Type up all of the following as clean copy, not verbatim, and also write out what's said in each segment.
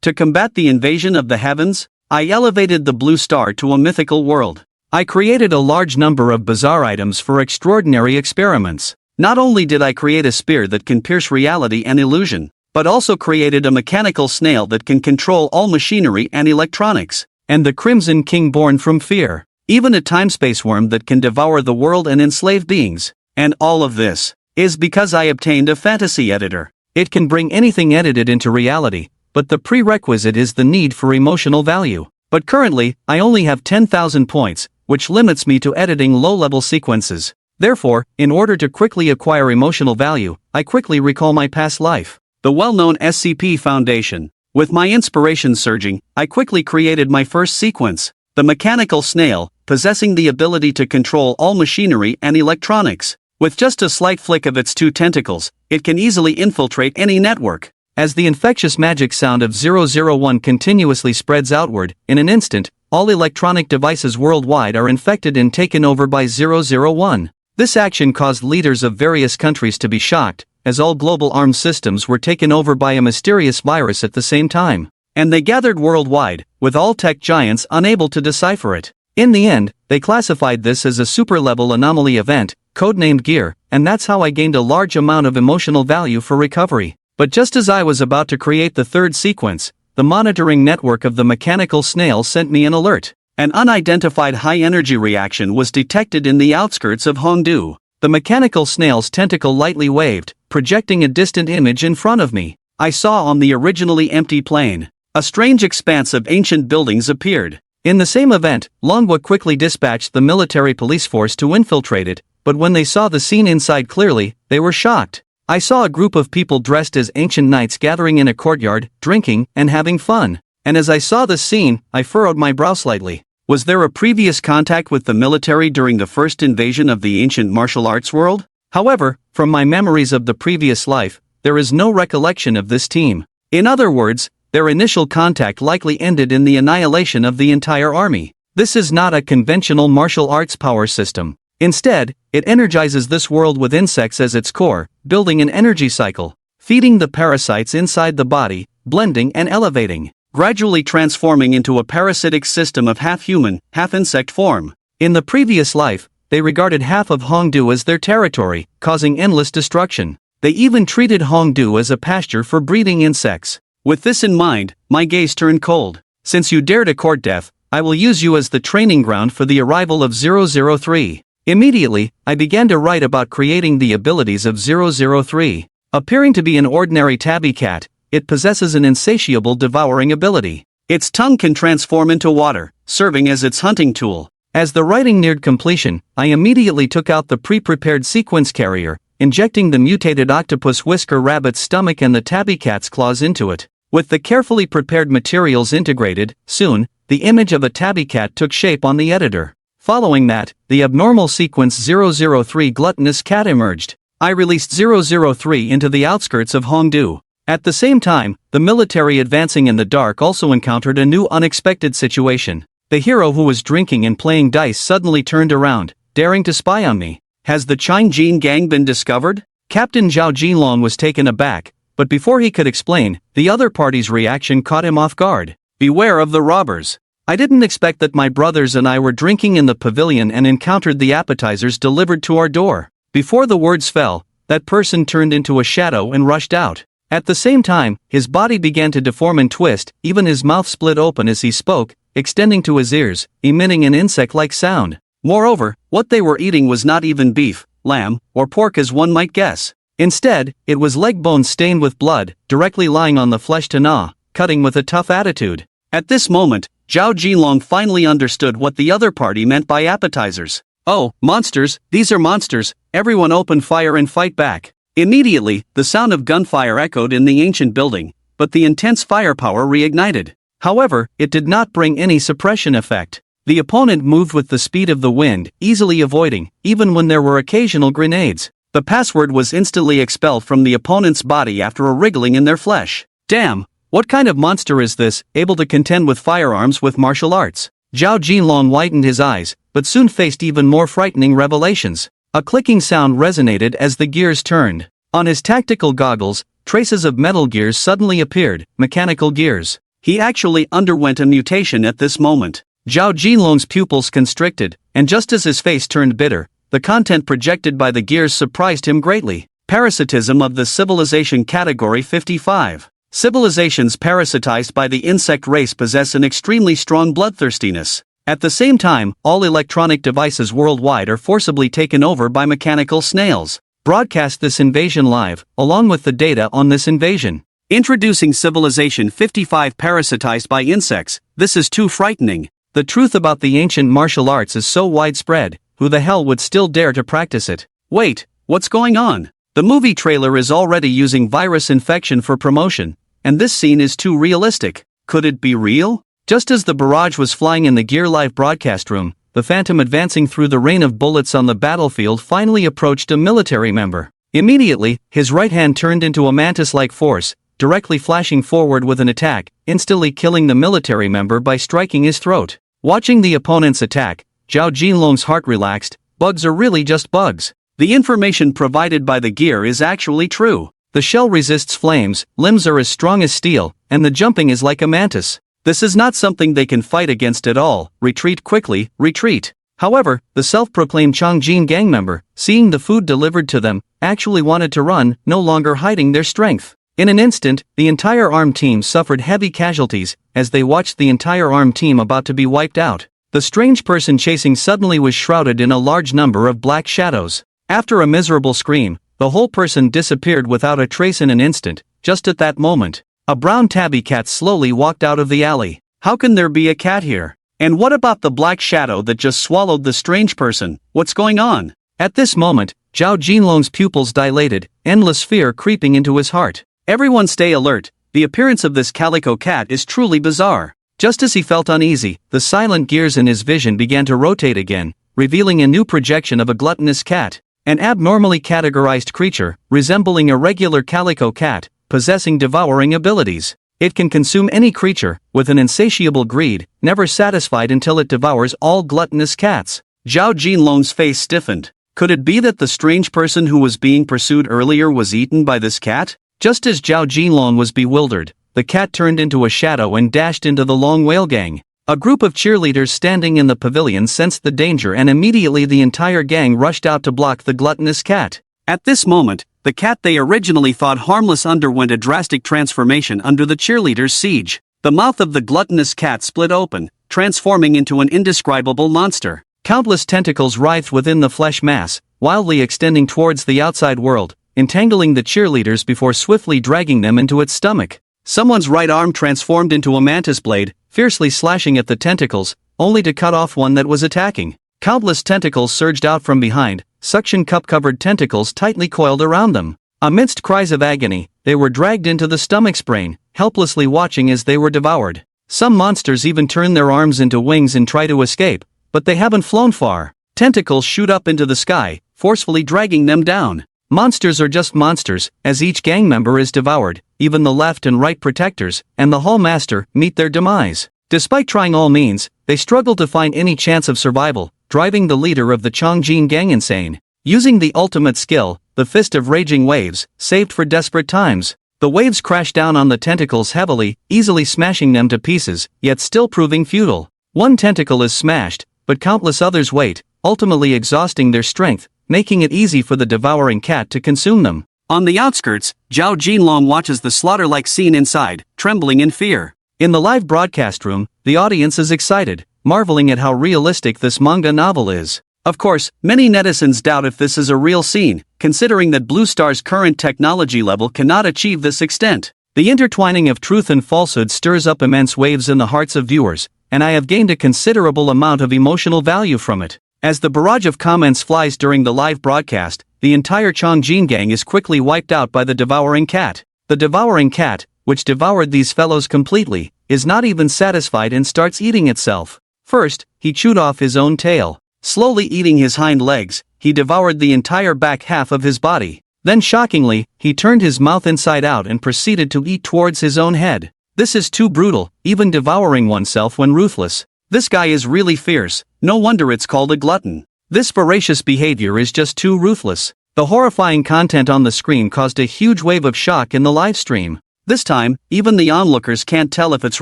To combat the invasion of the heavens, I elevated the blue star to a mythical world. I created a large number of bizarre items for extraordinary experiments. Not only did I create a spear that can pierce reality and illusion, but also created a mechanical snail that can control all machinery and electronics, and the Crimson King born from fear, even a time-space worm that can devour the world and enslave beings. And all of this is because I obtained a fantasy editor. It can bring anything edited into reality, but the prerequisite is the need for emotional value. But currently, I only have 10,000 points, which limits me to editing low-level sequences. Therefore, in order to quickly acquire emotional value, I quickly recall my past life. The well-known SCP Foundation. With my inspiration surging, I quickly created my first sequence. The mechanical snail, possessing the ability to control all machinery and electronics. With just a slight flick of its 2 tentacles, it can easily infiltrate any network. As the infectious magic sound of 001 continuously spreads outward, in an instant, all electronic devices worldwide are infected and taken over by 001. This action caused leaders of various countries to be shocked, as all global armed systems were taken over by a mysterious virus at the same time. And they gathered worldwide, with all tech giants unable to decipher it. In the end, they classified this as a super-level anomaly event, codenamed Gear, and that's how I gained a large amount of emotional value for recovery. But just as I was about to create the third sequence, the monitoring network of the mechanical snail sent me an alert. An unidentified high-energy reaction was detected in the outskirts of Hongdu. The mechanical snail's tentacle lightly waved, projecting a distant image in front of me. I saw on the originally empty plain. A strange expanse of ancient buildings appeared. In the same event, Longwa quickly dispatched the military police force to infiltrate it, but when they saw the scene inside clearly, they were shocked. I saw a group of people dressed as ancient knights gathering in a courtyard, drinking, and having fun. And as I saw this scene, I furrowed my brow slightly. Was there a previous contact with the military during the first invasion of the ancient martial arts world? However, from my memories of the previous life, there is no recollection of this team. In other words, their initial contact likely ended in the annihilation of the entire army. This is not a conventional martial arts power system. Instead, it energizes this world with insects as its core, building an energy cycle, feeding the parasites inside the body, blending and elevating, gradually transforming into a parasitic system of half-human, half-insect form. In the previous life, they regarded half of Hongdu as their territory, causing endless destruction. They even treated Hongdu as a pasture for breeding insects. With this in mind, my gaze turned cold. Since you dare to court death, I will use you as the training ground for the arrival of 003. Immediately, I began to write about creating the abilities of 003. Appearing to be an ordinary tabby cat, it possesses an insatiable devouring ability. Its tongue can transform into water, serving as its hunting tool. As the writing neared completion, I immediately took out the pre-prepared sequence carrier, injecting the mutated octopus whisker rabbit's stomach and the tabby cat's claws into it. With the carefully prepared materials integrated, soon, the image of a tabby cat took shape on the editor. Following that, the abnormal sequence 003 gluttonous cat emerged. I released 003 into the outskirts of Hongdu. At the same time, the military advancing in the dark also encountered a new unexpected situation. The hero who was drinking and playing dice suddenly turned around, daring to spy on me. Has the Chang-Jin gang been discovered? Captain Zhao Jinlong was taken aback, but before he could explain, the other party's reaction caught him off guard. Beware of the robbers. I didn't expect that my brothers and I were drinking in the pavilion and encountered the appetizers delivered to our door. Before the words fell, that person turned into a shadow and rushed out. At the same time, his body began to deform and twist, even his mouth split open as he spoke, extending to his ears, emitting an insect-like sound. Moreover, what they were eating was not even beef, lamb, or pork as one might guess. Instead, it was leg bones stained with blood, directly lying on the flesh to gnaw, cutting with a tough attitude. At this moment, Zhao Jinlong finally understood what the other party meant by appetizers. Oh, monsters, these are monsters, everyone open fire and fight back. Immediately, the sound of gunfire echoed in the ancient building, but the intense firepower reignited. However, it did not bring any suppression effect. The opponent moved with the speed of the wind, easily avoiding, even when there were occasional grenades. The password was instantly expelled from the opponent's body after a wriggling in their flesh. Damn! What kind of monster is this, able to contend with firearms with martial arts? Zhao Jinlong widened his eyes, but soon faced even more frightening revelations. A clicking sound resonated as the gears turned. On his tactical goggles, traces of metal gears suddenly appeared, mechanical gears. He actually underwent a mutation at this moment. Zhao Jinlong's pupils constricted, and just as his face turned bitter, the content projected by the gears surprised him greatly. Parasitism of the civilization category 55. Civilizations parasitized by the insect race possess an extremely strong bloodthirstiness. At the same time, all electronic devices worldwide are forcibly taken over by mechanical snails. Broadcast this invasion live, along with the data on this invasion. Introducing Civilization 55 parasitized by insects. This is too frightening. The truth about the ancient martial arts is so widespread, who the hell would still dare to practice it? Wait, what's going on? The movie trailer is already using virus infection for promotion, and this scene is too realistic. Could it be real? Just as the barrage was flying in the Gear Live broadcast room, the Phantom advancing through the rain of bullets on the battlefield finally approached a military member. Immediately, his right hand turned into a mantis-like force, directly flashing forward with an attack, instantly killing the military member by striking his throat. Watching the opponent's attack, Zhao Jinlong's heart relaxed. Bugs are really just bugs. The information provided by the gear is actually true. The shell resists flames, limbs are as strong as steel, and the jumping is like a mantis. This is not something they can fight against at all. Retreat quickly, retreat. However, the self-proclaimed Changjin gang member, seeing the food delivered to them, actually wanted to run, no longer hiding their strength. In an instant, the entire ARM team suffered heavy casualties, as they watched the entire ARM team about to be wiped out. The strange person chasing suddenly was shrouded in a large number of black shadows. After a miserable scream, the whole person disappeared without a trace in an instant. Just at that moment, a brown tabby cat slowly walked out of the alley. How can there be a cat here? And what about the black shadow that just swallowed the strange person? What's going on? At this moment, Zhao Jinlong's pupils dilated, endless fear creeping into his heart. Everyone stay alert, the appearance of this calico cat is truly bizarre. Just as he felt uneasy, the silent gears in his vision began to rotate again, revealing a new projection of a gluttonous cat. An abnormally categorized creature, resembling a regular calico cat, possessing devouring abilities. It can consume any creature, with an insatiable greed, never satisfied until it devours all gluttonous cats. Zhao Jinlong's face stiffened. Could it be that the strange person who was being pursued earlier was eaten by this cat? Just as Zhao Jinlong was bewildered, the cat turned into a shadow and dashed into the Long Whale gang. A group of cheerleaders standing in the pavilion sensed the danger and immediately the entire gang rushed out to block the gluttonous cat. At this moment, the cat they originally thought harmless underwent a drastic transformation under the cheerleaders' siege. The mouth of the gluttonous cat split open, transforming into an indescribable monster. Countless tentacles writhed within the flesh mass, wildly extending towards the outside world, entangling the cheerleaders before swiftly dragging them into its stomach. Someone's right arm transformed into a mantis blade, fiercely slashing at the tentacles, only to cut off one that was attacking. Countless tentacles surged out from behind, suction cup-covered tentacles tightly coiled around them. Amidst cries of agony, they were dragged into the stomach's brain, helplessly watching as they were devoured. Some monsters even turn their arms into wings and try to escape, but they haven't flown far. Tentacles shoot up into the sky, forcefully dragging them down. Monsters are just monsters, as each gang member is devoured, even the left and right protectors, and the Hall Master, meet their demise. Despite trying all means, they struggle to find any chance of survival, driving the leader of the Changjin gang insane. Using the ultimate skill, the Fist of Raging Waves, saved for desperate times. The waves crash down on the tentacles heavily, easily smashing them to pieces, yet still proving futile. One tentacle is smashed, but countless others wait, ultimately exhausting their strength, making it easy for the devouring cat to consume them. On the outskirts, Zhao Jinlong watches the slaughter-like scene inside, trembling in fear. In the live broadcast room, the audience is excited, marveling at how realistic this manga novel is. Of course, many netizens doubt if this is a real scene, considering that Blue Star's current technology level cannot achieve this extent. The intertwining of truth and falsehood stirs up immense waves in the hearts of viewers, and I have gained a considerable amount of emotional value from it. As the barrage of comments flies during the live broadcast, the entire Changjin gang is quickly wiped out by the devouring cat. The devouring cat, which devoured these fellows completely, is not even satisfied and starts eating itself. First, he chewed off his own tail. Slowly eating his hind legs, he devoured the entire back half of his body. Then shockingly, he turned his mouth inside out and proceeded to eat towards his own head. This is too brutal, even devouring oneself when ruthless. This guy is really fierce, no wonder it's called a glutton. This voracious behavior is just too ruthless. The horrifying content on the screen caused a huge wave of shock in the live stream. This time, even the onlookers can't tell if it's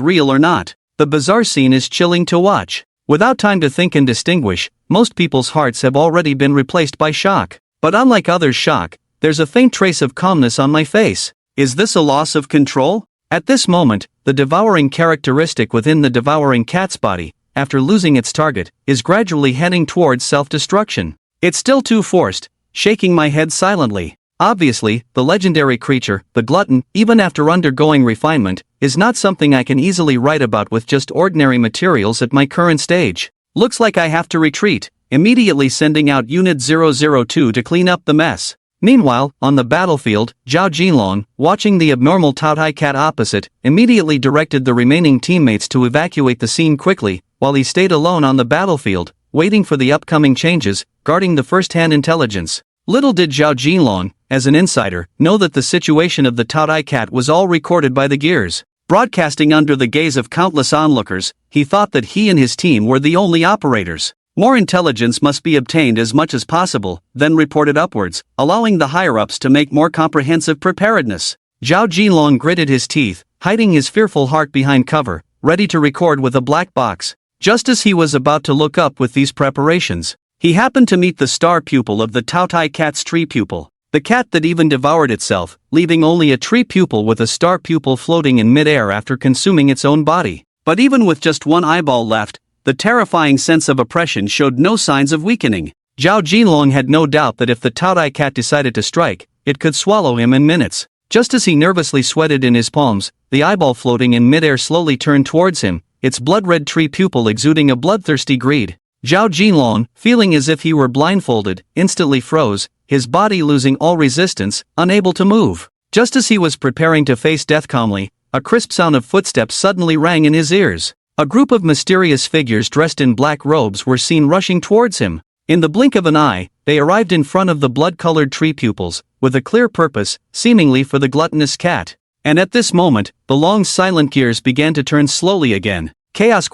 real or not. The bizarre scene is chilling to watch. Without time to think and distinguish, most people's hearts have already been replaced by shock. But unlike others' shock, there's a faint trace of calmness on my face. Is this a loss of control? At this moment, the devouring characteristic within the devouring cat's body, after losing its target, is gradually heading towards self-destruction. It's still too forced, shaking my head silently. Obviously, the legendary creature, the glutton, even after undergoing refinement, is not something I can easily write about with just ordinary materials at my current stage. Looks like I have to retreat, immediately sending out Unit 002 to clean up the mess. Meanwhile, on the battlefield, Zhao Jinlong, watching the abnormal Taotai cat opposite, immediately directed the remaining teammates to evacuate the scene quickly, while he stayed alone on the battlefield, waiting for the upcoming changes, guarding the first-hand intelligence. Little did Zhao Jinlong, as an insider, know that the situation of the Taotai cat was all recorded by the gears. Broadcasting under the gaze of countless onlookers, he thought that he and his team were the only operators. More intelligence must be obtained as much as possible, then reported upwards, allowing the higher-ups to make more comprehensive preparedness. Zhao Jinlong gritted his teeth, hiding his fearful heart behind cover, ready to record with a black box. Just as he was about to look up with these preparations, he happened to meet the star pupil of the Taotai cat's tree pupil. The cat that even devoured itself, leaving only a tree pupil with a star pupil floating in mid-air after consuming its own body. But even with just one eyeball left, the terrifying sense of oppression showed no signs of weakening. Zhao Jinlong had no doubt that if the Taotai cat decided to strike, it could swallow him in minutes. Just as he nervously sweated in his palms, the eyeball floating in mid-air slowly turned towards him, its blood-red tree pupil exuding a bloodthirsty greed. Zhao Jinlong, feeling as if he were blindfolded, instantly froze, his body losing all resistance, unable to move. Just as he was preparing to face death calmly, a crisp sound of footsteps suddenly rang in his ears. A group of mysterious figures dressed in black robes were seen rushing towards him. In the blink of an eye, they arrived in front of the blood-colored tree pupils, with a clear purpose, seemingly for the gluttonous cat. And at this moment, the long silent gears began to turn slowly again. Chaos ?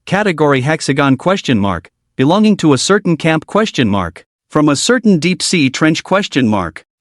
Category hexagon ? Belonging to a certain camp ? From a certain deep-sea trench ?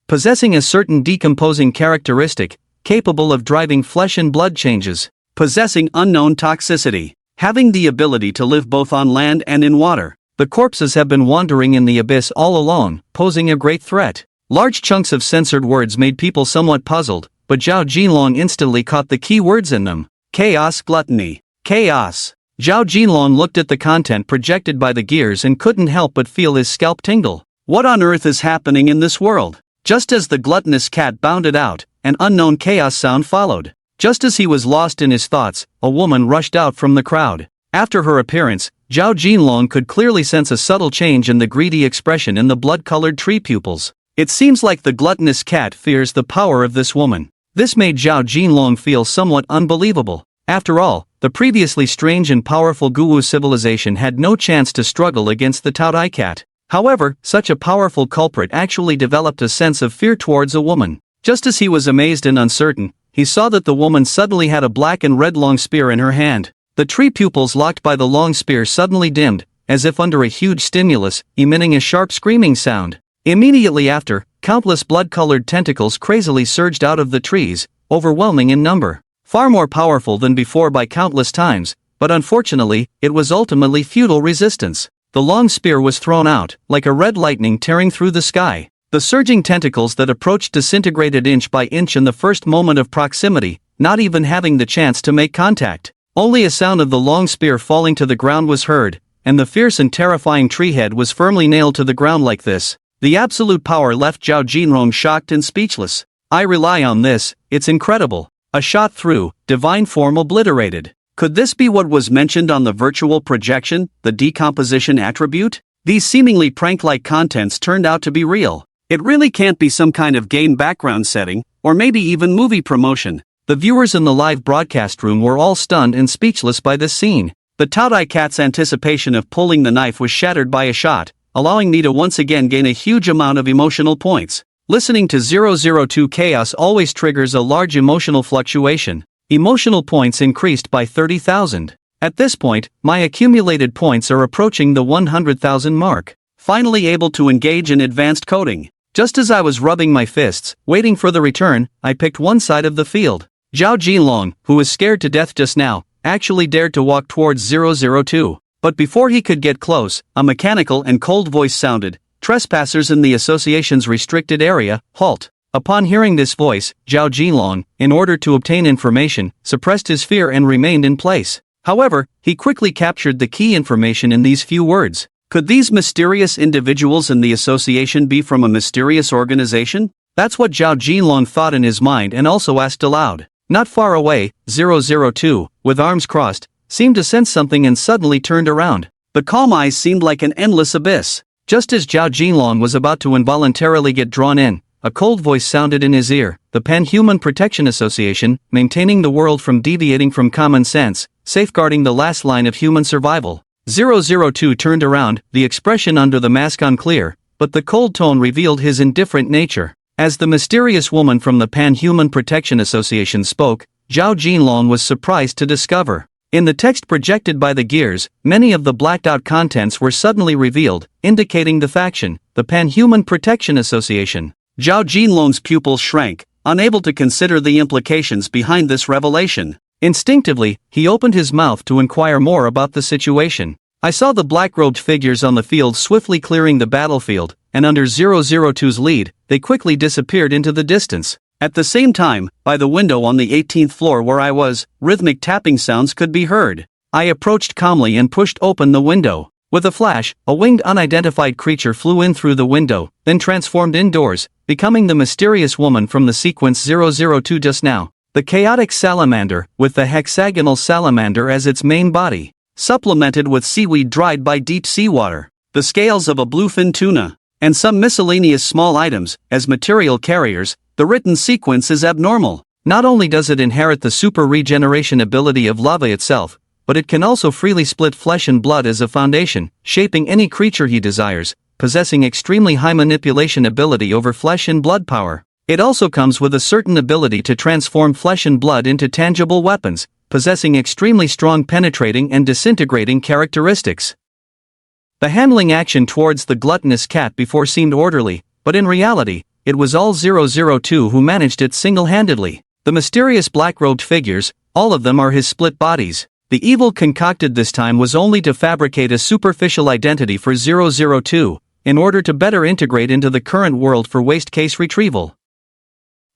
Possessing a certain decomposing characteristic, capable of driving flesh and blood changes. Possessing unknown toxicity. Having the ability to live both on land and in water. The corpses have been wandering in the abyss all along, posing a great threat. Large chunks of censored words made people somewhat puzzled, but Zhao Jinlong instantly caught the key words in them. Chaos, gluttony. Chaos. Zhao Jinlong looked at the content projected by the gears and couldn't help but feel his scalp tingle. What on earth is happening in this world? Just as the gluttonous cat bounded out, an unknown chaos sound followed. Just as he was lost in his thoughts, a woman rushed out from the crowd. After her appearance, Zhao Jinlong could clearly sense a subtle change in the greedy expression in the blood-colored tree pupils. It seems like the gluttonous cat fears the power of this woman. This made Zhao Jinlong feel somewhat unbelievable. After all, the previously strange and powerful Guwu civilization had no chance to struggle against the Taotai cat. However, such a powerful culprit actually developed a sense of fear towards a woman. Just as he was amazed and uncertain, he saw that the woman suddenly had a black and red long spear in her hand. The tree pupils locked by the long spear suddenly dimmed, as if under a huge stimulus, emitting a sharp screaming sound. Immediately after, countless blood-colored tentacles crazily surged out of the trees, overwhelming in number. Far more powerful than before by countless times, but unfortunately, it was ultimately futile resistance. The long spear was thrown out, like a red lightning tearing through the sky. The surging tentacles that approached disintegrated inch by inch in the first moment of proximity, not even having the chance to make contact. Only a sound of the long spear falling to the ground was heard, and the fierce and terrifying tree head was firmly nailed to the ground like this. The absolute power left Zhao Jinlong shocked and speechless. I rely on this, it's incredible. A shot through, divine form obliterated. Could this be what was mentioned on the virtual projection, the decomposition attribute? These seemingly prank-like contents turned out to be real. It really can't be some kind of game background setting, or maybe even movie promotion. The viewers in the live broadcast room were all stunned and speechless by this scene. The Taotai cat's anticipation of pulling the knife was shattered by a shot, allowing me to once again gain a huge amount of emotional points. Listening to 002 Chaos always triggers a large emotional fluctuation. Emotional points increased by 30,000. At this point, my accumulated points are approaching the 100,000 mark. Finally able to engage in advanced coding. Just as I was rubbing my fists, waiting for the return, I picked one side of the field. Zhao Jinlong, who was scared to death just now, actually dared to walk towards 002. But before he could get close, a mechanical and cold voice sounded, "Trespassers in the association's restricted area, halt." Upon hearing this voice, Zhao Jinlong, in order to obtain information, suppressed his fear and remained in place. However, he quickly captured the key information in these few words. Could these mysterious individuals in the association be from a mysterious organization? That's what Zhao Jinlong thought in his mind and also asked aloud. Not far away, 002, with arms crossed, seemed to sense something and suddenly turned around. The calm eyes seemed like an endless abyss. Just as Zhao Jinlong was about to involuntarily get drawn in, a cold voice sounded in his ear. The Pan-Human Protection Association, maintaining the world from deviating from common sense, safeguarding the last line of human survival. 002 turned around, the expression under the mask unclear, but the cold tone revealed his indifferent nature. As the mysterious woman from the Pan-Human Protection Association spoke, Zhao Jinlong was surprised to discover. In the text projected by the gears, many of the blacked-out contents were suddenly revealed, indicating the faction, the Pan-Human Protection Association. Zhao Jinlong's pupils shrank, unable to consider the implications behind this revelation. Instinctively, he opened his mouth to inquire more about the situation. I saw the black-robed figures on the field swiftly clearing the battlefield, and under 002's lead, they quickly disappeared into the distance. At the same time, by the window on the 18th floor where I was, rhythmic tapping sounds could be heard. I approached calmly and pushed open the window. With a flash, a winged unidentified creature flew in through the window, then transformed indoors, becoming the mysterious woman from the sequence 002 just now. The chaotic salamander, with the hexagonal salamander as its main body, supplemented with seaweed dried by deep seawater, the scales of a bluefin tuna, and some miscellaneous small items, as material carriers. The written sequence is abnormal. Not only does it inherit the super regeneration ability of lava itself, but it can also freely split flesh and blood as a foundation, shaping any creature he desires, possessing extremely high manipulation ability over flesh and blood power. It also comes with a certain ability to transform flesh and blood into tangible weapons, possessing extremely strong penetrating and disintegrating characteristics. The handling action towards the gluttonous cat before seemed orderly, but in reality, it was all 002 who managed it single-handedly. The mysterious black-robed figures, all of them are his split bodies. The evil concocted this time was only to fabricate a superficial identity for 002, in order to better integrate into the current world for waste case retrieval.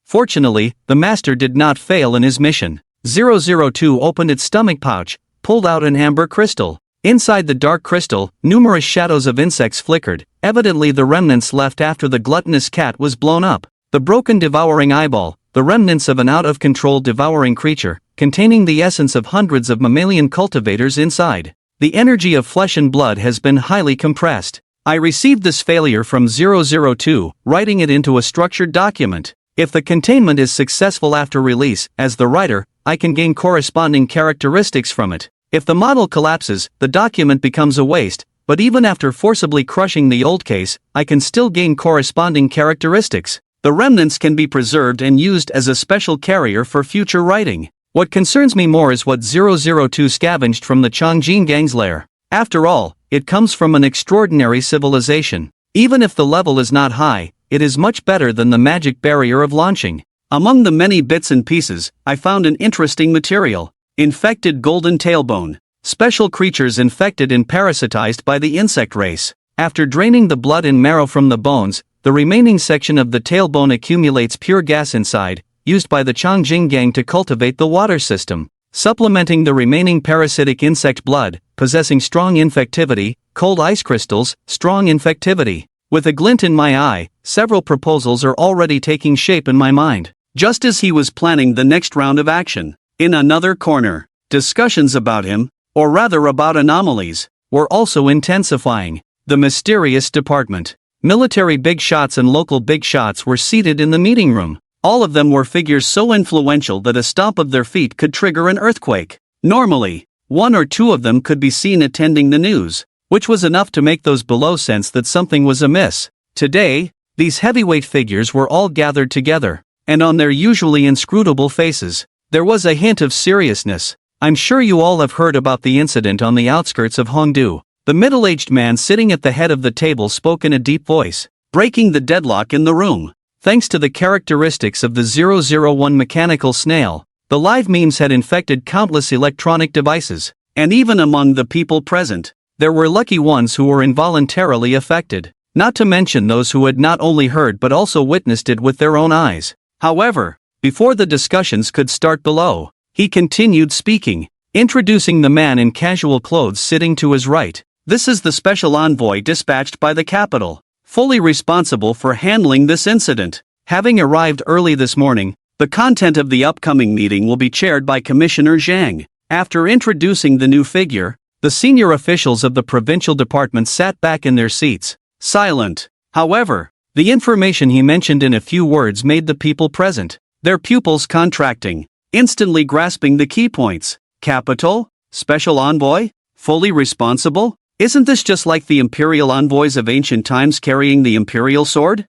Fortunately, the master did not fail in his mission. 002 opened its stomach pouch, pulled out an amber crystal. Inside the dark crystal, numerous shadows of insects flickered, evidently the remnants left after the gluttonous cat was blown up. The broken devouring eyeball, the remnants of an out-of-control devouring creature, containing the essence of hundreds of mammalian cultivators inside. The energy of flesh and blood has been highly compressed. I received this failure from 002, writing it into a structured document. If the containment is successful after release, as the writer, I can gain corresponding characteristics from it. If the model collapses, the document becomes a waste, but even after forcibly crushing the old case, I can still gain corresponding characteristics. The remnants can be preserved and used as a special carrier for future writing. What concerns me more is what 002 scavenged from the Chongjin gang's lair. After all, it comes from an extraordinary civilization. Even if the level is not high, it is much better than the magic barrier of launching. Among the many bits and pieces, I found an interesting material. Infected golden tailbone. Special creatures infected and parasitized by the insect race. After draining the blood and marrow from the bones, the remaining section of the tailbone accumulates pure gas inside, used by the Chongjin gang to cultivate the water system, supplementing the remaining parasitic insect blood, possessing strong infectivity, cold ice crystals, strong infectivity. With a glint in my eye, several proposals are already taking shape in my mind. Just as he was planning the next round of action, in another corner, discussions about him, or rather about anomalies, were also intensifying. The mysterious department, military big shots and local big shots were seated in the meeting room. All of them were figures so influential that a stomp of their feet could trigger an earthquake. Normally, one or two of them could be seen attending the news, which was enough to make those below sense that something was amiss. Today, these heavyweight figures were all gathered together, and on their usually inscrutable faces, there was a hint of seriousness. I'm sure you all have heard about the incident on the outskirts of Hongdu. The middle-aged man sitting at the head of the table spoke in a deep voice. breaking the deadlock in the room. Thanks to the characteristics of the 001 mechanical snail, the live memes had infected countless electronic devices, and even among the people present, there were lucky ones who were involuntarily affected, not to mention those who had not only heard but also witnessed it with their own eyes. However, before the discussions could start below, he continued speaking, introducing the man in casual clothes sitting to his right. This is the special envoy dispatched by the capital, fully responsible for handling this incident. Having arrived early this morning, the content of the upcoming meeting will be chaired by Commissioner Zhang. After introducing the new figure, the senior officials of the provincial department sat back in their seats, silent. However, the information he mentioned in a few words made the people present, their pupils contracting, instantly grasping the key points. Capital? Special envoy? Fully responsible? Isn't this just like the Imperial envoys of ancient times carrying the Imperial sword?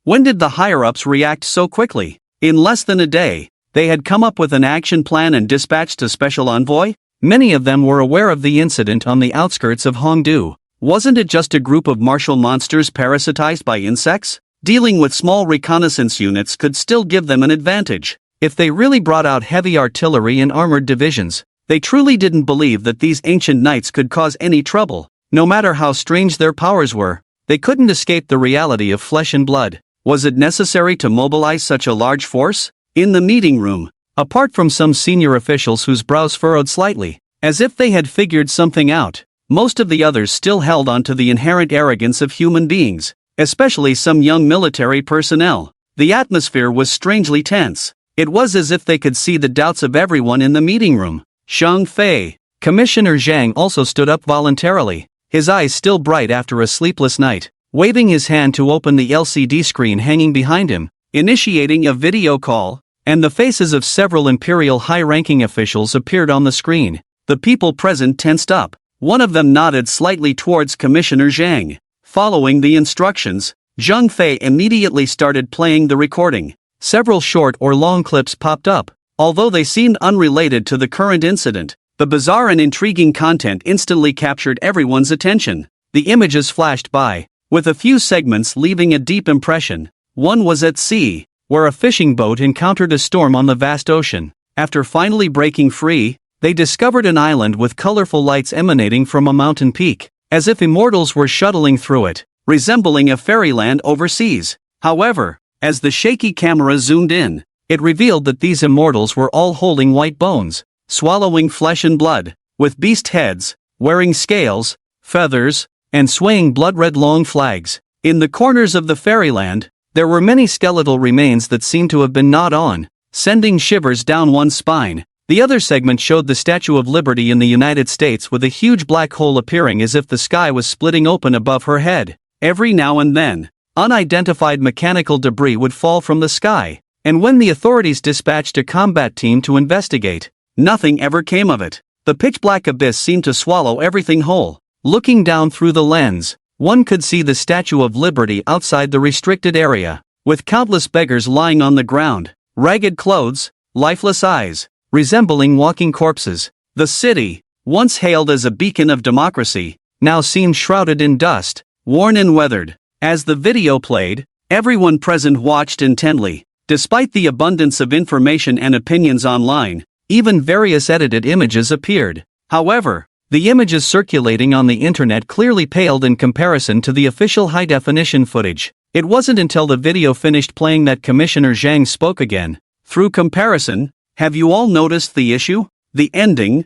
When did the higher-ups react so quickly? In less than a day, they had come up with an action plan and dispatched a special envoy? Many of them were aware of the incident on the outskirts of Hongdu. Wasn't it just a group of martial monsters parasitized by insects? Dealing with small reconnaissance units could still give them an advantage. If they really brought out heavy artillery and armored divisions, they truly didn't believe that these ancient knights could cause any trouble. No matter how strange their powers were, they couldn't escape the reality of flesh and blood. Was it necessary to mobilize such a large force? In the meeting room, apart from some senior officials whose brows furrowed slightly, as if they had figured something out, most of the others still held on to the inherent arrogance of human beings, especially some young military personnel. The atmosphere was strangely tense. It was as if they could see the doubts of everyone in the meeting room. Shang Fei. Commissioner Zhang also stood up voluntarily, his eyes still bright after a sleepless night, waving his hand to open the LCD screen hanging behind him, initiating a video call, and the faces of several Imperial high-ranking officials appeared on the screen. The people present tensed up. One of them nodded slightly towards Commissioner Zhang. Following the instructions, Zhang Fei immediately started playing the recording. Several short or long clips popped up. Although they seemed unrelated to the current incident, the bizarre and intriguing content instantly captured everyone's attention. The images flashed by, with a few segments leaving a deep impression. One was at sea, where a fishing boat encountered a storm on the vast ocean. After finally breaking free, they discovered an island with colorful lights emanating from a mountain peak, as if immortals were shuttling through it, resembling a fairyland overseas. However, as the shaky camera zoomed in, it revealed that these immortals were all holding white bones, swallowing flesh and blood, with beast heads, wearing scales, feathers, and swaying blood-red long flags. In the corners of the fairyland, there were many skeletal remains that seemed to have been gnawed on, sending shivers down one's spine. The other segment showed the Statue of Liberty in the United States with a huge black hole appearing as if the sky was splitting open above her head. Every now and then, unidentified mechanical debris would fall from the sky, and when the authorities dispatched a combat team to investigate, nothing ever came of it. The pitch-black abyss seemed to swallow everything whole. Looking down through the lens, one could see the Statue of Liberty outside the restricted area, with countless beggars lying on the ground, ragged clothes, lifeless eyes, resembling walking corpses. The city, once hailed as a beacon of democracy, now seemed shrouded in dust, worn and weathered. As the video played, everyone present watched intently. Despite the abundance of information and opinions online, even various edited images appeared. However, the images circulating on the internet clearly paled in comparison to the official high-definition footage. It wasn't until the video finished playing that Commissioner Zhang spoke again. Through comparison, have you all noticed the issue? The ending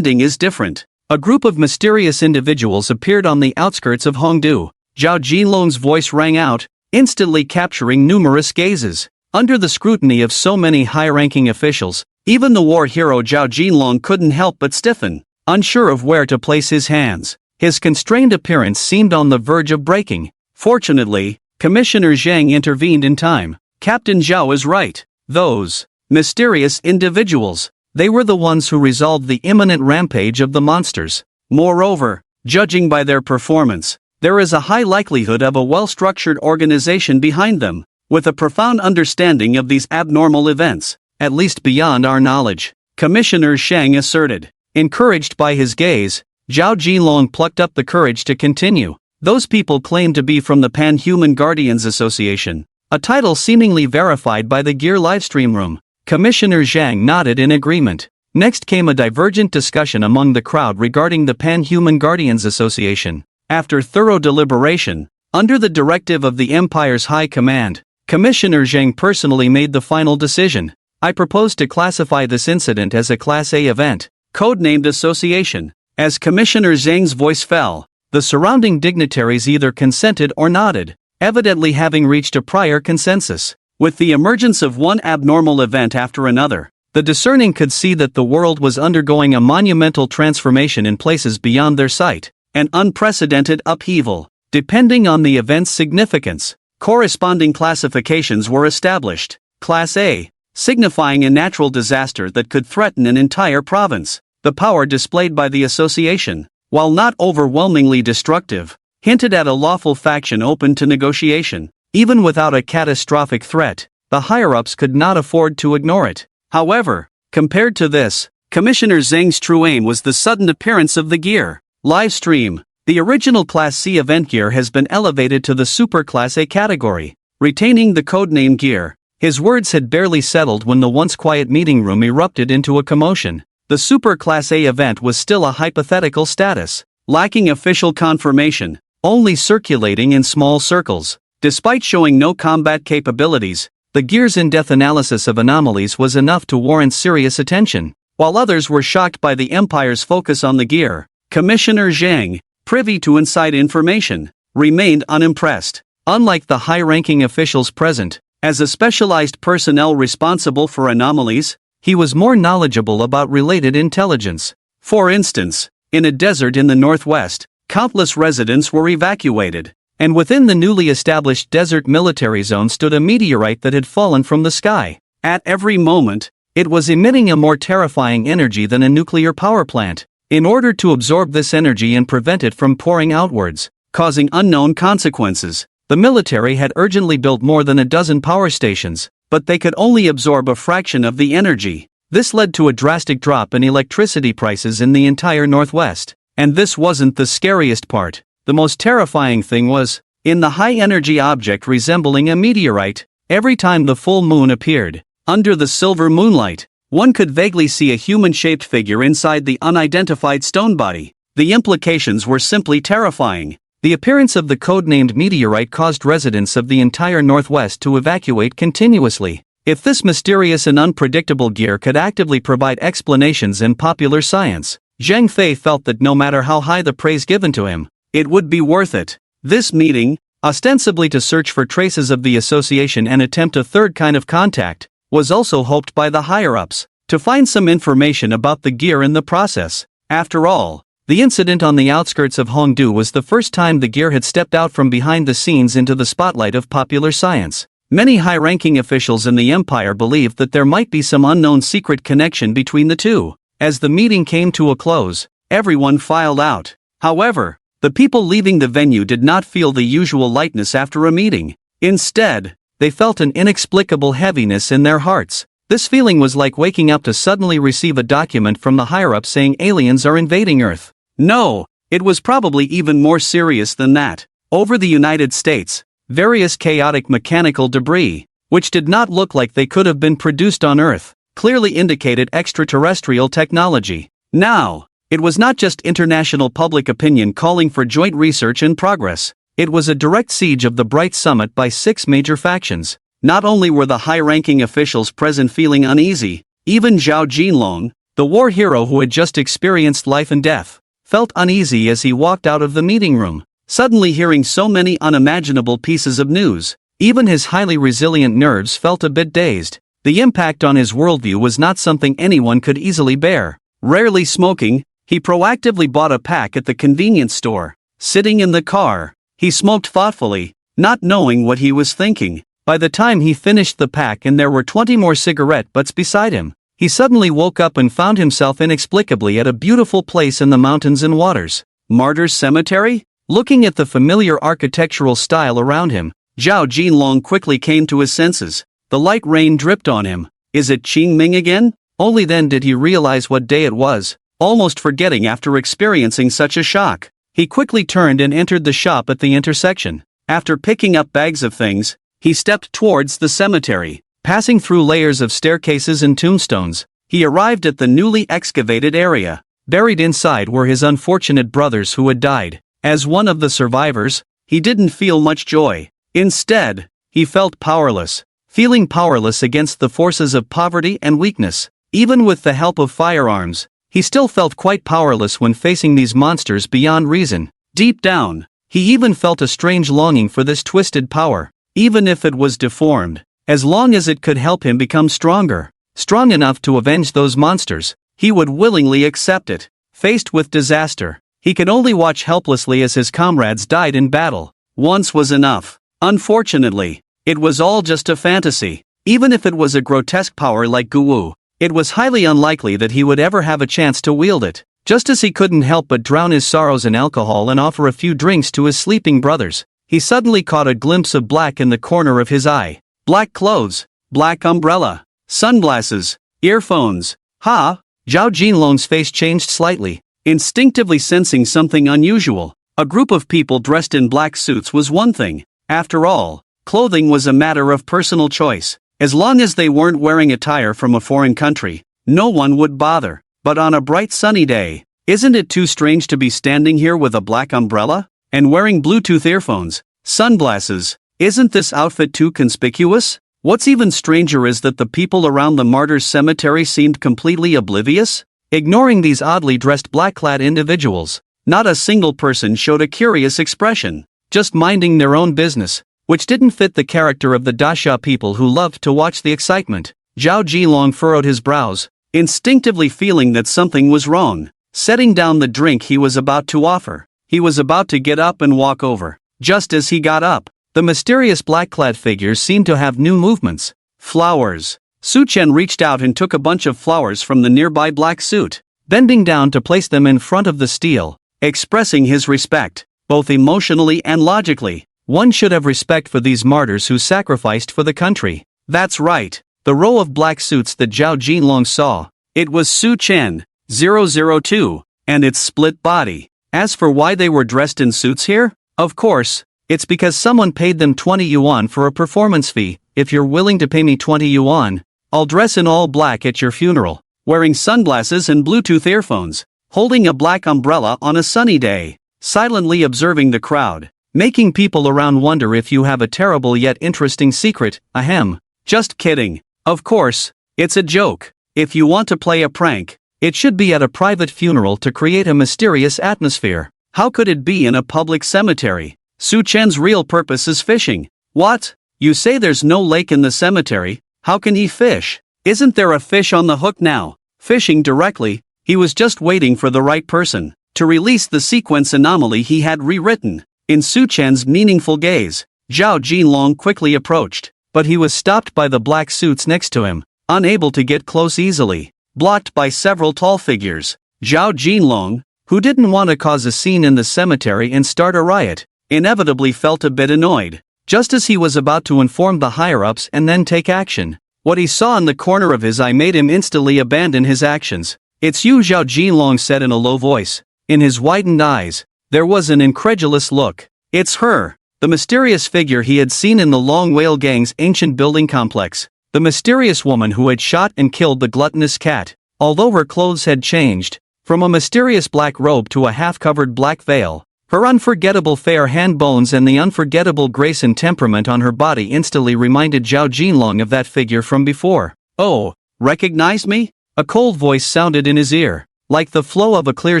is different. A group of mysterious individuals appeared on the outskirts of Hongdu. Zhao Jinlong's voice rang out, instantly capturing numerous gazes. Under the scrutiny of so many high-ranking officials, even the war hero Zhao Jinlong couldn't help but stiffen, unsure of where to place his hands. His constrained appearance seemed on the verge of breaking. Fortunately, Commissioner Zhang intervened in time. Captain Zhao is right. Those mysterious individuals, they were the ones who resolved the imminent rampage of the monsters. Moreover, judging by their performance, there is a high likelihood of a well-structured organization behind them, with a profound understanding of these abnormal events, at least beyond our knowledge, Commissioner Zhang asserted. Encouraged by his gaze, Zhao Jinlong plucked up the courage to continue. Those people claimed to be from the Pan-Human Guardians Association, a title seemingly verified by the Gear livestream room. Commissioner Zhang nodded in agreement. Next came a divergent discussion among the crowd regarding the Pan-Human Guardians Association. After thorough deliberation, under the directive of the Empire's High Command, Commissioner Zhang personally made the final decision. I propose to classify this incident as a Class A event, codenamed Association. As Commissioner Zhang's voice fell, the surrounding dignitaries either consented or nodded, evidently having reached a prior consensus. With the emergence of one abnormal event after another, the discerning could see that the world was undergoing a monumental transformation in places beyond their sight, an unprecedented upheaval. Depending on the event's significance, corresponding classifications were established. Class A, signifying a natural disaster that could threaten an entire province. The power displayed by the association, while not overwhelmingly destructive, hinted at a lawful faction open to negotiation. Even without a catastrophic threat, the higher-ups could not afford to ignore it. However, compared to this, Commissioner Zhang's true aim was the sudden appearance of the Gear livestream. The original Class C event Gear has been elevated to the Super Class A category, retaining the codename Gear. His words had barely settled when the once quiet meeting room erupted into a commotion. The Super Class A event was still a hypothetical status, lacking official confirmation, only circulating in small circles. Despite showing no combat capabilities, the Gear's in-depth analysis of anomalies was enough to warrant serious attention. While others were shocked by the Empire's focus on the Gear, Commissioner Zhang, privy to inside information, remained unimpressed. Unlike the high-ranking officials present, as a specialized personnel responsible for anomalies, he was more knowledgeable about related intelligence. For instance, in a desert in the northwest, countless residents were evacuated, and within the newly established desert military zone stood a meteorite that had fallen from the sky. At every moment, it was emitting a more terrifying energy than a nuclear power plant. In order to absorb this energy and prevent it from pouring outwards, causing unknown consequences, the military had urgently built more than a dozen power stations, but they could only absorb a fraction of the energy. This led to a drastic drop in electricity prices in the entire Northwest. And this wasn't the scariest part. The most terrifying thing was, in the high-energy object resembling a meteorite, every time the full moon appeared, under the silver moonlight, one could vaguely see a human-shaped figure inside the unidentified stone body. The implications were simply terrifying. The appearance of the codenamed meteorite caused residents of the entire Northwest to evacuate continuously. If this mysterious and unpredictable Gear could actively provide explanations in popular science, Zhang Fei felt that no matter how high the praise given to him, it would be worth it. This meeting, ostensibly to search for traces of the association and attempt a third kind of contact, was also hoped by the higher-ups to find some information about the Gear in the process. After all, the incident on the outskirts of Hongdu was the first time the Gear had stepped out from behind the scenes into the spotlight of popular science. Many high-ranking officials in the Empire believed that there might be some unknown secret connection between the two. As the meeting came to a close, everyone filed out. However, the people leaving the venue did not feel the usual lightness after a meeting. Instead, they felt an inexplicable heaviness in their hearts. This feeling was like waking up to suddenly receive a document from the higher-ups saying aliens are invading Earth. No, it was probably even more serious than that. Over the United States, various chaotic mechanical debris, which did not look like they could have been produced on Earth, clearly indicated extraterrestrial technology. Now, it was not just international public opinion calling for joint research and progress. It was a direct siege of the Bright Summit by 6 major factions. Not only were the high-ranking officials present feeling uneasy, even Zhao Jinlong, the war hero who had just experienced life and death, felt uneasy as he walked out of the meeting room. Suddenly hearing so many unimaginable pieces of news, even his highly resilient nerves felt a bit dazed. The impact on his worldview was not something anyone could easily bear. Rarely smoking, he proactively bought a pack at the convenience store. Sitting in the car, he smoked thoughtfully, not knowing what he was thinking. By the time he finished the pack and there were 20 more cigarette butts beside him, he suddenly woke up and found himself inexplicably at a beautiful place in the mountains and waters. Martyrs Cemetery? Looking at the familiar architectural style around him, Zhao Jinlong quickly came to his senses. The light rain dripped on him. Is it Qingming again? Only then did he realize what day it was, almost forgetting after experiencing such a shock. He quickly turned and entered the shop at the intersection. After picking up bags of things, he stepped towards the cemetery. Passing through layers of staircases and tombstones, he arrived at the newly excavated area. Buried inside were his unfortunate brothers who had died. As one of the survivors, he didn't feel much joy. Instead, he felt powerless. Feeling powerless against the forces of poverty and weakness. Even with the help of firearms, he still felt quite powerless when facing these monsters beyond reason. Deep down, he even felt a strange longing for this twisted power, even if it was deformed. As long as it could help him become stronger, strong enough to avenge those monsters, he would willingly accept it. Faced with disaster, he could only watch helplessly as his comrades died in battle. Once was enough. Unfortunately, it was all just a fantasy. Even if it was a grotesque power like Guwu, it was highly unlikely that he would ever have a chance to wield it. Just as he couldn't help but drown his sorrows in alcohol and offer a few drinks to his sleeping brothers, he suddenly caught a glimpse of black in the corner of his eye. Black clothes, black umbrella, sunglasses, earphones. Ha! Zhao Jinlong's face changed slightly, instinctively sensing something unusual. A group of people dressed in black suits was one thing. After all, clothing was a matter of personal choice. As long as they weren't wearing attire from a foreign country, no one would bother. But on a bright sunny day, isn't it too strange to be standing here with a black umbrella? And wearing Bluetooth earphones, sunglasses? Isn't this outfit too conspicuous? What's even stranger is that the people around the martyrs' cemetery seemed completely oblivious, ignoring these oddly dressed black-clad individuals. Not a single person showed a curious expression, just minding their own business, which didn't fit the character of the Dasha people who loved to watch the excitement. Zhao Jilong furrowed his brows, instinctively feeling that something was wrong. Setting down the drink he was about to offer, he was about to get up and walk over. Just as he got up, the mysterious black-clad figures seemed to have new movements. Flowers. Su Chen reached out and took a bunch of flowers from the nearby black suit, bending down to place them in front of the stele, expressing his respect, both emotionally and logically. One should have respect for these martyrs who sacrificed for the country. That's right, the row of black suits that Zhao Jinlong saw. It was Su Chen, 002, and its split body. As for why they were dressed in suits here, of course, it's because someone paid them 20 yuan for a performance fee. If you're willing to pay me 20 yuan, I'll dress in all black at your funeral, wearing sunglasses and Bluetooth earphones, holding a black umbrella on a sunny day, silently observing the crowd, making people around wonder if you have a terrible yet interesting secret. Ahem. Just kidding. Of course, it's a joke. If you want to play a prank, it should be at a private funeral to create a mysterious atmosphere. How could it be in a public cemetery? Su Chen's real purpose is fishing. What? You say there's no lake in the cemetery? How can he fish? Isn't there a fish on the hook now? Fishing directly, he was just waiting for the right person to release the sequence anomaly he had rewritten. In Su Chen's meaningful gaze, Zhao Jinlong quickly approached, but he was stopped by the black suits next to him, unable to get close easily, blocked by several tall figures. Zhao Jinlong, who didn't want to cause a scene in the cemetery and start a riot, inevitably felt a bit annoyed. Just as he was about to inform the higher-ups and then take action, what he saw in the corner of his eye made him instantly abandon his actions. It's you, Zhao Jinlong said in a low voice. In his widened eyes, there was an incredulous look. It's her, the mysterious figure he had seen in the Long Whale Gang's ancient building complex. The mysterious woman who had shot and killed the gluttonous cat. Although her clothes had changed, from a mysterious black robe to a half-covered black veil, her unforgettable fair hand bones and the unforgettable grace and temperament on her body instantly reminded Zhao Jinlong of that figure from before. Oh, recognize me? A cold voice sounded in his ear, like the flow of a clear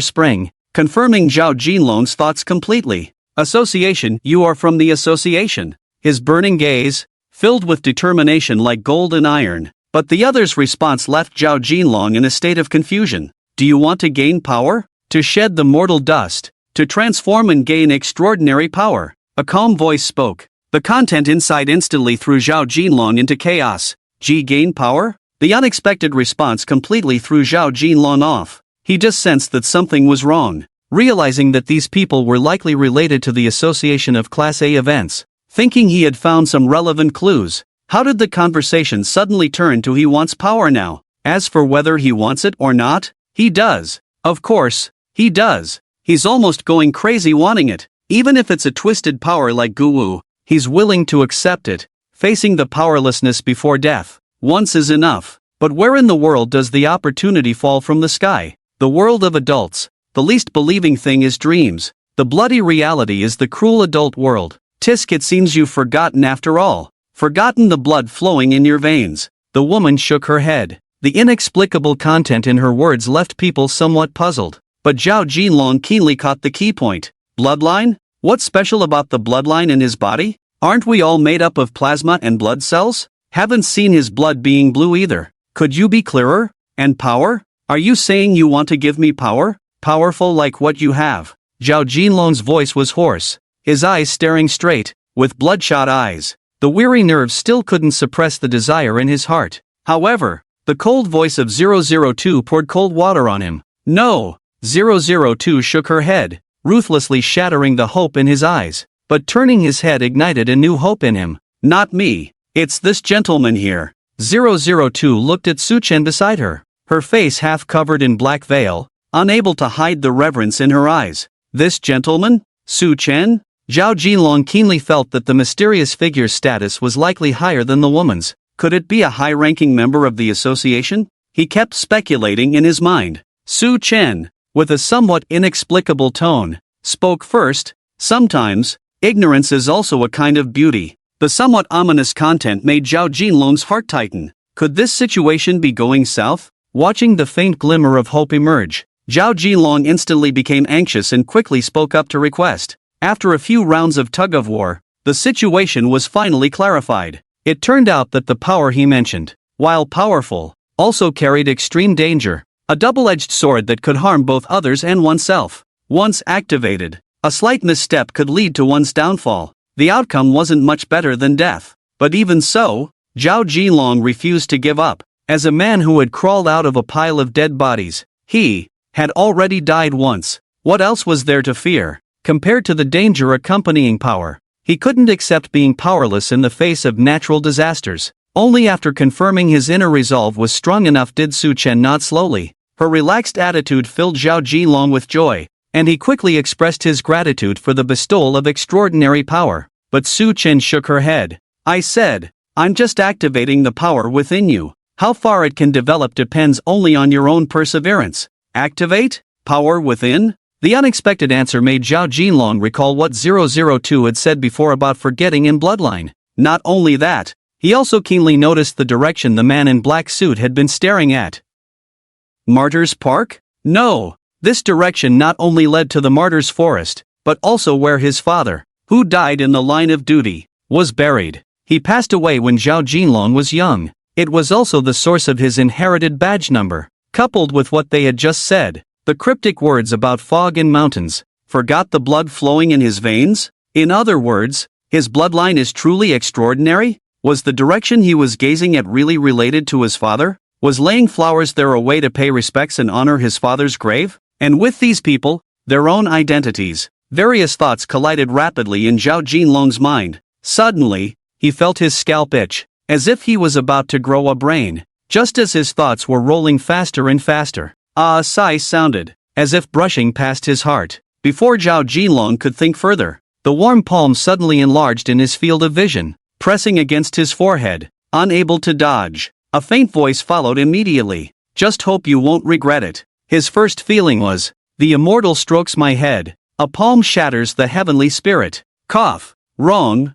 spring, confirming Zhao Jinlong's thoughts completely. Association, you are from the association. His burning gaze, filled with determination like gold and iron, but the other's response left Zhao Jinlong in a state of confusion. Do you want to gain power? To shed the mortal dust? To transform and gain extraordinary power? A calm voice spoke. The content inside instantly threw Zhao Jinlong into chaos. Gain power? The unexpected response completely threw Zhao Jinlong off. He just sensed that something was wrong. Realizing that these people were likely related to the association of Class A events, thinking he had found some relevant clues, how did the conversation suddenly turn to he wants power now? As for whether he wants it or not, he does. Of course, he does. He's almost going crazy wanting it. Even if it's a twisted power like Guwu, he's willing to accept it, facing the powerlessness before death. Once is enough. But where in the world does the opportunity fall from the sky? The world of adults. The least believing thing is dreams. The bloody reality is the cruel adult world. Tisk, it seems you've forgotten after all. Forgotten the blood flowing in your veins. The woman shook her head. The inexplicable content in her words left people somewhat puzzled. But Zhao Jinlong keenly caught the key point. Bloodline? What's special about the bloodline in his body? Aren't we all made up of plasma and blood cells? Haven't seen his blood being blue either. Could you be clearer? And power? Are you saying you want to give me power? Powerful like what you have? Zhao Jinlong's voice was hoarse, his eyes staring straight, with bloodshot eyes. The weary nerves still couldn't suppress the desire in his heart. However, the cold voice of 002 poured cold water on him. No! 002 shook her head, ruthlessly shattering the hope in his eyes. But turning his head ignited a new hope in him. Not me. It's this gentleman here. 002 looked at Su Chen beside her, her face half covered in black veil, unable to hide the reverence in her eyes. This gentleman? Su Chen? Zhao Jinlong keenly felt that the mysterious figure's status was likely higher than the woman's. Could it be a high-ranking member of the association? He kept speculating in his mind. Su Chen, with a somewhat inexplicable tone, spoke first. Sometimes, ignorance is also a kind of beauty. The somewhat ominous content made Zhao Jinlong's heart tighten. Could this situation be going south? Watching the faint glimmer of hope emerge, Zhao Jinlong instantly became anxious and quickly spoke up to request. After a few rounds of tug-of-war, the situation was finally clarified. It turned out that the power he mentioned, while powerful, also carried extreme danger. A double-edged sword that could harm both others and oneself. Once activated, a slight misstep could lead to one's downfall. The outcome wasn't much better than death. But even so, Zhao Jinlong refused to give up. As a man who had crawled out of a pile of dead bodies, he had already died once. What else was there to fear? Compared to the danger accompanying power, he couldn't accept being powerless in the face of natural disasters. Only after confirming his inner resolve was strong enough did Su Chen nod slowly. Her relaxed attitude filled Zhao Jinlong with joy, and he quickly expressed his gratitude for the bestowal of extraordinary power. But Su Chen shook her head. I said, I'm just activating the power within you. How far it can develop depends only on your own perseverance. Activate? Power within? The unexpected answer made Zhao Jinlong recall what 002 had said before about forgetting in bloodline. Not only that, he also keenly noticed the direction the man in black suit had been staring at. Martyrs Park? No. This direction not only led to the Martyrs Forest, but also where his father, who died in the line of duty, was buried. He passed away when Zhao Jinlong was young. It was also the source of his inherited badge number. Coupled with what they had just said, the cryptic words about fog in mountains, forgot the blood flowing in his veins? In other words, his bloodline is truly extraordinary? Was the direction he was gazing at really related to his father? Was laying flowers there a way to pay respects and honor his father's grave? And with these people, their own identities, various thoughts collided rapidly in Zhao Jinlong's mind. Suddenly, he felt his scalp itch, as if he was about to grow a brain. Just as his thoughts were rolling faster and faster, a sigh sounded, as if brushing past his heart. Before Zhao Jinlong could think further, the warm palm suddenly enlarged in his field of vision, pressing against his forehead, unable to dodge. A faint voice followed immediately. Just hope you won't regret it. His first feeling was, the immortal strokes my head. A palm shatters the heavenly spirit. Cough. Wrong.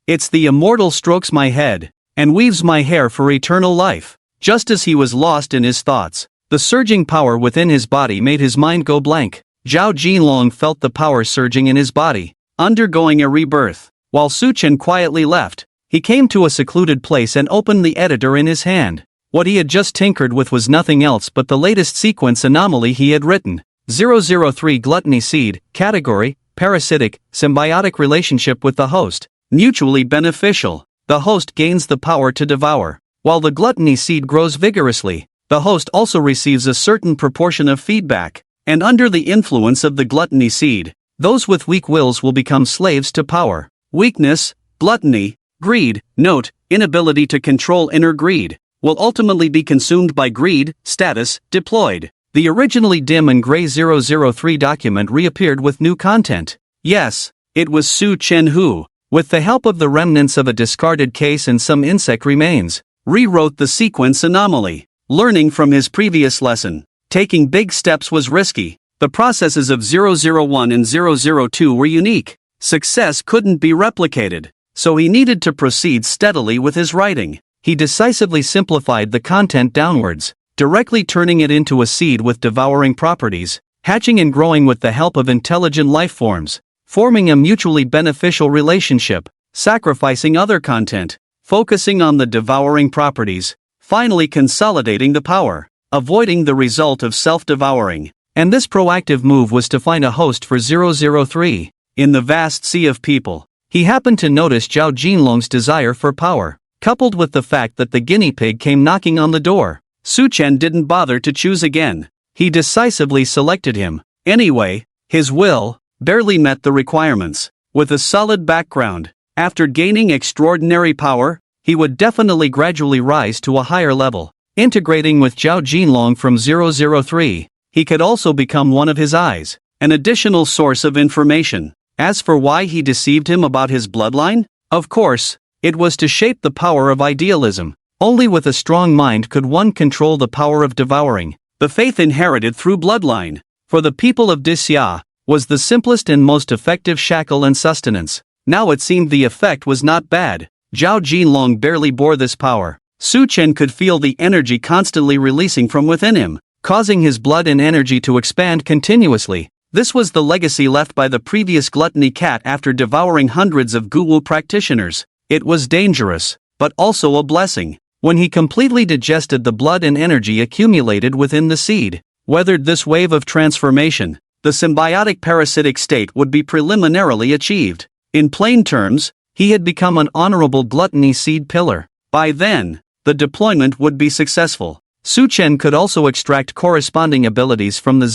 It's the immortal strokes my head, and weaves my hair for eternal life. Just as he was lost in his thoughts, the surging power within his body made his mind go blank. Zhao Jinlong felt the power surging in his body, undergoing a rebirth. While Su Chen quietly left, he came to a secluded place and opened the editor in his hand. What he had just tinkered with was nothing else but the latest sequence anomaly he had written. 003 Gluttony Seed, category, parasitic, symbiotic relationship with the host, mutually beneficial. The host gains the power to devour. While the gluttony seed grows vigorously, the host also receives a certain proportion of feedback, and under the influence of the gluttony seed, those with weak wills will become slaves to power. Weakness, gluttony, greed, note, inability to control inner greed, will ultimately be consumed by greed, status, deployed. The originally dim and gray 003 document reappeared with new content. Yes, it was Su Chen who, with the help of the remnants of a discarded case and some insect remains, rewrote the sequence anomaly. Learning from his previous lesson, taking big steps was risky. The processes of 001 and 002 were unique. Success couldn't be replicated, so he needed to proceed steadily with his writing. He decisively simplified the content downwards, directly turning it into a seed with devouring properties, hatching and growing with the help of intelligent life forms, forming a mutually beneficial relationship, sacrificing other content, focusing on the devouring properties, finally consolidating the power, avoiding the result of self-devouring. And this proactive move was to find a host for 003. In the vast sea of people, he happened to notice Zhao Jinlong's desire for power, coupled with the fact that the guinea pig came knocking on the door. Su Chen didn't bother to choose again. He decisively selected him. Anyway, his will barely met the requirements. With a solid background, after gaining extraordinary power, he would definitely gradually rise to a higher level. Integrating with Zhao Jinlong from 003, he could also become one of his eyes, an additional source of information. As for why he deceived him about his bloodline, of course, it was to shape the power of idealism. Only with a strong mind could one control the power of devouring. The faith inherited through bloodline, for the people of Disya, was the simplest and most effective shackle and sustenance. Now it seemed the effect was not bad. Zhao Jinlong barely bore this power. Su Chen could feel the energy constantly releasing from within him, causing his blood and energy to expand continuously. This was the legacy left by the previous gluttony cat after devouring hundreds of Guwu practitioners. It was dangerous, but also a blessing. When he completely digested the blood and energy accumulated within the seed, weathered this wave of transformation, the symbiotic parasitic state would be preliminarily achieved. In plain terms, he had become an honorable gluttony seed pillar. By then, the deployment would be successful. Su Chen could also extract corresponding abilities from the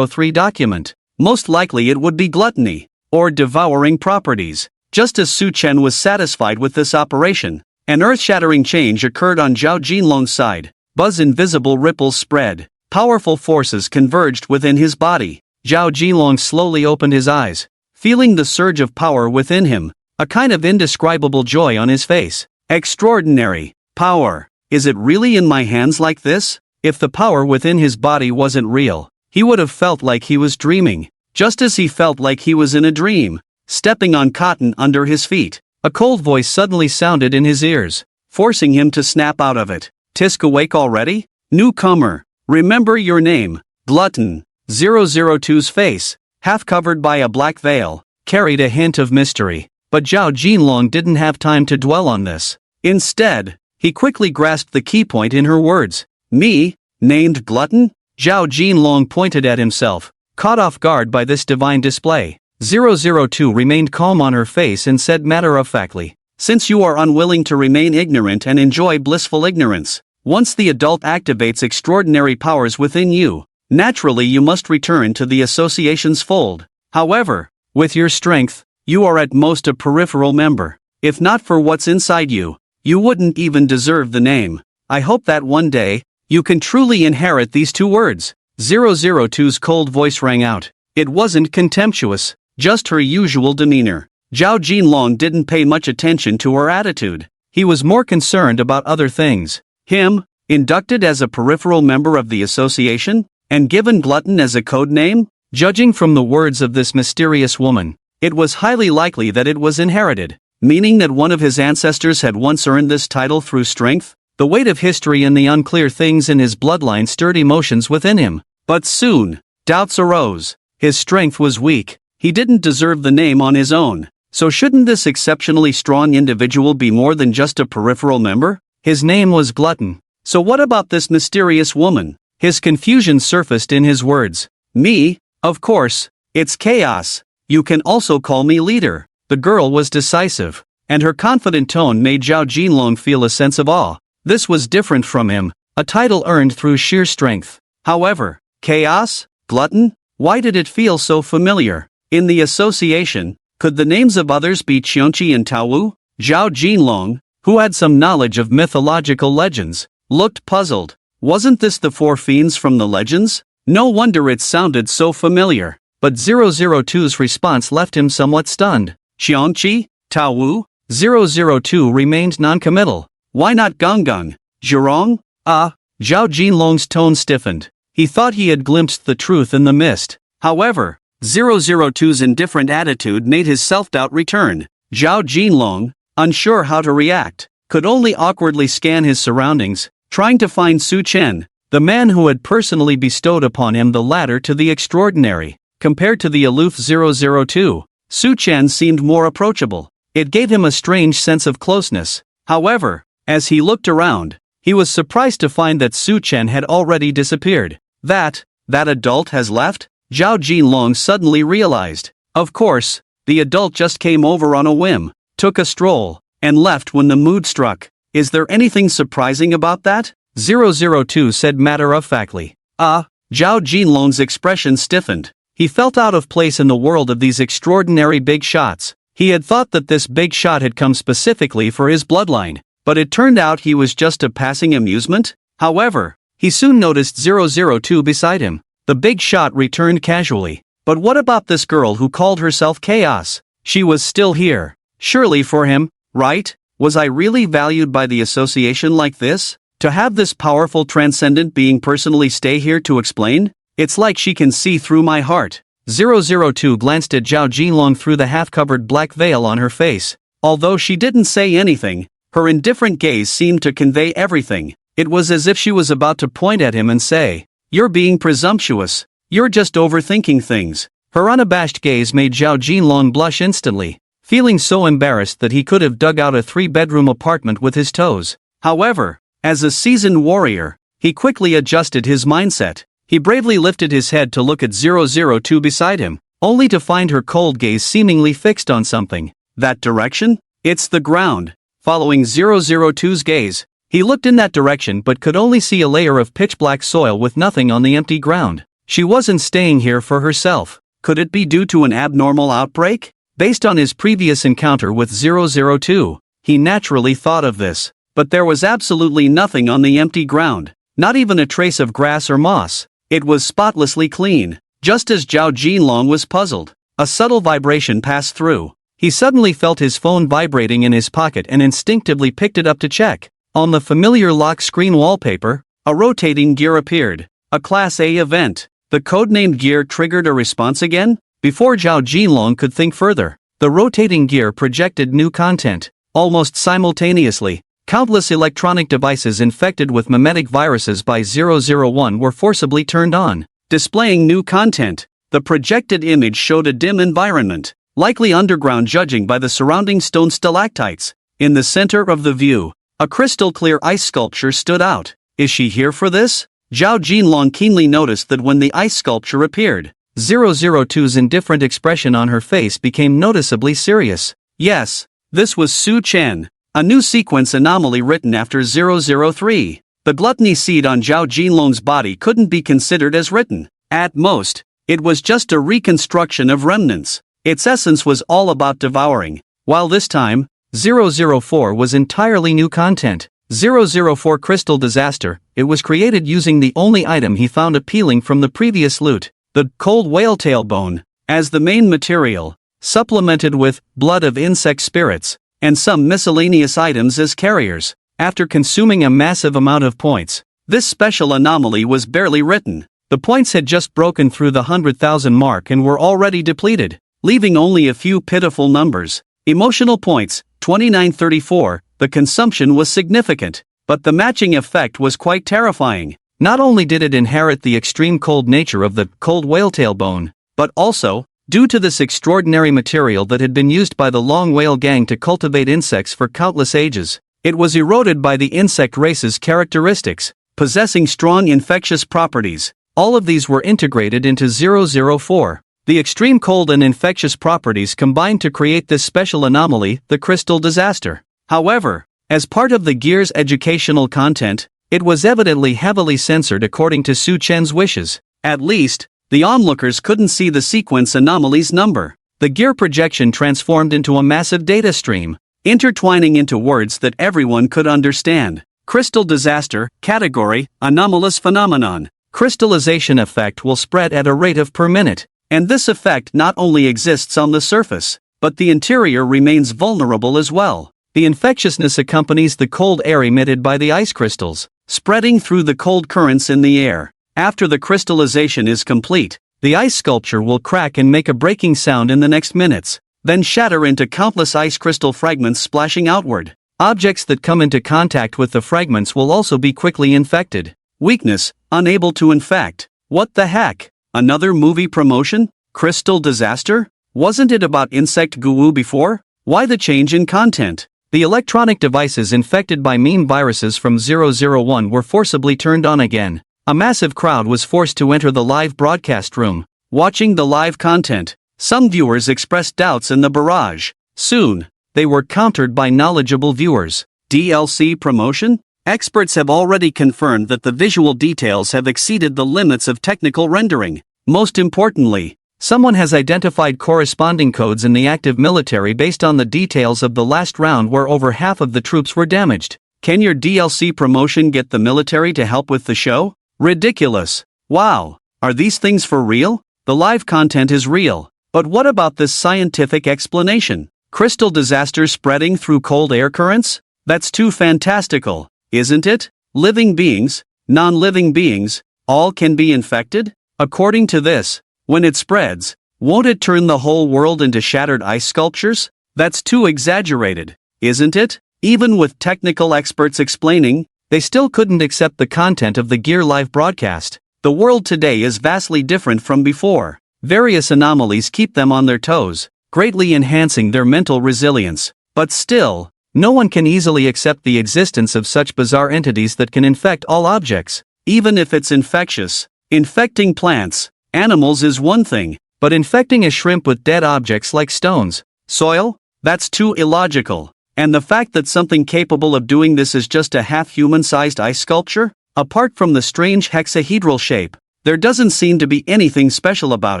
003 document. Most likely it would be gluttony, or devouring properties. Just as Su Chen was satisfied with this operation, an earth-shattering change occurred on Zhao Jinlong's side. Invisible ripples spread. Powerful forces converged within his body. Zhao Jinlong slowly opened his eyes, feeling the surge of power within him, a kind of indescribable joy on his face. Extraordinary power. Is it really in my hands like this? If the power within his body wasn't real, he would have felt like he was dreaming, just as he felt like he was in a dream, stepping on cotton under his feet. A cold voice suddenly sounded in his ears, forcing him to snap out of it. Tisk awake already? Newcomer, remember your name. Glutton. 002's face, half covered by a black veil, carried a hint of mystery, but Zhao Jinlong didn't have time to dwell on this. Instead, he quickly grasped the key point in her words. Me, named Glutton? Zhao Jinlong pointed at himself, caught off guard by this divine display. 002 remained calm on her face and said matter-of-factly, since you are unwilling to remain ignorant and enjoy blissful ignorance, once the adult activates extraordinary powers within you, naturally you must return to the association's fold. However, with your strength, you are at most a peripheral member. If not for what's inside you, you wouldn't even deserve the name. I hope that one day, you can truly inherit these two words. 002's cold voice rang out. It wasn't contemptuous, just her usual demeanor. Zhao Jinlong didn't pay much attention to her attitude. He was more concerned about other things. Him, inducted as a peripheral member of the association, and given Glutton as a code name? Judging from the words of this mysterious woman, it was highly likely that it was inherited, meaning that one of his ancestors had once earned this title through strength. The weight of history and the unclear things in his bloodline stirred emotions within him. But soon, doubts arose. His strength was weak. He didn't deserve the name on his own. So shouldn't this exceptionally strong individual be more than just a peripheral member? His name was Glutton. So what about this mysterious woman? His confusion surfaced in his words. Me? Of course. It's chaos. You can also call me leader. The girl was decisive, and her confident tone made Zhao Jinlong feel a sense of awe. This was different from him, a title earned through sheer strength. However, chaos? Glutton? Why did it feel so familiar? In the association, could the names of others be Qianqi and Taowu? Zhao Jinlong, who had some knowledge of mythological legends, looked puzzled. Wasn't this the four fiends from the legends? No wonder it sounded so familiar. But 002's response left him somewhat stunned. Xiangqi? Tao Wu? 002 remained non-committal. Why not Gonggung? Zhurong? Zhao Jinlong's tone stiffened. He thought he had glimpsed the truth in the mist. However, 002's indifferent attitude made his self-doubt return. Zhao Jinlong, unsure how to react, could only awkwardly scan his surroundings, trying to find Su Chen, the man who had personally bestowed upon him the ladder to the extraordinary. Compared to the aloof 002, Su Chen seemed more approachable. It gave him a strange sense of closeness. However, as he looked around, he was surprised to find that Su Chen had already disappeared. That adult has left? Zhao Jinlong suddenly realized. Of course, the adult just came over on a whim, took a stroll, and left when the mood struck. Is there anything surprising about that? 002 said matter-of-factly. Zhao Jinlong's expression stiffened. He felt out of place in the world of these extraordinary big shots. He had thought that this big shot had come specifically for his bloodline, but it turned out he was just a passing amusement. However, he soon noticed 002 beside him. The big shot returned casually. But what about this girl who called herself Chaos? She was still here. Surely for him, right? Was I really valued by the association like this? To have this powerful transcendent being personally stay here to explain? It's like she can see through my heart. 002 glanced at Zhao Jinlong through the half-covered black veil on her face. Although she didn't say anything, her indifferent gaze seemed to convey everything. It was as if she was about to point at him and say, "You're being presumptuous. You're just overthinking things." Her unabashed gaze made Zhao Jinlong blush instantly, feeling so embarrassed that he could have dug out a 3-bedroom apartment with his toes. However, as a seasoned warrior, he quickly adjusted his mindset. He bravely lifted his head to look at 002 beside him, only to find her cold gaze seemingly fixed on something. That direction? It's the ground. Following 002's gaze, he looked in that direction but could only see a layer of pitch-black soil with nothing on the empty ground. She wasn't staying here for herself. Could it be due to an abnormal outbreak? Based on his previous encounter with 002, he naturally thought of this. But there was absolutely nothing on the empty ground, not even a trace of grass or moss. It was spotlessly clean. Just as Zhao Jinlong was puzzled, a subtle vibration passed through. He suddenly felt his phone vibrating in his pocket and instinctively picked it up to check. On the familiar lock screen wallpaper, a rotating gear appeared. A Class A event. The codenamed gear triggered a response again? Before Zhao Jinlong could think further, the rotating gear projected new content. Almost simultaneously, countless electronic devices infected with memetic viruses by 001 were forcibly turned on, displaying new content. The projected image showed a dim environment, likely underground judging by the surrounding stone stalactites. In the center of the view, a crystal-clear ice sculpture stood out. Is she here for this? Zhao Jinlong keenly noticed that when the ice sculpture appeared, 002's indifferent expression on her face became noticeably serious. Yes, this was Su Chen. A new sequence anomaly written after 003. The gluttony seed on Zhao Jinlong's body couldn't be considered as written. At most, it was just a reconstruction of remnants. Its essence was all about devouring. While this time, 004 was entirely new content. 004 Crystal Disaster. It was created using the only item he found appealing from the previous loot, the cold whale tail bone, as the main material, supplemented with blood of insect spirits, and some miscellaneous items as carriers. After consuming a massive amount of points, this special anomaly was barely written. The points had just broken through the 100,000 mark and were already depleted, leaving only a few pitiful numbers. Emotional points, 2934. The consumption was significant, but the matching effect was quite terrifying. Not only did it inherit the extreme cold nature of the cold whale tail bone, but also, due to this extraordinary material that had been used by the long whale gang to cultivate insects for countless ages, it was eroded by the insect race's characteristics, possessing strong infectious properties. All of these were integrated into 004. The extreme cold and infectious properties combined to create this special anomaly, the Crystal Disaster. However, as part of the gear's educational content, it was evidently heavily censored according to Su Chen's wishes. At least, the onlookers couldn't see the sequence anomaly's number. The gear projection transformed into a massive data stream, intertwining into words that everyone could understand. Crystal Disaster, category, anomalous phenomenon. crystallization effect will spread at a rate of per minute, and this effect not only exists on the surface, but the interior remains vulnerable as well. The infectiousness accompanies the cold air emitted by the ice crystals, spreading through the cold currents in the air. After the crystallization is complete, the ice sculpture will crack and make a breaking sound in the next minutes, then shatter into countless ice crystal fragments splashing outward. Objects that come into contact with the fragments will also be quickly infected. Weakness, unable to infect. What the heck? Another movie promotion? Crystal disaster? Wasn't it about insect goo before? Why the change in content? The electronic devices infected by meme viruses from 001 were forcibly turned on again. A massive crowd was forced to enter the live broadcast room. Watching the live content, some viewers expressed doubts in the barrage. Soon, they were countered by knowledgeable viewers. DLC promotion? Experts have already confirmed that the visual details have exceeded the limits of technical rendering. Most importantly, someone has identified corresponding codes in the active military based on the details of the last round where over half of the troops were damaged. Can your DLC promotion get the military to help with the show? Ridiculous. Wow. Are these things for real? The live content is real. But what about this scientific explanation? Crystal disasters spreading through cold air currents? That's too fantastical, isn't it? Living beings, non-living beings, all can be infected? According to this, when it spreads, won't it turn the whole world into shattered ice sculptures? That's too exaggerated, isn't it? Even with technical experts explaining, they still couldn't accept the content of the Gear Live broadcast. The world today is vastly different from before. Various anomalies keep them on their toes, greatly enhancing their mental resilience. But still, no one can easily accept the existence of such bizarre entities that can infect all objects, even if it's infectious. Infecting plants, animals is one thing, but infecting a shrimp with dead objects like stones, soil? That's too illogical. And the fact that something capable of doing this is just a half-human-sized ice sculpture? Apart from the strange hexahedral shape, there doesn't seem to be anything special about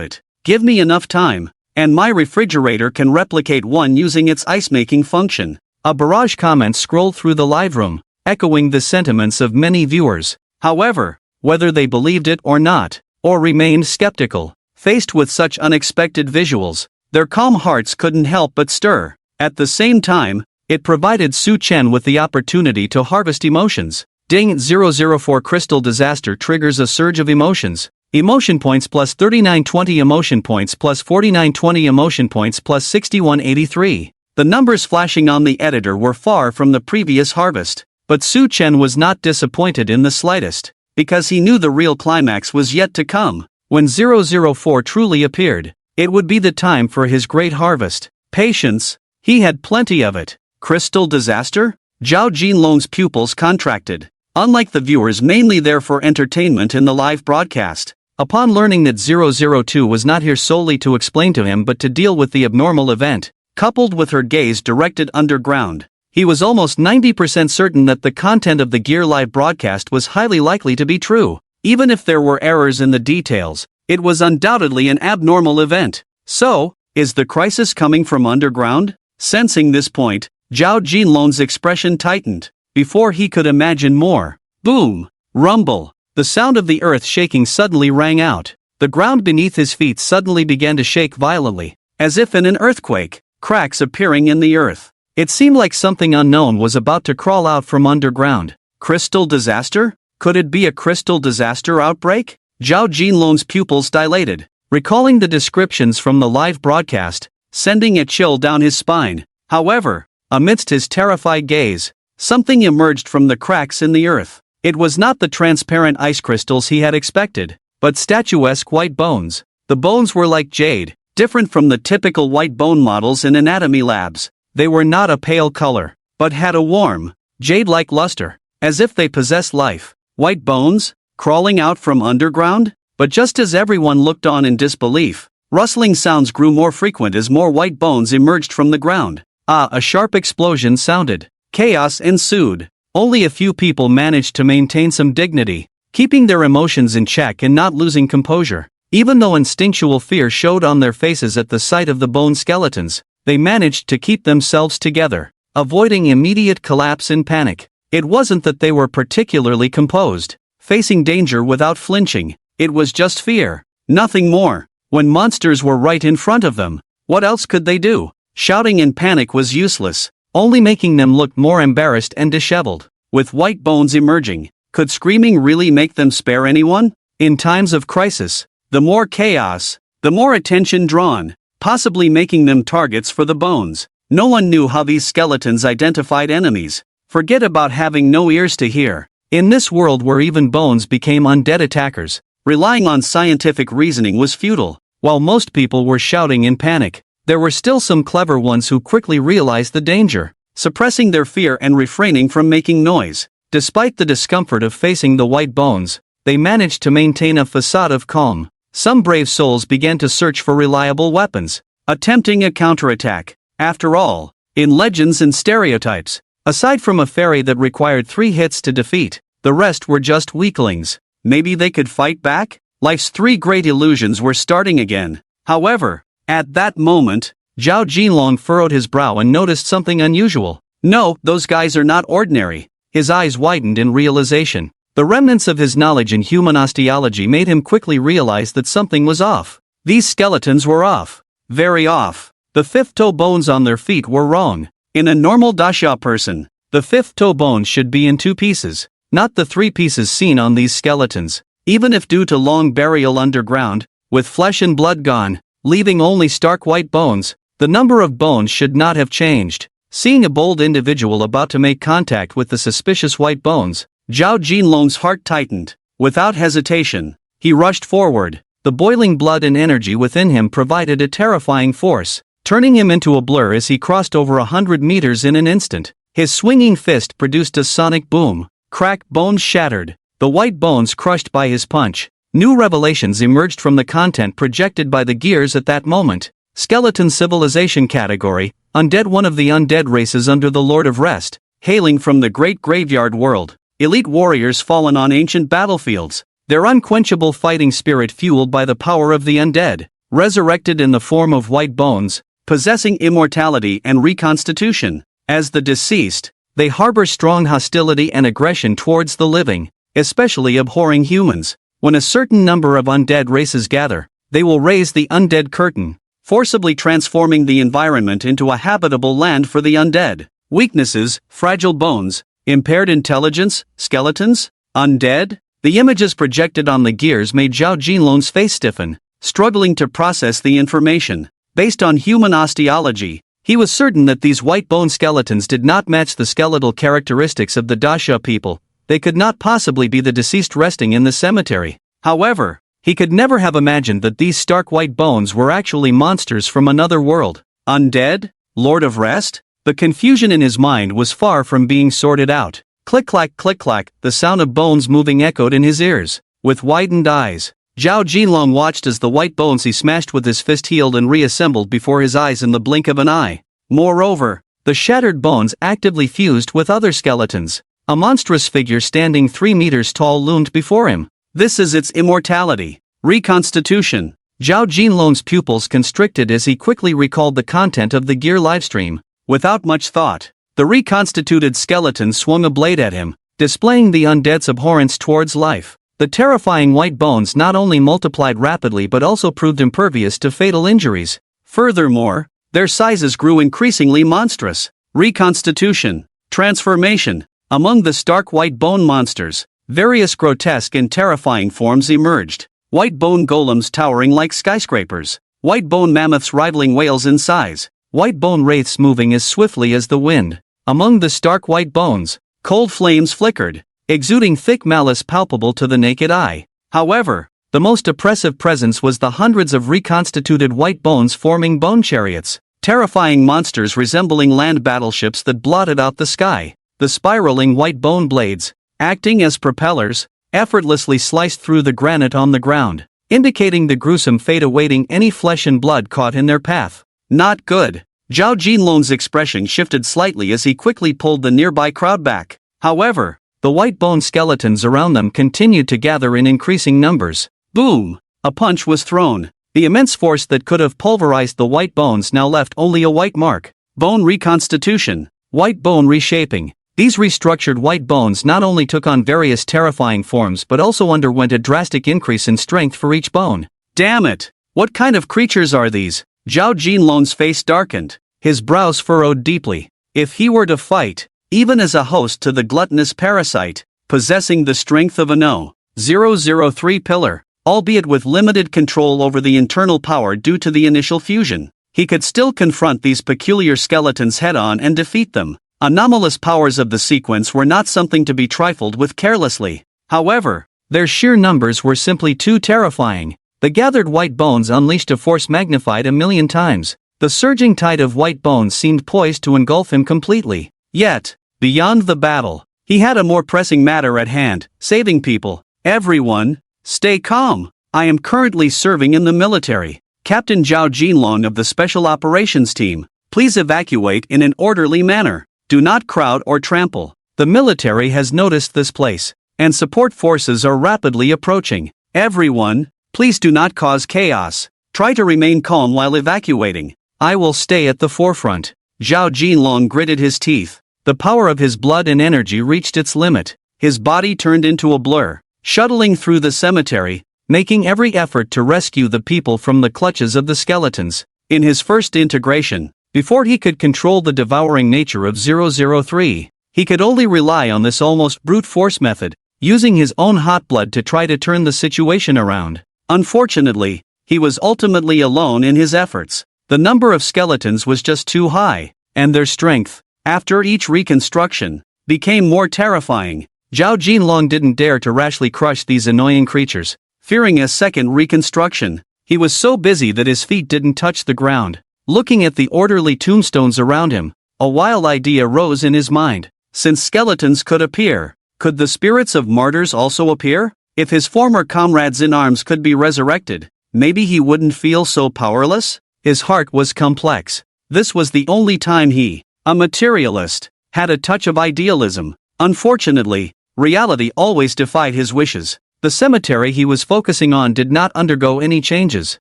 it. Give me enough time, and my refrigerator can replicate one using its ice-making function. A barrage comments scrolled through the live room, echoing the sentiments of many viewers. However, whether they believed it or not, or remained skeptical, faced with such unexpected visuals, their calm hearts couldn't help but stir. At the same time, it provided Su Chen with the opportunity to harvest emotions. Ding 004 Crystal Disaster triggers a surge of emotions. Emotion points plus 3920, emotion points plus 4920, emotion points plus 6183. The numbers flashing on the editor were far from the previous harvest, but Su Chen was not disappointed in the slightest, because he knew the real climax was yet to come. When 004 truly appeared, it would be the time for his great harvest. Patience, he had plenty of it. Crystal disaster? Zhao Jinlong's pupils contracted. Unlike the viewers mainly there for entertainment in the live broadcast, upon learning that 002 was not here solely to explain to him but to deal with the abnormal event, coupled with her gaze directed underground, he was almost 90% certain that the content of the Gear Live broadcast was highly likely to be true. Even if there were errors in the details, it was undoubtedly an abnormal event. So, is the crisis coming from underground? Sensing this point, Zhao Jinlong's expression tightened. Before he could imagine more, boom, rumble, the sound of the earth shaking suddenly rang out. The ground beneath his feet suddenly began to shake violently, as if in an earthquake, cracks appearing in the earth. It seemed like something unknown was about to crawl out from underground. Crystal disaster? Could it be a crystal disaster outbreak? Zhao Jinlong's pupils dilated, recalling the descriptions from the live broadcast, sending a chill down his spine. However, amidst his terrified gaze, something emerged from the cracks in the earth. It was not the transparent ice crystals he had expected, but statuesque white bones. The bones were like jade, different from the typical white bone models in anatomy labs. They were not a pale color, but had a warm, jade-like luster, as if they possessed life. White bones, crawling out from underground? But just as everyone looked on in disbelief, rustling sounds grew more frequent as more white bones emerged from the ground. A sharp explosion sounded. Chaos ensued. Only a few people managed to maintain some dignity, keeping their emotions in check and not losing composure. Even though instinctual fear showed on their faces at the sight of the bone skeletons, they managed to keep themselves together, avoiding immediate collapse in panic. It wasn't that they were particularly composed. facing danger without flinching. It was just fear. Nothing more. When monsters were right in front of them, what else could they do? Shouting in panic was useless, only making them look more embarrassed and disheveled. With white bones emerging, could screaming really make them spare anyone? In times of crisis, the more chaos, the more attention drawn, possibly making them targets for the bones. No one knew how these skeletons identified enemies. Forget about having no ears to hear. In this world where even bones became undead attackers, relying on scientific reasoning was futile. While most people were shouting in panic, there were still some clever ones who quickly realized the danger, suppressing their fear and refraining from making noise. Despite the discomfort of facing the white bones, they managed to maintain a facade of calm. Some brave souls began to search for reliable weapons, attempting a counterattack. After all, in legends and stereotypes, aside from a fairy that required 3 hits to defeat, the rest were just weaklings. Maybe they could fight back? Life's 3 great illusions were starting again. However, at that moment, Zhao Jinlong furrowed his brow and noticed something unusual. No, those guys are not ordinary. His eyes widened in realization. The remnants of his knowledge in human osteology made him quickly realize that something was off. These skeletons were off. Very off. The 5th toe bones on their feet were wrong. In a normal dasha person, the 5th toe bone should be in 2 pieces, not the 3 pieces seen on these skeletons. Even if due to long burial underground, with flesh and blood gone, leaving only stark white bones, the number of bones should not have changed. Seeing a bold individual about to make contact with the suspicious white bones, Zhao Jinlong's heart tightened. Without hesitation, he rushed forward. The boiling blood and energy within him provided a terrifying force, turning him into a blur as he crossed over 100 meters in an instant. His swinging fist produced a sonic boom. Crack, bones shattered, the white bones crushed by his punch. New revelations emerged from the content projected by the gears at that moment. Skeleton civilization category, undead, one of the undead races under the Lord of Rest, hailing from the great graveyard world. Elite warriors fallen on ancient battlefields, their unquenchable fighting spirit fueled by the power of the undead, resurrected in the form of white bones, possessing immortality and reconstitution. As the deceased, they harbor strong hostility and aggression towards the living, especially abhorring humans. When a certain number of undead races gather, they will raise the undead curtain, forcibly transforming the environment into a habitable land for the undead. Weaknesses: fragile bones, impaired intelligence, skeletons, undead. The images projected on the gears made Zhao Jinlong's face stiffen, struggling to process the information. Based on human osteology, he was certain that these white bone skeletons did not match the skeletal characteristics of the Dasha people. They could not possibly be the deceased resting in the cemetery. However, he could never have imagined that these stark white bones were actually monsters from another world. Undead? Lord of Rest? The confusion in his mind was far from being sorted out. Click-clack, the sound of bones moving echoed in his ears. With widened eyes, Zhao Jinlong watched as the white bones he smashed with his fist healed and reassembled before his eyes in the blink of an eye. Moreover, the shattered bones actively fused with other skeletons. A monstrous figure standing 3 meters tall loomed before him. This is its immortality. Reconstitution. Zhao Jinlong's pupils constricted as he quickly recalled the content of the gear livestream. Without much thought, the reconstituted skeleton swung a blade at him, displaying the undead's abhorrence towards life. The terrifying white bones not only multiplied rapidly but also proved impervious to fatal injuries. Furthermore, their sizes grew increasingly monstrous. Reconstitution. Transformation. Among the stark white bone monsters, various grotesque and terrifying forms emerged. White bone golems towering like skyscrapers. White bone mammoths rivaling whales in size. White bone wraiths moving as swiftly as the wind. Among the stark white bones, cold flames flickered, exuding thick malice palpable to the naked eye. However, the most oppressive presence was the hundreds of reconstituted white bones forming bone chariots, terrifying monsters resembling land battleships that blotted out the sky. The spiraling white bone blades, acting as propellers, effortlessly sliced through the granite on the ground, indicating the gruesome fate awaiting any flesh and blood caught in their path. Not good. Zhao Jinlong's expression shifted slightly as he quickly pulled the nearby crowd back. However, the white bone skeletons around them continued to gather in increasing numbers. Boom! A punch was thrown. The immense force that could have pulverized the white bones now left only a white mark. Bone reconstitution. White bone reshaping. These restructured white bones not only took on various terrifying forms but also underwent a drastic increase in strength for each bone. Damn it! What kind of creatures are these? Zhao Jinlong's face darkened. His brows furrowed deeply. If he were to fight, even as a host to the gluttonous parasite, possessing the strength of a 003 pillar, albeit with limited control over the internal power due to the initial fusion, he could still confront these peculiar skeletons head-on and defeat them. Anomalous powers of the sequence were not something to be trifled with carelessly. However, their sheer numbers were simply too terrifying. The gathered white bones unleashed a force magnified a million times. The surging tide of white bones seemed poised to engulf him completely. Yet, beyond the battle, he had a more pressing matter at hand: saving people. Everyone, stay calm. I am currently serving in the military. Captain Zhao Jinlong of the Special Operations Team, please evacuate in an orderly manner. Do not crowd or trample. The military has noticed this place, and support forces are rapidly approaching. Everyone, please do not cause chaos. Try to remain calm while evacuating. I will stay at the forefront. Zhao Jinlong gritted his teeth. The power of his blood and energy reached its limit. His body turned into a blur, shuttling through the cemetery, making every effort to rescue the people from the clutches of the skeletons. In his first integration, before he could control the devouring nature of 003, he could only rely on this almost brute force method, using his own hot blood to try to turn the situation around. Unfortunately, he was ultimately alone in his efforts. The number of skeletons was just too high, and their strength, after each reconstruction, became more terrifying. Zhao Jinlong didn't dare to rashly crush these annoying creatures. Fearing a second reconstruction, he was so busy that his feet didn't touch the ground. Looking at the orderly tombstones around him, a wild idea rose in his mind. Since skeletons could appear, could the spirits of martyrs also appear? If his former comrades in arms could be resurrected, maybe he wouldn't feel so powerless? His heart was complex. This was the only time he, a materialist, had a touch of idealism. Unfortunately, reality always defied his wishes. The cemetery he was focusing on did not undergo any changes.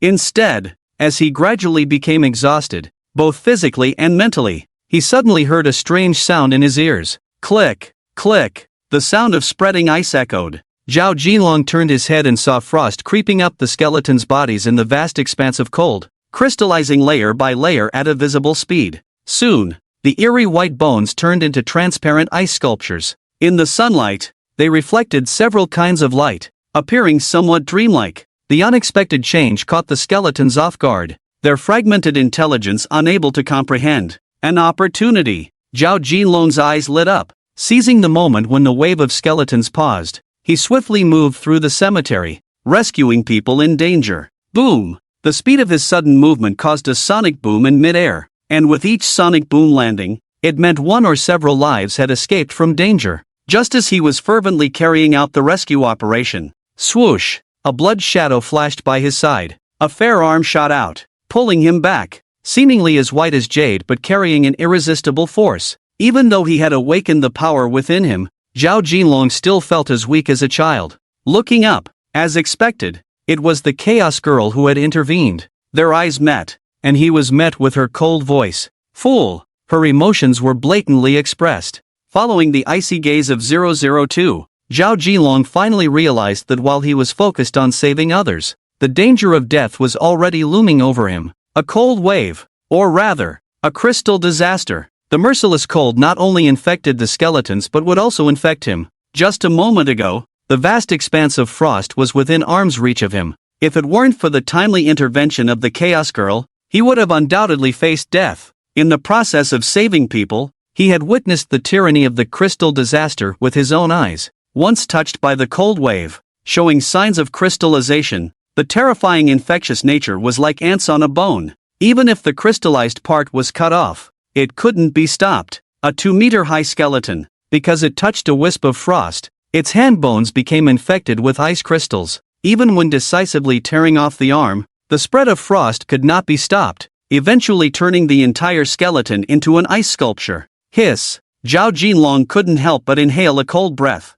Instead, as he gradually became exhausted, both physically and mentally, he suddenly heard a strange sound in his ears. Click, click. The sound of spreading ice echoed. Zhao Jinlong turned his head and saw frost creeping up the skeletons' bodies in the vast expanse of cold, crystallizing layer by layer at a visible speed. Soon, the eerie white bones turned into transparent ice sculptures. In the sunlight, they reflected several kinds of light, appearing somewhat dreamlike. The unexpected change caught the skeletons off guard, their fragmented intelligence unable to comprehend. An opportunity. Zhao Jinlong's eyes lit up. Seizing the moment when the wave of skeletons paused, he swiftly moved through the cemetery, rescuing people in danger. Boom! The speed of his sudden movement caused a sonic boom in midair, and with each sonic boom landing, it meant one or several lives had escaped from danger. Just as he was fervently carrying out the rescue operation, swoosh! A blood shadow flashed by his side. A fair arm shot out, pulling him back, seemingly as white as jade but carrying an irresistible force. Even though he had awakened the power within him, Zhao Jinlong still felt as weak as a child. Looking up, as expected, it was the Chaos Girl who had intervened. Their eyes met, and he was met with her cold voice. Fool! Her emotions were blatantly expressed. Following the icy gaze of 002, Zhao Jinlong finally realized that while he was focused on saving others, the danger of death was already looming over him. A cold wave, or rather, a crystal disaster. The merciless cold not only infected the skeletons but would also infect him. Just a moment ago, the vast expanse of frost was within arm's reach of him. If it weren't for the timely intervention of the Chaos Girl, he would have undoubtedly faced death. In the process of saving people, he had witnessed the tyranny of the crystal disaster with his own eyes. Once touched by the cold wave, showing signs of crystallization, the terrifying infectious nature was like ants on a bone. Even if the crystallized part was cut off, it couldn't be stopped. A 2-meter-high skeleton, because it touched a wisp of frost, its hand bones became infected with ice crystals. Even when decisively tearing off the arm, the spread of frost could not be stopped, eventually turning the entire skeleton into an ice sculpture. Hiss! Zhao Jinlong couldn't help but inhale a cold breath.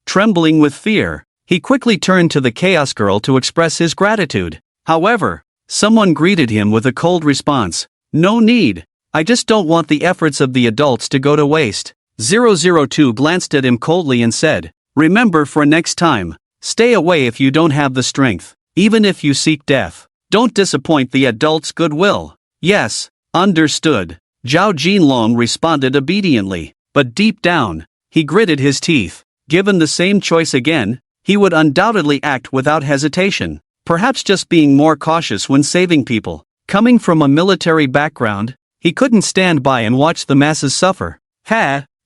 Trembling with fear, he quickly turned to the Chaos Girl to express his gratitude. However, someone greeted him with a cold response. No need. I just don't want the efforts of the adults to go to waste. 002 glanced at him coldly and said, "Remember for next time, stay away if you don't have the strength, even if you seek death. Don't disappoint the adults' goodwill." "Yes, understood," Zhao Jinlong responded obediently, but deep down, he gritted his teeth. Given the same choice again, he would undoubtedly act without hesitation, perhaps just being more cautious when saving people. Coming from a military background, he couldn't stand by and watch the masses suffer.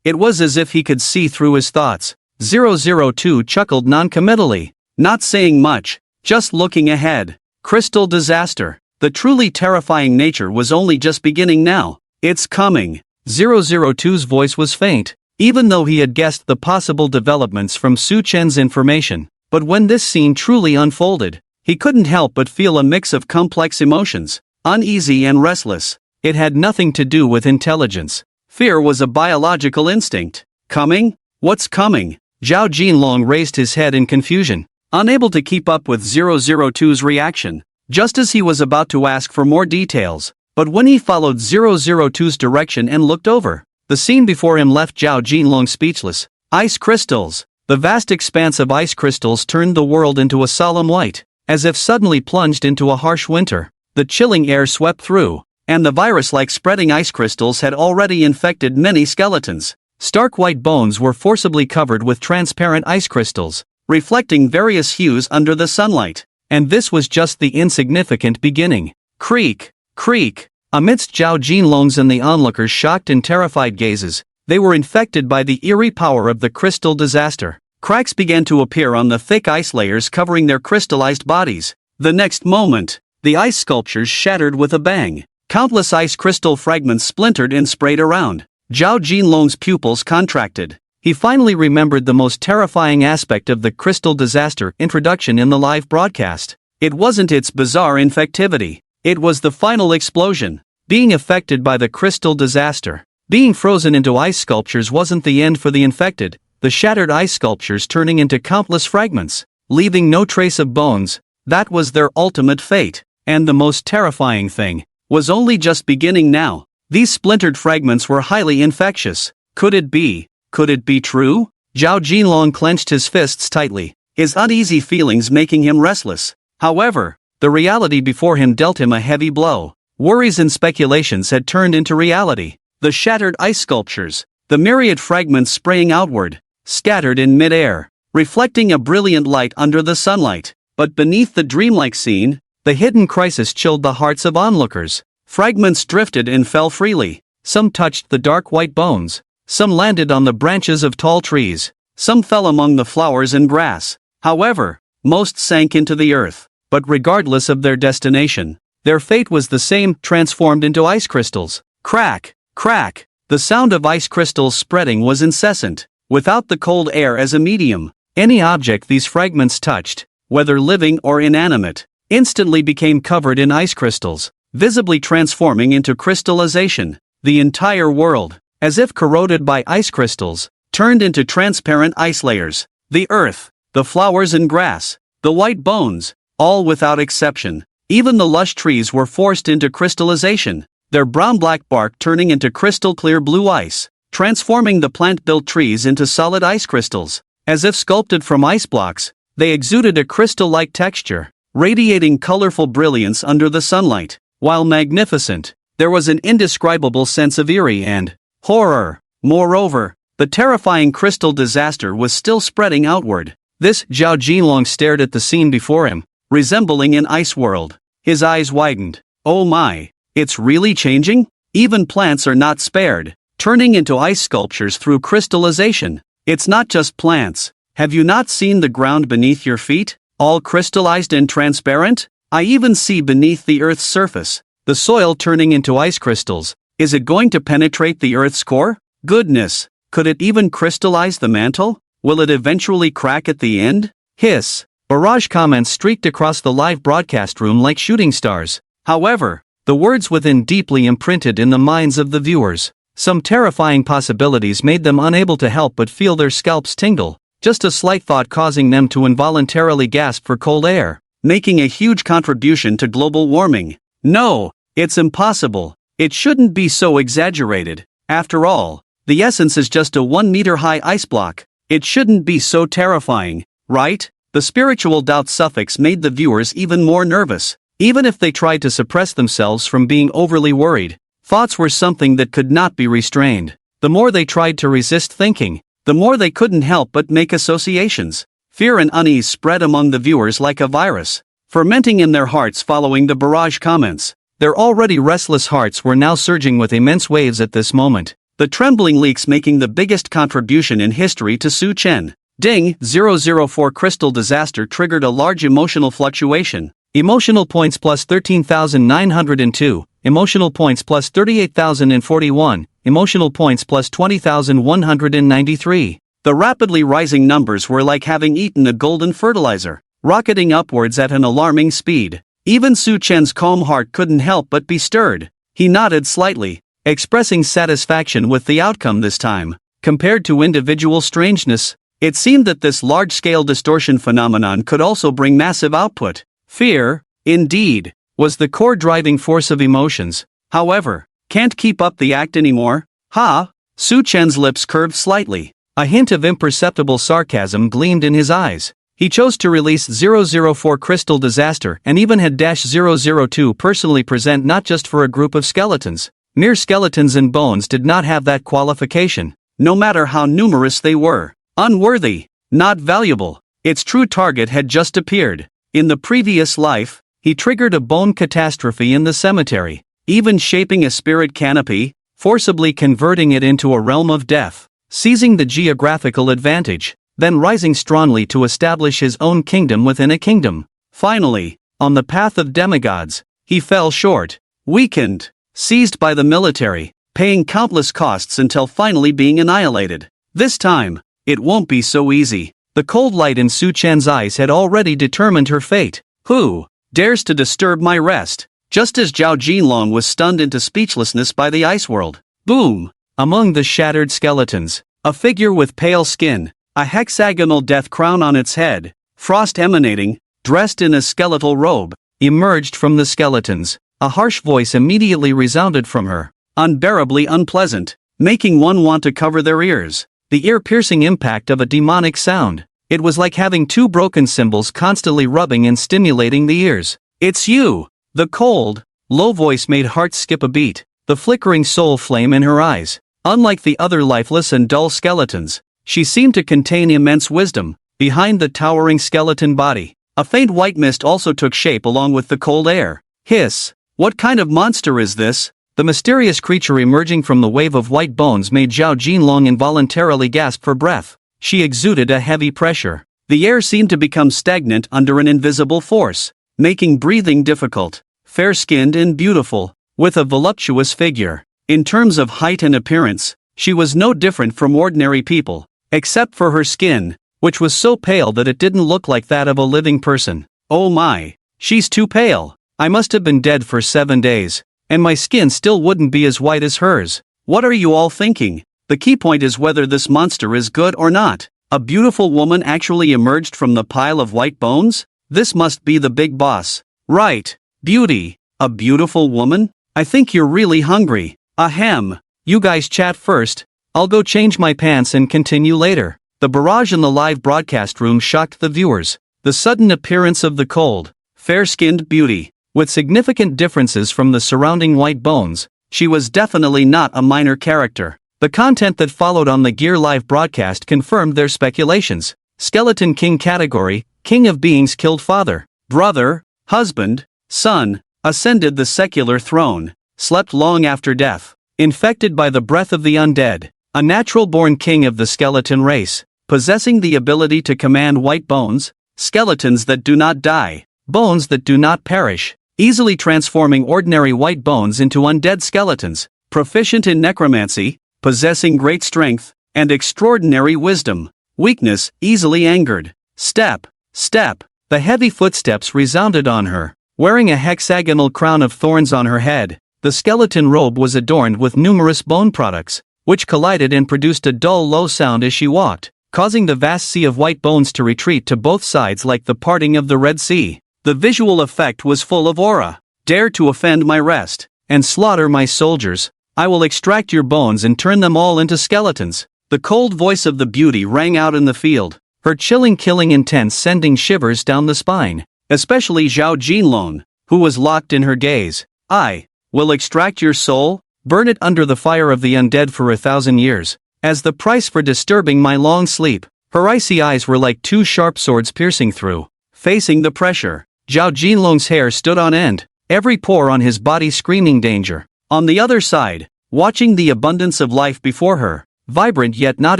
It was as if he could see through his thoughts. 002 chuckled noncommittally, not saying much, just looking ahead. Crystal disaster. The truly terrifying nature was only just beginning now. "It's coming." 002's voice was faint, even though he had guessed the possible developments from Su Chen's information. But when this scene truly unfolded, he couldn't help but feel a mix of complex emotions, uneasy and restless. It had nothing to do with intelligence. Fear was a biological instinct. Coming? What's coming? Zhao Jinlong raised his head in confusion, unable to keep up with 002's reaction, just as he was about to ask for more details. But when he followed 002's direction and looked over, the scene before him left Zhao Jinlong speechless. Ice crystals. The vast expanse of ice crystals turned the world into a solemn white, as if suddenly plunged into a harsh winter. The chilling air swept through, and the virus-like spreading ice crystals had already infected many skeletons. Stark white bones were forcibly covered with transparent ice crystals, reflecting various hues under the sunlight. And this was just the insignificant beginning. Creak, creak. Amidst Zhao Jinlong's and the onlookers' shocked and terrified gazes, they were infected by the eerie power of the crystal disaster. Cracks began to appear on the thick ice layers covering their crystallized bodies. The next moment, the ice sculptures shattered with a bang. Countless ice crystal fragments splintered and sprayed around. Zhao Jinlong's pupils contracted. He finally remembered the most terrifying aspect of the crystal disaster introduction in the live broadcast. It wasn't its bizarre infectivity. It was the final explosion. Being affected by the crystal disaster, being frozen into ice sculptures wasn't the end for the infected, the shattered ice sculptures turning into countless fragments, leaving no trace of bones. That was their ultimate fate. And the most terrifying thing was only just beginning now. These splintered fragments were highly infectious. Could it be? Could it be true? Zhao Jinlong clenched his fists tightly, his uneasy feelings making him restless. However, the reality before him dealt him a heavy blow. Worries and speculations had turned into reality. The shattered ice sculptures, the myriad fragments spraying outward, scattered in mid-air, reflecting a brilliant light under the sunlight. But beneath the dreamlike scene, the hidden crisis chilled the hearts of onlookers. Fragments drifted and fell freely. Some touched the dark white bones. Some landed on the branches of tall trees. Some fell among the flowers and grass. However, most sank into the earth. But regardless of their destination, their fate was the same, transformed into ice crystals. Crack, crack. The sound of ice crystals spreading was incessant. Without the cold air as a medium, any object these fragments touched, whether living or inanimate, instantly became covered in ice crystals, visibly transforming into crystallization. The entire world, as if corroded by ice crystals, turned into transparent ice layers. The earth, the flowers and grass, the white bones, all without exception. Even the lush trees were forced into crystallization, their brown-black bark turning into crystal-clear blue ice, transforming the plant-built trees into solid ice crystals. As if sculpted from ice blocks, they exuded a crystal-like texture, radiating colorful brilliance under the sunlight. While magnificent, there was an indescribable sense of eerie and horror. Moreover, the terrifying crystal disaster was still spreading outward. This Zhao Jinlong stared at the scene before him, resembling an ice world. His eyes widened. Oh my, it's really changing? Even plants are not spared, turning into ice sculptures through crystallization. It's not just plants. Have you not seen the ground beneath your feet? All crystallized and transparent? I even see beneath the Earth's surface, the soil turning into ice crystals. Is it going to penetrate the Earth's core? Goodness, could it even crystallize the mantle? Will it eventually crack at the end? Hiss. Barrage comments streaked across the live broadcast room like shooting stars. However, the words within deeply imprinted in the minds of the viewers. Some terrifying possibilities made them unable to help but feel their scalps tingle, just a slight thought causing them to involuntarily gasp for cold air, making a huge contribution to global warming. No, it's impossible. It shouldn't be so exaggerated. After all, The essence is just a 1-meter-high ice block. It shouldn't be so terrifying, right? The spiritual doubt suffix made the viewers even more nervous. Even if they tried to suppress themselves from being overly worried, thoughts were something that could not be restrained. The more they tried to resist thinking, the more they couldn't help but make associations. Fear and unease spread among the viewers like a virus, fermenting in their hearts following the barrage comments. Their already restless hearts were now surging with immense waves at this moment. The trembling leaks making the biggest contribution in history to Su Chen. Ding, 004 crystal disaster triggered a large emotional fluctuation. Emotional points plus 13,902, emotional points plus 38,041, emotional points plus 20,193. The rapidly rising numbers were like having eaten a golden fertilizer, rocketing upwards at an alarming speed. Even Su Chen's calm heart couldn't help but be stirred. He nodded slightly, expressing satisfaction with the outcome this time. Compared to individual strangeness, it seemed that this large-scale distortion phenomenon could also bring massive output. Fear, indeed, was the core driving force of emotions. However, can't keep up the act anymore? Ha! Su Chen's lips curved slightly. A hint of imperceptible sarcasm gleamed in his eyes. He chose to release 004 crystal disaster and even had -002 personally present not just for a group of skeletons. Mere skeletons and bones did not have that qualification, no matter how numerous they were. Unworthy, not valuable. Its true target had just appeared. In the previous life, he triggered a bone catastrophe in the cemetery, even shaping a spirit canopy, forcibly converting it into a realm of death, seizing the geographical advantage, then rising strongly to establish his own kingdom within a kingdom. Finally, on the path of demigods, he fell short, weakened, seized by the military, paying countless costs until finally being annihilated. This time, it won't be so easy. The cold light in Su Chen's eyes had already determined her fate. Who dares to disturb my rest? Just as Zhao Jinlong was stunned into speechlessness by the ice world. Boom! Among the shattered skeletons, a figure with pale skin, a hexagonal death crown on its head, frost emanating, dressed in a skeletal robe, emerged from the skeletons. A harsh voice immediately resounded from her, unbearably unpleasant, making one want to cover their ears. The ear-piercing impact of a demonic sound. It was like having two broken cymbals constantly rubbing and stimulating the ears. It's you! The cold, low voice made hearts skip a beat, the flickering soul flame in her eyes. Unlike the other lifeless and dull skeletons, she seemed to contain immense wisdom. Behind the towering skeleton body, a faint white mist also took shape along with the cold air. Hiss! What kind of monster is this? The mysterious creature emerging from the wave of white bones made Zhao Jinlong involuntarily gasp for breath. She exuded a heavy pressure. The air seemed to become stagnant under an invisible force, making breathing difficult. Fair-skinned and beautiful, with a voluptuous figure. In terms of height and appearance, she was no different from ordinary people, except for her skin, which was so pale that it didn't look like that of a living person. Oh my, she's too pale. I must have been dead for 7 days. And my skin still wouldn't be as white as hers. What are you all thinking? The key point is whether this monster is good or not. A beautiful woman actually emerged from the pile of white bones? This must be the big boss. Right. Beauty. A beautiful woman? I think you're really hungry. Ahem. You guys chat first. I'll go change my pants and continue later. The barrage in the live broadcast room shocked the viewers. The sudden appearance of the cold, fair-skinned beauty. With significant differences from the surrounding white bones, she was definitely not a minor character. The content that followed on the Gear Live broadcast confirmed their speculations. Skeleton King category, King of Beings killed father, brother, husband, son, ascended the secular throne, slept long after death, infected by the breath of the undead, a natural-born king of the skeleton race, possessing the ability to command white bones, skeletons that do not die, bones that do not perish, easily transforming ordinary white bones into undead skeletons, proficient in necromancy, possessing great strength, and extraordinary wisdom. Weakness, easily angered. Step, step. The heavy footsteps resounded on her. Wearing a hexagonal crown of thorns on her head, the skeleton robe was adorned with numerous bone products, which collided and produced a dull low sound as she walked, causing the vast sea of white bones to retreat to both sides like the parting of the Red Sea. The visual effect was full of aura. Dare to offend my rest, and slaughter my soldiers. I will extract your bones and turn them all into skeletons. The cold voice of the beauty rang out in the field, her chilling killing intense sending shivers down the spine, especially Zhao Jinlong, who was locked in her gaze. I will extract your soul, burn it under the fire of the undead for 1,000 years, as the price for disturbing my long sleep. Her icy eyes were like two sharp swords piercing through. Facing the pressure, Zhao Jinlong's hair stood on end, every pore on his body screaming danger. On the other side, watching the abundance of life before her, vibrant yet not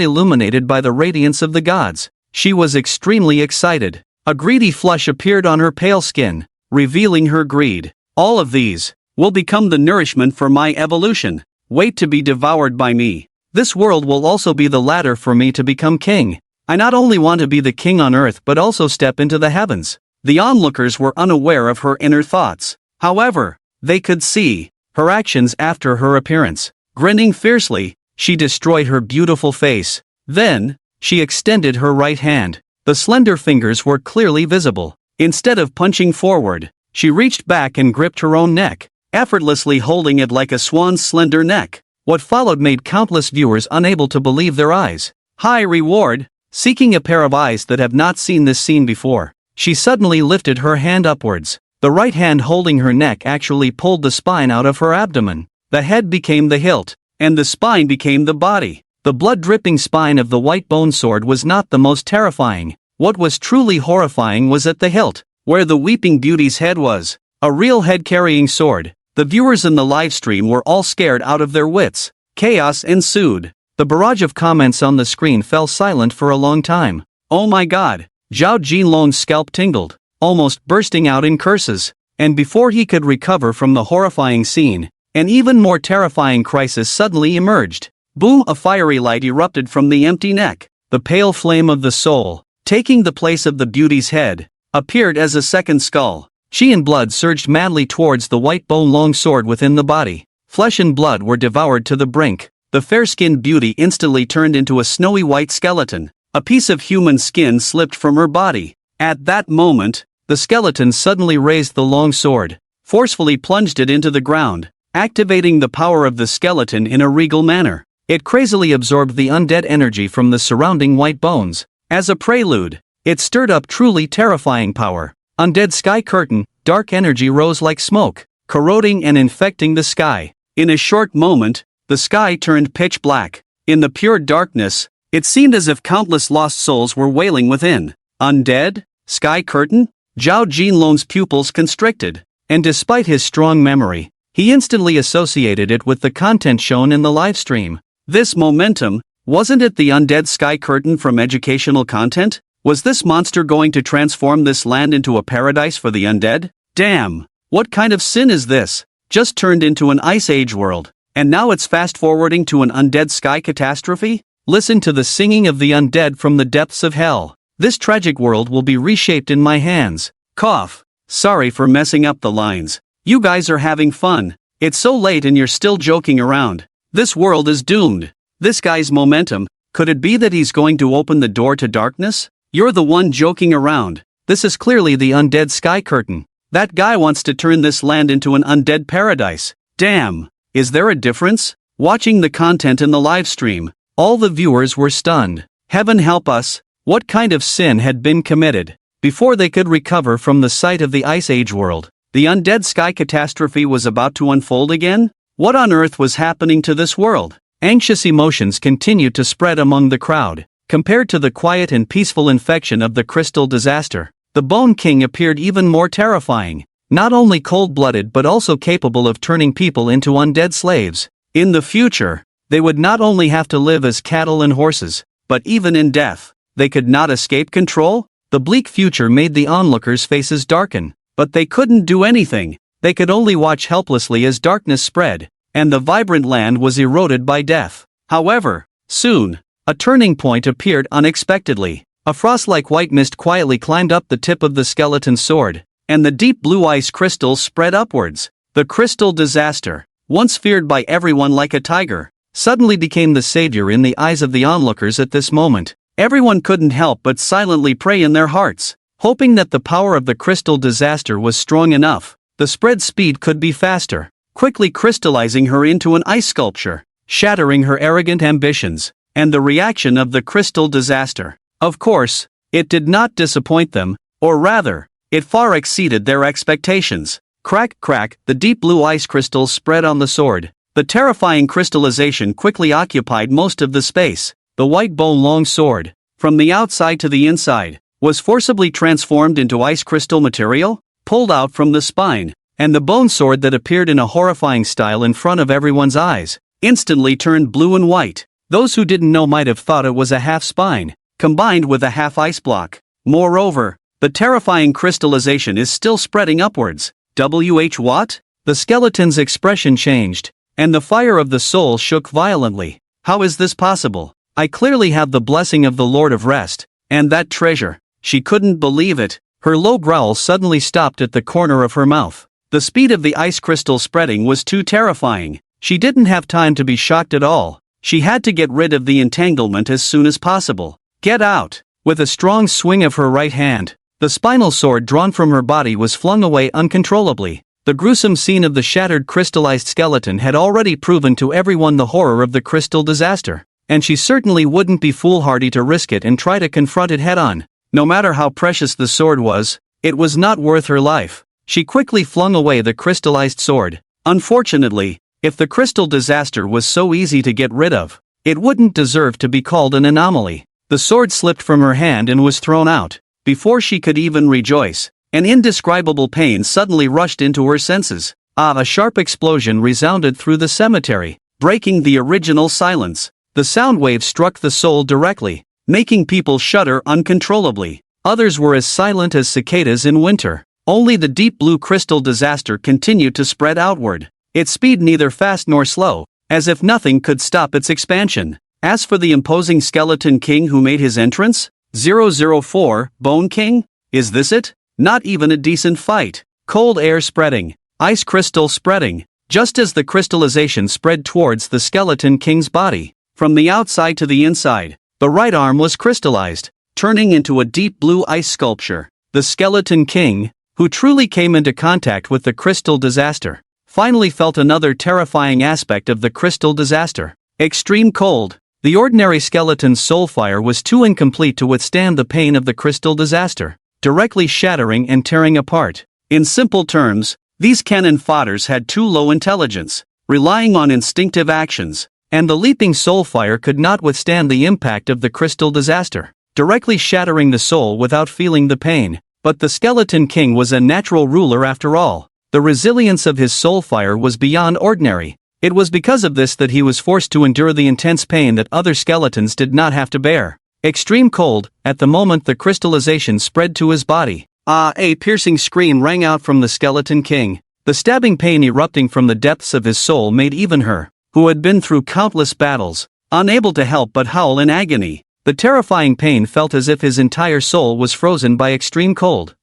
illuminated by the radiance of the gods, she was extremely excited. A greedy flush appeared on her pale skin, revealing her greed. All of these will become the nourishment for my evolution. Wait to be devoured by me. This world will also be the ladder for me to become king. I not only want to be the king on earth but also step into the heavens. The onlookers were unaware of her inner thoughts. However, they could see her actions after her appearance. Grinning fiercely, she destroyed her beautiful face. Then, she extended her right hand. The slender fingers were clearly visible. Instead of punching forward, she reached back and gripped her own neck, effortlessly holding it like a swan's slender neck. What followed made countless viewers unable to believe their eyes. High reward, seeking a pair of eyes that have not seen this scene before. She suddenly lifted her hand upwards. The right hand holding her neck actually pulled the spine out of her abdomen. The head became the hilt, and the spine became the body. The blood-dripping spine of the white bone sword was not the most terrifying. What was truly horrifying was at the hilt, where the weeping beauty's head was. A real head-carrying sword. The viewers in the livestream were all scared out of their wits. Chaos ensued. The barrage of comments on the screen fell silent for a long time. Oh my god! Zhao Jinlong's scalp tingled, almost bursting out in curses. And before he could recover from the horrifying scene, an even more terrifying crisis suddenly emerged. Boom! A fiery light erupted from the empty neck. The pale flame of the soul, taking the place of the beauty's head, appeared as a second skull. Chi and blood surged madly towards the white bone long sword within the body. Flesh and blood were devoured to the brink. The fair-skinned beauty instantly turned into a snowy white skeleton. A piece of human skin slipped from her body. At that moment, the skeleton suddenly raised the long sword, forcefully plunged it into the ground, activating the power of the skeleton in a regal manner. It crazily absorbed the undead energy from the surrounding white bones. As a prelude, it stirred up truly terrifying power. Undead sky curtain, dark energy rose like smoke, corroding and infecting the sky. In a short moment, the sky turned pitch black. In the pure darkness, it seemed as if countless lost souls were wailing within. Undead? Sky curtain? Zhao Jinlong's pupils constricted, and despite his strong memory, he instantly associated it with the content shown in the livestream. This momentum, wasn't it the undead sky curtain from educational content? Was this monster going to transform this land into a paradise for the undead? Damn! What kind of sin is this? Just turned into an ice age world, and now it's fast-forwarding to an undead sky catastrophe? Listen to the singing of the undead from the depths of hell. This tragic world will be reshaped in my hands. Cough. Sorry for messing up the lines. You guys are having fun. It's so late and you're still joking around. This world is doomed. This guy's momentum, could it be that he's going to open the door to darkness? You're the one joking around. This is clearly the undead sky curtain. That guy wants to turn this land into an undead paradise. Damn. Is there a difference? Watching the content in the live stream, all the viewers were stunned. Heaven help us. What kind of sin had been committed? Before they could recover from the sight of the Ice Age world, the undead sky catastrophe was about to unfold again? What on earth was happening to this world? Anxious emotions continued to spread among the crowd. Compared to the quiet and peaceful infection of the crystal disaster, the Bone King appeared even more terrifying. Not only cold-blooded but also capable of turning people into undead slaves. In the future, they would not only have to live as cattle and horses, but even in death, they could not escape control? The bleak future made the onlookers' faces darken, but they couldn't do anything. They could only watch helplessly as darkness spread, and the vibrant land was eroded by death. However, soon, a turning point appeared unexpectedly. A frost-like white mist quietly climbed up the tip of the skeleton's sword, and the deep blue ice crystals spread upwards. The crystal disaster, once feared by everyone like a tiger, suddenly became the savior in the eyes of the onlookers at this moment. Everyone couldn't help but silently pray in their hearts, hoping that the power of the crystal disaster was strong enough. The spread speed could be faster. quickly crystallizing her into an ice sculpture, shattering her arrogant ambitions. And the reaction of the crystal disaster. Of course, it did not disappoint them, or rather, it far exceeded their expectations. Crack, crack, the deep blue ice crystals spread on the sword. The terrifying crystallization quickly occupied most of the space. The white bone-long sword, from the outside to the inside, was forcibly transformed into ice crystal material, pulled out from the spine, and the bone sword that appeared in a horrifying style in front of everyone's eyes, instantly turned blue and white. Those who didn't know might have thought it was a half spine, combined with a half ice block. Moreover, the terrifying crystallization is still spreading upwards. What? The skeleton's expression changed, and the fire of the soul shook violently. How is this possible? I clearly have the blessing of the Lord of Rest, and that treasure. She couldn't believe it. Her low growl suddenly stopped at the corner of her mouth. The speed of the ice crystal spreading was too terrifying. She didn't have time to be shocked at all. She had to get rid of the entanglement as soon as possible. Get out! With a strong swing of her right hand, the spinal sword drawn from her body was flung away uncontrollably. The gruesome scene of the shattered crystallized skeleton had already proven to everyone the horror of the crystal disaster, and she certainly wouldn't be foolhardy to risk it and try to confront it head-on. No matter how precious the sword was, it was not worth her life. She quickly flung away the crystallized sword. Unfortunately, if the crystal disaster was so easy to get rid of, it wouldn't deserve to be called an anomaly. The sword slipped from her hand and was thrown out. Before she could even rejoice, an indescribable pain suddenly rushed into her senses. A sharp explosion resounded through the cemetery, breaking the original silence. The sound wave struck the soul directly, making people shudder uncontrollably. Others were as silent as cicadas in winter. Only the deep blue crystal disaster continued to spread outward. Its speed neither fast nor slow, as if nothing could stop its expansion. As for the imposing skeleton king who made his entrance, 004, Bone King? Is this it? Not even a decent fight. Cold air spreading, ice crystal spreading, just as the crystallization spread towards the skeleton king's body. From the outside to the inside, the right arm was crystallized, turning into a deep blue ice sculpture. The skeleton king, who truly came into contact with the crystal disaster, finally felt another terrifying aspect of the crystal disaster. Extreme cold. The ordinary skeleton's soul fire was too incomplete to withstand the pain of the crystal disaster, directly shattering and tearing apart. In simple terms, these cannon fodders had too low intelligence, relying on instinctive actions, and the leaping soul fire could not withstand the impact of the crystal disaster, directly shattering the soul without feeling the pain. But the skeleton king was a natural ruler after all. The resilience of his soul fire was beyond ordinary. It was because of this that he was forced to endure the intense pain that other skeletons did not have to bear. Extreme cold. At the moment the crystallization spread to his body, a piercing scream rang out from the skeleton king. The stabbing pain erupting from the depths of his soul made even her, who had been through countless battles, unable to help but howl in agony. The terrifying pain felt as if his entire soul was frozen by extreme cold,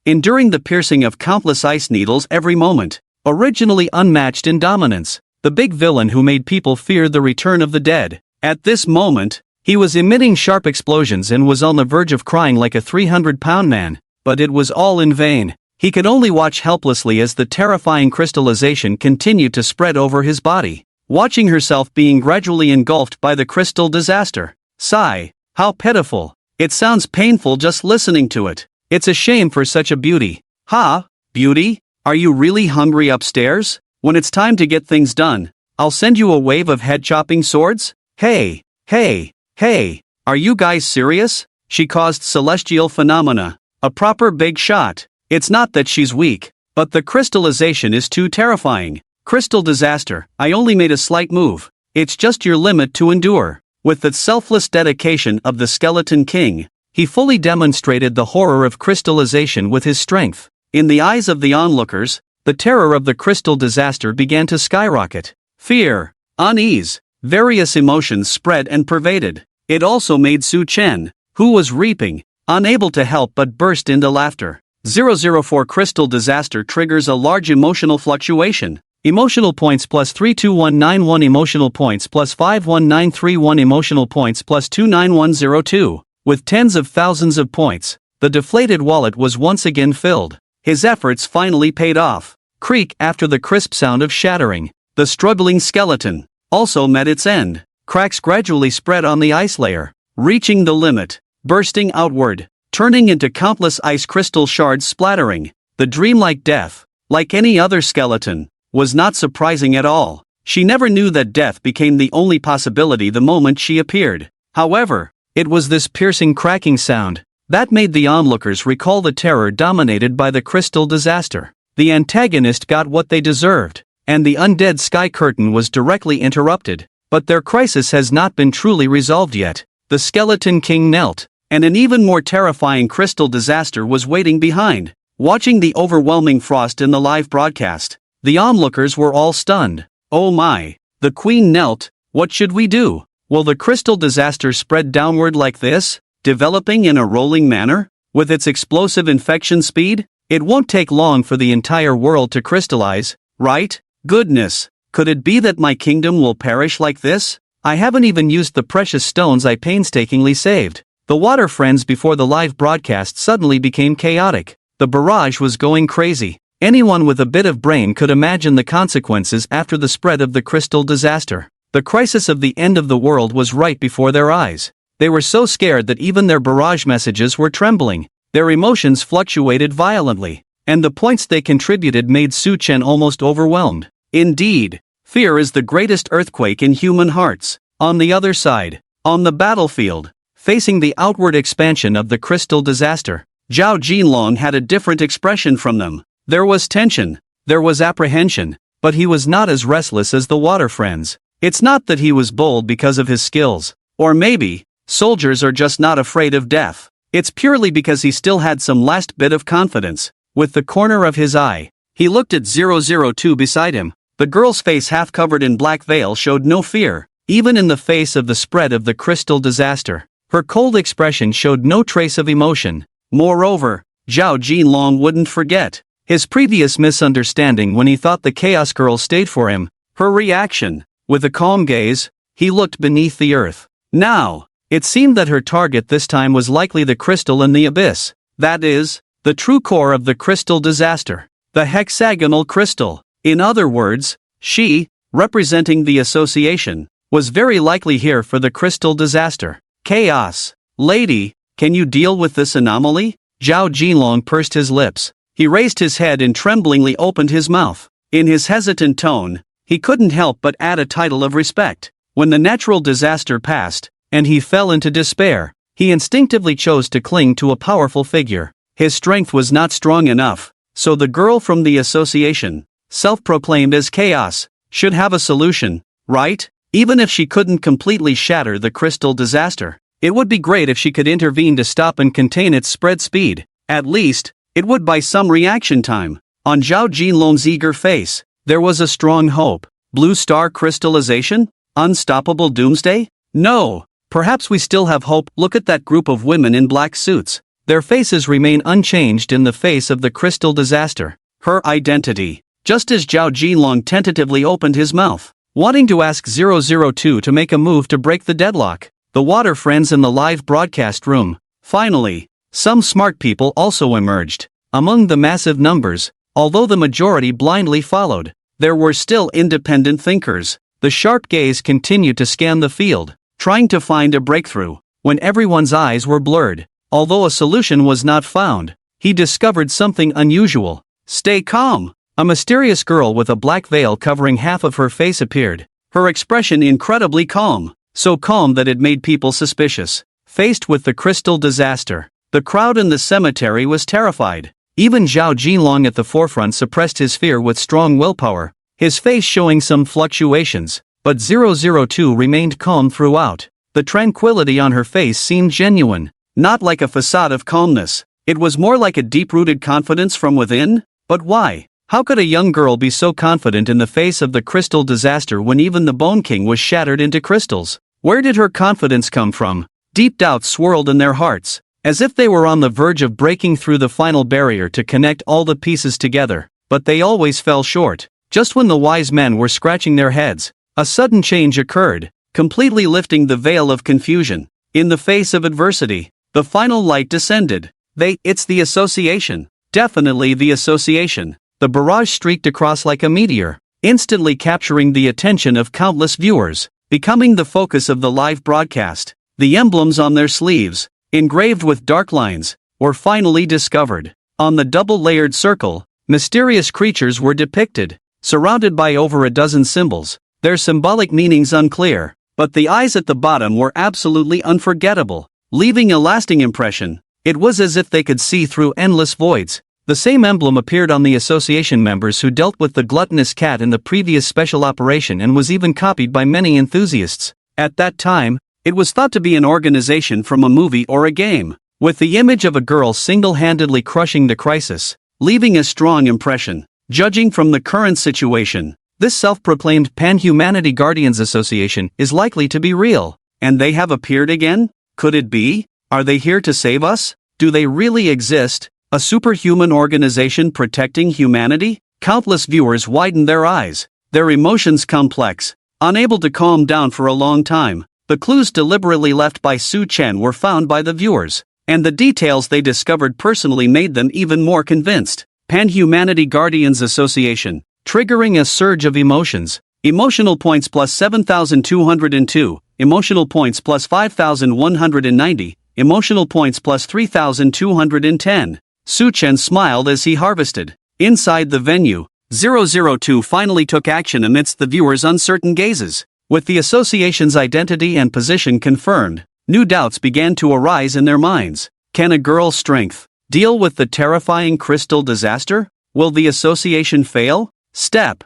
enduring the piercing of countless ice needles every moment. Originally unmatched in dominance, the big villain who made people fear the return of the dead. At this moment, he was emitting sharp explosions and was on the verge of crying like a 300-pound man. But it was all in vain. He could only watch helplessly as the terrifying crystallization continued to spread over his body, watching herself being gradually engulfed by the crystal disaster. Sigh, how pitiful. It sounds painful just listening to it. It's a shame for such a beauty. Ha, beauty? Are you really hungry upstairs? When it's time to get things done, I'll send you a wave of head-chopping swords? Hey, hey, hey, are you guys serious? She caused celestial phenomena. A proper big shot. It's not that she's weak, but the crystallization is too terrifying. Crystal disaster, I only made a slight move. It's just your limit to endure. With the selfless dedication of the skeleton king, he fully demonstrated the horror of crystallization with his strength. In the eyes of the onlookers, the terror of the crystal disaster began to skyrocket. Fear, unease, various emotions spread and pervaded. It also made Su Chen, who was reaping, unable to help but burst into laughter. 004 Crystal disaster triggers a large emotional fluctuation. Emotional points plus 32191, emotional points plus 51931, emotional points plus 29102. With tens of thousands of points, the deflated wallet was once again filled. His efforts finally paid off. creak after the crisp sound of shattering. The struggling skeleton also met its end. Cracks gradually spread on the ice layer, reaching the limit, bursting outward, turning into countless ice crystal shards splattering. The dreamlike death, like any other skeleton, was not surprising at all. She never knew that death became the only possibility the moment she appeared. However, it was this piercing cracking sound that made the onlookers recall the terror dominated by the crystal disaster. The antagonist got what they deserved, and the undead sky curtain was directly interrupted. But their crisis has not been truly resolved yet. The Skeleton King knelt, and an even more terrifying crystal disaster was waiting behind. Watching the overwhelming frost in the live broadcast, the onlookers were all stunned. Oh my! The queen knelt. What should we do? Will the crystal disaster spread downward like this, developing in a rolling manner? With its explosive infection speed, it won't take long for the entire world to crystallize, right? Goodness! Could it be that my kingdom will perish like this? I haven't even used the precious stones I painstakingly saved. The water friends before the live broadcast suddenly became chaotic. The barrage was going crazy. Anyone with a bit of brain could imagine the consequences after the spread of the crystal disaster. The crisis of the end of the world was right before their eyes. They were so scared that even their barrage messages were trembling. Their emotions fluctuated violently, and the points they contributed made Su Chen almost overwhelmed. Indeed, fear is the greatest earthquake in human hearts. On the other side, on the battlefield, facing the outward expansion of the crystal disaster, Zhao Jinlong had a different expression from them. There was tension, there was apprehension, but he was not as restless as the water friends. It's not that he was bold because of his skills, or maybe, soldiers are just not afraid of death. It's purely because he still had some last bit of confidence. With the corner of his eye, he looked at 002 beside him. The girl's face half covered in black veil showed no fear, even in the face of the spread of the crystal disaster. Her cold expression showed no trace of emotion. Moreover, Zhao Jinlong wouldn't forget his previous misunderstanding when he thought the Chaos Girl stayed for him. Her reaction, with a calm gaze, he looked beneath the earth. Now, it seemed that her target this time was likely the crystal in the abyss. That is, the true core of the crystal disaster. The hexagonal crystal. In other words, she, representing the association, was very likely here for the crystal disaster. Chaos. Lady, can you deal with this anomaly? Zhao Jinlong pursed his lips. He raised his head and tremblingly opened his mouth. In his hesitant tone, he couldn't help but add a title of respect. When the natural disaster passed, and he fell into despair, he instinctively chose to cling to a powerful figure. His strength was not strong enough, so the girl from the association, self-proclaimed as Chaos, should have a solution, right? Even if she couldn't completely shatter the crystal disaster, it would be great if she could intervene to stop and contain its spread speed. At least, it would buy some reaction time. On Zhao Jinlong's eager face, there was a strong hope. Blue star crystallization? Unstoppable doomsday? No. Perhaps we still have hope. Look at that group of women in black suits. Their faces remain unchanged in the face of the crystal disaster. Her identity. Just as Zhao Jinlong tentatively opened his mouth, wanting to ask 002 to make a move to break the deadlock, the water friends in the live broadcast room. Finally, some smart people also emerged. Among the massive numbers, although the majority blindly followed, there were still independent thinkers. The sharp gaze continued to scan the field, trying to find a breakthrough. When everyone's eyes were blurred, although a solution was not found, he discovered something unusual. Stay calm. A mysterious girl with a black veil covering half of her face appeared, her expression incredibly calm, so calm that it made people suspicious. Faced with the crystal disaster, the crowd in the cemetery was terrified. Even Zhao Jinlong at the forefront suppressed his fear with strong willpower, his face showing some fluctuations, but 002 remained calm throughout. The tranquility on her face seemed genuine, not like a facade of calmness. It was more like a deep-rooted confidence from within. But why? How could a young girl be so confident in the face of the crystal disaster when even the Bone King was shattered into crystals? Where did her confidence come from? Deep doubts swirled in their hearts, as if they were on the verge of breaking through the final barrier to connect all the pieces together, but they always fell short. Just when the wise men were scratching their heads, a sudden change occurred, completely lifting the veil of confusion. In the face of adversity, the final light descended. It's the association. Definitely the association. the barrage streaked across like a meteor, instantly capturing the attention of countless viewers, becoming the focus of the live broadcast. The emblems on their sleeves, engraved with dark lines, were finally discovered. On the double-layered circle, mysterious creatures were depicted, surrounded by over a dozen symbols, their symbolic meanings unclear, but the eyes at the bottom were absolutely unforgettable, leaving a lasting impression. It was as if they could see through endless voids. The same emblem appeared on the association members who dealt with the gluttonous cat in the previous special operation and was even copied by many enthusiasts. At that time, it was thought to be an organization from a movie or a game, with the image of a girl single-handedly crushing the crisis, leaving a strong impression. Judging from the current situation, this self-proclaimed Pan-Humanity Guardians Association is likely to be real. And they have appeared again? Could it be? Are they here to save us? Do they really exist? A superhuman organization protecting humanity? Countless viewers widened their eyes, their emotions complex, unable to calm down for a long time. The clues deliberately left by Su Chen were found by the viewers, and the details they discovered personally made them even more convinced. Pan-Humanity Guardians Association, triggering a surge of emotions. Emotional points plus 7,202, emotional points plus 5,190, emotional points plus 3,210. Su Chen smiled as he harvested. Inside the venue, 002 finally took action amidst the viewers' uncertain gazes. With the association's identity and position confirmed, new doubts began to arise in their minds. Can a girl's strength deal with the terrifying crystal disaster? Will the association fail? Step.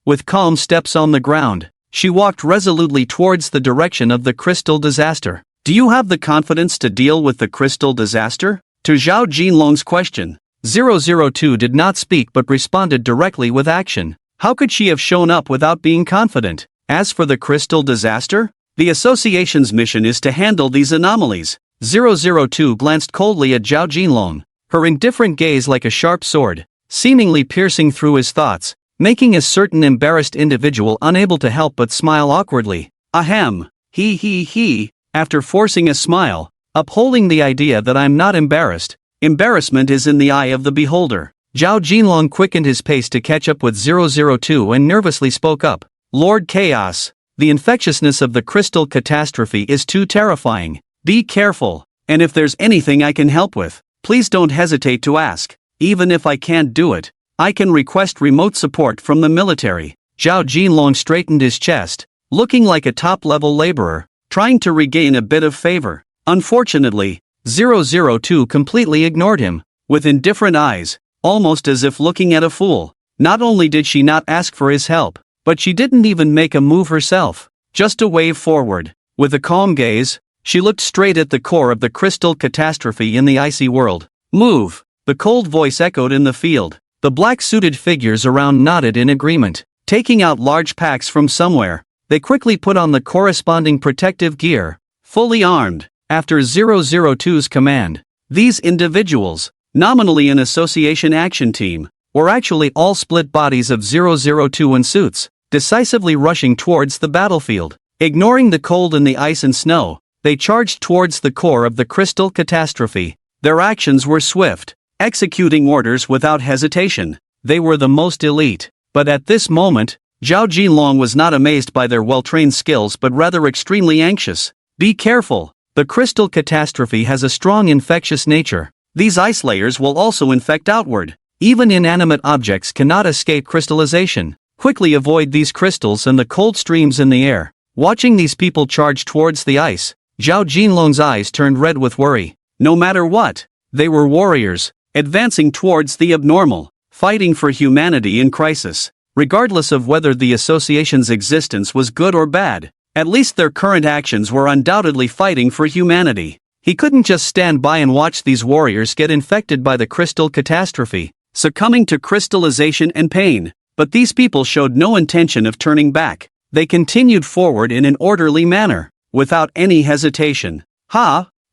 With calm steps on the ground, she walked resolutely towards the direction of the crystal disaster. Do you have the confidence to deal with the crystal disaster? To Zhao Jinlong's question, 002 did not speak but responded directly with action. How could she have shown up without being confident? As for the crystal disaster, the association's mission is to handle these anomalies. 002 glanced coldly at Zhao Jinlong, her indifferent gaze like a sharp sword, seemingly piercing through his thoughts, making a certain embarrassed individual unable to help but smile awkwardly. Ahem, he, after forcing a smile, upholding the idea that I'm not embarrassed. Embarrassment is in the eye of the beholder. Zhao Jinlong quickened his pace to catch up with 002 and nervously spoke up. Lord Chaos, the infectiousness of the crystal catastrophe is too terrifying. Be careful, and if there's anything I can help with, please don't hesitate to ask. Even if I can't do it, I can request remote support from the military. Zhao Jinlong straightened his chest, looking like a top-level laborer, trying to regain a bit of favor. Unfortunately, 002 completely ignored him, with indifferent eyes, almost as if looking at a fool. Not only did she not ask for his help, but she didn't even make a move herself, just a wave forward. With a calm gaze, she looked straight at the core of the crystal catastrophe in the icy world. Move! The cold voice echoed in the field. The black-suited figures around nodded in agreement. Taking out large packs from somewhere, they quickly put on the corresponding protective gear, fully armed. After 002's command, these individuals, nominally an association action team, were actually all split bodies of 002 in suits, decisively rushing towards the battlefield. Ignoring the cold and the ice and snow, they charged towards the core of the crystal catastrophe. Their actions were swift, executing orders without hesitation. They were the most elite. But at this moment, Zhao Jinlong was not amazed by their well-trained skills but rather extremely anxious. Be careful. The crystal catastrophe has a strong infectious nature. These ice layers will also infect outward. Even inanimate objects cannot escape crystallization. Quickly avoid these crystals and the cold streams in the air. Watching these people charge towards the ice, Zhao Jinlong's eyes turned red with worry. No matter what, they were warriors, advancing towards the abnormal, fighting for humanity in crisis. Regardless of whether the association's existence was good or bad, at least their current actions were undoubtedly fighting for humanity. He couldn't just stand by and watch these warriors get infected by the crystal catastrophe, succumbing to crystallization and pain. But these people showed no intention of turning back. They continued forward in an orderly manner, without any hesitation.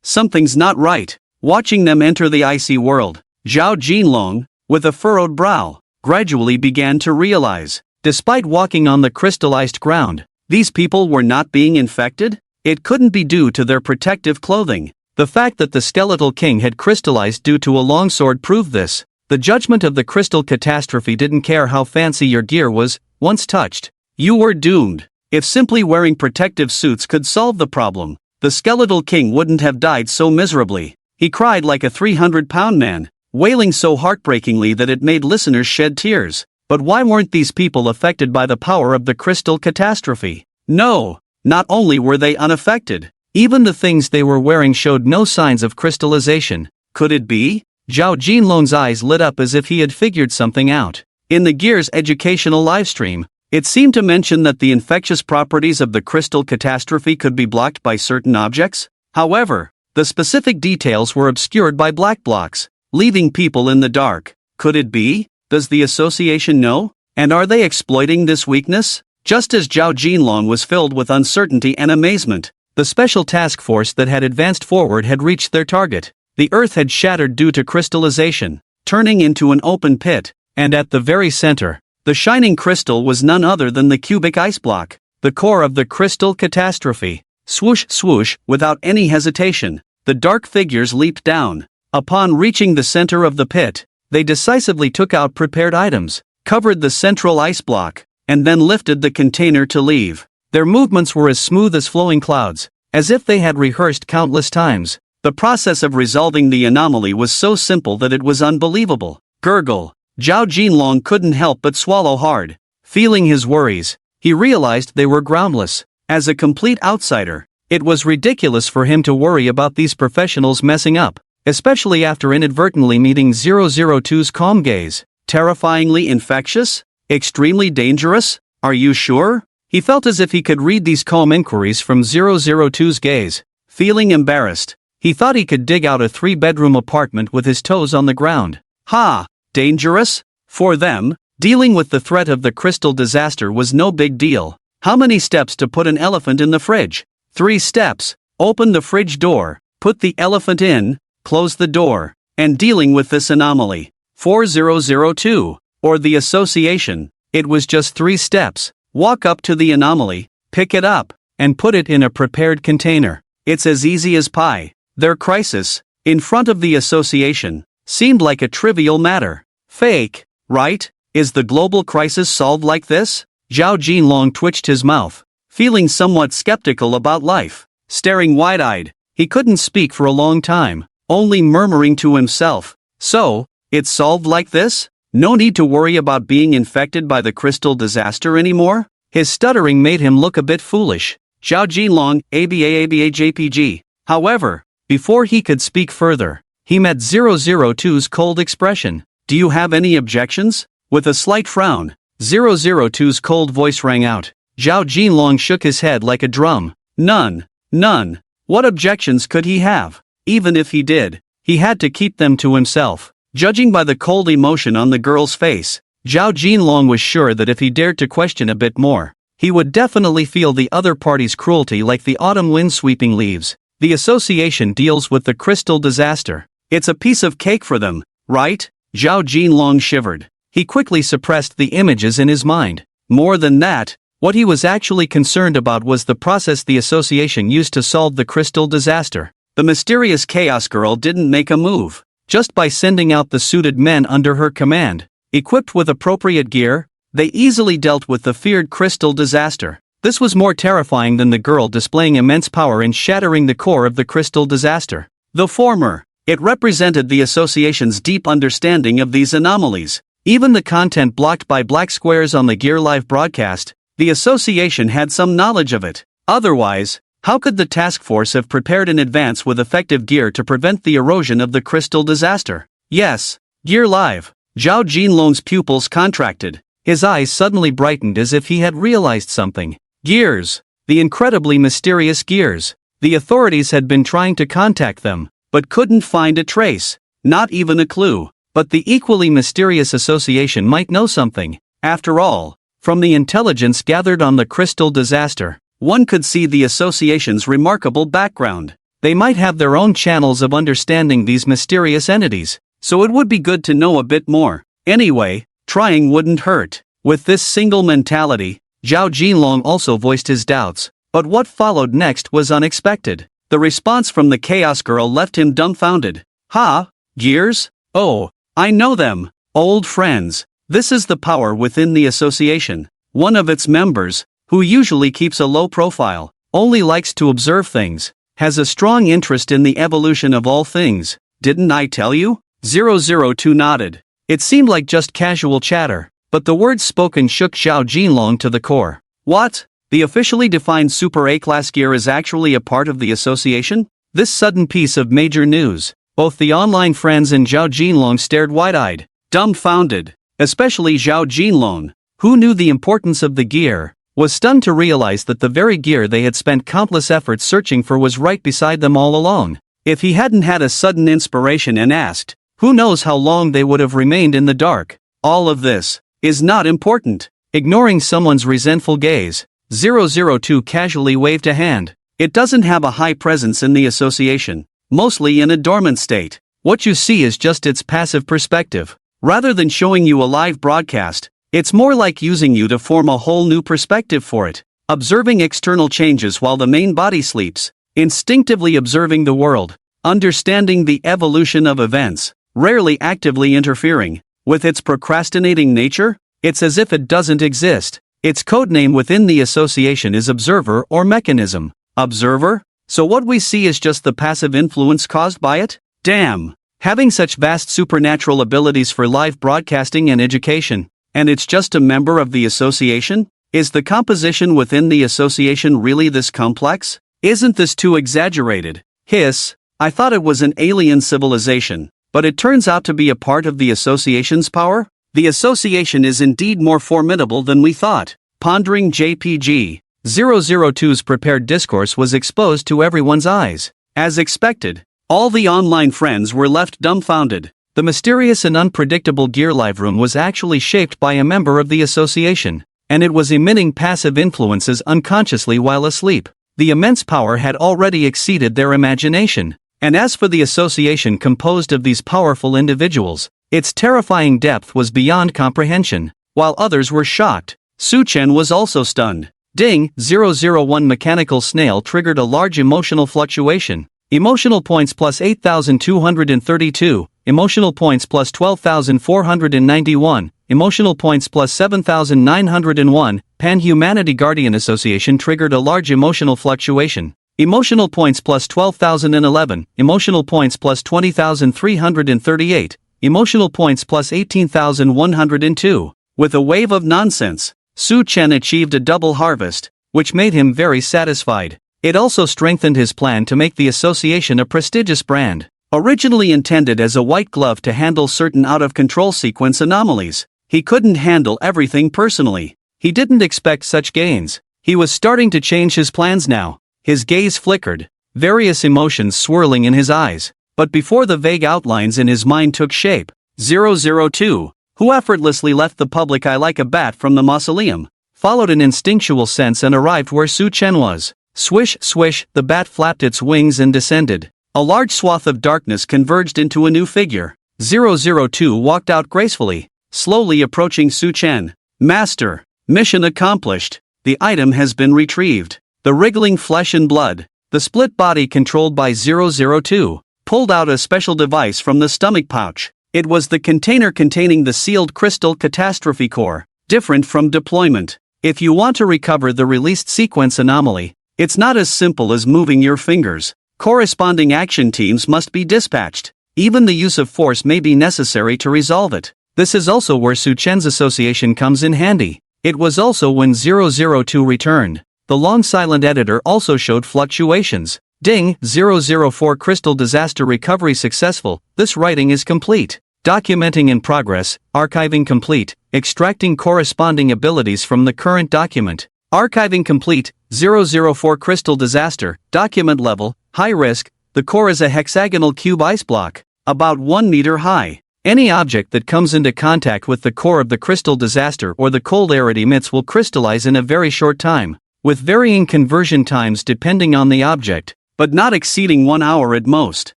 Something's not right. Watching them enter the icy world, Zhao Jinlong, with a furrowed brow, gradually began to realize, despite walking on the crystallized ground, these people were not being infected? It couldn't be due to their protective clothing. The fact that the skeletal king had crystallized due to a longsword proved this. The judgment of the crystal catastrophe didn't care how fancy your gear was, once touched. You were doomed. If simply wearing protective suits could solve the problem, the skeletal king wouldn't have died so miserably. He cried like a 300-pound man, wailing so heartbreakingly that it made listeners shed tears. But why weren't these people affected by the power of the crystal catastrophe? No, not only were they unaffected, even the things they were wearing showed no signs of crystallization. Could it be? Zhao Jinlong's eyes lit up as if he had figured something out. In the Gears educational livestream, it seemed to mention that the infectious properties of the crystal catastrophe could be blocked by certain objects. However, the specific details were obscured by black blocks, leaving people in the dark. Could it be? Does the association know? And are they exploiting this weakness? Just as Zhao Jinlong was filled with uncertainty and amazement, the special task force that had advanced forward had reached their target. The earth had shattered due to crystallization, turning into an open pit, and at the very center, the shining crystal was none other than the cubic ice block, the core of the crystal catastrophe. Swoosh swoosh, without any hesitation, the dark figures leaped down. Upon reaching the center of the pit, they decisively took out prepared items, covered the central ice block, and then lifted the container to leave. Their movements were as smooth as flowing clouds, as if they had rehearsed countless times. The process of resolving the anomaly was so simple that it was unbelievable. Gurgle. Zhao Jinlong couldn't help but swallow hard. Feeling his worries, he realized they were groundless. As a complete outsider, it was ridiculous for him to worry about these professionals messing up, especially after inadvertently meeting 002's calm gaze. Terrifyingly infectious? Extremely dangerous? Are you sure? He felt as if he could read these calm inquiries from 002's gaze. Feeling embarrassed, he thought he could dig out a 3-bedroom apartment with his toes on the ground. Ha! Dangerous? For them, dealing with the threat of the crystal disaster was no big deal. How many steps to put an elephant in the fridge? 3 steps. Open the fridge door, put the elephant in, close the door, and dealing with this anomaly. 4002, or the association, it was just 3 steps. Walk up to the anomaly, pick it up, and put it in a prepared container. It's as easy as pie. Their crisis, in front of the association, seemed like a trivial matter. Fake, right? Is the global crisis solved like this? Zhao Jinlong twitched his mouth, feeling somewhat skeptical about life. Staring wide-eyed, he couldn't speak for a long time, only murmuring to himself. So, it's solved like this? No need to worry about being infected by the crystal disaster anymore? His stuttering made him look a bit foolish. Zhao Jinlong, ABA JPG. However, before he could speak further, he met 002's cold expression. Do you have any objections? With a slight frown, 002's cold voice rang out. Zhao Jinlong shook his head like a drum. None. None. What objections could he have? Even if he did, he had to keep them to himself. Judging by the cold emotion on the girl's face, Zhao Jinlong was sure that if he dared to question a bit more, he would definitely feel the other party's cruelty like the autumn wind sweeping leaves. The association deals with the crystal disaster. It's a piece of cake for them, right? Zhao Jinlong shivered. He quickly suppressed the images in his mind. More than that, what he was actually concerned about was the process the association used to solve the crystal disaster. The mysterious Chaos Girl didn't make a move. Just by sending out the suited men under her command, equipped with appropriate gear, they easily dealt with the feared crystal disaster. This was more terrifying than the girl displaying immense power in shattering the core of the crystal disaster. The former, it represented the association's deep understanding of these anomalies. Even the content blocked by black squares on the Gear Live broadcast, the association had some knowledge of it. Otherwise, how could the task force have prepared in advance with effective gear to prevent the erosion of the crystal disaster? Yes, Gear Live. Zhao Jinlong's pupils contracted. His eyes suddenly brightened as if he had realized something. Gears. The incredibly mysterious Gears. The authorities had been trying to contact them, but couldn't find a trace. Not even a clue. But the equally mysterious association might know something. After all, from the intelligence gathered on the crystal disaster, one could see the association's remarkable background. They might have their own channels of understanding these mysterious entities, so it would be good to know a bit more. Anyway, trying wouldn't hurt. With this single mentality, Zhao Jinlong also voiced his doubts, but what followed next was unexpected. The response from the Chaos Girl left him dumbfounded. Ha? Gears? Oh, I know them. Old friends. This is the power within the association. One of its members, who usually keeps a low profile, only likes to observe things, has a strong interest in the evolution of all things. Didn't I tell you? 002 nodded. It seemed like just casual chatter, but the words spoken shook Zhao Jinlong to the core. What? The officially defined Super A-class gear is actually a part of the association? This sudden piece of major news. Both the online friends and Zhao Jinlong stared wide-eyed, dumbfounded. Especially Zhao Jinlong, who knew the importance of the gear, was stunned to realize that the very gear they had spent countless efforts searching for was right beside them all along. If he hadn't had a sudden inspiration and asked, who knows how long they would have remained in the dark. All of this is not important. Ignoring someone's resentful gaze, 002 casually waved a hand. It doesn't have a high presence in the association, mostly in a dormant state. What you see is just its passive perspective. Rather than showing you a live broadcast, it's more like using you to form a whole new perspective for it. Observing external changes while the main body sleeps, instinctively observing the world, understanding the evolution of events, rarely actively interfering. With its procrastinating nature, it's as if it doesn't exist. Its codename within the association is Observer or Mechanism. Observer? So what we see is just the passive influence caused by it? Damn! Having such vast supernatural abilities for live broadcasting and education, and it's just a member of the association? Is the composition within the association really this complex? Isn't this too exaggerated? Hiss, I thought it was an alien civilization, but it turns out to be a part of the association's power? The association is indeed more formidable than we thought. Pondering JPG, 002's prepared discourse was exposed to everyone's eyes. As expected, all the online friends were left dumbfounded. The mysterious and unpredictable Gear Live Room was actually shaped by a member of the association, and it was emitting passive influences unconsciously while asleep. The immense power had already exceeded their imagination. And as for the association composed of these powerful individuals, its terrifying depth was beyond comprehension. While others were shocked, Su Chen was also stunned. Ding, 001 mechanical snail triggered a large emotional fluctuation. Emotional points plus 8,232, emotional points plus 12,491, emotional points plus 7,901, Pan-Humanity Guardian Association triggered a large emotional fluctuation. Emotional points plus 12,011, emotional points plus 20,338, emotional points plus 18,102. With a wave of nonsense, Su Chen achieved a double harvest, which made him very satisfied. It also strengthened his plan to make the association a prestigious brand. Originally intended as a white glove to handle certain out-of-control sequence anomalies, he couldn't handle everything personally. He didn't expect such gains. He was starting to change his plans now. His gaze flickered, various emotions swirling in his eyes. But before the vague outlines in his mind took shape, 002, who effortlessly left the public eye like a bat from the mausoleum, followed an instinctual sense and arrived where Su Chen was. Swish, swish, the bat flapped its wings and descended. A large swath of darkness converged into a new figure. 002 walked out gracefully, slowly approaching Su Chen. Master, mission accomplished. The item has been retrieved. The wriggling flesh and blood, the split body controlled by 002, pulled out a special device from the stomach pouch. It was the container containing the sealed crystal catastrophe core, different from deployment. If you want to recover the released sequence anomaly, it's not as simple as moving your fingers. Corresponding action teams must be dispatched. Even the use of force may be necessary to resolve it. This is also where Su Chen's association comes in handy. It was also when 002 returned. The long silent editor also showed fluctuations. Ding, 004 crystal disaster recovery successful. This writing is complete. Documenting in progress, archiving complete, extracting corresponding abilities from the current document. Archiving complete, 004 crystal disaster, document level, high risk. The core is a hexagonal cube ice block, about 1 meter high. Any object that comes into contact with the core of the crystal disaster or the cold air it emits will crystallize in a very short time, with varying conversion times depending on the object, but not exceeding 1 hour at most.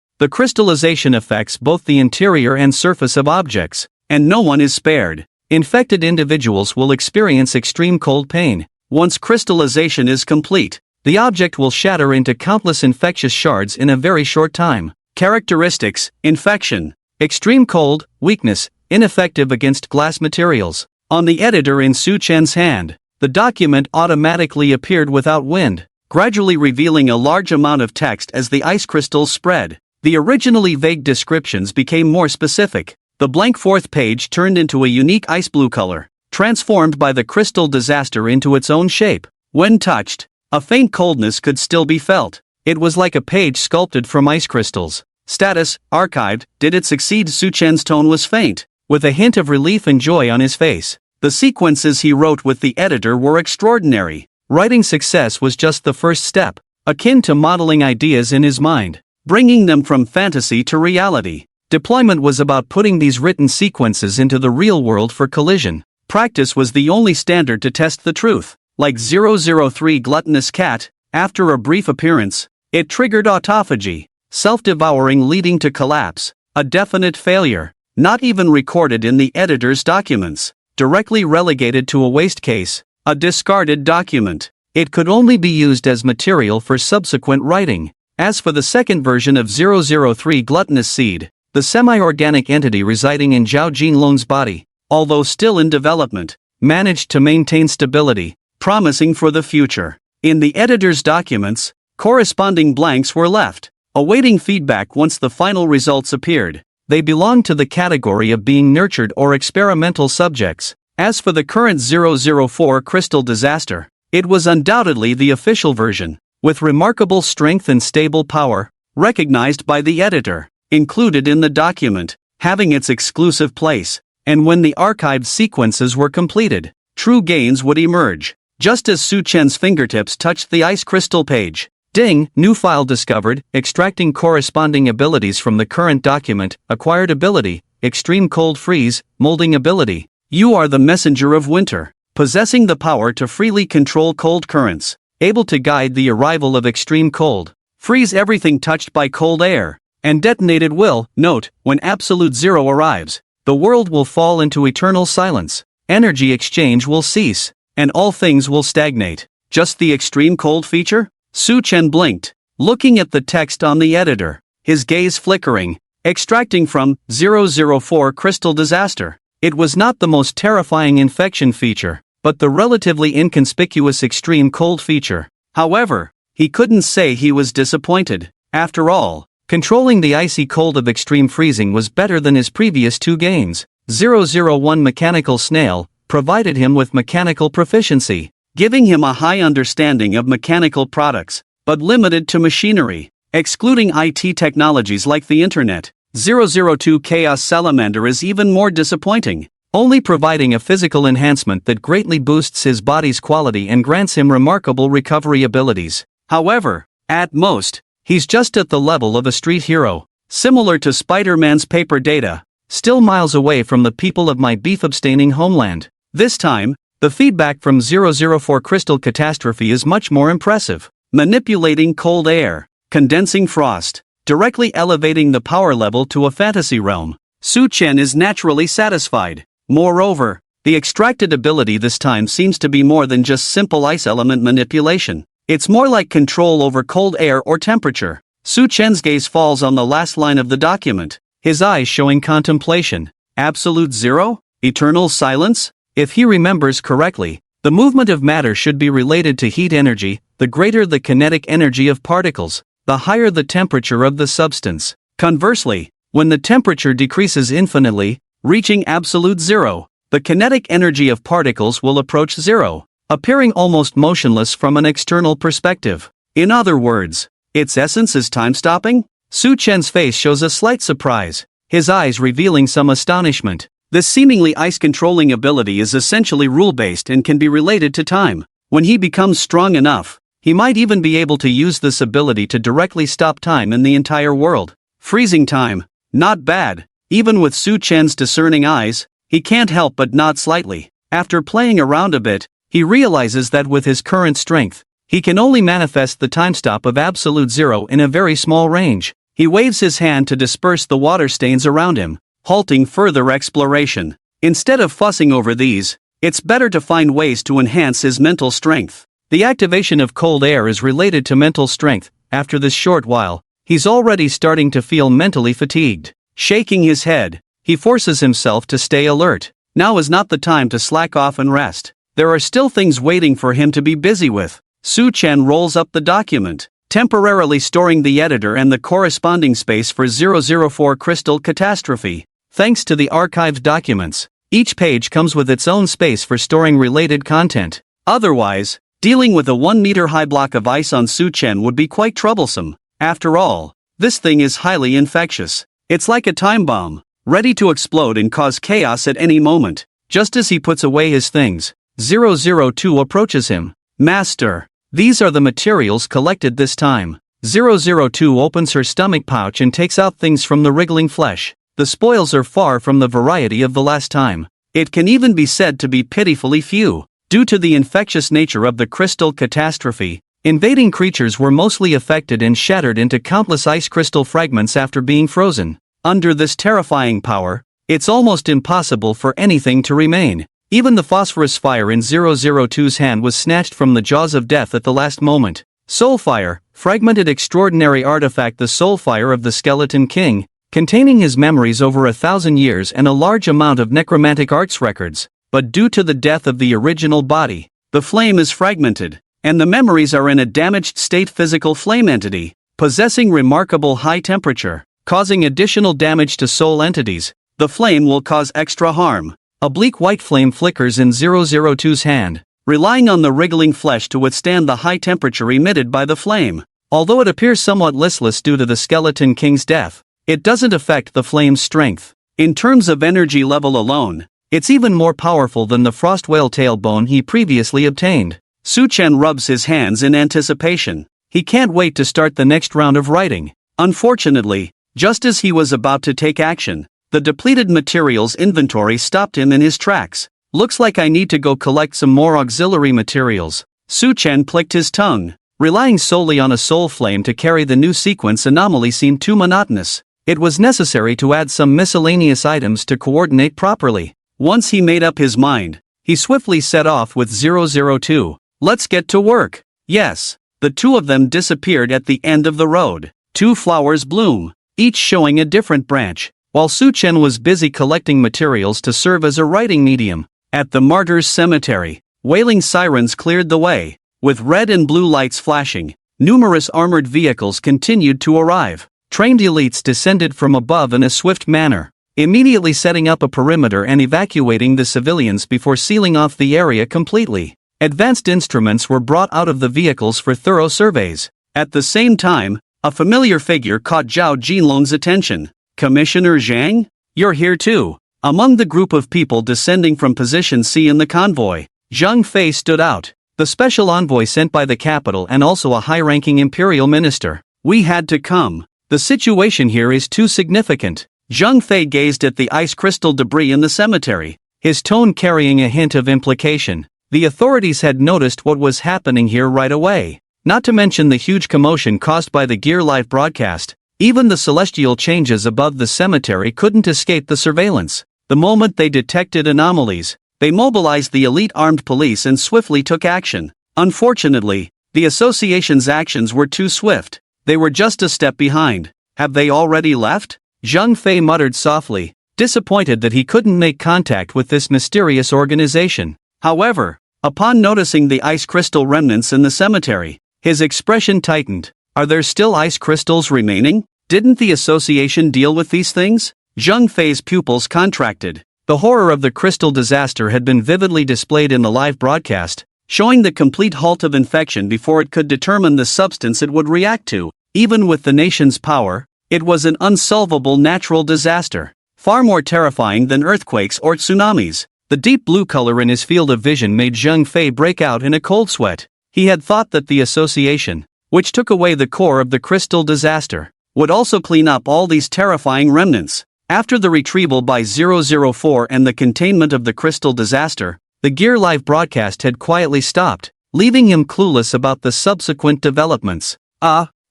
The crystallization affects both the interior and surface of objects, and no one is spared. Infected individuals will experience extreme cold pain. Once crystallization is complete, the object will shatter into countless infectious shards in a very short time. Characteristics: infection. Extreme cold, weakness, ineffective against glass materials. On the editor in Su Chen's hand, the document automatically appeared without wind, gradually revealing a large amount of text as the ice crystals spread. The originally vague descriptions became more specific. The blank fourth page turned into a unique ice blue color, transformed by the crystal disaster into its own shape. When touched, a faint coldness could still be felt. It was like a page sculpted from ice crystals. Status, archived. Did it succeed? Su Chen's tone was faint, with a hint of relief and joy on his face. The sequences he wrote with the editor were extraordinary. Writing success was just the first step, akin to modeling ideas in his mind, bringing them from fantasy to reality. Deployment was about putting these written sequences into the real world for collision. Practice was the only standard to test the truth. Like 003 gluttonous cat, after a brief appearance, it triggered autophagy, self-devouring leading to collapse, a definite failure, not even recorded in the editor's documents, directly relegated to a waste case, a discarded document. It could only be used as material for subsequent writing. As for the second version of 003 gluttonous seed, the semi-organic entity residing in Zhao Jinlong's body, although still in development, managed to maintain stability, promising for the future. In the editor's documents, corresponding blanks were left, awaiting feedback once the final results appeared. They belonged to the category of being nurtured or experimental subjects. As for the current 004 crystal disaster, it was undoubtedly the official version, with remarkable strength and stable power, recognized by the editor, included in the document, having its exclusive place. And when the archived sequences were completed, true gains would emerge. Just as Su Chen's fingertips touched the ice crystal page. Ding! New file discovered. Extracting corresponding abilities from the current document. Acquired ability, extreme cold freeze, molding ability. You are the messenger of winter, possessing the power to freely control cold currents, able to guide the arrival of extreme cold, freeze everything touched by cold air, and detonated will. Note, when absolute zero arrives, the world will fall into eternal silence, energy exchange will cease, and all things will stagnate. Just the extreme cold feature? Su Chen blinked, looking at the text on the editor, his gaze flickering, extracting from 004 crystal disaster. It was not the most terrifying infection feature, but the relatively inconspicuous extreme cold feature. However, he couldn't say he was disappointed. After all, controlling the icy cold of extreme freezing was better than his previous two games. 001 Mechanical Snail provided him with mechanical proficiency, giving him a high understanding of mechanical products, but limited to machinery, excluding IT technologies like the internet. 002 Chaos Salamander is even more disappointing, only providing a physical enhancement that greatly boosts his body's quality and grants him remarkable recovery abilities. However, at most, he's just at the level of a street hero, similar to Spider-Man's paper data, still miles away from the people of my beef-abstaining homeland. This time, the feedback from 004 Crystal Catastrophe is much more impressive. Manipulating cold air, condensing frost, directly elevating the power level to a fantasy realm. Su Chen is naturally satisfied. Moreover, the extracted ability this time seems to be more than just simple ice element manipulation. It's more like control over cold air or temperature. Su Chen's gaze falls on the last line of the document, his eyes showing contemplation. Absolute zero? Eternal silence? If he remembers correctly, the movement of matter should be related to heat energy. The greater the kinetic energy of particles, the higher the temperature of the substance. Conversely, when the temperature decreases infinitely, reaching absolute zero, the kinetic energy of particles will approach zero, appearing almost motionless from an external perspective. In other words, its essence is time-stopping? Su Chen's face shows a slight surprise, his eyes revealing some astonishment. This seemingly ice-controlling ability is essentially rule-based and can be related to time. When he becomes strong enough, he might even be able to use this ability to directly stop time in the entire world. Freezing time. Not bad. Even with Su Chen's discerning eyes, he can't help but nod slightly. After playing around a bit, he realizes that with his current strength, he can only manifest the time stop of absolute zero in a very small range. He waves his hand to disperse the water stains around him, halting further exploration. Instead of fussing over these, it's better to find ways to enhance his mental strength. The activation of cold air is related to mental strength. After this short while, he's already starting to feel mentally fatigued. Shaking his head, he forces himself to stay alert. Now is not the time to slack off and rest. There are still things waiting for him to be busy with. Su Chen rolls up the document, temporarily storing the editor and the corresponding space for 004 Crystal Catastrophe. Thanks to the archived documents, each page comes with its own space for storing related content. Otherwise, dealing with a 1-meter-high block of ice on Su Chen would be quite troublesome. After all, this thing is highly infectious. It's like a time bomb, ready to explode and cause chaos at any moment. Just as he puts away his things, 002 approaches him. Master, these are the materials collected this time. 002 opens her stomach pouch and takes out things from the wriggling flesh. The spoils are far from the variety of the last time. It can even be said to be pitifully few. Due to the infectious nature of the crystal catastrophe, invading creatures were mostly affected and shattered into countless ice crystal fragments after being frozen. Under this terrifying power, it's almost impossible for anything to remain. Even the phosphorus fire in 002's hand was snatched from the jaws of death at the last moment. Soulfire, fragmented extraordinary artifact, the soulfire of the Skeleton King, containing his memories over 1,000 years and a large amount of necromantic arts records. But due to the death of the original body, the flame is fragmented, and the memories are in a damaged state. Physical flame entity, possessing remarkable high temperature, causing additional damage to soul entities. The flame will cause extra harm. A bleak white flame flickers in 002's hand, relying on the wriggling flesh to withstand the high temperature emitted by the flame. Although it appears somewhat listless due to the Skeleton King's death, it doesn't affect the flame's strength. In terms of energy level alone, it's even more powerful than the frost whale tailbone he previously obtained. Su Chen rubs his hands in anticipation. He can't wait to start the next round of writing. Unfortunately, just as he was about to take action, the depleted materials inventory stopped him in his tracks. Looks like I need to go collect some more auxiliary materials. Su Chen clicked his tongue. Relying solely on a soul flame to carry the new sequence anomaly seemed too monotonous. It was necessary to add some miscellaneous items to coordinate properly. Once he made up his mind, he swiftly set off with 002. Let's get to work. Yes, the two of them disappeared at the end of the road. 2 flowers bloom, each showing a different branch, while Su Chen was busy collecting materials to serve as a writing medium. At the Martyrs' Cemetery, wailing sirens cleared the way. With red and blue lights flashing, numerous armored vehicles continued to arrive. Trained elites descended from above in a swift manner, immediately setting up a perimeter and evacuating the civilians before sealing off the area completely. Advanced instruments were brought out of the vehicles for thorough surveys. At the same time, a familiar figure caught Zhao Jinlong's attention. Commissioner Zhang? You're here too. Among the group of people descending from position C in the convoy, Zhang Fei stood out, the special envoy sent by the capital and also a high-ranking imperial minister. We had to come. The situation here is too significant. Zhang Fei gazed at the ice crystal debris in the cemetery, his tone carrying a hint of implication. The authorities had noticed what was happening here right away. Not to mention the huge commotion caused by the Gear Live broadcast. Even the celestial changes above the cemetery couldn't escape the surveillance. The moment they detected anomalies, they mobilized the elite armed police and swiftly took action. Unfortunately, the association's actions were too swift. They were just a step behind. Have they already left? Zhang Fei muttered softly, disappointed that he couldn't make contact with this mysterious organization. However, upon noticing the ice crystal remnants in the cemetery, his expression tightened. Are there still ice crystals remaining? Didn't the association deal with these things? Zhang Fei's pupils contracted. The horror of the crystal disaster had been vividly displayed in the live broadcast, showing the complete halt of infection before it could determine the substance it would react to. Even with the nation's power, it was an unsolvable natural disaster, far more terrifying than earthquakes or tsunamis. The deep blue color in his field of vision made Zhang Fei break out in a cold sweat. He had thought that the association, which took away the core of the crystal disaster, would also clean up all these terrifying remnants. After the retrieval by 004 and the containment of the crystal disaster, the Gear Live broadcast had quietly stopped, leaving him clueless about the subsequent developments.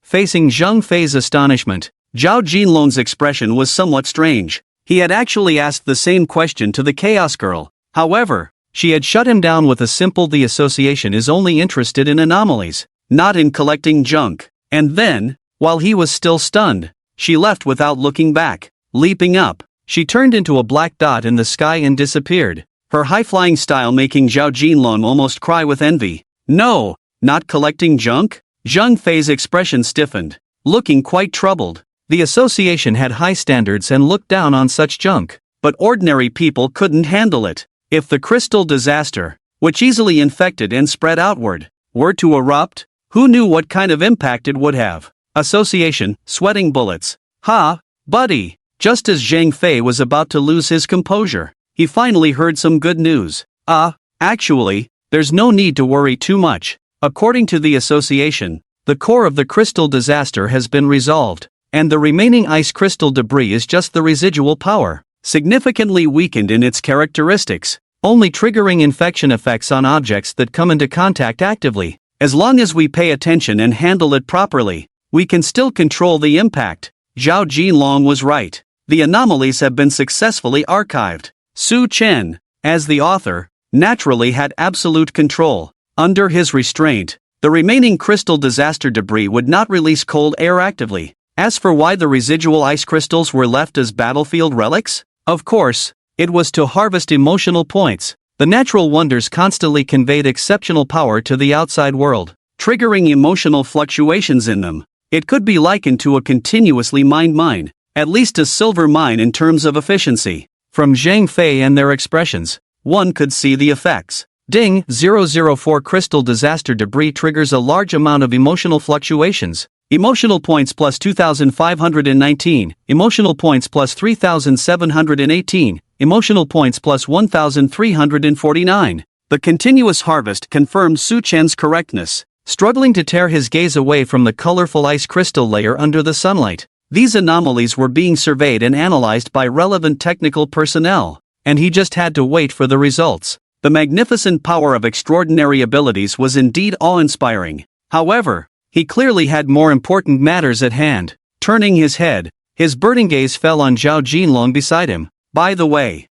Facing Zhang Fei's astonishment, Zhao Jinlong's expression was somewhat strange. He had actually asked the same question to the Chaos Girl. However, she had shut him down with a simple "the association is only interested in anomalies, not in collecting junk." And then, while he was still stunned, she left without looking back. Leaping up, she turned into a black dot in the sky and disappeared, her high-flying style making Zhao Jinlong almost cry with envy. No, not collecting junk? Zhang Fei's expression stiffened, looking quite troubled. The association had high standards and looked down on such junk, but ordinary people couldn't handle it. If the crystal disaster, which easily infected and spread outward, were to erupt, who knew what kind of impact it would have? Association, sweating bullets. Ha, buddy! Just as Zhang Fei was about to lose his composure, he finally heard some good news. Actually, there's no need to worry too much. According to the association, the core of the crystal disaster has been resolved, and the remaining ice crystal debris is just the residual power, significantly weakened in its characteristics, only triggering infection effects on objects that come into contact actively. As long as we pay attention and handle it properly, we can still control the impact. Zhao Jinlong was right. The anomalies have been successfully archived. Su Chen, as the author, naturally had absolute control. Under his restraint, the remaining crystal disaster debris would not release cold air actively. As for why the residual ice crystals were left as battlefield relics, of course, it was to harvest emotional points. The natural wonders constantly conveyed exceptional power to the outside world, triggering emotional fluctuations in them. It could be likened to a continuously mined mine, at least a silver mine in terms of efficiency. From Zhang Fei and their expressions, one could see the effects. Ding, 004 crystal disaster debris triggers a large amount of emotional fluctuations. Emotional points plus 2,519, emotional points plus 3,718, emotional points plus 1,349. The continuous harvest confirmed Su Chen's correctness, struggling to tear his gaze away from the colorful ice crystal layer under the sunlight. These anomalies were being surveyed and analyzed by relevant technical personnel, and he just had to wait for the results. The magnificent power of extraordinary abilities was indeed awe-inspiring. However, he clearly had more important matters at hand. Turning his head, his burning gaze fell on Zhao Jinlong beside him. By the way,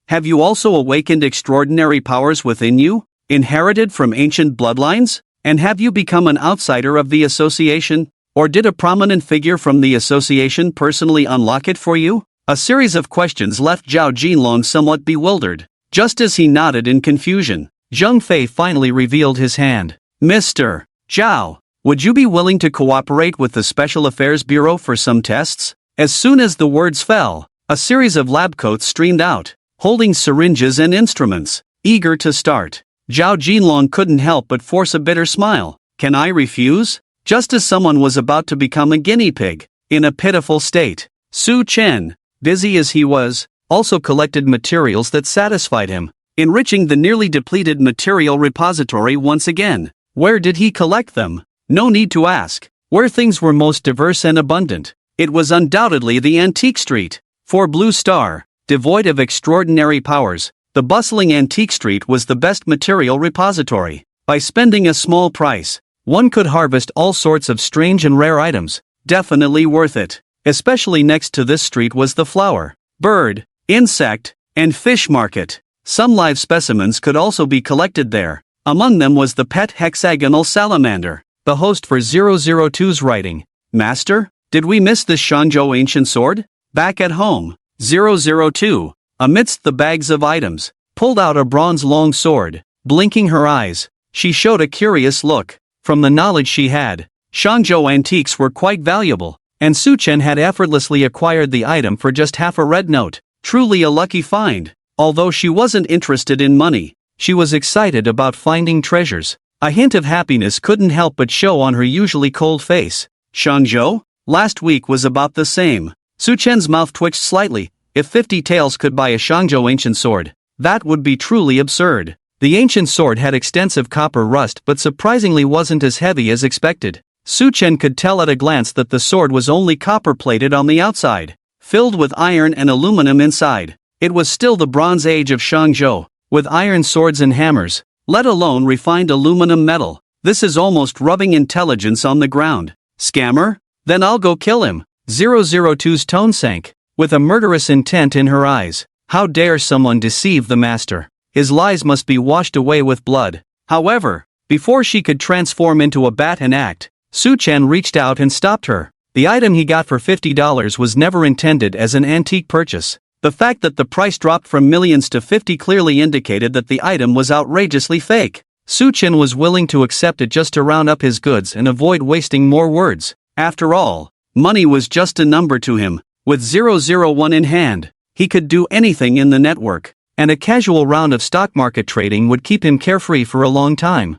have you also awakened extraordinary powers within you, inherited from ancient bloodlines? And have you become an outsider of the association? Or did a prominent figure from the association personally unlock it for you? A series of questions left Zhao Jinlong somewhat bewildered. Just as he nodded in confusion, Zhang Fei finally revealed his hand. Mr. Zhao, would you be willing to cooperate with the Special Affairs Bureau for some tests? As soon as the words fell, a series of lab coats streamed out, holding syringes and instruments, eager to start. Zhao Jinlong couldn't help but force a bitter smile. Can I refuse? Just as someone was about to become a guinea pig, in a pitiful state. Su Chen, busy as he was, also collected materials that satisfied him, enriching the nearly depleted material repository once again. Where did he collect them? No need to ask. Where things were most diverse and abundant, it was undoubtedly the antique street. For Blue Star, devoid of extraordinary powers, the bustling antique street was the best material repository. By spending a small price, one could harvest all sorts of strange and rare items. Definitely worth it. Especially next to this street was the flower, bird, insect, and fish market. Some live specimens could also be collected there. Among them was the pet hexagonal salamander. The host for 002's writing. Master, did we miss this Shangzhou ancient sword? Back at home, 002, amidst the bags of items, pulled out a bronze long sword. Blinking her eyes, she showed a curious look. From the knowledge she had, Shangzhou antiques were quite valuable, and Su Chen had effortlessly acquired the item for just half a red note. Truly a lucky find. Although she wasn't interested in money, she was excited about finding treasures. A hint of happiness couldn't help but show on her usually cold face. Shangzhou? Last week was about the same. Su Chen's mouth twitched slightly. If 50 taels could buy a Shangzhou ancient sword, that would be truly absurd. The ancient sword had extensive copper rust but surprisingly wasn't as heavy as expected. Su Chen could tell at a glance that the sword was only copper-plated on the outside, filled with iron and aluminum inside. It was still the Bronze Age of Shangzhou, with iron swords and hammers, let alone refined aluminum metal. This is almost rubbing intelligence on the ground. Scammer? Then I'll go kill him. 002's tone sank, with a murderous intent in her eyes. How dare someone deceive the master? His lies must be washed away with blood. However, before she could transform into a bat and act, Su Chen reached out and stopped her. The item he got for $50 was never intended as an antique purchase. The fact that the price dropped from millions to 50 clearly indicated that the item was outrageously fake. Su-Chen was willing to accept it just to round up his goods and avoid wasting more words. After all, money was just a number to him. With 001 in hand, he could do anything in the network, and a casual round of stock market trading would keep him carefree for a long time.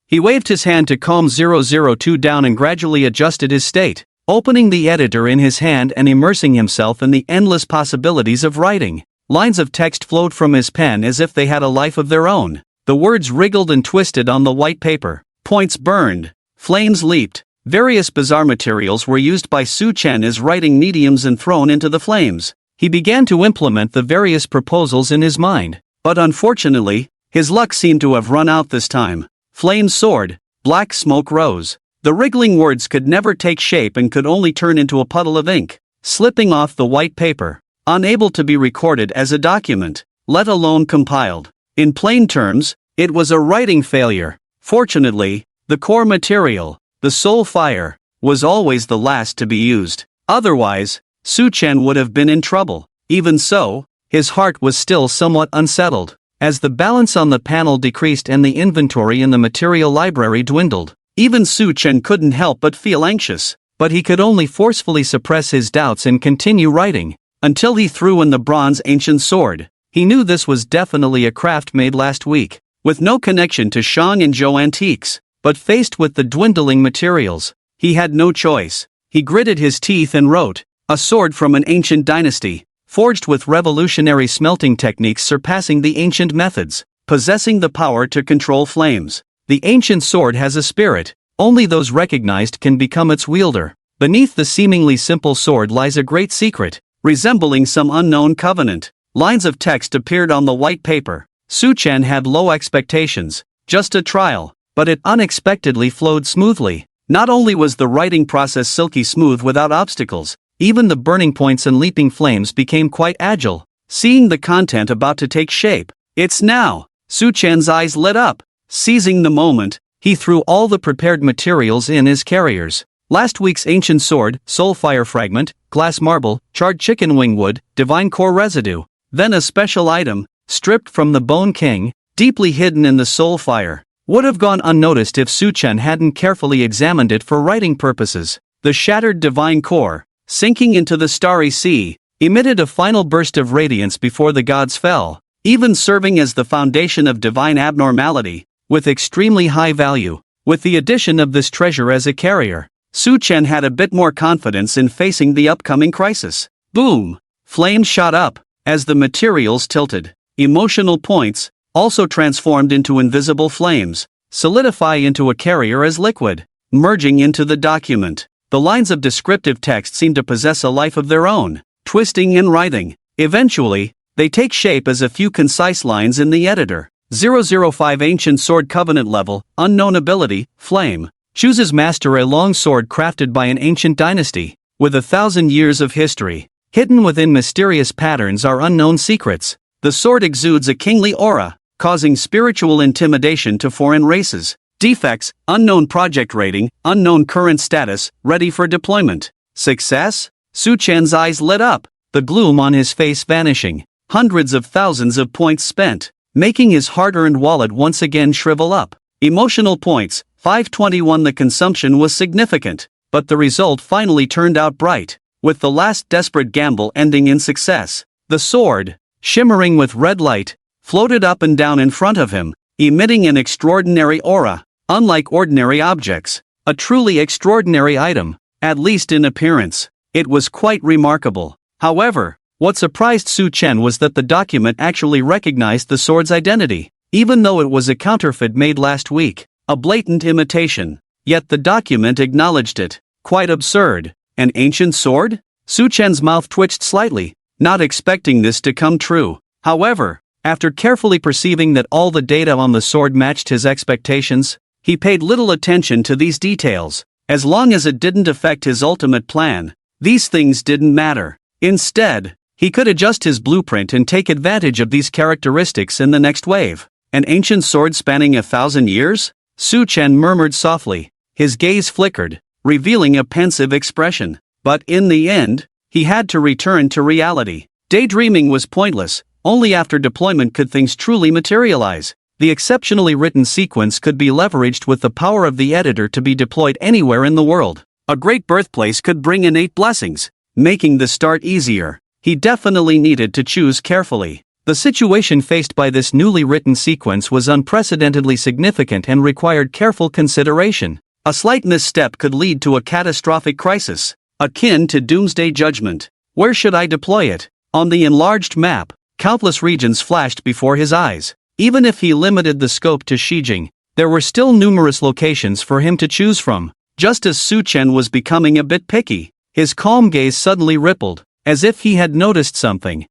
He waved his hand to calm 002 down and gradually adjusted his state, opening the editor in his hand and immersing himself in the endless possibilities of writing. Lines of text flowed from his pen as if they had a life of their own. The words wriggled and twisted on the white paper. Points burned. Flames leaped. Various bizarre materials were used by Su-Chen as writing mediums and thrown into the flames. He began to implement the various proposals in his mind. But unfortunately, his luck seemed to have run out this time. Flames soared. Black smoke rose. The wriggling words could never take shape and could only turn into a puddle of ink, slipping off the white paper, unable to be recorded as a document, let alone compiled. In plain terms, it was a writing failure. Fortunately, the core material, the soul fire, was always the last to be used. Otherwise, Su-Chen would have been in trouble. Even so, his heart was still somewhat unsettled. As the balance on the panel decreased and the inventory in the material library dwindled, even Su-Chen couldn't help but feel anxious. But he could only forcefully suppress his doubts and continue writing, until he threw in the bronze ancient sword. He knew this was definitely a craft made last week, with no connection to Shang and Zhou antiques. But faced with the dwindling materials, he had no choice. He gritted his teeth and wrote, "A sword from an ancient dynasty, forged with revolutionary smelting techniques surpassing the ancient methods, possessing the power to control flames. The ancient sword has a spirit, only those recognized can become its wielder. Beneath the seemingly simple sword lies a great secret, resembling some unknown covenant." Lines of text appeared on the white paper. Su-Chen had low expectations, just a trial. But it unexpectedly flowed smoothly. Not only was the writing process silky smooth without obstacles, even the burning points and leaping flames became quite agile. Seeing the content about to take shape, "It's now!" Su-Chen's eyes lit up. Seizing the moment, he threw all the prepared materials in as carriers. Last week's ancient sword, soul fire fragment, glass marble, charred chicken wing wood, divine core residue. Then a special item, stripped from the Bone King, deeply hidden in the soul fire. Would have gone unnoticed if Su-Chen hadn't carefully examined it for writing purposes. The shattered divine core, sinking into the starry sea, emitted a final burst of radiance before the gods fell, even serving as the foundation of divine abnormality, with extremely high value. With the addition of this treasure as a carrier, Su-Chen had a bit more confidence in facing the upcoming crisis. Boom! Flames shot up, as the materials tilted. Emotional points, also transformed into invisible flames, solidify into a carrier as liquid, merging into the document. The lines of descriptive text seem to possess a life of their own, twisting and writhing. Eventually, they take shape as a few concise lines in the editor. 005 Ancient Sword Covenant Level, Unknown Ability, Flame. Chooses Master a long sword crafted by an ancient dynasty, with 1,000 years of history. Hidden within mysterious patterns are unknown secrets. The sword exudes a kingly aura, causing spiritual intimidation to foreign races. Defects, unknown project rating, unknown current status, ready for deployment. Success? Su-Chen's eyes lit up, the gloom on his face vanishing. Hundreds of thousands of points spent, making his hard-earned wallet once again shrivel up. Emotional points, 521. The consumption was significant, but the result finally turned out bright, with the last desperate gamble ending in success. The sword, shimmering with red light, floated up and down in front of him, emitting an extraordinary aura, unlike ordinary objects. A truly extraordinary item, at least in appearance. It was quite remarkable. However, what surprised Su-Chen was that the document actually recognized the sword's identity, even though it was a counterfeit made last week, a blatant imitation. Yet the document acknowledged it. Quite absurd. An ancient sword? Su-Chen's mouth twitched slightly, not expecting this to come true. However, after carefully perceiving that all the data on the sword matched his expectations, he paid little attention to these details. As long as it didn't affect his ultimate plan, these things didn't matter. Instead, he could adjust his blueprint and take advantage of these characteristics in the next wave. An ancient sword spanning 1,000 years? Su-Chen murmured softly. His gaze flickered, revealing a pensive expression. But in the end, he had to return to reality. Daydreaming was pointless. Only after deployment could things truly materialize. The exceptionally written sequence could be leveraged with the power of the editor to be deployed anywhere in the world. A great birthplace could bring innate blessings, making the start easier. He definitely needed to choose carefully. The situation faced by this newly written sequence was unprecedentedly significant and required careful consideration. A slight misstep could lead to a catastrophic crisis, akin to doomsday judgment. Where should I deploy it? On the enlarged map, countless regions flashed before his eyes. Even if he limited the scope to Shijing, there were still numerous locations for him to choose from. Just as Su Chen was becoming a bit picky, his calm gaze suddenly rippled, as if he had noticed something.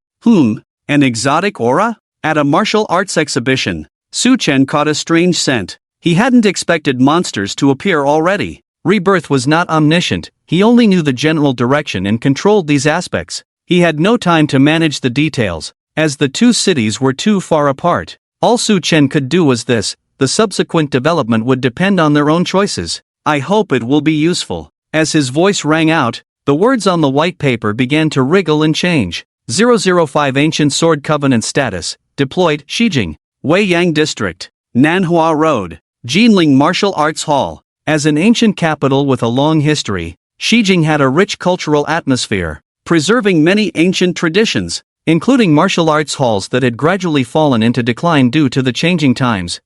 An exotic aura? At a martial arts exhibition, Su Chen caught a strange scent. He hadn't expected monsters to appear already. Rebirth was not omniscient, he only knew the general direction and controlled these aspects. He had no time to manage the details, as the two cities were too far apart. All Su Chen could do was this. The subsequent development would depend on their own choices. I hope it will be useful. As his voice rang out, the words on the white paper began to wriggle and change. 005 Ancient Sword Covenant Status, deployed, Shijing, Weiyang District, Manhwa Road, Jinling Martial Arts Hall. As an ancient capital with a long history, Shijing had a rich cultural atmosphere, preserving many ancient traditions, including martial arts halls that had gradually fallen into decline due to the changing times.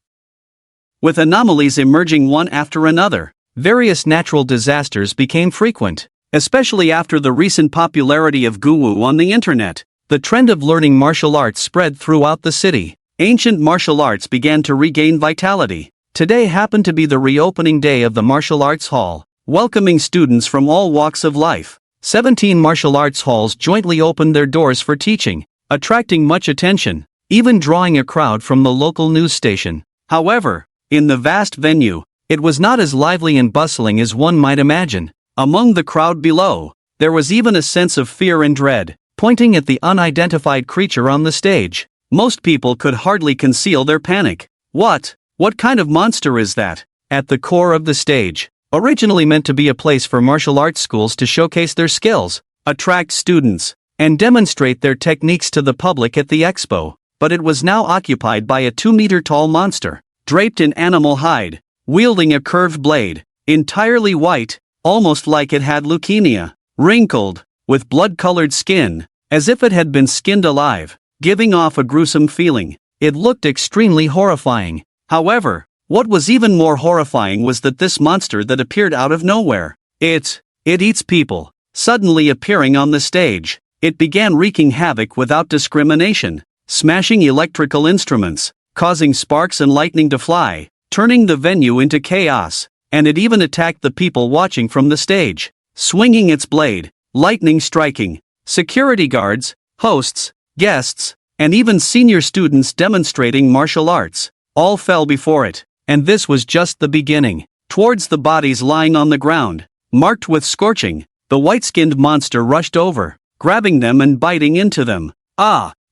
With anomalies emerging one after another, various natural disasters became frequent. Especially after the recent popularity of Guwu on the internet, the trend of learning martial arts spread throughout the city. Ancient martial arts began to regain vitality. Today happened to be the reopening day of the martial arts hall, welcoming students from all walks of life. 17 martial arts halls jointly opened their doors for teaching, attracting much attention, even drawing a crowd from the local news station. However, in the vast venue, it was not as lively and bustling as one might imagine. Among the crowd below, there was even a sense of fear and dread, pointing at the unidentified creature on the stage. Most people could hardly conceal their panic. What kind of monster is that? At the core of the stage, originally meant to be a place for martial arts schools to showcase their skills, attract students, and demonstrate their techniques to the public at the expo, but it was now occupied by a 2-meter-tall monster, draped in animal hide, wielding a curved blade, entirely white, almost like it had leukemia, wrinkled, with blood-colored skin, as if it had been skinned alive, giving off a gruesome feeling. It looked extremely horrifying. However, what was even more horrifying was that this monster that appeared out of nowhere, it eats people, suddenly appearing on the stage. It began wreaking havoc without discrimination, smashing electrical instruments, causing sparks and lightning to fly, turning the venue into chaos. And it even attacked the people watching from the stage, swinging its blade, lightning striking. Security guards, hosts, guests, and even senior students demonstrating martial arts, all fell before it. And this was just the beginning. Towards the bodies lying on the ground, marked with scorching, the white-skinned monster rushed over, grabbing them and biting into them.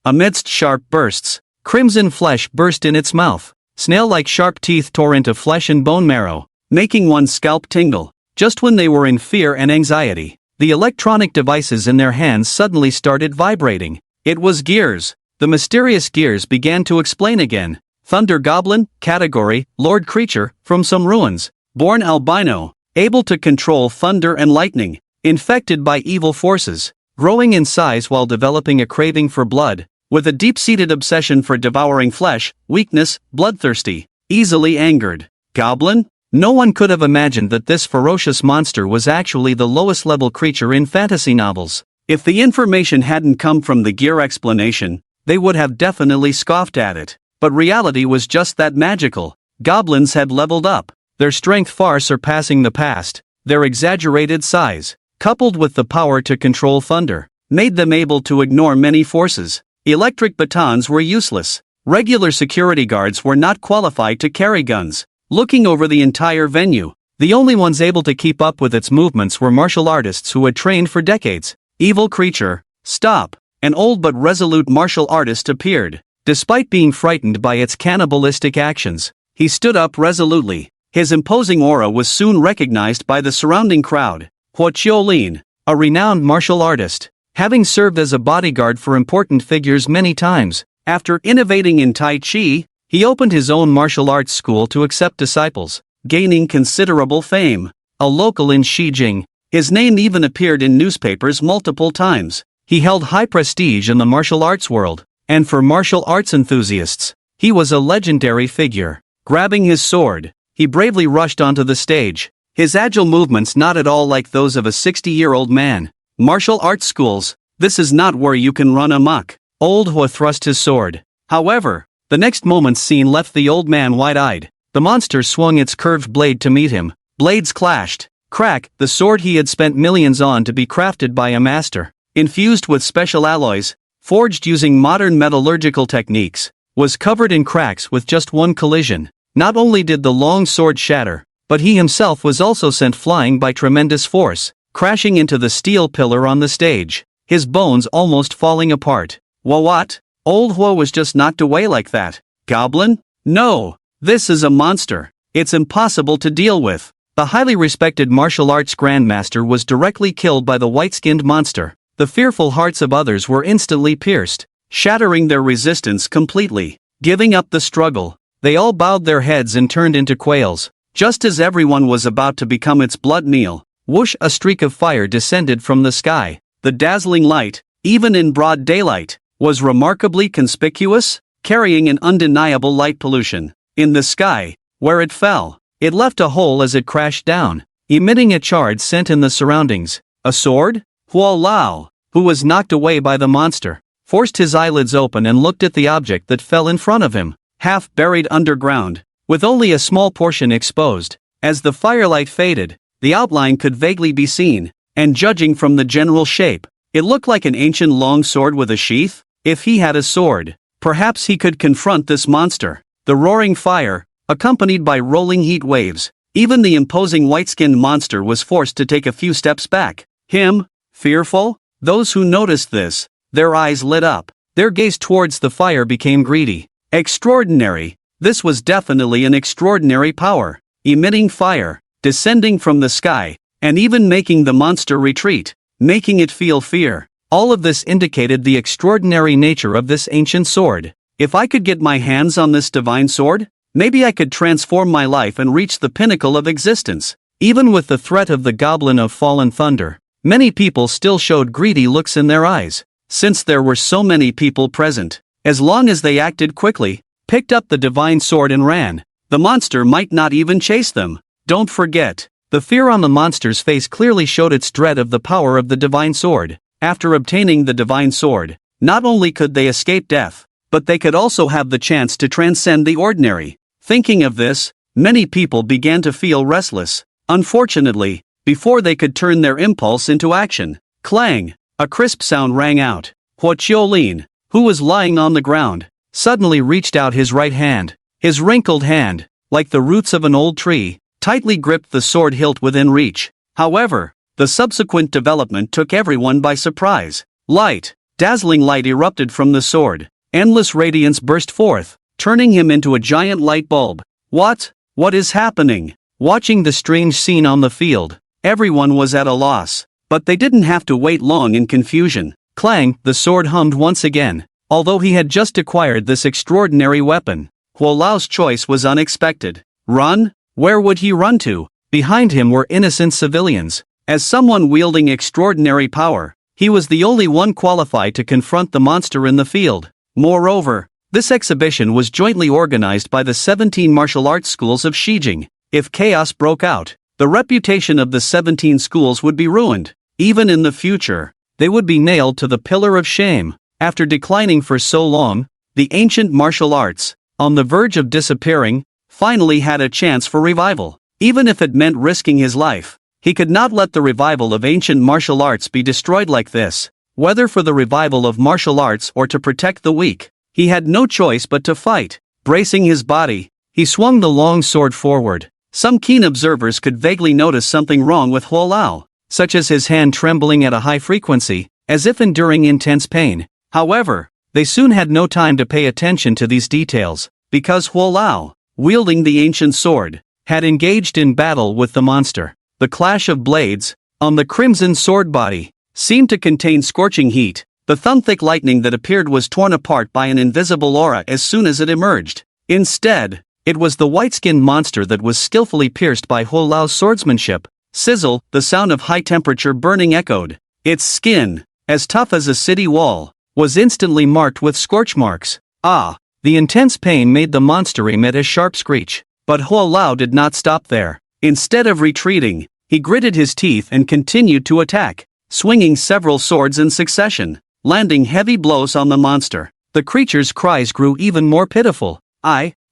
Amidst sharp bursts, crimson flesh burst in its mouth. Snail-like sharp teeth tore into flesh and bone marrow, making one's scalp tingle. Just when they were in fear and anxiety, the electronic devices in their hands suddenly started vibrating. It was gears. The mysterious gears began to explain again. Thunder Goblin, category, Lord Creature, from some ruins. Born albino, able to control thunder and lightning. Infected by evil forces. Growing in size while developing a craving for blood. With a deep-seated obsession for devouring flesh, weakness, bloodthirsty. Easily angered. Goblin? No one could have imagined that this ferocious monster was actually the lowest-level creature in fantasy novels. If the information hadn't come from the gear explanation, they would have definitely scoffed at it. But reality was just that magical. Goblins had leveled up, their strength far surpassing the past. Their exaggerated size, coupled with the power to control thunder, made them able to ignore many forces. Electric batons were useless. Regular security guards were not qualified to carry guns. Looking over the entire venue, the only ones able to keep up with its movements were martial artists who had trained for decades. Evil creature, stop! An old but resolute martial artist appeared. Despite being frightened by its cannibalistic actions, he stood up resolutely, His imposing aura was soon recognized by the surrounding crowd. Huo Qiulin, a renowned martial artist, having served as a bodyguard for important figures many times, after innovating in Tai Chi, he opened his own martial arts school to accept disciples, gaining considerable fame. A local in Xijing, his name even appeared in newspapers multiple times. He held high prestige in the martial arts world, and for martial arts enthusiasts, he was a legendary figure. Grabbing his sword, he bravely rushed onto the stage, his agile movements not at all like those of a 60-year-old man. Martial arts schools, this is not where you can run amok. Old Hua thrust his sword. However, the next moment's scene left the old man wide-eyed. The monster swung its curved blade to meet him. Blades clashed. Crack, the sword he had spent millions on to be crafted by a master, infused with special alloys, forged using modern metallurgical techniques, was covered in cracks with just one collision. Not only did the long sword shatter, but he himself was also sent flying by tremendous force, crashing into the steel pillar on the stage, his bones almost falling apart. What? Old Hua was just knocked away like that. Goblin? No! This is a monster. It's impossible to deal with. The highly respected martial arts grandmaster was directly killed by the white-skinned monster. The fearful hearts of others were instantly pierced, shattering their resistance completely. Giving up the struggle, they all bowed their heads and turned into quails. Just as everyone was about to become its blood meal, whoosh, a streak of fire descended from the sky. The dazzling light, even in broad daylight, was remarkably conspicuous, carrying an undeniable light pollution. In the sky, where it fell, it left a hole as it crashed down, emitting a charred scent in the surroundings. A sword? Huo Lao, who was knocked away by the monster, forced his eyelids open and looked at the object that fell in front of him, half buried underground, with only a small portion exposed. As the firelight faded, the outline could vaguely be seen, and judging from the general shape, it looked like an ancient long sword with a sheath. If he had a sword, perhaps he could confront this monster. The roaring fire, accompanied by rolling heat waves, even the imposing white-skinned monster was forced to take a few steps back. Him? Fearful? Those who noticed this, their eyes lit up, their gaze towards the fire became greedy. Extraordinary! This was definitely an extraordinary power, emitting fire, descending from the sky, and even making the monster retreat, making it feel fear. All of this indicated the extraordinary nature of this ancient sword. If I could get my hands on this divine sword, maybe I could transform my life and reach the pinnacle of existence. Even with the threat of the goblin of fallen thunder, many people still showed greedy looks in their eyes. Since there were so many people present, as long as they acted quickly, picked up the divine sword and ran, the monster might not even chase them. Don't forget, the fear on the monster's face clearly showed its dread of the power of the divine sword. After obtaining the divine sword, not only could they escape death, but they could also have the chance to transcend the ordinary. Thinking of this, many people began to feel restless. Unfortunately, before they could turn their impulse into action, clang, a crisp sound rang out. Huo Qiulin, who was lying on the ground, suddenly reached out his right hand. His wrinkled hand, like the roots of an old tree, tightly gripped the sword hilt within reach. However, the subsequent development took everyone by surprise. Light, dazzling light erupted from the sword. Endless radiance burst forth, turning him into a giant light bulb. What is happening? Watching the strange scene on the field, everyone was at a loss. But they didn't have to wait long in confusion. Clang, the sword hummed once again. Although he had just acquired this extraordinary weapon, Huo Lao's choice was unexpected. Run? Where would he run to? Behind him were innocent civilians. As someone wielding extraordinary power, he was the only one qualified to confront the monster in the field. Moreover, this exhibition was jointly organized by the 17 martial arts schools of Xijing. If chaos broke out, the reputation of the 17 schools would be ruined. Even in the future, they would be nailed to the pillar of shame. After declining for so long, the ancient martial arts, on the verge of disappearing, finally had a chance for revival. Even if it meant risking his life, he could not let the revival of ancient martial arts be destroyed like this. Whether for the revival of martial arts or to protect the weak, he had no choice but to fight. Bracing his body, he swung the long sword forward. Some keen observers could vaguely notice something wrong with Huo Lao, such as his hand trembling at a high frequency, as if enduring intense pain. However, they soon had no time to pay attention to these details, because Huo Lao, wielding the ancient sword, had engaged in battle with the monster. The clash of blades, on the crimson sword body, seemed to contain scorching heat. The thumb-thick lightning that appeared was torn apart by an invisible aura as soon as it emerged. Instead, it was the white-skinned monster that was skillfully pierced by Huo Lao's swordsmanship. Sizzle, the sound of high-temperature burning echoed. Its skin, as tough as a city wall, was instantly marked with scorch marks. Ah! The intense pain made the monster emit a sharp screech. But Huo Lao did not stop there. Instead of retreating, he gritted his teeth and continued to attack, swinging several swords in succession, landing heavy blows on the monster. The creature's cries grew even more pitiful.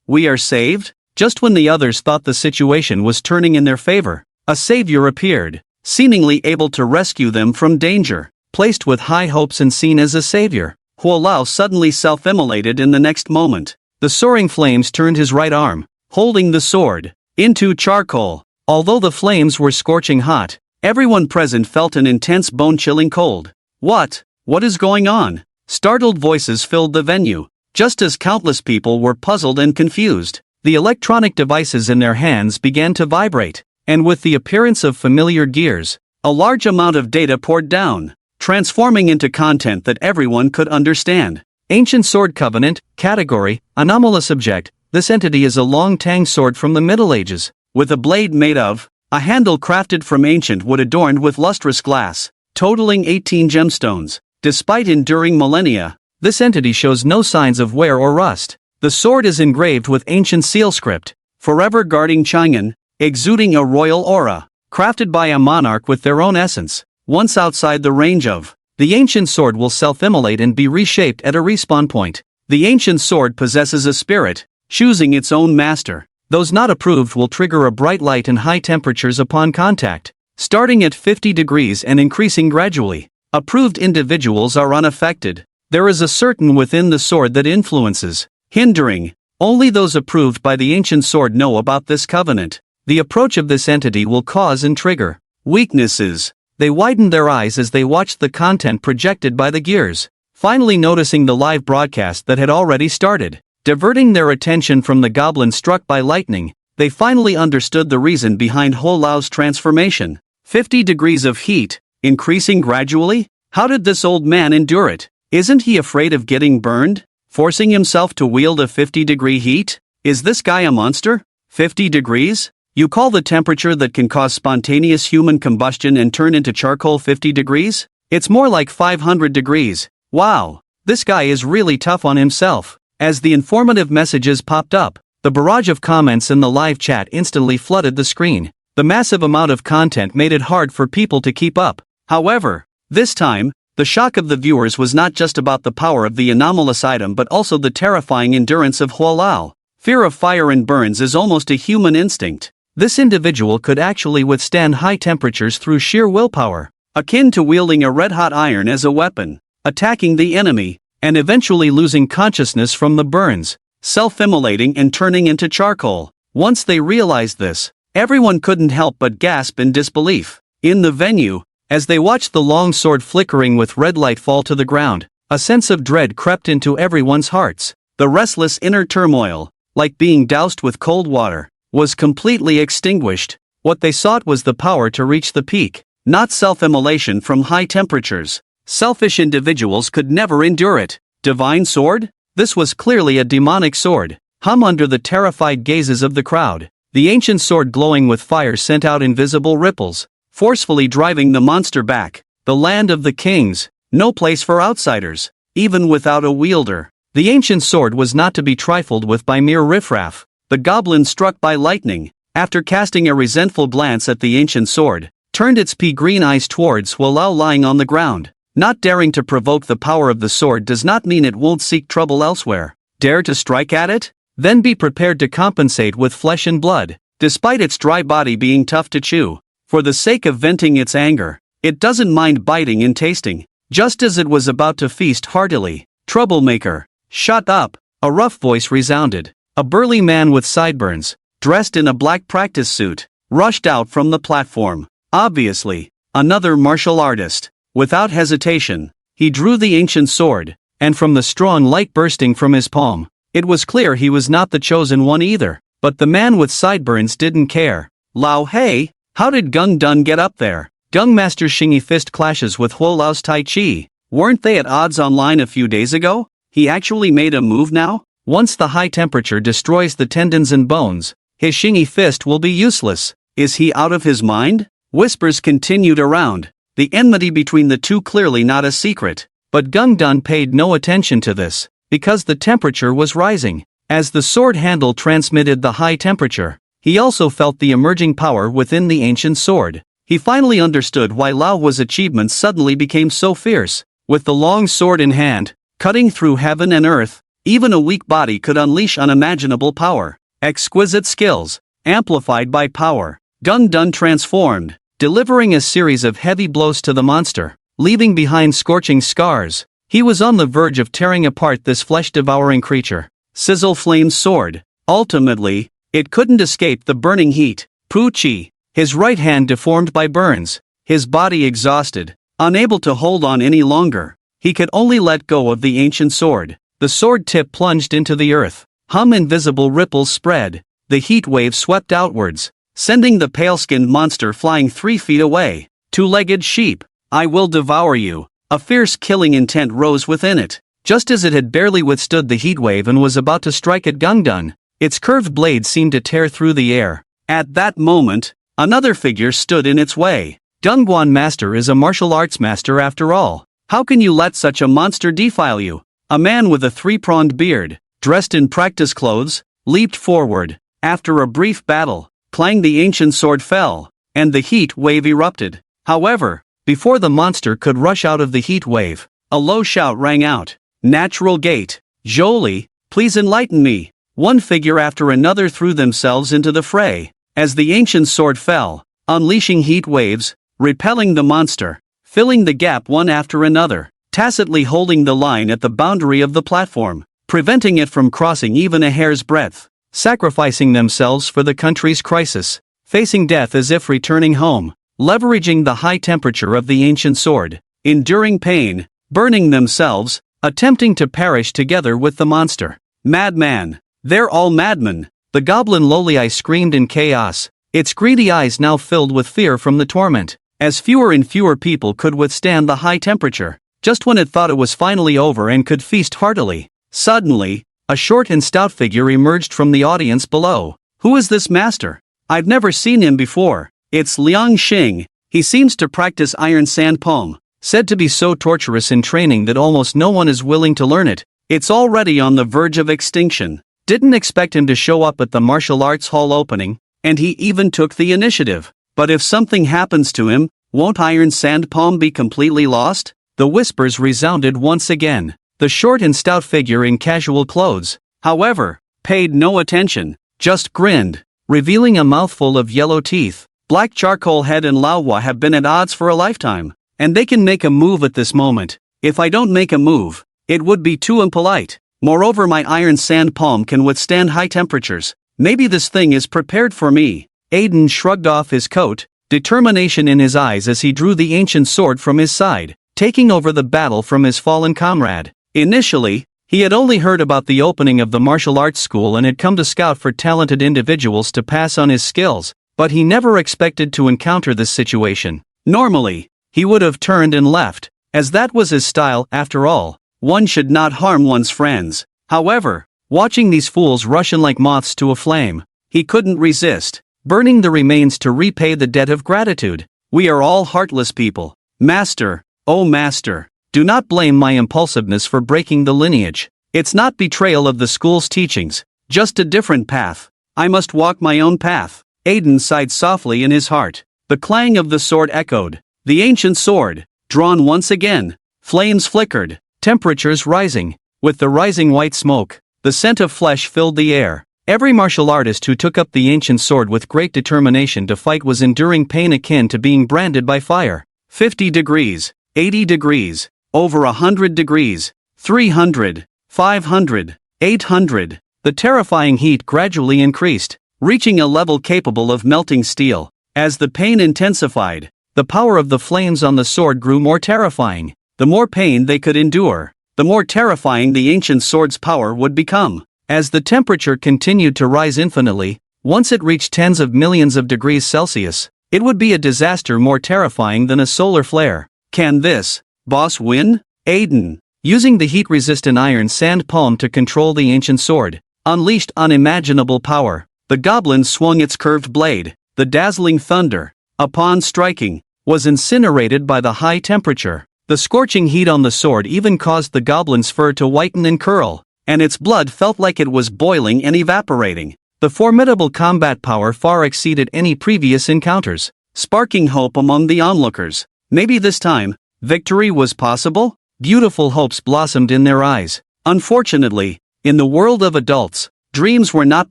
We are saved? Just when the others thought the situation was turning in their favor, a savior appeared, seemingly able to rescue them from danger. Placed with high hopes and seen as a savior, Huo Lao suddenly self-immolated in the next moment. The soaring flames turned his right arm, holding the sword, into charcoal. Although the flames were scorching hot, everyone present felt an intense bone-chilling cold. What is going on? Startled voices filled the venue, just as countless people were puzzled and confused. The electronic devices in their hands began to vibrate, and with the appearance of familiar gears, a large amount of data poured down, transforming into content that everyone could understand. Ancient Sword Covenant, category, anomalous object. This entity is a long tang sword from the Middle Ages, with a blade made of a handle crafted from ancient wood adorned with lustrous glass, totaling 18 gemstones. Despite enduring millennia, this entity shows no signs of wear or rust. The sword is engraved with ancient seal script, forever guarding Chang'an, exuding a royal aura, crafted by a monarch with their own essence. Once outside the range of the ancient sword will self-immolate and be reshaped at a respawn point. The ancient sword possesses a spirit, choosing its own master. Those not approved will trigger a bright light and high temperatures upon contact, starting at 50 degrees and increasing gradually. Approved individuals are unaffected. There is a certain within the sword that influences, hindering. Only those approved by the ancient sword know about this covenant. The approach of this entity will cause and trigger weaknesses. They widened their eyes as they watched the content projected by the gears, finally noticing the live broadcast that had already started. Diverting their attention from the goblin struck by lightning, they finally understood the reason behind Huo Lao's transformation. 50 degrees of heat, increasing gradually? How did this old man endure it? Isn't he afraid of getting burned? Forcing himself to wield a 50-degree heat? Is this guy a monster? 50 degrees? You call the temperature that can cause spontaneous human combustion and turn into charcoal 50 degrees? It's more like 500 degrees. Wow, this guy is really tough on himself. As the informative messages popped up, the barrage of comments in the live chat instantly flooded the screen. The massive amount of content made it hard for people to keep up. However, this time, the shock of the viewers was not just about the power of the anomalous item but also the terrifying endurance of Huo Lao. Fear of fire and burns is almost a human instinct. This individual could actually withstand high temperatures through sheer willpower, akin to wielding a red-hot iron as a weapon, attacking the enemy, and eventually losing consciousness from the burns, self-immolating and turning into charcoal. Once they realized this, everyone couldn't help but gasp in disbelief. In the venue, as they watched the long sword flickering with red light fall to the ground, a sense of dread crept into everyone's hearts. The restless inner turmoil, like being doused with cold water, was completely extinguished. What they sought was the power to reach the peak, not self-immolation from high temperatures. Selfish individuals could never endure it. Divine sword? This was clearly a demonic sword. Hum under the terrified gazes of the crowd. The ancient sword glowing with fire sent out invisible ripples, forcefully driving the monster back. The land of the kings, no place for outsiders, even without a wielder. The ancient sword was not to be trifled with by mere riffraff. The goblin struck by lightning, after casting a resentful glance at the ancient sword, turned its pea-green eyes towards Huo Lao lying on the ground. Not daring to provoke the power of the sword does not mean it won't seek trouble elsewhere. Dare to strike at it? Then be prepared to compensate with flesh and blood. Despite its dry body being tough to chew, for the sake of venting its anger, it doesn't mind biting and tasting. Just as it was about to feast heartily. Troublemaker, shut up! A rough voice resounded. A burly man with sideburns, dressed in a black practice suit, rushed out from the platform. Obviously, another martial artist. Without hesitation, he drew the ancient sword, and from the strong light bursting from his palm, it was clear he was not the chosen one either. But the man with sideburns didn't care. Lao Hei, how did Gung Dun get up there? Gung Master Xingyi fist clashes with Huo Lao's Tai Chi. Weren't they at odds online a few days ago? He actually made a move now? Once the high temperature destroys the tendons and bones, his Xingyi fist will be useless. Is he out of his mind? Whispers continued around. The enmity between the two clearly not a secret. But Gung Dun paid no attention to this, because the temperature was rising. As the sword handle transmitted the high temperature, he also felt the emerging power within the ancient sword. He finally understood why Lao Hua's achievements suddenly became so fierce. With the long sword in hand, cutting through heaven and earth, even a weak body could unleash unimaginable power. Exquisite skills, amplified by power. Gung Dun transformed, delivering a series of heavy blows to the monster, leaving behind scorching scars. He was on the verge of tearing apart this flesh-devouring creature. Sizzle Flame's sword. Ultimately, it couldn't escape the burning heat. Pu Chi, his right hand deformed by burns, his body exhausted, unable to hold on any longer. He could only let go of the ancient sword. The sword tip plunged into the earth. Invisible ripples spread. The heat wave swept outwards, sending the pale-skinned monster flying 3 feet away. Two-legged sheep, I will devour you. A fierce killing intent rose within it. Just as it had barely withstood the heat wave and was about to strike at Gung Dun, its curved blade seemed to tear through the air. At that moment, another figure stood in its way. Dongguan Master is a martial arts master after all. How can you let such a monster defile you? A man with a 3-pronged beard, dressed in practice clothes, leaped forward. After a brief battle, clang, the ancient sword fell, and the heat wave erupted. However, before the monster could rush out of the heat wave, a low shout rang out. Natural gate. Jolie, please enlighten me. One figure after another threw themselves into the fray. As the ancient sword fell, unleashing heat waves, repelling the monster, filling the gap one after another, tacitly holding the line at the boundary of the platform, preventing it from crossing even a hair's breadth, sacrificing themselves for the country's crisis, facing death as if returning home, leveraging the high temperature of the ancient sword, enduring pain, burning themselves, attempting to perish together with the monster. Madman! They're all madmen! The goblin Loliai screamed in chaos, its greedy eyes now filled with fear from the torment, as fewer and fewer people could withstand the high temperature. Just when it thought it was finally over and could feast heartily, suddenly, a short and stout figure emerged from the audience below. Who is this master? I've never seen him before. It's Liang Xing. He seems to practice iron sand palm, said to be so torturous in training that almost no one is willing to learn it. It's already on the verge of extinction. Didn't expect him to show up at the martial arts hall opening, and he even took the initiative. But if something happens to him, won't iron sand palm be completely lost? The whispers resounded once again. The short and stout figure in casual clothes, however, paid no attention, just grinned, revealing a mouthful of yellow teeth. Black Charcoal Head and Lao Hua have been at odds for a lifetime, and they can make a move at this moment. If I don't make a move, it would be too impolite. Moreover, my iron sand palm can withstand high temperatures. Maybe this thing is prepared for me. Aiden shrugged off his coat, determination in his eyes as he drew the ancient sword from his side, taking over the battle from his fallen comrade. Initially, he had only heard about the opening of the martial arts school and had come to scout for talented individuals to pass on his skills, but he never expected to encounter this situation. Normally, he would have turned and left, as that was his style. After all, one should not harm one's friends. However, watching these fools rush in like moths to a flame, he couldn't resist, burning the remains to repay the debt of gratitude. We are all heartless people. Master, oh master, do not blame my impulsiveness for breaking the lineage. It's not betrayal of the school's teachings, just a different path. I must walk my own path. Aiden sighed softly in his heart. The clang of the sword echoed. The ancient sword, drawn once again. Flames flickered, temperatures rising. With the rising white smoke, the scent of flesh filled the air. Every martial artist who took up the ancient sword with great determination to fight was enduring pain akin to being branded by fire. 50 degrees, 80 degrees, over 100 degrees, 300, 500, 800. The terrifying heat gradually increased, reaching a level capable of melting steel. As the pain intensified, the power of the flames on the sword grew more terrifying. The more pain they could endure, the more terrifying the ancient sword's power would become. As the temperature continued to rise infinitely, once it reached tens of millions of degrees Celsius, it would be a disaster more terrifying than a solar flare. Can this boss win? Aiden, using the heat-resistant iron sand palm to control the ancient sword, unleashed unimaginable power. The goblin swung its curved blade. The dazzling thunder, upon striking, was incinerated by the high temperature. The scorching heat on the sword even caused the goblin's fur to whiten and curl, and its blood felt like it was boiling and evaporating. The formidable combat power far exceeded any previous encounters, sparking hope among the onlookers. Maybe this time, victory was possible? Beautiful hopes blossomed in their eyes. Unfortunately, in the world of adults, dreams were not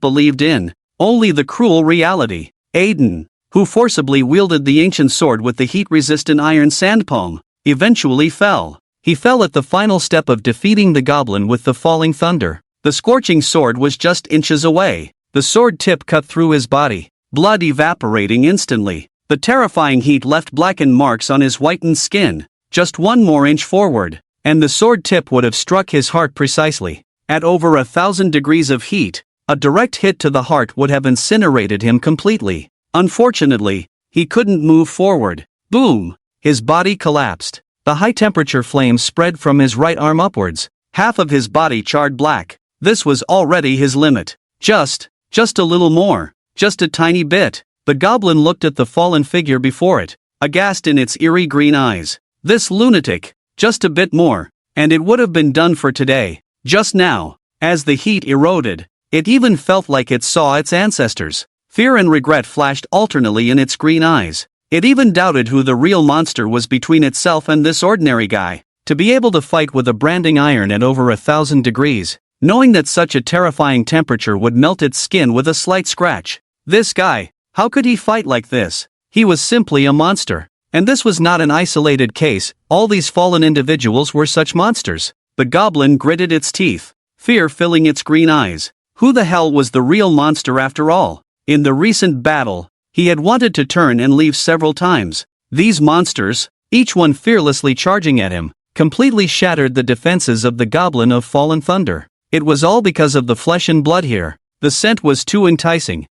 believed in, only the cruel reality. Aiden, who forcibly wielded the ancient sword with the heat-resistant iron sand palm, eventually fell. He fell at the final step of defeating the goblin with the falling thunder. The scorching sword was just inches away. The sword tip cut through his body, blood evaporating instantly. The terrifying heat left blackened marks on his whitened skin. Just one more inch forward, and the sword tip would have struck his heart precisely. At over 1,000 degrees of heat, a direct hit to the heart would have incinerated him completely. Unfortunately, he couldn't move forward. Boom! His body collapsed. The high-temperature flames spread from his right arm upwards. Half of his body charred black. This was already his limit. Just a little more. Just a tiny bit. The goblin looked at the fallen figure before it, aghast in its eerie green eyes. This lunatic. Just a bit more, and it would have been done for today. Just now, as the heat eroded, it even felt like it saw its ancestors. Fear and regret flashed alternately in its green eyes. It even doubted who the real monster was between itself and this ordinary guy. To be able to fight with a branding iron at over 1,000 degrees, knowing that such a terrifying temperature would melt its skin with a slight scratch. This guy, how could he fight like this? He was simply a monster. And this was not an isolated case, all these fallen individuals were such monsters. The goblin gritted its teeth, fear filling its green eyes. Who the hell was the real monster after all? In the recent battle, he had wanted to turn and leave several times. These monsters, each one fearlessly charging at him, completely shattered the defenses of the goblin of fallen thunder. It was all because of the flesh and blood here. The scent was too enticing.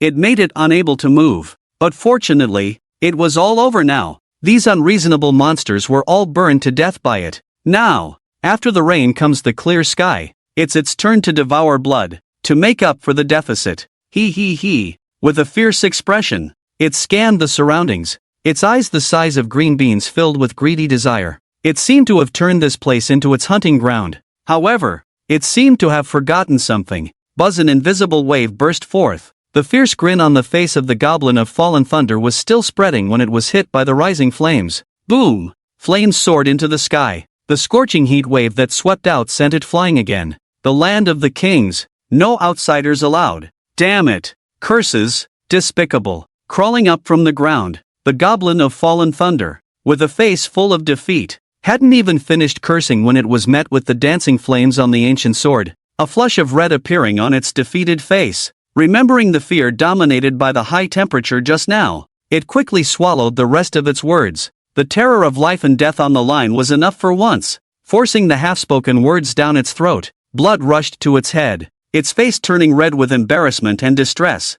It made it unable to move. But fortunately, it was all over now. These unreasonable monsters were all burned to death by it. Now, after the rain comes the clear sky. It's its turn to devour blood, to make up for the deficit. He. With a fierce expression, it scanned the surroundings, its eyes the size of green beans filled with greedy desire. It seemed to have turned this place into its hunting ground. However, it seemed to have forgotten something. Buzz, an invisible wave burst forth. The fierce grin on the face of the goblin of fallen thunder was still spreading when it was hit by the rising flames. Boom! Flames soared into the sky. The scorching heat wave that swept out sent it flying again. The land of the kings. No outsiders allowed. Damn it! Curses! Despicable! Crawling up from the ground, the goblin of fallen thunder, with a face full of defeat, hadn't even finished cursing when it was met with the dancing flames on the ancient sword, a flush of red appearing on its defeated face. Remembering the fear dominated by the high temperature just now, it quickly swallowed the rest of its words. The terror of life and death on the line was enough for once, forcing the half-spoken words down its throat. Blood rushed to its head, its face turning red with embarrassment and distress.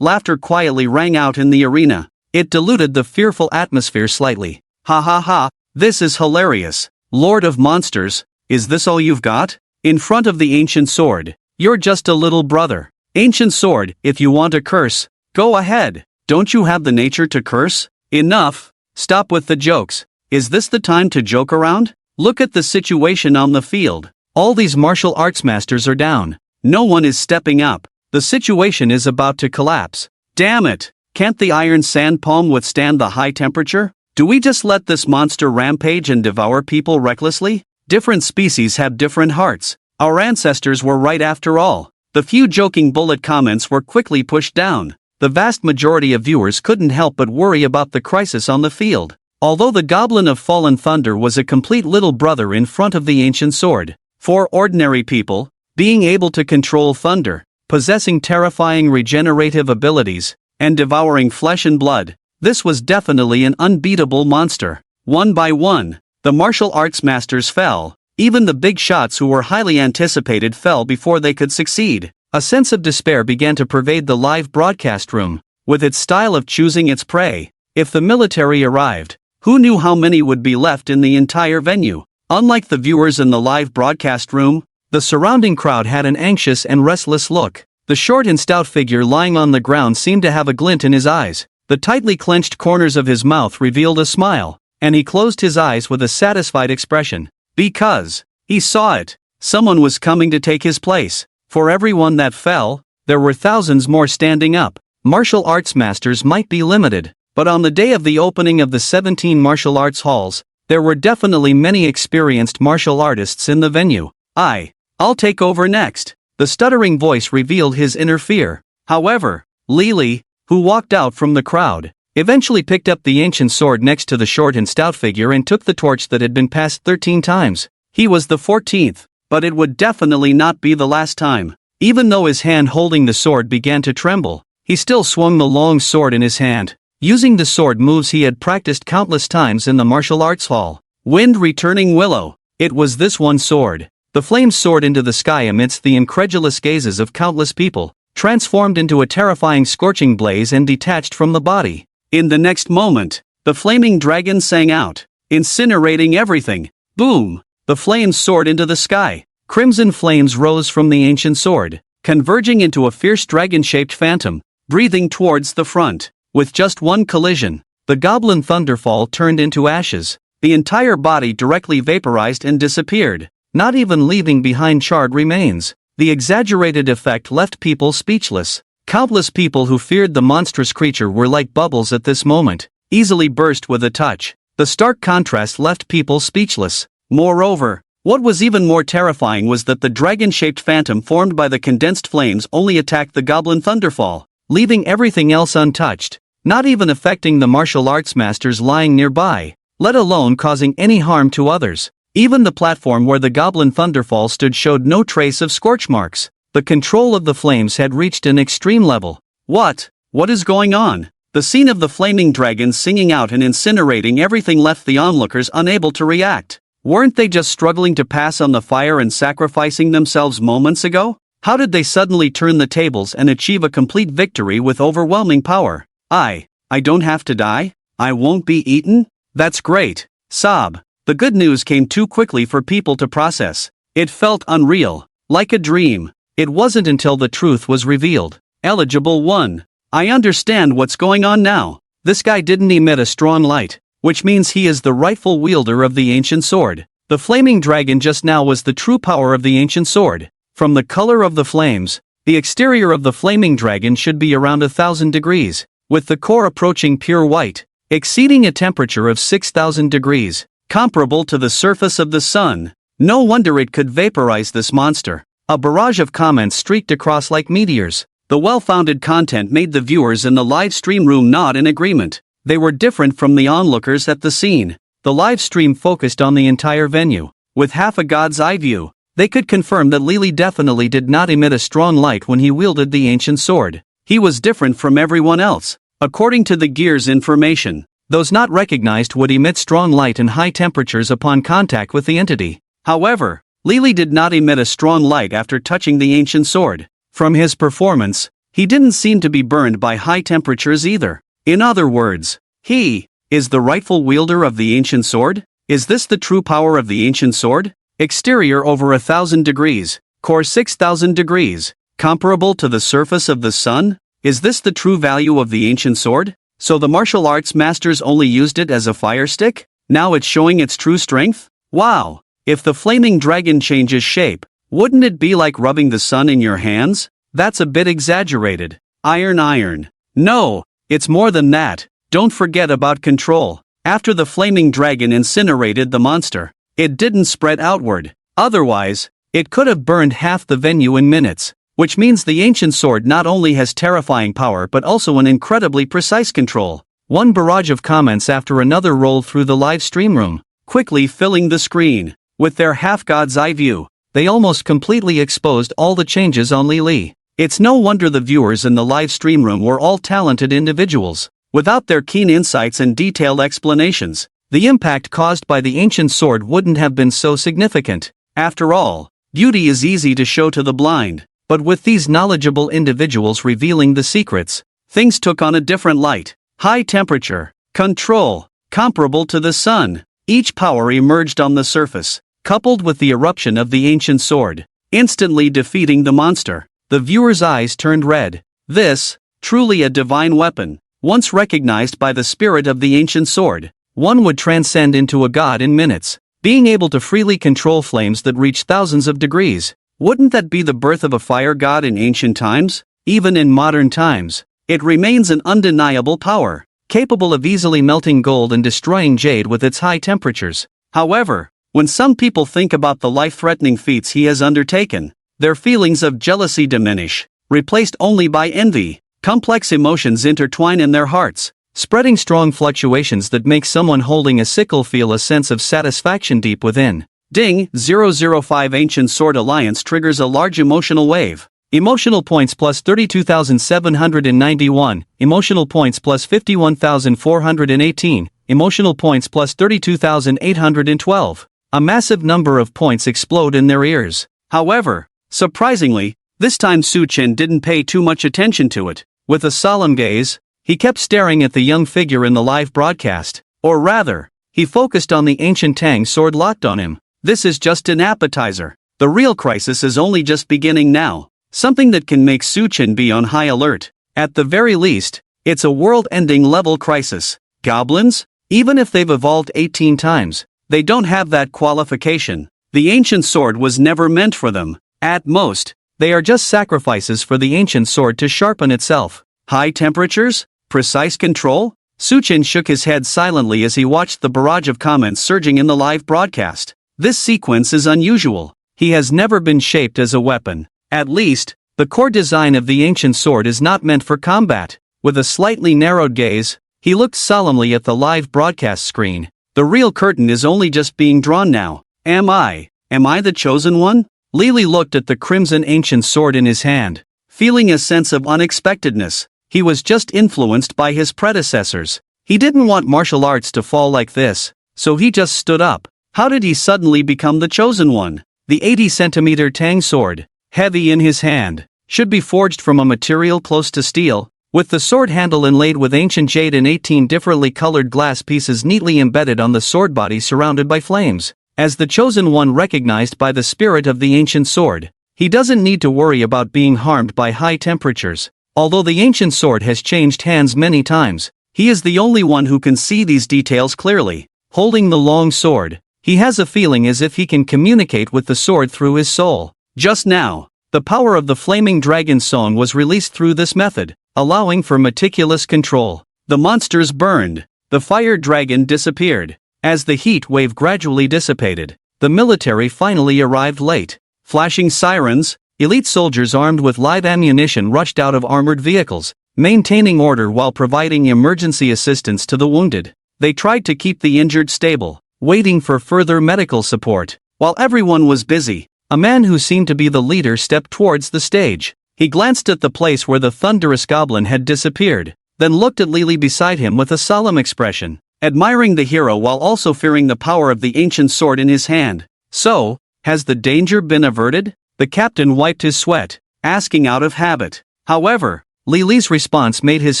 Laughter quietly rang out in the arena. It diluted the fearful atmosphere slightly. Ha ha ha, this is hilarious. Lord of Monsters, is this all you've got? In front of the ancient sword, you're just a little brother. Ancient sword, if you want to curse, go ahead. Don't you have the nature to curse? Enough. Stop with the jokes. Is this the time to joke around? Look at the situation on the field. All these martial arts masters are down. No one is stepping up. The situation is about to collapse. Damn it! Can't the iron sand palm withstand the high temperature? Do we just let this monster rampage and devour people recklessly? Different species have different hearts. Our ancestors were right after all. The few joking bullet comments were quickly pushed down. The vast majority of viewers couldn't help but worry about the crisis on the field. Although the goblin of fallen thunder was a complete little brother in front of the ancient sword, for ordinary people, being able to control thunder, possessing terrifying regenerative abilities, and devouring flesh and blood, this was definitely an unbeatable monster. One by one, the martial arts masters fell, Even the big shots who were highly anticipated fell before they could succeed. A sense of despair began to pervade the live broadcast room, with its style of choosing its prey. If the military arrived, who knew how many would be left in the entire venue? Unlike the viewers in the live broadcast room, the surrounding crowd had an anxious and restless look. The short and stout figure lying on the ground seemed to have a glint in his eyes. The tightly clenched corners of his mouth revealed a smile, and he closed his eyes with a satisfied expression. Because he saw it. Someone was coming to take his place. For everyone that fell, there were thousands more standing up. Martial arts masters might be limited, but on the day of the opening of the 17 martial arts halls, there were definitely many experienced martial artists in the venue. I'll take over next. The stuttering voice revealed his inner fear. However, Lily, who walked out from the crowd, eventually picked up the ancient sword next to the short and stout figure and took the torch that had been passed 13 times. He was the 14th, but it would definitely not be the last time. Even though his hand holding the sword began to tremble, he still swung the long sword in his hand, using the sword moves he had practiced countless times in the martial arts hall. Wind returning willow. It was this one sword. The flame soared into the sky amidst the incredulous gazes of countless people, transformed into a terrifying scorching blaze and detached from the body. In the next moment, the flaming dragon sang out, incinerating everything. Boom! The flames soared into the sky. Crimson flames rose from the ancient sword, converging into a fierce dragon-shaped phantom, breathing towards the front. With just one collision, the goblin thunderfall turned into ashes. The entire body directly vaporized and disappeared, not even leaving behind charred remains. The exaggerated effect left people speechless. Countless people who feared the monstrous creature were like bubbles at this moment, easily burst with a touch. The stark contrast left people speechless. Moreover, what was even more terrifying was that the dragon-shaped phantom formed by the condensed flames only attacked the goblin thunderfall, leaving everything else untouched, not even affecting the martial arts masters lying nearby, let alone causing any harm to others. Even the platform where the goblin thunderfall stood showed no trace of scorch marks. The control of the flames had reached an extreme level. What is going on? The scene of the flaming dragon singing out and incinerating everything left the onlookers unable to react. Weren't they just struggling to pass on the fire and sacrificing themselves moments ago? How did they suddenly turn the tables and achieve a complete victory with overwhelming power? I don't have to die? I won't be eaten? That's great. Sob. The good news came too quickly for people to process. It felt unreal, like a dream. It wasn't until the truth was revealed. Eligible 1. I understand what's going on now. This guy didn't emit a strong light, which means he is the rightful wielder of the ancient sword. The flaming dragon just now was the true power of the ancient sword. From the color of the flames, the exterior of the flaming dragon should be around 1,000 degrees, with the core approaching pure white, exceeding a temperature of 6,000 degrees, comparable to the surface of the sun. No wonder it could vaporize this monster. A barrage of comments streaked across like meteors. The well-founded content made the viewers in the live stream room nod in agreement. They were different from the onlookers at the scene. The live stream focused on the entire venue. With half a god's eye view, they could confirm that Lily definitely did not emit a strong light when he wielded the ancient sword. He was different from everyone else. According to the Gear's information, those not recognized would emit strong light and high temperatures upon contact with the entity. However, Lily did not emit a strong light after touching the ancient sword. From his performance, he didn't seem to be burned by high temperatures either. In other words, he is the rightful wielder of the ancient sword? Is this the true power of the ancient sword? Exterior over 1,000 degrees, core 6,000 degrees, comparable to the surface of the sun? Is this the true value of the ancient sword? So the martial arts masters only used it as a fire stick? Now it's showing its true strength? Wow! If the flaming dragon changes shape, wouldn't it be like rubbing the sun in your hands? That's a bit exaggerated. Iron. No, it's more than that. Don't forget about control. After the flaming dragon incinerated the monster, it didn't spread outward. Otherwise, it could have burned half the venue in minutes. Which means the ancient sword not only has terrifying power but also an incredibly precise control. One barrage of comments after another rolled through the live stream room, quickly filling the screen. With their half-god's eye view, they almost completely exposed all the changes on Lily. It's no wonder the viewers in the live stream room were all talented individuals. Without their keen insights and detailed explanations, the impact caused by the ancient sword wouldn't have been so significant. After all, beauty is easy to show to the blind, but with these knowledgeable individuals revealing the secrets, things took on a different light. High temperature, control, comparable to the sun. Each power emerged on the surface, coupled with the eruption of the ancient sword, instantly defeating the monster. The viewer's eyes turned red. This, truly a divine weapon, once recognized by the spirit of the ancient sword, one would transcend into a god in minutes, being able to freely control flames that reach thousands of degrees. Wouldn't that be the birth of a fire god in ancient times? Even in modern times, it remains an undeniable power, capable of easily melting gold and destroying jade with its high temperatures. However, when some people think about the life-threatening feats he has undertaken, their feelings of jealousy diminish, replaced only by envy. Complex emotions intertwine in their hearts, spreading strong fluctuations that make someone holding a sickle feel a sense of satisfaction deep within. Ding, 005 Ancient Sword Alliance triggers a large emotional wave. Emotional points plus 32,791, emotional points plus 51,418, emotional points plus 32,812. A massive number of points explode in their ears. However, surprisingly, this time Su Chen didn't pay too much attention to it. With a solemn gaze, he kept staring at the young figure in the live broadcast. Or rather, he focused on the ancient Tang sword locked on him. This is just an appetizer. The real crisis is only just beginning now. Something that can make Su Chen be on high alert. At the very least, it's a world-ending level crisis. Goblins? Even if they've evolved 18 times, they don't have that qualification. The ancient sword was never meant for them. At most, they are just sacrifices for the ancient sword to sharpen itself. High temperatures? Precise control? Su Chen shook his head silently as he watched the barrage of comments surging in the live broadcast. This sequence is unusual. He has never been shaped as a weapon. At least, the core design of the ancient sword is not meant for combat. With a slightly narrowed gaze, he looked solemnly at the live broadcast screen. The real curtain is only just being drawn now. Am I the chosen one? Lily looked at the crimson ancient sword in his hand, feeling a sense of unexpectedness. He was just influenced by his predecessors. He didn't want martial arts to fall like this, so he just stood up. How did he suddenly become the chosen one? The 80-centimeter Tang sword, heavy in his hand, should be forged from a material close to steel, with the sword handle inlaid with ancient jade and 18 differently colored glass pieces neatly embedded on the sword body surrounded by flames. As the chosen one recognized by the spirit of the ancient sword, he doesn't need to worry about being harmed by high temperatures. Although the ancient sword has changed hands many times, he is the only one who can see these details clearly. Holding the long sword, he has a feeling as if he can communicate with the sword through his soul. Just now, the power of the flaming dragon song was released through this method, allowing for meticulous control. The monsters burned. The fire dragon disappeared. As the heat wave gradually dissipated, the military finally arrived late. Flashing sirens, elite soldiers armed with live ammunition rushed out of armored vehicles, maintaining order while providing emergency assistance to the wounded. They tried to keep the injured stable, waiting for further medical support. While everyone was busy, a man who seemed to be the leader stepped towards the stage. He glanced at the place where the thunderous goblin had disappeared, then looked at Lily beside him with a solemn expression, admiring the hero while also fearing the power of the ancient sword in his hand. So, has the danger been averted? The captain wiped his sweat, asking out of habit. However, Lily's response made his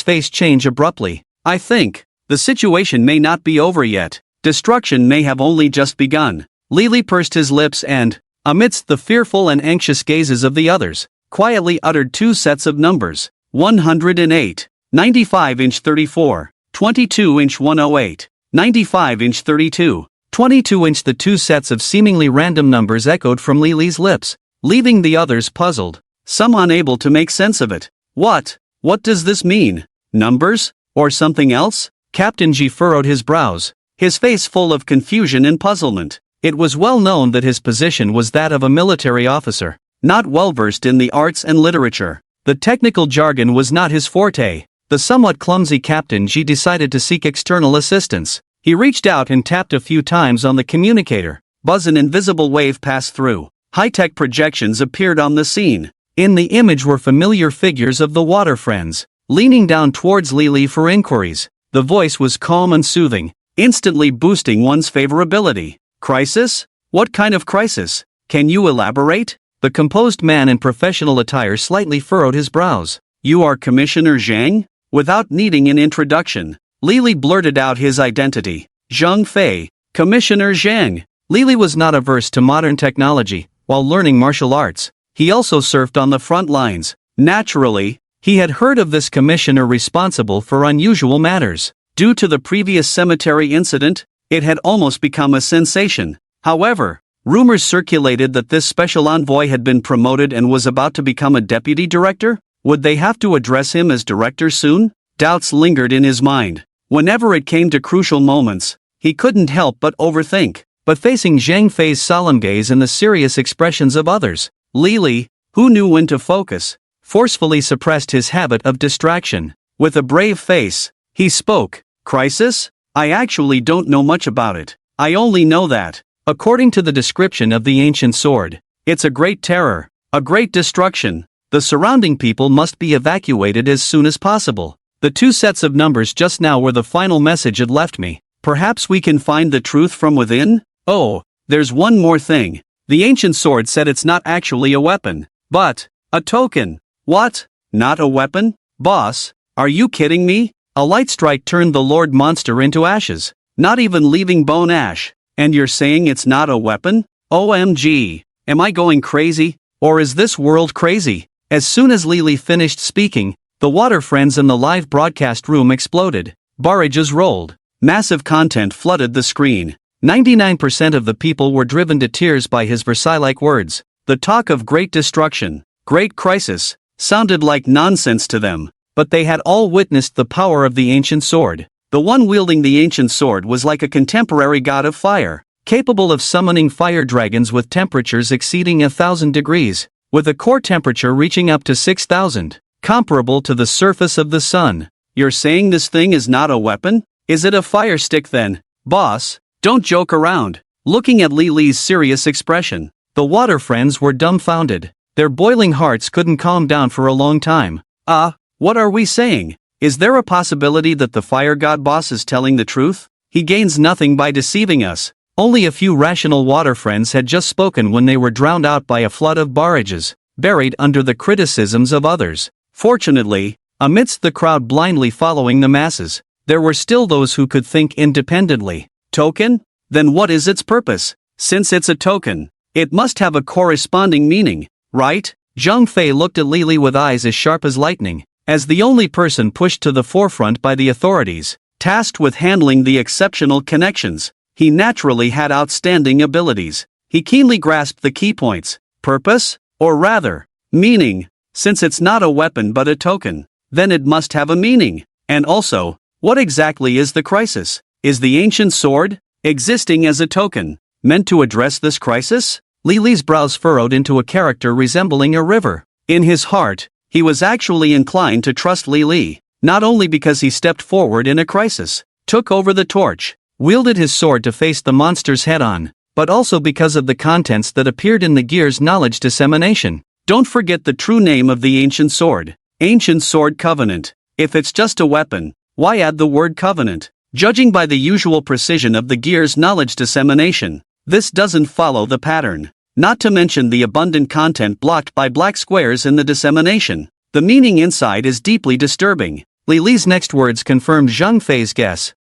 face change abruptly. I think the situation may not be over yet. Destruction may have only just begun. Lily pursed his lips and, amidst the fearful and anxious gazes of the others, quietly uttered two sets of numbers. 108, 95-inch 34, 22-inch 108, 95-inch 32, 22-inch. The two sets of seemingly random numbers echoed from Lily's lips, leaving the others puzzled, some unable to make sense of it. What does this mean? Numbers? Or something else? Captain G furrowed his brows, his face full of confusion and puzzlement. It was well known that his position was that of a military officer, not well versed in the arts and literature. The technical jargon was not his forte. The somewhat clumsy Captain G decided to seek external assistance. He reached out and tapped a few times on the communicator. Buzz, an invisible wave passed through. High-tech projections appeared on the scene. In the image were familiar figures of the Water Friends, leaning down towards Lily for inquiries. The voice was calm and soothing, instantly boosting one's favorability. Crisis? What kind of crisis? Can you elaborate? The composed man in professional attire slightly furrowed his brows. You are Commissioner Zhang? Without needing an introduction, Lily blurted out his identity. Zhang Fei, Commissioner Zhang. Lily was not averse to modern technology. While learning martial arts, he also surfed on the front lines. Naturally, he had heard of this commissioner responsible for unusual matters. Due to the previous cemetery incident, it had almost become a sensation. However, rumors circulated that this special envoy had been promoted and was about to become a deputy director. Would they have to address him as director soon? Doubts lingered in his mind. Whenever it came to crucial moments, he couldn't help but overthink. But facing Zhang Fei's solemn gaze and the serious expressions of others, Lily, who knew when to focus, forcefully suppressed his habit of distraction. With a brave face, he spoke. Crisis? I actually don't know much about it. I only know that, according to the description of the ancient sword, it's a great terror, a great destruction. The surrounding people must be evacuated as soon as possible. The two sets of numbers just now were the final message it left me. Perhaps we can find the truth from within? Oh, there's one more thing. The ancient sword said it's not actually a weapon, but a token. What? Not a weapon? Boss, are you kidding me? A light strike turned the Lord Monster into ashes, not even leaving bone ash. And you're saying it's not a weapon? OMG. Am I going crazy? Or is this world crazy? As soon as Lily finished speaking, the water friends in the live broadcast room exploded. Barrages rolled. Massive content flooded the screen. 99% of the people were driven to tears by his Versailles-like words. The talk of great destruction, great crisis, sounded like nonsense to them, but they had all witnessed the power of the ancient sword. The one wielding the ancient sword was like a contemporary god of fire, capable of summoning fire dragons with temperatures exceeding 1,000 degrees. With a core temperature reaching up to 6,000, comparable to the surface of the sun. You're saying this thing is not a weapon? Is it a fire stick then? Boss, don't joke around. Looking at Lily's serious expression, the water friends were dumbfounded. Their boiling hearts couldn't calm down for a long time. What are we saying? Is there a possibility that the fire god boss is telling the truth? He gains nothing by deceiving us. Only a few rational water friends had just spoken when they were drowned out by a flood of barrages, buried under the criticisms of others. Fortunately, amidst the crowd blindly following the masses, there were still those who could think independently. Token? Then what is its purpose? Since it's a token, it must have a corresponding meaning, right? Zhang Fei looked at Lily with eyes as sharp as lightning. As the only person pushed to the forefront by the authorities, tasked with handling the exceptional connections, he naturally had outstanding abilities. He keenly grasped the key points. Purpose? Or rather, meaning. Since it's not a weapon but a token, then it must have a meaning. And also, what exactly is the crisis? Is the ancient sword, existing as a token, meant to address this crisis? Lily's brows furrowed into a character resembling a river. In his heart, he was actually inclined to trust Lily, not only because he stepped forward in a crisis, took over the torch, wielded his sword to face the monster's head-on, but also because of the contents that appeared in the gear's knowledge dissemination. Don't forget the true name of the ancient sword. Ancient Sword Covenant. If it's just a weapon, why add the word covenant? Judging by the usual precision of the gear's knowledge dissemination, this doesn't follow the pattern. Not to mention the abundant content blocked by black squares in the dissemination. The meaning inside is deeply disturbing. Lily's next words confirmed Zhang Fei's guess.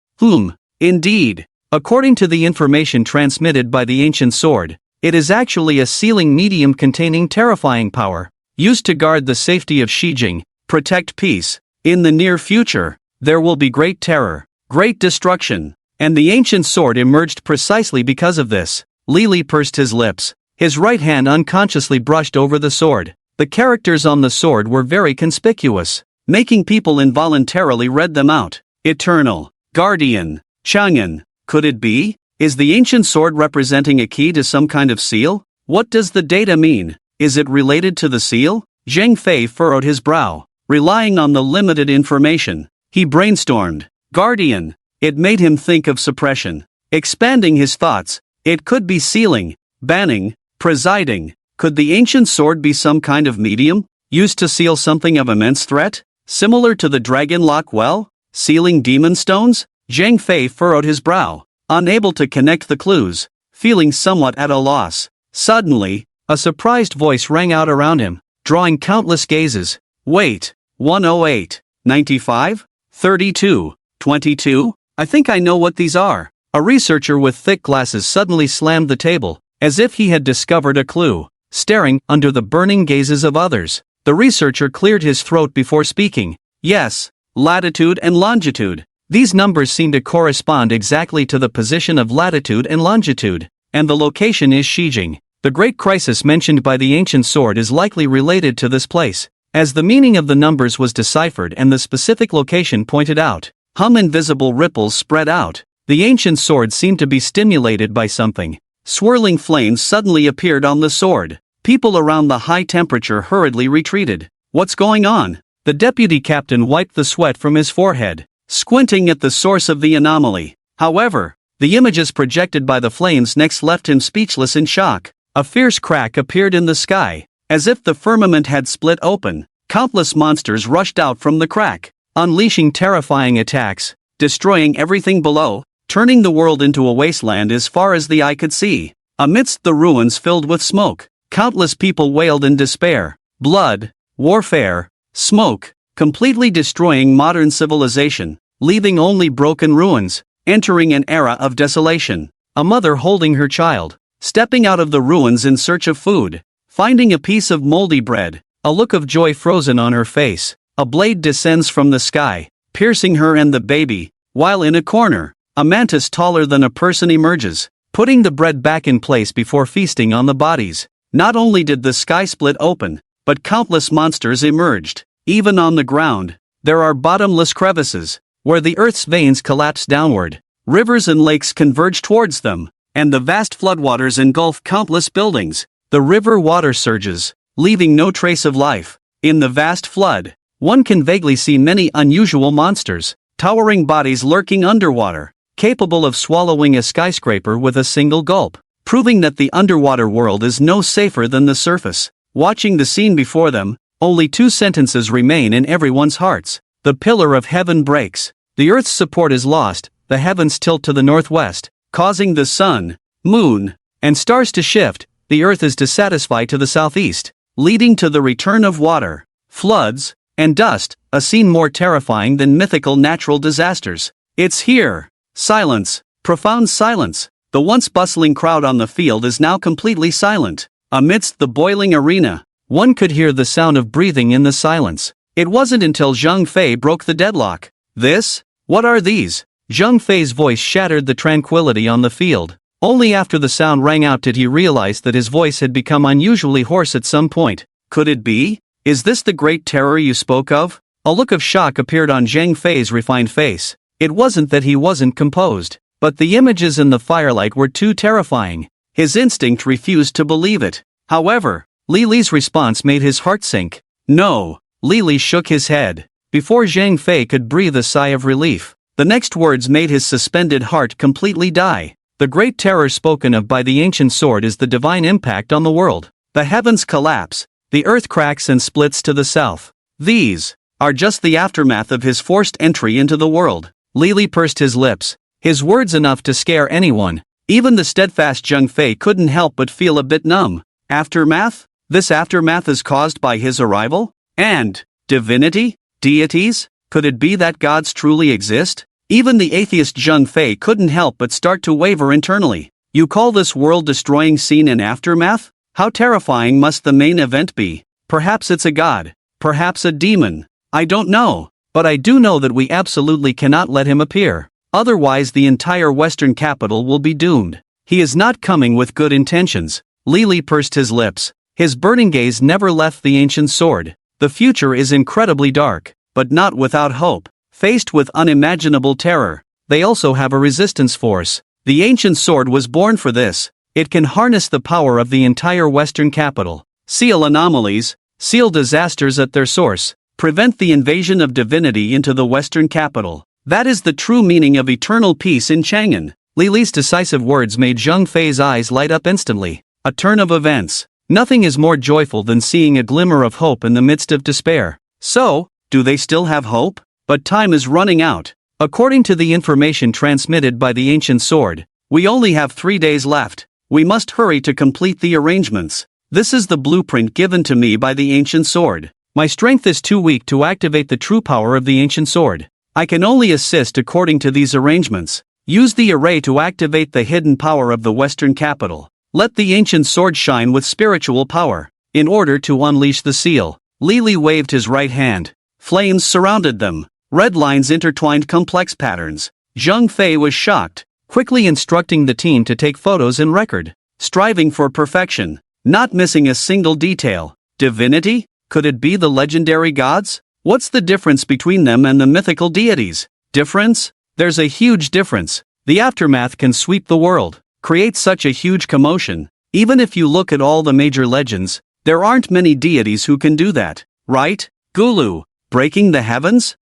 Indeed. According to the information transmitted by the ancient sword, it is actually a sealing medium containing terrifying power, used to guard the safety of Shijing, protect peace. In the near future, there will be great terror, great destruction, and the ancient sword emerged precisely because of this. Lily pursed his lips. His right hand unconsciously brushed over the sword. The characters on the sword were very conspicuous, making people involuntarily read them out. Eternal, Guardian, Chang'an. Could it be? Is the ancient sword representing a key to some kind of seal? What does the data mean? Is it related to the seal? Zhang Fei furrowed his brow. Relying on the limited information, he brainstormed. Guardian. It made him think of suppression. Expanding his thoughts, it could be sealing, banning, presiding. Could the ancient sword be some kind of medium, used to seal something of immense threat? Similar to the dragon lock well? Sealing demon stones? Zhang Fei furrowed his brow, unable to connect the clues, feeling somewhat at a loss. Suddenly, a surprised voice rang out around him, drawing countless gazes. Wait, 108, 95, 32, 22? I think I know what these are. A researcher with thick glasses suddenly slammed the table, as if he had discovered a clue. Staring under the burning gazes of others, the researcher cleared his throat before speaking. Yes, latitude and longitude. These numbers seem to correspond exactly to the position of latitude and longitude, and the location is Shijing. The great crisis mentioned by the ancient sword is likely related to this place. As the meaning of the numbers was deciphered and the specific location pointed out, invisible ripples spread out. The ancient sword seemed to be stimulated by something. Swirling flames suddenly appeared on the sword. People around the high temperature hurriedly retreated. What's going on? The deputy captain wiped the sweat from his forehead, squinting at the source of the anomaly. However, the images projected by the flames next left him speechless in shock. A fierce crack appeared in the sky, as if the firmament had split open. Countless monsters rushed out from the crack, unleashing terrifying attacks, destroying everything below, turning the world into a wasteland as far as the eye could see. Amidst the ruins filled with smoke, countless people wailed in despair. Blood, warfare, smoke, completely destroying modern civilization, leaving only broken ruins, entering an era of desolation. A mother holding her child, stepping out of the ruins in search of food, finding a piece of moldy bread, a look of joy frozen on her face. A blade descends from the sky, piercing her and the baby, while in a corner, a mantis taller than a person emerges, putting the bread back in place before feasting on the bodies. Not only did the sky split open, but countless monsters emerged. Even on the ground, there are bottomless crevices, where the earth's veins collapse downward. Rivers and lakes converge towards them, and the vast floodwaters engulf countless buildings. The river water surges, leaving no trace of life. In the vast flood, one can vaguely see many unusual monsters, towering bodies lurking underwater, capable of swallowing a skyscraper with a single gulp, proving that the underwater world is no safer than the surface. Watching the scene before them, only two sentences remain in everyone's hearts. The pillar of heaven breaks, the earth's support is lost, the heavens tilt to the northwest, causing the sun, moon, and stars to shift. The earth is dissatisfied to the southeast, leading to the return of water, floods, and dust, a scene more terrifying than mythical natural disasters. It's here. Silence, profound silence. The once bustling crowd on the field is now completely silent. Amidst the boiling arena, one could hear the sound of breathing in the silence. It wasn't until Zhang Fei broke the deadlock. This? What are these? Zhang Fei's voice shattered the tranquility on the field. Only after the sound rang out did he realize that his voice had become unusually hoarse at some point. Could it be? Is this the great terror you spoke of? A look of shock appeared on Zhang Fei's refined face. It wasn't that he wasn't composed, but the images in the firelight were too terrifying. His instinct refused to believe it. However, Li Li's response made his heart sink. No. Li Li shook his head. Before Zhang Fei could breathe a sigh of relief, the next words made his suspended heart completely die. The great terror spoken of by the ancient sword is the divine impact on the world. The heavens collapse. The earth cracks and splits to the south. These are just the aftermath of his forced entry into the world. Li Li pursed his lips, his words enough to scare anyone. Even the steadfast Zhang Fei couldn't help but feel a bit numb. Aftermath? This aftermath is caused by his arrival? And divinity? Deities? Could it be that gods truly exist? Even the atheist Zhang Fei couldn't help but start to waver internally. You call this world-destroying scene an aftermath? How terrifying must the main event be? Perhaps it's a god. Perhaps a demon. I don't know. But I do know that we absolutely cannot let him appear. Otherwise the entire western capital will be doomed. He is not coming with good intentions. Li Li pursed his lips. His burning gaze never left the ancient sword. The future is incredibly dark, but not without hope. Faced with unimaginable terror, they also have a resistance force. The ancient sword was born for this. It can harness the power of the entire western capital, seal anomalies, seal disasters at their source, prevent the invasion of divinity into the western capital. That is the true meaning of eternal peace in Chang'an. Li Li's decisive words made Zhang Fei's eyes light up instantly. A turn of events. Nothing is more joyful than seeing a glimmer of hope in the midst of despair. So, do they still have hope? But time is running out. According to the information transmitted by the ancient sword, we only have 3 days left. We must hurry to complete the arrangements. This is the blueprint given to me by the ancient sword. My strength is too weak to activate the true power of the ancient sword. I can only assist according to these arrangements. Use the array to activate the hidden power of the Western capital. Let the ancient sword shine with spiritual power. In order to unleash the seal, Lili waved his right hand. Flames surrounded them. Red lines intertwined complex patterns. Zhang Fei was shocked, quickly instructing the team to take photos and record, striving for perfection, not missing a single detail. Divinity? Could it be the legendary gods? What's the difference between them and the mythical deities? Difference? There's a huge difference. The aftermath can sweep the world, create such a huge commotion. Even if you look at all the major legends, there aren't many deities who can do that, right? Gulu, breaking the heavens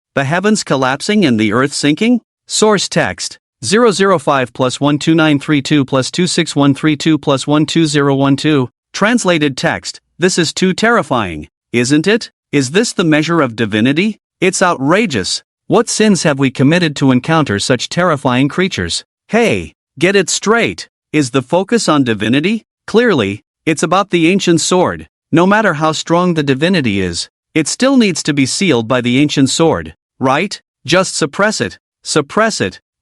collapsing and the earth sinking? Source text, 005 plus 12932 plus 26132 plus 12012. Translated text, this is too terrifying, isn't it? Is this the measure of divinity? It's outrageous. What sins have we committed to encounter such terrifying creatures? Hey, get it straight. Is the focus on divinity? Clearly, it's about the ancient sword. No matter how strong the divinity is, it still needs to be sealed by the ancient sword, right? Just suppress it,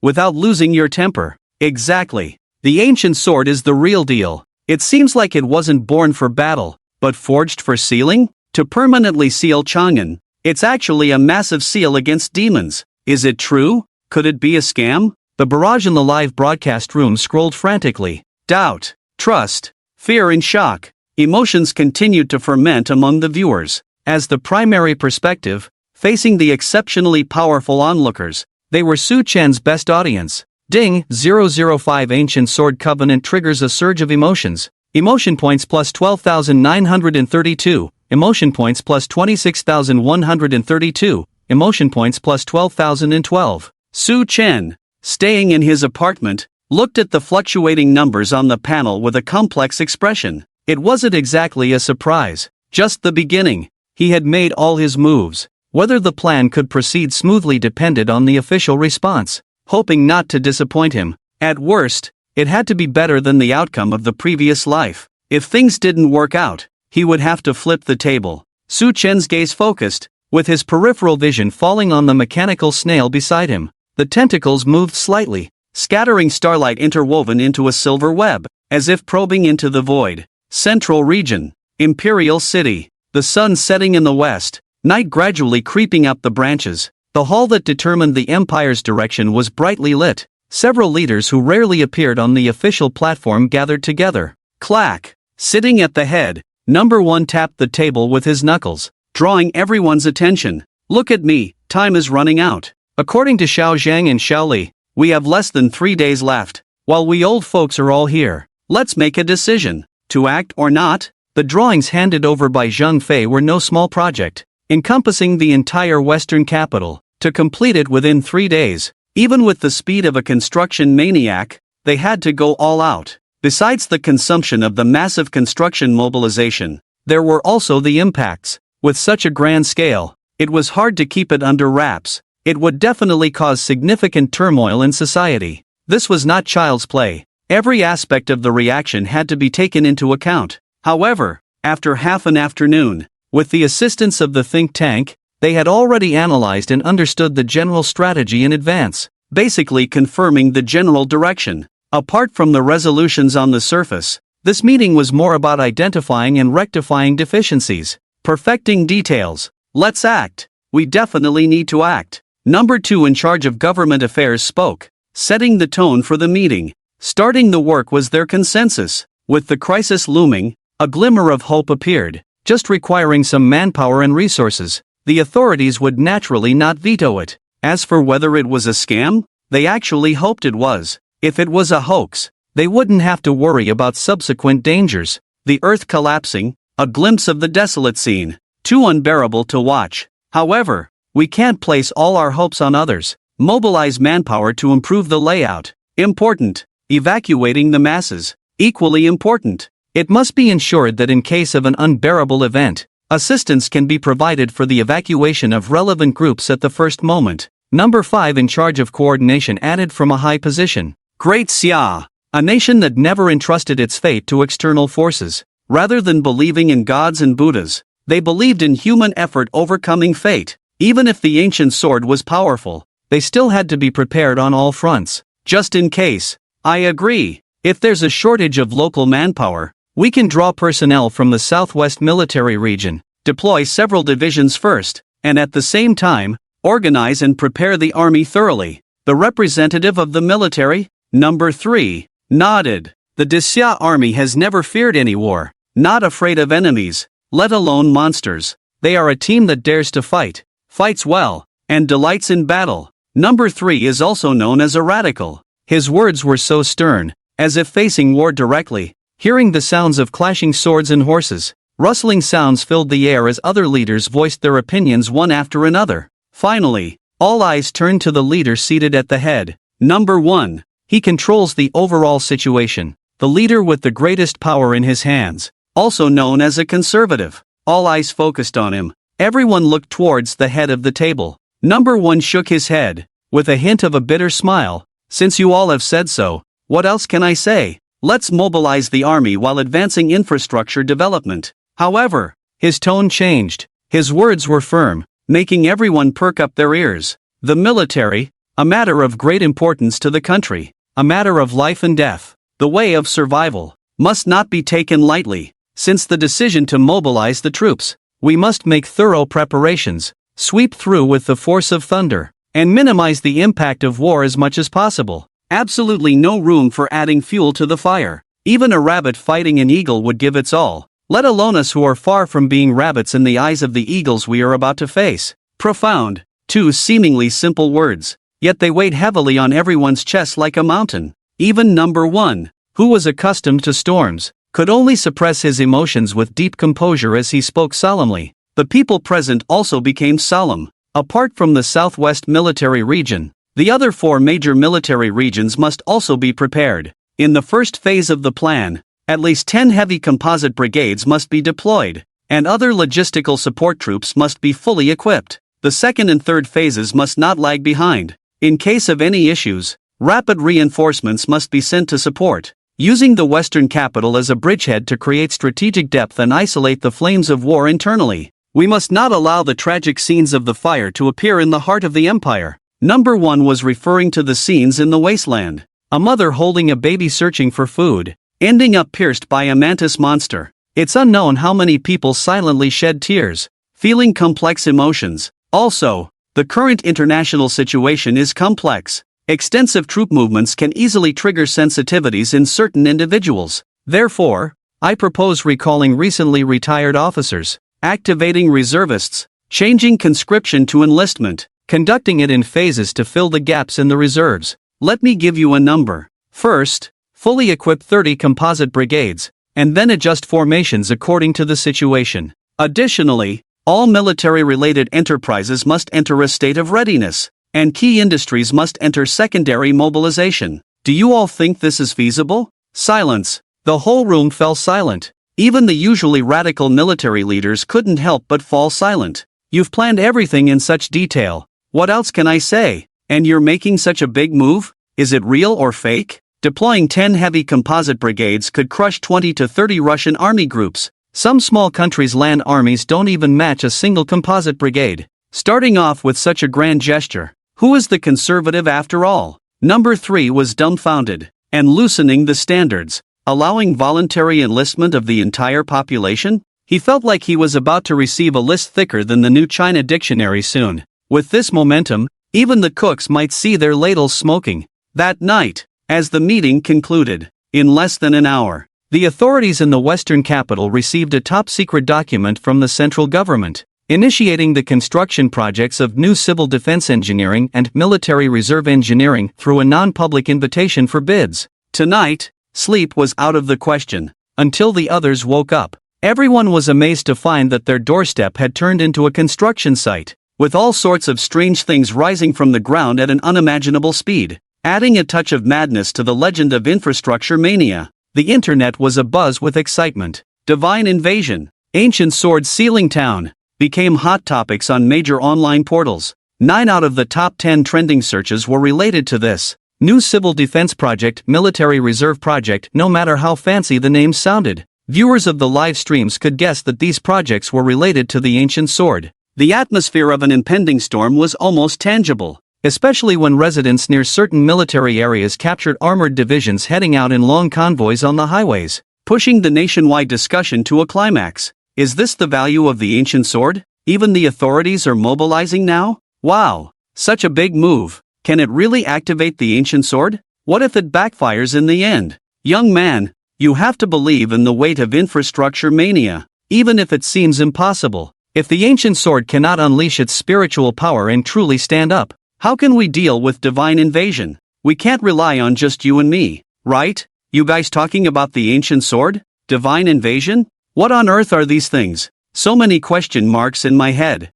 without losing your temper. Exactly. The ancient sword is the real deal. It seems like it wasn't born for battle, but forged for sealing? To permanently seal Chang'an. It's actually a massive seal against demons. Is it true? Could it be a scam? The barrage in the live broadcast room scrolled frantically. Doubt, trust, fear and shock. Emotions continued to ferment among the viewers. As the primary perspective, facing the exceptionally powerful onlookers, they were Su Chen's best audience. Ding, 005 Ancient Sword Covenant triggers a surge of emotions. Emotion points plus 12,932. Emotion points plus 26,132. Emotion points plus 12,012. Su Chen, staying in his apartment, looked at the fluctuating numbers on the panel with a complex expression. It wasn't exactly a surprise, just the beginning. He had made all his moves. Whether the plan could proceed smoothly depended on the official response. Hoping not to disappoint him, at worst, it had to be better than the outcome of the previous life. If things didn't work out, he would have to flip the table. Su Chen's gaze focused, with his peripheral vision falling on the mechanical snail beside him. The tentacles moved slightly, scattering starlight interwoven into a silver web, as if probing into the void. Central region, Imperial City, the sun setting in the west, night gradually creeping up the branches. The hall that determined the empire's direction was brightly lit. Several leaders who rarely appeared on the official platform gathered together. Clack! Sitting at the head, Number 1 tapped the table with his knuckles, drawing everyone's attention. Look at me, time is running out. According to Xiao Zhang and Xiao Li, we have less than 3 days left. While we old folks are all here, let's make a decision. To act or not? The drawings handed over by Zhang Fei were no small project, encompassing the entire western capital. To complete it within 3 days, even with the speed of a construction maniac, they had to go all out. Besides the consumption of the massive construction mobilization, there were also the impacts. With such a grand scale, it was hard to keep it under wraps. It would definitely cause significant turmoil in society. This was not child's play. Every aspect of the reaction had to be taken into account. However, after half an afternoon, with the assistance of the think tank, they had already analyzed and understood the general strategy in advance, basically confirming the general direction. Apart from the resolutions on the surface, this meeting was more about identifying and rectifying deficiencies, perfecting details. Let's act. We definitely need to act. Number 2 in charge of government affairs spoke, setting the tone for the meeting. Starting the work was their consensus. With the crisis looming, a glimmer of hope appeared, just requiring some manpower and resources. The authorities would naturally not veto it. As for whether it was a scam, they actually hoped it was. If it was a hoax, they wouldn't have to worry about subsequent dangers. The earth collapsing, a glimpse of the desolate scene, too unbearable to watch. However, we can't place all our hopes on others. Mobilize manpower to improve the layout. Important. Evacuating the masses. Equally important. It must be ensured that in case of an unbearable event, assistance can be provided for the evacuation of relevant groups at the first moment. Number 5 in charge of coordination added from a high position. Great Xia. A nation that never entrusted its fate to external forces. Rather than believing in gods and Buddhas, they believed in human effort overcoming fate. Even if the ancient sword was powerful, they still had to be prepared on all fronts, just in case. I agree. If there's a shortage of local manpower, we can draw personnel from the Southwest military region, deploy several divisions first, and at the same time, organize and prepare the army thoroughly. The representative of the military, number 3, nodded. The Xia army has never feared any war, not afraid of enemies, let alone monsters. They are a team that dares to fight, fights well, and delights in battle. Number 3 is also known as a radical. His words were so stern, as if facing war directly. Hearing the sounds of clashing swords and horses, rustling sounds filled the air as other leaders voiced their opinions one after another. Finally, all eyes turned to the leader seated at the head. Number 1. He controls the overall situation. The leader with the greatest power in his hands, also known as a conservative. All eyes focused on him. Everyone looked towards the head of the table. Number 1 shook his head, with a hint of a bitter smile. Since you all have said so, what else can I say? Let's mobilize the army while advancing infrastructure development. However, his tone changed. His words were firm, making everyone perk up their ears. The military, a matter of great importance to the country, a matter of life and death, the way of survival, must not be taken lightly. Since the decision to mobilize the troops, we must make thorough preparations, sweep through with the force of thunder, and minimize the impact of war as much as possible. Absolutely no room for adding fuel to the fire. Even a rabbit fighting an eagle would give its all, let alone us who are far from being rabbits in the eyes of the eagles we are about to face. Profound, 2 seemingly simple words, yet they weighed heavily on everyone's chest like a mountain. Even number 1, who was accustomed to storms, could only suppress his emotions with deep composure as he spoke solemnly. The people present also became solemn. Apart from the Southwest military region, the other 4 major military regions must also be prepared. In the first phase of the plan, at least 10 heavy composite brigades must be deployed, and other logistical support troops must be fully equipped. The second and third phases must not lag behind. In case of any issues, rapid reinforcements must be sent to support, using the western capital as a bridgehead to create strategic depth and isolate the flames of war internally. We must not allow the tragic scenes of the fire to appear in the heart of the empire. Number 1 was referring to the scenes in the wasteland. A mother holding a baby searching for food, ending up pierced by a mantis monster. It's unknown how many people silently shed tears, feeling complex emotions. Also, the current international situation is complex. Extensive troop movements can easily trigger sensitivities in certain individuals. Therefore, I propose recalling recently retired officers, activating reservists, changing conscription to enlistment, conducting it in phases to fill the gaps in the reserves. Let me give you a number. First, fully equip 30 composite brigades, and then adjust formations according to the situation. Additionally, all military-related enterprises must enter a state of readiness, and key industries must enter secondary mobilization. Do you all think this is feasible? Silence. The whole room fell silent. Even the usually radical military leaders couldn't help but fall silent. You've planned everything in such detail. What else can I say? And you're making such a big move? Is it real or fake? Deploying 10 heavy composite brigades could crush 20 to 30 Russian army groups. Some small countries' land armies don't even match a single composite brigade. Starting off with such a grand gesture, who is the conservative after all? Number 3 was dumbfounded, and loosening the standards, allowing voluntary enlistment of the entire population? He felt like he was about to receive a list thicker than the new China dictionary soon. With this momentum, even the cooks might see their ladles smoking. That night, as the meeting concluded, in less than an hour, the authorities in the western capital received a top-secret document from the central government, initiating the construction projects of new civil defense engineering and military reserve engineering through a non-public invitation for bids. Tonight, sleep was out of the question, until the others woke up. Everyone was amazed to find that their doorstep had turned into a construction site, with all sorts of strange things rising from the ground at an unimaginable speed, adding a touch of madness to the legend of infrastructure mania. The internet was abuzz with excitement. Divine invasion, ancient sword sealing town, became hot topics on major online portals. 9 out of the top 10 trending searches were related to this new civil defense project, military reserve project. No matter how fancy the names sounded, viewers of the live streams could guess that these projects were related to the ancient sword. The atmosphere of an impending storm was almost tangible, especially when residents near certain military areas captured armored divisions heading out in long convoys on the highways, pushing the nationwide discussion to a climax. Is this the value of the ancient sword? Even the authorities are mobilizing now? Wow, such a big move. Can it really activate the ancient sword? What if it backfires in the end? Young man, you have to believe in the weight of infrastructure mania, even if it seems impossible. If the ancient sword cannot unleash its spiritual power and truly stand up, how can we deal with divine invasion? We can't rely on just you and me, right? You guys talking about the ancient sword? Divine invasion? What on earth are these things? So many question marks in my head.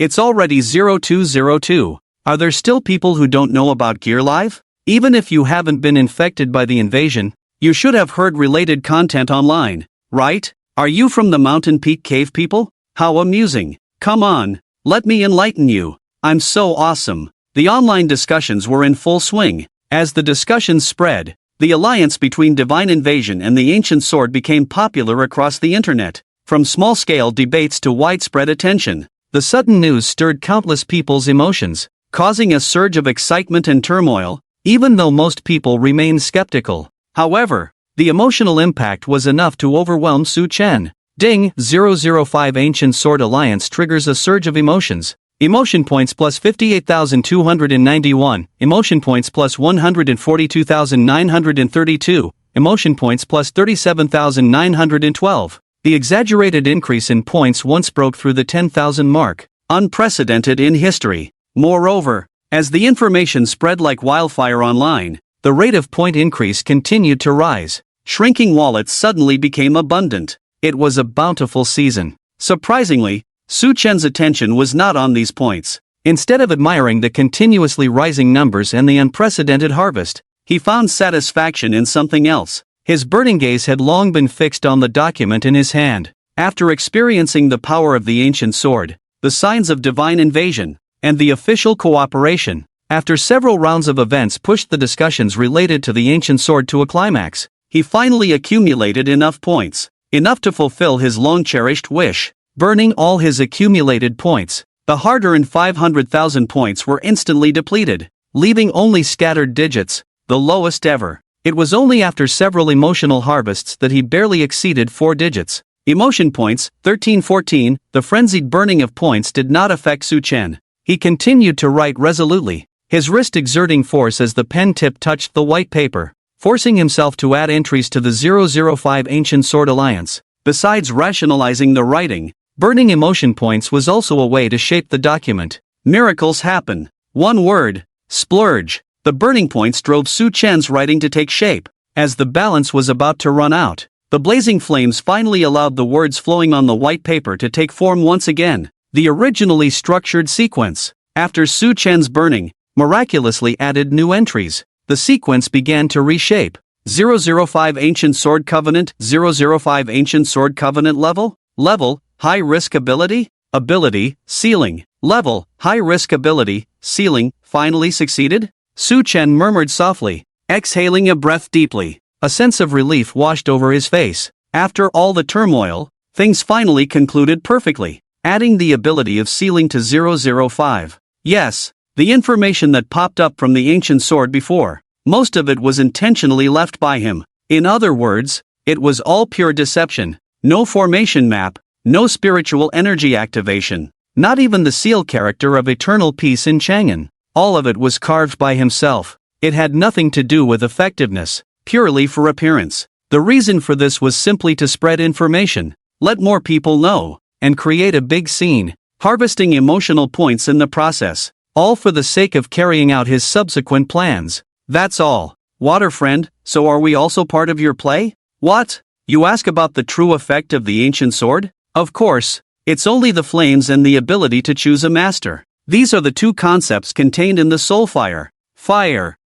It's already 0202. Are there still people who don't know about Gear Live? Even if you haven't been infected by the invasion, you should have heard related content online, right? Are you from the Mountain Peak Cave people? How amusing. Come on, let me enlighten you. I'm so awesome. The online discussions were in full swing. As the discussions spread, the alliance between divine invasion and the ancient sword became popular across the internet. From small-scale debates to widespread attention, the sudden news stirred countless people's emotions, causing a surge of excitement and turmoil, even though most people remained skeptical. However, the emotional impact was enough to overwhelm Su Chen. Ding! 005 Ancient Sword Alliance triggers a surge of emotions. Emotion points plus 58,291, emotion points plus 142,932, emotion points plus 37,912. The exaggerated increase in points once broke through the 10,000 mark, unprecedented in history. Moreover, as the information spread like wildfire online, the rate of point increase continued to rise. Shrinking wallets suddenly became abundant. It was a bountiful season. Surprisingly, Su Chen's attention was not on these points. Instead of admiring the continuously rising numbers and the unprecedented harvest, he found satisfaction in something else. His burning gaze had long been fixed on the document in his hand. After experiencing the power of the ancient sword, the signs of divine invasion, and the official cooperation, after several rounds of events pushed the discussions related to the ancient sword to a climax, he finally accumulated enough points, enough to fulfill his long-cherished wish. Burning all his accumulated points, the hard-earned 500,000 points were instantly depleted, leaving only scattered digits, the lowest ever. It was only after several emotional harvests that he barely exceeded 4 digits. Emotion points, 1314. The frenzied burning of points did not affect Su Chen. He continued to write resolutely, his wrist exerting force as the pen tip touched the white paper, forcing himself to add entries to the 005 Ancient Sword Alliance. Besides rationalizing the writing, burning emotion points was also a way to shape the document. Miracles happen. One word: splurge. The burning points drove Su Chen's writing to take shape. As the balance was about to run out, the blazing flames finally allowed the words flowing on the white paper to take form once again. The originally structured sequence, after Su Chen's burning, miraculously added new entries. The sequence began to reshape. 005 Ancient Sword Covenant. 005 Ancient Sword Covenant level. High risk ability. Ceiling. Level, high risk ability, ceiling. Finally succeeded? Su Chen murmured softly, exhaling a breath deeply. A sense of relief washed over his face. After all the turmoil, things finally concluded perfectly. Adding the ability of ceiling to 005. Yes, the information that popped up from the ancient sword before, most of it was intentionally left by him. In other words, it was all pure deception. No formation map, no spiritual energy activation, not even the seal character of eternal peace in Chang'an. All of it was carved by himself. It had nothing to do with effectiveness, purely for appearance. The reason for this was simply to spread information, let more people know, and create a big scene, harvesting emotional points in the process, all for the sake of carrying out his subsequent plans. That's all. Water friend, so are we also part of your play? What? You ask about the true effect of the ancient sword? Of course, it's only the flames and the ability to choose a master. These are the two concepts contained in the soul fire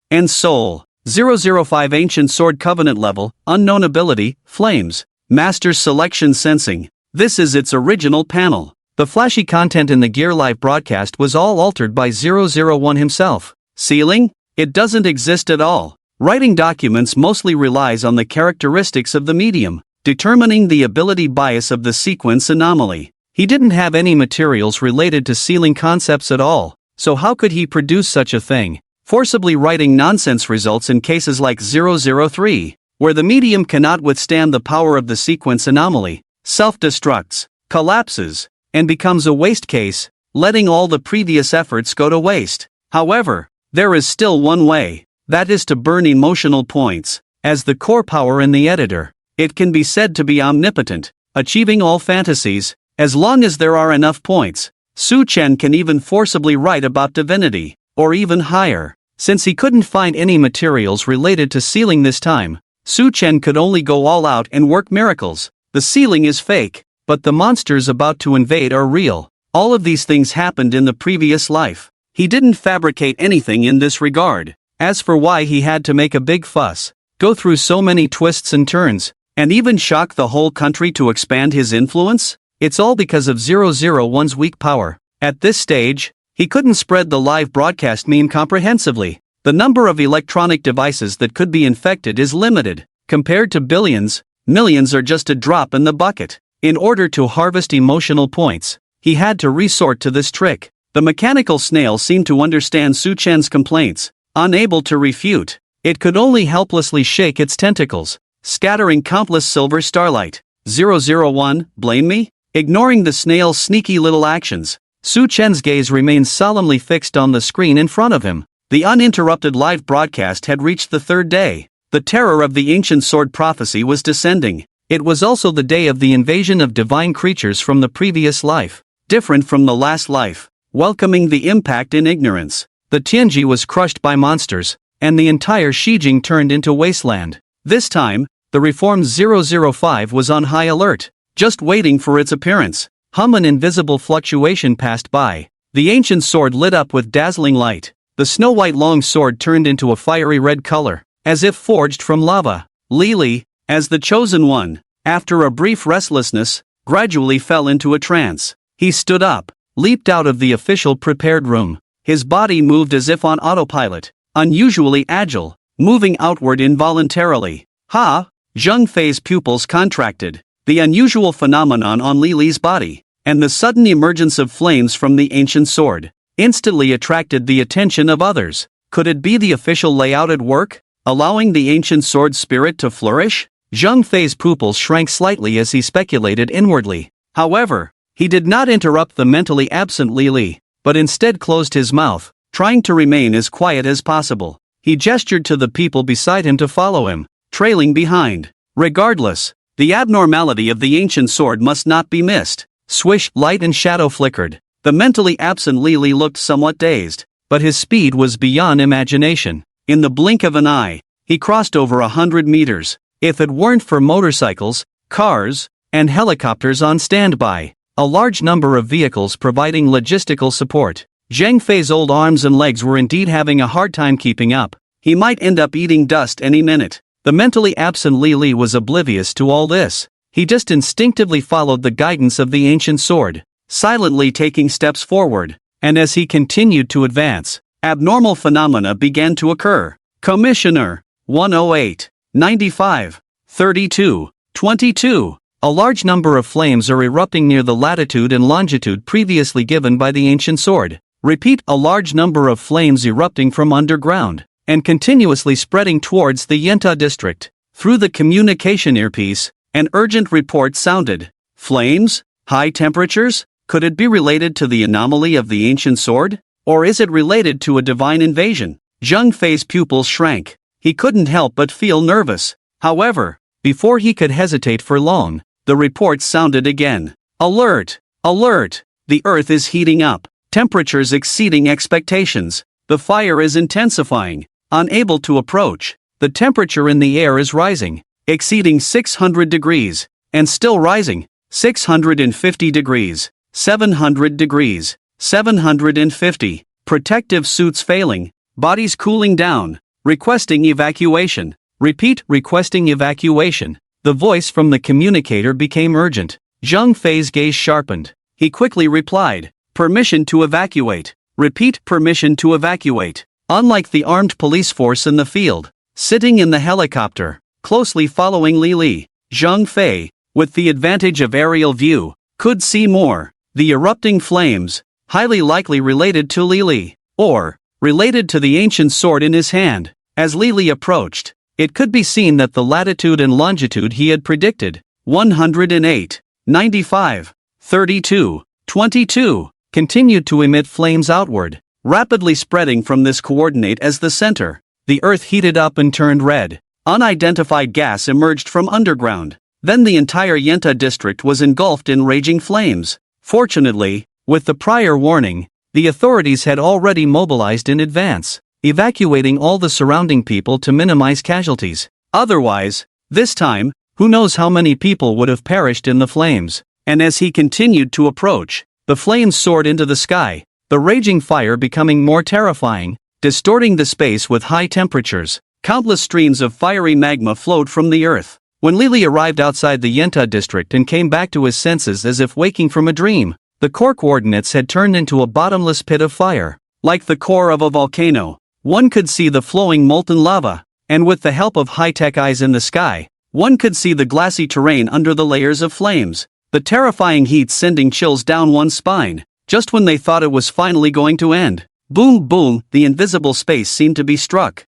and soul. 005 Ancient Sword Covenant level, unknown ability, flames, master selection sensing. This is its original panel. The flashy content in the Gear Live broadcast was all altered by 001 himself. Sealing? It doesn't exist at all. Writing documents mostly relies on the characteristics of the medium, determining the ability bias of the sequence anomaly. He didn't have any materials related to sealing concepts at all, so how could he produce such a thing? Forcibly writing nonsense results in cases like 003, where the medium cannot withstand the power of the sequence anomaly, self-destructs, collapses, and becomes a waste case, letting all the previous efforts go to waste. However, there is still one way, that is to burn emotional points. As the core power in the editor, it can be said to be omnipotent, achieving all fantasies, as long as there are enough points. Su Chen can even forcibly write about divinity, or even higher. Since he couldn't find any materials related to sealing this time, Su Chen could only go all out and work miracles. The sealing is fake, but the monsters about to invade are real. All of these things happened in the previous life. He didn't fabricate anything in this regard. As for why he had to make a big fuss, go through so many twists and turns, and even shock the whole country to expand his influence, it's all because of 001's weak power. At this stage, he couldn't spread the live broadcast meme comprehensively. The number of electronic devices that could be infected is limited. Compared to billions, millions are just a drop in the bucket. In order to harvest emotional points, he had to resort to this trick. The mechanical snail seemed to understand Su Chen's complaints. Unable to refute, it could only helplessly shake its tentacles, scattering countless silver starlight. 001, blame me? Ignoring the snail's sneaky little actions, Su Chen's gaze remained solemnly fixed on the screen in front of him. The uninterrupted live broadcast had reached the third day. The terror of the ancient sword prophecy was descending. It was also the day of the invasion of divine creatures from the previous life, different from the last life, welcoming the impact in ignorance. The Tianji was crushed by monsters, and the entire Shijing turned into wasteland. This time, the reformed 005 was on high alert, just waiting for its appearance. An invisible fluctuation passed by. The ancient sword lit up with dazzling light. The snow-white long sword turned into a fiery red color, as if forged from lava. Li Li, as the chosen one, after a brief restlessness, gradually fell into a trance. He stood up, leaped out of the official prepared room. His body moved as if on autopilot, unusually agile, moving outward involuntarily. Zheng Fei's pupils contracted. The unusual phenomenon on Li Li's body, and the sudden emergence of flames from the ancient sword, instantly attracted the attention of others. Could it be the official layout at work, allowing the ancient sword's spirit to flourish? Zheng Fei's pupils shrank slightly as he speculated inwardly. However, he did not interrupt the mentally absent Li Li, but instead closed his mouth, trying to remain as quiet as possible. He gestured to the people beside him to follow him, trailing behind. Regardless, the abnormality of the ancient sword must not be missed. Swish, light and shadow flickered. The mentally absent Li Li looked somewhat dazed, but his speed was beyond imagination. In the blink of an eye, he crossed over 100 meters. If it weren't for motorcycles, cars, and helicopters on standby, a large number of vehicles providing logistical support, Zheng Fei's old arms and legs were indeed having a hard time keeping up. He might end up eating dust any minute. The mentally absent Li Li was oblivious to all this. He just instinctively followed the guidance of the ancient sword, silently taking steps forward, and as he continued to advance, abnormal phenomena began to occur. Commissioner, 108, 95, 32, 22. A large number of flames are erupting near the latitude and longitude previously given by the ancient sword. Repeat, a large number of flames erupting from underground, and continuously spreading towards the Yenta district. Through the communication earpiece, an urgent report sounded. Flames? High temperatures? Could it be related to the anomaly of the ancient sword? Or is it related to a divine invasion? Zheng Fei's pupils shrank. He couldn't help but feel nervous. However, before he could hesitate for long, the report sounded again. Alert! Alert! The earth is heating up. Temperatures exceeding expectations. The fire is intensifying. Unable to approach. The temperature in the air is rising, exceeding 600 degrees, and still rising. 650 degrees. 700 degrees. 750. Protective suits failing. Bodies cooling down. Requesting evacuation. Repeat, requesting evacuation. The voice from the communicator became urgent. Zheng Fei's gaze sharpened. he quickly replied, "Permission to evacuate. Repeat, permission to evacuate." Unlike the armed police force in the field, sitting in the helicopter, closely following Li, Zhang Fei, with the advantage of aerial view, could see more. The erupting flames, highly likely related to Li, or related to the ancient sword in his hand. As Li approached, it could be seen that the latitude and longitude he had predicted, 108, 95, 32, 22, continued to emit flames outward, rapidly spreading from this coordinate as the center. The earth heated up and turned red. Unidentified gas emerged from underground. Then the entire Yenta district was engulfed in raging flames. Fortunately, with the prior warning, the authorities had already mobilized in advance, evacuating all the surrounding people to minimize casualties. Otherwise, this time, who knows how many people would have perished in the flames. And as he continued to approach, the flames soared into the sky, the raging fire becoming more terrifying, distorting the space with high temperatures. Countless streams of fiery magma flowed from the earth. When Li arrived outside the Yenta district and came back to his senses as if waking from a dream, the core coordinates had turned into a bottomless pit of fire. Like the core of a volcano, one could see the flowing molten lava, and with the help of high-tech eyes in the sky, one could see the glassy terrain under the layers of flames. The terrifying heat sending chills down one's spine, just when they thought it was finally going to end. Boom boom, the invisible space seemed to be struck.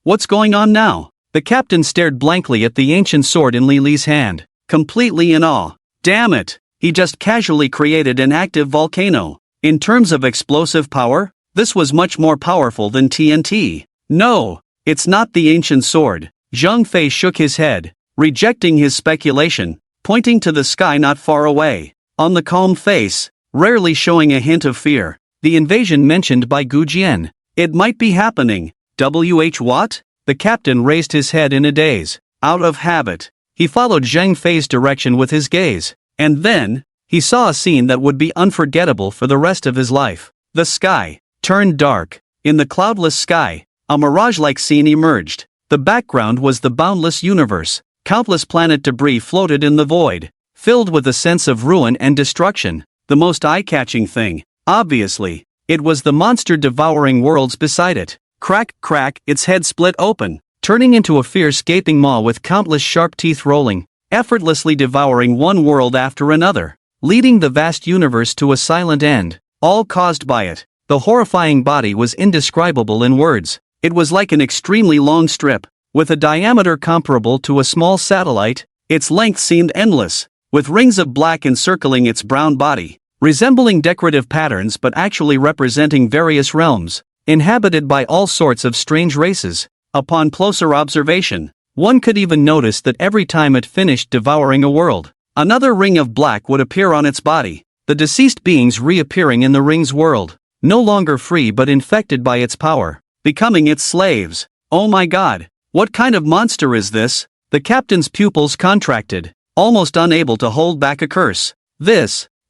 What's going on now? The captain stared blankly at the ancient sword in Li's hand, completely in awe. Damn it, he just casually created an active volcano. In terms of explosive power, this was much more powerful than TNT. No, it's not the ancient sword. Zhang Fei shook his head, rejecting his speculation, pointing to the sky not far away. On the calm face, rarely showing a hint of fear, the invasion mentioned by Gu Jian. It might be happening. What? The captain raised his head in a daze. Out of habit, he followed Zhang Fei's direction with his gaze, and then, he saw a scene that would be unforgettable for the rest of his life. The sky turned dark. In the cloudless sky, a mirage-like scene emerged. The background was the boundless universe. Countless planet debris floated in the void, filled with a sense of ruin and destruction. The most eye-catching thing, obviously, it was the monster devouring worlds beside it. Crack, crack, its head split open, turning into a fierce gaping maw with countless sharp teeth rolling, effortlessly devouring one world after another, leading the vast universe to a silent end, all caused by it. The horrifying body was indescribable in words. It was like an extremely long strip, with a diameter comparable to a small satellite. Its length seemed endless, with rings of black encircling its brown body, resembling decorative patterns but actually representing various realms, inhabited by all sorts of strange races. Upon closer observation, one could even notice that every time it finished devouring a world, another ring of black would appear on its body, the deceased beings reappearing in the ring's world, no longer free but infected by its power, becoming its slaves. Oh my god, what kind of monster is this? The captain's pupils contracted, almost unable to hold back a curse.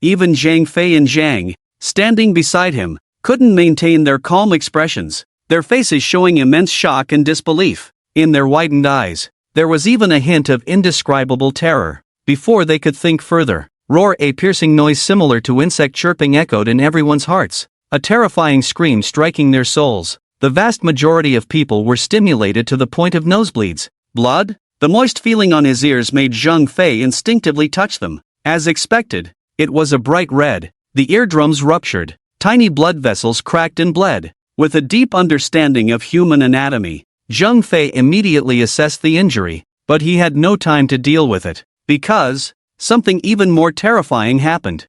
Even Zhang Fei and Zhang, standing beside him, couldn't maintain their calm expressions, their faces showing immense shock and disbelief. In their widened eyes, there was even a hint of indescribable terror. Before they could think further, a piercing noise similar to insect chirping echoed in everyone's hearts, a terrifying scream striking their souls. The vast majority of people were stimulated to the point of nosebleeds. Blood? The moist feeling on his ears made Zhang Fei instinctively touch them. As expected, it was a bright red. The eardrums ruptured. Tiny blood vessels cracked and bled. With a deep understanding of human anatomy, Zhang Fei immediately assessed the injury, but he had no time to deal with it, because something even more terrifying happened.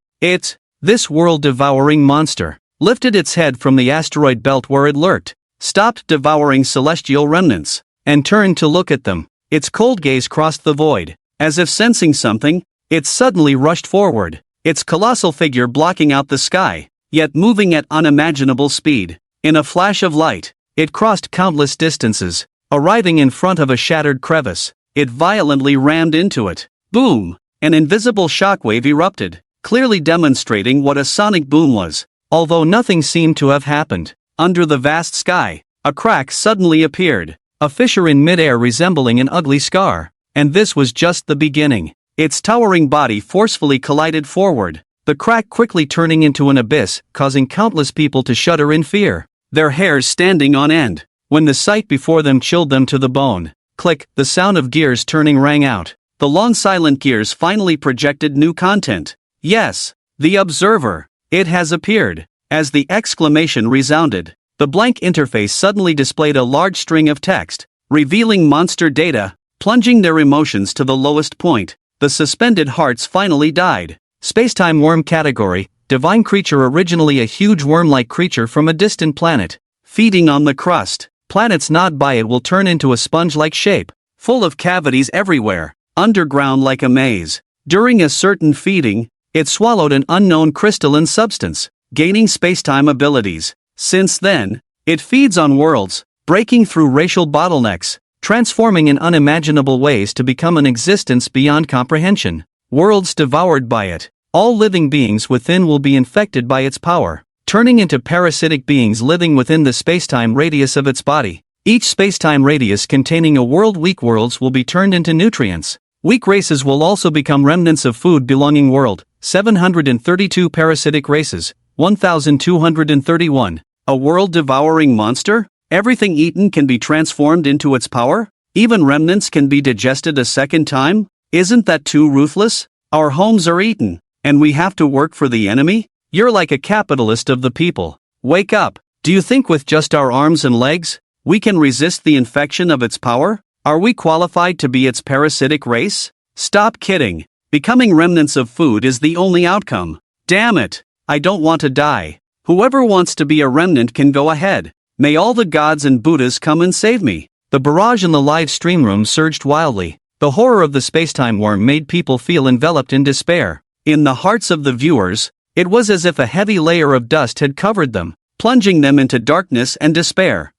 This world-devouring monster, lifted its head from the asteroid belt where it lurked, stopped devouring celestial remnants, and turned to look at them. Its cold gaze crossed the void. As if sensing something, it suddenly rushed forward, its colossal figure blocking out the sky, yet moving at unimaginable speed. In a flash of light, it crossed countless distances, arriving in front of a shattered crevice. It violently rammed into it. Boom! An invisible shockwave erupted, clearly demonstrating what a sonic boom was. Although nothing seemed to have happened, under the vast sky, a crack suddenly appeared, a fissure in midair resembling an ugly scar. And this was just the beginning. Its towering body forcefully collided forward, the crack quickly turning into an abyss, causing countless people to shudder in fear, their hairs standing on end, when the sight before them chilled them to the bone. Click, the sound of gears turning rang out. The long silent gears finally projected new content. Yes, the observer. It has appeared. As the exclamation resounded, the blank interface suddenly displayed a large string of text, revealing monster data, plunging their emotions to the lowest point. The suspended hearts finally died. Spacetime worm category, divine creature, originally a huge worm-like creature from a distant planet, feeding on the crust. Planets not by it will turn into a sponge-like shape, full of cavities everywhere, underground like a maze. During a certain feeding, it swallowed an unknown crystalline substance, gaining spacetime abilities. Since then, it feeds on worlds, breaking through racial bottlenecks, transforming in unimaginable ways to become an existence beyond comprehension. Worlds devoured by it. All living beings within will be infected by its power, turning into parasitic beings living within the spacetime radius of its body. Each spacetime radius containing a world. Weak worlds will be turned into nutrients. Weak races will also become remnants of food belonging world. 732 parasitic races, 1231. A world-devouring monster? Everything eaten can be transformed into its power? Even remnants can be digested a second time? Isn't that too ruthless? Our homes are eaten, and we have to work for the enemy? You're like a capitalist of the people. Wake up. Do you think with just our arms and legs, we can resist the infection of its power? Are we qualified to be its parasitic race? Stop kidding. Becoming remnants of food is the only outcome. Damn it. I don't want to die. Whoever wants to be a remnant can go ahead. May all the gods and Buddhas come and save me. The barrage in the live stream room surged wildly. The horror of the spacetime worm made people feel enveloped in despair. In the hearts of the viewers, it was as if a heavy layer of dust had covered them, plunging them into darkness and despair.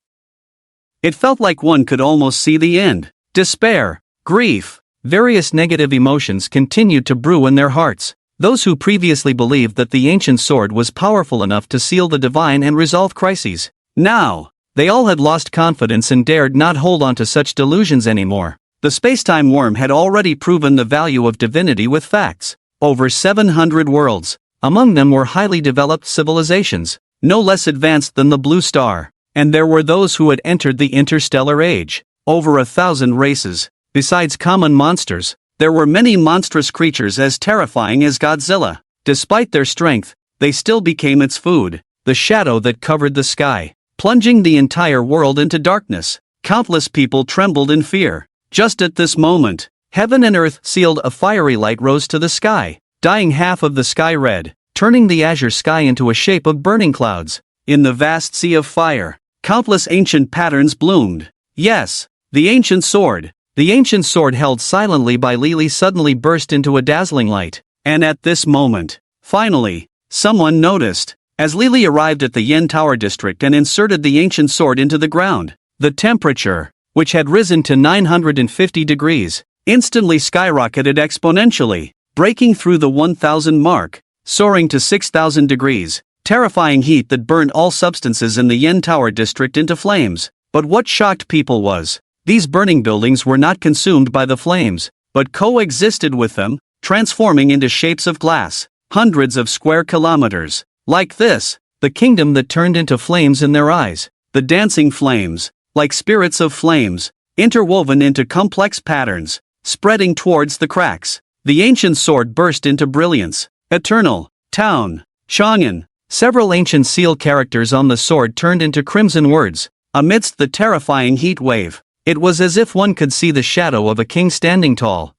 It felt like one could almost see the end. Despair, grief, various negative emotions continued to brew in their hearts. Those who previously believed that the ancient sword was powerful enough to seal the divine and resolve crises, now, they all had lost confidence and dared not hold on to such delusions anymore. The spacetime worm had already proven the value of divinity with facts. Over 700 worlds. Among them were highly developed civilizations, no less advanced than the Blue Star. And there were those who had entered the interstellar age. Over 1,000 races. Besides common monsters, there were many monstrous creatures as terrifying as Godzilla. Despite their strength, they still became its food. The shadow that covered the sky, plunging the entire world into darkness. Countless people trembled in fear. Just at this moment, heaven and earth sealed. A fiery light rose to the sky, dyeing half of the sky red, turning the azure sky into a shape of burning clouds. In the vast sea of fire, countless ancient patterns bloomed. Yes, the ancient sword. The ancient sword held silently by Lily suddenly burst into a dazzling light. And at this moment, finally, someone noticed. As Lily arrived at the Yen Tower district and inserted the ancient sword into the ground, the temperature, which had risen to 950 degrees, instantly skyrocketed exponentially, breaking through the 1,000 mark, soaring to 6,000 degrees. Terrifying heat that burned all substances in the Yen Tower district into flames. But what shocked people was, these burning buildings were not consumed by the flames, but coexisted with them, transforming into shapes of glass, hundreds of square kilometers. Like this, the kingdom that turned into flames in their eyes. The dancing flames, like spirits of flames, interwoven into complex patterns, spreading towards the cracks. The ancient sword burst into brilliance. Eternal, Town, Chang'an. Several ancient seal characters on the sword turned into crimson words. Amidst the terrifying heat wave, it was as if one could see the shadow of a king standing tall.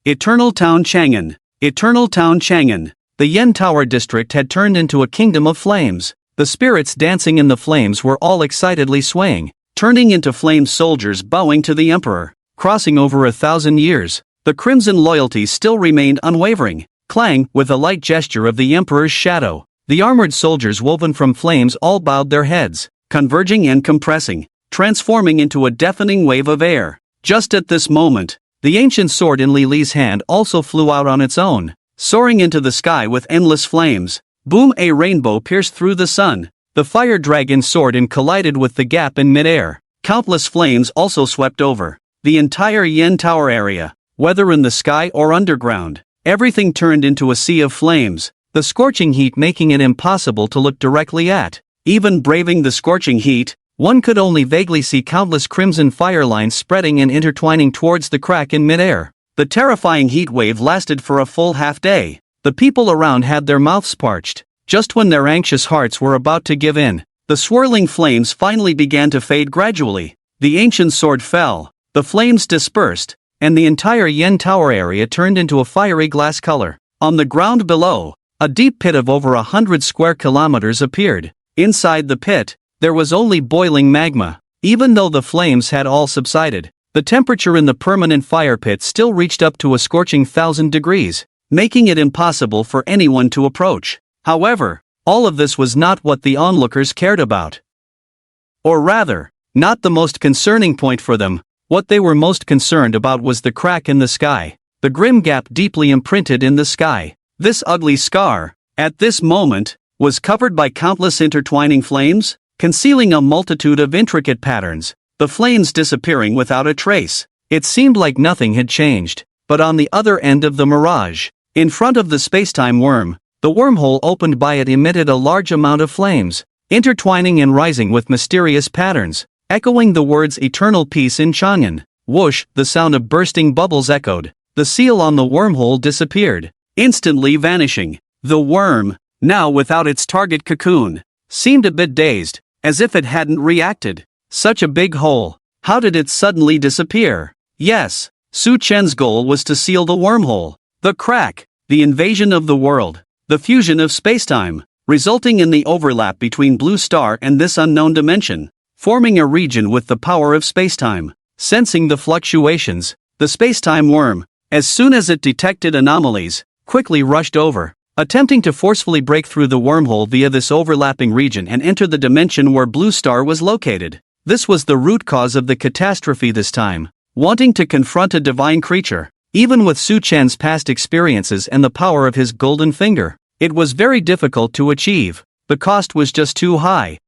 Eternal Town Chang'an. Eternal Town Chang'an. The Yen Tower district had turned into a kingdom of flames. The spirits dancing in the flames were all excitedly swaying, turning into flame soldiers bowing to the emperor. Crossing over 1,000 years, the crimson loyalty still remained unwavering. Clang, with a light gesture of the emperor's shadow, the armored soldiers woven from flames all bowed their heads, converging and compressing, transforming into a deafening wave of air. Just at this moment, the ancient sword in Lily's hand also flew out on its own, soaring into the sky with endless flames. Boom! A rainbow pierced through the sun. The fire dragon soared and collided with the gap in midair. Countless flames also swept over the entire Yen Tower area, whether in the sky or underground. everything turned into a sea of flames, the scorching heat making it impossible to look directly at. Even braving the scorching heat, one could only vaguely see countless crimson fire lines spreading and intertwining towards the crack in midair. The terrifying heat wave lasted for a full half day. The people around had their mouths parched. Just when their anxious hearts were about to give in, the swirling flames finally began to fade gradually. The ancient sword fell, the flames dispersed, and the entire Yen Tower area turned into a fiery glass color. On the ground below, a deep pit of over 100 square kilometers appeared. Inside the pit, there was only boiling magma. Even though the flames had all subsided, the temperature in the permanent fire pit still reached up to a scorching 1,000 degrees, making it impossible for anyone to approach. However, all of this was not what the onlookers cared about. Or rather, not the most concerning point for them. What they were most concerned about was the crack in the sky, the grim gap deeply imprinted in the sky. This ugly scar, at this moment, was covered by countless intertwining flames, concealing a multitude of intricate patterns, the flames disappearing without a trace. It seemed like nothing had changed. But on the other end of the mirage, in front of the spacetime worm, the wormhole opened by it emitted a large amount of flames, intertwining and rising with mysterious patterns, echoing the words eternal peace in Chang'an. Whoosh, the sound of bursting bubbles echoed. The seal on the wormhole disappeared, instantly vanishing. The worm, now without its target cocoon, seemed a bit dazed, as if it hadn't reacted. Such a big hole. How did it suddenly disappear? Yes, Su Chen's goal was to seal the wormhole, the crack, the invasion of the world, the fusion of spacetime, resulting in the overlap between Blue Star and this unknown dimension, forming a region with the power of spacetime. Sensing the fluctuations, the spacetime worm, as soon as it detected anomalies, quickly rushed over, attempting to forcefully break through the wormhole via this overlapping region and enter the dimension where Blue Star was located. This was the root cause of the catastrophe this time. Wanting to confront a divine creature, even with Su Chen's past experiences and the power of his golden finger, it was very difficult to achieve. The cost was just too high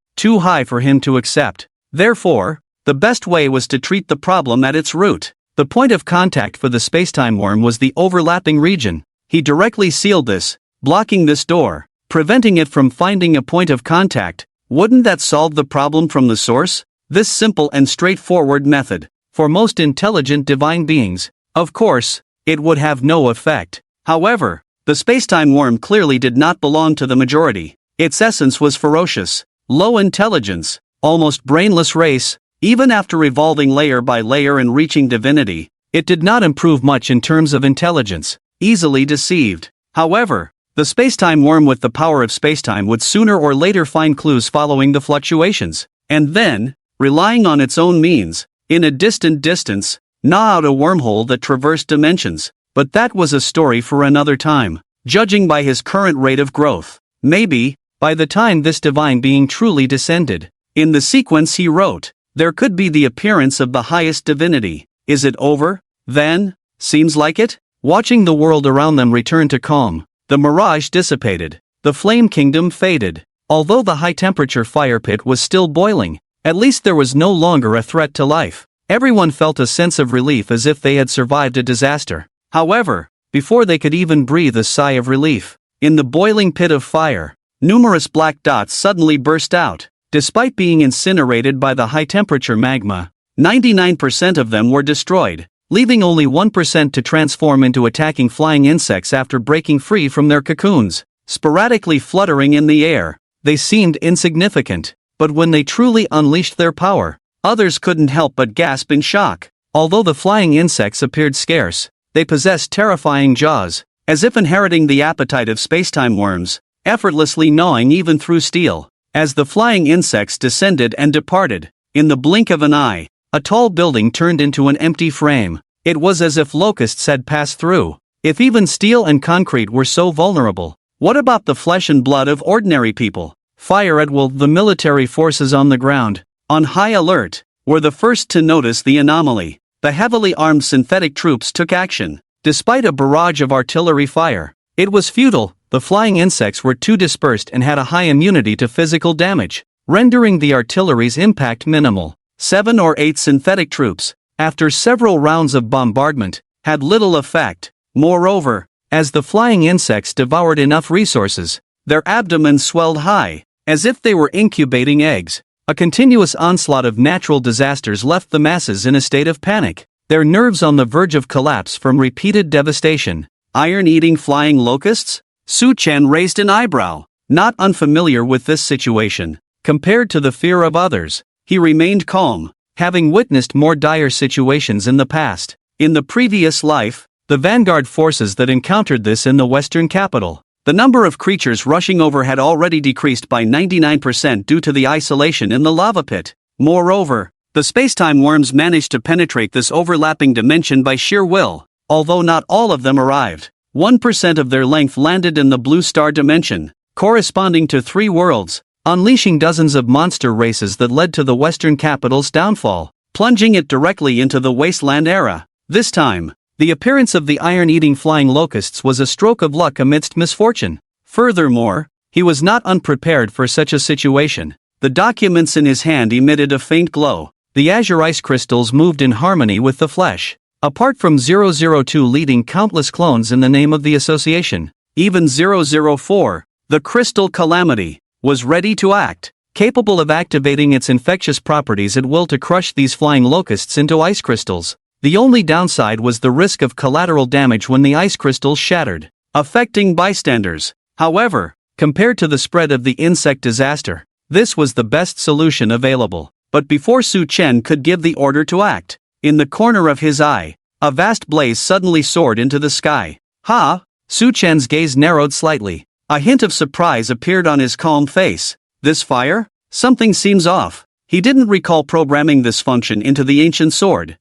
for him to accept. Therefore, the best way was to treat the problem at its root. The point of contact for the spacetime worm was the overlapping region. He directly sealed this, blocking this door, preventing it from finding a point of contact. Wouldn't that solve the problem from the source? This simple and straightforward method, for most intelligent divine beings, of course, it would have no effect. However, the spacetime worm clearly did not belong to the majority. Its essence was ferocious, low intelligence, almost brainless race. Even after evolving layer by layer and reaching divinity, it did not improve much in terms of intelligence, easily deceived. However, the spacetime worm with the power of spacetime would sooner or later find clues following the fluctuations, and then, relying on its own means, in a distant distance, gnaw out a wormhole that traversed dimensions. But that was a story for another time. Judging by his current rate of growth, maybe, by the time this divine being truly descended, in the sequence he wrote, there could be the appearance of the highest divinity. Is it over, then? Seems like it? Watching the world around them return to calm, the mirage dissipated, the flame kingdom faded. Although the high-temperature fire pit was still boiling, at least there was no longer a threat to life. Everyone felt a sense of relief as if they had survived a disaster. However, before they could even breathe a sigh of relief, in the boiling pit of fire, numerous black dots suddenly burst out. Despite being incinerated by the high-temperature magma, 99% of them were destroyed, leaving only 1% to transform into attacking flying insects after breaking free from their cocoons. Sporadically fluttering in the air, they seemed insignificant, but when they truly unleashed their power, others couldn't help but gasp in shock. Although the flying insects appeared scarce, they possessed terrifying jaws, as if inheriting the appetite of spacetime worms, effortlessly gnawing even through steel. As the flying insects descended and departed, in the blink of an eye, a tall building turned into an empty frame. It was as if locusts had passed through. If even steel and concrete were so vulnerable, what about the flesh and blood of ordinary people? Fire at will. The military forces on the ground, on high alert, were the first to notice the anomaly. The heavily armed synthetic troops took action. Despite a barrage of artillery fire, it was futile. The flying insects were too dispersed and had a high immunity to physical damage, rendering the artillery's impact minimal. 7 or 8 synthetic troops, after several rounds of bombardment, had little effect. Moreover, As the flying insects devoured enough resources, their abdomens swelled high, as if they were incubating eggs. A continuous onslaught of natural disasters left the masses in a state of panic, their nerves on the verge of collapse from repeated devastation. Iron-eating flying locusts? Su Chen raised an eyebrow. Not unfamiliar with this situation, compared to the fear of others, he remained calm, having witnessed more dire situations in the past. In the previous life, the vanguard forces that encountered this in the western capital, the number of creatures rushing over had already decreased by 99% due to the isolation in the lava pit. Moreover, the spacetime worms managed to penetrate this overlapping dimension by sheer will. Although not all of them arrived, 1% of their length landed in the blue star dimension, corresponding to 3 worlds, unleashing dozens of monster races that led to the western capital's downfall, plunging it directly into the wasteland era. This time, the appearance of the iron-eating flying locusts was a stroke of luck amidst misfortune. Furthermore, he was not unprepared for such a situation. The documents in his hand emitted a faint glow. The azure ice crystals moved in harmony with the flesh. Apart from 002 leading countless clones in the name of the association, even 004, the crystal calamity, was ready to act, capable of activating its infectious properties at will to crush these flying locusts into ice crystals. The only downside was the risk of collateral damage when the ice crystals shattered, affecting bystanders. However, compared to the spread of the insect disaster, this was the best solution available. But before Su Chen could give the order to act, in the corner of his eye, a vast blaze suddenly soared into the sky. Ha! Su Chen's gaze narrowed slightly. A hint of surprise appeared on his calm face. This fire? Something seems off. He didn't recall programming this function into the ancient sword.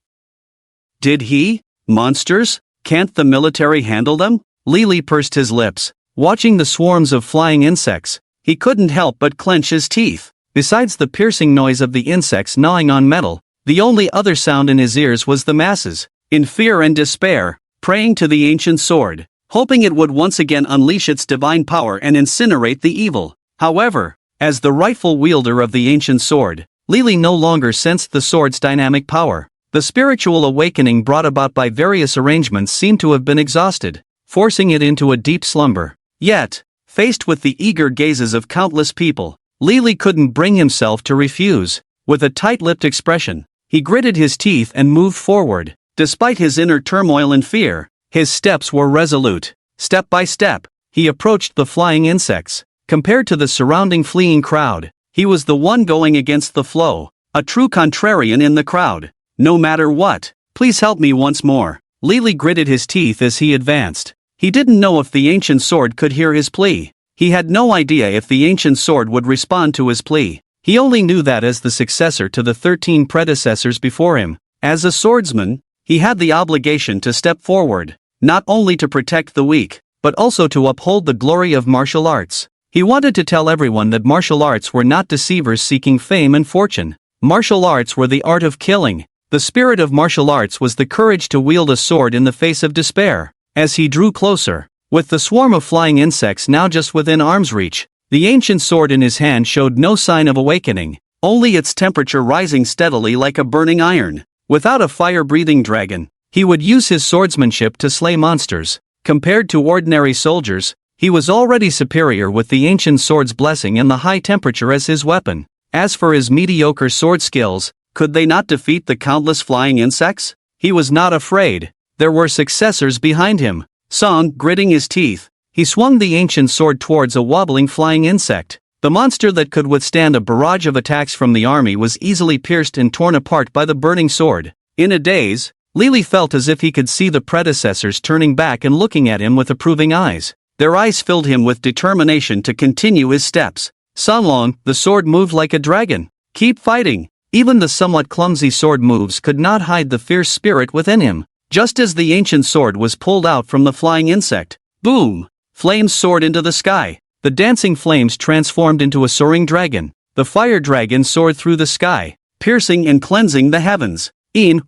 Did he? Monsters? Can't the military handle them? Li pursed his lips, watching the swarms of flying insects. He couldn't help but clench his teeth. Besides the piercing noise of the insects gnawing on metal, the only other sound in his ears was the masses, in fear and despair, praying to the ancient sword, hoping it would once again unleash its divine power and incinerate the evil. However, as the rightful wielder of the ancient sword, Li no longer sensed the sword's dynamic power. The spiritual awakening brought about by various arrangements seemed to have been exhausted, forcing it into a deep slumber. Yet, faced with the eager gazes of countless people, Li couldn't bring himself to refuse. With a tight-lipped expression, he gritted his teeth and moved forward. Despite his inner turmoil and fear, his steps were resolute. Step by step, he approached the flying insects. Compared to the surrounding fleeing crowd, he was the one going against the flow, a true contrarian in the crowd. No matter what, please help me once more. Li gritted his teeth as he advanced. He didn't know if the ancient sword could hear his plea. He had no idea if the ancient sword would respond to his plea. He only knew that as the successor to the 13 predecessors before him, as a swordsman, he had the obligation to step forward, not only to protect the weak, but also to uphold the glory of martial arts. He wanted to tell everyone that martial arts were not deceivers seeking fame and fortune. Martial arts were the art of killing. The spirit of martial arts was the courage to wield a sword in the face of despair. As he drew closer, with the swarm of flying insects now just within arm's reach, the ancient sword in his hand showed no sign of awakening, only its temperature rising steadily like a burning iron. Without a fire-breathing dragon, he would use his swordsmanship to slay monsters. Compared to ordinary soldiers, he was already superior with the ancient sword's blessing and the high temperature as his weapon. As for his mediocre sword skills, could they not defeat the countless flying insects? He was not afraid. There were successors behind him. Song, gritting his teeth, he swung the ancient sword towards a wobbling flying insect. The monster that could withstand a barrage of attacks from the army was easily pierced and torn apart by the burning sword. In a daze, Li felt as if he could see the predecessors turning back and looking at him with approving eyes. Their eyes filled him with determination to continue his steps. Sanlong, the sword moved like a dragon. Keep fighting. Even the somewhat clumsy sword moves could not hide the fierce spirit within him. Just as the ancient sword was pulled out from the flying insect, boom! Flames soared into the sky. The dancing flames transformed into a soaring dragon. The fire dragon soared through the sky, piercing and cleansing the heavens.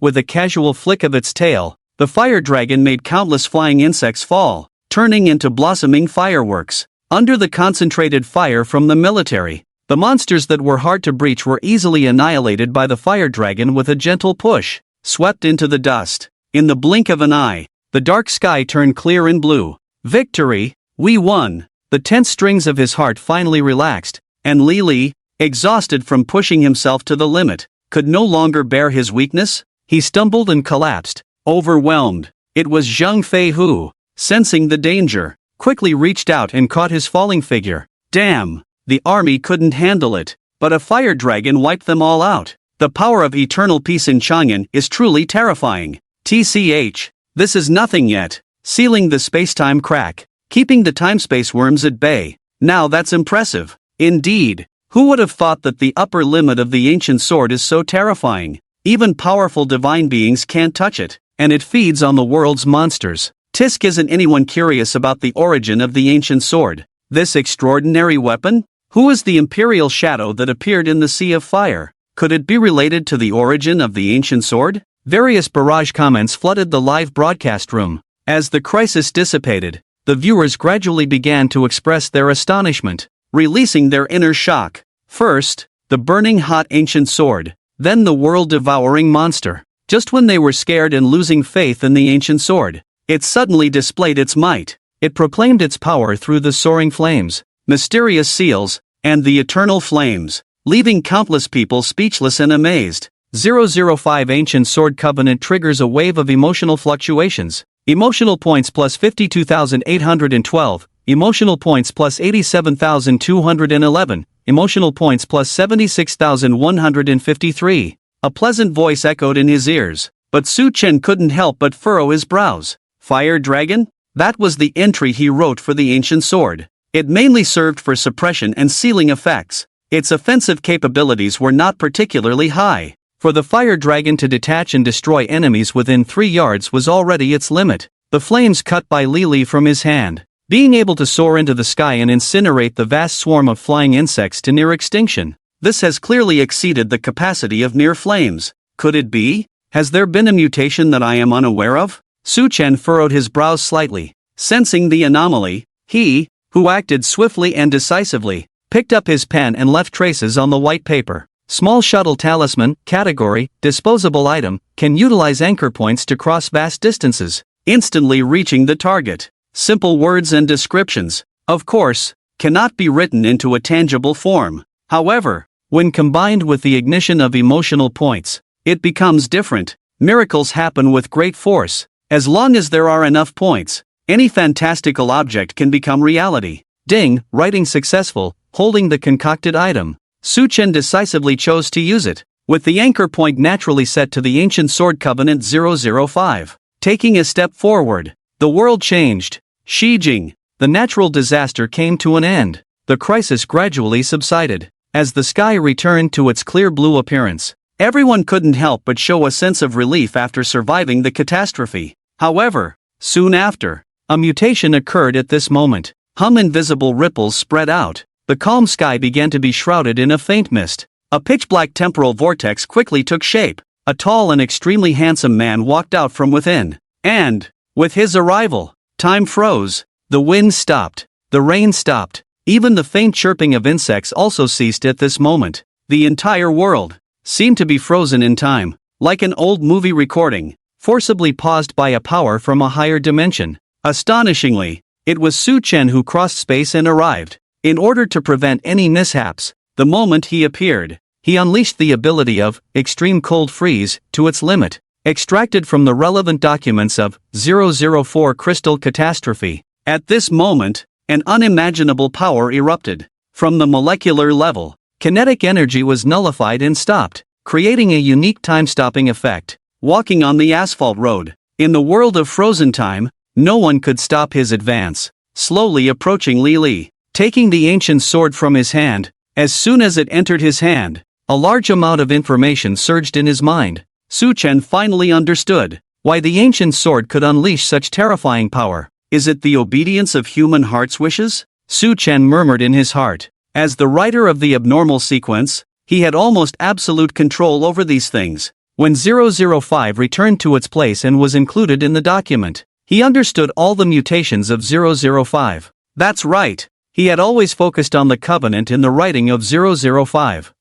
With a casual flick of its tail, the fire dragon made countless flying insects fall, turning into blossoming fireworks. Under the concentrated fire from the military, the monsters that were hard to breach were easily annihilated by the fire dragon with a gentle push, swept into the dust. In the blink of an eye, the dark sky turned clear and blue. Victory! We won! The tense strings of his heart finally relaxed, and Li, exhausted from pushing himself to the limit, could no longer bear his weakness. He stumbled and collapsed, overwhelmed. It was Zhang Fei who, sensing the danger, quickly reached out and caught his falling figure. Damn! The army couldn't handle it, but a fire dragon wiped them all out. The power of eternal peace in Chang'an is truly terrifying. TCH, this is nothing yet. Sealing the space-time crack, keeping the time-space worms at bay. Now that's impressive. Indeed, who would have thought that the upper limit of the ancient sword is so terrifying? Even powerful divine beings can't touch it, and it feeds on the world's monsters. Tisk, isn't anyone curious about the origin of the ancient sword? This extraordinary weapon? Who is the Imperial shadow that appeared in the Sea of Fire? Could it be related to the origin of the ancient sword? Various barrage comments flooded the live broadcast room. As the crisis dissipated, the viewers gradually began to express their astonishment, releasing their inner shock. First, the burning hot ancient sword, then the world-devouring monster. Just when they were scared and losing faith in the ancient sword, it suddenly displayed its might. It proclaimed its power through the soaring flames, mysterious seals, and the eternal flames, leaving countless people speechless and amazed. 005 Ancient Sword Covenant triggers a wave of emotional fluctuations. Emotional points plus 52,812, emotional points plus 87,211, emotional points plus 76,153. A pleasant voice echoed in his ears, but Su Chen couldn't help but furrow his brows. Fire Dragon? That was the entry he wrote for the ancient sword. It mainly served for suppression and sealing effects. Its offensive capabilities were not particularly high. For the fire dragon to detach and destroy enemies within 3 yards was already its limit. The flames cut by Li from his hand, being able to soar into the sky and incinerate the vast swarm of flying insects to near extinction. This has clearly exceeded the capacity of mere flames. Could it be? Has there been a mutation that I am unaware of? Su Chen furrowed his brows slightly. Sensing the anomaly, he, who acted swiftly and decisively, picked up his pen and left traces on the white paper. Small shuttle talisman, category, disposable item, can utilize anchor points to cross vast distances, instantly reaching the target. Simple words and descriptions, of course, cannot be written into a tangible form. However, when combined with the ignition of emotional points, it becomes different. Miracles happen with great force. As long as there are enough points, any fantastical object can become reality. Ding, writing successful, holding the concocted item. Su Chen decisively chose to use it, with the anchor point naturally set to the ancient sword covenant 005. Taking a step forward, the world changed. Shijing, the natural disaster came to an end. The crisis gradually subsided. As the sky returned to its clear blue appearance, everyone couldn't help but show a sense of relief after surviving the catastrophe. However, soon after, a mutation occurred at this moment. Invisible ripples spread out. The calm sky began to be shrouded in a faint mist. A pitch-black temporal vortex quickly took shape. A tall and extremely handsome man walked out from within. And, with his arrival, time froze. The wind stopped. The rain stopped. Even the faint chirping of insects also ceased at this moment. The entire world seemed to be frozen in time, like an old movie recording, forcibly paused by a power from a higher dimension. Astonishingly, it was Su Chen who crossed space and arrived. In order to prevent any mishaps, the moment he appeared, he unleashed the ability of extreme cold freeze to its limit, extracted from the relevant documents of 004 Crystal Catastrophe. At this moment, an unimaginable power erupted. From the molecular level, kinetic energy was nullified and stopped, creating a unique time-stopping effect. Walking on the asphalt road, in the world of frozen time, no one could stop his advance. Slowly approaching Li, taking the ancient sword from his hand, as soon as it entered his hand, a large amount of information surged in his mind. Su Chen finally understood why the ancient sword could unleash such terrifying power. Is it the obedience of human heart's wishes? Su Chen murmured in his heart. As the writer of the abnormal sequence, he had almost absolute control over these things. When 005 returned to its place and was included in the document, he understood all the mutations of 005. That's right. He had always focused on the covenant in the writing of 005.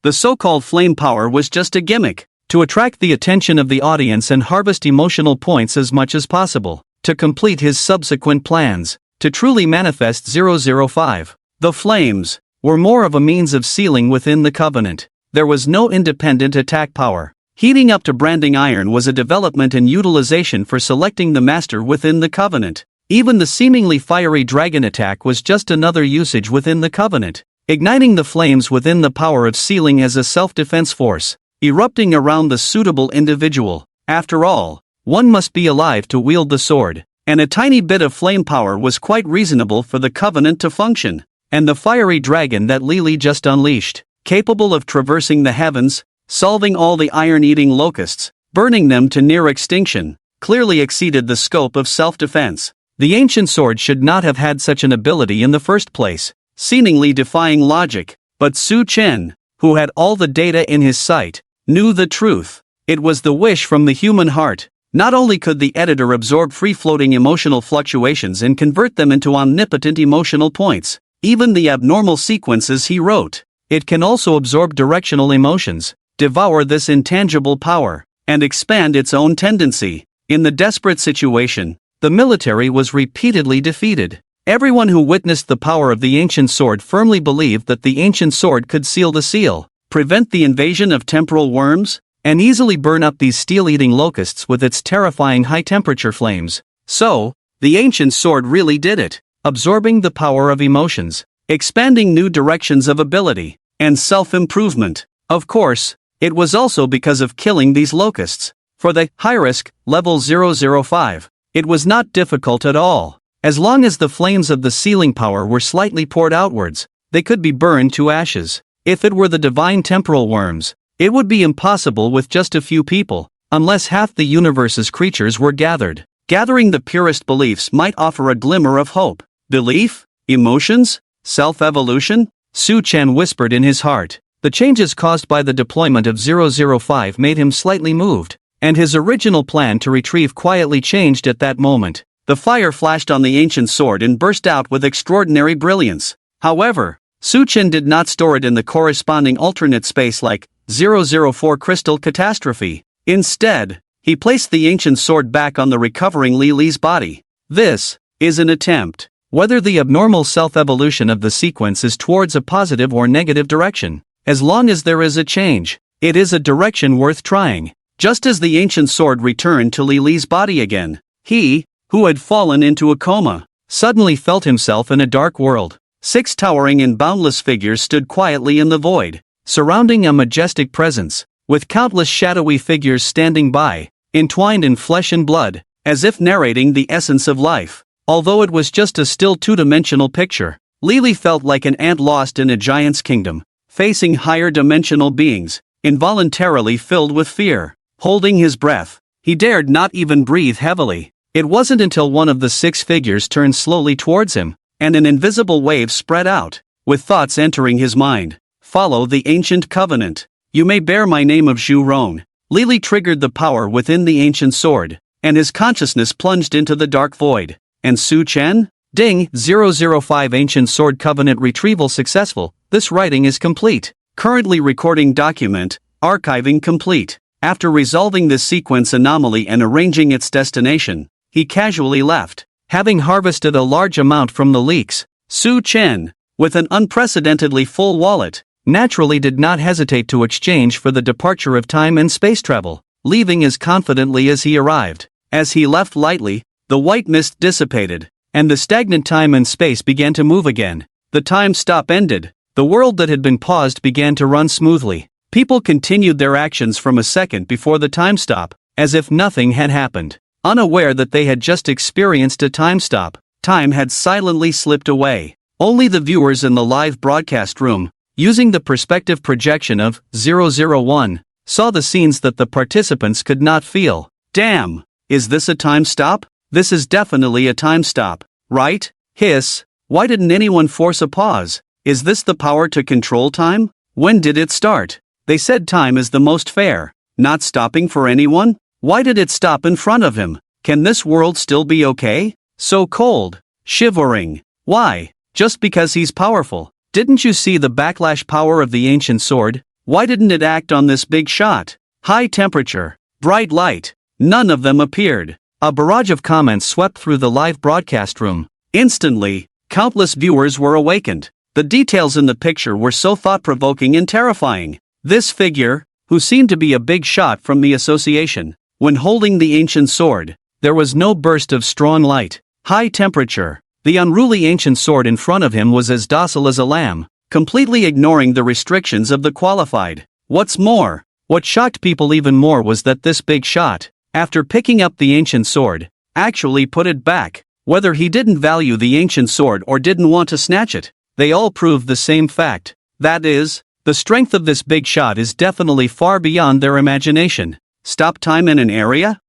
The so-called flame power was just a gimmick, to attract the attention of the audience and harvest emotional points as much as possible. to complete his subsequent plans, to truly manifest 005. The flames were more of a means of sealing within the covenant. There was no independent attack power. Heating up to branding iron was a development and utilization for selecting the master within the covenant. Even the seemingly fiery dragon attack was just another usage within the covenant, igniting the flames within the power of sealing as a self-defense force, erupting around the suitable individual. After all, one must be alive to wield the sword, and a tiny bit of flame power was quite reasonable for the covenant to function. And the fiery dragon that Lily just unleashed, capable of traversing the heavens, solving all the iron-eating locusts, burning them to near extinction, clearly exceeded the scope of self-defense. The ancient sword should not have had such an ability in the first place, seemingly defying logic, but Su Chen, who had all the data in his sight, knew the truth. It was the wish from the human heart. Not only could the editor absorb free-floating emotional fluctuations and convert them into omnipotent emotional points, even the abnormal sequences he wrote, it can also absorb directional emotions, devour this intangible power, and expand its own tendency. In the desperate situation, the military was repeatedly defeated. Everyone who witnessed the power of the ancient sword firmly believed that the ancient sword could seal the seal, prevent the invasion of temporal worms, and easily burn up these steel-eating locusts with its terrifying high-temperature flames. So, the ancient sword really did it, absorbing the power of emotions, expanding new directions of ability, and self-improvement. Of course, it was also because of killing these locusts. For the high-risk, level 005, it was not difficult at all. As long as the flames of the sealing power were slightly poured outwards, they could be burned to ashes. If it were the divine temporal worms, it would be impossible with just a few people, unless half the universe's creatures were gathered. Gathering the purest beliefs might offer a glimmer of hope. Belief? Emotions? Self-evolution? Su Chen whispered in his heart. The changes caused by the deployment of 005 made him slightly moved, and his original plan to retrieve quietly changed at that moment. The fire flashed on the ancient sword and burst out with extraordinary brilliance. However, Su Chen did not store it in the corresponding alternate space like 004 crystal catastrophe. Instead, he placed the ancient sword back on the recovering Lily's body. This is an attempt. Whether the abnormal self-evolution of the sequence is towards a positive or negative direction, as long as there is a change, it is a direction worth trying. Just as the ancient sword returned to Lily's body again, he, who had fallen into a coma, suddenly felt himself in a dark world. 6 towering and boundless figures stood quietly in the void, surrounding a majestic presence, with countless shadowy figures standing by, entwined in flesh and blood, as if narrating the essence of life. Although it was just a still two-dimensional picture, Lily felt like an ant lost in a giant's kingdom, facing higher dimensional beings, involuntarily filled with fear. Holding his breath, he dared not even breathe heavily. It wasn't until one of the 6 figures turned slowly towards him, and an invisible wave spread out, with thoughts entering his mind. Follow the ancient covenant. You may bear my name of Zhu Ron. Lily triggered the power within the ancient sword, and his consciousness plunged into the dark void. And Su Chen? Ding, 005 Ancient Sword Covenant retrieval successful. This writing is complete. Currently recording document, archiving complete. After resolving this sequence anomaly and arranging its destination, he casually left. Having harvested a large amount from the leaks, Su Chen, with an unprecedentedly full wallet, naturally did not hesitate to exchange for the departure of time and space travel, leaving as confidently as he arrived. As he left lightly, the white mist dissipated, and the stagnant time and space began to move again. The time stop ended. The world that had been paused began to run smoothly. People continued their actions from a second before the time stop, as if nothing had happened. Unaware that they had just experienced a time stop, time had silently slipped away. Only the viewers in the live broadcast room, using the perspective projection of 001, saw the scenes that the participants could not feel. Damn! Is this a time stop? This is definitely a time stop, right? Hiss. Why didn't anyone force a pause? Is this the power to control time? When did it start? They said time is the most fair. Not stopping for anyone? Why did it stop in front of him? Can this world still be okay? So cold. Shivering. Why? Just because he's powerful. Didn't you see the backlash power of the ancient sword? Why didn't it act on this big shot? High temperature. Bright light. None of them appeared. A barrage of comments swept through the live broadcast room. Instantly, countless viewers were awakened. The details in the picture were so thought-provoking and terrifying. This figure, who seemed to be a big shot from the association, when holding the ancient sword, there was no burst of strong light. High temperature. The unruly ancient sword in front of him was as docile as a lamb, completely ignoring the restrictions of the qualified. What's more, what shocked people even more was that this big shot, after picking up the ancient sword, actually put it back. Whether he didn't value the ancient sword or didn't want to snatch it, they all proved the same fact. That is, the strength of this big shot is definitely far beyond their imagination. Stop time in an area?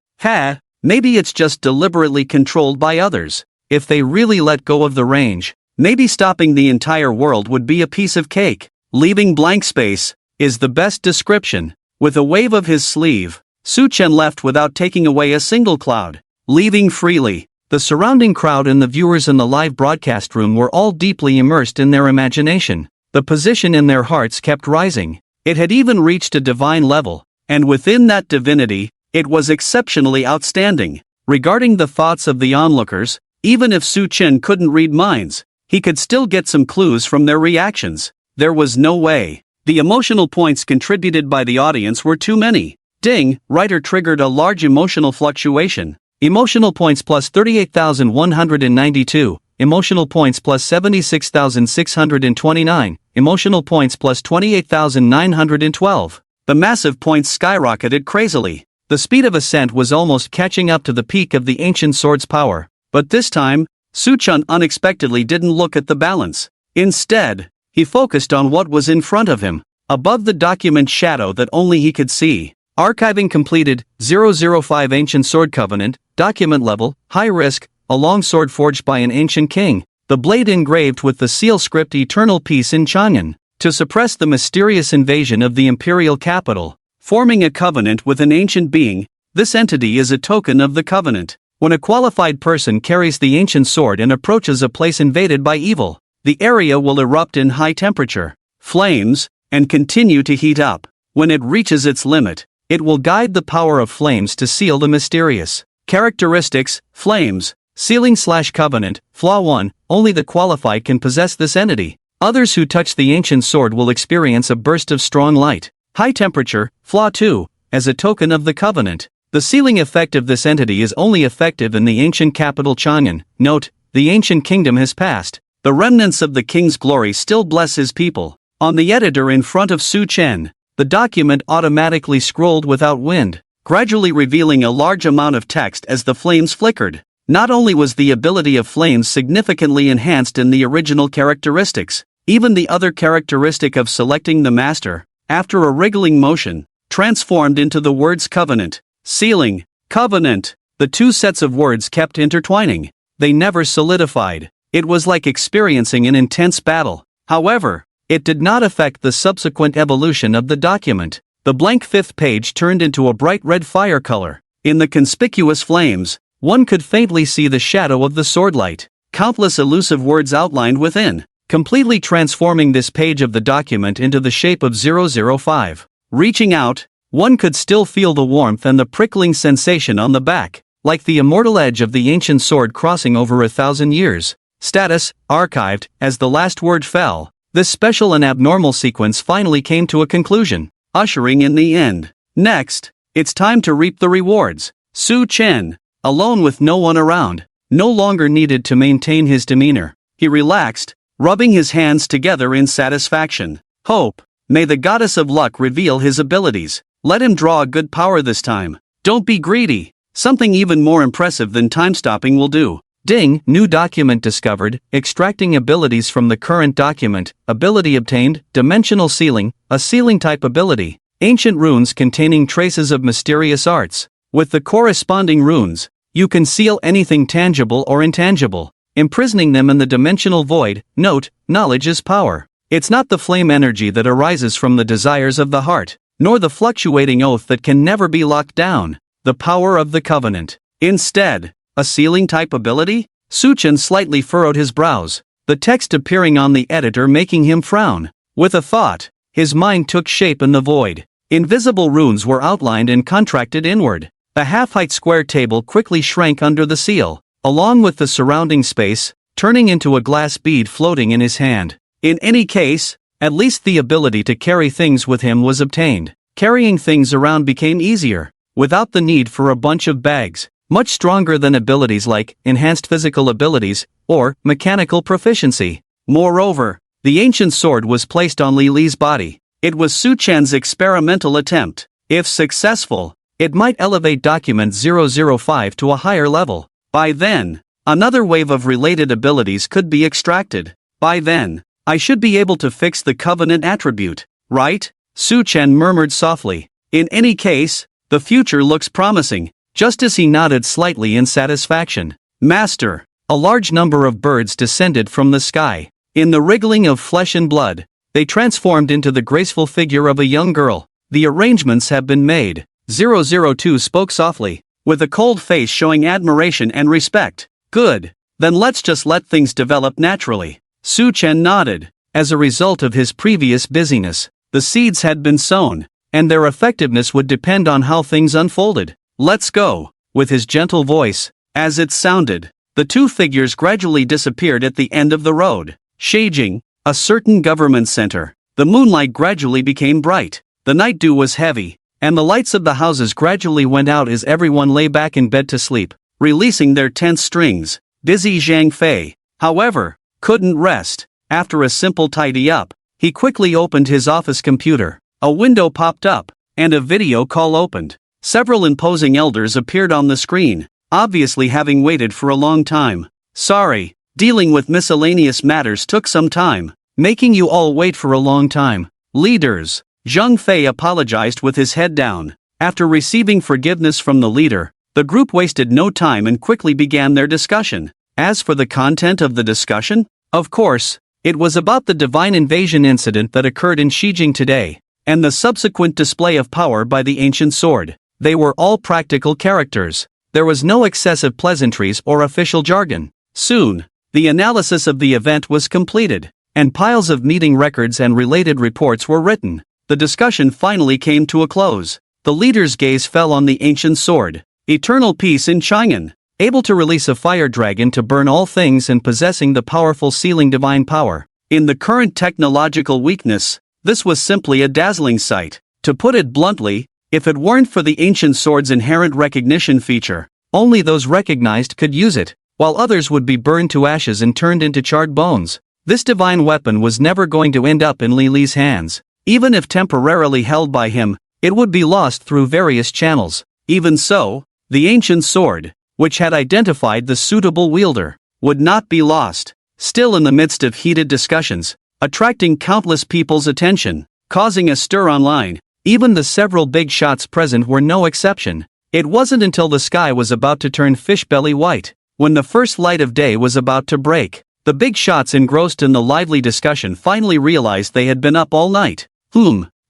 Maybe it's just deliberately controlled by others. If they really let go of the range, maybe stopping the entire world would be a piece of cake. Leaving blank space is the best description. With a wave of his sleeve, Su Chen left without taking away a single cloud. Leaving freely. The surrounding crowd and the viewers in the live broadcast room were all deeply immersed in their imagination. The position in their hearts kept rising. It had even reached a divine level, and within that divinity, it was exceptionally outstanding. Regarding the thoughts of the onlookers, even if Su Chen couldn't read minds, he could still get some clues from their reactions. There was no way. The emotional points contributed by the audience were too many. Ding, writer triggered a large emotional fluctuation. Emotional points plus 38,192, emotional points plus 76,629, emotional points plus 28,912. The massive points skyrocketed crazily. The speed of ascent was almost catching up to the peak of the ancient sword's power. But this time, Su Chen unexpectedly didn't look at the balance. Instead, he focused on what was in front of him, above the document shadow that only he could see. Archiving completed. 005 Ancient Sword Covenant. Document level, high risk, a long sword forged by an ancient king. The blade engraved with the seal script Eternal Peace in Chanyan. To suppress the mysterious invasion of the Imperial capital. Forming a covenant with an ancient being, this entity is a token of the covenant. When a qualified person carries the ancient sword and approaches a place invaded by evil, the area will erupt in high temperature, flames, and continue to heat up. When it reaches its limit, it will guide the power of flames to seal the mysterious. Characteristics: flames, sealing/covenant. Flaw 1, only the qualified can possess this entity. Others who touch the ancient sword will experience a burst of strong light. High temperature. Flaw 2, as a token of the covenant. The sealing effect of this entity is only effective in the ancient capital Chanyan. Note, the ancient kingdom has passed. The remnants of the king's glory still bless his people. On the editor in front of Su Chen, the document automatically scrolled without wind, gradually revealing a large amount of text as the flames flickered. Not only was the ability of flames significantly enhanced in the original characteristics, even the other characteristic of selecting the master, after a wriggling motion, transformed into the words covenant, sealing, covenant. The two sets of words kept intertwining. They never solidified. It was like experiencing an intense battle. However, it did not affect the subsequent evolution of the document. The blank fifth page turned into a bright red fire color. In the conspicuous flames, one could faintly see the shadow of the swordlight. Countless elusive words outlined within, completely transforming this page of the document into the shape of 005. Reaching out, one could still feel the warmth and the prickling sensation on the back, like the immortal edge of the ancient sword crossing over 1,000 years. Status: archived. As the last word fell, this special and abnormal sequence finally came to a conclusion, ushering in the end. Next, it's time to reap the rewards. Su Chen, alone with no one around, no longer needed to maintain his demeanor. He relaxed, rubbing his hands together in satisfaction. Hope. May the goddess of luck reveal his abilities. Let him draw a good power this time. Don't be greedy. Something even more impressive than time stopping will do. Ding, new document discovered, extracting abilities from the current document, ability obtained, dimensional sealing, a sealing type ability, ancient runes containing traces of mysterious arts. With the corresponding runes, you can seal anything tangible or intangible, imprisoning them in the dimensional void. Note, knowledge is power. It's not the flame energy that arises from the desires of the heart, nor the fluctuating oath that can never be locked down, the power of the covenant. Instead, a sealing type ability? Su Chen slightly furrowed his brows, the text appearing on the editor making him frown. With a thought, his mind took shape in the void. Invisible runes were outlined and contracted inward. The half-height square table quickly shrank under the seal, along with the surrounding space, turning into a glass bead floating in his hand. In any case, at least the ability to carry things with him was obtained. Carrying things around became easier, without the need for a bunch of bags, much stronger than abilities like enhanced physical abilities or mechanical proficiency. Moreover, the ancient sword was placed on Li Li's body. It was Su Chen's experimental attempt. If successful, it might elevate Document 005 to a higher level. By then, another wave of related abilities could be extracted. By then, I should be able to fix the Covenant attribute, right? Su Chen murmured softly. In any case, the future looks promising, just as he nodded slightly in satisfaction. Master, a large number of birds descended from the sky. In the wriggling of flesh and blood, they transformed into the graceful figure of a young girl. The arrangements have been made. 002 spoke softly, with a cold face showing admiration and respect. Good. Then let's just let things develop naturally. Su Chen nodded. As a result of his previous busyness, the seeds had been sown, and their effectiveness would depend on how things unfolded. Let's go. With his gentle voice, as it sounded, the two figures gradually disappeared at the end of the road. Sheijing, a certain government center. The moonlight gradually became bright. The night dew was heavy, and the lights of the houses gradually went out as everyone lay back in bed to sleep, releasing their tense strings. Busy Zhang Fei, however, couldn't rest. After a simple tidy-up, he quickly opened his office computer. A window popped up, and a video call opened. Several imposing elders appeared on the screen, obviously having waited for a long time. Sorry, dealing with miscellaneous matters took some time, making you all wait for a long time. Leaders. Zhang Fei apologized with his head down. After receiving forgiveness from the leader, the group wasted no time and quickly began their discussion. As for the content of the discussion, of course, it was about the divine invasion incident that occurred in Sheijing today, and the subsequent display of power by the ancient sword. They were all practical characters. There was no excessive pleasantries or official jargon. Soon, the analysis of the event was completed, and piles of meeting records and related reports were written. The discussion finally came to a close. The leader's gaze fell on the ancient sword. Eternal peace in Chang'an. Able to release a fire dragon to burn all things and possessing the powerful sealing divine power. In the current technological weakness, this was simply a dazzling sight. To put it bluntly, if it weren't for the ancient sword's inherent recognition feature, only those recognized could use it, while others would be burned to ashes and turned into charred bones. This divine weapon was never going to end up in Li Li's hands. Even if temporarily held by him, it would be lost through various channels. Even so, the ancient sword, which had identified the suitable wielder, would not be lost. Still in the midst of heated discussions, attracting countless people's attention, causing a stir online, even the several big shots present were no exception. It wasn't until the sky was about to turn fish-belly white, when the first light of day was about to break, the big shots engrossed in the lively discussion finally realized they had been up all night.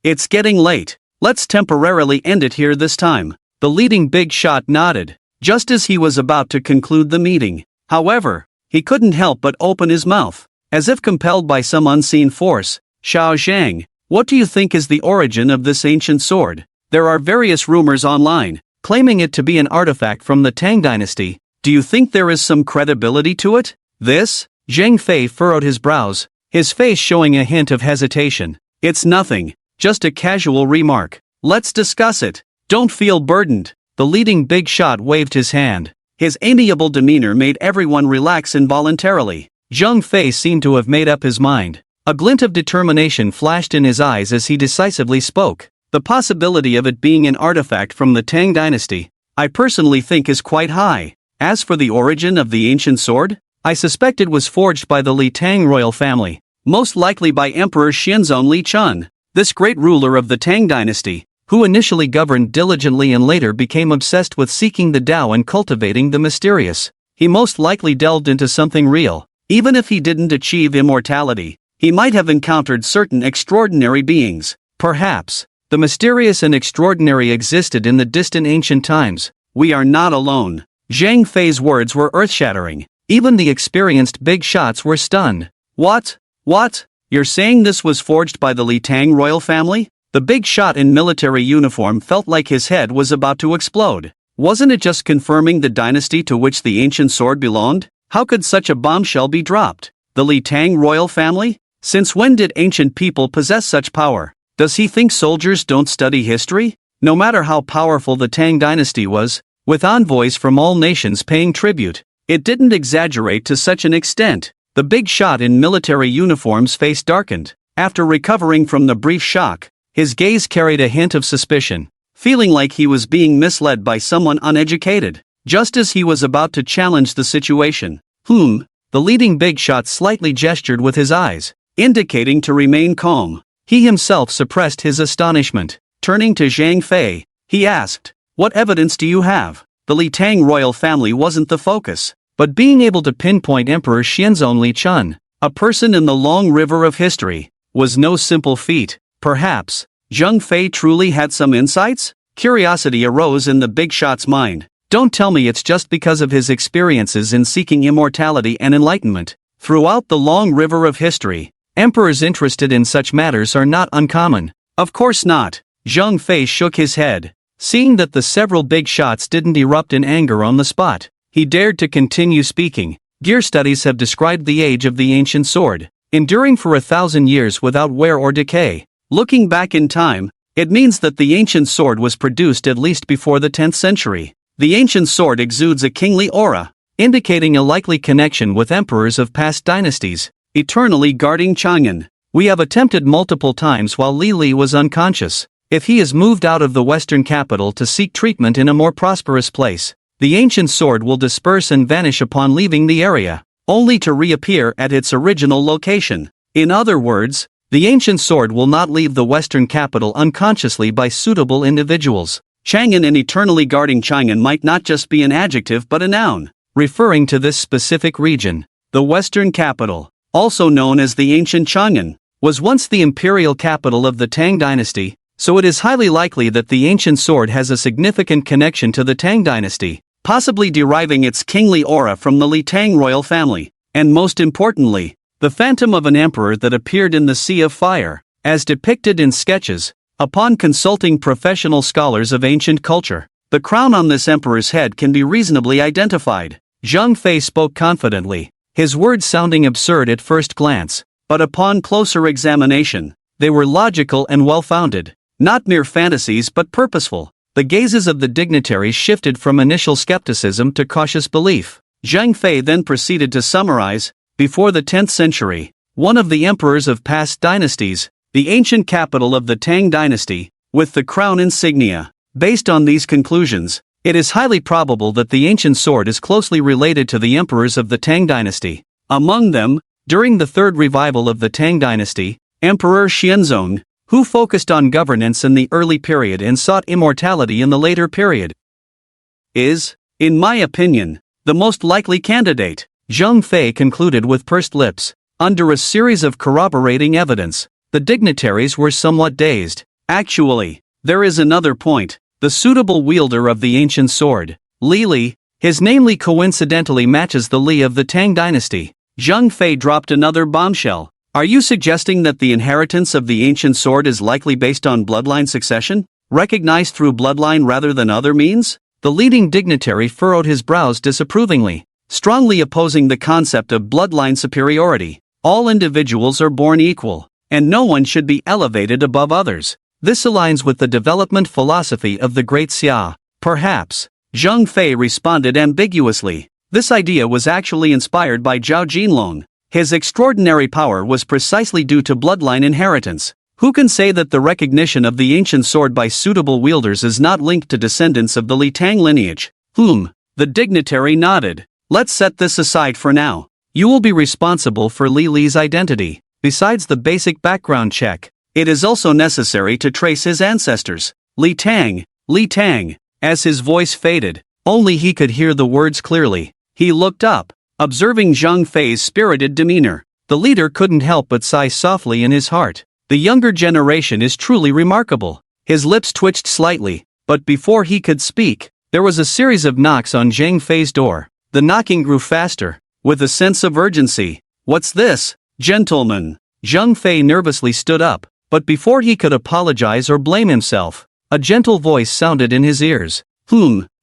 It's getting late. Let's temporarily end it here this time. The leading big shot nodded, just as he was about to conclude the meeting. However, he couldn't help but open his mouth, as if compelled by some unseen force. Xiao Zhang, what do you think is the origin of this ancient sword? There are various rumors online, claiming it to be an artifact from the Tang dynasty. Do you think there is some credibility to it? This? Zhang Fei furrowed his brows, his face showing a hint of hesitation. It's nothing, just a casual remark. Let's discuss it. Don't feel burdened. The leading big shot waved his hand. His amiable demeanor made everyone relax involuntarily. Zhang Fei seemed to have made up his mind. A glint of determination flashed in his eyes as he decisively spoke. The possibility of it being an artifact from the Tang dynasty, I personally think is quite high. As for the origin of the ancient sword, I suspect it was forged by the Li Tang royal family, most likely by Emperor Xianzong Li Chun, this great ruler of the Tang dynasty, who initially governed diligently and later became obsessed with seeking the Tao and cultivating the mysterious. He most likely delved into something real. Even if he didn't achieve immortality, he might have encountered certain extraordinary beings. Perhaps, the mysterious and extraordinary existed in the distant ancient times. We are not alone. Zhang Fei's words were earth-shattering. Even the experienced big shots were stunned. What? You're saying this was forged by the Li Tang royal family? The big shot in military uniform felt like his head was about to explode. Wasn't it just confirming the dynasty to which the ancient sword belonged? How could such a bombshell be dropped? The Li Tang royal family? Since when did ancient people possess such power? Does he think soldiers don't study history? No matter how powerful the Tang dynasty was, with envoys from all nations paying tribute, it didn't exaggerate to such an extent. The big shot in military uniform's face darkened. After recovering from the brief shock, his gaze carried a hint of suspicion, feeling like he was being misled by someone uneducated. Just as he was about to challenge the situation, the leading big shot slightly gestured with his eyes, indicating to remain calm. He himself suppressed his astonishment. Turning to Zhang Fei, he asked, "What evidence do you have?" The Li Tang royal family wasn't the focus, but being able to pinpoint Emperor Xianzong Li Chun, a person in the long river of history, was no simple feat. Perhaps Zhang Fei truly had some insights? Curiosity arose in the big shot's mind. Don't tell me it's just because of his experiences in seeking immortality and enlightenment. Throughout the long river of history, emperors interested in such matters are not uncommon. Of course not. Zhang Fei shook his head. Seeing that the several big shots didn't erupt in anger on the spot, he dared to continue speaking. Gear studies have described the age of the ancient sword, enduring for 1,000 years without wear or decay. Looking back in time, it means that the ancient sword was produced at least before the 10th century. The ancient sword exudes a kingly aura, indicating a likely connection with emperors of past dynasties, eternally guarding Chang'an. We have attempted multiple times while Li Li was unconscious. If he has moved out of the western capital to seek treatment in a more prosperous place, the ancient sword will disperse and vanish upon leaving the area, only to reappear at its original location. In other words, the ancient sword will not leave the western capital unconsciously by suitable individuals. Chang'an and eternally guarding Chang'an might not just be an adjective but a noun, referring to this specific region. The western capital, also known as the ancient Chang'an, was once the imperial capital of the Tang dynasty, so it is highly likely that the ancient sword has a significant connection to the Tang dynasty, possibly deriving its kingly aura from the Li Tang royal family, and most importantly, the phantom of an emperor that appeared in the Sea of Fire, as depicted in sketches. Upon consulting professional scholars of ancient culture, the crown on this emperor's head can be reasonably identified. Zhang Fei spoke confidently, his words sounding absurd at first glance, but upon closer examination, they were logical and well-founded. Not mere fantasies but purposeful. The gazes of the dignitaries shifted from initial skepticism to cautious belief. Zhang Fei then proceeded to summarize, before the 10th century, one of the emperors of past dynasties, the ancient capital of the Tang dynasty, with the crown insignia. Based on these conclusions, it is highly probable that the ancient sword is closely related to the emperors of the Tang dynasty. Among them, during the third revival of the Tang dynasty, Emperor Xianzong, who focused on governance in the early period and sought immortality in the later period, is, in my opinion, the most likely candidate. Zhang Fei concluded with pursed lips. Under a series of corroborating evidence, the dignitaries were somewhat dazed. Actually, there is another point. The suitable wielder of the ancient sword, Li Li, his name coincidentally matches the Li of the Tang dynasty. Zhang Fei dropped another bombshell. Are you suggesting that the inheritance of the ancient sword is likely based on bloodline succession, recognized through bloodline rather than other means? The leading dignitary furrowed his brows disapprovingly, strongly opposing the concept of bloodline superiority. All individuals are born equal, and no one should be elevated above others. This aligns with the development philosophy of the great Xia. Perhaps. Zhang Fei responded ambiguously. This idea was actually inspired by Zhao Jinlong. His extraordinary power was precisely due to bloodline inheritance. Who can say that the recognition of the ancient sword by suitable wielders is not linked to descendants of the Li Tang lineage? The dignitary nodded. Let's set this aside for now. You will be responsible for Li Li's identity. Besides the basic background check, it is also necessary to trace his ancestors. Li Tang. As his voice faded, only he could hear the words clearly. He looked up, observing Zhang Fei's spirited demeanor. The leader couldn't help but sigh softly in his heart. The younger generation is truly remarkable. His lips twitched slightly, but before he could speak, there was a series of knocks on Zhang Fei's door. The knocking grew faster, with a sense of urgency. What's this, gentlemen? Zhang Fei nervously stood up, but before he could apologize or blame himself, a gentle voice sounded in his ears.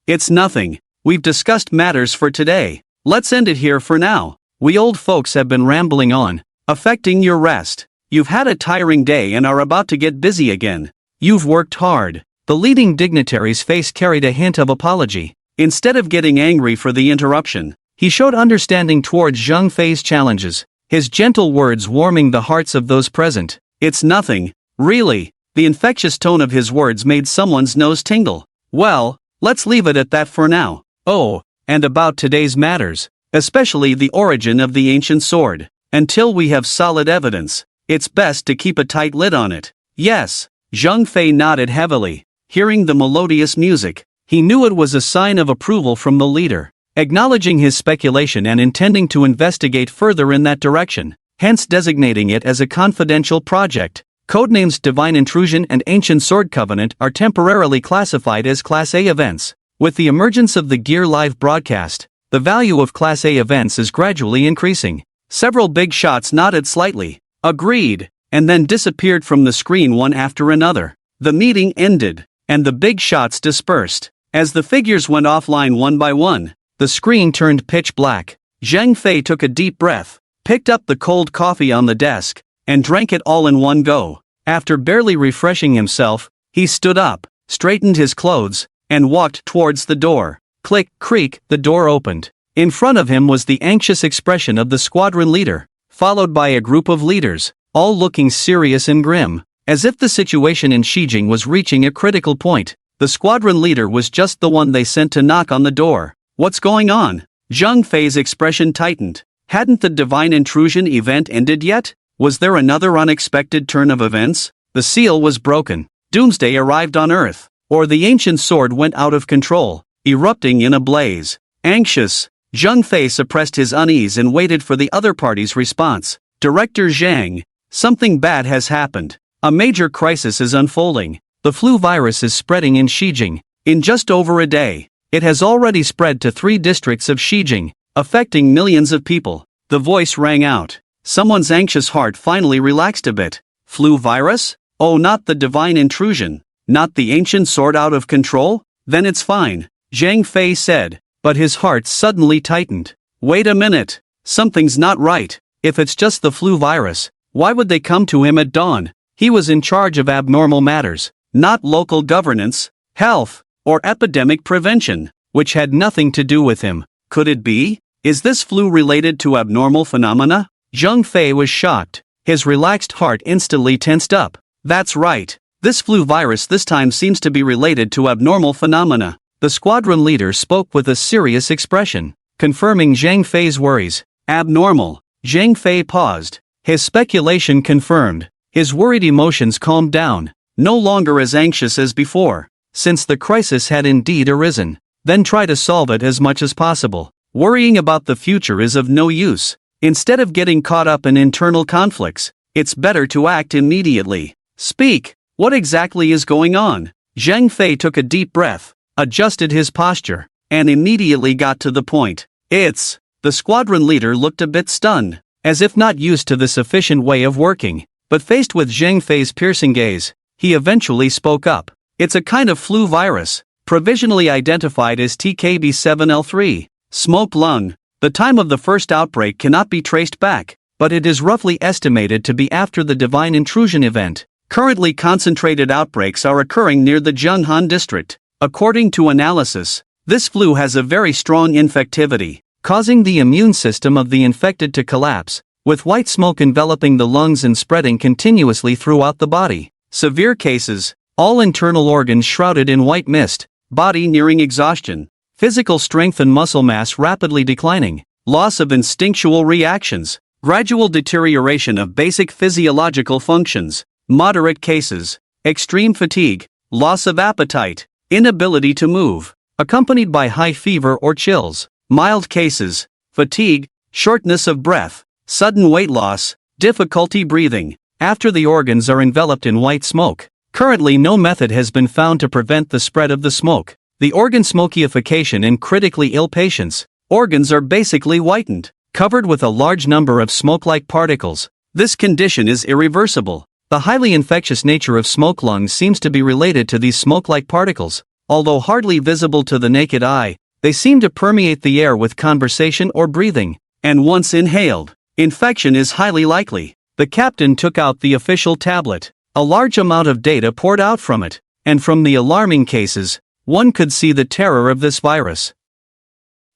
It's nothing. We've discussed matters for today. Let's end it here for now. We old folks have been rambling on, affecting your rest. You've had a tiring day and are about to get busy again. You've worked hard. The leading dignitary's face carried a hint of apology. Instead of getting angry for the interruption, he showed understanding towards Zhang Fei's challenges, his gentle words warming the hearts of those present. It's nothing, really. The infectious tone of his words made someone's nose tingle. Well, let's leave it at that for now. Oh, and about today's matters, especially the origin of the ancient sword. Until we have solid evidence, it's best to keep a tight lid on it. Yes, Zhang Fei nodded heavily. Hearing the melodious music, he knew it was a sign of approval from the leader, acknowledging his speculation and intending to investigate further in that direction, hence designating it as a confidential project. Codenames Divine Intrusion and Ancient Sword Covenant are temporarily classified as Class A events. With the emergence of the Gear Live broadcast, the value of Class A events is gradually increasing. Several big shots nodded slightly, agreed, and then disappeared from the screen one after another. The meeting ended, and the big shots dispersed. As the figures went offline one by one, the screen turned pitch black. Zhang Fei took a deep breath, picked up the cold coffee on the desk, and drank it all in one go. After barely refreshing himself, he stood up, straightened his clothes, and walked towards the door. Click, creak, the door opened. In front of him was the anxious expression of the squadron leader, followed by a group of leaders, all looking serious and grim, as if the situation in Shijing was reaching a critical point. The squadron leader was just the one they sent to knock on the door. What's going on? Zhang Fei's expression tightened. Hadn't the divine intrusion event ended yet? Was there another unexpected turn of events? The seal was broken. Doomsday arrived on Earth. Or the ancient sword went out of control, erupting in a blaze. Anxious, Zhang Fei suppressed his unease and waited for the other party's response. Director Zhang, something bad has happened. A major crisis is unfolding. The flu virus is spreading in Shijing. In just over a day, it has already spread to 3 districts of Shijing, affecting millions of people. The voice rang out. Someone's anxious heart finally relaxed a bit. Flu virus? Oh, not the divine intrusion. Not the ancient sword out of control? Then it's fine, Zhang Fei said, but his heart suddenly tightened. Wait a minute. Something's not right. If it's just the flu virus, why would they come to him at dawn? He was in charge of abnormal matters, not local governance, health, or epidemic prevention, which had nothing to do with him. Could it be? Is this flu related to abnormal phenomena? Zhang Fei was shocked. His relaxed heart instantly tensed up. That's right. This flu virus this time seems to be related to abnormal phenomena. The squadron leader spoke with a serious expression, confirming Zhang Fei's worries. Abnormal. Zhang Fei paused. His speculation confirmed. His worried emotions calmed down, no longer as anxious as before, since the crisis had indeed arisen. Then try to solve it as much as possible. Worrying about the future is of no use. Instead of getting caught up in internal conflicts, it's better to act immediately. Speak. What exactly is going on? Zhang Fei took a deep breath, adjusted his posture, and immediately got to the point. The squadron leader looked a bit stunned, as if not used to this efficient way of working, but faced with Zhang Fei's piercing gaze, he eventually spoke up. It's a kind of flu virus, provisionally identified as TKB7L3, smoke lung. The time of the first outbreak cannot be traced back, but it is roughly estimated to be after the divine intrusion event. Currently concentrated outbreaks are occurring near the Zhenghan district. According to analysis, this flu has a very strong infectivity, causing the immune system of the infected to collapse, with white smoke enveloping the lungs and spreading continuously throughout the body. Severe cases, all internal organs shrouded in white mist, body nearing exhaustion, physical strength and muscle mass rapidly declining, loss of instinctual reactions, gradual deterioration of basic physiological functions. Moderate cases, extreme fatigue, loss of appetite, inability to move, accompanied by high fever or chills. Mild cases, fatigue, shortness of breath, sudden weight loss, difficulty breathing, after the organs are enveloped in white smoke. Currently no method has been found to prevent the spread of the smoke. The organ smokeification in critically ill patients, organs are basically whitened, covered with a large number of smoke-like particles. This condition is irreversible. The highly infectious nature of smoke lungs seems to be related to these smoke-like particles. Although hardly visible to the naked eye, they seem to permeate the air with conversation or breathing, and once inhaled, infection is highly likely. The captain took out the official tablet. A large amount of data poured out from it, and from the alarming cases, one could see the terror of this virus.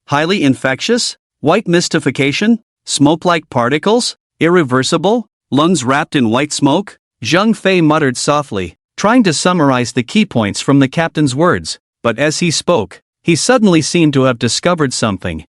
Highly infectious, white mystification, smoke-like particles, irreversible, lungs wrapped in white smoke, Zhang Fei muttered softly, trying to summarize the key points from the captain's words, but as he spoke, he suddenly seemed to have discovered something.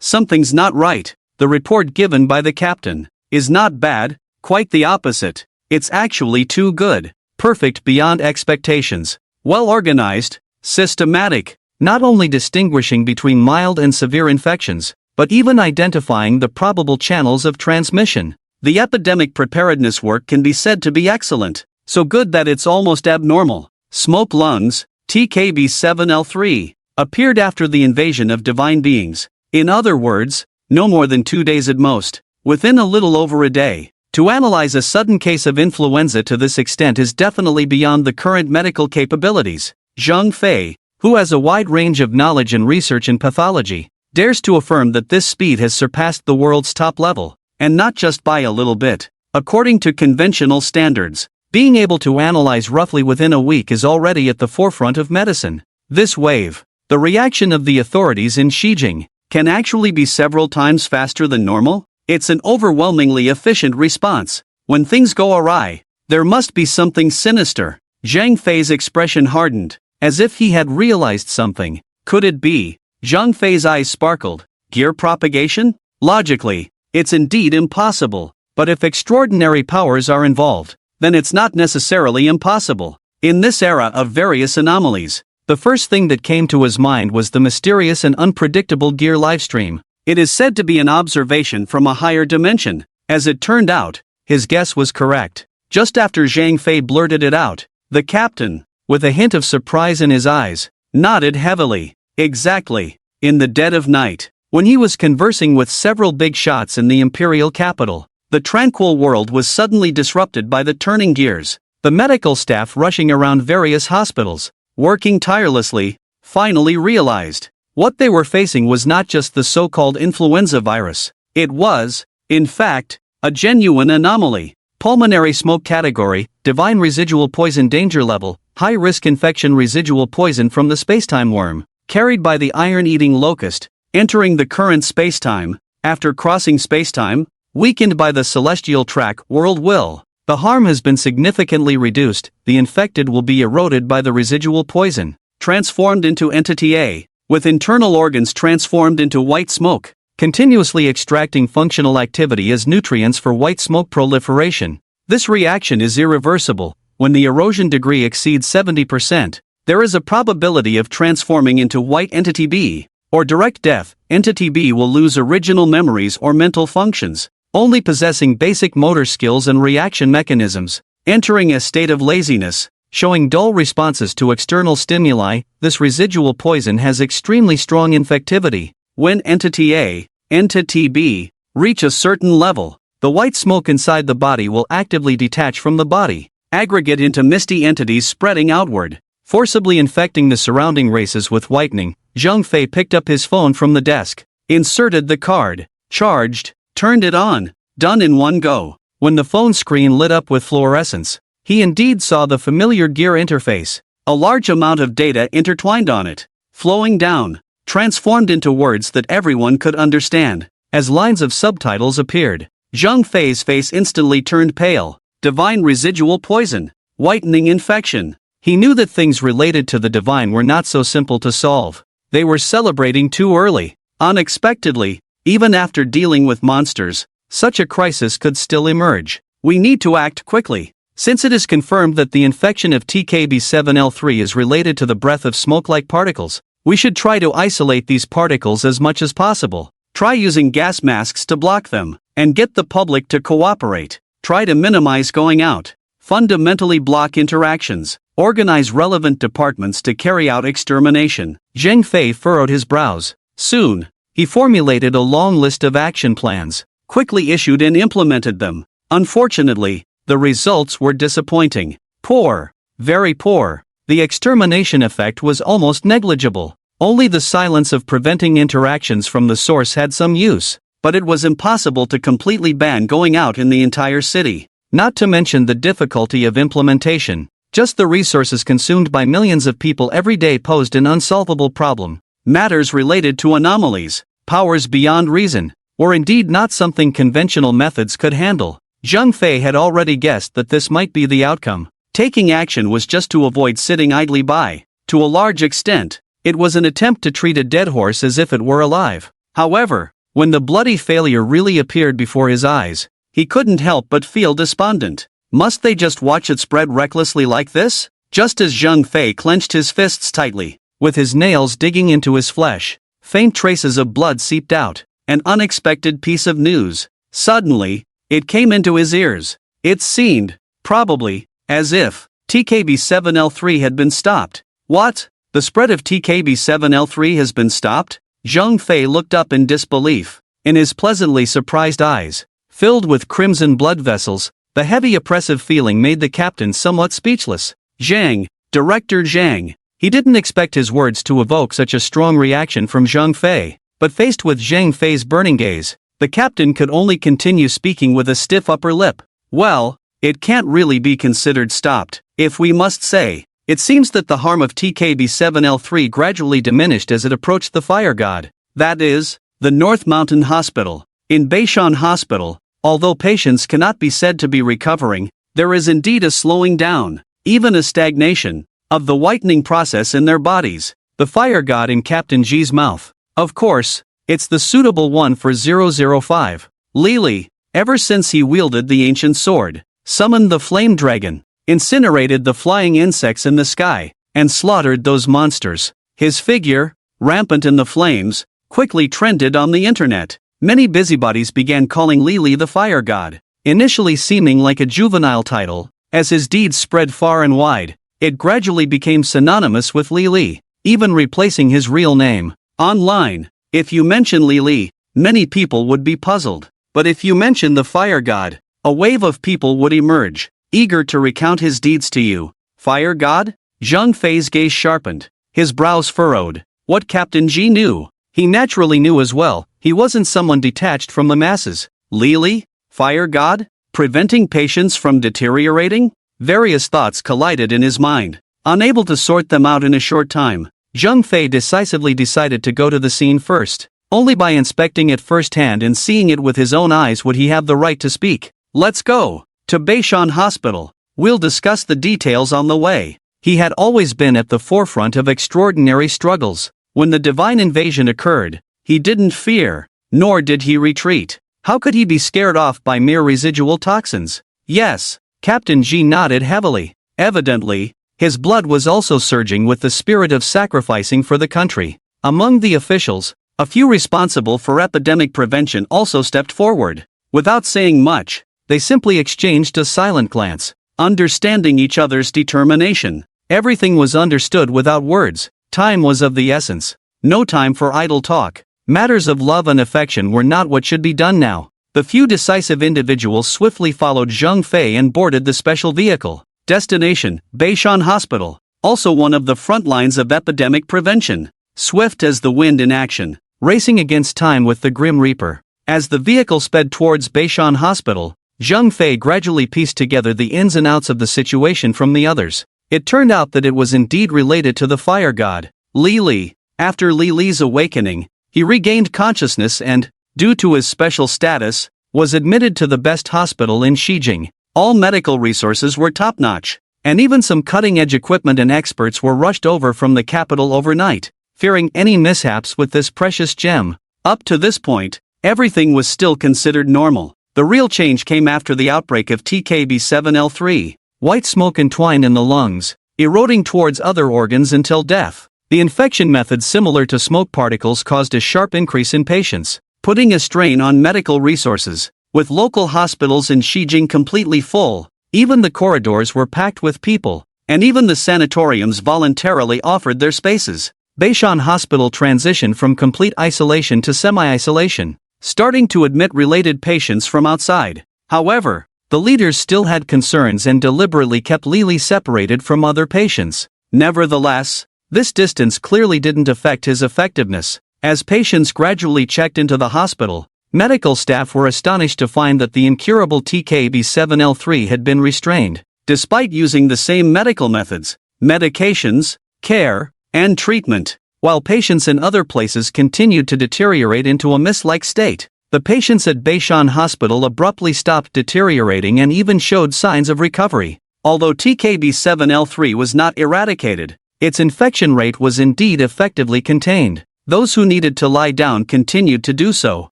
Something's not right. The report given by the captain is not bad, quite the opposite. It's actually too good, perfect beyond expectations, well organized, systematic, not only distinguishing between mild and severe infections, but even identifying the probable channels of transmission. The epidemic preparedness work can be said to be excellent, so good that it's almost abnormal. Smoke lungs, TKB7L3, appeared after the invasion of divine beings. In other words, no more than 2 days at most, within a little over a day. To analyze a sudden case of influenza to this extent is definitely beyond the current medical capabilities. Zhang Fei, who has a wide range of knowledge and research in pathology, dares to affirm that this speed has surpassed the world's top level, and not just by a little bit. According to conventional standards, being able to analyze roughly within a week is already at the forefront of medicine. This wave, the reaction of the authorities in Xijing, can actually be several times faster than normal. It's an overwhelmingly efficient response. When things go awry, there must be something sinister. Zhang Fei's expression hardened, as if he had realized something. Could it be? Zhang Fei's eyes sparkled. Gear propagation? Logically, it's indeed impossible. But if extraordinary powers are involved, then it's not necessarily impossible. In this era of various anomalies, the first thing that came to his mind was the mysterious and unpredictable gear livestream. It is said to be an observation from a higher dimension. As it turned out, his guess was correct. Just after Zhang Fei blurted it out, the captain, with a hint of surprise in his eyes, nodded heavily. Exactly. In the dead of night, when he was conversing with several big shots in the Imperial capital, the tranquil world was suddenly disrupted by the turning gears. The medical staff rushing around various hospitals, working tirelessly, finally realized what they were facing was not just the so-called influenza virus. It was, in fact, a genuine anomaly. Pulmonary smoke category, divine residual poison danger level, high-risk infection residual poison from the spacetime worm, carried by the iron-eating locust, entering the current spacetime, after crossing spacetime, weakened by the celestial track world will. The harm has been significantly reduced, the infected will be eroded by the residual poison, transformed into entity A, with internal organs transformed into white smoke, continuously extracting functional activity as nutrients for white smoke proliferation. This reaction is irreversible. When the erosion degree exceeds 70%, there is a probability of transforming into white entity B, or direct death. Entity B will lose original memories or mental functions, only possessing basic motor skills and reaction mechanisms, entering a state of laziness, showing dull responses to external stimuli. This residual poison has extremely strong infectivity. When entity A, entity B, reach a certain level, the white smoke inside the body will actively detach from the body, aggregate into misty entities spreading outward, forcibly infecting the surrounding races with whitening. Zhang Fei picked up his phone from the desk, inserted the card, charged, turned it on, done in one go. When the phone screen lit up with fluorescence, he indeed saw the familiar gear interface, a large amount of data intertwined on it, flowing down, transformed into words that everyone could understand. As lines of subtitles appeared, Zhang Fei's face instantly turned pale. Divine residual poison, whitening infection. He knew that things related to the divine were not so simple to solve. They were celebrating too early. Unexpectedly, even after dealing with monsters, such a crisis could still emerge. We need to act quickly. Since it is confirmed that the infection of TKB7L3 is related to the breath of smoke-like particles, we should try to isolate these particles as much as possible. Try using gas masks to block them, and get the public to cooperate. Try to minimize going out. Fundamentally block interactions. Organize relevant departments to carry out extermination. Zhang Fei furrowed his brows. Soon, he formulated a long list of action plans, quickly issued and implemented them. Unfortunately, the results were disappointing. Poor. Very poor. the extermination effect was almost negligible. Only the silence of preventing interactions from the source had some use, but it was impossible to completely ban going out in the entire city. Not to mention the difficulty of implementation. Just the resources consumed by millions of people every day posed an unsolvable problem. Matters related to anomalies, powers beyond reason, or indeed not something conventional methods could handle. Zheng Fei had already guessed that this might be the outcome. Taking action was just to avoid sitting idly by. To a large extent, it was an attempt to treat a dead horse as if it were alive. However, when the bloody failure really appeared before his eyes, he couldn't help but feel despondent. Must they just watch it spread recklessly like this? Just as Zheng Fei clenched his fists tightly, with his nails digging into his flesh, faint traces of blood seeped out. An unexpected piece of news. Suddenly, it came into his ears. It seemed, probably, as if TKB7L3 had been stopped. What? The spread of TKB7L3 has been stopped? Zheng Fei looked up in disbelief. In his pleasantly surprised eyes, filled with crimson blood vessels, the heavy oppressive feeling made the captain somewhat speechless. Zhang, Director Zhang. He didn't expect his words to evoke such a strong reaction from Zheng Fei, but faced with Zheng Fei's burning gaze, the captain could only continue speaking with a stiff upper lip. Well, it can't really be considered stopped, if we must say. It seems that the harm of TKB7L3 gradually diminished as it approached the fire god. That is, the North Mountain Hospital. In Beishan Hospital, although patients cannot be said to be recovering, there is indeed a slowing down, even a stagnation, of the whitening process in their bodies. The fire god in Captain G's mouth. Of course, it's the suitable one for 005. Li, ever since he wielded the ancient sword, summoned the flame dragon, incinerated the flying insects in the sky, and slaughtered those monsters. His figure, rampant in the flames, quickly trended on the internet. Many busybodies began calling Li the fire god, initially seeming like a juvenile title. As his deeds spread far and wide, it gradually became synonymous with Li, even replacing his real name. Online, if you mention Li, many people would be puzzled. But if you mention the fire god, a wave of people would emerge, eager to recount his deeds to you. Fire god? Zheng Fei's gaze sharpened, his brows furrowed. What Captain G knew, he naturally knew as well. He wasn't someone detached from the masses. Li? Fire god? Preventing patients from deteriorating? Various thoughts collided in his mind. Unable to sort them out in a short time, Zheng Fei decisively decided to go to the scene first. Only by inspecting it firsthand and seeing it with his own eyes would he have the right to speak. Let's go to Beishan Hospital. We'll discuss the details on the way. He had always been at the forefront of extraordinary struggles. When the divine invasion occurred, he didn't fear, nor did he retreat. How could he be scared off by mere residual toxins? Yes, Captain G nodded heavily. Evidently, his blood was also surging with the spirit of sacrificing for the country. Among the officials, a few responsible for epidemic prevention also stepped forward. Without saying much, they simply exchanged a silent glance, understanding each other's determination. Everything was understood without words. Time was of the essence. No time for idle talk. Matters of love and affection were not what should be done now. The few decisive individuals swiftly followed Zheng Fei and boarded the special vehicle. Destination, Beishan Hospital, also one of the front lines of epidemic prevention. Swift as the wind in action, racing against time with the Grim Reaper. As the vehicle sped towards Beishan Hospital, Zheng Fei gradually pieced together the ins and outs of the situation from the others. It turned out that it was indeed related to the fire god, Li. After Li's awakening, he regained consciousness and, due to his special status, was admitted to the best hospital in Xijing. All medical resources were top-notch, and even some cutting-edge equipment and experts were rushed over from the capital overnight, fearing any mishaps with this precious gem. Up to this point, everything was still considered normal. The real change came after the outbreak of TKB7L3. White smoke entwined in the lungs, eroding towards other organs until death. The infection method similar to smoke particles caused a sharp increase in patients, putting a strain on medical resources. With local hospitals in Xijing completely full, even the corridors were packed with people, and even the sanatoriums voluntarily offered their spaces. Beishan Hospital transitioned from complete isolation to semi-isolation, starting to admit related patients from outside. However, the leaders still had concerns and deliberately kept Li separated from other patients. Nevertheless, this distance clearly didn't affect his effectiveness. As patients gradually checked into the hospital, medical staff were astonished to find that the incurable TKB7L3 had been restrained. Despite using the same medical methods, medications, care, and treatment, while patients in other places continued to deteriorate into a mist-like state, the patients at Beishan Hospital abruptly stopped deteriorating and even showed signs of recovery. Although TKB7L3 was not eradicated, its infection rate was indeed effectively contained. Those who needed to lie down continued to do so.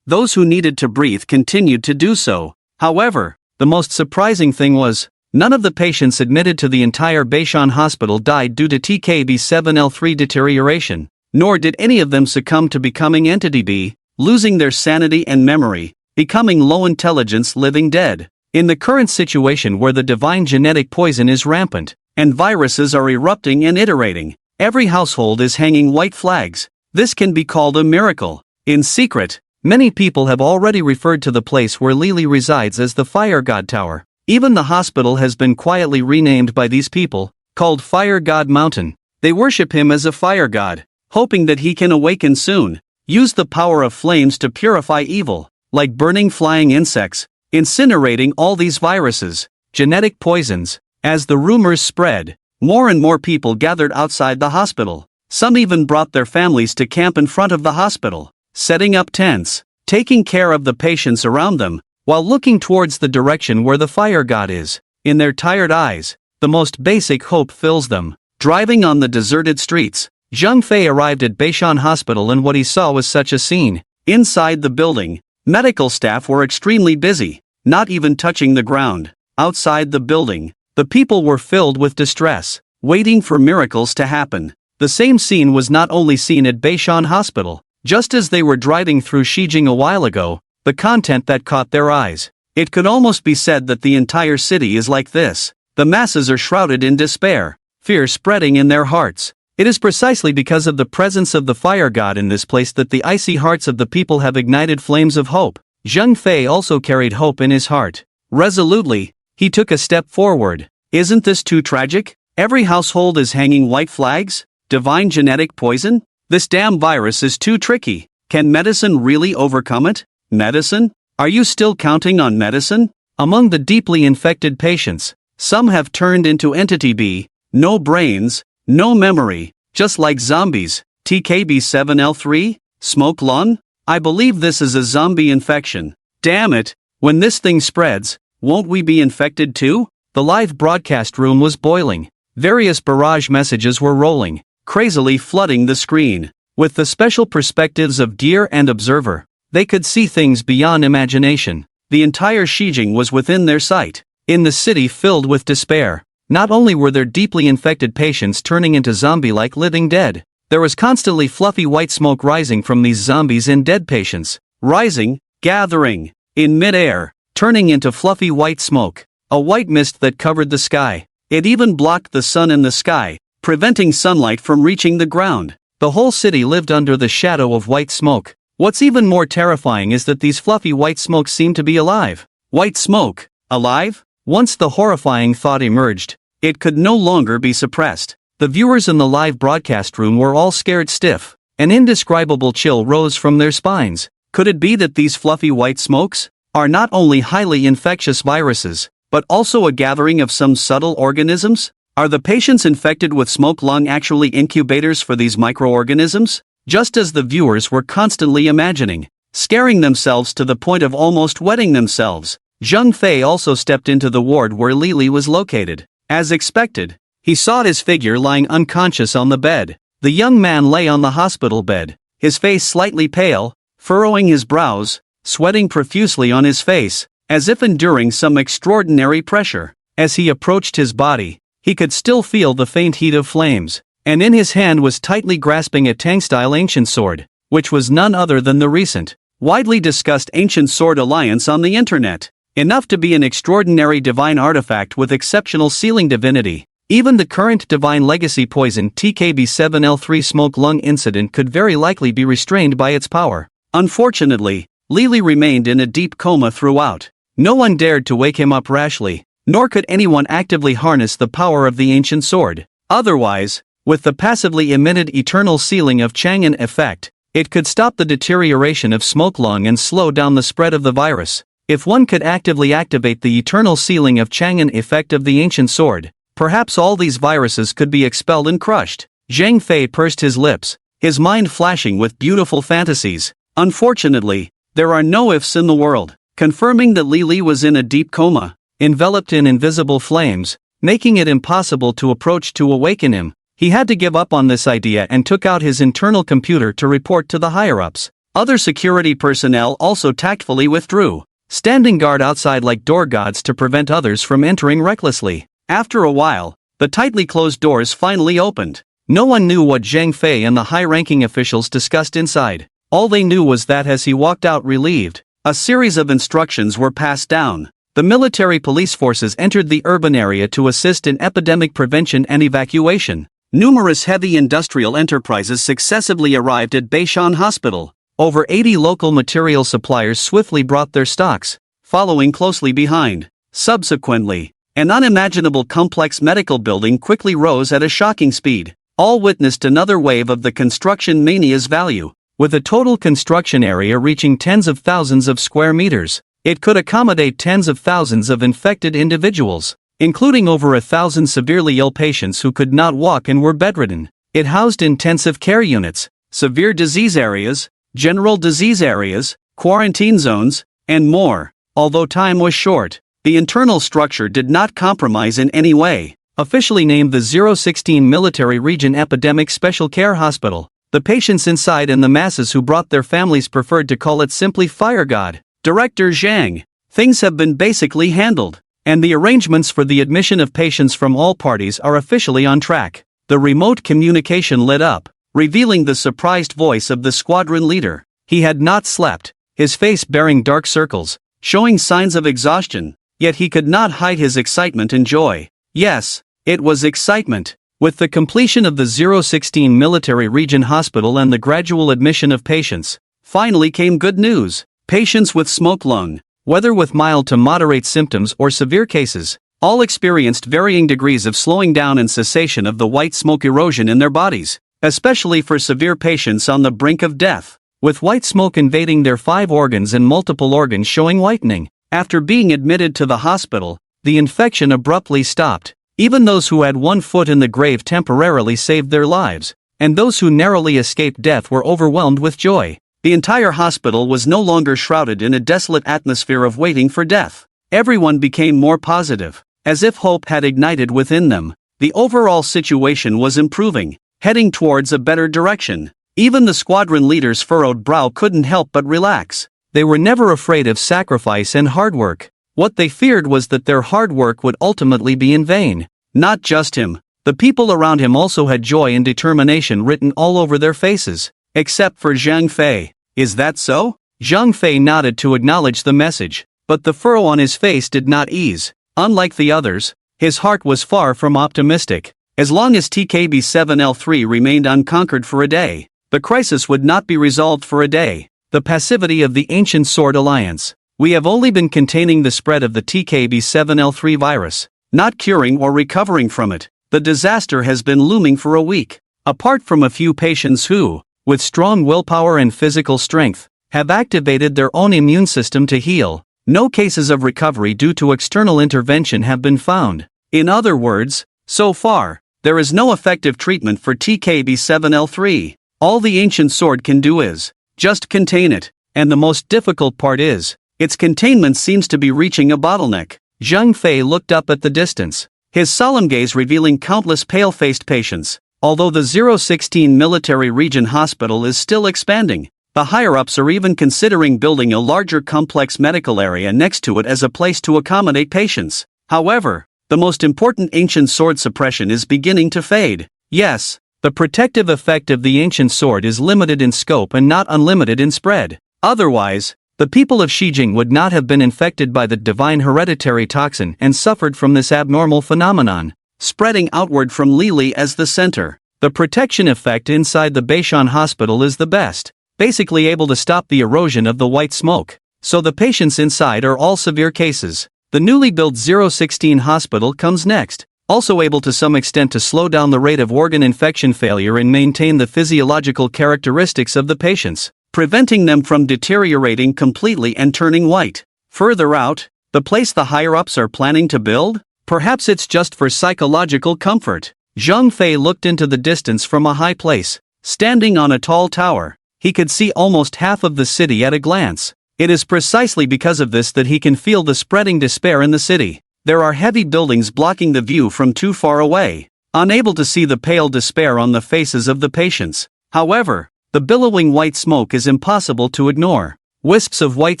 Those who needed to breathe continued to do so. However, the most surprising thing was, none of the patients admitted to the entire Beishan Hospital died due to TKB7L3 deterioration, nor did any of them succumb to becoming Entity B, losing their sanity and memory, becoming low intelligence living dead. In the current situation where the divine genetic poison is rampant, and viruses are erupting and iterating, every household is hanging white flags. This can be called a miracle. In secret, many people have already referred to the place where Lily resides as the Fire God Tower. Even the hospital has been quietly renamed by these people, called Fire God Mountain. They worship him as a fire god, hoping that he can awaken soon, use the power of flames to purify evil, like burning flying insects, incinerating all these viruses, genetic poisons. As the rumors spread, more and more people gathered outside the hospital. Some even brought their families to camp in front of the hospital, setting up tents, taking care of the patients around them, while looking towards the direction where the fire god is. In their tired eyes, the most basic hope fills them. Driving on the deserted streets, Zheng Fei arrived at Beishan Hospital and what he saw was such a scene. Inside the building, medical staff were extremely busy, not even touching the ground. Outside the building, the people were filled with distress, waiting for miracles to happen. The same scene was not only seen at Beishan Hospital. Just as they were driving through Shijing a while ago, the content that caught their eyes. It could almost be said that the entire city is like this. The masses are shrouded in despair, fear spreading in their hearts. It is precisely because of the presence of the fire god in this place that the icy hearts of the people have ignited flames of hope. Zheng Fei also carried hope in his heart. Resolutely, he took a step forward. Isn't this too tragic? Every household is hanging white flags? Divine genetic poison? This damn virus is too tricky. Can medicine really overcome it? Medicine? Are you still counting on medicine? Among the deeply infected patients, some have turned into Entity B, no brains, no memory, just like zombies. TKB7L3? Smoke lung? I believe this is a zombie infection. Damn it, when this thing spreads, won't we be infected too? The live broadcast room was boiling. Various barrage messages were rolling, crazily flooding the screen. With the special perspectives of Deer and Observer, they could see things beyond imagination. The entire Shijing was within their sight. In the city filled with despair, not only were there deeply infected patients turning into zombie-like living dead, there was constantly fluffy white smoke rising from these zombies and dead patients, rising, gathering, in mid-air, turning into fluffy white smoke, a white mist that covered the sky. It even blocked the sun in the sky, preventing sunlight from reaching the ground. The whole city lived under the shadow of white smoke. What's even more terrifying is that these fluffy white smokes seem to be alive. White smoke, alive? Once the horrifying thought emerged, it could no longer be suppressed. The viewers in the live broadcast room were all scared stiff. An indescribable chill rose from their spines. Could it be that these fluffy white smokes are not only highly infectious viruses, but also a gathering of some subtle organisms? Are the patients infected with smoke lung actually incubators for these microorganisms? Just as the viewers were constantly imagining, scaring themselves to the point of almost wetting themselves, Zheng Fei also stepped into the ward where Lili was located. As expected, he saw his figure lying unconscious on the bed. The young man lay on the hospital bed, his face slightly pale, furrowing his brows, sweating profusely on his face, as if enduring some extraordinary pressure. As he approached his body, he could still feel the faint heat of flames, and in his hand was tightly grasping a Tang-style ancient sword, which was none other than the recent, widely discussed ancient sword alliance on the internet. Enough to be an extraordinary divine artifact with exceptional sealing divinity. Even the current divine legacy poison TKB7L3 smoke lung incident could very likely be restrained by its power. Unfortunately, Lili remained in a deep coma throughout. No one dared to wake him up rashly, nor could anyone actively harness the power of the ancient sword. Otherwise, with the passively emitted eternal sealing of Chang'an effect, it could stop the deterioration of smoke lung and slow down the spread of the virus. If one could actively activate the eternal sealing of Chang'an effect of the ancient sword, perhaps all these viruses could be expelled and crushed. Zhang Fei pursed his lips, his mind flashing with beautiful fantasies. Unfortunately, there are no ifs in the world, confirming that Li Li was in a deep coma, enveloped in invisible flames, making it impossible to approach to awaken him. He had to give up on this idea and took out his internal computer to report to the higher-ups. Other security personnel also tactfully withdrew, standing guard outside like door gods to prevent others from entering recklessly. After a while, the tightly closed doors finally opened. No one knew what Zhang Fei and the high-ranking officials discussed inside. All they knew was that as he walked out relieved, a series of instructions were passed down. The military police forces entered the urban area to assist in epidemic prevention and evacuation. Numerous heavy industrial enterprises successively arrived at Beishan Hospital. Over 80 local material suppliers swiftly brought their stocks, following closely behind. Subsequently, an unimaginable complex medical building quickly rose at a shocking speed. All witnessed another wave of the construction mania's value. With a total construction area reaching tens of thousands of square meters, it could accommodate tens of thousands of infected individuals, including over 1,000 severely ill patients who could not walk and were bedridden. It housed intensive care units, severe disease areas, general disease areas, quarantine zones, and more. Although time was short, the internal structure did not compromise in any way. Officially named the 016 Military Region Epidemic Special Care Hospital, the patients inside and the masses who brought their families preferred to call it simply Fire God. Director Zhang, things have been basically handled, and the arrangements for the admission of patients from all parties are officially on track. The remote communication lit up, revealing the surprised voice of the squadron leader. He had not slept, his face bearing dark circles, showing signs of exhaustion, yet he could not hide his excitement and joy. Yes, it was excitement. With the completion of the 016 Military Region Hospital and the gradual admission of patients, finally came good news. Patients with smoke lung, whether with mild to moderate symptoms or severe cases, all experienced varying degrees of slowing down and cessation of the white smoke erosion in their bodies, especially for severe patients on the brink of death, with white smoke invading their 5 organs and multiple organs showing whitening. After being admitted to the hospital, the infection abruptly stopped. Even those who had one foot in the grave temporarily saved their lives, and those who narrowly escaped death were overwhelmed with joy. The entire hospital was no longer shrouded in a desolate atmosphere of waiting for death. Everyone became more positive, as if hope had ignited within them. The overall situation was improving, heading towards a better direction. Even the squadron leader's furrowed brow couldn't help but relax. They were never afraid of sacrifice and hard work. What they feared was that their hard work would ultimately be in vain. Not just him, the people around him also had joy and determination written all over their faces, except for Zhang Fei. Is that so? Zhang Fei nodded to acknowledge the message, but the furrow on his face did not ease. Unlike the others, his heart was far from optimistic. As long as TKB-7L3 remained unconquered for a day, the crisis would not be resolved for a day. The passivity of the Ancient Sword Alliance. We have only been containing the spread of the TKB-7L3 virus, not curing or recovering from it. The disaster has been looming for a week. Apart from a few patients who, with strong willpower and physical strength, have activated their own immune system to heal, no cases of recovery due to external intervention have been found. In other words, so far, there is no effective treatment for TKB-7L3. All the Ancient Sword can do is just contain it, and the most difficult part is, its containment seems to be reaching a bottleneck. Zhang Fei looked up at the distance, his solemn gaze revealing countless pale-faced patients. Although the 016 Military Region Hospital is still expanding, the higher-ups are even considering building a larger complex medical area next to it as a place to accommodate patients. However, the most important ancient sword suppression is beginning to fade. Yes, the protective effect of the ancient sword is limited in scope and not unlimited in spread. Otherwise, the people of Xijing would not have been infected by the divine hereditary toxin and suffered from this abnormal phenomenon, spreading outward from Lili as the center. The protection effect inside the Beishan hospital is the best, basically able to stop the erosion of the white smoke. So the patients inside are all severe cases. The newly built 016 hospital comes next. also able to some extent to slow down the rate of organ infection failure and maintain the physiological characteristics of the patients, preventing them from deteriorating completely and turning white. Further out, the place the higher-ups are planning to build? Perhaps it's just for psychological comfort. Zhang Fei looked into the distance from a high place. Standing on a tall tower, he could see almost half of the city at a glance. It is precisely because of this that he can feel the spreading despair in the city. There are heavy buildings blocking the view from too far away, unable to see the pale despair on the faces of the patients. However, the billowing white smoke is impossible to ignore. Wisps of white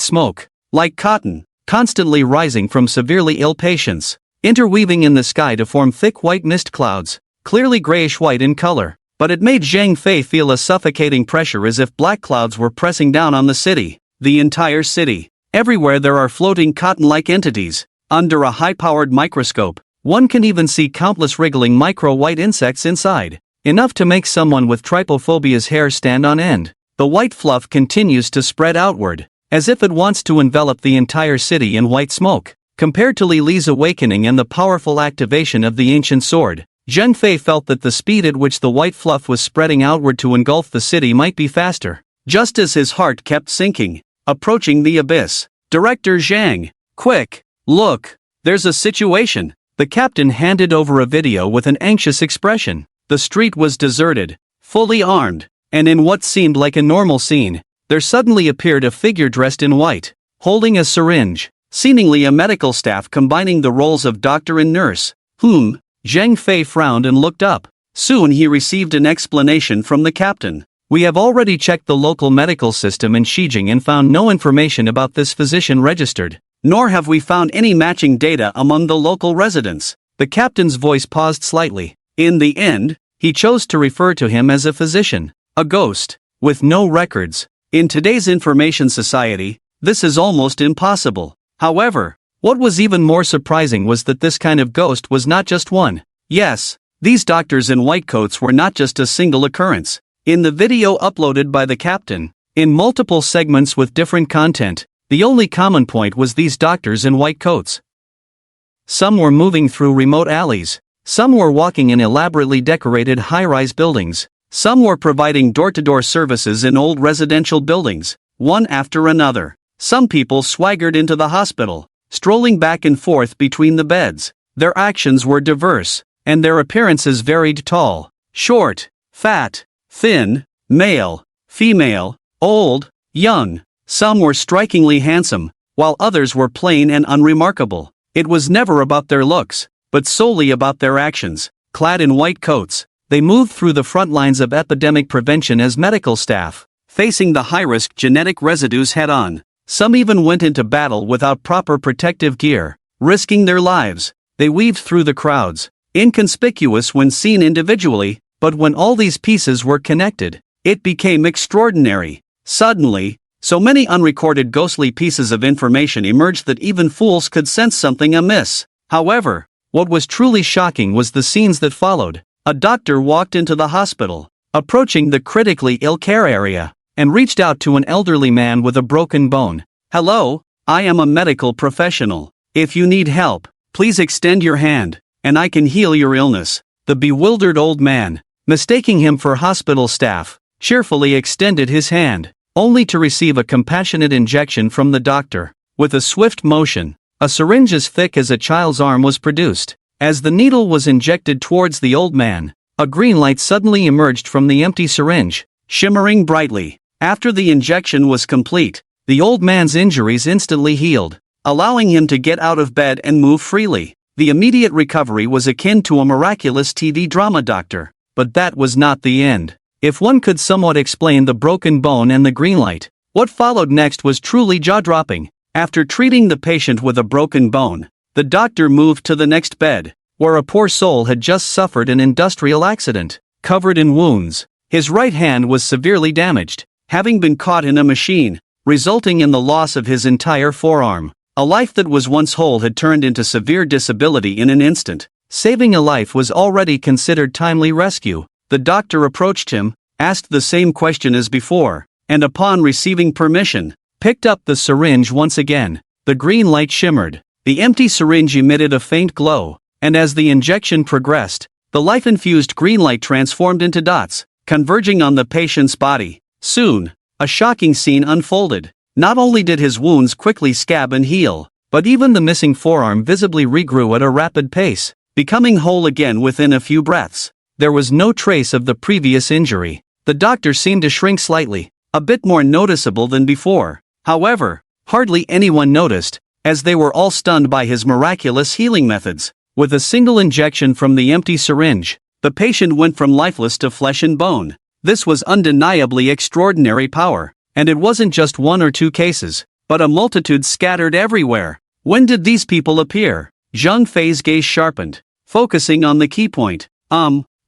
smoke, like cotton, constantly rising from severely ill patients, interweaving in the sky to form thick white mist clouds, clearly grayish-white in color. But it made Zhang Fei feel a suffocating pressure as if black clouds were pressing down on the city. The entire city. Everywhere there are floating cotton-like entities. Under a high-powered microscope, one can even see countless wriggling micro-white insects inside, enough to make someone with trypophobia's hair stand on end. The white fluff continues to spread outward, as if it wants to envelop the entire city in white smoke. Compared to Li Li's awakening and the powerful activation of the ancient sword, Zhang Fei felt that the speed at which the white fluff was spreading outward to engulf the city might be faster. Just as his heart kept sinking, approaching the abyss. Director Zhang, quick, look, there's a situation. The captain handed over a video with an anxious expression. The street was deserted, fully armed, and in what seemed like a normal scene, there suddenly appeared a figure dressed in white, holding a syringe, seemingly a medical staff combining the roles of doctor and nurse. Zhang Fei frowned and looked up. Soon he received an explanation from the captain. We have already checked the local medical system in Xijing and found no information about this physician registered, nor have we found any matching data among the local residents. The captain's voice paused slightly. In the end, he chose to refer to him as a physician, a ghost, with no records. In today's information society, this is almost impossible. However, what was even more surprising was that this kind of ghost was not just one. Yes, these doctors in white coats were not just a single occurrence. In the video uploaded by the captain, in multiple segments with different content, the only common point was these doctors in white coats. Some were moving through remote alleys, some were walking in elaborately decorated high-rise buildings, some were providing door-to-door services in old residential buildings, one after another. Some people swaggered into the hospital, strolling back and forth between the beds. Their actions were diverse, and their appearances varied: tall, short, fat, thin, male, female, old, young. Some were strikingly handsome, while others were plain and unremarkable. It was never about their looks, but solely about their actions. Clad in white coats, they moved through the front lines of epidemic prevention as medical staff, facing the high-risk genetic residues head-on. Some even went into battle without proper protective gear, risking their lives. They weaved through the crowds, inconspicuous when seen individually, but when all these pieces were connected, it became extraordinary. Suddenly, so many unrecorded ghostly pieces of information emerged that even fools could sense something amiss. However, what was truly shocking was the scenes that followed. A doctor walked into the hospital, approaching the critically ill care area, and reached out to an elderly man with a broken bone. "Hello, I am a medical professional. If you need help, please extend your hand, and I can heal your illness." The bewildered old man, mistaking him for hospital staff, cheerfully extended his hand, only to receive a compassionate injection from the doctor. With a swift motion, a syringe as thick as a child's arm was produced. As the needle was injected towards the old man, a green light suddenly emerged from the empty syringe, shimmering brightly. After the injection was complete, the old man's injuries instantly healed, allowing him to get out of bed and move freely. The immediate recovery was akin to a miraculous TV drama, doctor. But that was not the end. If one could somewhat explain the broken bone and the green light, what followed next was truly jaw-dropping. After treating the patient with a broken bone, the doctor moved to the next bed, where a poor soul had just suffered an industrial accident. Covered in wounds, his right hand was severely damaged, having been caught in a machine, resulting in the loss of his entire forearm. A life that was once whole had turned into severe disability in an instant. Saving a life was already considered timely rescue. The doctor approached him, asked the same question as before, and upon receiving permission, picked up the syringe once again. The green light shimmered. The empty syringe emitted a faint glow, and as the injection progressed, the life-infused green light transformed into dots, converging on the patient's body. Soon, a shocking scene unfolded. Not only did his wounds quickly scab and heal, but even the missing forearm visibly regrew at a rapid pace, becoming whole again within a few breaths. There was no trace of the previous injury. The doctor seemed to shrink slightly, a bit more noticeable than before. However, hardly anyone noticed, as they were all stunned by his miraculous healing methods. With a single injection from the empty syringe, the patient went from lifeless to flesh and bone. This was undeniably extraordinary power, and it wasn't just one or two cases, but a multitude scattered everywhere. When did these people appear? Zhang Fei's gaze sharpened, focusing on the key point.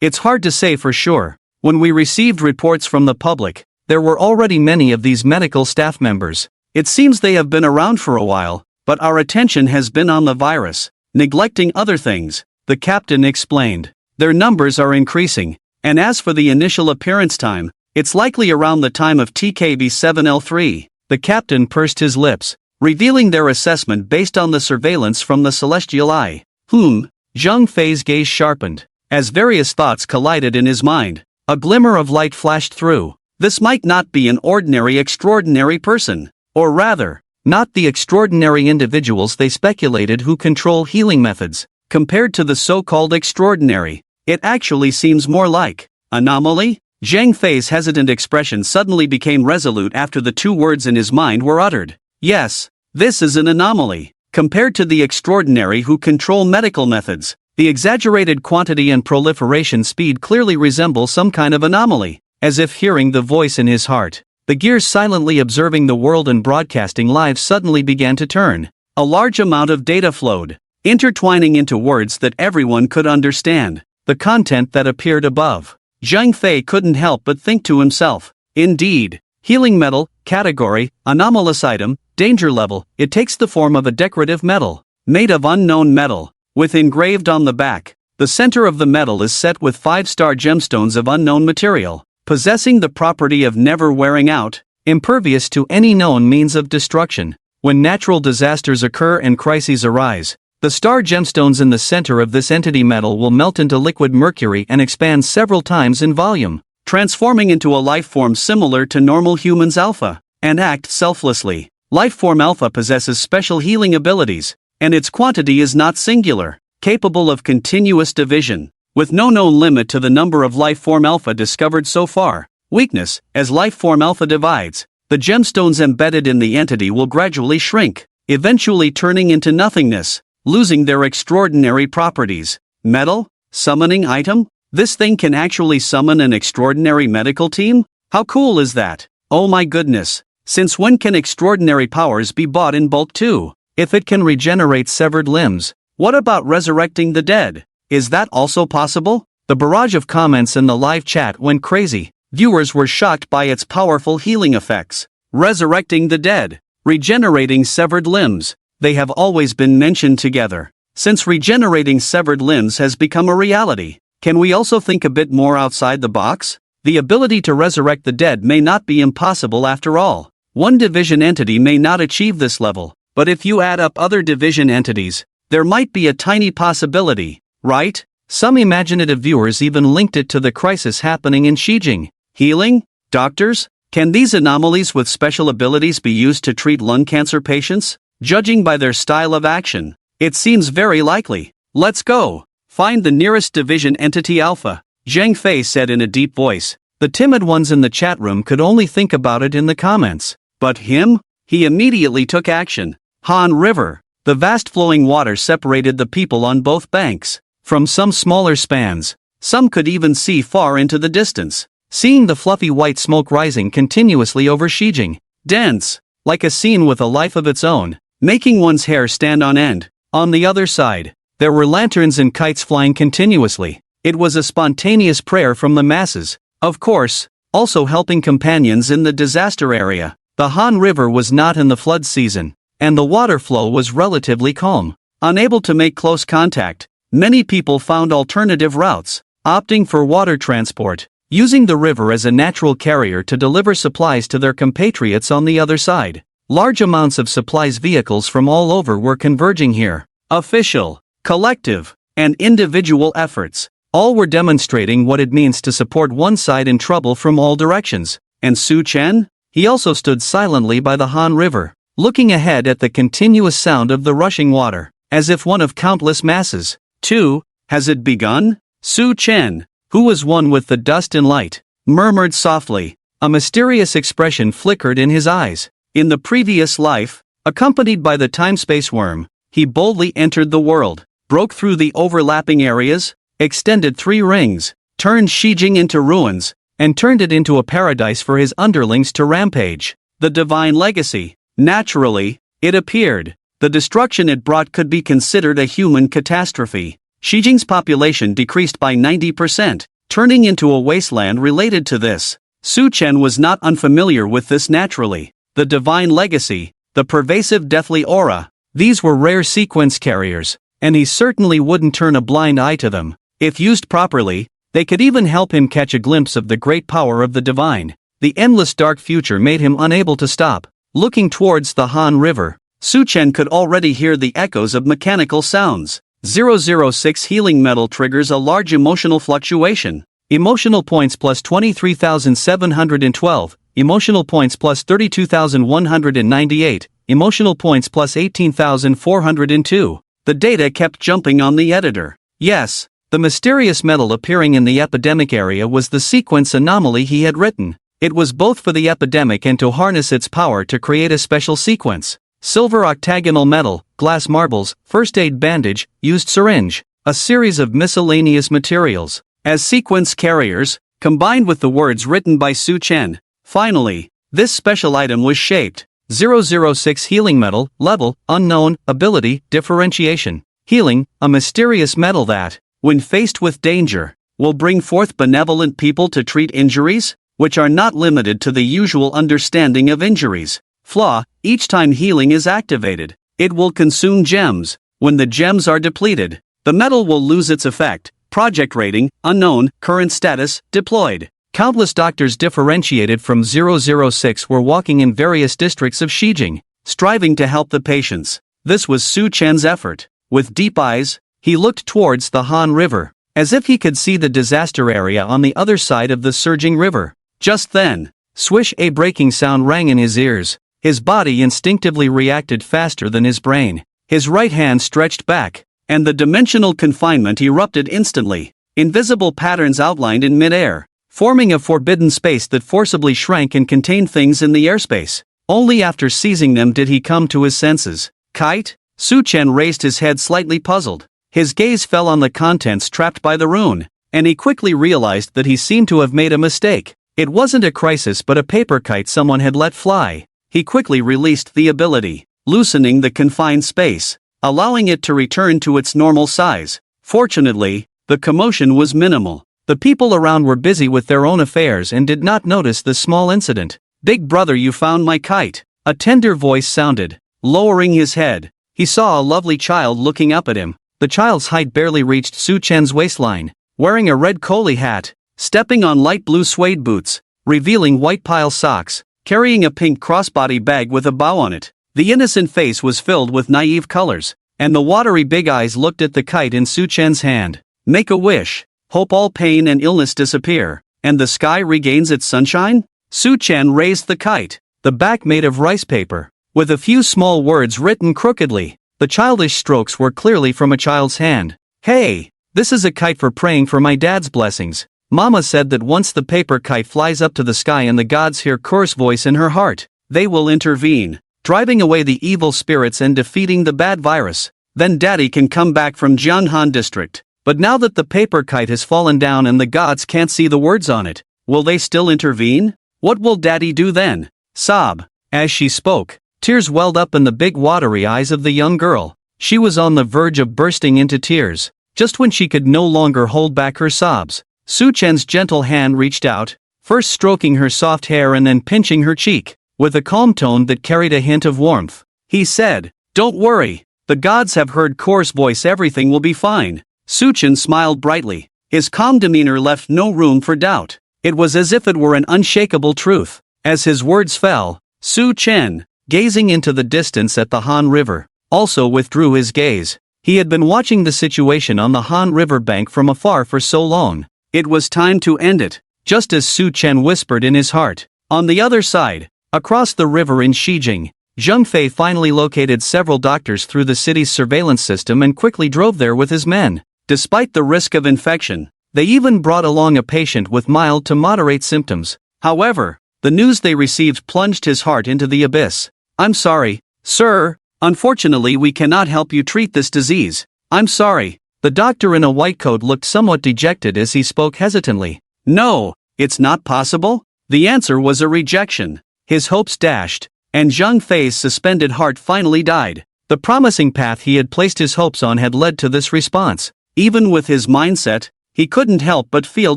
It's hard to say for sure. When we received reports from the public, there were already many of these medical staff members. It seems they have been around for a while, but our attention has been on the virus, neglecting other things, the captain explained. Their numbers are increasing, and as for the initial appearance time, it's likely around the time of TKB7L3. The captain pursed his lips, revealing their assessment based on the surveillance from the celestial eye. Zhang Fei's gaze sharpened. As various thoughts collided in his mind, a glimmer of light flashed through. This might not be an ordinary extraordinary person, or rather, not the extraordinary individuals they speculated who control healing methods. Compared to the so-called extraordinary, it actually seems more like anomaly. Zhang Fei's hesitant expression suddenly became resolute after the two words in his mind were uttered. Yes, this is an anomaly. Compared to the extraordinary who control medical methods, the exaggerated quantity and proliferation speed clearly resemble some kind of anomaly. As if hearing the voice in his heart, the gears silently observing the world and broadcasting live suddenly began to turn. A large amount of data flowed, intertwining into words that everyone could understand. The content that appeared above. Zhang Fei couldn't help but think to himself, indeed, healing metal, category, anomalous item, danger level, it takes the form of a decorative metal, made of unknown metal, with engraved on the back. The center of the metal is set with 5-star gemstones of unknown material, possessing the property of never wearing out, impervious to any known means of destruction. When natural disasters occur and crises arise, the star gemstones in the center of this entity metal will melt into liquid mercury and expand several times in volume, transforming into a life form similar to normal humans alpha, and act selflessly. Life form alpha possesses special healing abilities, and its quantity is not singular, capable of continuous division, with no known limit to the number of life form alpha discovered so far. Weakness: as life form alpha divides, the gemstones embedded in the entity will gradually shrink, eventually turning into nothingness, losing their extraordinary properties. Metal? Summoning item? This thing can actually summon an extraordinary medical team? How cool is that? Oh my goodness. Since when can extraordinary powers be bought in bulk too? If it can regenerate severed limbs, what about resurrecting the dead? Is that also possible? The barrage of comments in the live chat went crazy. Viewers were shocked by its powerful healing effects. Resurrecting the dead, regenerating severed limbs. They have always been mentioned together. Since regenerating severed limbs has become a reality, can we also think a bit more outside the box? The ability to resurrect the dead may not be impossible after all. One division entity may not achieve this level, but if you add up other division entities, there might be a tiny possibility, right? Some imaginative viewers even linked it to the crisis happening in Xijing. Healing? Doctors? Can these anomalies with special abilities be used to treat lung cancer patients? Judging by their style of action, it seems very likely. Let's go. Find the nearest division entity alpha, Zhang Fei said in a deep voice. The timid ones in the chat room could only think about it in the comments. But him? He immediately took action. Han River. The vast flowing water separated the people on both banks. From some smaller spans, some could even see far into the distance. Seeing the fluffy white smoke rising continuously over Xijing. Dense, like a scene with a life of its own, making one's hair stand on end. On the other side, there were lanterns and kites flying continuously. It was a spontaneous prayer from the masses, of course, also helping companions in the disaster area. The Han River was not in the flood season, and the water flow was relatively calm. Unable to make close contact, many people found alternative routes, opting for water transport, using the river as a natural carrier to deliver supplies to their compatriots on the other side. Large amounts of supplies vehicles from all over were converging here. Official, collective, and individual efforts. All were demonstrating what it means to support one side in trouble from all directions. And Su Chen? He also stood silently by the Han River, looking ahead at the continuous sound of the rushing water, as if one of countless masses. 2. Has it begun? Su Chen, who was one with the dust and light, murmured softly. A mysterious expression flickered in his eyes. In the previous life, accompanied by the time-space worm, he boldly entered the world, broke through the overlapping areas, extended 3 rings, turned Xijing into ruins, and turned it into a paradise for his underlings to rampage. The divine legacy. Naturally, it appeared. The destruction it brought could be considered a human catastrophe. Xijing's population decreased by 90%, turning into a wasteland related to this. Su Chen was not unfamiliar with this naturally. The divine legacy, the pervasive deathly aura, these were rare sequence carriers, and he certainly wouldn't turn a blind eye to them. If used properly, they could even help him catch a glimpse of the great power of the divine. The endless dark future made him unable to stop. Looking towards the Han River, Su Chen could already hear the echoes of mechanical sounds. 006 healing metal triggers a large emotional fluctuation. Emotional points plus 23,712, emotional points plus 32,198, emotional points plus 18,402. The data kept jumping on the editor. Yes, the mysterious metal appearing in the epidemic area was the sequence anomaly he had written. It was both for the epidemic and to harness its power to create a special sequence. Silver octagonal metal, glass marbles, first aid bandage, used syringe, a series of miscellaneous materials, as sequence carriers, combined with the words written by Su Chen. Finally, this special item was shaped. 006 healing metal, level, unknown, ability, differentiation. Healing, a mysterious metal that, when faced with danger, will bring forth benevolent people to treat injuries, which are not limited to the usual understanding of injuries. Flaw, each time healing is activated, it will consume gems. When the gems are depleted, the metal will lose its effect. Project rating, unknown, current status, deployed. Countless doctors differentiated from 006 were walking in various districts of Xijing, striving to help the patients. This was Su Chen's effort. With deep eyes, he looked towards the Han River, as if he could see the disaster area on the other side of the surging river. Just then, swish, a breaking sound rang in his ears. His body instinctively reacted faster than his brain. His right hand stretched back, and the dimensional confinement erupted instantly. Invisible patterns outlined in midair, forming a forbidden space that forcibly shrank and contained things in the airspace. Only after seizing them did he come to his senses. Kite? Su Chen raised his head slightly puzzled. His gaze fell on the contents trapped by the rune, and he quickly realized that he seemed to have made a mistake. It wasn't a crisis but a paper kite someone had let fly. He quickly released the ability, loosening the confined space, allowing it to return to its normal size. Fortunately, the commotion was minimal. The people around were busy with their own affairs and did not notice the small incident. "Big brother, you found my kite," a tender voice sounded. Lowering his head, he saw a lovely child looking up at him. The child's height barely reached Su Chen's waistline, wearing a red Coley hat, stepping on light blue suede boots, revealing white pile socks, carrying a pink crossbody bag with a bow on it. The innocent face was filled with naive colors, and the watery big eyes looked at the kite in Su Chen's hand. "Make a wish. Hope all pain and illness disappear, and the sky regains its sunshine?" Su Chen raised the kite, the back made of rice paper, with a few small words written crookedly. The childish strokes were clearly from a child's hand. "Hey, this is a kite for praying for my dad's blessings. Mama said that once the paper kite flies up to the sky and the gods hear Kur's voice in her heart, they will intervene, driving away the evil spirits and defeating the bad virus. Then daddy can come back from Jianhan district. But now that the paper kite has fallen down and the gods can't see the words on it, will they still intervene? What will daddy do then?" Sob. As she spoke, tears welled up in the big watery eyes of the young girl. She was on the verge of bursting into tears, just when she could no longer hold back her sobs. Su Chen's gentle hand reached out, first stroking her soft hair and then pinching her cheek, with a calm tone that carried a hint of warmth. He said, "Don't worry, the gods have heard Kur's voice, everything will be fine." Su Chen smiled brightly. His calm demeanor left no room for doubt. It was as if it were an unshakable truth. As his words fell, Su Chen, gazing into the distance at the Han River, also withdrew his gaze. He had been watching the situation on the Han River bank from afar for so long. It was time to end it, just as Su Chen whispered in his heart. On the other side, across the river in Shijing, Zheng Fei finally located several doctors through the city's surveillance system and quickly drove there with his men. Despite the risk of infection, they even brought along a patient with mild to moderate symptoms. However, the news they received plunged his heart into the abyss. "I'm sorry, sir. Unfortunately, we cannot help you treat this disease. I'm sorry." The doctor in a white coat looked somewhat dejected as he spoke hesitantly. "No, it's not possible?" The answer was a rejection. His hopes dashed, and Zheng Fei's suspended heart finally died. The promising path he had placed his hopes on had led to this response. Even with his mindset, he couldn't help but feel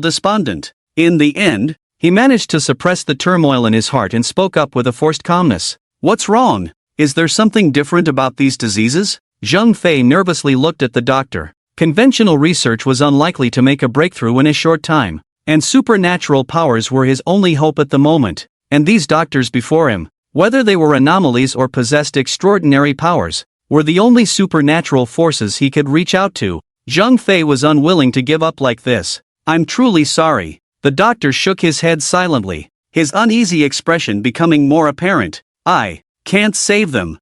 despondent. In the end, he managed to suppress the turmoil in his heart and spoke up with a forced calmness. "What's wrong? Is there something different about these diseases?" Zheng Fei nervously looked at the doctor. Conventional research was unlikely to make a breakthrough in a short time, and supernatural powers were his only hope at the moment. And these doctors before him, whether they were anomalies or possessed extraordinary powers, were the only supernatural forces he could reach out to. Zheng Fei was unwilling to give up like this. "I'm truly sorry." The doctor shook his head silently, his uneasy expression becoming more apparent. "I can't save them.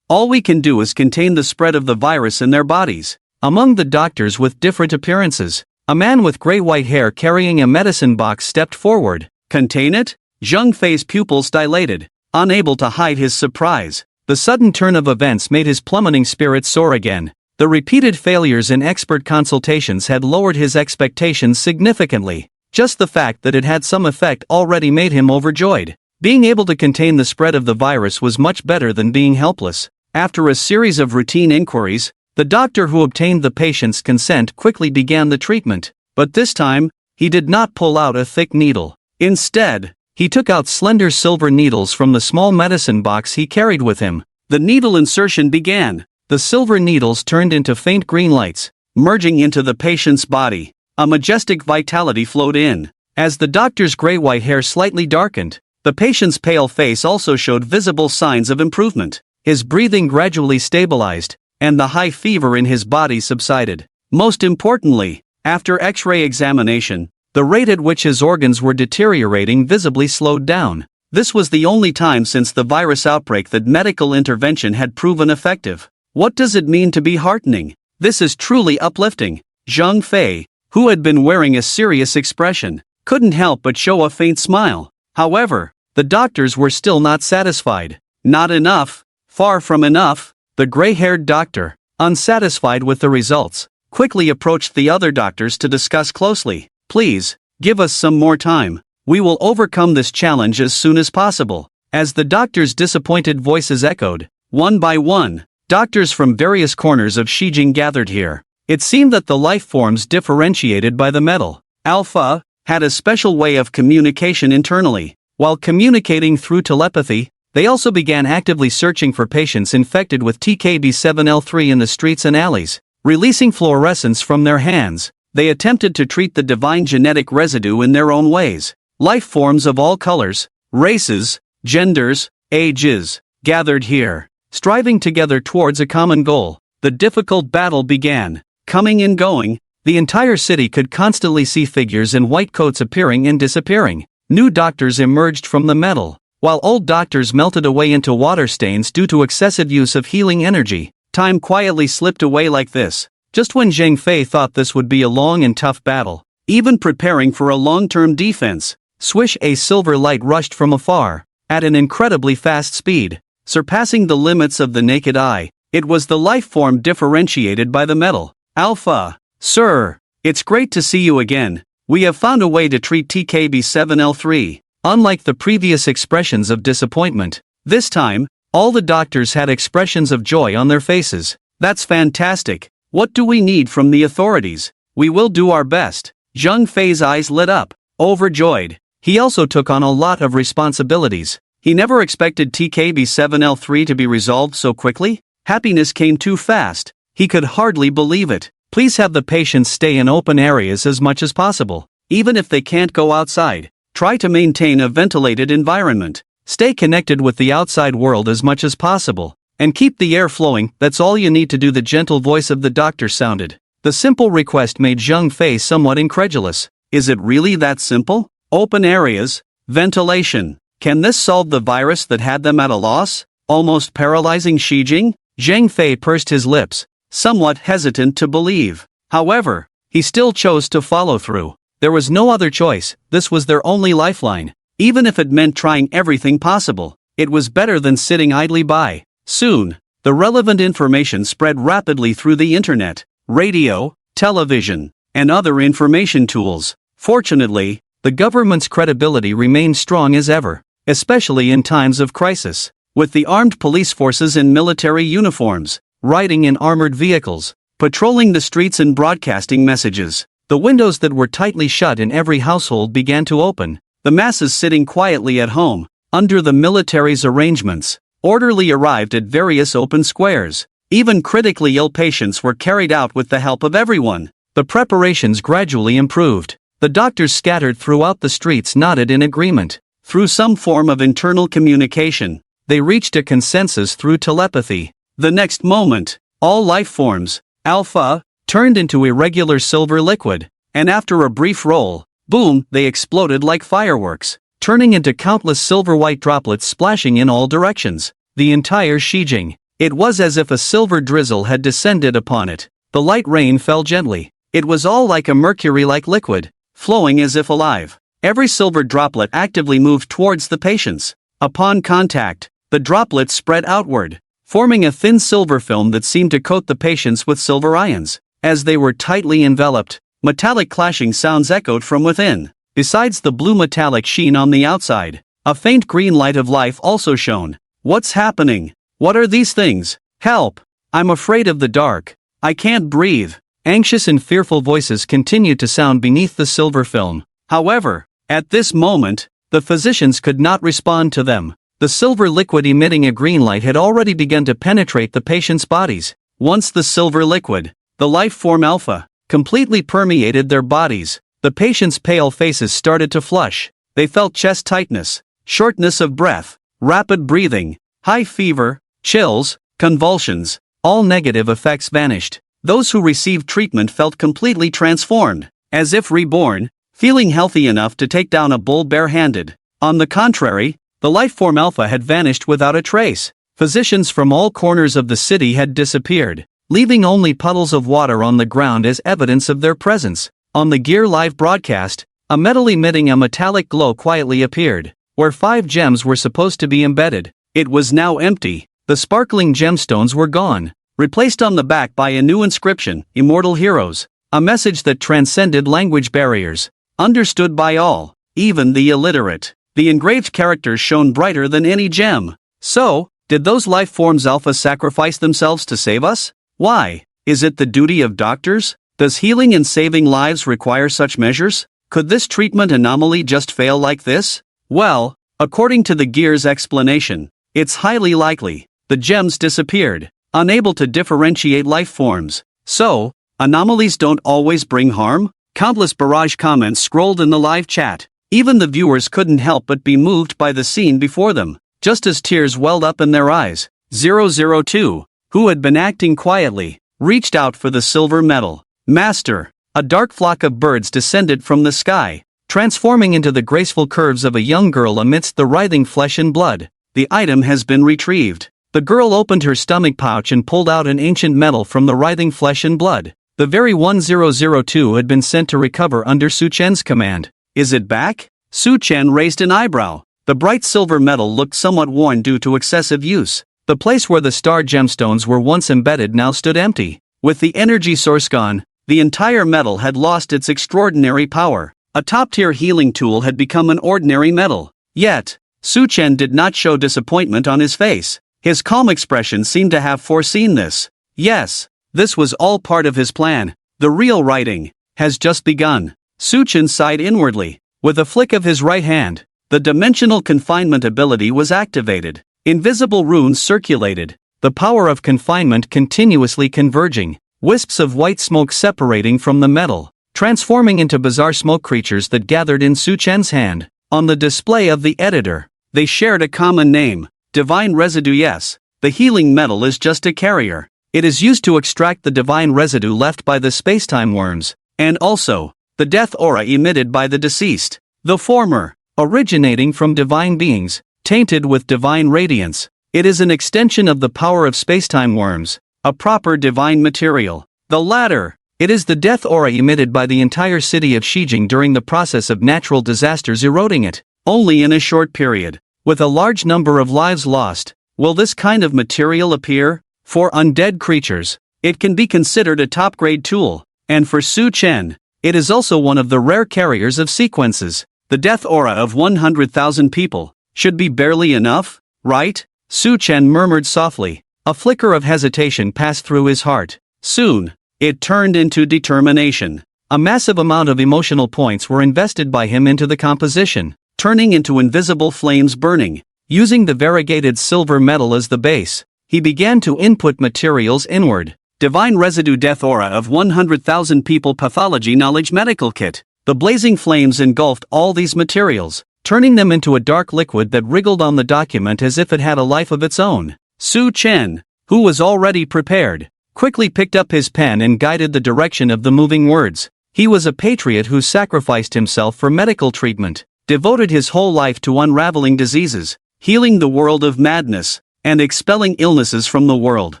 All we can do is contain the spread of the virus in their bodies." Among the doctors with different appearances, a man with gray-white hair carrying a medicine box stepped forward. "Contain it?" Zheng Fei's pupils dilated, unable to hide his surprise. The sudden turn of events made his plummeting spirits soar again. The repeated failures in expert consultations had lowered his expectations significantly. Just the fact that it had some effect already made him overjoyed. Being able to contain the spread of the virus was much better than being helpless. After a series of routine inquiries, the doctor who obtained the patient's consent quickly began the treatment. But this time, he did not pull out a thick needle. Instead, he took out slender silver needles from the small medicine box he carried with him. The needle insertion began. The silver needles turned into faint green lights, merging into the patient's body. A majestic vitality flowed in. As the doctor's gray-white hair slightly darkened, the patient's pale face also showed visible signs of improvement. His breathing gradually stabilized, and the high fever in his body subsided. Most importantly, after X-ray examination, the rate at which his organs were deteriorating visibly slowed down. This was the only time since the virus outbreak that medical intervention had proven effective. What does it mean to be heartening? This is truly uplifting. Zheng Fei, who had been wearing a serious expression, couldn't help but show a faint smile. However, the doctors were still not satisfied. Not enough. Far from enough. The gray-haired doctor, unsatisfied with the results, quickly approached the other doctors to discuss closely. "Please, give us some more time. We will overcome this challenge as soon as possible." As the doctors' disappointed voices echoed, one by one, doctors from various corners of Shijing gathered here. It seemed that the life forms differentiated by the metal alpha had a special way of communication internally. While communicating through telepathy, they also began actively searching for patients infected with TKB7L3 in the streets and alleys. Releasing fluorescence from their hands, they attempted to treat the divine genetic residue in their own ways. Life forms of all colors, races, genders, ages, gathered here, striving together towards a common goal. The difficult battle began. Coming and going, the entire city could constantly see figures in white coats appearing and disappearing. New doctors emerged from the metal, while old doctors melted away into water stains due to excessive use of healing energy. Time quietly slipped away like this, just when Zheng Fei thought this would be a long and tough battle. Even preparing for a long-term defense, swish, a silver light rushed from afar, at an incredibly fast speed, surpassing the limits of the naked eye. It was the life form differentiated by the metal alpha. "Sir, it's great to see you again. We have found a way to treat TKB7L3. Unlike the previous expressions of disappointment, this time, all the doctors had expressions of joy on their faces. "That's fantastic. What do we need from the authorities? We will do our best." Zheng Fei's eyes lit up, overjoyed. He also took on a lot of responsibilities. He never expected TKB7L3 to be resolved so quickly. Happiness came too fast. He could hardly believe it. "Please have the patients stay in open areas as much as possible. Even if they can't go outside, try to maintain a ventilated environment. Stay connected with the outside world as much as possible. And keep the air flowing, that's all you need to do, the gentle voice of the doctor sounded. The simple request made Zheng Fei somewhat incredulous. Is it really that simple? Open areas, ventilation. Can this solve the virus that had them at a loss? Almost paralyzing Shijing? Zheng Fei pursed his lips, somewhat hesitant to believe. However, he still chose to follow through. There was no other choice, this was their only lifeline. Even if it meant trying everything possible, it was better than sitting idly by. Soon, the relevant information spread rapidly through the internet, radio, television, and other information tools. Fortunately, the government's credibility remained strong as ever, especially in times of crisis. With the armed police forces in military uniforms, riding in armored vehicles, patrolling the streets and broadcasting messages, the windows that were tightly shut in every household began to open. The masses sitting quietly at home, under the military's arrangements, orderly arrived at various open squares. Even critically ill patients were carried out with the help of everyone. The preparations gradually improved. The doctors scattered throughout the streets nodded in agreement. Through some form of internal communication, they reached a consensus through telepathy. The next moment, all life forms, alpha, turned into irregular silver liquid, and after a brief roll, boom, they exploded like fireworks, turning into countless silver-white droplets splashing in all directions. The entire Shijing. It was as if a silver drizzle had descended upon it. The light rain fell gently. It was all like a mercury-like liquid, flowing as if alive. Every silver droplet actively moved towards the patients. Upon contact, the droplets spread outward, forming a thin silver film that seemed to coat the patients with silver ions. As they were tightly enveloped, metallic clashing sounds echoed from within. Besides the blue metallic sheen on the outside, a faint green light of life also shone. What's happening? What are these things? Help! I'm afraid of the dark. I can't breathe. Anxious and fearful voices continued to sound beneath the silver film. However, at this moment, the physicians could not respond to them. The silver liquid emitting a green light had already begun to penetrate the patients' bodies. Once the silver liquid, the life form alpha, completely permeated their bodies, the patients' pale faces started to flush. They felt chest tightness, shortness of breath, rapid breathing, high fever, chills, convulsions. All negative effects vanished. Those who received treatment felt completely transformed, as if reborn, feeling healthy enough to take down a bull barehanded. On the contrary, the life form alpha had vanished without a trace. Physicians from all corners of the city had disappeared, leaving only puddles of water on the ground as evidence of their presence. On the Gear Live broadcast, a metal emitting a metallic glow quietly appeared, where 5 gems were supposed to be embedded. It was now empty. The sparkling gemstones were gone, replaced on the back by a new inscription, Immortal Heroes, a message that transcended language barriers, understood by all, even the illiterate. The engraved characters shone brighter than any gem. So, did those life forms alpha sacrifice themselves to save us? Why? Is it the duty of doctors? Does healing and saving lives require such measures? Could this treatment anomaly just fail like this? Well, according to the Gear's explanation, it's highly likely. The gems disappeared, unable to differentiate life forms. So, anomalies don't always bring harm? Countless barrage comments scrolled in the live chat. Even the viewers couldn't help but be moved by the scene before them, just as tears welled up in their eyes. 002, who had been acting quietly, reached out for the silver medal. Master, a dark flock of birds descended from the sky, transforming into the graceful curves of a young girl amidst the writhing flesh and blood. The item has been retrieved. The girl opened her stomach pouch and pulled out an ancient medal from the writhing flesh and blood. The very 1002 had been sent to recover under Su Chen's command. Is it back? Su Chen raised an eyebrow. The bright silver metal looked somewhat worn due to excessive use. The place where the star gemstones were once embedded now stood empty. With the energy source gone, the entire metal had lost its extraordinary power. A top-tier healing tool had become an ordinary metal. Yet, Su Chen did not show disappointment on his face. His calm expression seemed to have foreseen this. Yes, this was all part of his plan. The real writing has just begun. Su Chen sighed inwardly. With a flick of his right hand, the dimensional confinement ability was activated. Invisible runes circulated, the power of confinement continuously converging, wisps of white smoke separating from the metal, transforming into bizarre smoke creatures that gathered in Su Chen's hand. On the display of the editor, they shared a common name, divine residue. Yes, the healing metal is just a carrier. It is used to extract the divine residue left by the spacetime worms, and also, the death aura emitted by the deceased. The former, originating from divine beings, tainted with divine radiance. It is an extension of the power of spacetime worms, a proper divine material. The latter, it is the death aura emitted by the entire city of Shijing during the process of natural disasters eroding it, only in a short period, with a large number of lives lost. Will this kind of material appear? For undead creatures, it can be considered a top-grade tool, and for Su Chen, it is also one of the rare carriers of sequences. The death aura of 100,000 people should be barely enough, right? Su Chen murmured softly. A flicker of hesitation passed through his heart. Soon, it turned into determination. A massive amount of emotional points were invested by him into the composition, turning into invisible flames burning. Using the variegated silver metal as the base, he began to input materials inward. Divine residue death aura of 100,000 people pathology knowledge medical kit. The blazing flames engulfed all these materials, turning them into a dark liquid that wriggled on the document as if it had a life of its own. Su Chen, who was already prepared, quickly picked up his pen and guided the direction of the moving words. He was a patriot who sacrificed himself for medical treatment, devoted his whole life to unraveling diseases, healing the world of madness, and expelling illnesses from the world,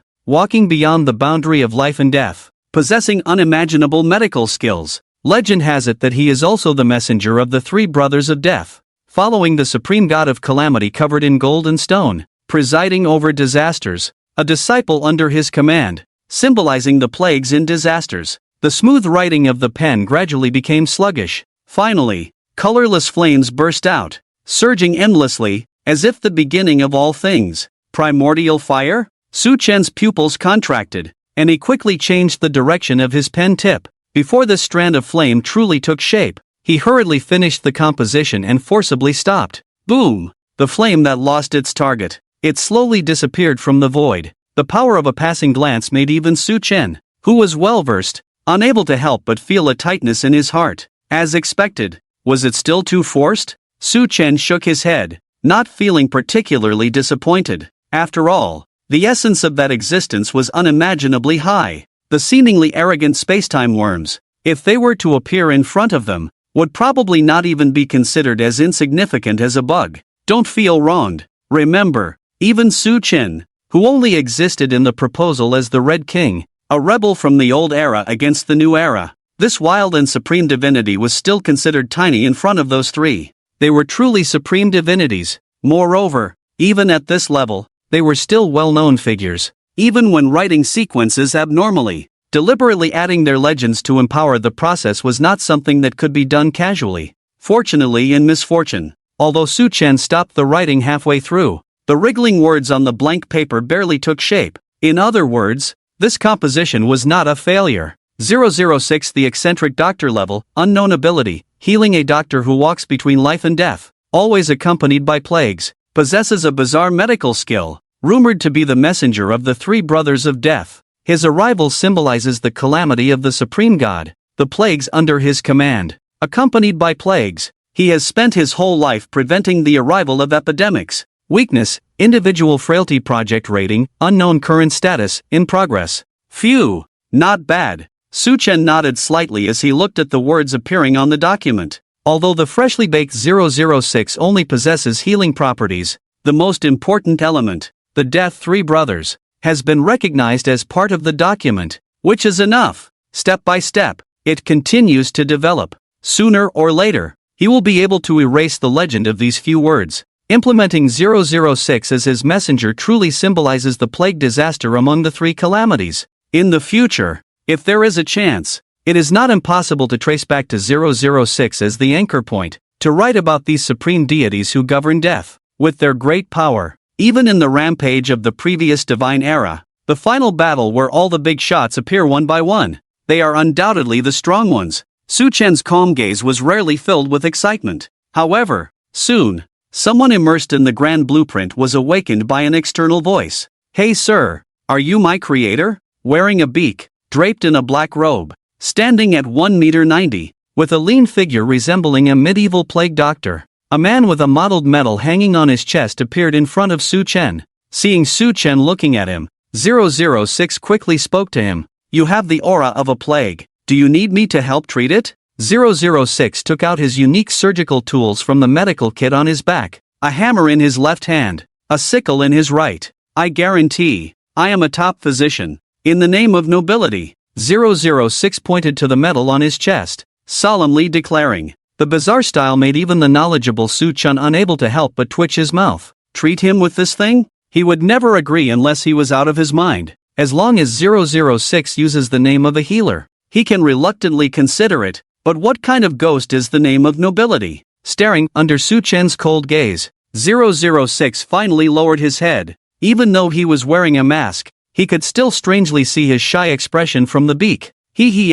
walking beyond the boundary of life and death, possessing unimaginable medical skills. Legend has it that he is also the messenger of the three brothers of death, following the supreme god of calamity covered in gold and stone, presiding over disasters, a disciple under his command, symbolizing the plagues in disasters. The smooth writing of the pen gradually became sluggish. Finally, colorless flames burst out, surging endlessly, as if the beginning of all things. Primordial fire? Su Chen's pupils contracted, and he quickly changed the direction of his pen tip. Before this strand of flame truly took shape, he hurriedly finished the composition and forcibly stopped. Boom! The flame that lost its target. It slowly disappeared from the void. The power of a passing glance made even Su Chen, who was well-versed, unable to help but feel a tightness in his heart. As expected, was it still too forced? Su Chen shook his head, not feeling particularly disappointed. After all, the essence of that existence was unimaginably high. The seemingly arrogant spacetime worms, if they were to appear in front of them, would probably not even be considered as insignificant as a bug. Don't feel wronged. Remember, even Su Chen, who only existed in the proposal as the Red King, a rebel from the old era against the new era, this wild and supreme divinity was still considered tiny in front of those three. They were truly supreme divinities. Moreover, even at this level, they were still well-known figures. Even when writing sequences abnormally, deliberately adding their legends to empower the process was not something that could be done casually. Fortunately in misfortune, although Su Chen stopped the writing halfway through, the wriggling words on the blank paper barely took shape. In other words, this composition was not a failure. 006 The eccentric doctor level, unknown ability, healing a doctor who walks between life and death, always accompanied by plagues, possesses a bizarre medical skill, rumored to be the messenger of the three brothers of death. His arrival symbolizes the calamity of the supreme god, the plagues under his command. Accompanied by plagues, he has spent his whole life preventing the arrival of epidemics. Weakness, individual frailty project rating, unknown current status, in progress. Phew, not bad. Su Chen nodded slightly as he looked at the words appearing on the document. Although the freshly baked 006 only possesses healing properties, the most important element, the Death Three Brothers, has been recognized as part of the document, which is enough. Step by step, it continues to develop. Sooner or later, he will be able to erase the legend of these few words. Implementing 006 as his messenger truly symbolizes the plague disaster among the three calamities. In the future, if there is a chance, it is not impossible to trace back to 006 as the anchor point, to write about these supreme deities who govern death, with their great power. Even in the rampage of the previous divine era, the final battle where all the big shots appear one by one, they are undoubtedly the strong ones. Su Chen's calm gaze was rarely filled with excitement. However, soon, someone immersed in the grand blueprint was awakened by an external voice. Hey sir, are you my creator? Wearing a beak, draped in a black robe, standing at 1.90 meters, with a lean figure resembling a medieval plague doctor. A man with a mottled medal hanging on his chest appeared in front of Su Chen. Seeing Su Chen looking at him, 006 quickly spoke to him. You have the aura of a plague. Do you need me to help treat it? 006 took out his unique surgical tools from the medical kit on his back. A hammer in his left hand, a sickle in his right. I guarantee, I am a top physician. In the name of nobility, 006 pointed to the medal on his chest, solemnly declaring. The bizarre style made even the knowledgeable Su Chen unable to help but twitch his mouth. Treat him with this thing? He would never agree unless he was out of his mind. As long as 006 uses the name of a healer, he can reluctantly consider it. But what kind of ghost is the name of nobility? Staring under Su Chen's cold gaze, 006 finally lowered his head. Even though he was wearing a mask, he could still strangely see his shy expression from the beak.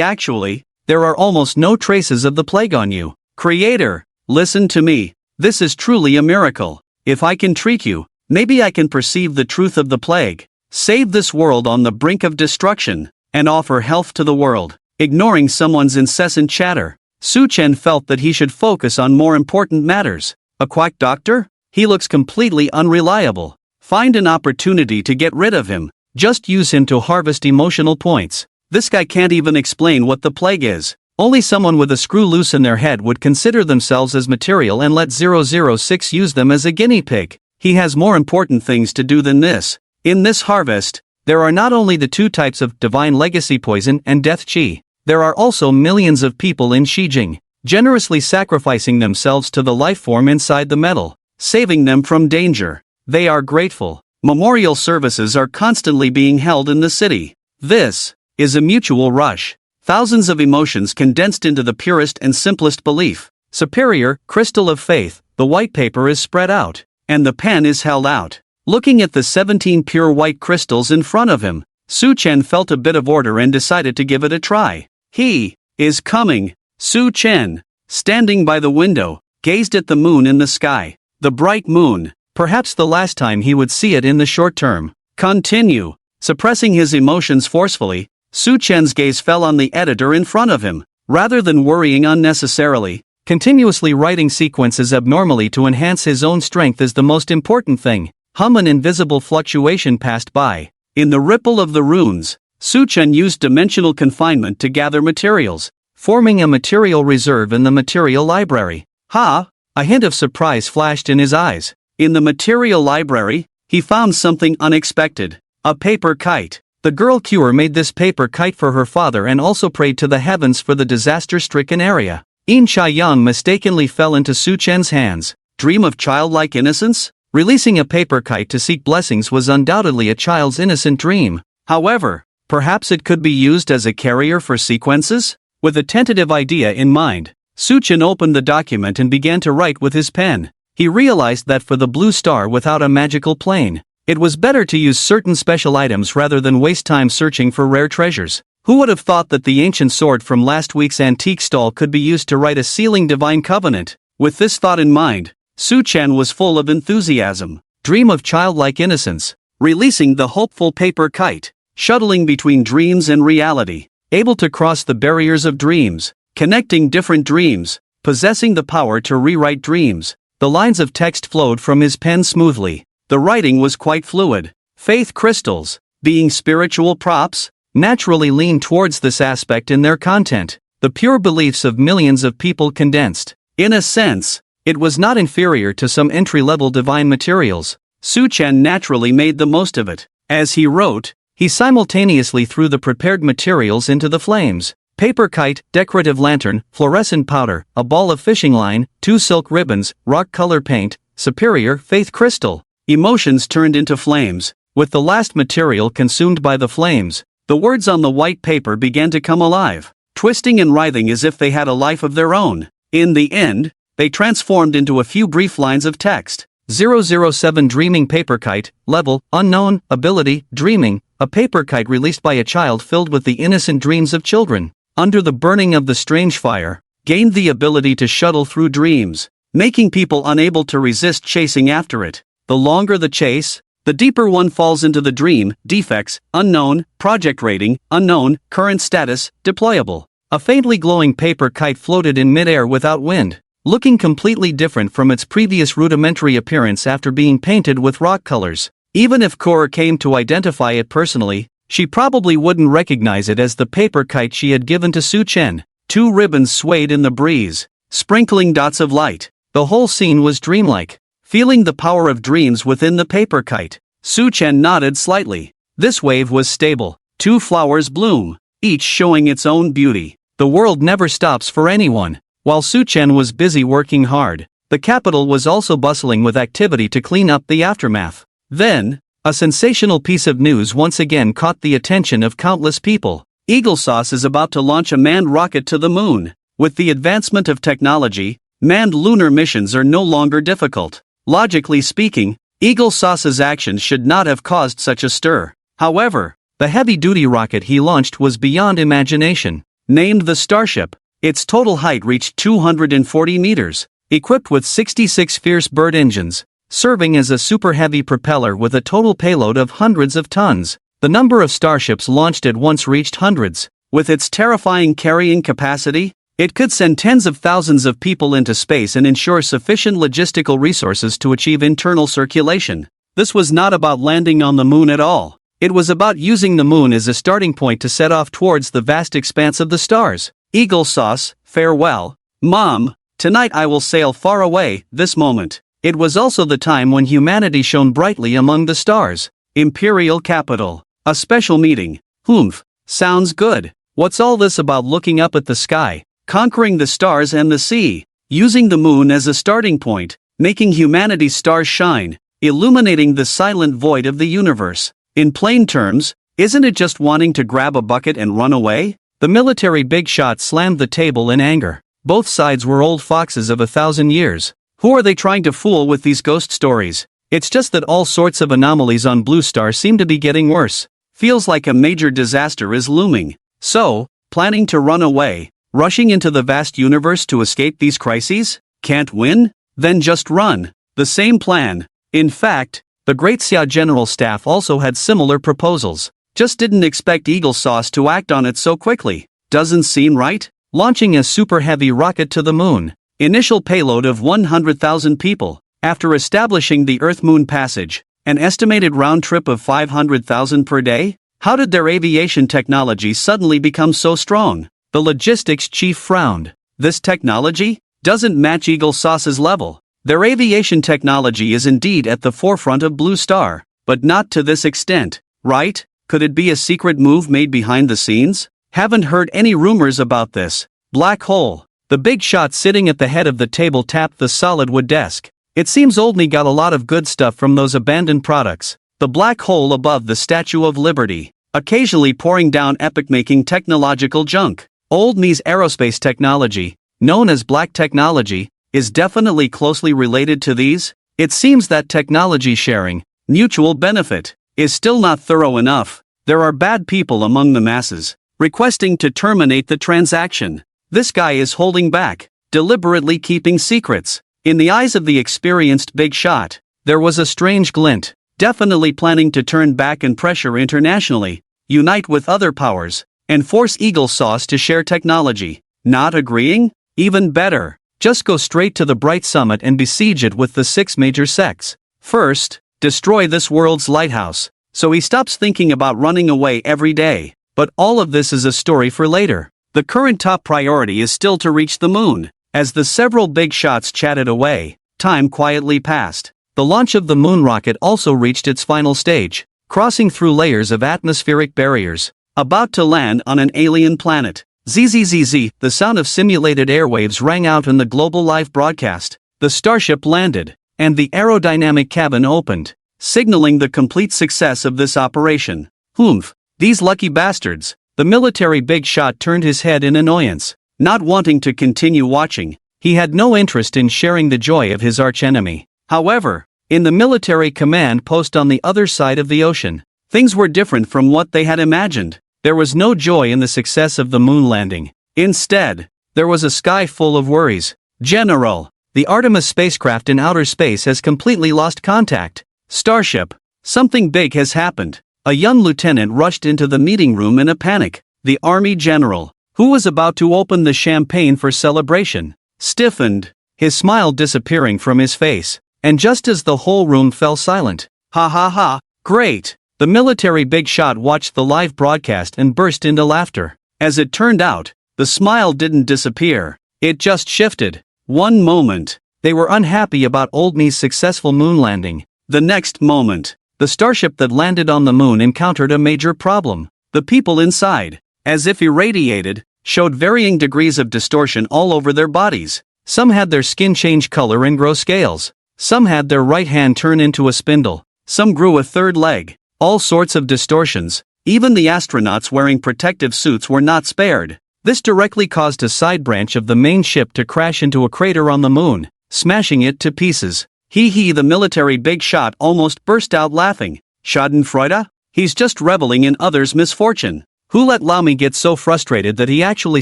Actually, there are almost no traces of the plague on you. Creator, listen to me. This is truly a miracle. If I can treat you, maybe I can perceive the truth of the plague, save this world on the brink of destruction, and offer health to the world. Ignoring someone's incessant chatter, Su Chen felt that he should focus on more important matters. A quack doctor? He looks completely unreliable. Find an opportunity to get rid of him. Just use him to harvest emotional points. This guy can't even explain what the plague is. Only someone with a screw loose in their head would consider themselves as material and let 006 use them as a guinea pig. He has more important things to do than this. In this harvest, there are not only the two types of divine legacy poison and death chi. There are also millions of people in Xijing, generously sacrificing themselves to the life form inside the metal, saving them from danger. They are grateful. Memorial services are constantly being held in the city. This is a mutual rush. Thousands of emotions condensed into the purest and simplest belief. Superior, crystal of faith, the white paper is spread out, and the pen is held out. Looking at the 17 pure white crystals in front of him, Su Chen felt a bit of order and decided to give it a try. He is coming. Su Chen, standing by the window, gazed at the moon in the sky. The bright moon, perhaps the last time he would see it in the short term. Continue. Suppressing his emotions forcefully, Su Chen's gaze fell on the editor in front of him. Rather than worrying unnecessarily, continuously writing sequences abnormally to enhance his own strength is the most important thing. An invisible fluctuation passed by. In the ripple of the runes, Su Chen used dimensional confinement to gather materials, forming a material reserve in the material library. A hint of surprise flashed in his eyes. In the material library, he found something unexpected. A paper kite. The girl Cure made this paper kite for her father and also prayed to the heavens for the disaster-stricken area. In Chaiyang mistakenly fell into Su Chen's hands. Dream of childlike innocence? Releasing a paper kite to seek blessings was undoubtedly a child's innocent dream. However, perhaps it could be used as a carrier for sequences? With a tentative idea in mind, Su Chen opened the document and began to write with his pen. He realized that for the blue star without a magical plane, it was better to use certain special items rather than waste time searching for rare treasures. Who would have thought that the ancient sword from last week's antique stall could be used to write a sealing divine covenant? With this thought in mind, Su Chen was full of enthusiasm. Dream of childlike innocence. Releasing the hopeful paper kite. Shuttling between dreams and reality. Able to cross the barriers of dreams. Connecting different dreams. Possessing the power to rewrite dreams. The lines of text flowed from his pen smoothly. The writing was quite fluid. Faith crystals, being spiritual props, naturally lean towards this aspect in their content. The pure beliefs of millions of people condensed. In a sense, it was not inferior to some entry-level divine materials. Su Chen naturally made the most of it. As he wrote, he simultaneously threw the prepared materials into the flames. Paper kite, decorative lantern, fluorescent powder, a ball of fishing line, 2 silk ribbons, rock color paint, superior faith crystal. Emotions turned into flames. With the last material consumed by the flames, the words on the white paper began to come alive, twisting and writhing as if they had a life of their own. In the end, they transformed into a few brief lines of text. 007 Dreaming Paper Kite, Level, Unknown, Ability, Dreaming, a paper kite released by a child filled with the innocent dreams of children. Under the burning of the strange fire, gained the ability to shuttle through dreams, making people unable to resist chasing after it. The longer the chase, the deeper one falls into the dream. Defects, unknown, project rating, unknown, current status, deployable. A faintly glowing paper kite floated in midair without wind, looking completely different from its previous rudimentary appearance after being painted with rock colors. Even if Kor came to identify it personally, she probably wouldn't recognize it as the paper kite she had given to Su Chen. Two ribbons swayed in the breeze, sprinkling dots of light. The whole scene was dreamlike. Feeling the power of dreams within the paper kite, Su Chen nodded slightly. This wave was stable. Two flowers bloom, each showing its own beauty. The world never stops for anyone. While Su Chen was busy working hard, the capital was also bustling with activity to clean up the aftermath. Then, a sensational piece of news once again caught the attention of countless people. Eagle Sauce is about to launch a manned rocket to the moon. With the advancement of technology, manned lunar missions are no longer difficult. Logically speaking, Eagle Sauce's actions should not have caused such a stir. However, the heavy-duty rocket he launched was beyond imagination. Named the Starship, its total height reached 240 meters, equipped with 66 fierce bird engines, serving as a super-heavy propeller with a total payload of hundreds of tons. The number of starships launched at once reached hundreds. With its terrifying carrying capacity, it could send tens of thousands of people into space and ensure sufficient logistical resources to achieve internal circulation. This was not about landing on the moon at all. It was about using the moon as a starting point to set off towards the vast expanse of the stars. Eagle Sauce, farewell. Mom, tonight I will sail far away. This moment. It was also the time when humanity shone brightly among the stars. Imperial capital. A special meeting. Humph. Sounds good. What's all this about looking up at the sky, conquering the stars and the sea, using the moon as a starting point, making humanity's stars shine, illuminating the silent void of the universe? In plain terms, isn't it just wanting to grab a bucket and run away? The military big shot slammed the table in anger. Both sides were old foxes of 1,000 years. Who are they trying to fool with these ghost stories? It's just that all sorts of anomalies on Blue Star seem to be getting worse. Feels like a major disaster is looming. So, planning to run away, rushing into the vast universe to escape these crises? Can't win? Then just run. The same plan. In fact, the Great Xia General Staff also had similar proposals. Just didn't expect Eagle Sauce to act on it so quickly. Doesn't seem right? Launching a super-heavy rocket to the moon. Initial payload of 100,000 people. After establishing the Earth-Moon passage, an estimated round trip of 500,000 per day? How did their aviation technology suddenly become so strong? The logistics chief frowned. This technology doesn't match Eagle Sauce's level. Their aviation technology is indeed at the forefront of Blue Star, but not to this extent, right? Could it be a secret move made behind the scenes? Haven't heard any rumors about this. Black hole. The big shot sitting at the head of the table tapped the solid wood desk. It seems Oldney got a lot of good stuff from those abandoned products. The black hole above the Statue of Liberty, occasionally pouring down epic-making technological junk. Oldney's aerospace technology, known as black technology, is definitely closely related to these. It seems that technology sharing, mutual benefit, is still not thorough enough. There are bad people among the masses, requesting to terminate the transaction. This guy is holding back, deliberately keeping secrets. In the eyes of the experienced big shot, there was a strange glint, definitely planning to turn back and pressure internationally, unite with other powers, and force Eagle Sauce to share technology. Not agreeing? Even better. Just go straight to the Bright Summit and besiege it with the 6 major sects. First, destroy this world's lighthouse, so he stops thinking about running away every day. But all of this is a story for later. The current top priority is still to reach the moon. As the several big shots chatted away, time quietly passed. The launch of the moon rocket also reached its final stage, crossing through layers of atmospheric barriers, about to land on an alien planet. ZZZZ, the sound of simulated airwaves rang out in the global live broadcast. The starship landed, and the aerodynamic cabin opened, signaling the complete success of this operation. Humph, these lucky bastards. The military big shot turned his head in annoyance. Not wanting to continue watching, he had no interest in sharing the joy of his archenemy. However, in the military command post on the other side of the ocean, things were different from what they had imagined. There was no joy in the success of the moon landing. Instead, there was a sky full of worries. General, the Artemis spacecraft in outer space has completely lost contact. Starship, something big has happened. A young lieutenant rushed into the meeting room in a panic. The Army General, who was about to open the champagne for celebration, stiffened, his smile disappearing from his face. And just as the whole room fell silent, Ha ha ha, great. The military big shot watched the live broadcast and burst into laughter. As it turned out, the smile didn't disappear. It just shifted. One moment, they were unhappy about old me's successful moon landing. The next moment, the starship that landed on the moon encountered a major problem. The people inside, as if irradiated, showed varying degrees of distortion all over their bodies. Some had their skin change color and grow scales. Some had their right hand turn into a spindle. Some grew a third leg. All sorts of distortions. Even the astronauts wearing protective suits were not spared. This directly caused a side branch of the main ship to crash into a crater on the moon, smashing it to pieces. The military big shot almost burst out laughing. Schadenfreude? He's just reveling in others' misfortune. Who let Lamy get so frustrated that he actually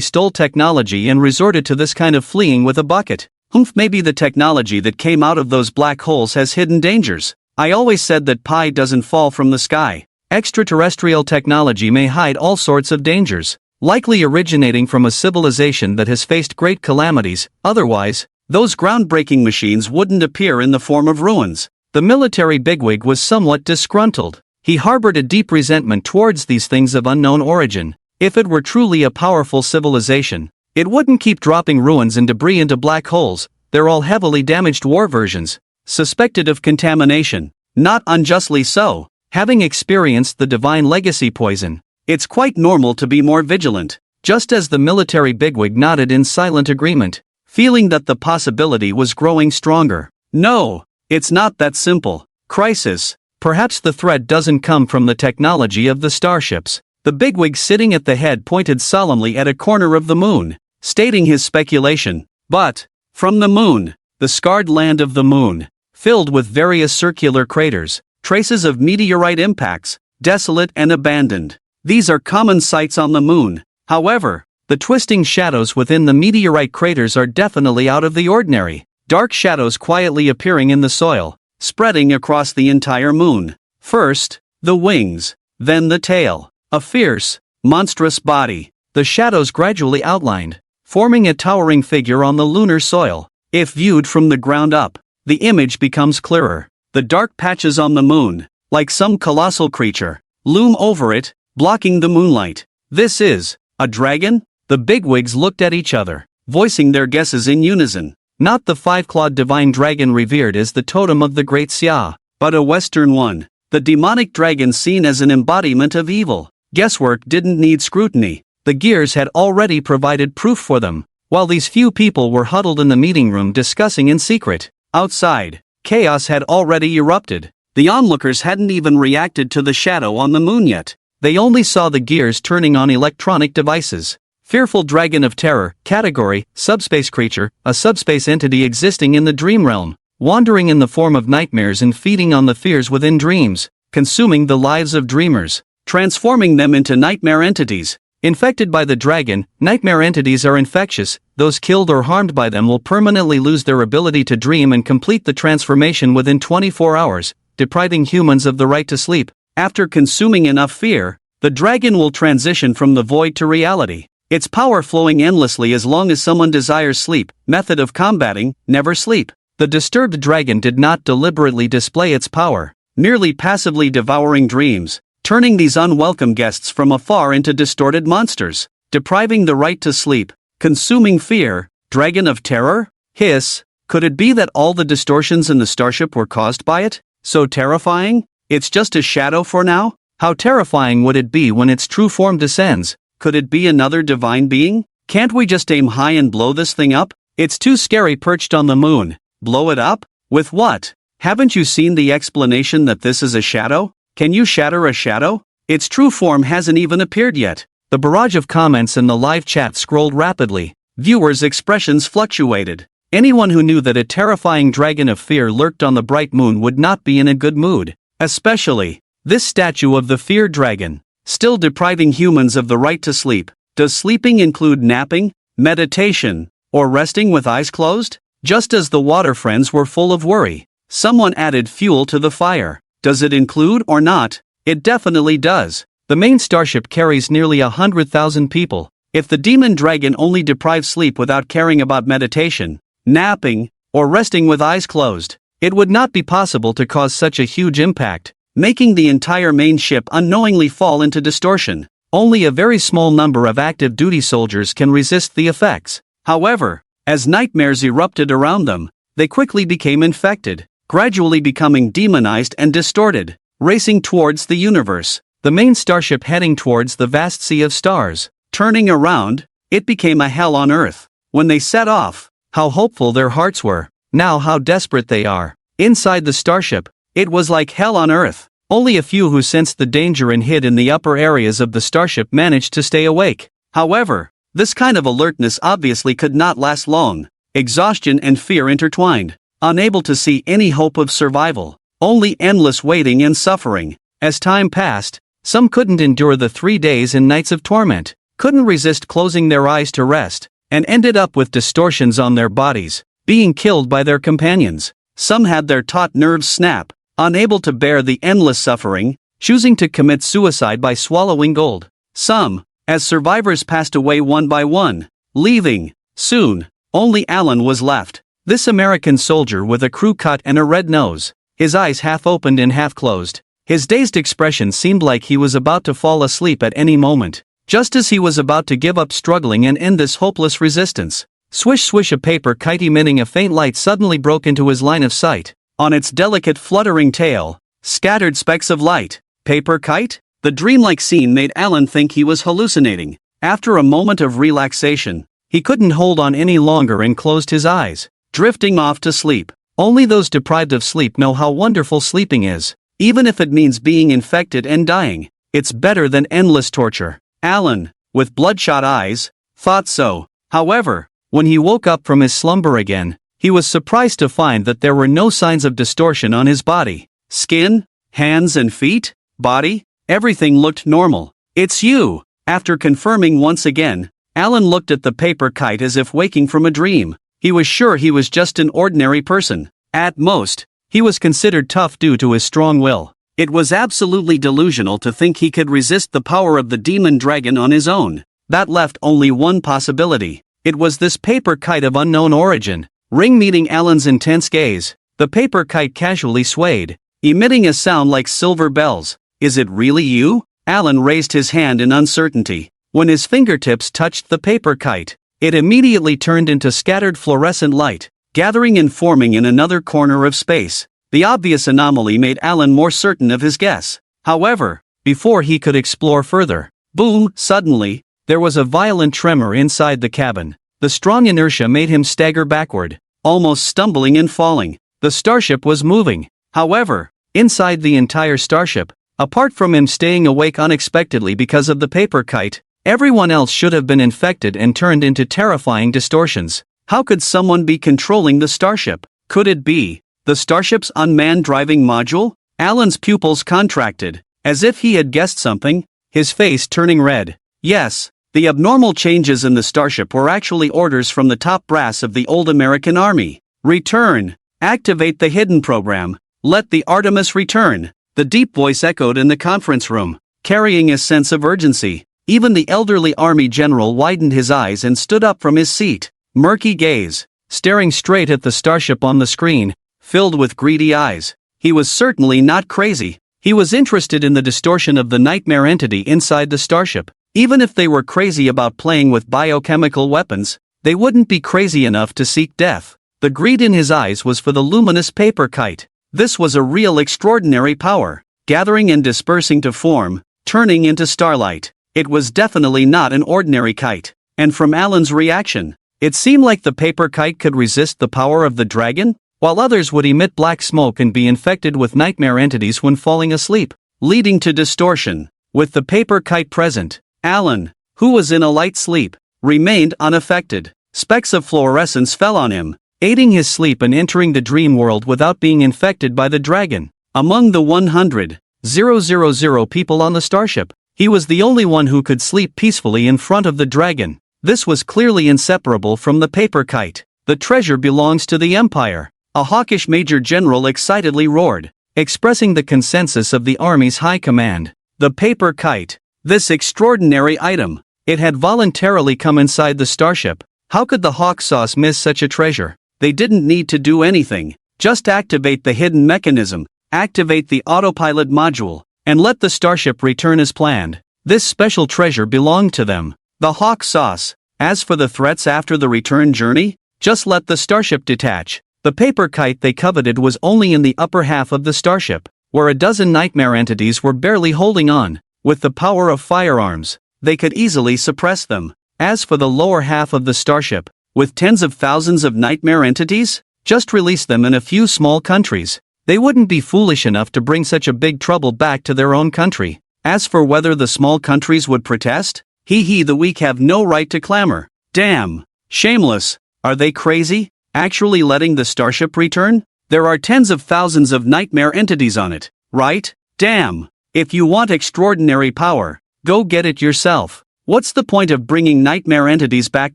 stole technology and resorted to this kind of fleeing with a bucket? Maybe the technology that came out of those black holes has hidden dangers. I always said that pie doesn't fall from the sky. Extraterrestrial technology may hide all sorts of dangers, likely originating from a civilization that has faced great calamities. Otherwise, those groundbreaking machines wouldn't appear in the form of ruins. The military bigwig was somewhat disgruntled. He harbored a deep resentment towards these things of unknown origin. If it were truly a powerful civilization, it wouldn't keep dropping ruins and debris into black holes. They're all heavily damaged war versions, suspected of contamination. Not unjustly so. Having experienced the divine legacy poison, it's quite normal to be more vigilant. Just as the military bigwig nodded in silent agreement, feeling that the possibility was growing stronger. No, it's not that simple. Crisis. Perhaps the threat doesn't come from the technology of the starships. The bigwig sitting at the head pointed solemnly at a corner of the moon, stating his speculation. But, from the moon, the scarred land of the moon, filled with various circular craters, traces of meteorite impacts, desolate and abandoned. These are common sights on the moon. However, the twisting shadows within the meteorite craters are definitely out of the ordinary. Dark shadows quietly appearing in the soil, spreading across the entire moon. First, the wings, then the tail. A fierce, monstrous body. The shadows gradually outlined, forming a towering figure on the lunar soil. If viewed from the ground up, the image becomes clearer. The dark patches on the moon, like some colossal creature, loom over it, blocking the moonlight. This is a dragon? The bigwigs looked at each other, voicing their guesses in unison. Not the five-clawed divine dragon revered as the totem of the great Xia, but a Western one. The demonic dragon seen as an embodiment of evil. Guesswork didn't need scrutiny. The gears had already provided proof for them, while these few people were huddled in the meeting room discussing in secret. Outside, chaos had already erupted. The onlookers hadn't even reacted to the shadow on the moon yet. They only saw the gears turning on electronic devices. Fearful dragon of terror, category, subspace creature, a subspace entity existing in the dream realm, wandering in the form of nightmares and feeding on the fears within dreams, consuming the lives of dreamers, transforming them into nightmare entities. Infected by the dragon, nightmare entities are infectious. Those killed or harmed by them will permanently lose their ability to dream and complete the transformation within 24 hours, depriving humans of the right to sleep. After consuming enough fear, the dragon will transition from the void to reality, its power flowing endlessly as long as someone desires sleep. Method of combating: never sleep. The disturbed dragon did not deliberately display its power, merely passively devouring dreams, turning these unwelcome guests from afar into distorted monsters, depriving the right to sleep, consuming fear. Dragon of terror? Hiss. Could it be that all the distortions in the starship were caused by it? So terrifying? It's just a shadow for now? How terrifying would it be when its true form descends? Could it be another divine being? Can't we just aim high and blow this thing up? It's too scary perched on the moon. Blow it up? With what? Haven't you seen the explanation that this is a shadow? Can you shatter a shadow? Its true form hasn't even appeared yet. The barrage of comments in the live chat scrolled rapidly. Viewers' expressions fluctuated. Anyone who knew that a terrifying dragon of fear lurked on the bright moon would not be in a good mood. Especially this statue of the fear dragon, still depriving humans of the right to sleep. Does sleeping include napping, meditation, or resting with eyes closed? Just as the water friends were full of worry, someone added fuel to the fire. Does it include or not? It definitely does. The main starship carries nearly 100,000 people. If the demon dragon only deprives sleep without caring about meditation, napping, or resting with eyes closed, It would not be possible to cause such a huge impact, making the entire main ship unknowingly fall into distortion. Only a very small number of active duty soldiers can resist the effects. However, as nightmares erupted around them, they quickly became infected, gradually becoming demonized and distorted, racing towards the universe, the main starship heading towards the vast sea of stars. Turning around, it became a hell on Earth. When they set off, how hopeful their hearts were, now how desperate they are. Inside the starship, it was like hell on Earth. Only a few who sensed the danger and hid in the upper areas of the starship managed to stay awake. However, this kind of alertness obviously could not last long. Exhaustion and fear intertwined, unable to see any hope of survival, only endless waiting and suffering. As time passed, some couldn't endure the 3 days and nights of torment, couldn't resist closing their eyes to rest, and ended up with distortions on their bodies, being killed by their companions. Some had their taut nerves snap, unable to bear the endless suffering, choosing to commit suicide by swallowing gold. Some, as survivors passed away one by one, leaving. Soon, only Alan was left. This American soldier with a crew cut and a red nose, his eyes half opened and half closed. His dazed expression seemed like he was about to fall asleep at any moment. Just as he was about to give up struggling and end this hopeless resistance, swish swish, a paper kite emitting a faint light suddenly broke into his line of sight. On its delicate fluttering tail, scattered specks of light. Paper kite? The dreamlike scene made Alan think he was hallucinating. After a moment of relaxation, he couldn't hold on any longer and closed his eyes, drifting off to sleep. Only those deprived of sleep know how wonderful sleeping is. Even if it means being infected and dying, it's better than endless torture. Alan, with bloodshot eyes, thought so. However, when he woke up from his slumber again, he was surprised to find that there were no signs of distortion on his body. Skin, hands and feet, body, everything looked normal. "It's you!" After confirming once again, Alan looked at the paper kite as if waking from a dream. He was sure he was just an ordinary person. At most, he was considered tough due to his strong will. It was absolutely delusional to think he could resist the power of the demon dragon on his own. That left only one possibility. It was this paper kite of unknown origin. Ring meeting Alan's intense gaze, the paper kite casually swayed, emitting a sound like silver bells. "Is it really you?" Alan raised his hand in uncertainty. When his fingertips touched the paper kite, it immediately turned into scattered fluorescent light, gathering and forming in another corner of space. The obvious anomaly made Alan more certain of his guess. However, before he could explore further, boom! Suddenly, there was a violent tremor inside the cabin. The strong inertia made him stagger backward, almost stumbling and falling. The starship was moving. However, inside the entire starship, apart from him staying awake unexpectedly because of the paper kite, everyone else should have been infected and turned into terrifying distortions. How could someone be controlling the starship? Could it be the starship's unmanned driving module? Alan's pupils contracted, as if he had guessed something, his face turning red. Yes, the abnormal changes in the starship were actually orders from the top brass of the old American Army. "Return! Activate the hidden program! Let the Artemis return!" The deep voice echoed in the conference room, carrying a sense of urgency. Even the elderly army general widened his eyes and stood up from his seat, murky gaze, staring straight at the starship on the screen, filled with greedy eyes. He was certainly not crazy. He was interested in the distortion of the nightmare entity inside the starship. Even if they were crazy about playing with biochemical weapons, they wouldn't be crazy enough to seek death. The greed in his eyes was for the luminous paper kite. This was a real extraordinary power, gathering and dispersing to form, turning into starlight. It was definitely not an ordinary kite. And from Alan's reaction, it seemed like the paper kite could resist the power of the dragon, while others would emit black smoke and be infected with nightmare entities when falling asleep, leading to distortion. With the paper kite present, Alan, who was in a light sleep, remained unaffected. Specks of fluorescence fell on him, aiding his sleep and entering the dream world without being infected by the dragon. Among the 100,000 people on the starship, he was the only one who could sleep peacefully in front of the dragon. This was clearly inseparable from the paper kite. "The treasure belongs to the Empire," a hawkish major general excitedly roared, expressing the consensus of the army's high command. The paper kite. This extraordinary item. It had voluntarily come inside the starship. How could the Hawk Sauce miss such a treasure? They didn't need to do anything. Just activate the hidden mechanism, activate the autopilot module, and let the starship return as planned. This special treasure belonged to them. The hawk sauce. As for the threats after the return journey, just let the starship detach. The paper kite they coveted was only in the upper half of the starship, where a dozen nightmare entities were barely holding on. With the power of firearms, they could easily suppress them. As for the lower half of the starship, with tens of thousands of nightmare entities, just release them in a few small countries. They wouldn't be foolish enough to bring such a big trouble back to their own country. As for whether the small countries would protest, the weak have no right to clamor. Damn. Shameless. Are they crazy? Actually letting the starship return? There are tens of thousands of nightmare entities on it, right? Damn. If you want extraordinary power, go get it yourself. What's the point of bringing nightmare entities back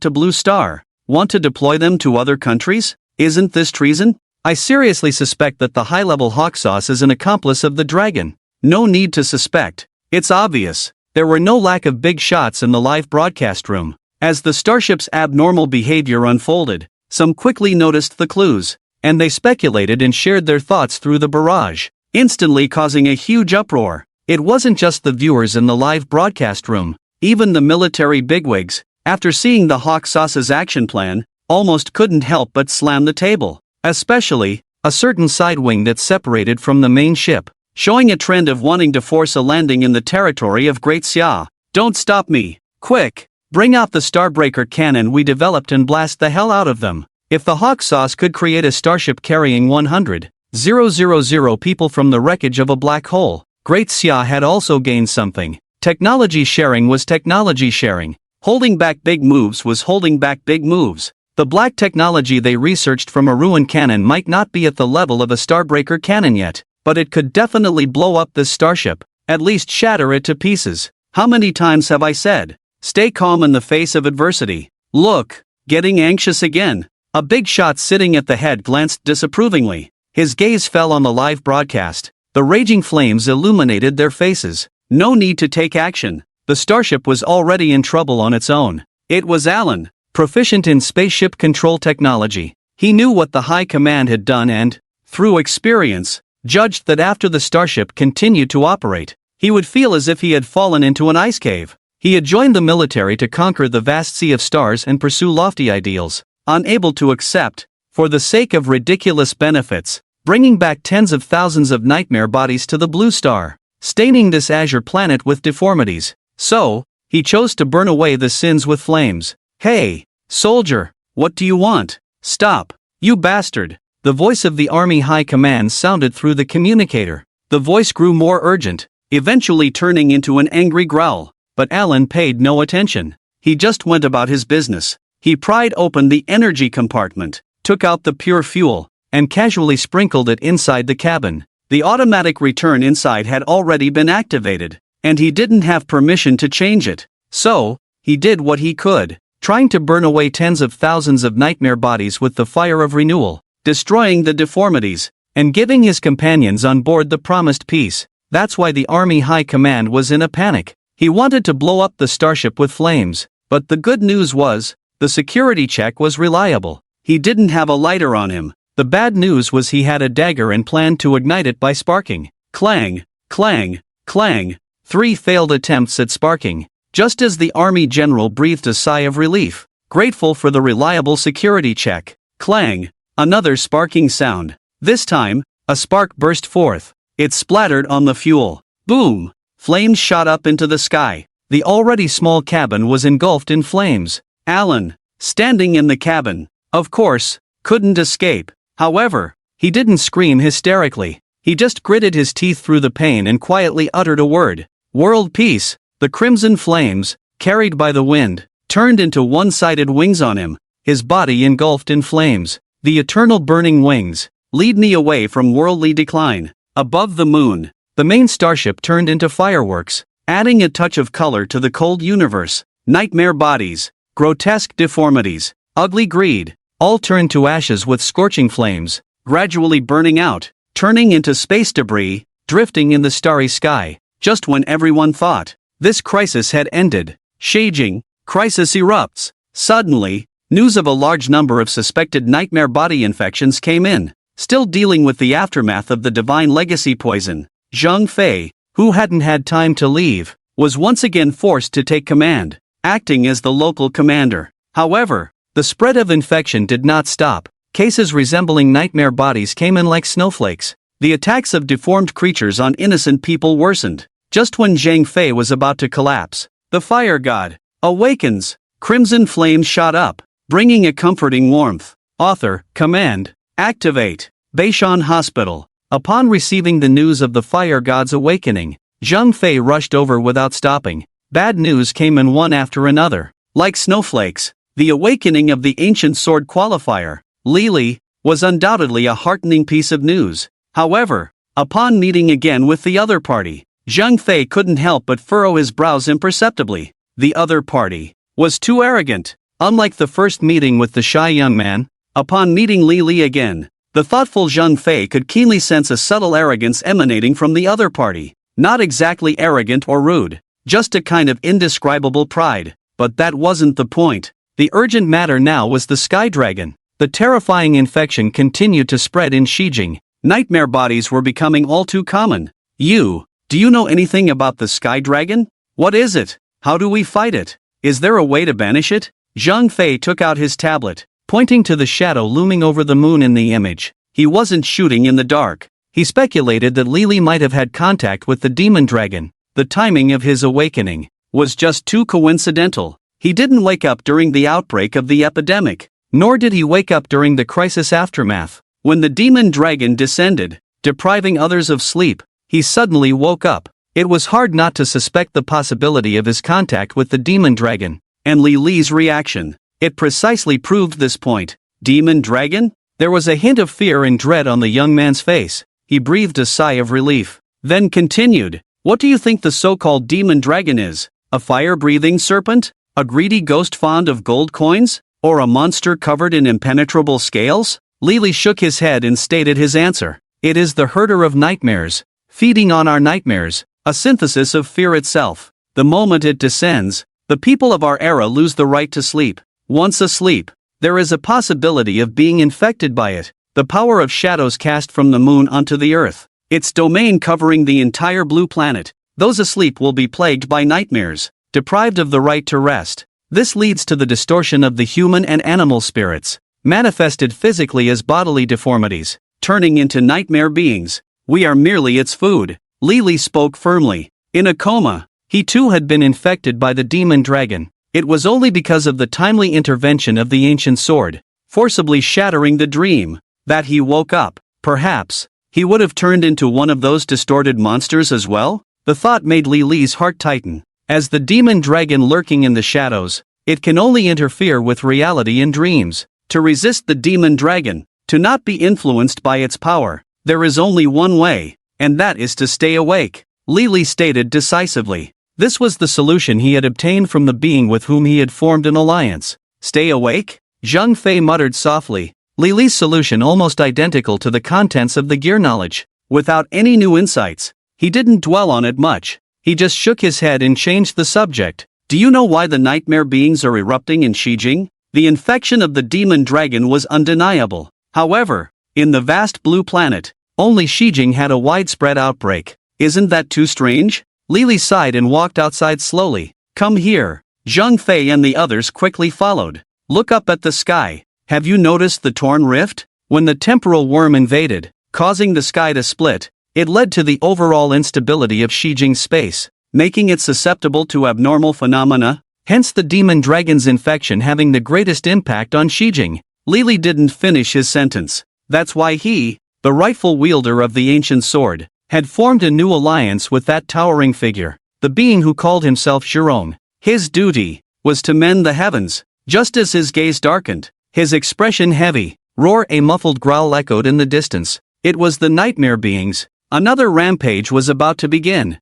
to Blue Star? Want to deploy them to other countries? Isn't this treason? I seriously suspect that the high-level hawk sauce is an accomplice of the dragon. No need to suspect. It's obvious. There were no lack of big shots in the live broadcast room. As the starship's abnormal behavior unfolded, some quickly noticed the clues, and they speculated and shared their thoughts through the barrage, instantly causing a huge uproar. It wasn't just the viewers in the live broadcast room. Even the military bigwigs, after seeing the hawk sauce's action plan, almost couldn't help but slam the table. Especially, a certain side wing that separated from the main ship, showing a trend of wanting to force a landing in the territory of Great Xia. Don't stop me. Quick! Bring out the Starbreaker cannon we developed and blast the hell out of them. If the hawk sauce could create a starship carrying 100,000 people from the wreckage of a black hole, Great Xia had also gained something. Technology sharing was technology sharing. Holding back big moves was holding back big moves. The black technology they researched from a ruined cannon might not be at the level of a Starbreaker cannon yet, but it could definitely blow up this starship, at least shatter it to pieces. How many times have I said, stay calm in the face of adversity? Look, getting anxious again. A big shot sitting at the head glanced disapprovingly. His gaze fell on the live broadcast. The raging flames illuminated their faces. No need to take action. The starship was already in trouble on its own. It was Alan, proficient in spaceship control technology. He knew what the High Command had done and, through experience, judged that after the starship continued to operate, he would feel as if he had fallen into an ice cave. He had joined the military to conquer the vast sea of stars and pursue lofty ideals, unable to accept, for the sake of ridiculous benefits, bringing back tens of thousands of nightmare bodies to the Blue Star, staining this azure planet with deformities. So, he chose to burn away the sins with flames. Hey, soldier, what do you want? Stop, you bastard. The voice of the Army High Command sounded through the communicator. The voice grew more urgent, eventually turning into an angry growl. But Alan paid no attention. He just went about his business. He pried open the energy compartment, took out the pure fuel, and casually sprinkled it inside the cabin. The automatic return inside had already been activated, and he didn't have permission to change it. So, he did what he could, trying to burn away tens of thousands of nightmare bodies with the fire of renewal, destroying the deformities, and giving his companions on board the promised peace. That's why the Army High Command was in a panic. He wanted to blow up the starship with flames, but the good news was, the security check was reliable. He didn't have a lighter on him. The bad news was he had a dagger and planned to ignite it by sparking. Clang, clang, clang. 3 failed attempts at sparking. Just as the army general breathed a sigh of relief, grateful for the reliable security check. Clang. Another sparking sound. This time, a spark burst forth. It splattered on the fuel. Boom! Flames shot up into the sky. The already small cabin was engulfed in flames. Alan, standing in the cabin, of course, couldn't escape. However, he didn't scream hysterically. He just gritted his teeth through the pain and quietly uttered a word. World peace. The crimson flames, carried by the wind, turned into one-sided wings on him, his body engulfed in flames. The eternal burning wings, lead me away from worldly decline. Above the moon, the main starship turned into fireworks, adding a touch of color to the cold universe. Nightmare bodies, grotesque deformities, ugly greed, all turned to ashes with scorching flames, gradually burning out, turning into space debris, drifting in the starry sky. Just when everyone thought this crisis had ended, Beijing, crisis erupts. Suddenly, news of a large number of suspected nightmare body infections came in. still dealing with the aftermath of the divine legacy poison. Zhang Fei, who hadn't had time to leave, was once again forced to take command, acting as the local commander. However, the spread of infection did not stop. Cases resembling nightmare bodies came in like snowflakes. The attacks of deformed creatures on innocent people worsened. Just when Zhang Fei was about to collapse, the fire god, awakens. Crimson flames shot up, bringing a comforting warmth. Author, command, activate. Beishan Hospital. Upon receiving the news of the fire god's awakening, Zhang Fei rushed over without stopping. Bad news came in one after another. Like snowflakes, the awakening of the ancient sword qualifier, Li, was undoubtedly a heartening piece of news. However, upon meeting again with the other party, Zhang Fei couldn't help but furrow his brows imperceptibly. The other party was too arrogant. Unlike the first meeting with the shy young man, upon meeting Li again, the thoughtful Zhang Fei could keenly sense a subtle arrogance emanating from the other party. Not exactly arrogant or rude, just a kind of indescribable pride. But that wasn't the point. The urgent matter now was the Sky Dragon. The terrifying infection continued to spread in Xijing. Nightmare bodies were becoming all too common. Do you know anything about the Sky Dragon? What is it? How do we fight it? Is there a way to banish it? Zhang Fei took out his tablet, pointing to the shadow looming over the moon in the image. He wasn't shooting in the dark. He speculated that Li might have had contact with the demon dragon. The timing of his awakening was just too coincidental. He didn't wake up during the outbreak of the epidemic, nor did he wake up during the crisis aftermath. When the demon dragon descended, depriving others of sleep, he suddenly woke up. It was hard not to suspect the possibility of his contact with the demon dragon, and Li's reaction. It precisely proved this point. Demon dragon? There was a hint of fear and dread on the young man's face. He breathed a sigh of relief, then continued. What do you think the so-called demon dragon is? A fire-breathing serpent? A greedy ghost fond of gold coins? Or a monster covered in impenetrable scales? Li shook his head and stated his answer. It is the herder of nightmares, feeding on our nightmares, a synthesis of fear itself. The moment it descends, the people of our era lose the right to sleep. Once asleep, there is a possibility of being infected by it. The power of shadows cast from the moon onto the earth, its domain covering the entire blue planet. Those asleep will be plagued by nightmares, deprived of the right to rest. This leads to the distortion of the human and animal spirits, manifested physically as bodily deformities, turning into nightmare beings. We are merely its food. Li spoke firmly. In a coma, he too had been infected by the demon dragon. It was only because of the timely intervention of the ancient sword, forcibly shattering the dream, that he woke up. Perhaps he would have turned into one of those distorted monsters as well? The thought made Li's heart tighten. As the demon dragon lurking in the shadows, it can only interfere with reality in dreams. To resist the demon dragon, to not be influenced by its power, there is only one way, and that is to stay awake, Li stated decisively. This was the solution he had obtained from the being with whom he had formed an alliance. Stay awake? Zhang Fei muttered softly. Li's solution almost identical to the contents of the gear knowledge. Without any new insights, he didn't dwell on it much. He just shook his head and changed the subject. Do you know why the nightmare beings are erupting in Xijing? The infection of the demon dragon was undeniable. However, in the vast blue planet, only Xijing had a widespread outbreak. Isn't that too strange? Li sighed and walked outside slowly. Come here. Zhang Fei and the others quickly followed. Look up at the sky. Have you noticed the torn rift? When the temporal worm invaded, causing the sky to split, it led to the overall instability of Xijing's space, making it susceptible to abnormal phenomena, hence the demon dragon's infection having the greatest impact on Xijing. Li didn't finish his sentence. That's why he, the rightful wielder of the ancient sword, had formed a new alliance with that towering figure, the being who called himself Shirong. His duty was to mend the heavens. Just as his gaze darkened, his expression heavy, a muffled growl echoed in the distance. It was the nightmare beings. Another rampage was about to begin.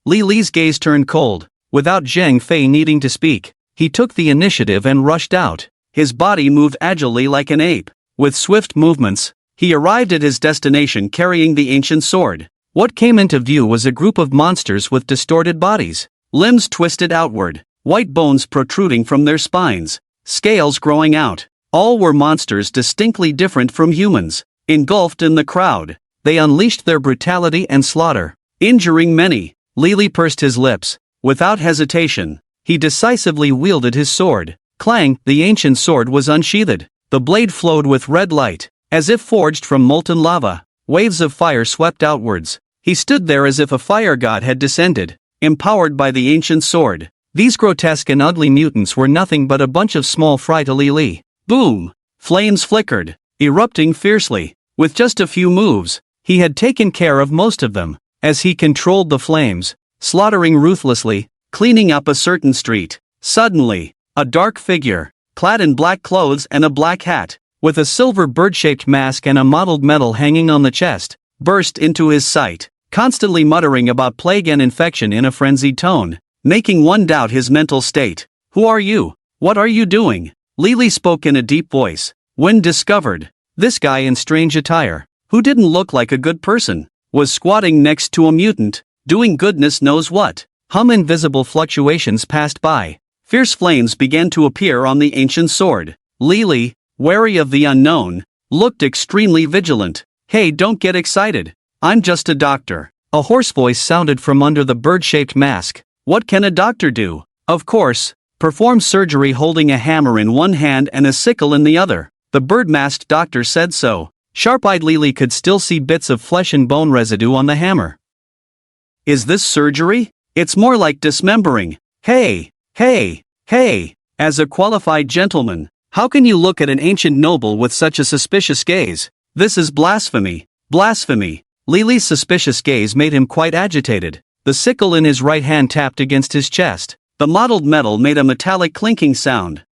Li's gaze turned cold. Without Zhang Fei needing to speak, he took the initiative and rushed out. His body moved agilely like an ape. With swift movements, he arrived at his destination carrying the ancient sword. What came into view was a group of monsters with distorted bodies, limbs twisted outward, white bones protruding from their spines, scales growing out. All were monsters distinctly different from humans. Engulfed in the crowd, they unleashed their brutality and slaughter, injuring many. Lili pursed his lips. Without hesitation, he decisively wielded his sword. Clang, the ancient sword was unsheathed. The blade flowed with red light, as if forged from molten lava. Waves of fire swept outwards. He stood there as if a fire god had descended, empowered by the ancient sword. These grotesque and ugly mutants were nothing but a bunch of small fry to Lili. Boom! Flames flickered, erupting fiercely. With just a few moves, he had taken care of most of them. As he controlled the flames, slaughtering ruthlessly, cleaning up a certain street, suddenly, a dark figure, clad in black clothes and a black hat, with a silver bird-shaped mask and a mottled medal hanging on the chest, burst into his sight, constantly muttering about plague and infection in a frenzied tone, making one doubt his mental state. Who are you? What are you doing? Lili spoke in a deep voice. When discovered, this guy in strange attire, who didn't look like a good person, was squatting next to a mutant, doing goodness knows what. Invisible fluctuations passed by. Fierce flames began to appear on the ancient sword. Lili, wary of the unknown, looked extremely vigilant. Hey, don't get excited. I'm just a doctor. A hoarse voice sounded from under the bird-shaped mask. What can a doctor do? Of course, perform surgery holding a hammer in one hand and a sickle in the other. The bird-masked doctor said so. Sharp-eyed Lili could still see bits of flesh and bone residue on the hammer. Is this surgery? It's more like dismembering. Hey! As a qualified gentleman, how can you look at an ancient noble with such a suspicious gaze? This is blasphemy. Blasphemy. Lili's suspicious gaze made him quite agitated. The sickle in his right hand tapped against his chest. The mottled metal made a metallic clinking sound.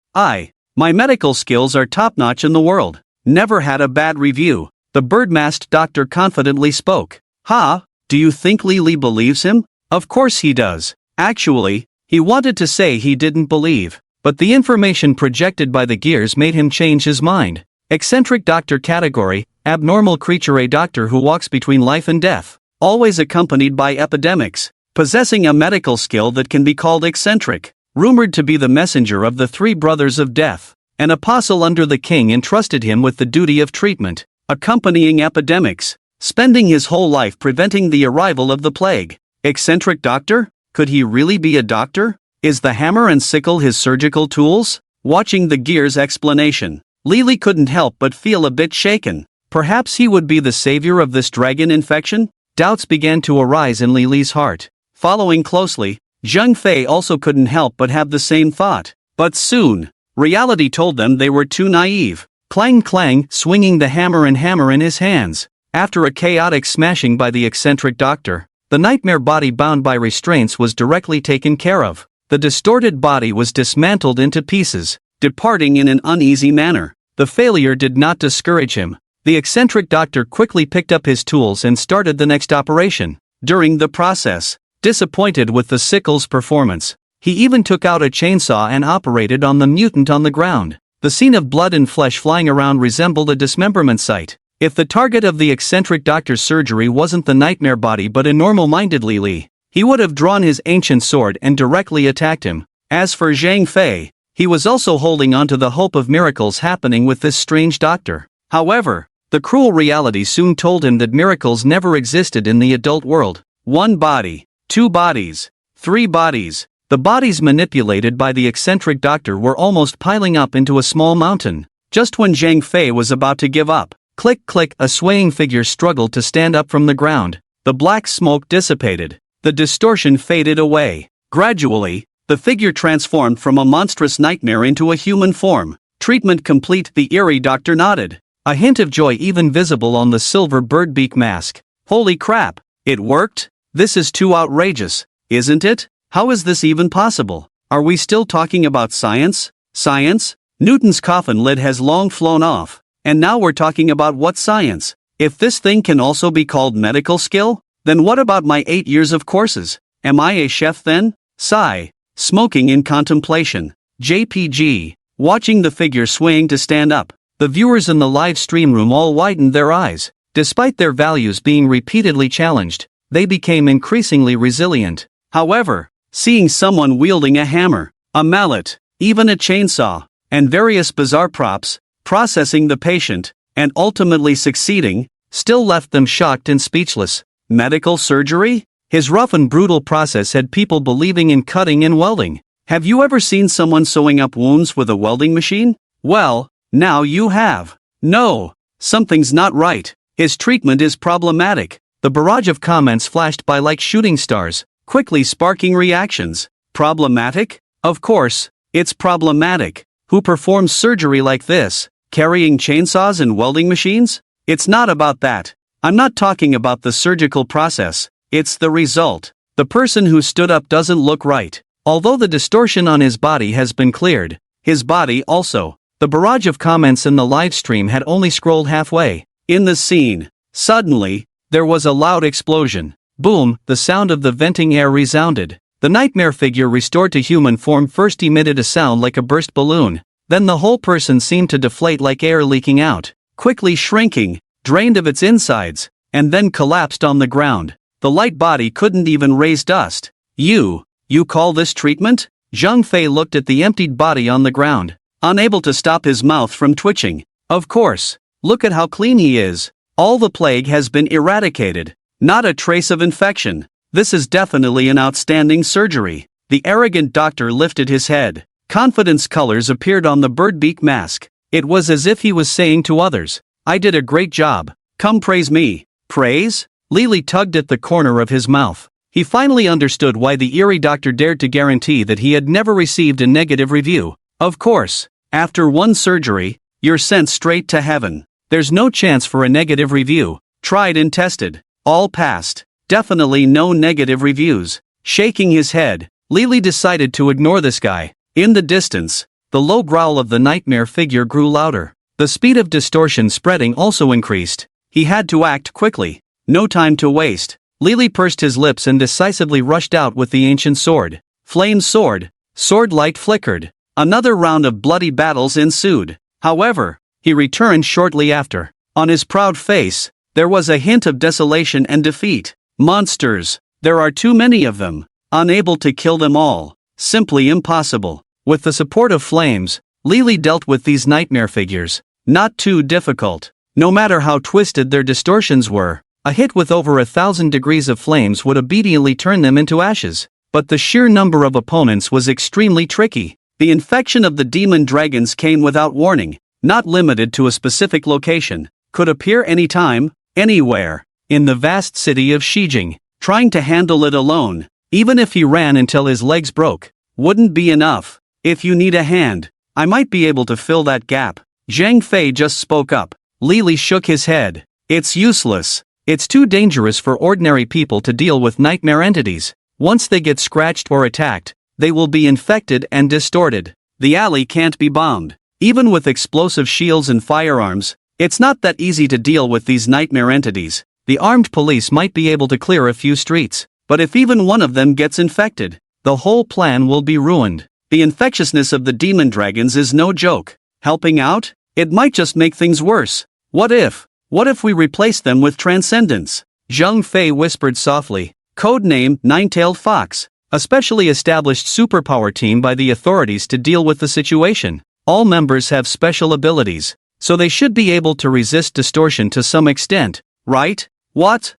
My medical skills are top-notch in the world. Never had a bad review. The bird-masked doctor confidently spoke. Do you think Lili believes him? Of course he does. Actually, he wanted to say he didn't believe, but the information projected by the gears made him change his mind. Eccentric doctor category, abnormal creature, a doctor who walks between life and death, always accompanied by epidemics, possessing a medical skill that can be called eccentric, rumored to be the messenger of the three brothers of death. An apostle under the king entrusted him with the duty of treatment, accompanying epidemics, spending his whole life preventing the arrival of the plague. Eccentric doctor? Could he really be a doctor? Is the hammer and sickle his surgical tools? Watching the gears explanation, Lili couldn't help but feel a bit shaken. Perhaps he would be the savior of this dragon infection? Doubts began to arise in Lili's heart. Following closely, Zheng Fei also couldn't help but have the same thought. But soon, reality told them they were too naive. Clang clang, swinging the hammer in his hands. After a chaotic smashing by the eccentric doctor, the nightmare body bound by restraints was directly taken care of. The distorted body was dismantled into pieces, departing in an uneasy manner. The failure did not discourage him. The eccentric doctor quickly picked up his tools and started the next operation. During the process, disappointed with the sickle's performance, he even took out a chainsaw and operated on the mutant on the ground. The scene of blood and flesh flying around resembled a dismemberment site. If the target of the eccentric doctor's surgery wasn't the nightmare body but a normal-minded Lili, he would have drawn his ancient sword and directly attacked him. As for Zhang Fei, he was also holding on to the hope of miracles happening with this strange doctor. However, the cruel reality soon told him that miracles never existed in the adult world. One body, two bodies, three bodies. The bodies manipulated by the eccentric doctor were almost piling up into a small mountain. Just when Zhang Fei was about to give up, click click, a swaying figure struggled to stand up from the ground. The black smoke dissipated. The distortion faded away. Gradually, the figure transformed from a monstrous nightmare into a human form. Treatment complete, the eerie doctor nodded. A hint of joy even visible on the silver birdbeak mask. Holy crap, it worked? This is too outrageous, isn't it? How is this even possible? Are we still talking about science? Science? Newton's coffin lid has long flown off. And now we're talking about what science? If this thing can also be called medical skill, then what about my 8 years of courses? Am I a chef then? Sigh. Smoking in contemplation. JPG. Watching the figure swaying to stand up. The viewers in the live stream room all widened their eyes. Despite their values being repeatedly challenged, they became increasingly resilient. However, seeing someone wielding a hammer, a mallet, even a chainsaw, and various bizarre props, processing the patient, and ultimately succeeding, still left them shocked and speechless. Medical surgery? His rough and brutal process had people believing in cutting and welding. Have you ever seen someone sewing up wounds with a welding machine? Well, now you have. No, something's not right. His treatment is problematic. The barrage of comments flashed by like shooting stars, quickly sparking reactions. Problematic? Of course, it's problematic. Who performs surgery like this, carrying chainsaws and welding machines? It's not about that. I'm not talking about the surgical process. It's the result. The person who stood up doesn't look right. Although the distortion on his body has been cleared, his body also. The barrage of comments in the live stream had only scrolled halfway. In the scene, suddenly, there was a loud explosion. Boom, the sound of the venting air resounded. The nightmare figure restored to human form first emitted a sound like a burst balloon. Then the whole person seemed to deflate like air leaking out, quickly shrinking, drained of its insides, and then collapsed on the ground. The light body couldn't even raise dust. You call this treatment? Zhang Fei looked at the emptied body on the ground, unable to stop his mouth from twitching. Of course, look at how clean he is. All the plague has been eradicated. Not a trace of infection. This is definitely an outstanding surgery. The arrogant doctor lifted his head. Confidence colors appeared on the birdbeak mask. It was as if he was saying to others, I did a great job. Come praise me. Praise? Lily tugged at the corner of his mouth. He finally understood why the eerie doctor dared to guarantee that he had never received a negative review. Of course, after one surgery, you're sent straight to heaven. There's no chance for a negative review. Tried and tested. All passed. Definitely no negative reviews. Shaking his head, Lily decided to ignore this guy. In the distance, the low growl of the nightmare figure grew louder. The speed of distortion spreading also increased. He had to act quickly. No time to waste. Lily pursed his lips and decisively rushed out with the ancient sword. Flame sword. Sword light flickered. Another round of bloody battles ensued. However, he returned shortly after. On his proud face, there was a hint of desolation and defeat. Monsters. There are too many of them. Unable to kill them all. Simply impossible. With the support of flames, Lily dealt with these nightmare figures. Not too difficult. No matter how twisted their distortions were, a hit with over 1,000 degrees of flames would immediately turn them into ashes. But the sheer number of opponents was extremely tricky. The infection of the demon dragons came without warning, not limited to a specific location, could appear anytime, anywhere. In the vast city of Shijing, trying to handle it alone, even if he ran until his legs broke, wouldn't be enough. If you need a hand, I might be able to fill that gap. Zhang Fei just spoke up. Lily shook his head. It's useless. It's too dangerous for ordinary people to deal with nightmare entities. Once they get scratched or attacked, they will be infected and distorted. The alley can't be bombed. Even with explosive shields and firearms, it's not that easy to deal with these nightmare entities. The armed police might be able to clear a few streets, but if even one of them gets infected, the whole plan will be ruined. The infectiousness of the demon dragons is no joke. Helping out? It might just make things worse. What if we replace them with transcendence? Zhang Fei whispered softly. Codename Nine-Tailed Fox. A specially established superpower team by the authorities to deal with the situation. All members have special abilities, so they should be able to resist distortion to some extent, right? What?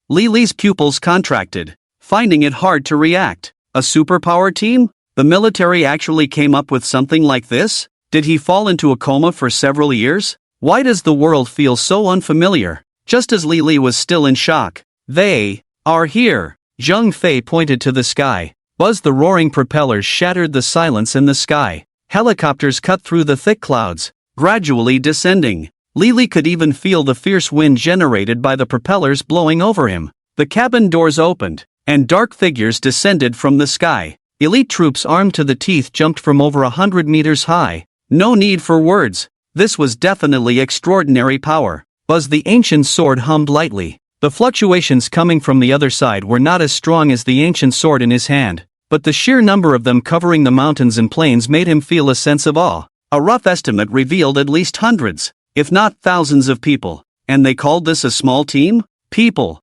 Lily's pupils contracted, finding it hard to react. A superpower team? The military actually came up with something like this? Did he fall into a coma for several years? Why does the world feel so unfamiliar? Just as Lily was still in shock. They are here. Zhang Fei pointed to the sky. Buzz the roaring propellers shattered the silence in the sky. Helicopters cut through the thick clouds, gradually descending. Lily could even feel the fierce wind generated by the propellers blowing over him. The cabin doors opened, and dark figures descended from the sky. Elite troops armed to the teeth jumped from over 100 meters high. No need for words. This was definitely extraordinary power. Buzz the ancient sword hummed lightly. The fluctuations coming from the other side were not as strong as the ancient sword in his hand, but the sheer number of them covering the mountains and plains made him feel a sense of awe. A rough estimate revealed at least hundreds, if not thousands of people. And they called this a small team? People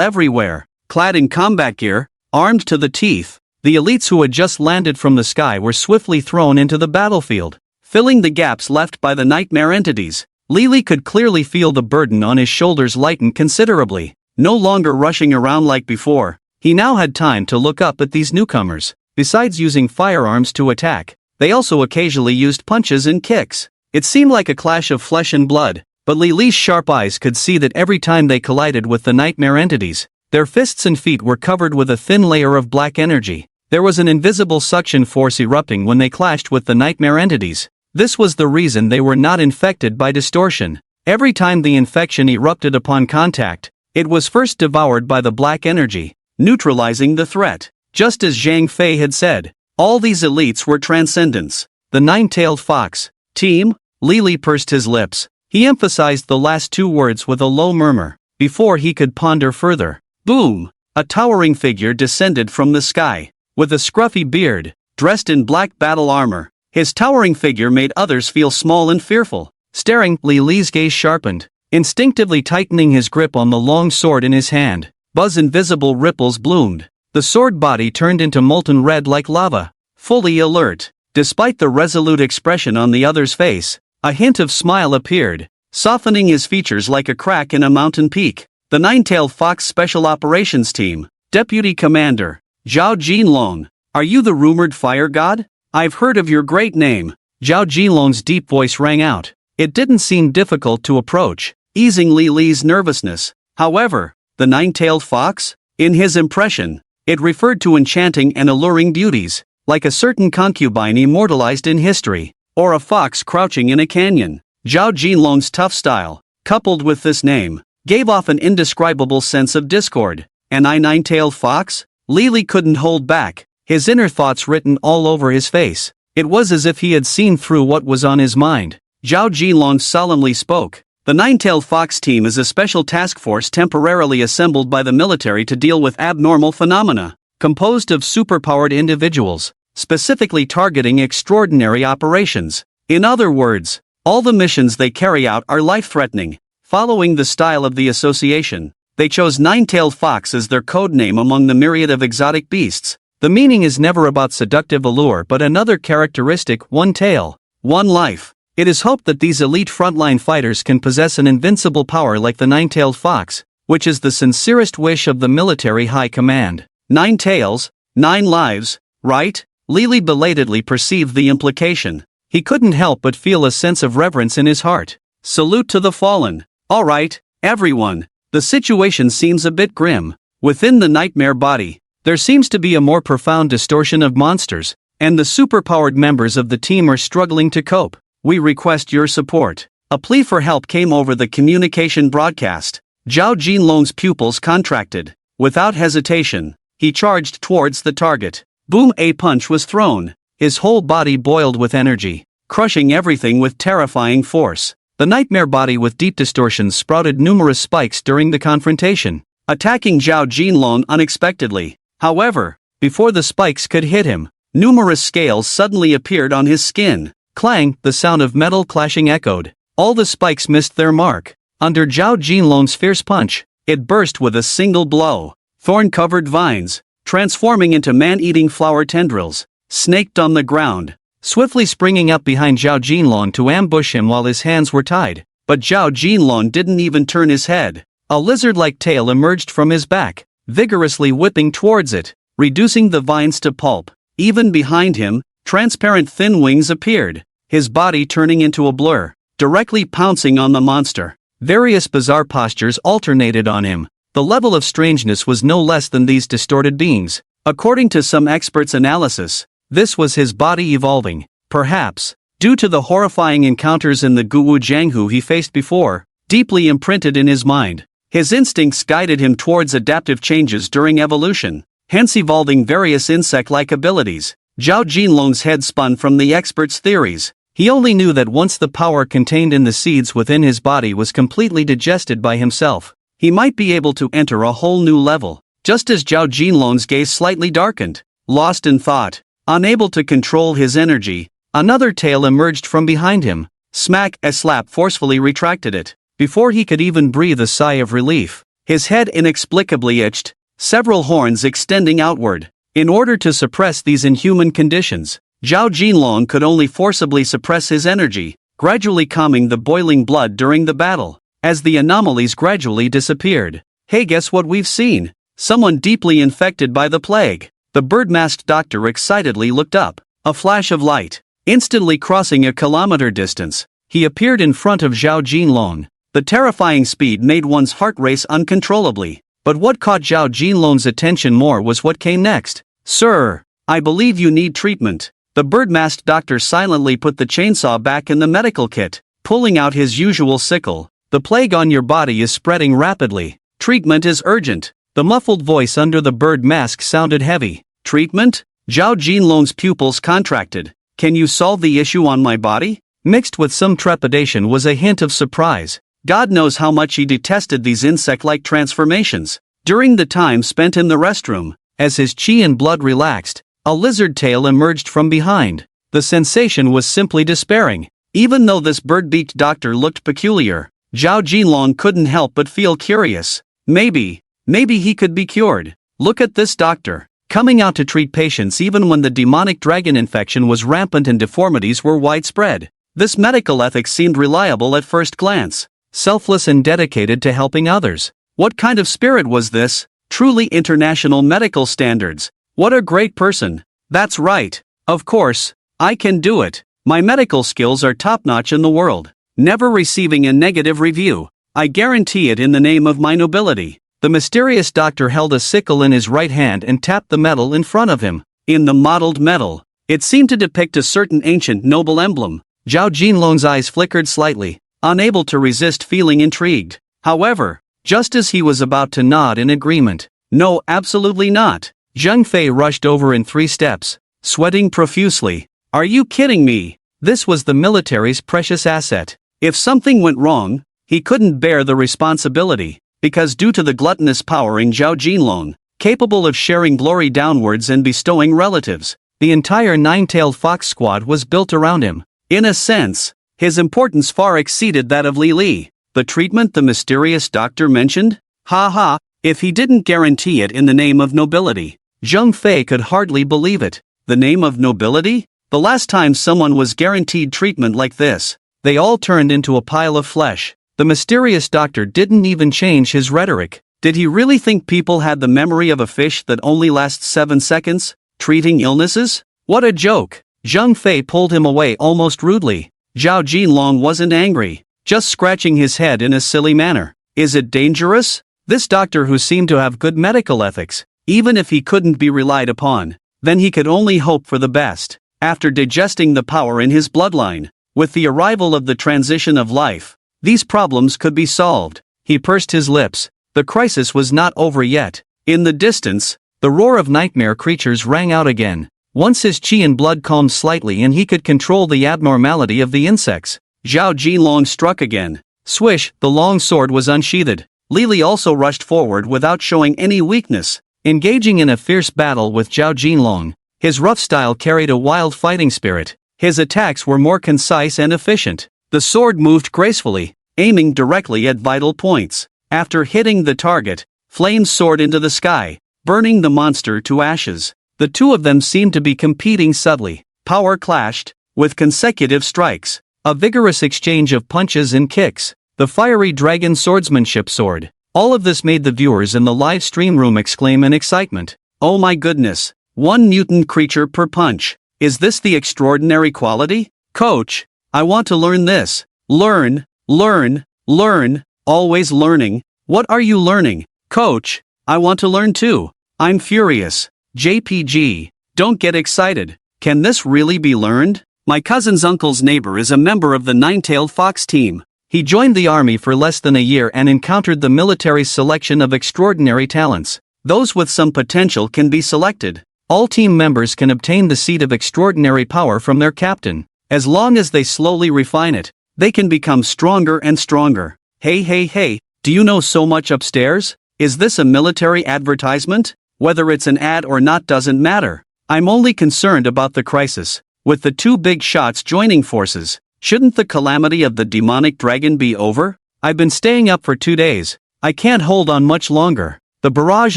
everywhere, clad in combat gear, armed to the teeth. The elites who had just landed from the sky were swiftly thrown into the battlefield, filling the gaps left by the nightmare entities. Li Li could clearly feel the burden on his shoulders lighten considerably. No longer rushing around like before, he now had time to look up at these newcomers. Besides using firearms to attack, they also occasionally used punches and kicks. It seemed like a clash of flesh and blood, but Li Li's sharp eyes could see that every time they collided with the nightmare entities, their fists and feet were covered with a thin layer of black energy. There was an invisible suction force erupting when they clashed with the nightmare entities. This was the reason they were not infected by distortion. Every time the infection erupted upon contact, it was first devoured by the black energy, neutralizing the threat. Just as Zhang Fei had said, all these elites were transcendents. The nine-tailed fox team. Li Li pursed his lips. He emphasized the last two words with a low murmur, before he could ponder further. Boom! A towering figure descended from the sky. With a scruffy beard, dressed in black battle armor, his towering figure made others feel small and fearful. Staring, Li Li's gaze sharpened, instinctively tightening his grip on the long sword in his hand. Invisible ripples bloomed. The sword body turned into molten red like lava. Fully alert, despite the resolute expression on the other's face, a hint of smile appeared, softening his features like a crack in a mountain peak. The nine-tailed fox Special Operations Team, Deputy Commander, Zhao Jinlong. Are you the rumored fire god? I've heard of your great name. Zhao Jinlong's deep voice rang out. It didn't seem difficult to approach, easing Li Li's nervousness. However, the nine-tailed fox? In his impression, it referred to enchanting and alluring beauties, like a certain concubine immortalized in history, or a fox crouching in a canyon. Zhao Jinlong's tough style, coupled with this name, gave off an indescribable sense of discord. An nine-tailed fox? Li Li couldn't hold back, his inner thoughts written all over his face. It was as if he had seen through what was on his mind. Zhao Jinlong solemnly spoke. The nine-tailed fox team is a special task force temporarily assembled by the military to deal with abnormal phenomena, composed of superpowered individuals, specifically targeting extraordinary operations. In other words, all the missions they carry out are life-threatening. Following the style of the association, they chose nine-tailed fox as their code name among the myriad of exotic beasts. The meaning is never about seductive allure but another characteristic: one tail, one life. It is hoped that these elite frontline fighters can possess an invincible power like the nine-tailed fox, which is the sincerest wish of the military high command. 9 tails, 9 lives, right? Li Li belatedly perceived the implication. He couldn't help but feel a sense of reverence in his heart. Salute to the fallen. Alright, everyone. The situation seems a bit grim. Within the nightmare body, there seems to be a more profound distortion of monsters, and the superpowered members of the team are struggling to cope. We request your support. A plea for help came over the communication broadcast. Zhao Jinlong's pupils contracted. Without hesitation, he charged towards the target. Boom! A punch was thrown. His whole body boiled with energy, crushing everything with terrifying force. The nightmare body with deep distortions sprouted numerous spikes during the confrontation, attacking Zhao Jinlong unexpectedly. However, before the spikes could hit him, numerous scales suddenly appeared on his skin. Clang! The sound of metal clashing echoed. All the spikes missed their mark. Under Zhao Jinlong's fierce punch, it burst with a single blow. Thorn-covered vines, transforming into man-eating flower tendrils, snaked on the ground, swiftly springing up behind Zhao Jinlong to ambush him while his hands were tied. But Zhao Jinlong didn't even turn his head. A lizard-like tail emerged from his back, vigorously whipping towards it, reducing the vines to pulp. Even behind him, transparent thin wings appeared, his body turning into a blur, directly pouncing on the monster. Various bizarre postures alternated on him. The level of strangeness was no less than these distorted beings. According to some experts' analysis, this was his body evolving, perhaps, due to the horrifying encounters in the Guwu Jianghu he faced before, deeply imprinted in his mind. His instincts guided him towards adaptive changes during evolution, hence evolving various insect-like abilities. Zhao Jinlong's head spun from the experts' theories. He only knew that once the power contained in the seeds within his body was completely digested by himself, he might be able to enter a whole new level. Just as Zhao Jinlong's gaze slightly darkened, lost in thought, unable to control his energy, another tail emerged from behind him. Smack! A slap forcefully retracted it. Before he could even breathe a sigh of relief, his head inexplicably itched, several horns extending outward. In order to suppress these inhuman conditions, Zhao Jinlong could only forcibly suppress his energy. gradually calming the boiling blood during the battle. As the anomalies gradually disappeared. Hey, guess what we've seen? Someone deeply infected by the plague. The bird-masked doctor excitedly looked up. A flash of light. Instantly crossing a kilometer distance, he appeared in front of Zhao Jinlong. The terrifying speed made one's heart race uncontrollably. But what caught Zhao Jinlong's attention more was what came next. Sir, I believe you need treatment. The bird-masked doctor silently put the chainsaw back in the medical kit, pulling out his usual sickle. The plague on your body is spreading rapidly. Treatment is urgent. The muffled voice under the bird mask sounded heavy. Treatment? Zhao Jinlong's pupils contracted. Can you solve the issue on my body? Mixed with some trepidation was a hint of surprise. God knows how much he detested these insect-like transformations. During the time spent in the restroom, as his chi and blood relaxed, a lizard tail emerged from behind. The sensation was simply despairing. Even though this bird-beaked doctor looked peculiar, Zhao Jinlong couldn't help but feel curious. Maybe he could be cured. Look at this doctor, coming out to treat patients even when the demonic dragon infection was rampant and deformities were widespread. This medical ethics seemed reliable at first glance, selfless and dedicated to helping others. What kind of spirit was this? Truly international medical standards. What a great person. That's right. Of course, I can do it. My medical skills are top-notch in the world. Never receiving a negative review. I guarantee it in the name of my nobility. The mysterious doctor held a sickle in his right hand and tapped the metal in front of him. In the mottled metal, it seemed to depict a certain ancient noble emblem. Zhao Jinlong's eyes flickered slightly, unable to resist feeling intrigued. However, just as he was about to nod in agreement, no, absolutely not, Zheng Fei rushed over in 3 steps, sweating profusely. Are you kidding me? This was the military's precious asset. If something went wrong, he couldn't bear the responsibility, because due to the gluttonous power in Zhao Jinlong, capable of sharing glory downwards and bestowing relatives, the entire nine-tailed fox squad was built around him. In a sense, his importance far exceeded that of Li Li. The treatment the mysterious doctor mentioned? Ha ha, if he didn't guarantee it in the name of nobility. Zheng Fei could hardly believe it. The name of nobility? The last time someone was guaranteed treatment like this, they all turned into a pile of flesh. The mysterious doctor didn't even change his rhetoric. Did he really think people had the memory of a fish that only lasts 7 seconds? Treating illnesses? What a joke! Zheng Fei pulled him away almost rudely. Zhao Jinlong wasn't angry, just scratching his head in a silly manner. Is it dangerous? This doctor who seemed to have good medical ethics, even if he couldn't be relied upon, then he could only hope for the best. After digesting the power in his bloodline, with the arrival of the transition of life, these problems could be solved. He pursed his lips. The crisis was not over yet. In the distance, the roar of nightmare creatures rang out again. Once his chi and blood calmed slightly and he could control the abnormality of the insects, Zhao Jinlong struck again. Swish, the long sword was unsheathed. Li Li also rushed forward without showing any weakness, engaging in a fierce battle with Zhao Jinlong. His rough style carried a wild fighting spirit. His attacks were more concise and efficient. The sword moved gracefully, aiming directly at vital points. After hitting the target, flames soared into the sky, burning the monster to ashes. The two of them seemed to be competing subtly. Power clashed, with consecutive strikes. A vigorous exchange of punches and kicks. The fiery dragon swordsmanship soared. All of this made the viewers in the live stream room exclaim in excitement. Oh my goodness! 1 mutant creature per punch. Is this the extraordinary quality? Coach, I want to learn this. Learn, learn, learn, always learning. What are you learning? Coach, I want to learn too. I'm furious. JPG, don't get excited. Can this really be learned? My cousin's uncle's neighbor is a member of the nine-tailed fox team. He joined the army for less than a year and encountered the military's selection of extraordinary talents. Those with some potential can be selected. All team members can obtain the seed of extraordinary power from their captain. As long as they slowly refine it, they can become stronger and stronger. Hey, do you know so much upstairs? Is this a military advertisement? Whether it's an ad or not doesn't matter. I'm only concerned about the crisis. With the 2 big shots joining forces, shouldn't the calamity of the demonic dragon be over? I've been staying up for 2 days. I can't hold on much longer. The barrage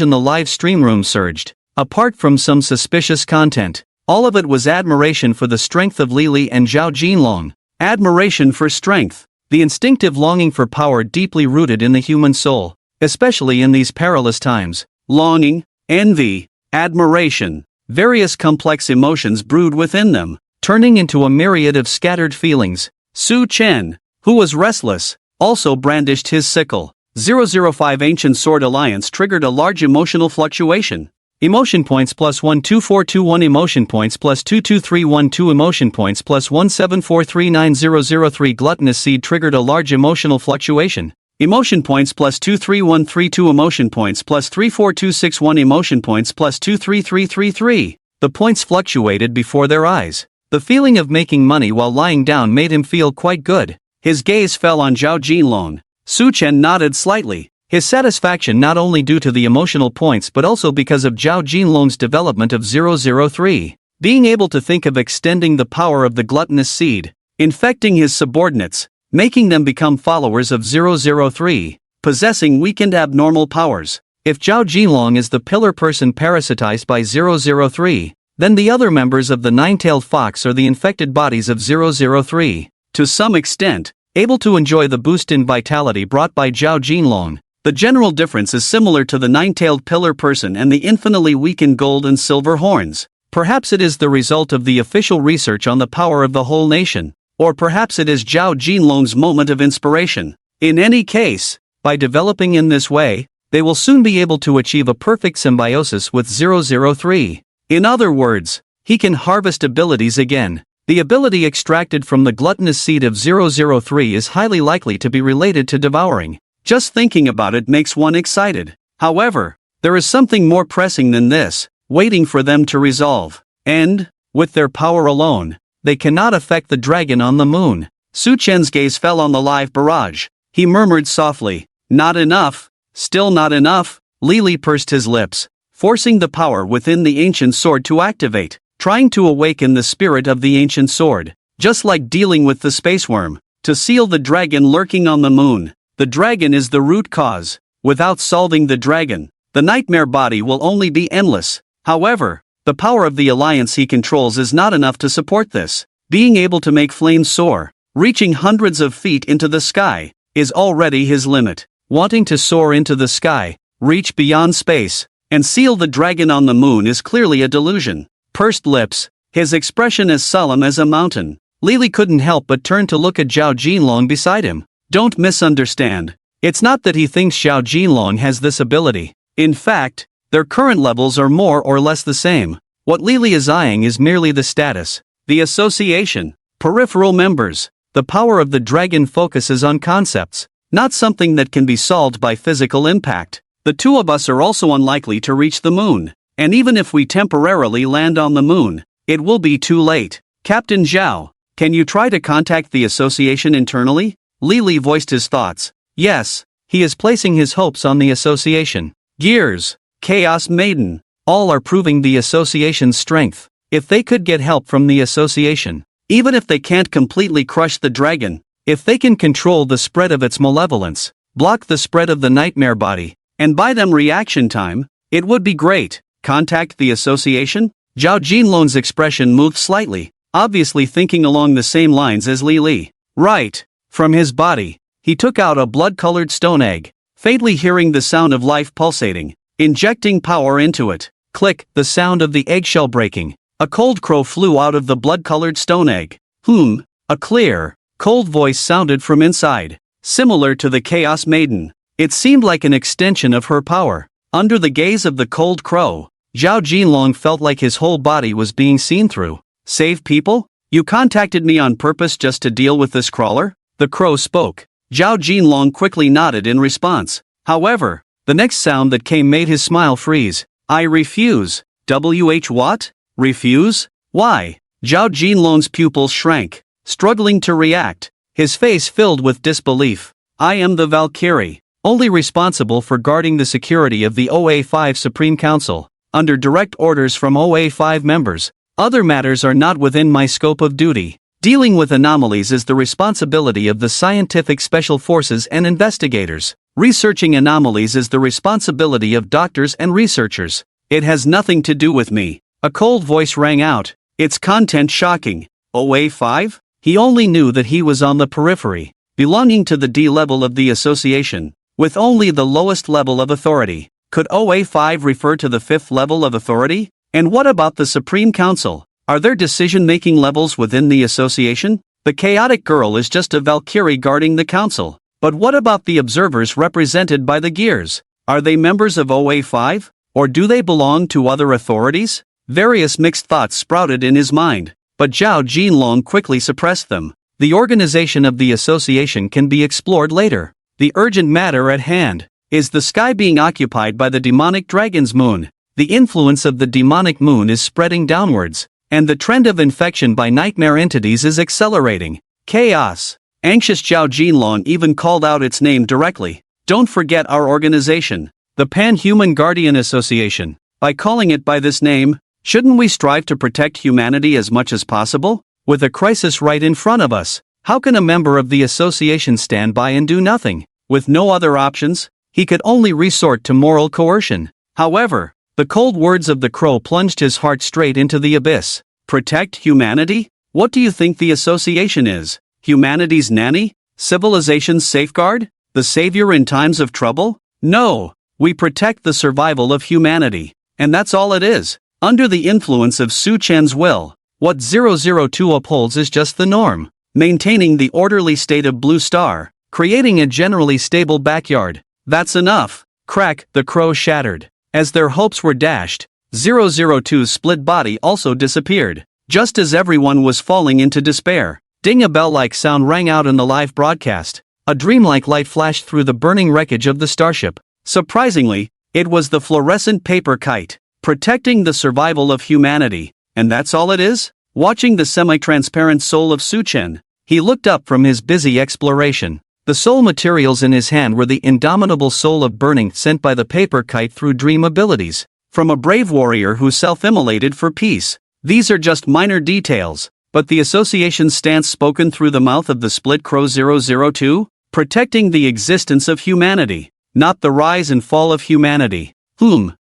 in the live stream room surged. Apart from some suspicious content, all of it was admiration for the strength of Li Li and Zhao Jinlong. Admiration for strength. The instinctive longing for power deeply rooted in the human soul, especially in these perilous times. Longing, envy, admiration. Various complex emotions brewed within them, turning into a myriad of scattered feelings. Su Chen, who was restless, also brandished his sickle. 005 Ancient Sword Alliance triggered a large emotional fluctuation. Emotion points plus 12421 emotion points plus 22312 emotion points plus 174390003 Gluttonous Seed triggered a large emotional fluctuation. Emotion points plus 23132 emotion points plus 34261 emotion points plus 23333. The points fluctuated before their eyes. The feeling of making money while lying down made him feel quite good. His gaze fell on Zhao Jinlong. Su Chen nodded slightly, his satisfaction not only due to the emotional points but also because of Zhao Jinlong's development of 003. Being able to think of extending the power of the gluttonous seed, infecting his subordinates, making them become followers of 003, possessing weakened abnormal powers. If Zhao Jinlong is the pillar person parasitized by 003, then the other members of the nine-tailed fox are the infected bodies of 003. To some extent, able to enjoy the boost in vitality brought by Zhao Jinlong. The general difference is similar to the nine-tailed pillar person and the infinitely weakened gold and silver horns. Perhaps it is the result of the official research on the power of the whole nation, or perhaps it is Zhao Jinlong's moment of inspiration. In any case, by developing in this way, they will soon be able to achieve a perfect symbiosis with 003. In other words, he can harvest abilities again. The ability extracted from the gluttonous seed of 003 is highly likely to be related to devouring. Just thinking about it makes one excited. However, there is something more pressing than this, waiting for them to resolve. And, with their power alone, they cannot affect the dragon on the moon. Su Chen's gaze fell on the live barrage. He murmured softly, "Not enough, still not enough." Li pursed his lips, forcing the power within the ancient sword to activate, trying to awaken the spirit of the ancient sword, just like dealing with the space worm, to seal the dragon lurking on the moon. The dragon is the root cause. Without solving the dragon, the nightmare body will only be endless. However, the power of the alliance he controls is not enough to support this. Being able to make flames soar, reaching hundreds of feet into the sky, is already his limit. Wanting to soar into the sky, reach beyond space, and seal the dragon on the moon is clearly a delusion. Pursed lips, his expression as solemn as a mountain. Li couldn't help but turn to look at Zhao Jinlong beside him. Don't misunderstand. It's not that he thinks Zhao Jinlong has this ability. In fact, their current levels are more or less the same. What Li is eyeing is merely the status, the association, peripheral members. The power of the dragon focuses on concepts, not something that can be solved by physical impact. The two of us are also unlikely to reach the moon, and even if we temporarily land on the moon, it will be too late. Captain Zhao, can you try to contact the association internally? Li voiced his thoughts. Yes, he is placing his hopes on the association. Gears, Chaos Maiden, all are proving the association's strength. If they could get help from the association, even if they can't completely crush the dragon, if they can control the spread of its malevolence, block the spread of the nightmare body, and buy them reaction time, it would be great. Contact the association? Zhao Jinlong's expression moved slightly, obviously thinking along the same lines as Li. Right. From his body, he took out a blood-colored stone egg, faintly hearing the sound of life pulsating, injecting power into it. Click, the sound of the eggshell breaking. A cold crow flew out of the blood-colored stone egg. A clear, cold voice sounded from inside, similar to the Chaos Maiden. It seemed like an extension of her power. Under the gaze of the cold crow, Zhao Jinlong felt like his whole body was being seen through. Save people? You contacted me on purpose just to deal with this crawler? The crow spoke. Zhao Jinlong quickly nodded in response. However, the next sound that came made his smile freeze. I refuse. What? Refuse? Why? Zhao Jinlong's pupils shrank, struggling to react, his face filled with disbelief. I am the Valkyrie, only responsible for guarding the security of the OA5 Supreme Council, under direct orders from OA5 members. Other matters are not within my scope of duty. Dealing with anomalies is the responsibility of the scientific special forces and investigators. Researching anomalies is the responsibility of doctors and researchers. It has nothing to do with me. A cold voice rang out, its content shocking. OA5? He only knew that he was on the periphery, belonging to the D level of the association, with only the lowest level of authority. Could OA5 refer to the 5th level of authority? And what about the Supreme Council? Are there decision-making levels within the association? The chaotic girl is just a Valkyrie guarding the council. But what about the observers represented by the gears? Are they members of OA5? Or do they belong to other authorities? Various mixed thoughts sprouted in his mind, but Zhao Jinlong quickly suppressed them. The organization of the association can be explored later. The urgent matter at hand is the sky being occupied by the demonic dragon's moon. The influence of the demonic moon is spreading downwards, and the trend of infection by nightmare entities is accelerating. Chaos. Anxious Zhao Jinlong even called out its name directly. Don't forget our organization, the Pan-Human Guardian Association. By calling it by this name, shouldn't we strive to protect humanity as much as possible? With a crisis right in front of us, how can a member of the association stand by and do nothing? With no other options, he could only resort to moral coercion. However, the cold words of the crow plunged his heart straight into the abyss. Protect humanity? What do you think the association is? Humanity's nanny? Civilization's safeguard? The savior in times of trouble? No, we protect the survival of humanity. And that's all it is. Under the influence of Su Chen's will, what 002 upholds is just the norm. Maintaining the orderly state of Blue Star, creating a generally stable backyard. That's enough. Crack, the crow shattered. As their hopes were dashed, 002's split body also disappeared. Just as everyone was falling into despair, ding, a bell-like sound rang out in the live broadcast. A dreamlike light flashed through the burning wreckage of the starship. Surprisingly, it was the fluorescent paper kite, protecting the survival of humanity. And that's all it is? Watching the semi-transparent soul of Su Chen, he looked up from his busy exploration. The soul materials in his hand were the indomitable soul of burning sent by the paper kite through dream abilities. From a brave warrior who self-immolated for peace. These are just minor details. But the association's stance spoken through the mouth of the split crow 002? Protecting the existence of humanity, not the rise and fall of humanity.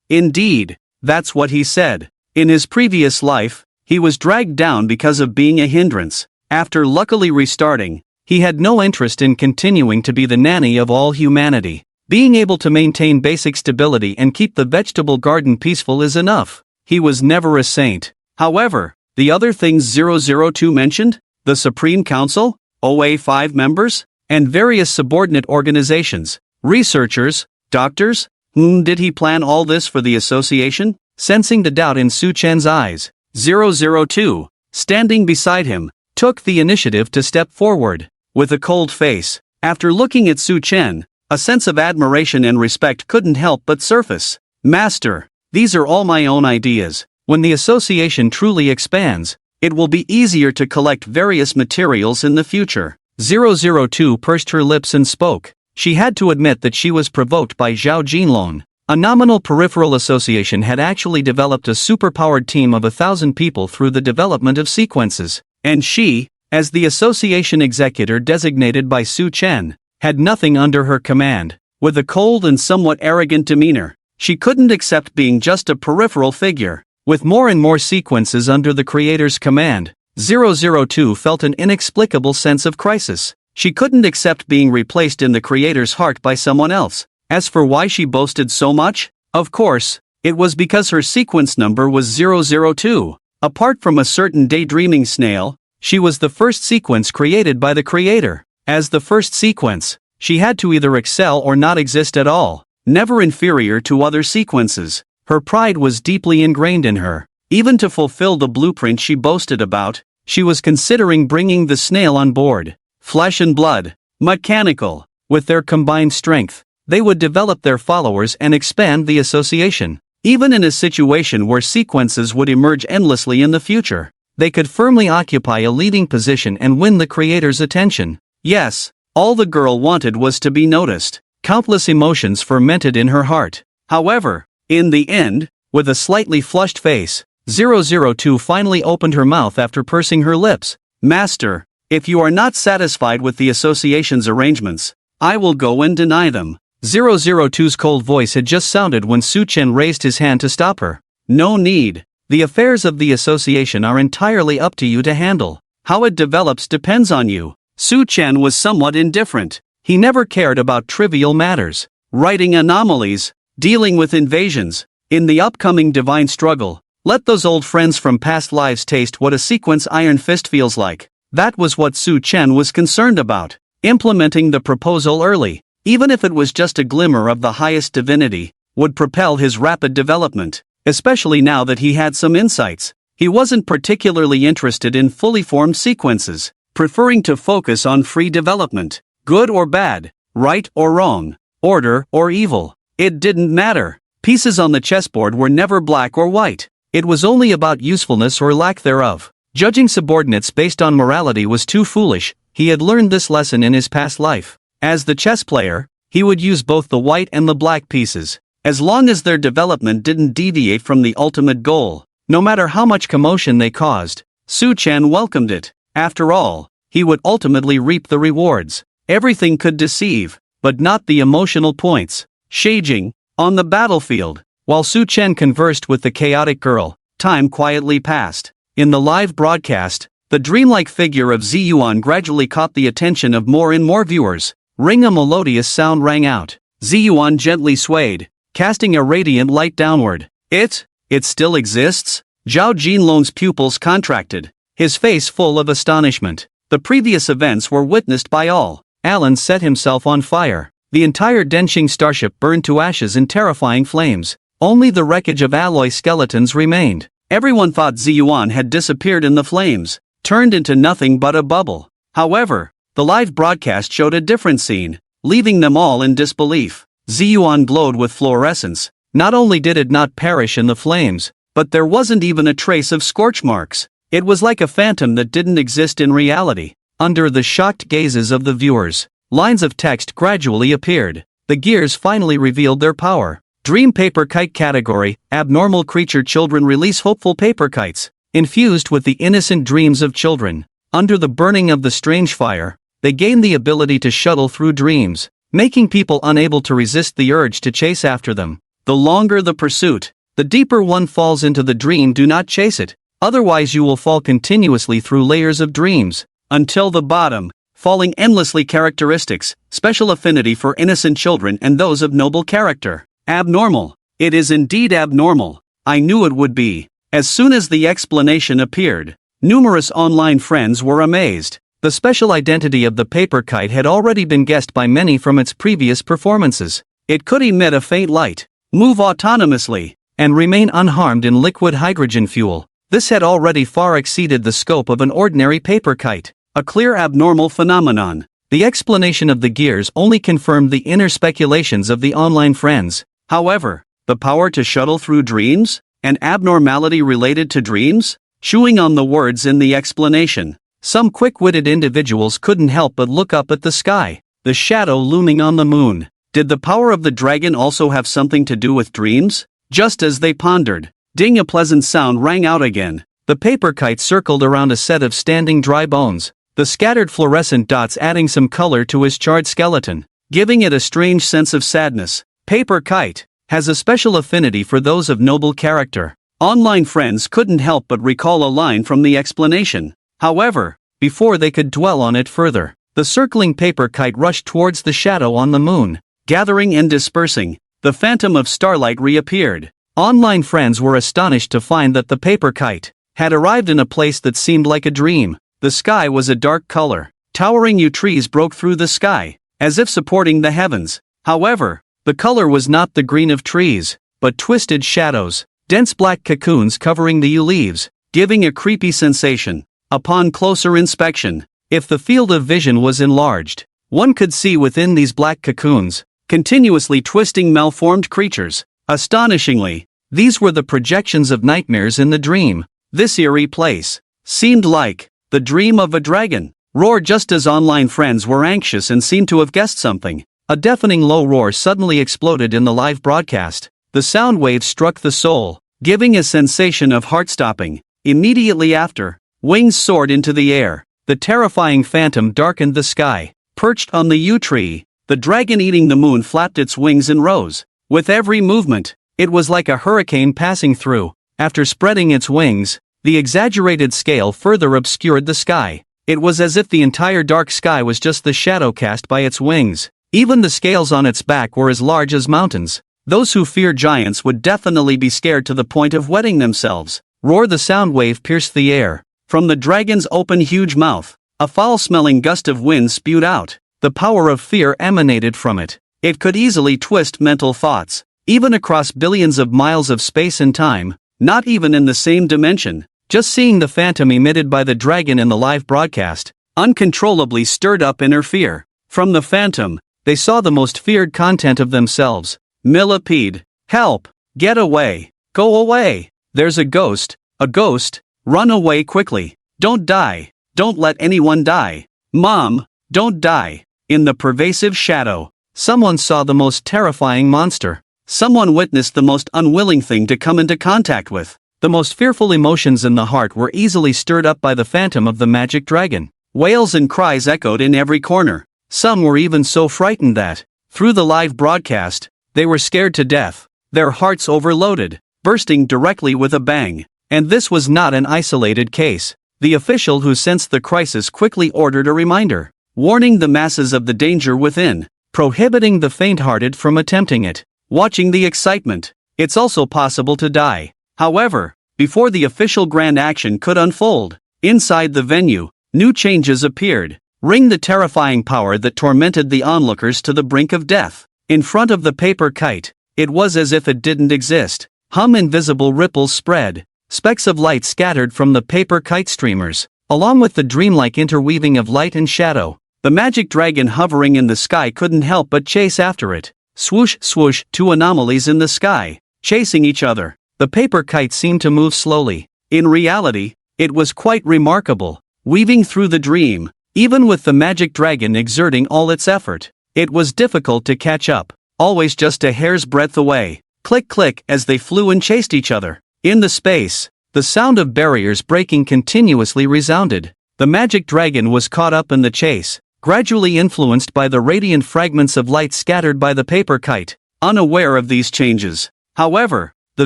Indeed, that's what he said. In his previous life, he was dragged down because of being a hindrance. After luckily restarting, he had no interest in continuing to be the nanny of all humanity. Being able to maintain basic stability and keep the vegetable garden peaceful is enough. He was never a saint. However, the other things 002 mentioned, the Supreme Council, OA5 members, and various subordinate organizations, researchers, doctors, did he plan all this for the association? Sensing the doubt in Su Chen's eyes, 002, standing beside him, took the initiative to step forward. With a cold face, after looking at Su Chen, a sense of admiration and respect couldn't help but surface. Master, these are all my own ideas. When the association truly expands, it will be easier to collect various materials in the future. 002 pursed her lips and spoke. She had to admit that she was provoked by Zhao Jinlong. A nominal peripheral association had actually developed a superpowered team of 1,000 people through the development of sequences. And she, as the association executor designated by Su Chen, had nothing under her command. With a cold and somewhat arrogant demeanor, she couldn't accept being just a peripheral figure. With more and more sequences under the creator's command, 002 felt an inexplicable sense of crisis. She couldn't accept being replaced in the creator's heart by someone else. As for why she boasted so much, of course, it was because her sequence number was 002. Apart from a certain daydreaming snail, she was the first sequence created by the creator. As the first sequence, she had to either excel or not exist at all, never inferior to other sequences. Her pride was deeply ingrained in her. Even to fulfill the blueprint she boasted about, she was considering bringing the snail on board. Flesh and blood, mechanical, with their combined strength, they would develop their followers and expand the association. Even in a situation where sequences would emerge endlessly in the future, they could firmly occupy a leading position and win the creator's attention. Yes, all the girl wanted was to be noticed. Countless emotions fermented in her heart. However, in the end, with a slightly flushed face, 002 finally opened her mouth after pursing her lips. Master, if you are not satisfied with the association's arrangements, I will go and deny them. 002's cold voice had just sounded when Su Chen raised his hand to stop her. No need. The affairs of the association are entirely up to you to handle. How it develops depends on you. Su Chen was somewhat indifferent. He never cared about trivial matters. Writing anomalies, dealing with invasions. In the upcoming divine struggle, let those old friends from past lives taste what a sequence Iron Fist feels like. That was what Su Chen was concerned about. Implementing the proposal early, even if it was just a glimmer of the highest divinity, would propel his rapid development, especially now that he had some insights. He wasn't particularly interested in fully formed sequences, preferring to focus on free development. Good or bad, right or wrong, order or evil, it didn't matter. Pieces on the chessboard were never black or white. It was only about usefulness or lack thereof. Judging subordinates based on morality was too foolish. He had learned this lesson in his past life. As the chess player, he would use both the white and the black pieces, as long as their development didn't deviate from the ultimate goal. No matter how much commotion they caused, Su Chen welcomed it. After all, he would ultimately reap the rewards. Everything could deceive, but not the emotional points. Shaging. On the battlefield, while Su Chen conversed with the chaotic girl, time quietly passed. In the live broadcast, the dreamlike figure of Ziyuan gradually caught the attention of more and more viewers. Ring, a melodious sound rang out. Ziyuan gently swayed, casting a radiant light downward. It still exists? Zhao Jinlong's pupils contracted, his face full of astonishment. The previous events were witnessed by all. Alan set himself on fire. The entire Denqing starship burned to ashes in terrifying flames. Only the wreckage of alloy skeletons remained. Everyone thought Ziyuan had disappeared in the flames, turned into nothing but a bubble. However, the live broadcast showed a different scene, leaving them all in disbelief. Ziyuan glowed with fluorescence. Not only did it not perish in the flames, but there wasn't even a trace of scorch marks. It was like a phantom that didn't exist in reality. Under the shocked gazes of the viewers, lines of text gradually appeared. The gears finally revealed their power. Dream paper kite category, abnormal creature. Children release hopeful paper kites, infused with the innocent dreams of children. Under the burning of the strange fire, they gain the ability to shuttle through dreams, making people unable to resist the urge to chase after them. The longer the pursuit, the deeper one falls into the dream. Do not chase it, otherwise you will fall continuously through layers of dreams, until the bottom. Falling endlessly. Characteristics, special affinity for innocent children and those of noble character. Abnormal. It is indeed abnormal. I knew it would be. As soon as the explanation appeared, numerous online friends were amazed. The special identity of the paper kite had already been guessed by many from its previous performances. It could emit a faint light, move autonomously, and remain unharmed in liquid hydrogen fuel. This had already far exceeded the scope of an ordinary paper kite. A clear abnormal phenomenon. The explanation of the gears only confirmed the inner speculations of the online friends. However, the power to shuttle through dreams? An abnormality related to dreams? Chewing on the words in the explanation, some quick-witted individuals couldn't help but look up at the sky, the shadow looming on the moon. Did the power of the dragon also have something to do with dreams? Just as they pondered, ding, a pleasant sound rang out again. The paper kite circled around a set of standing dry bones, the scattered fluorescent dots adding some color to his charred skeleton, giving it a strange sense of sadness. Paper kite has a special affinity for those of noble character. Online friends couldn't help but recall a line from the explanation. However, before they could dwell on it further, the circling paper kite rushed towards the shadow on the moon. Gathering and dispersing, the phantom of starlight reappeared. Online friends were astonished to find that the paper kite had arrived in a place that seemed like a dream. The sky was a dark color. Towering yew trees broke through the sky, as if supporting the heavens. However, the color was not the green of trees, but twisted shadows, dense black cocoons covering the yew leaves, giving a creepy sensation. Upon closer inspection, if the field of vision was enlarged, one could see within these black cocoons, continuously twisting malformed creatures. Astonishingly, these were the projections of nightmares in the dream. This eerie place seemed like the dream of a dragon. Roar. Just as online friends were anxious and seemed to have guessed something, a deafening low roar suddenly exploded in the live broadcast. The sound wave struck the soul, giving a sensation of heart-stopping. Immediately after, wings soared into the air. The terrifying phantom darkened the sky. Perched on the yew tree, the dragon eating the moon flapped its wings and rose. With every movement, it was like a hurricane passing through. After spreading its wings, The exaggerated scale further obscured the sky. It was as if the entire dark sky was just the shadow cast by its wings. Even the scales on its back were as large as mountains. Those who fear giants would definitely be scared to the point of wetting themselves. Roar! The sound wave pierced the air. From the dragon's open huge mouth, a foul-smelling gust of wind spewed out. The power of fear emanated from it. It could easily twist mental thoughts, even across billions of miles of space and time, not even in the same dimension. Just seeing the phantom emitted by the dragon in the live broadcast uncontrollably stirred up inner fear. From the phantom, they saw the most feared content of themselves. Millipede. Help! Get away! Go away! There's a ghost! A ghost! Run away quickly! Don't die! Don't let anyone die! Mom! Don't die! In the pervasive shadow, someone saw the most terrifying monster. Someone witnessed the most unwilling thing to come into contact with. The most fearful emotions in the heart were easily stirred up by the phantom of the magic dragon. Wails and cries echoed in every corner. Some were even so frightened that, through the live broadcast, they were scared to death, their hearts overloaded, bursting directly with a bang. And this was not an isolated case. The official who sensed the crisis quickly ordered a reminder, warning the masses of the danger within, prohibiting the faint-hearted from attempting it. Watching the excitement, it's also possible to die. However, before the official grand action could unfold, inside the venue, new changes appeared. Ring the terrifying power that tormented the onlookers to the brink of death. In front of the paper kite, it was as if it didn't exist. Invisible ripples spread. Specks of light scattered from the paper kite streamers, along with the dreamlike interweaving of light and shadow. The magic dragon hovering in the sky couldn't help but chase after it. Swoosh, swoosh, two anomalies in the sky, chasing each other. The paper kite seemed to move slowly. In reality, it was quite remarkable, weaving through the dream. Even with the magic dragon exerting all its effort, it was difficult to catch up, always just a hair's breadth away. Click click as they flew and chased each other. In the space, the sound of barriers breaking continuously resounded. The magic dragon was caught up in the chase, gradually influenced by the radiant fragments of light scattered by the paper kite, unaware of these changes. However, the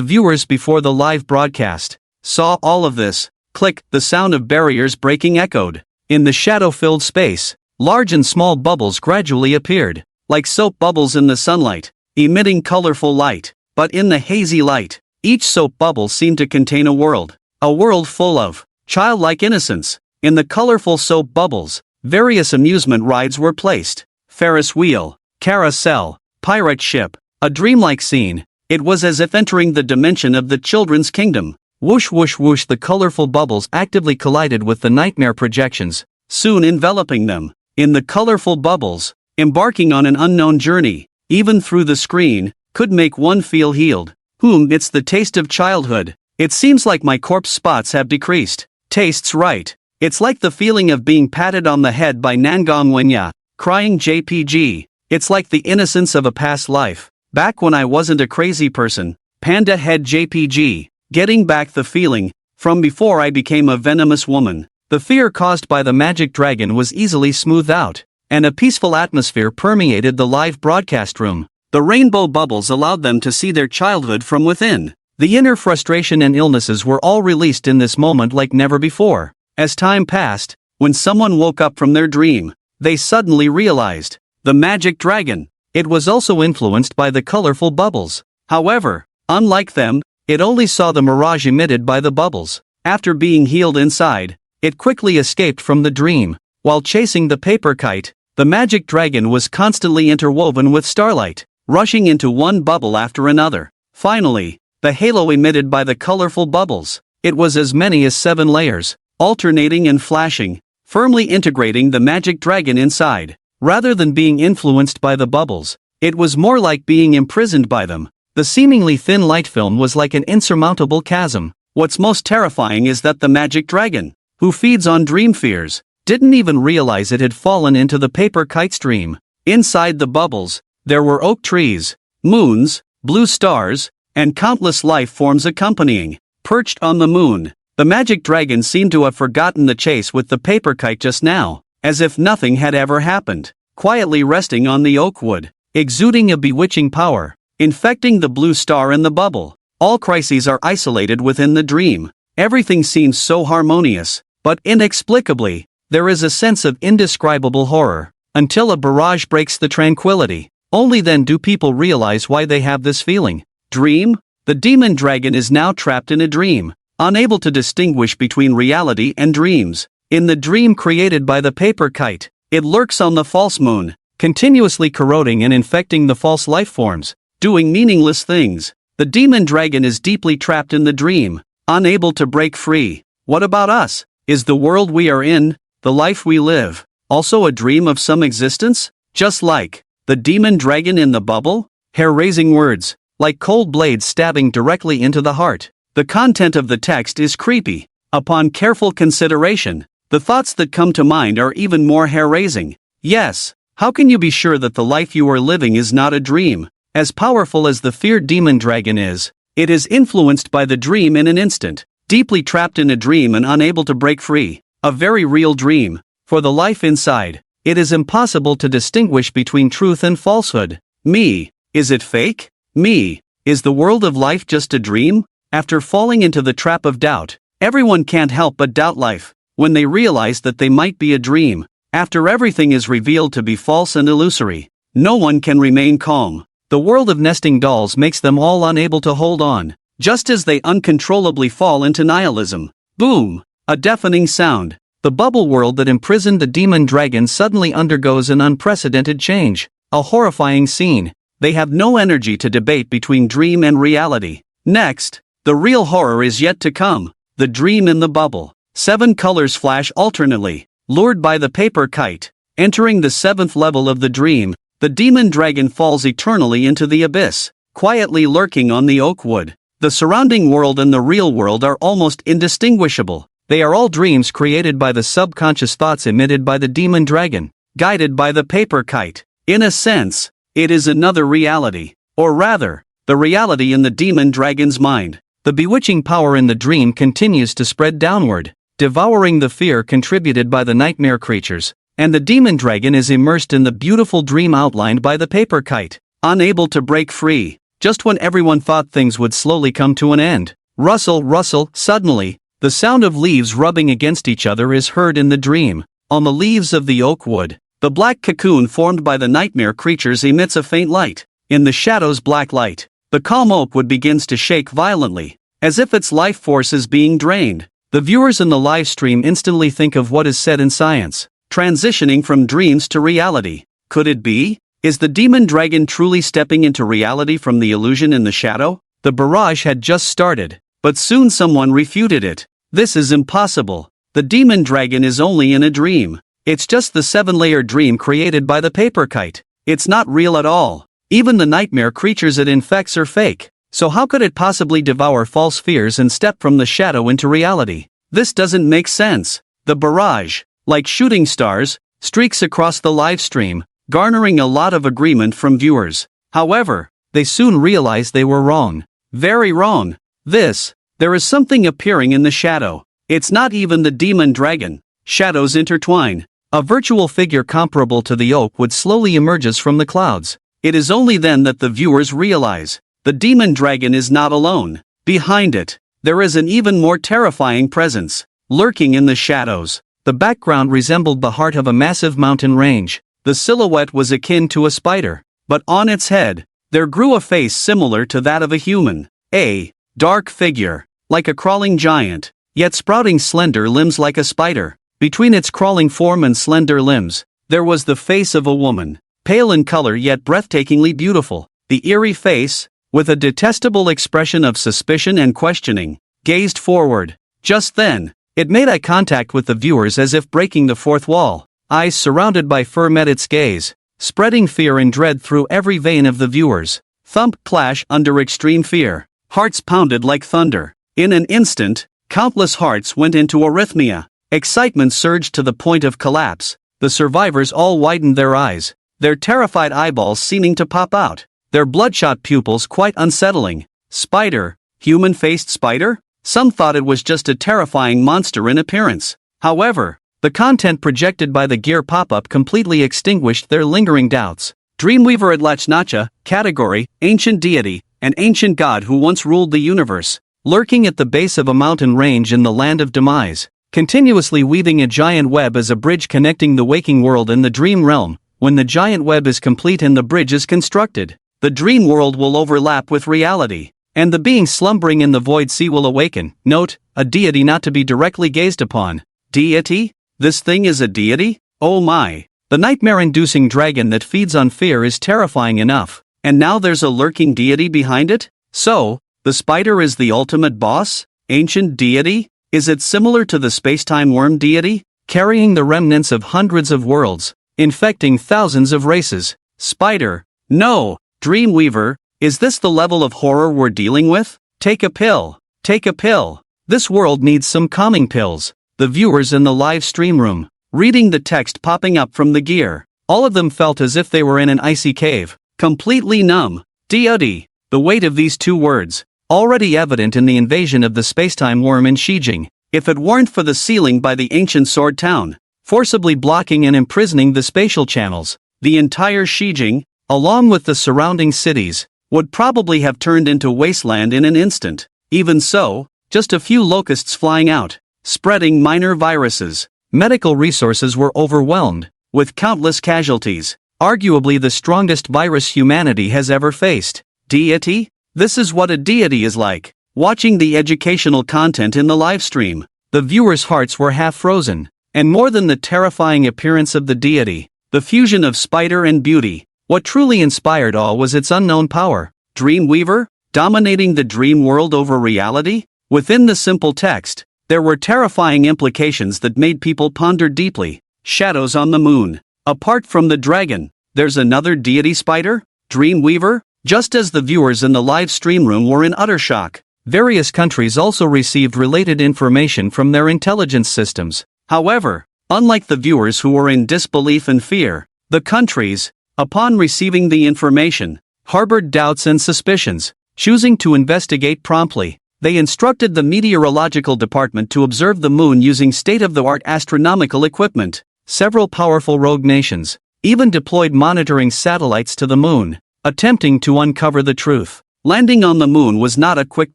viewers before the live broadcast saw all of this. Click, the sound of barriers breaking echoed. In the shadow-filled space, large and small bubbles gradually appeared, like soap bubbles in the sunlight, emitting colorful light. But in the hazy light, each soap bubble seemed to contain a world full of childlike innocence. In the colorful soap bubbles, various amusement rides were placed. Ferris wheel, carousel, pirate ship, a dreamlike scene. It was as if entering the dimension of the children's kingdom. Whoosh whoosh whoosh, the colorful bubbles actively collided with the nightmare projections, soon enveloping them. In the colorful bubbles, embarking on an unknown journey, even through the screen, could make one feel healed. It's the taste of childhood. It seems like my corpse spots have decreased. Tastes right. It's like the feeling of being patted on the head by Nangongwenya, crying JPG. It's like the innocence of a past life, back when I wasn't a crazy person. Panda head JPG. Getting back the feeling from before I became a venomous woman. The fear caused by the magic dragon was easily smoothed out, and a peaceful atmosphere permeated the live broadcast room. The rainbow bubbles allowed them to see their childhood from within. The inner frustration and illnesses were all released in this moment like never before. As time passed, when someone woke up from their dream, they suddenly realized the magic dragon. It was also influenced by the colorful bubbles. However, unlike them, it only saw the mirage emitted by the bubbles. After being healed inside, it quickly escaped from the dream. While chasing the paper kite, the magic dragon was constantly interwoven with starlight, rushing into one bubble after another. Finally, the halo emitted by the colorful bubbles. It was as many as 7 layers, alternating and flashing, firmly integrating the magic dragon inside. Rather than being influenced by the bubbles, it was more like being imprisoned by them. The seemingly thin light film was like an insurmountable chasm. What's most terrifying is that the magic dragon, who feeds on dream fears, didn't even realize it had fallen into the paper kite stream. Inside the bubbles, there were oak trees, moons, blue stars, and countless life forms accompanying. Perched on the moon, the magic dragon seemed to have forgotten the chase with the paper kite just now, as if nothing had ever happened, quietly resting on the oak wood, exuding a bewitching power, infecting the blue star and the bubble. All crises are isolated within the dream. Everything seems so harmonious, but inexplicably, there is a sense of indescribable horror, until a barrage breaks the tranquility. Only then do people realize why they have this feeling. Dream? The demon dragon is now trapped in a dream, unable to distinguish between reality and dreams. In the dream created by the paper kite, it lurks on the false moon, continuously corroding and infecting the false life forms, doing meaningless things. The demon dragon is deeply trapped in the dream, unable to break free. What about us? Is the world we are in, the life we live, also a dream of some existence? Just like the demon dragon in the bubble? Hair-raising words, like cold blades stabbing directly into the heart. The content of the text is creepy. Upon careful consideration, the thoughts that come to mind are even more hair-raising. Yes, how can you be sure that the life you are living is not a dream? As powerful as the feared demon dragon is, it is influenced by the dream in an instant, deeply trapped in a dream and unable to break free. A very real dream. For the life inside, it is impossible to distinguish between truth and falsehood. Me, is it fake? Me, is the world of life just a dream? After falling into the trap of doubt, everyone can't help but doubt life, when they realize that they might be a dream. After everything is revealed to be false and illusory, no one can remain calm. The world of nesting dolls makes them all unable to hold on, just as they uncontrollably fall into nihilism. Boom! A deafening sound. The bubble world that imprisoned the demon dragon suddenly undergoes an unprecedented change. A horrifying scene. They have no energy to debate between dream and reality. Next, the real horror is yet to come. The dream in the bubble. 7 colors flash alternately, lured by the paper kite. Entering the 7th level of the dream, the demon dragon falls eternally into the abyss, quietly lurking on the oak wood. The surrounding world and the real world are almost indistinguishable. They are all dreams created by the subconscious thoughts emitted by the demon dragon, guided by the paper kite. In a sense, it is another reality. Or rather, the reality in the demon dragon's mind. The bewitching power in the dream continues to spread downward, devouring the fear contributed by the nightmare creatures, and the demon dragon is immersed in the beautiful dream outlined by the paper kite, unable to break free. Just when everyone thought things would slowly come to an end. Rustle, rustle, suddenly, the sound of leaves rubbing against each other is heard in the dream. On the leaves of the oak wood, the black cocoon formed by the nightmare creatures emits a faint light. In the shadow's black light, the calm oak wood begins to shake violently, as if its life force is being drained. The viewers in the live stream instantly think of what is said in science, transitioning from dreams to reality. Could it be? Is the demon dragon truly stepping into reality from the illusion in the shadow? The barrage had just started, but soon someone refuted it. This is impossible. The demon dragon is only in a dream. It's just the 7-layer dream created by the paper kite. It's not real at all. Even the nightmare creatures it infects are fake. So how could it possibly devour false fears and step from the shadow into reality? This doesn't make sense. The barrage, like shooting stars, streaks across the live stream, garnering a lot of agreement from viewers. However, they soon realize they were wrong. Very wrong. There is something appearing in the shadow. It's not even the demon dragon. Shadows intertwine. A virtual figure comparable to the oak wood slowly emerges from the clouds. It is only then that the viewers realize the demon dragon is not alone. Behind it, there is an even more terrifying presence, lurking in the shadows. The background resembled the heart of a massive mountain range. The silhouette was akin to a spider, but on its head, there grew a face similar to that of a human. A dark figure, like a crawling giant, yet sprouting slender limbs like a spider. Between its crawling form and slender limbs, there was the face of a woman, pale in color yet breathtakingly beautiful. The eerie face, with a detestable expression of suspicion and questioning, gazed forward. Just then, it made eye contact with the viewers as if breaking the fourth wall. Eyes surrounded by fur met its gaze, spreading fear and dread through every vein of the viewers. Thump, clash under extreme fear. Hearts pounded like thunder. In an instant, countless hearts went into arrhythmia. Excitement surged to the point of collapse. The survivors all widened their eyes, their terrified eyeballs seeming to pop out, their bloodshot pupils quite unsettling. Spider? Human-faced spider? Some thought it was just a terrifying monster in appearance. However, the content projected by the gear pop-up completely extinguished their lingering doubts. Dreamweaver Adlachnacha, category, ancient deity, an ancient god who once ruled the universe. lurking at the base of a mountain range in the land of demise, continuously weaving a giant web as a bridge connecting the waking world and the dream realm. When the giant web is complete and the bridge is constructed, the dream world will overlap with reality, and the being slumbering in the void sea will awaken. Note, a deity not to be directly gazed upon. Deity? This thing is a deity? Oh my. The nightmare-inducing dragon that feeds on fear is terrifying enough, and now there's a lurking deity behind it? So, the spider is the ultimate boss? Ancient deity? Is it similar to the spacetime worm deity, carrying the remnants of hundreds of worlds, infecting thousands of races? Spider? No. Dreamweaver? Is this the level of horror we're dealing with? Take a pill. Take a pill. This world needs some calming pills. The viewers in the live stream room, reading the text popping up from the gear, all of them felt as if they were in an icy cave, completely numb. Deity. The weight of these two words, already evident in the invasion of the spacetime worm in Shijing. If it weren't for the sealing by the ancient sword town, forcibly blocking and imprisoning the spatial channels, the entire Shijing, along with the surrounding cities, would probably have turned into wasteland in an instant. Even so, just a few locusts flying out, spreading minor viruses. Medical resources were overwhelmed, with countless casualties, arguably the strongest virus humanity has ever faced. Deity? This is what a deity is like. Watching the educational content in the livestream, the viewers' hearts were half frozen. And more than the terrifying appearance of the deity, the fusion of spider and beauty, what truly inspired awe was its unknown power. Dreamweaver? Dominating the dream world over reality? Within the simple text, there were terrifying implications that made people ponder deeply. Shadows on the moon. Apart from the dragon, there's another deity spider? Dreamweaver? Just as the viewers in the live stream room were in utter shock, various countries also received related information from their intelligence systems. However, unlike the viewers who were in disbelief and fear, the countries, upon receiving the information, harbored doubts and suspicions. Choosing to investigate promptly, they instructed the meteorological department to observe the moon using state-of-the-art astronomical equipment. Several powerful rogue nations even deployed monitoring satellites to the moon, attempting to uncover the truth. Landing on the moon was not a quick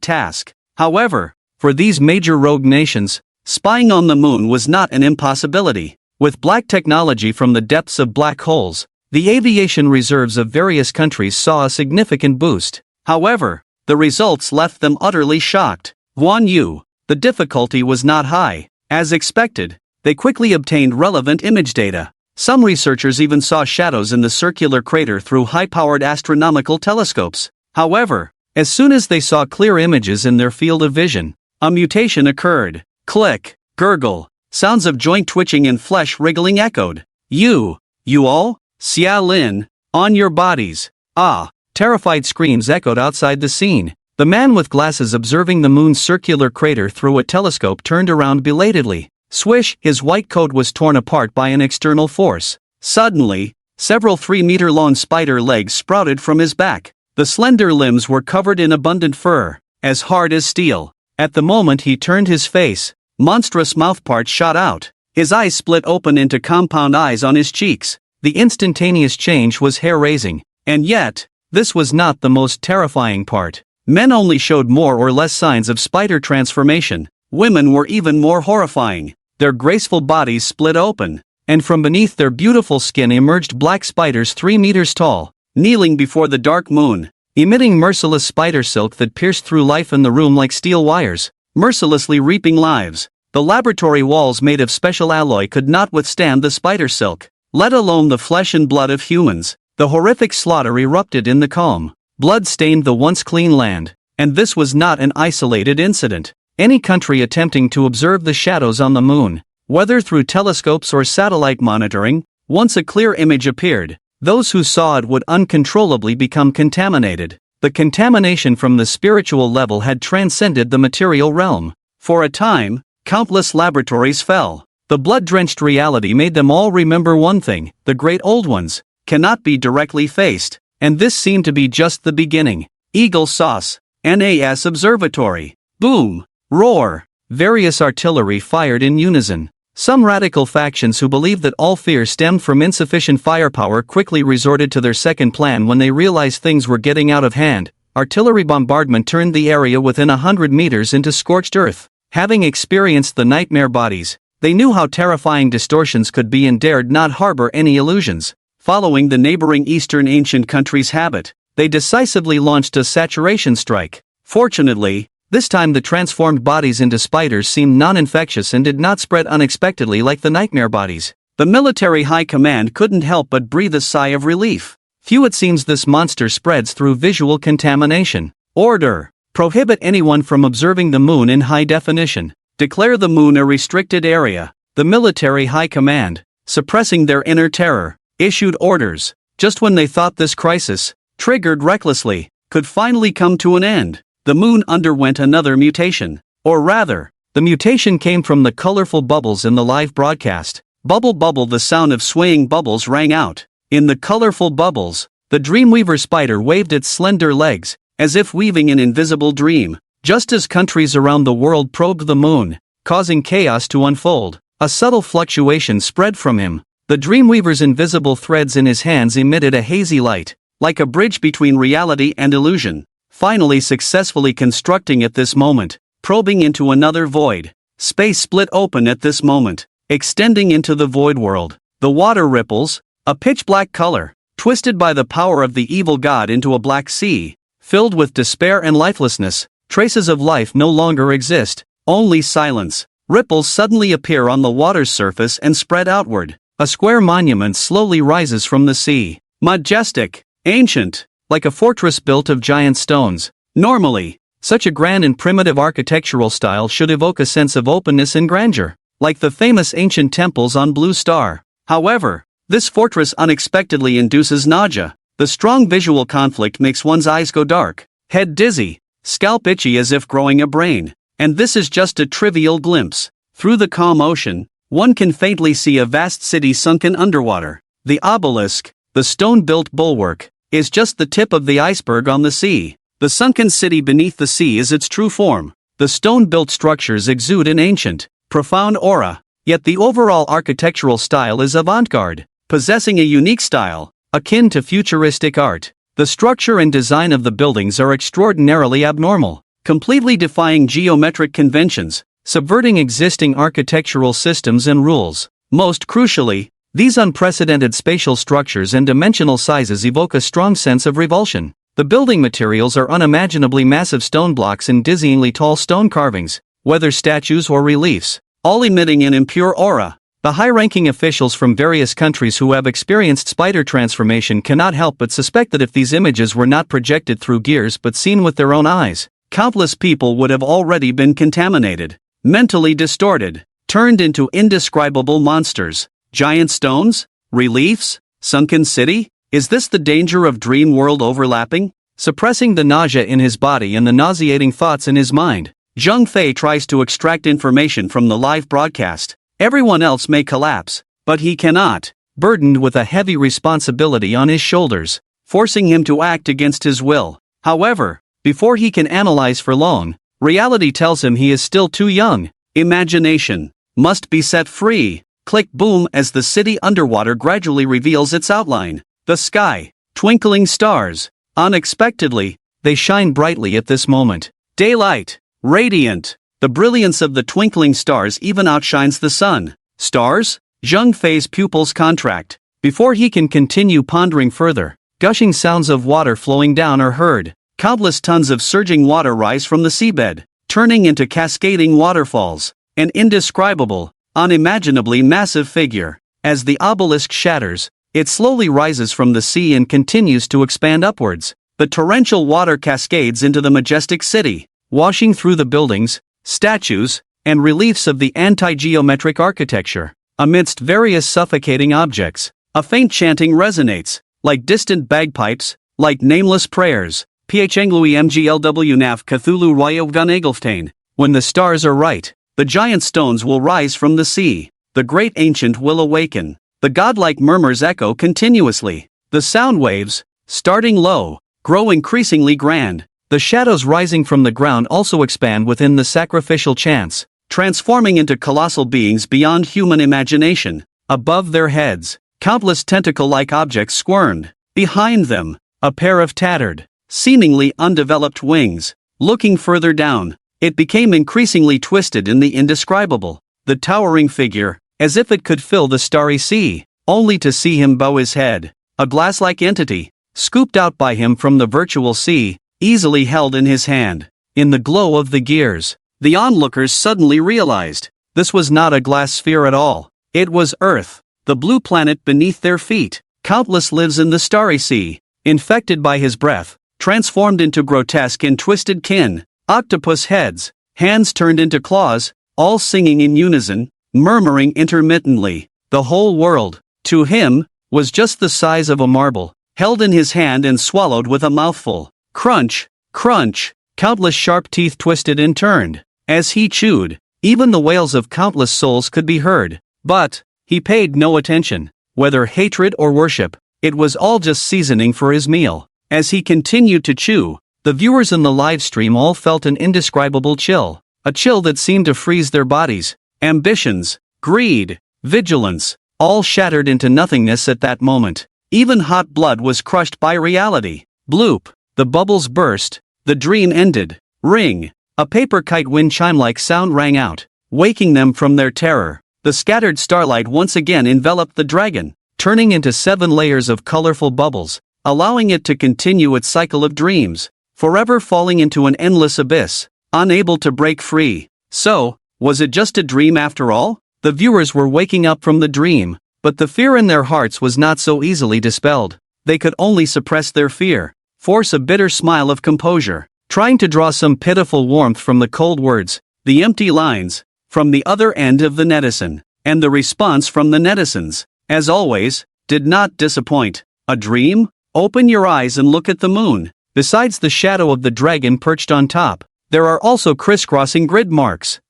task. However, for these major rogue nations, spying on the moon was not an impossibility. With black technology from the depths of black holes, the aviation reserves of various countries saw a significant boost. However, the results left them utterly shocked. Guan Yu. The difficulty was not high. As expected, they quickly obtained relevant image data. Some researchers even saw shadows in the circular crater through high-powered astronomical telescopes. However, as soon as they saw clear images in their field of vision, a mutation occurred. Click, gurgle, sounds of joint twitching and flesh wriggling echoed. You all? Xia Lin, on your bodies. Ah, terrified screams echoed outside the scene. The man with glasses observing the moon's circular crater through a telescope turned around belatedly. Swish, his white coat was torn apart by an external force. Suddenly, several 3-meter-long spider legs sprouted from his back. The slender limbs were covered in abundant fur, as hard as steel. At the moment he turned his face, monstrous mouthparts shot out. His eyes split open into compound eyes on his cheeks. The instantaneous change was hair-raising. And yet, this was not the most terrifying part. Men only showed more or less signs of spider transformation. Women were even more horrifying. Their graceful bodies split open, and from beneath their beautiful skin emerged black spiders 3 meters tall, kneeling before the dark moon, emitting merciless spider silk that pierced through life in the room like steel wires, mercilessly reaping lives. The laboratory walls made of special alloy could not withstand the spider silk, let alone the flesh and blood of humans. The horrific slaughter erupted in the calm. Blood stained the once clean land, and this was not an isolated incident. Any country attempting to observe the shadows on the moon, whether through telescopes or satellite monitoring, once a clear image appeared, those who saw it would uncontrollably become contaminated. The contamination from the spiritual level had transcended the material realm. For a time, countless laboratories fell. The blood-drenched reality made them all remember one thing: the great old ones cannot be directly faced, and this seemed to be just the beginning. Eagle Sauce, NAS Observatory. Boom! Roar! Various artillery fired in unison. Some radical factions who believed that all fear stemmed from insufficient firepower quickly resorted to their second plan when they realized things were getting out of hand. artillery bombardment turned the area within 100 meters into scorched earth. Having experienced the nightmare bodies, they knew how terrifying distortions could be and dared not harbor any illusions. Following the neighboring Eastern ancient country's habit, they decisively launched a saturation strike. Fortunately, this time the transformed bodies into spiders seemed non-infectious and did not spread unexpectedly like the nightmare bodies. The military high command couldn't help but breathe a sigh of relief. Few it seems this monster spreads through visual contamination. Order. Prohibit anyone from observing the moon in high definition. Declare the moon a restricted area. The military high command, suppressing their inner terror, issued orders, just when they thought this crisis, triggered recklessly, could finally come to an end. The moon underwent another mutation. Or rather, the mutation came from the colorful bubbles in the live broadcast. Bubble bubble, the sound of swaying bubbles rang out. In the colorful bubbles, the Dreamweaver spider waved its slender legs, as if weaving an invisible dream. Just as countries around the world probed the moon, causing chaos to unfold, a subtle fluctuation spread from him. The Dreamweaver's invisible threads in his hands emitted a hazy light, like a bridge between reality and illusion, finally successfully constructing at this moment, probing into another void. Space split open at this moment, extending into the void world. The water ripples, a pitch-black color, twisted by the power of the evil god into a black sea, filled with despair and lifelessness. Traces of life no longer exist, only silence. Ripples suddenly appear on the water's surface and spread outward. A square monument slowly rises from the sea. Majestic, ancient, like a fortress built of giant stones. Normally, such a grand and primitive architectural style should evoke a sense of openness and grandeur, like the famous ancient temples on Blue Star. However, this fortress unexpectedly induces nausea. The strong visual conflict makes one's eyes go dark, head dizzy, scalp itchy as if growing a brain. And this is just a trivial glimpse. Through the calm ocean, one can faintly see a vast city sunken underwater. The obelisk, the stone-built bulwark, is just the tip of the iceberg on the sea. The sunken city beneath the sea is its true form. The stone-built structures exude an ancient, profound aura, yet the overall architectural style is avant-garde, possessing a unique style, akin to futuristic art. The structure and design of the buildings are extraordinarily abnormal, completely defying geometric conventions, subverting existing architectural systems and rules. Most crucially, these unprecedented spatial structures and dimensional sizes evoke a strong sense of revulsion. The building materials are unimaginably massive stone blocks and dizzyingly tall stone carvings, whether statues or reliefs, all emitting an impure aura. The high-ranking officials from various countries who have experienced spider transformation cannot help but suspect that if these images were not projected through gears but seen with their own eyes, countless people would have already been contaminated, mentally distorted, turned into indescribable monsters. Giant stones? Reliefs? Sunken city? Is this the danger of dream world overlapping? Suppressing the nausea in his body and the nauseating thoughts in his mind, Zheng Fei tries to extract information from the live broadcast. Everyone else may collapse, but he cannot, burdened with a heavy responsibility on his shoulders, forcing him to act against his will. However, before he can analyze for long, reality tells him he is still too young. Imagination must be set free. Click boom as the city underwater gradually reveals its outline. The sky, twinkling stars. Unexpectedly, they shine brightly at this moment. Daylight, radiant. The brilliance of the twinkling stars even outshines the sun. Stars? Zheng Fei's pupils contract. Before he can continue pondering further, gushing sounds of water flowing down are heard. Countless tons of surging water rise from the seabed, turning into cascading waterfalls. An indescribable, unimaginably massive figure. As the obelisk shatters, it slowly rises from the sea and continues to expand upwards. The torrential water cascades into the majestic city, washing through the buildings, statues, and reliefs of the anti-geometric architecture. Amidst various suffocating objects, a faint chanting resonates, like distant bagpipes, like nameless prayers. Phnglui mglw nav Cthulhu Ryovgun. When the stars are right, the giant stones will rise from the sea. The great ancient will awaken. The godlike murmurs echo continuously. The sound waves, starting low, grow increasingly grand. The shadows rising from the ground also expand within the sacrificial chants, transforming into colossal beings beyond human imagination. Above their heads, countless tentacle-like objects squirmed. Behind them, a pair of tattered, seemingly undeveloped wings. Looking further down, it became increasingly twisted in the indescribable. The towering figure, as if it could fill the starry sea, only to see him bow his head. A glass-like entity, scooped out by him from the virtual sea, easily held in his hand. In the glow of the gears, the onlookers suddenly realized this was not a glass sphere at all. It was Earth, the blue planet beneath their feet. Countless lives in the starry sea, infected by his breath, transformed into grotesque and twisted kin, octopus heads, hands turned into claws, all singing in unison, murmuring intermittently. The whole world, to him, was just the size of a marble, held in his hand and swallowed with a mouthful. Crunch, crunch, countless sharp teeth twisted and turned. As he chewed, even the wails of countless souls could be heard. But he paid no attention. Whether hatred or worship, it was all just seasoning for his meal. As he continued to chew, the viewers in the live stream all felt an indescribable chill. A chill that seemed to freeze their bodies. Ambitions, greed, vigilance, all shattered into nothingness at that moment. Even hot blood was crushed by reality. Bloop, the bubbles burst, the dream ended. Ring, a paper kite wind chime-like sound rang out, waking them from their terror. The scattered starlight once again enveloped the dragon, turning into 7 layers of colorful bubbles, allowing it to continue its cycle of dreams, forever falling into an endless abyss, unable to break free. So, was it just a dream after all? The viewers were waking up from the dream, but the fear in their hearts was not so easily dispelled. They could only suppress their fear, force a bitter smile of composure, trying to draw some pitiful warmth from the cold words, the empty lines, from the other end of the netizen, and the response from the netizens, as always, did not disappoint. A dream? Open your eyes and look at the moon. Besides the shadow of the dragon perched on top, there are also crisscrossing grid marks.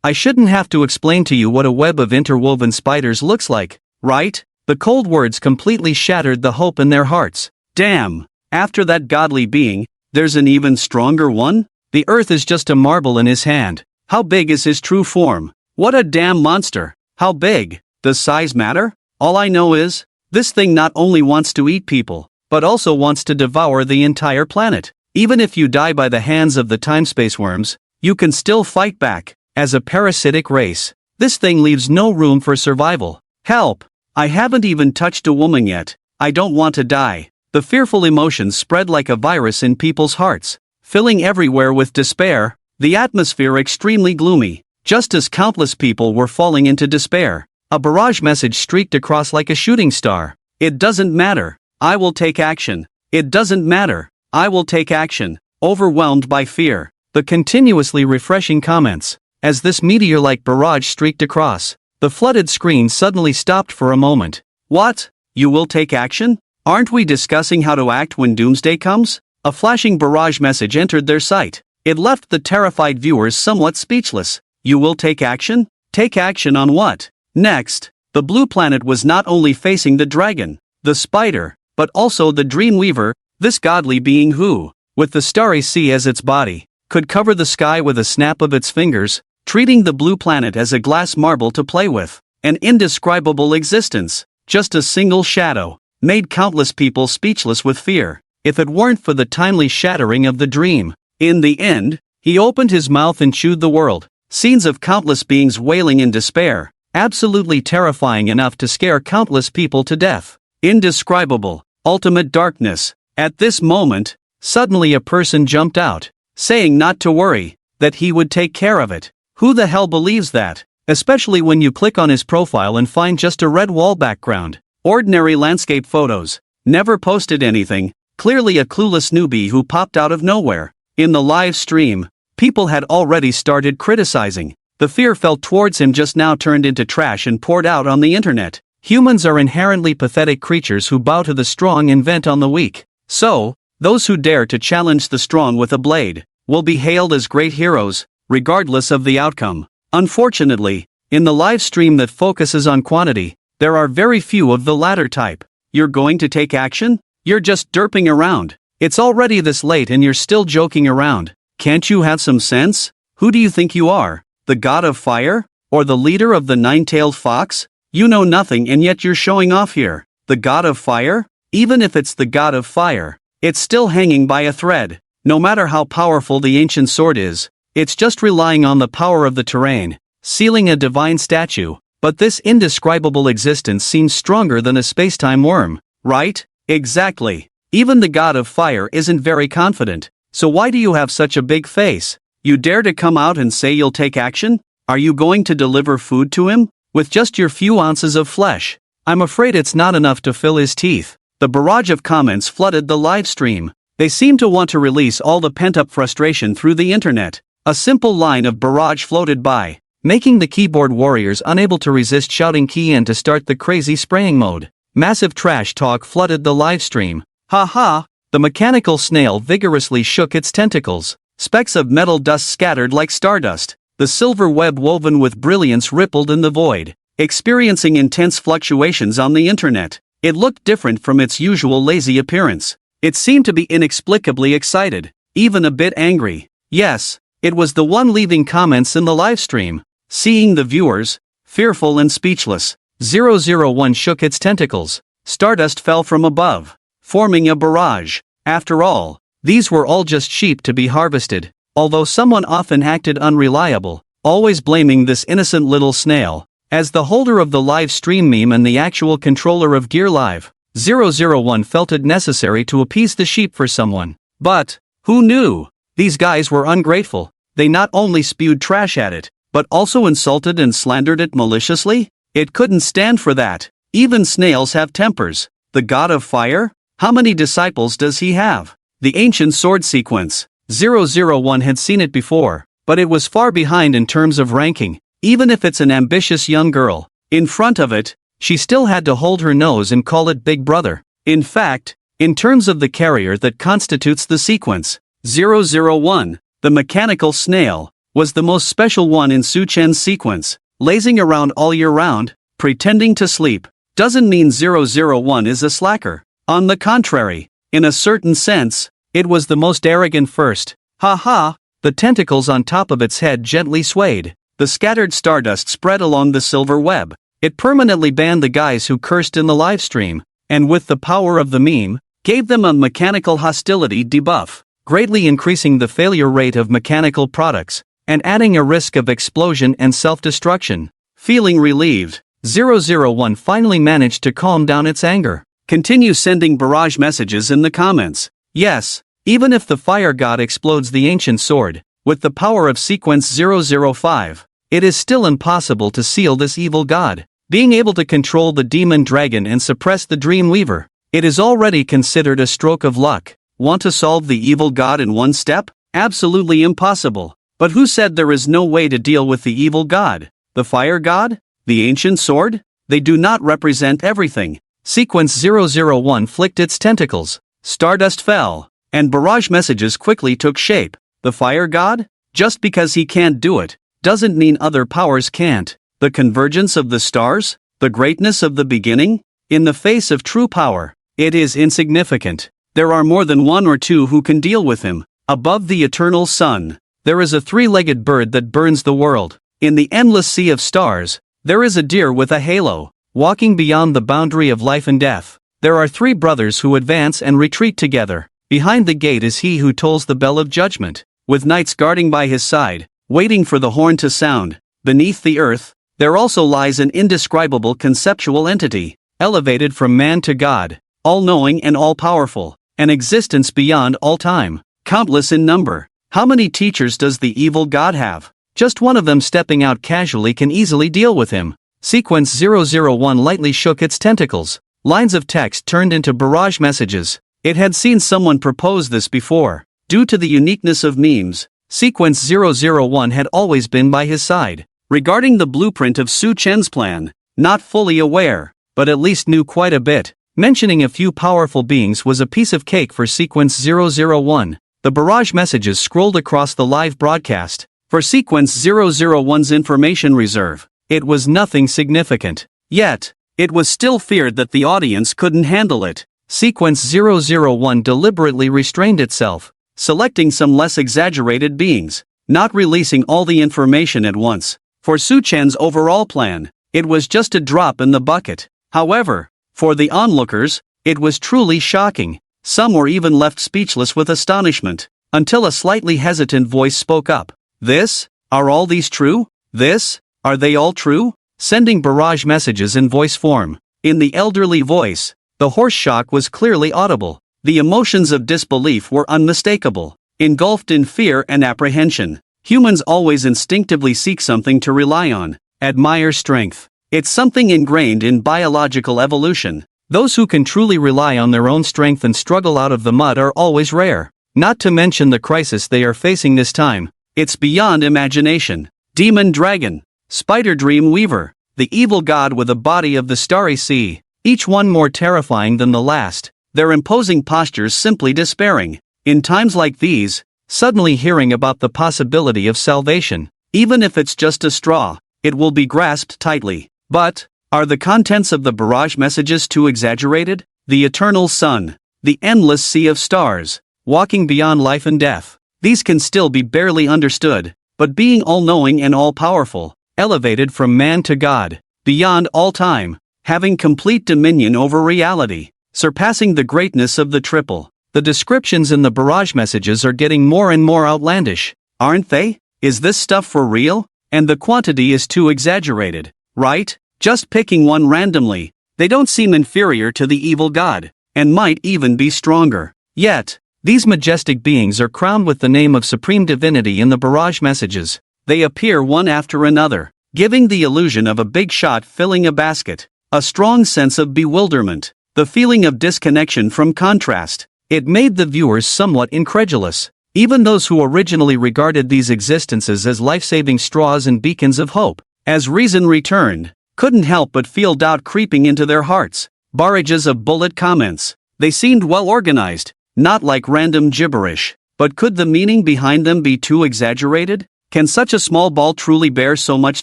I shouldn't have to explain to you what a web of interwoven spiders looks like, right? The cold words completely shattered the hope in their hearts. Damn! After that godly being, there's an even stronger one? The earth is just a marble in his hand. How big is his true form? What a damn monster! How big? Does size matter? All I know is, this thing not only wants to eat people, but also wants to devour the entire planet. Even if you die by the hands of the time-space worms, you can still fight back. As a parasitic race, this thing leaves no room for survival. Help! I haven't even touched a woman yet. I don't want to die. The fearful emotions spread like a virus in people's hearts, filling everywhere with despair, the atmosphere extremely gloomy. Just as countless people were falling into despair, a barrage message streaked across like a shooting star. It doesn't matter. I will take action. It doesn't matter. I will take action. Overwhelmed by fear, the continuously refreshing comments. As this meteor-like barrage streaked across, the flooded screen suddenly stopped for a moment. What? You will take action? Aren't we discussing how to act when doomsday comes? A flashing barrage message entered their sight. It left the terrified viewers somewhat speechless. You will take action? Take action on what? Next, the blue planet was not only facing the dragon, the spider, but also the Dreamweaver, this godly being who, with the starry sea as its body, could cover the sky with a snap of its fingers, treating the blue planet as a glass marble to play with. An indescribable existence, just a single shadow, made countless people speechless with fear, if it weren't for the timely shattering of the dream. In the end, he opened his mouth and chewed the world. Scenes of countless beings wailing in despair, absolutely terrifying enough to scare countless people to death. Indescribable, ultimate darkness. At this moment, suddenly a person jumped out, saying not to worry, that he would take care of it. Who the hell believes that? Especially when you click on his profile and find just a red wall background. Ordinary landscape photos. Never posted anything. Clearly a clueless newbie who popped out of nowhere. In the live stream, people had already started criticizing. The fear felt towards him just now turned into trash and poured out on the internet. Humans are inherently pathetic creatures who bow to the strong and vent on the weak. So, those who dare to challenge the strong with a blade, will be hailed as great heroes, regardless of the outcome. Unfortunately, in the live stream that focuses on quantity, there are very few of the latter type. You're going to take action? You're just derping around. It's already this late and you're still joking around. Can't you have some sense? Who do you think you are? The god of fire? Or the leader of the nine-tailed fox? You know nothing and yet you're showing off here. The god of fire? Even if it's the god of fire, It's still hanging by a thread. No matter how powerful the ancient sword is, it's just relying on the power of the terrain, sealing a divine statue. But this indescribable existence seems stronger than a spacetime worm, right? Exactly. Even the god of fire isn't very confident. So why do you have such a big face? You dare to come out and say you'll take action? Are you going to deliver food to him? With just your few ounces of flesh? I'm afraid it's not enough to fill his teeth. The barrage of comments flooded the live stream. They seemed to want to release all the pent-up frustration through the internet. A simple line of barrage floated by, making the keyboard warriors unable to resist shouting key in to start the crazy spraying mode. Massive trash talk flooded the live stream. Ha ha! The mechanical snail vigorously shook its tentacles. Specks of metal dust scattered like stardust. The silver web woven with brilliance rippled in the void, experiencing intense fluctuations on the internet. It looked different from its usual lazy appearance. It seemed to be inexplicably excited, even a bit angry. Yes, it was the one leaving comments in the livestream. Seeing the viewers, fearful and speechless, 001 shook its tentacles. Stardust fell from above, forming a barrage. After all, these were all just sheep to be harvested. Although someone often acted unreliable, always blaming this innocent little snail. As the holder of the live stream meme and the actual controller of Gear Live, 001 felt it necessary to appease the sheep for someone. But, who knew? These guys were ungrateful. They not only spewed trash at it, but also insulted and slandered it maliciously? It couldn't stand for that. Even snails have tempers. The god of fire? How many disciples does he have? The ancient sword sequence. 001 had seen it before, but it was far behind in terms of ranking. Even if it's an ambitious young girl, in front of it, she still had to hold her nose and call it Big Brother. In fact, in terms of the carrier that constitutes the sequence, 001, the mechanical snail, was the most special one in Su Chen's sequence. Lazing around all year round, pretending to sleep, doesn't mean 001 is a slacker. On the contrary, in a certain sense, it was the most arrogant first. Ha ha! The tentacles on top of its head gently swayed. The scattered stardust spread along the silver web. It permanently banned the guys who cursed in the livestream, and with the power of the meme, gave them a mechanical hostility debuff, greatly increasing the failure rate of mechanical products, and adding a risk of explosion and self-destruction. Feeling relieved, 001 finally managed to calm down its anger. Continue sending barrage messages in the comments. Yes, even if the fire god explodes the ancient sword, with the power of sequence 005, it is still impossible to seal this evil god. Being able to control the demon dragon and suppress the dream weaver, it is already considered a stroke of luck. Want to solve the evil god in one step? Absolutely impossible. But who said there is no way to deal with the evil god? The fire god? The ancient sword? They do not represent everything. Sequence 001 flicked its tentacles. Stardust fell, and barrage messages quickly took shape. The fire god? Just because he can't do it, doesn't mean other powers can't. The convergence of the stars? The greatness of the beginning? In the face of true power, it is insignificant. There are more than one or two who can deal with him. Above the eternal sun, there is a three-legged bird that burns the world. In the endless sea of stars, there is a deer with a halo, walking beyond the boundary of life and death. There are three brothers who advance and retreat together. Behind the gate is he who tolls the bell of judgment, with knights guarding by his side, waiting for the horn to sound. Beneath the earth, there also lies an indescribable conceptual entity, elevated from man to God, all-knowing and all-powerful, an existence beyond all time, countless in number. How many teachers does the evil god have? Just one of them stepping out casually can easily deal with him. Sequence 001 lightly shook its tentacles. Lines of text turned into barrage messages. It had seen someone propose this before. Due to the uniqueness of memes, Sequence 001 had always been by his side. Regarding the blueprint of Su Chen's plan, not fully aware, but at least knew quite a bit. Mentioning a few powerful beings was a piece of cake for Sequence 001. The barrage messages scrolled across the live broadcast. For Sequence 001's information reserve, it was nothing significant. Yet, it was still feared that the audience couldn't handle it. Sequence 001 deliberately restrained itself, selecting some less exaggerated beings, not releasing all the information at once. For Su Chen's overall plan, it was just a drop in the bucket. However, for the onlookers, it was truly shocking. Some were even left speechless with astonishment, until a slightly hesitant voice spoke up. This? Are all these true? This? Are they all true? Sending barrage messages in voice form. In the elderly voice, the hoarse shock was clearly audible. The emotions of disbelief were unmistakable. Engulfed in fear and apprehension, humans always instinctively seek something to rely on, admire strength. It's something ingrained in biological evolution. Those who can truly rely on their own strength and struggle out of the mud are always rare. Not to mention the crisis they are facing this time. It's beyond imagination. Demon Dragon, Spider Dream Weaver, the evil god with a body of the starry sea, each one more terrifying than the last, their imposing postures simply despairing. In times like these, suddenly hearing about the possibility of salvation, even if it's just a straw, it will be grasped tightly. But, are the contents of the barrage messages too exaggerated? The eternal sun, the endless sea of stars, walking beyond life and death. These can still be barely understood, but being all-knowing and all-powerful, elevated from man to God, beyond all time, having complete dominion over reality, surpassing the greatness of the triple. The descriptions in the barrage messages are getting more and more outlandish, aren't they? Is this stuff for real? And the quantity is too exaggerated, right? Just picking one randomly, they don't seem inferior to the evil god, and might even be stronger. Yet, these majestic beings are crowned with the name of supreme divinity in the barrage messages. They appear one after another, giving the illusion of a big shot filling a basket, a strong sense of bewilderment, the feeling of disconnection from contrast. It made the viewers somewhat incredulous. Even those who originally regarded these existences as life-saving straws and beacons of hope, as reason returned, couldn't help but feel doubt creeping into their hearts. Barrages of bullet comments. They seemed well organized, not like random gibberish. But could the meaning behind them be too exaggerated? Can such a small ball truly bear so much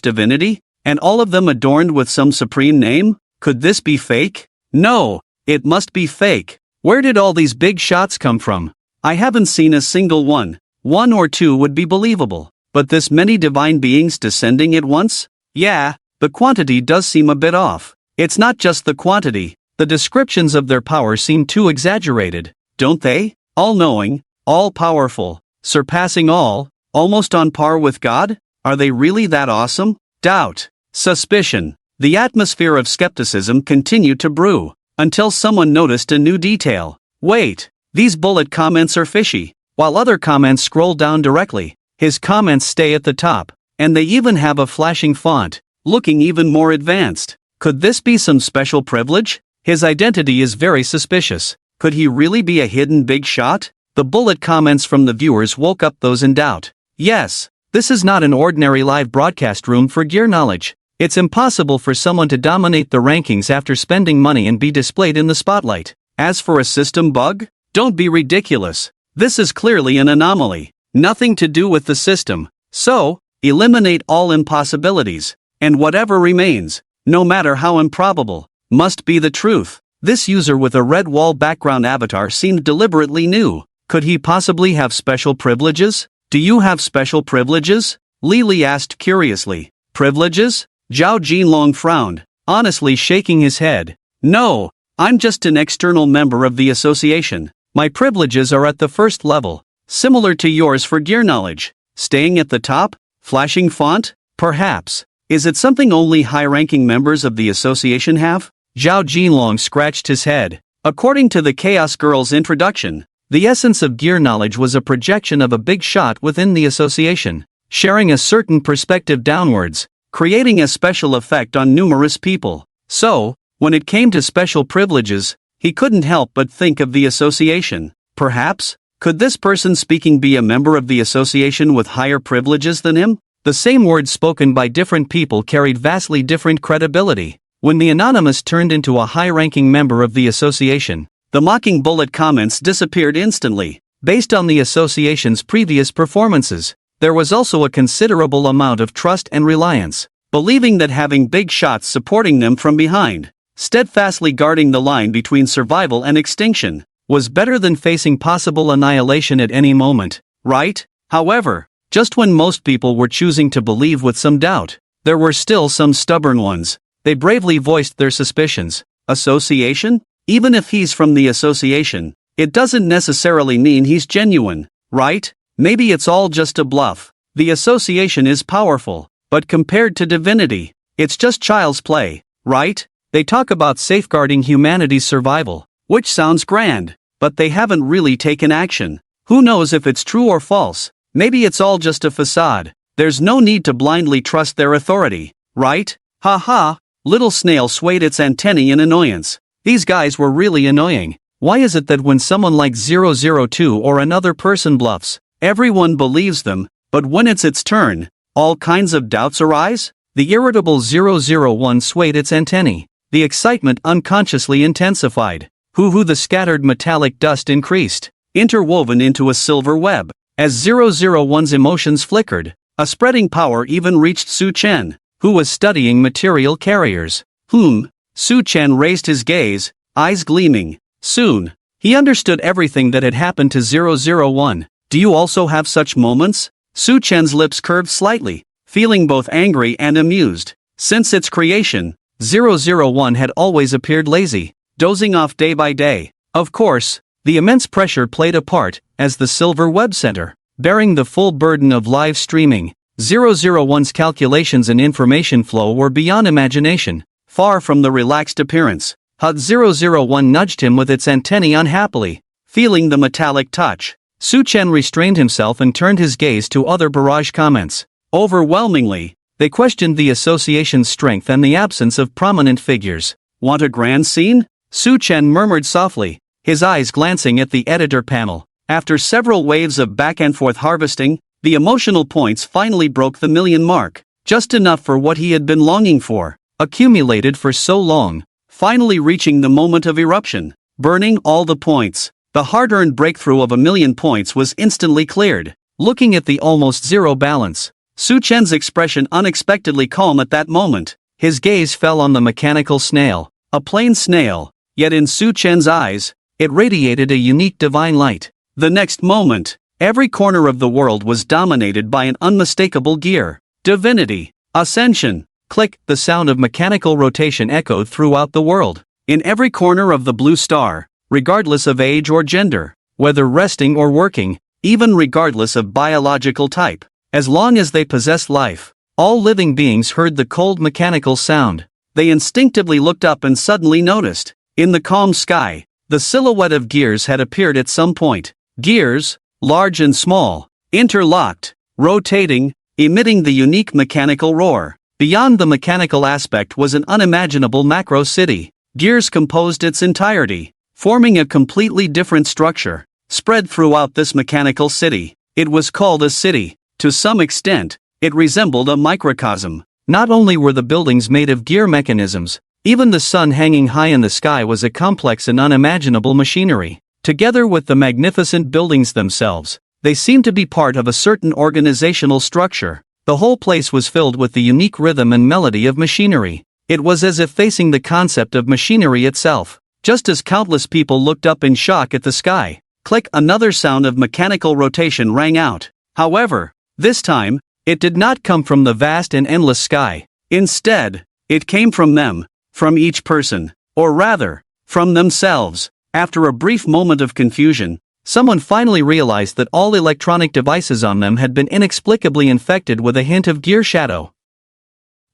divinity? And all of them adorned with some supreme name? Could this be fake? No, it must be fake. Where did all these big shots come from? I haven't seen a single one. One or two would be believable. But this many divine beings descending at once? Yeah, the quantity does seem a bit off. It's not just the quantity. The descriptions of their power seem too exaggerated, don't they? All-knowing, all-powerful, surpassing all, almost on par with God? Are they really that awesome? Doubt, suspicion. The atmosphere of skepticism continued to brew, until someone noticed a new detail. Wait, these bullet comments are fishy. While other comments scroll down directly, his comments stay at the top, and they even have a flashing font, looking even more advanced. Could this be some special privilege? His identity is very suspicious. Could he really be a hidden big shot? The bullet comments from the viewers woke up those in doubt. Yes, this is not an ordinary live broadcast room for gear knowledge. It's impossible for someone to dominate the rankings after spending money and be displayed in the spotlight. As for a system bug? Don't be ridiculous. This is clearly an anomaly. Nothing to do with the system. So, eliminate all impossibilities. And whatever remains, no matter how improbable, must be the truth. This user with a red wall background avatar seemed deliberately new. Could he possibly have special privileges? Do you have special privileges? Lily asked curiously. Privileges? Zhao Jinlong frowned, honestly shaking his head. No, I'm just an external member of the association. My privileges are at the first level, similar to yours for gear knowledge. Staying at the top? Flashing font? Perhaps. Is it something only high-ranking members of the association have? Zhao Jinlong scratched his head. According to the Chaos Girl's introduction, the essence of gear knowledge was a projection of a big shot within the association, sharing a certain perspective downwards, creating a special effect on numerous people. So, when it came to special privileges, he couldn't help but think of the association. Perhaps, could this person speaking be a member of the association with higher privileges than him? The same words spoken by different people carried vastly different credibility. When the anonymous turned into a high-ranking member of the association, the mocking bullet comments disappeared instantly. Based on the association's previous performances, there was also a considerable amount of trust and reliance, believing that having big shots supporting them from behind, steadfastly guarding the line between survival and extinction, was better than facing possible annihilation at any moment, right? However, just when most people were choosing to believe with some doubt, there were still some stubborn ones. They bravely voiced their suspicions. Association? Even if he's from the association, it doesn't necessarily mean he's genuine, right? Maybe it's all just a bluff. The association is powerful, but compared to divinity, it's just child's play, right? They talk about safeguarding humanity's survival, which sounds grand, but they haven't really taken action. Who knows if it's true or false? Maybe it's all just a facade. There's no need to blindly trust their authority, right? Ha ha, little snail swayed its antennae in annoyance. These guys were really annoying. Why is it that when someone like 002 or another person bluffs, everyone believes them, but when it's its turn, all kinds of doubts arise? The irritable 001 swayed its antennae. The excitement unconsciously intensified. The scattered metallic dust increased, interwoven into a silver web. As 001's emotions flickered, a spreading power even reached Su Chen, who was studying material carriers. Su Chen raised his gaze, eyes gleaming. Soon, he understood everything that had happened to 001. Do you also have such moments? Su Chen's lips curved slightly, feeling both angry and amused. Since its creation, 001 had always appeared lazy, dozing off day by day. Of course, the immense pressure played a part, as the silver web center, bearing the full burden of live streaming. 001's calculations and information flow were beyond imagination, far from the relaxed appearance. HUD-001 nudged him with its antennae unhappily, feeling the metallic touch. Su Chen restrained himself and turned his gaze to other barrage comments. Overwhelmingly, they questioned the association's strength and the absence of prominent figures. Want a grand scene? Su Chen murmured softly, his eyes glancing at the editor panel. After several waves of back-and-forth harvesting, the emotional points finally broke the million mark, just enough for what he had been longing for, accumulated for so long. Finally reaching the moment of eruption, burning all the points. The hard-earned breakthrough of 1,000,000 points was instantly cleared. Looking at the almost zero balance, Su Chen's expression unexpectedly calm at that moment. His gaze fell on the mechanical snail, a plain snail, yet in Su Chen's eyes, it radiated a unique divine light. The next moment, every corner of the world was dominated by an unmistakable gear. Divinity. Ascension. Click, the sound of mechanical rotation echoed throughout the world. In every corner of the blue star, regardless of age or gender, whether resting or working, even regardless of biological type, as long as they possessed life, all living beings heard the cold mechanical sound. They instinctively looked up and suddenly noticed, in the calm sky, the silhouette of gears had appeared at some point. Gears, large and small, interlocked, rotating, emitting the unique mechanical roar. Beyond the mechanical aspect was an unimaginable macro city. Gears composed its entirety, forming a completely different structure, spread throughout this mechanical city. It was called a city. To some extent, it resembled a microcosm. Not only were the buildings made of gear mechanisms, even the sun hanging high in the sky was a complex and unimaginable machinery. Together with the magnificent buildings themselves, they seemed to be part of a certain organizational structure. The whole place was filled with the unique rhythm and melody of machinery. It was as if facing the concept of machinery itself. Just as countless people looked up in shock at the sky, click, another sound of mechanical rotation rang out. However, this time, it did not come from the vast and endless sky. Instead, it came from them, from each person, or rather, from themselves. After a brief moment of confusion, someone finally realized that all electronic devices on them had been inexplicably infected with a hint of gear shadow.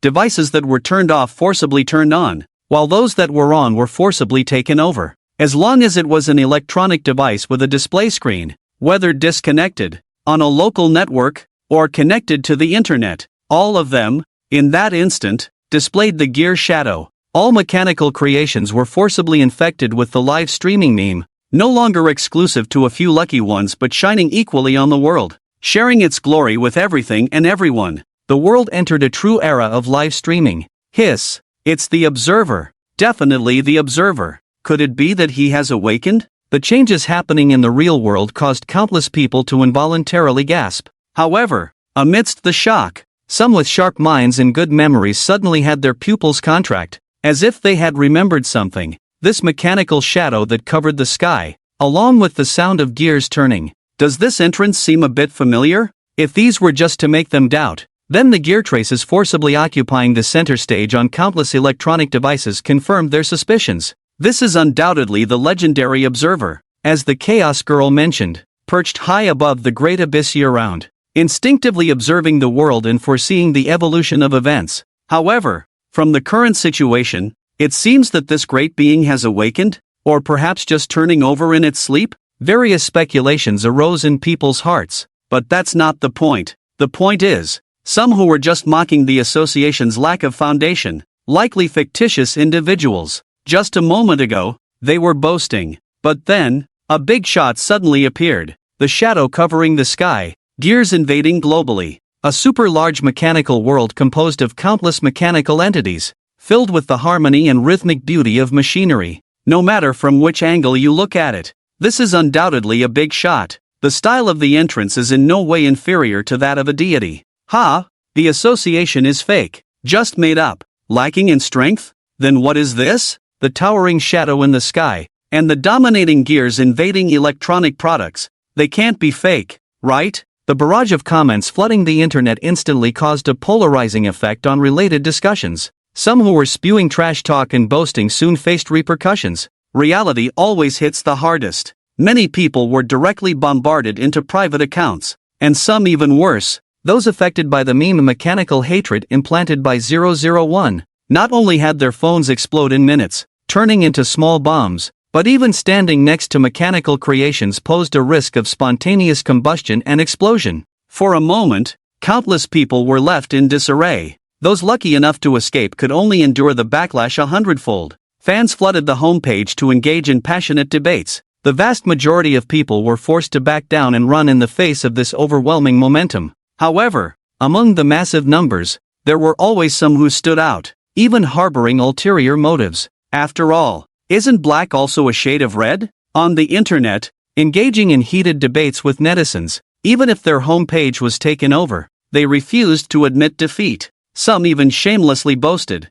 Devices that were turned off forcibly turned on, while those that were on were forcibly taken over. As long as it was an electronic device with a display screen, whether disconnected, on a local network, or connected to the internet, all of them, in that instant, displayed the gear shadow. All mechanical creations were forcibly infected with the live streaming meme, no longer exclusive to a few lucky ones but shining equally on the world, sharing its glory with everything and everyone. The world entered a true era of live streaming. It's the observer. Definitely the observer. Could it be that he has awakened? The changes happening in the real world caused countless people to involuntarily gasp. However, amidst the shock, some with sharp minds and good memories suddenly had their pupils contract, as if they had remembered something. This mechanical shadow that covered the sky, along with the sound of gears turning. Does this entrance seem a bit familiar? If these were just to make them doubt, then the gear traces forcibly occupying the center stage on countless electronic devices confirmed their suspicions. This is undoubtedly the legendary observer. as the Chaos Girl mentioned, perched high above the great abyss year-round, instinctively observing the world and foreseeing the evolution of events. However, from the current situation, it seems that this great being has awakened, or perhaps just turning over in its sleep. Various speculations arose in people's hearts, but that's not the point. The point is, some who were just mocking the association's lack of foundation, likely fictitious individuals. Just a moment ago, they were boasting. But then, a big shot suddenly appeared, the shadow covering the sky, gears invading globally. A super-large mechanical world composed of countless mechanical entities, filled with the harmony and rhythmic beauty of machinery. No matter from which angle you look at it, this is undoubtedly a big shot. The style of the entrance is in no way inferior to that of a deity. The association is fake, just made up, lacking in strength? Then what is this? The towering shadow in the sky, and the dominating gears invading electronic products. They can't be fake, right? The barrage of comments flooding the internet instantly caused a polarizing effect on related discussions. Some who were spewing trash talk and boasting soon faced repercussions. Reality always hits the hardest. Many people were directly bombarded into private accounts, and some even worse, those affected by the meme mechanical hatred implanted by 001, not only had their phones explode in minutes, turning into small bombs, but even standing next to mechanical creations posed a risk of spontaneous combustion and explosion. For a moment, countless people were left in disarray. Those lucky enough to escape could only endure the backlash 100-fold. Fans flooded the homepage to engage in passionate debates. The vast majority of people were forced to back down and run in the face of this overwhelming momentum. However, among the massive numbers, there were always some who stood out, even harboring ulterior motives. After all, isn't black also a shade of red? On the internet, engaging in heated debates with netizens, even if their homepage was taken over, they refused to admit defeat. Some even shamelessly boasted,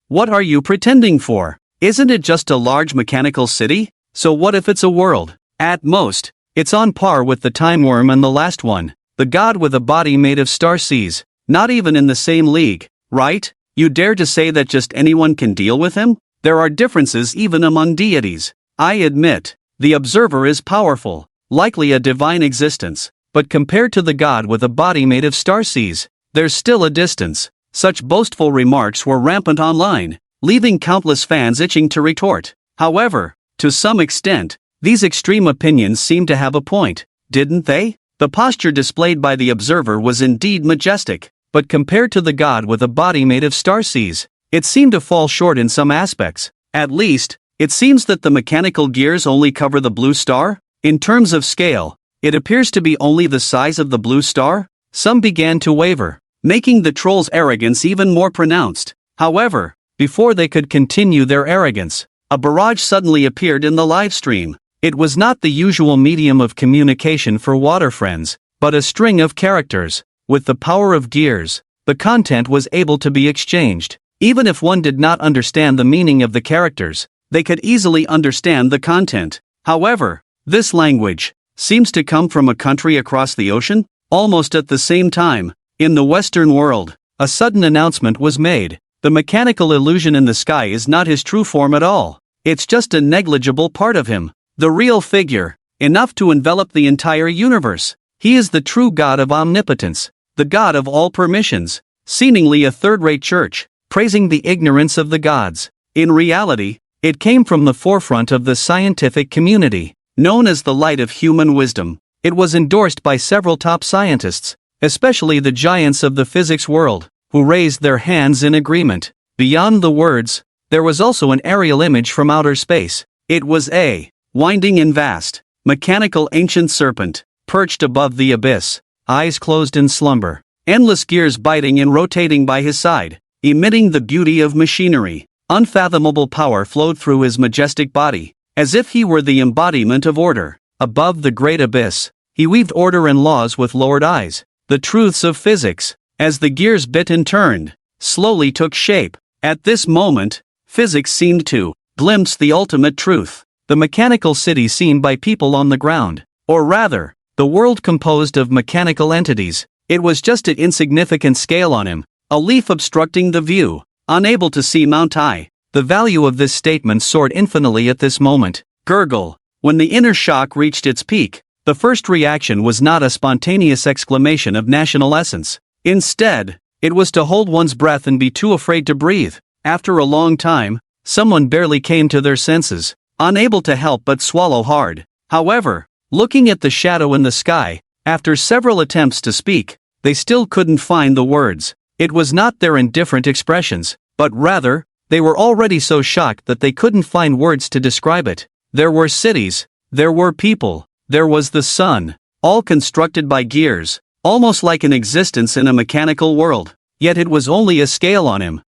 what are you pretending for? Isn't it just a large mechanical city? So what if it's a world? At most, it's on par with the Time Worm and the last one, the god with a body made of star seas. Not even in the same league, right? You dare to say that just anyone can deal with him? There are differences even among deities. I admit, the observer is powerful, likely a divine existence, but compared to the god with a body made of star seas, there's still a distance. Such boastful remarks were rampant online, leaving countless fans itching to retort. However, to some extent, these extreme opinions seemed to have a point, didn't they? The posture displayed by the observer was indeed majestic, but compared to the god with a body made of star seas, it seemed to fall short in some aspects. At least, it seems that the mechanical gears only cover the blue star. In terms of scale, it appears to be only the size of the blue star. Some began to waver, making the trolls' arrogance even more pronounced. However, before they could continue their arrogance, a barrage suddenly appeared in the live stream. It was not the usual medium of communication for water friends, but a string of characters. With the power of gears, the content was able to be exchanged. Even if one did not understand the meaning of the characters, they could easily understand the content. However, this language seems to come from a country across the ocean. Almost at the same time, in the Western world, a sudden announcement was made. The mechanical illusion in the sky is not his true form at all. It's just a negligible part of him. The real figure, enough to envelop the entire universe. He is the true God of omnipotence, the God of all permissions, seemingly a third-rate church, praising the ignorance of the gods. In reality, it came from the forefront of the scientific community, known as the light of human wisdom. It was endorsed by several top scientists, especially the giants of the physics world, who raised their hands in agreement. Beyond the words, there was also an aerial image from outer space. It was a winding and vast, mechanical ancient serpent, perched above the abyss, eyes closed in slumber, endless gears biting and rotating by his side, emitting the beauty of machinery. Unfathomable power flowed through his majestic body, as if he were the embodiment of order. Above the great abyss, he weaved order and laws with lowered eyes. The truths of physics, as the gears bit and turned, slowly took shape. At this moment, physics seemed to glimpse the ultimate truth. The mechanical city seen by people on the ground, or rather, the world composed of mechanical entities, it was just at insignificant scale on him, a leaf obstructing the view, unable to see Mount I. The value of this statement soared infinitely at this moment. Gurgle, When the inner shock reached its peak, the first reaction was not a spontaneous exclamation of national essence. Instead, it was to hold one's breath and be too afraid to breathe. After a long time, someone barely came to their senses, unable to help but swallow hard. However, looking at the shadow in the sky, after several attempts to speak, they still couldn't find the words. It was not their indifferent expressions, but rather, they were already so shocked that they couldn't find words to describe it. There were cities, there were people, there was the sun, all constructed by gears, almost like an existence in a mechanical world. Yet it was only a scale on him.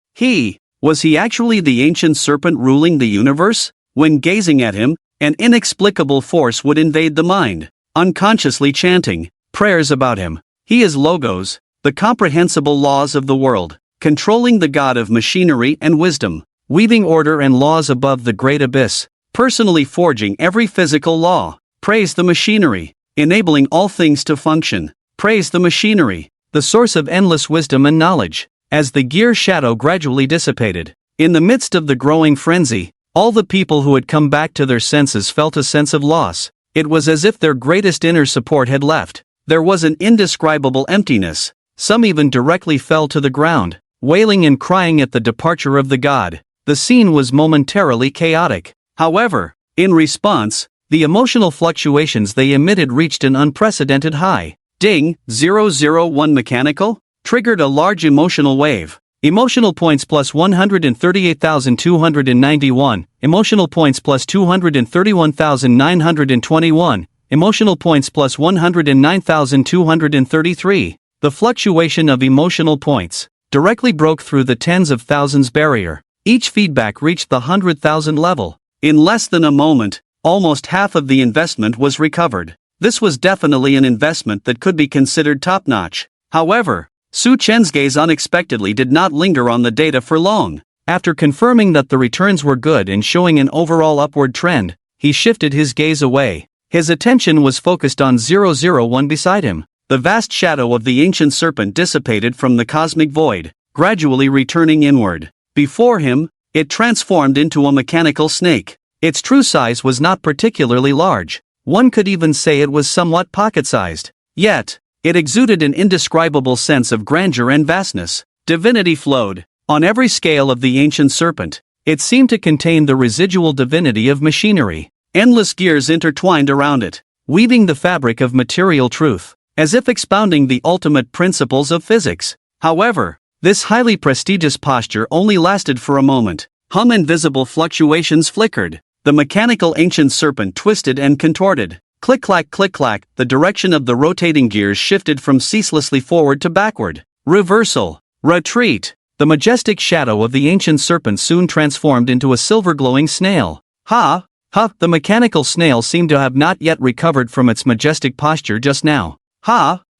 Was he actually the ancient serpent ruling the universe? When gazing at him, an inexplicable force would invade the mind, unconsciously chanting prayers about him. He is Logos, the comprehensible laws of the world, controlling the god of machinery and wisdom, weaving order and laws above the great abyss, personally forging every physical law. Praise the machinery, enabling all things to function. Praise the machinery, the source of endless wisdom and knowledge. As the gear shadow gradually dissipated, in the midst of the growing frenzy, all the people who had come back to their senses felt a sense of loss. It was as if their greatest inner support had left. There was an indescribable emptiness. Some even directly fell to the ground, wailing and crying at the departure of the god. The scene was momentarily chaotic. However, in response, the emotional fluctuations they emitted reached an unprecedented high. Ding, 001 mechanical? Triggered a large emotional wave. Emotional points plus 138,291, emotional points plus 231,921, emotional points plus 109,233. The fluctuation of emotional points directly broke through the tens of thousands barrier. Each feedback reached the 100,000 level. In less than a moment, almost half of the investment was recovered. This was definitely an investment that could be considered top-notch. However, Su Chen's gaze unexpectedly did not linger on the data for long. After confirming that the returns were good and showing an overall upward trend, he shifted his gaze away. His attention was focused on 001 beside him. The vast shadow of the ancient serpent dissipated from the cosmic void, gradually returning inward. Before him, it transformed into a mechanical snake. Its true size was not particularly large. One could even say it was somewhat pocket-sized. Yet, it exuded an indescribable sense of grandeur and vastness. Divinity flowed. On every scale of the ancient serpent, it seemed to contain the residual divinity of machinery. Endless gears intertwined around it, weaving the fabric of material truth, as if expounding the ultimate principles of physics. However, this highly prestigious posture only lasted for a moment. Invisible fluctuations flickered. The mechanical ancient serpent twisted and contorted. Click-clack, the direction of the rotating gears shifted from ceaselessly forward to backward. Reversal. Retreat. The majestic shadow of the ancient serpent soon transformed into a silver-glowing snail. The mechanical snail seemed to have not yet recovered from its majestic posture just now.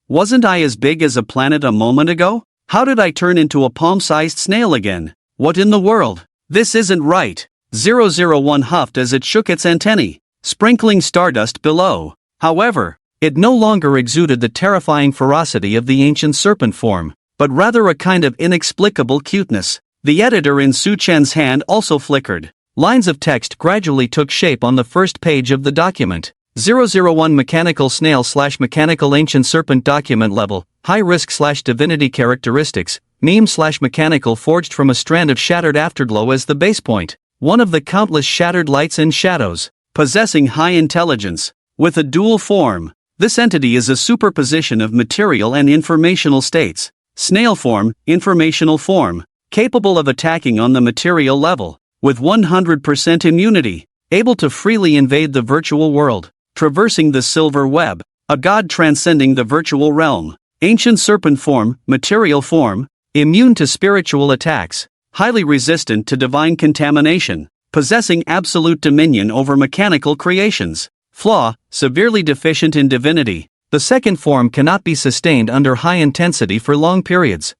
Wasn't I as big as a planet a moment ago? How did I turn into a palm-sized snail again? What in the world? This isn't right. 001 huffed as it shook its antennae, sprinkling stardust below. However, it no longer exuded the terrifying ferocity of the ancient serpent form, but rather a kind of inexplicable cuteness. The editor in Su Chen's hand also flickered. Lines of text gradually took shape on the first page of the document. 001 Mechanical Snail / Mechanical Ancient Serpent Document Level, High Risk / Divinity Characteristics, Meme / Mechanical forged from a strand of shattered afterglow as the base point. One of the countless shattered lights and shadows. Possessing high intelligence. With a dual form, this entity is a superposition of material and informational states. Snail form, informational form, capable of attacking on the material level, with 100% immunity, able to freely invade the virtual world, traversing the silver web, a god transcending the virtual realm. Ancient serpent form, material form, immune to spiritual attacks, highly resistant to divine contamination, possessing absolute dominion over mechanical creations. Flaw, severely deficient in divinity. The second form cannot be sustained under high intensity for long periods,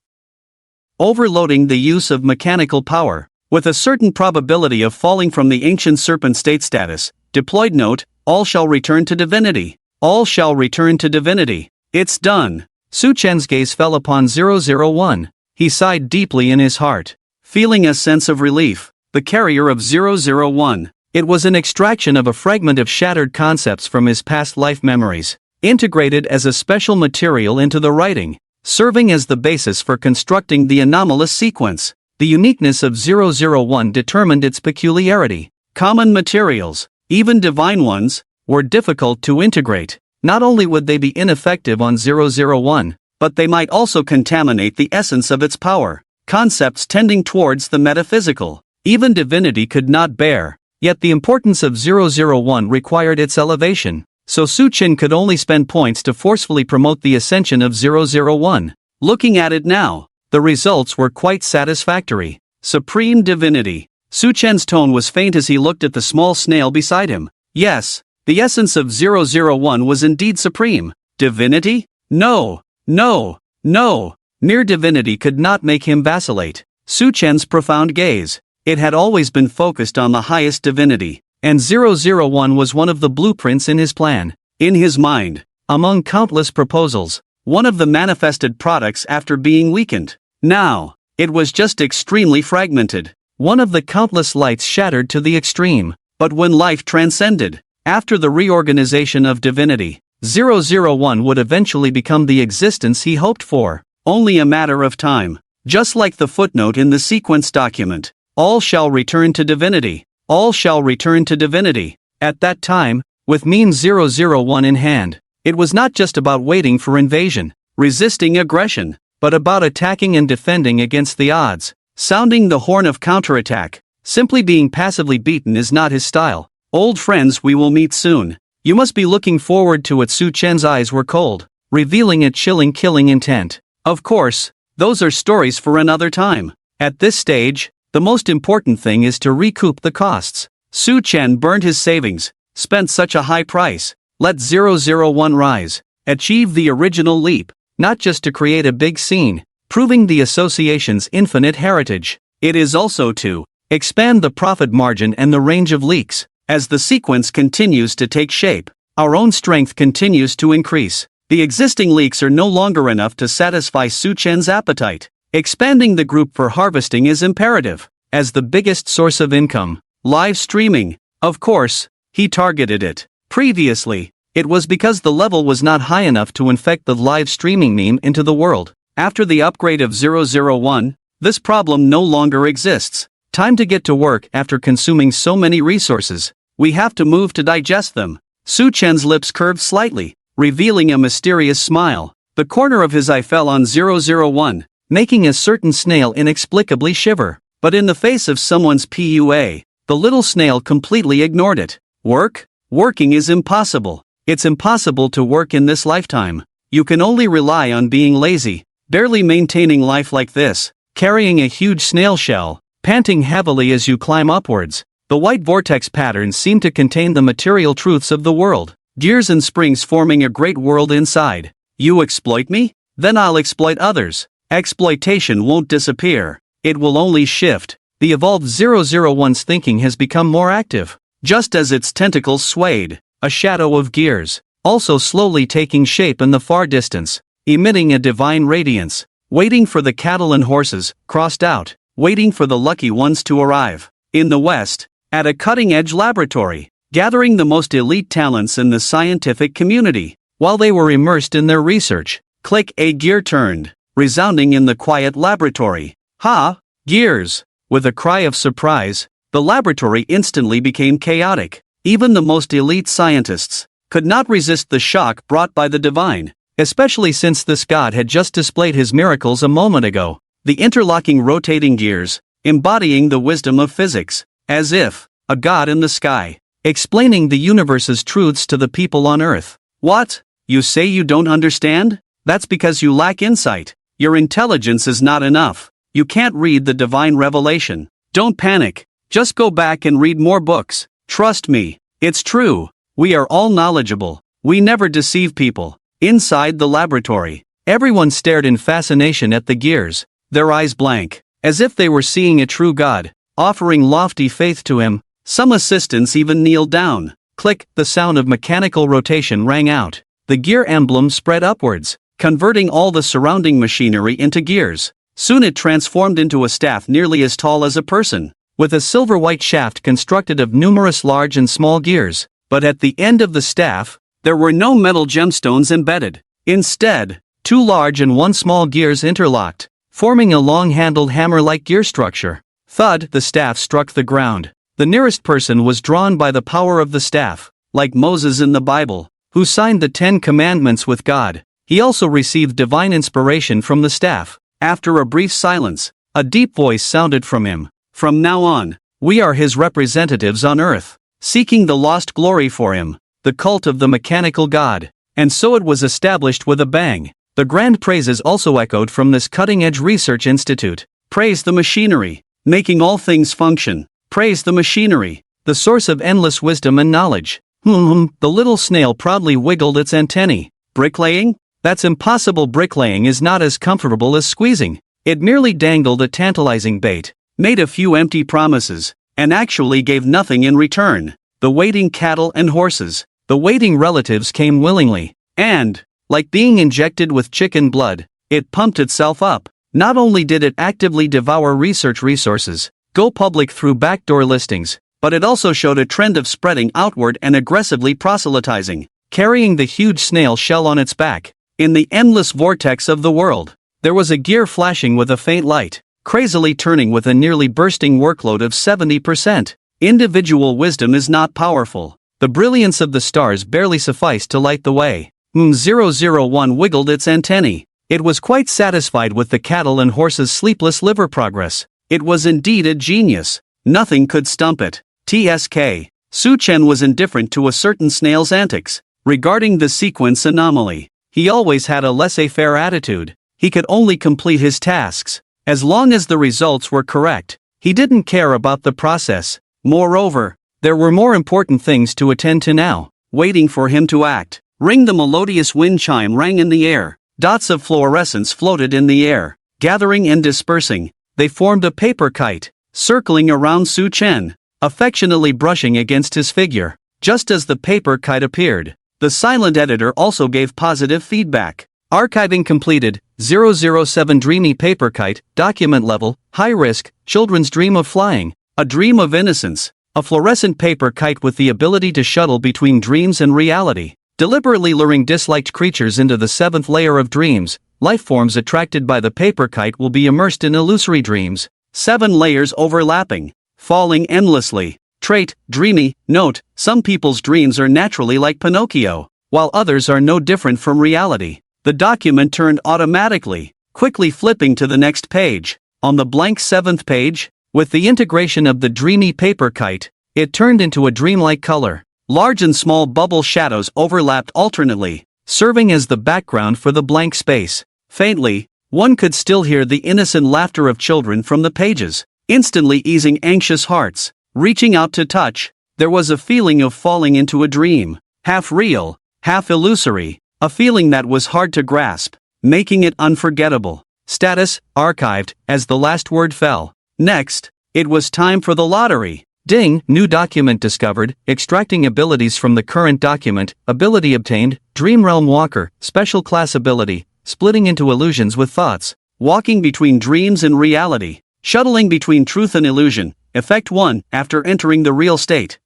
overloading the use of mechanical power, with a certain probability of falling from the ancient serpent state status. Deployed note, all shall return to divinity. All shall return to divinity. It's done. Su Chen's gaze fell upon 001. He sighed deeply in his heart, feeling a sense of relief. The carrier of 001, It was an extraction of a fragment of shattered concepts from his past life memories, integrated as a special material into the writing, serving as the basis for constructing the anomalous sequence. The uniqueness of 001 determined its peculiarity. Common materials, even divine ones, were difficult to integrate. Not only would they be ineffective on 001, but they might also contaminate the essence of its power. Concepts tending towards the metaphysical, even divinity could not bear. Yet the importance of 001 required its elevation, so Suchen could only spend points to forcefully promote the ascension of 001. Looking at it now, the results were quite satisfactory. Supreme divinity. Suchen's tone was faint as he looked at the small snail beside him. Yes, the essence of 001 was indeed supreme. Divinity? No, no, no. Mere divinity could not make him vacillate. Suchen's profound gaze. It had always been focused on the highest divinity, and 001 was one of the blueprints in his plan. In his mind, among countless proposals, one of the manifested products after being weakened. Now, it was just extremely fragmented. One of the countless lights shattered to the extreme. But when life transcended, after the reorganization of divinity, 001 would eventually become the existence he hoped for. Only a matter of time. Just like the footnote in the sequence document. All shall return to divinity. All shall return to divinity. At that time, with means 001 in hand, it was not just about waiting for invasion, resisting aggression, but about attacking and defending against the odds, sounding the horn of counterattack. Simply being passively beaten is not his style. Old friends, we will meet soon. You must be looking forward to it. Suchen's eyes were cold, revealing a chilling killing intent. Of course, those are stories for another time. At this stage, the most important thing is to recoup the costs. Suchen burned his savings, spent such a high price. Let 001 rise, achieve the original leap, not just to create a big scene, proving the association's infinite heritage. It is also to expand the profit margin and the range of leaks. As the sequence continues to take shape, our own strength continues to increase. The existing leaks are no longer enough to satisfy Suchen's appetite. Expanding the group for harvesting is imperative. As the biggest source of income, live streaming, of course, he targeted it. Previously, it was because the level was not high enough to infect the live streaming meme into the world. After the upgrade of 001, this problem no longer exists. Time to get to work. After consuming so many resources, we have to move to digest them. Suchen's lips curved slightly, revealing a mysterious smile. The corner of his eye fell on 001, making a certain snail inexplicably shiver. But in the face of someone's PUA, the little snail completely ignored it. Work? Working is impossible. It's impossible to work in this lifetime. You can only rely on being lazy, barely maintaining life like this, carrying a huge snail shell, panting heavily as you climb upwards. The white vortex patterns seem to contain the material truths of the world. Gears and springs forming a great world inside. You exploit me? Then I'll exploit others. Exploitation won't disappear. It will only shift. The evolved 001's thinking has become more active. Just as its tentacles swayed, a shadow of gears, also slowly taking shape in the far distance, emitting a divine radiance, waiting for the cattle and horses, crossed out, waiting for the lucky ones to arrive. In the West, at a cutting-edge laboratory, gathering the most elite talents in the scientific community. While they were immersed in their research, click, a gear turned, resounding in the quiet laboratory. Ha! Gears! With a cry of surprise, the laboratory instantly became chaotic. Even the most elite scientists could not resist the shock brought by the divine, especially since this god had just displayed his miracles a moment ago. The interlocking rotating gears, embodying the wisdom of physics, as if a god in the sky, explaining the universe's truths to the people on earth. What? You say you don't understand? That's because you lack insight. Your intelligence is not enough. You can't read the divine revelation. Don't panic. Just go back and read more books. Trust me, it's true. We are all knowledgeable. We never deceive people. Inside the laboratory, everyone stared in fascination at the gears, their eyes blank, as if they were seeing a true god, offering lofty faith to him. Some assistants even kneeled down. Click, the sound of mechanical rotation rang out. The gear emblem spread upwards, converting all the surrounding machinery into gears. Soon it transformed into a staff nearly as tall as a person. with a silver-white shaft constructed of numerous large and small gears, but at the end of the staff, there were no metal gemstones embedded. Instead, 2 large and 1 small gears interlocked, forming a long-handled hammer-like gear structure. Thud, the staff struck the ground. The nearest person was drawn by the power of the staff, like Moses in the Bible, who signed the 10 Commandments with God. He also received divine inspiration from the staff. After a brief silence, a deep voice sounded from him. From now on, we are his representatives on earth, seeking the lost glory for him, the cult of the mechanical god. And so it was established with a bang. The grand praises also echoed from this cutting-edge research institute. Praise the machinery, making all things function. Praise the machinery, the source of endless wisdom and knowledge. The little snail proudly wiggled its antennae. Bricklaying? That's impossible. Bricklaying is not as comfortable as squeezing. It merely dangled a tantalizing bait, made a few empty promises, and actually gave nothing in return. The waiting cattle and horses, the waiting relatives came willingly, and, like being injected with chicken blood, it pumped itself up. Not only did it actively devour research resources, go public through backdoor listings, but it also showed a trend of spreading outward and aggressively proselytizing, carrying the huge snail shell on its back. In the endless vortex of the world, there was a gear flashing with a faint light, crazily turning with a nearly bursting workload of 70%. Individual wisdom is not powerful. The brilliance of the stars barely sufficed to light the way. 001 wiggled its antennae. It was quite satisfied with the cattle and horses' sleepless liver progress. It was indeed a genius. Nothing could stump it. TSK. Su Chen was indifferent to a certain snail's antics. Regarding the sequence anomaly, he always had a laissez-faire attitude. He could only complete his tasks. As long as the results were correct, he didn't care about the process. Moreover, there were more important things to attend to now. Waiting for him to act. Ring. The melodious wind chime rang in the air. Dots of fluorescence floated in the air, gathering and dispersing. They formed a paper kite, circling around Su Chen, affectionately brushing against his figure. Just as the paper kite appeared, the silent editor also gave positive feedback. Archiving completed. 007 Dreamy paper kite, document level, high risk, children's dream of flying, a dream of innocence. A fluorescent paper kite with the ability to shuttle between dreams and reality, deliberately luring disliked creatures into the 7th layer of dreams. Life forms attracted by the paper kite will be immersed in illusory dreams. 7 layers overlapping, falling endlessly. Trait, dreamy. Note, some people's dreams are naturally like Pinocchio, while others are no different from reality. The document turned automatically, quickly flipping to the next page. On the blank 7th page, with the integration of the dreamy paper kite, it turned into a dreamlike color. Large and small bubble shadows overlapped alternately, serving as the background for the blank space. Faintly, one could still hear the innocent laughter of children from the pages, instantly easing anxious hearts. Reaching out to touch, there was a feeling of falling into a dream, half real, half illusory, a feeling that was hard to grasp, making it unforgettable. Status, archived, as the last word fell. Next, it was time for the lottery. Ding, new document discovered, extracting abilities from the current document, ability obtained, Dream Realm Walker, special class ability, splitting into illusions with thoughts, walking between dreams and reality, shuttling between truth and illusion. Effect 1, after entering the real state,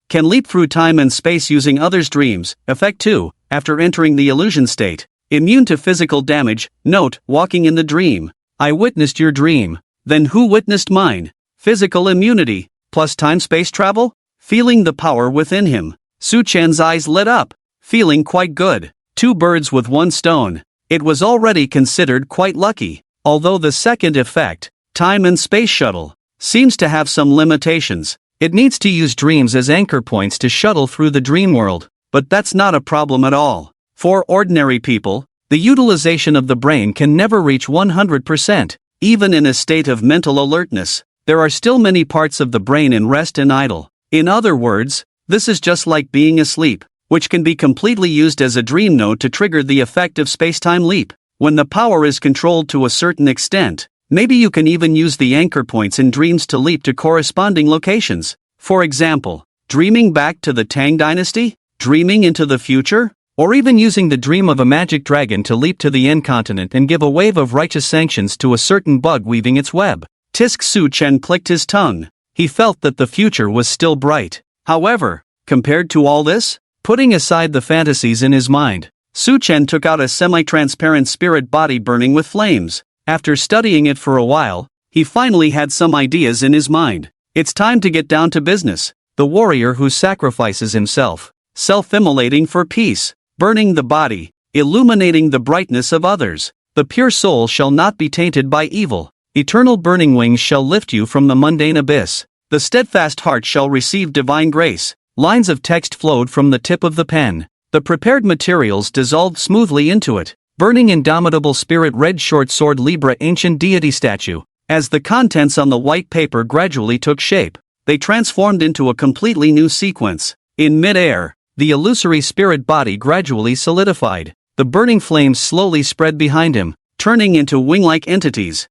can leap through time and space using others' dreams. Effect 2, after entering the illusion state, immune to physical damage. Note, walking in the dream. I witnessed your dream. Then who witnessed mine? Physical immunity, plus time-space travel? Feeling the power within him, Su Chen's eyes lit up, feeling quite good. 2 birds with 1 stone. It was already considered quite lucky, although the second effect, time and space shuttle, seems to have some limitations. It needs to use dreams as anchor points to shuttle through the dream world, but that's not a problem at all. For ordinary people, the utilization of the brain can never reach 100%. Even in a state of mental alertness, there are still many parts of the brain in rest and idle. In other words, this is just like being asleep, which can be completely used as a dream node to trigger the effect of space-time leap. When the power is controlled to a certain extent, maybe you can even use the anchor points in dreams to leap to corresponding locations. For example, dreaming back to the Tang Dynasty, dreaming into the future, or even using the dream of a magic dragon to leap to the end continent and give a wave of righteous sanctions to a certain bug weaving its web. Tisk Su Chen clicked his tongue. He felt that the future was still bright. However, compared to all this, putting aside the fantasies in his mind, Su Chen took out a semi-transparent spirit body burning with flames. After studying it for a while, he finally had some ideas in his mind. It's time to get down to business. The warrior who sacrifices himself, self-immolating for peace, burning the body, illuminating the brightness of others. The pure soul shall not be tainted by evil. Eternal burning wings shall lift you from the mundane abyss. The steadfast heart shall receive divine grace. Lines of text flowed from the tip of the pen. The prepared materials dissolved smoothly into it. Burning indomitable spirit red short sword Libra ancient deity statue. As the contents on the white paper gradually took shape, they transformed into a completely new sequence. In mid-air, the illusory spirit body gradually solidified. The burning flames slowly spread behind him, turning into wing-like entities.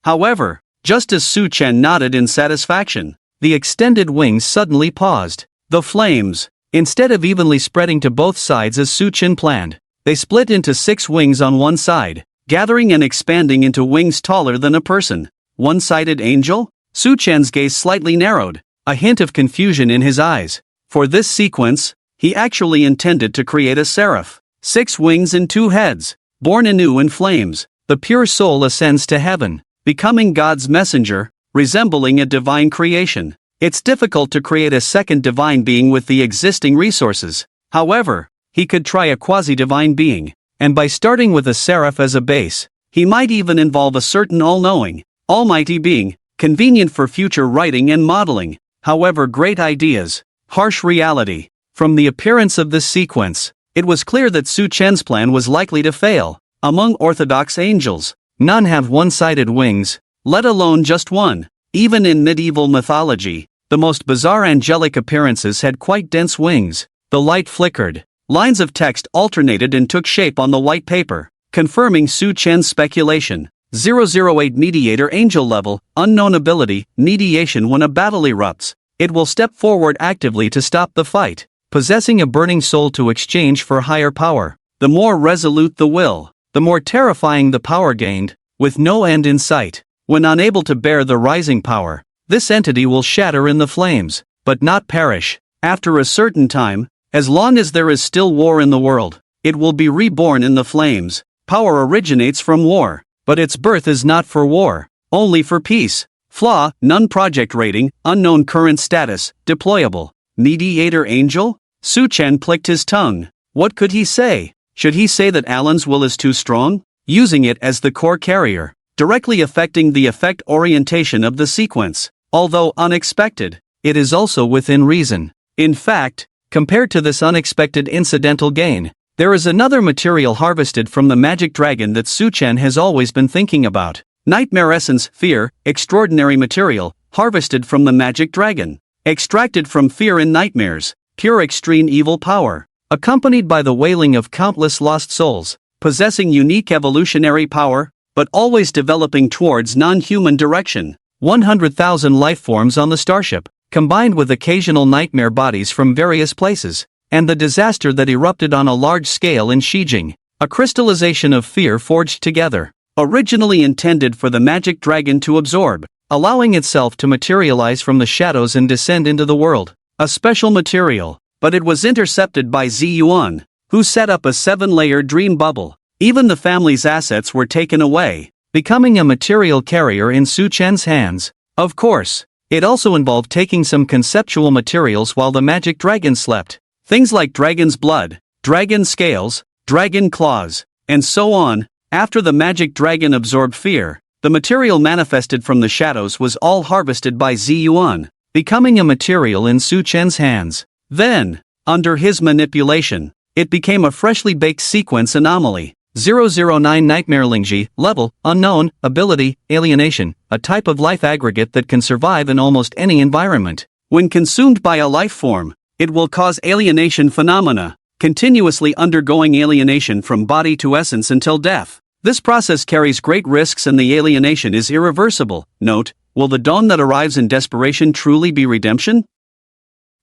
However, just as Su Chen nodded in satisfaction, the extended wings suddenly paused. The flames, instead of evenly spreading to both sides as Su Chen planned, they split into 6 wings on one side, gathering and expanding into wings taller than a person. One-sided angel? Su Chen's gaze slightly narrowed, a hint of confusion in his eyes. For this sequence, he actually intended to create a seraph. 6 wings and 2 heads. Born anew in flames, the pure soul ascends to heaven, becoming God's messenger, resembling a divine creation. It's difficult to create a second divine being with the existing resources. However, he could try a quasi-divine being, and by starting with a seraph as a base, he might even involve a certain all-knowing, almighty being, convenient for future writing and modeling. However, great ideas, harsh reality. From the appearance of this sequence, it was clear that Su Chen's plan was likely to fail. Among orthodox angels, none have one-sided wings, let alone just one. Even in medieval mythology, the most bizarre angelic appearances had quite dense wings. The light flickered. Lines of text alternated and took shape on the white paper, confirming Su Chen's speculation. 008 Mediator Angel Level, unknown ability, mediation. When a battle erupts, it will step forward actively to stop the fight, possessing a burning soul to exchange for higher power. The more resolute the will, the more terrifying the power gained, with no end in sight. When unable to bear the rising power, this entity will shatter in the flames, but not perish. After a certain time, as long as there is still war in the world, it will be reborn in the flames. Power originates from war, but its birth is not for war, only for peace. Flaw, none. Project rating, unknown. Current status, deployable. Mediator angel? Su Chen clicked his tongue. What could he say? Should he say that Alan's will is too strong, using it as the core carrier, directly affecting the effect orientation of the sequence? Although unexpected, it is also within reason. In fact, compared to this unexpected incidental gain, there is another material harvested from the magic dragon that Su Chen has always been thinking about. Nightmare essence, fear, extraordinary material, harvested from the magic dragon. Extracted from fear in nightmares, pure extreme evil power. Accompanied by the wailing of countless lost souls, possessing unique evolutionary power, but always developing towards non-human direction. 100,000 life forms on the starship, combined with occasional nightmare bodies from various places, and the disaster that erupted on a large scale in Shijing, a crystallization of fear forged together, originally intended for the magic dragon to absorb, allowing itself to materialize from the shadows and descend into the world. A special material, but it was intercepted by Zi Yuan, who set up a 7-layer dream bubble. Even the family's assets were taken away, becoming a material carrier in Su Chen's hands. Of course, it also involved taking some conceptual materials while the magic dragon slept. Things like dragon's blood, dragon scales, dragon claws, and so on. After the magic dragon absorbed fear, the material manifested from the shadows was all harvested by Zi Yuan, becoming a material in Su Chen's hands. Then, under his manipulation, it became a freshly baked sequence anomaly. 009 Nightmare Lingji, level, unknown, ability, alienation, a type of life aggregate that can survive in almost any environment. When consumed by a life form, it will cause alienation phenomena, continuously undergoing alienation from body to essence until death. This process carries great risks and the alienation is irreversible. Note, will the dawn that arrives in desperation truly be redemption?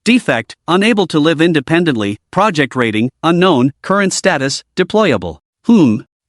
Defect, unable to live independently, project rating, unknown, current status, deployable.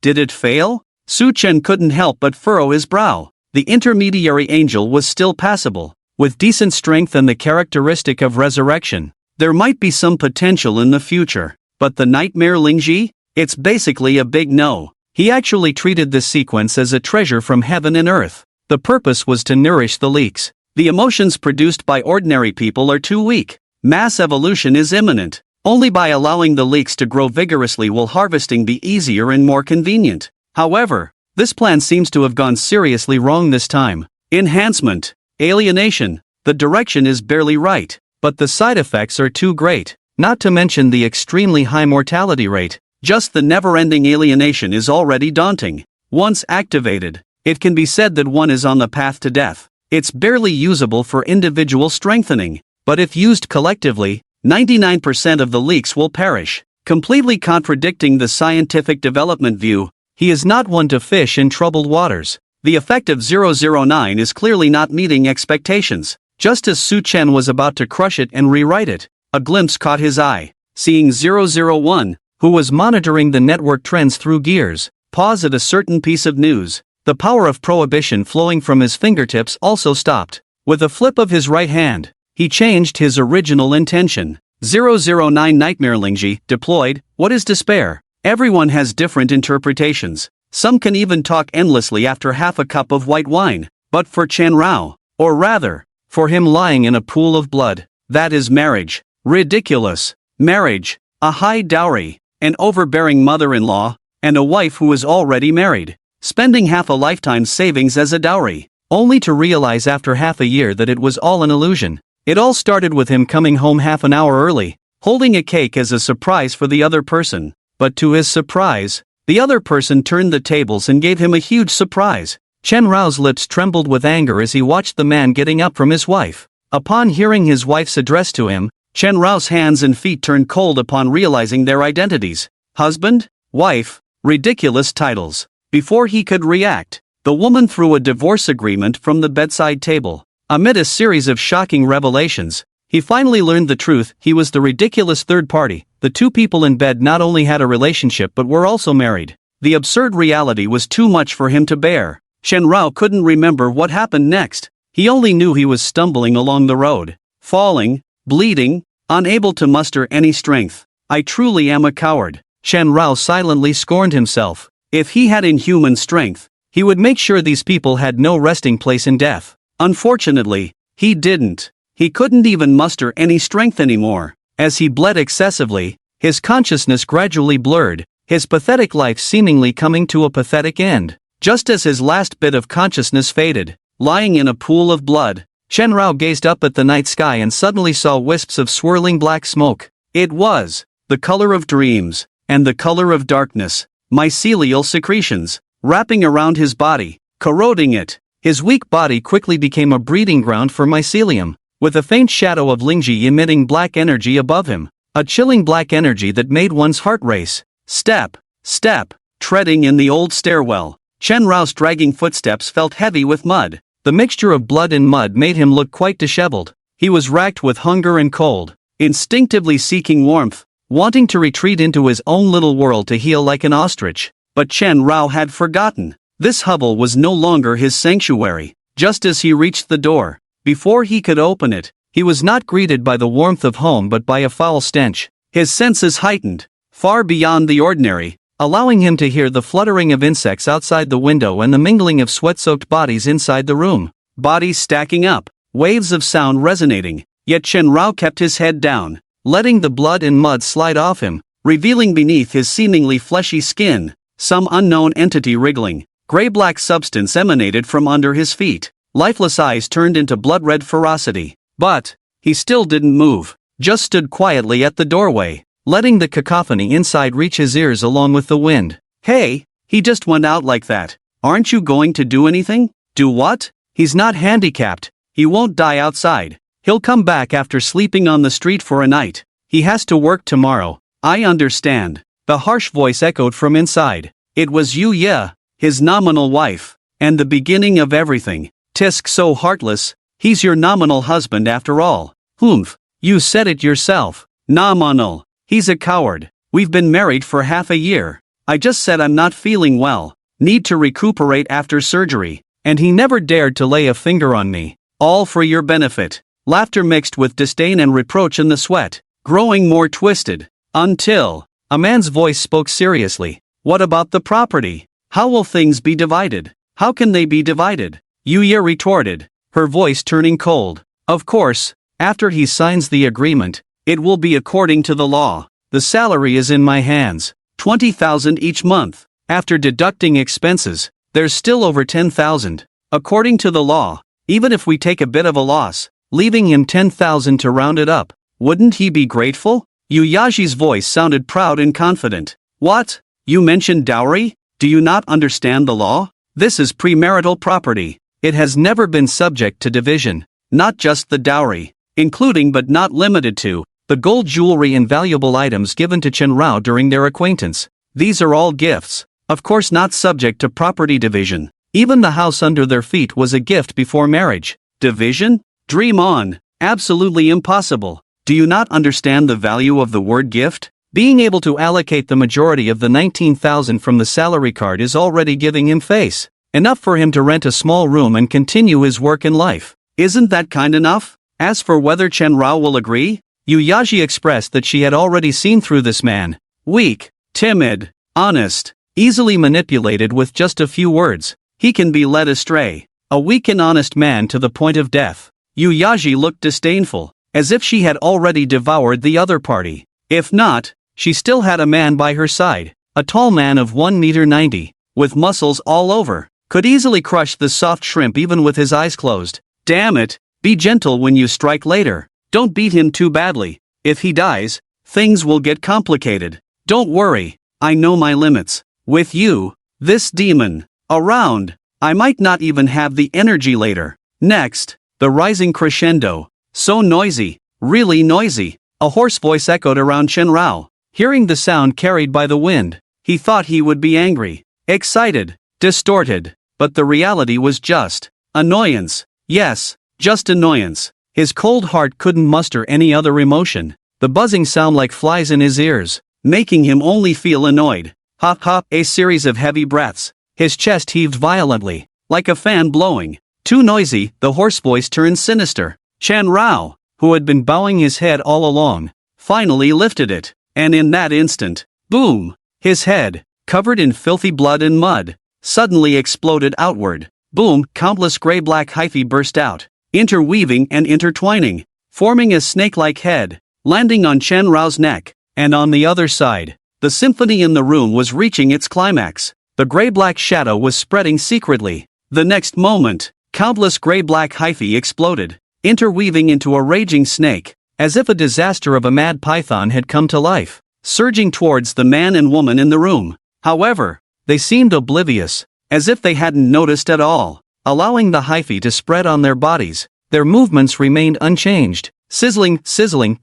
Did it fail? Su Chen couldn't help but furrow his brow. The intermediary angel was still passable, with decent strength and the characteristic of resurrection. There might be some potential in the future, but the nightmare Lingji? It's basically a big no. He actually treated this sequence as a treasure from heaven and earth. The purpose was to nourish the leaks. The emotions produced by ordinary people are too weak. Mass evolution is imminent. Only by allowing the leaks to grow vigorously will harvesting be easier and more convenient. However, this plan seems to have gone seriously wrong this time. Enhancement. Alienation. The direction is barely right, but the side effects are too great, not to mention the extremely high mortality rate. Just the never-ending alienation is already daunting. Once activated, it can be said that one is on the path to death. It's barely usable for individual strengthening, but if used collectively, 99% of the leaks will perish, completely contradicting the scientific development view. He is not one to fish in troubled waters. The effect of 009 is clearly not meeting expectations. Just as Su Chen was about to crush it and rewrite it, a glimpse caught his eye. Seeing 001, who was monitoring the network trends through gears, pause at a certain piece of news. The power of prohibition flowing from his fingertips also stopped. With a flip of his right hand, he changed his original intention. 009 Nightmare Lingji, deployed. What is despair? Everyone has different interpretations. Some can even talk endlessly after half a cup of white wine. But for Chen Rao, or rather, for him lying in a pool of blood, that is marriage. Ridiculous. Marriage, a high dowry, an overbearing mother-in-law, and a wife who is already married, spending half a lifetime's savings as a dowry, only to realize after half a year that it was all an illusion. It all started with him coming home half an hour early, holding a cake as a surprise for the other person. But to his surprise, the other person turned the tables and gave him a huge surprise. Chen Rao's lips trembled with anger as he watched the man getting up from his wife. Upon hearing his wife's address to him, Chen Rao's hands and feet turned cold upon realizing their identities. Husband, wife, ridiculous titles. Before he could react, the woman threw a divorce agreement from the bedside table. Amid a series of shocking revelations, he finally learned the truth. He was the ridiculous third party. The two people in bed not only had a relationship but were also married. The absurd reality was too much for him to bear. Chen Rao couldn't remember what happened next. He only knew he was stumbling along the road, falling, bleeding, unable to muster any strength. I truly am a coward. Chen Rao silently scorned himself. If he had inhuman strength, he would make sure these people had no resting place in death. Unfortunately, he didn't. He couldn't even muster any strength anymore. As he bled excessively, his consciousness gradually blurred, his pathetic life seemingly coming to a pathetic end. Just as his last bit of consciousness faded, lying in a pool of blood, Chen Rao gazed up at the night sky and suddenly saw wisps of swirling black smoke. It was the color of dreams, and the color of darkness, mycelial secretions, wrapping around his body, corroding it. His weak body quickly became a breeding ground for mycelium, with a faint shadow of Lingji emitting black energy above him, a chilling black energy that made one's heart race. Step, step, treading in the old stairwell. Chen Rao's dragging footsteps felt heavy with mud. The mixture of blood and mud made him look quite disheveled. He was racked with hunger and cold, instinctively seeking warmth, wanting to retreat into his own little world to heal like an ostrich. But Chen Rao had forgotten. This hovel was no longer his sanctuary. Just as he reached the door, before he could open it, he was not greeted by the warmth of home but by a foul stench. His senses heightened, far beyond the ordinary, allowing him to hear the fluttering of insects outside the window and the mingling of sweat-soaked bodies inside the room. Bodies stacking up, waves of sound resonating, yet Chen Rao kept his head down, letting the blood and mud slide off him, revealing beneath his seemingly fleshy skin some unknown entity wriggling. Gray-black substance emanated from under his feet. Lifeless eyes turned into blood-red ferocity. But he still didn't move, just stood quietly at the doorway, letting the cacophony inside reach his ears along with the wind. Hey, he just went out like that. Aren't you going to do anything? Do what? He's not handicapped. He won't die outside. He'll come back after sleeping on the street for a night. He has to work tomorrow. I understand. The harsh voice echoed from inside. It was Yu Ye, his nominal wife, and the beginning of everything. Tisk so heartless. He's your nominal husband after all. Humph, you said it yourself. Nominal. He's a coward. We've been married for half a year. I just said I'm not feeling well. Need to recuperate after surgery. and he never dared to lay a finger on me. All for your benefit. Laughter mixed with disdain and reproach in the sweat, growing more twisted. Until a man's voice spoke seriously. What about the property? How will things be divided? How can they be divided? Yuya retorted, her voice turning cold. Of course, after he signs the agreement, it will be according to the law. The salary is in my hands. 20,000 each month. After deducting expenses, there's still over 10,000. According to the law, even if we take a bit of a loss, leaving him 10,000 to round it up, wouldn't he be grateful? Yuyaji's voice sounded proud and confident. What? You mentioned dowry? Do you not understand the law? This is premarital property. It has never been subject to division. Not just the dowry, including but not limited to the gold jewelry and valuable items given to Chen Rao during their acquaintance. These are all gifts, of course not subject to property division. Even the house under their feet was a gift before marriage. Division? Dream on. Absolutely impossible. Do you not understand the value of the word gift? Being able to allocate the majority of the 19,000 from the salary card is already giving him face. Enough for him to rent a small room and continue his work in life. Isn't that kind enough? As for whether Chen Rao will agree, Yuyaji expressed that she had already seen through this man. Weak, timid, honest, easily manipulated with just a few words. He can be led astray. A weak and honest man to the point of death. Yuyaji looked disdainful, as if she had already devoured the other party. If not, she still had a man by her side, a tall man of 1.90 m, with muscles all over, could easily crush the soft shrimp even with his eyes closed. Damn it, be gentle when you strike later. Don't beat him too badly. If he dies, things will get complicated. Don't worry, I know my limits. With you, this demon, around, I might not even have the energy later. Next, the rising crescendo. So noisy, really noisy. A hoarse voice echoed around Chen Rao. Hearing the sound carried by the wind, he thought he would be angry, excited, distorted, but the reality was just annoyance. Yes, just annoyance. His cold heart couldn't muster any other emotion. The buzzing sound like flies in his ears, making him only feel annoyed. Hop hop, a series of heavy breaths. His chest heaved violently, like a fan blowing. Too noisy, the hoarse voice turned sinister. Chen Rao, who had been bowing his head all along, finally lifted it, and in that instant, boom! His head, covered in filthy blood and mud, suddenly exploded outward. Boom! Countless gray-black hyphae burst out, interweaving and intertwining, forming a snake-like head, landing on Chen Rao's neck, and on the other side, the symphony in the room was reaching its climax. The gray-black shadow was spreading secretly. The next moment, countless gray-black hyphae exploded, interweaving into a raging snake, as if a disaster of a mad python had come to life, surging towards the man and woman in the room. However, they seemed oblivious, as if they hadn't noticed at all, allowing the hyphae to spread on their bodies. Their movements remained unchanged, sizzling,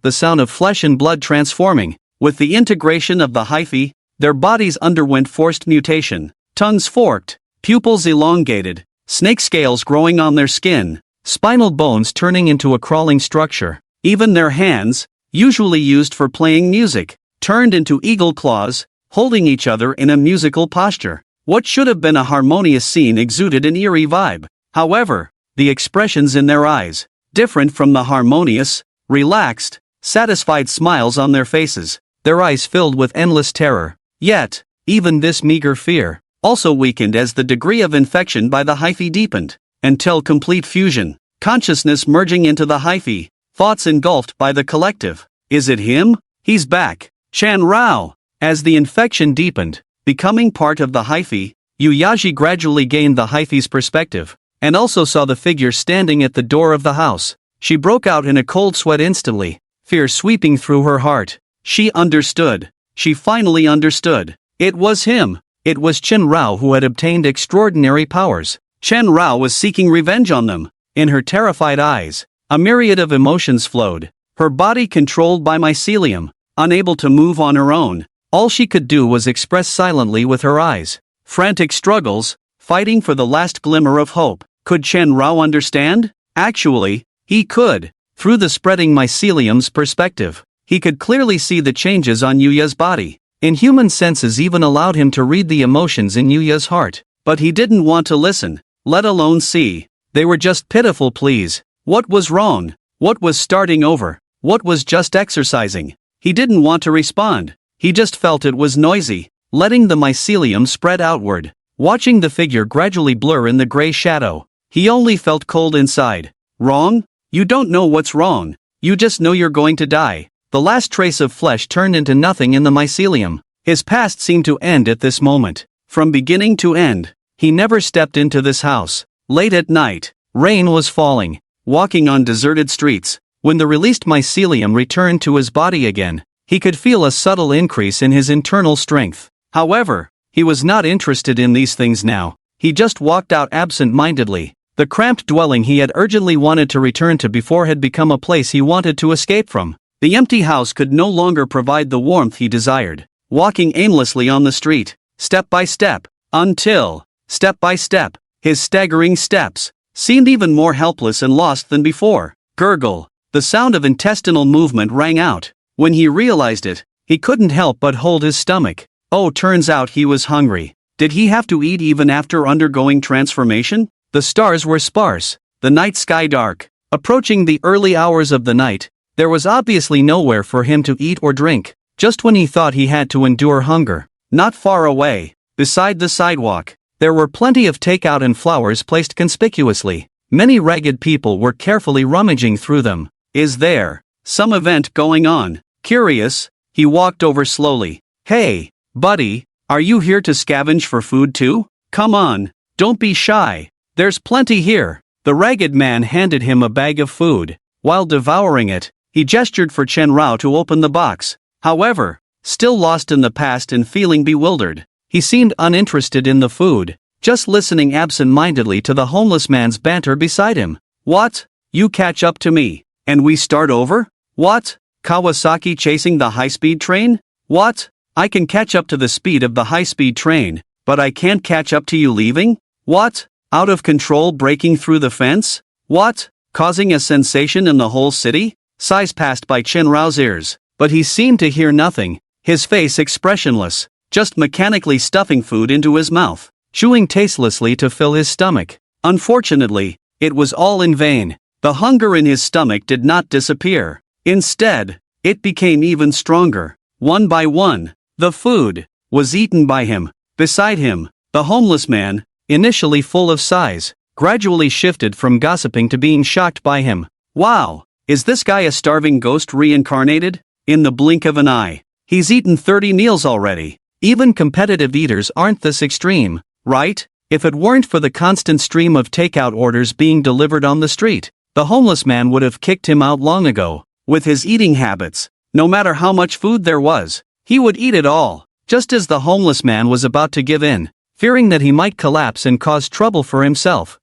the sound of flesh and blood transforming. With the integration of the hyphae, their bodies underwent forced mutation, tongues forked, pupils elongated, snake scales growing on their skin, spinal bones turning into a crawling structure. Even their hands, usually used for playing music, turned into eagle claws, holding each other in a musical posture. What should have been a harmonious scene exuded an eerie vibe. However, the expressions in their eyes, different from the harmonious, relaxed, satisfied smiles on their faces, their eyes filled with endless terror. Yet, even this meager fear, also weakened as the degree of infection by the hyphae deepened, until complete fusion, consciousness merging into the hyphae, thoughts engulfed by the collective. Is it him? He's back. Chen Rao. As the infection deepened, becoming part of the hyphae, Yuyaji gradually gained the hyphae's perspective, and also saw the figure standing at the door of the house. She broke out in a cold sweat instantly, fear sweeping through her heart. She understood. She finally understood. It was him. It was Chen Rao who had obtained extraordinary powers. Chen Rao was seeking revenge on them. In her terrified eyes, a myriad of emotions flowed. Her body controlled by mycelium, unable to move on her own. All she could do was express silently with her eyes. Frantic struggles, fighting for the last glimmer of hope. Could Chen Rao understand? Actually, he could. Through the spreading mycelium's perspective, he could clearly see the changes on Yuya's body. Inhuman senses even allowed him to read the emotions in Yuya's heart. But he didn't want to listen. let alone see. They were just pitiful pleas. What was wrong? What was starting over? What was just exercising? He didn't want to respond. He just felt it was noisy, letting the mycelium spread outward. Watching the figure gradually blur in the gray shadow, he only felt cold inside. Wrong? You don't know what's wrong. You just know you're going to die. The last trace of flesh turned into nothing in the mycelium. His past seemed to end at this moment. From beginning to end, he never stepped into this house. Late at night, rain was falling. Walking on deserted streets, when the released mycelium returned to his body again, he could feel a subtle increase in his internal strength. However, he was not interested in these things now. He just walked out absent-mindedly. The cramped dwelling he had urgently wanted to return to before had become a place he wanted to escape from. The empty house could no longer provide the warmth he desired. Walking aimlessly on the street, step by step, until, step by step, his staggering steps seemed even more helpless and lost than before. Gurgle. The sound of intestinal movement rang out. When he realized it, he couldn't help but hold his stomach. Oh, turns out he was hungry. Did he have to eat even after undergoing transformation? The stars were sparse, the night sky dark. Approaching the early hours of the night, there was obviously nowhere for him to eat or drink. Just when he thought he had to endure hunger, not far away, beside the sidewalk, there were plenty of takeout and flowers placed conspicuously. Many ragged people were carefully rummaging through them. Is there some event going on? Curious, he walked over slowly. Hey, buddy, are you here to scavenge for food too? Come on, don't be shy. There's plenty here. The ragged man handed him a bag of food. While devouring it, he gestured for Chen Rao to open the box. However, still lost in the past and feeling bewildered, he seemed uninterested in the food, just listening absent-mindedly to the homeless man's banter beside him. What? You catch up to me, and we start over? What? Kawasaki chasing the high-speed train? What? I can catch up to the speed of the high-speed train, but I can't catch up to you leaving? What? Out of control breaking through the fence? What? Causing a sensation in the whole city? Sighs passed by Chen Rao's ears, but he seemed to hear nothing, his face expressionless, just mechanically stuffing food into his mouth, chewing tastelessly to fill his stomach. Unfortunately, it was all in vain. The hunger in his stomach did not disappear. Instead, it became even stronger. One by one, the food was eaten by him. Beside him, the homeless man, initially full of sighs, gradually shifted from gossiping to being shocked by him. Wow, is this guy a starving ghost reincarnated? In the blink of an eye, he's eaten 30 meals already. Even competitive eaters aren't this extreme, right? If it weren't for the constant stream of takeout orders being delivered on the street, the homeless man would have kicked him out long ago. With his eating habits, no matter how much food there was, he would eat it all. Just as the homeless man was about to give in, fearing that he might collapse and cause trouble for himself.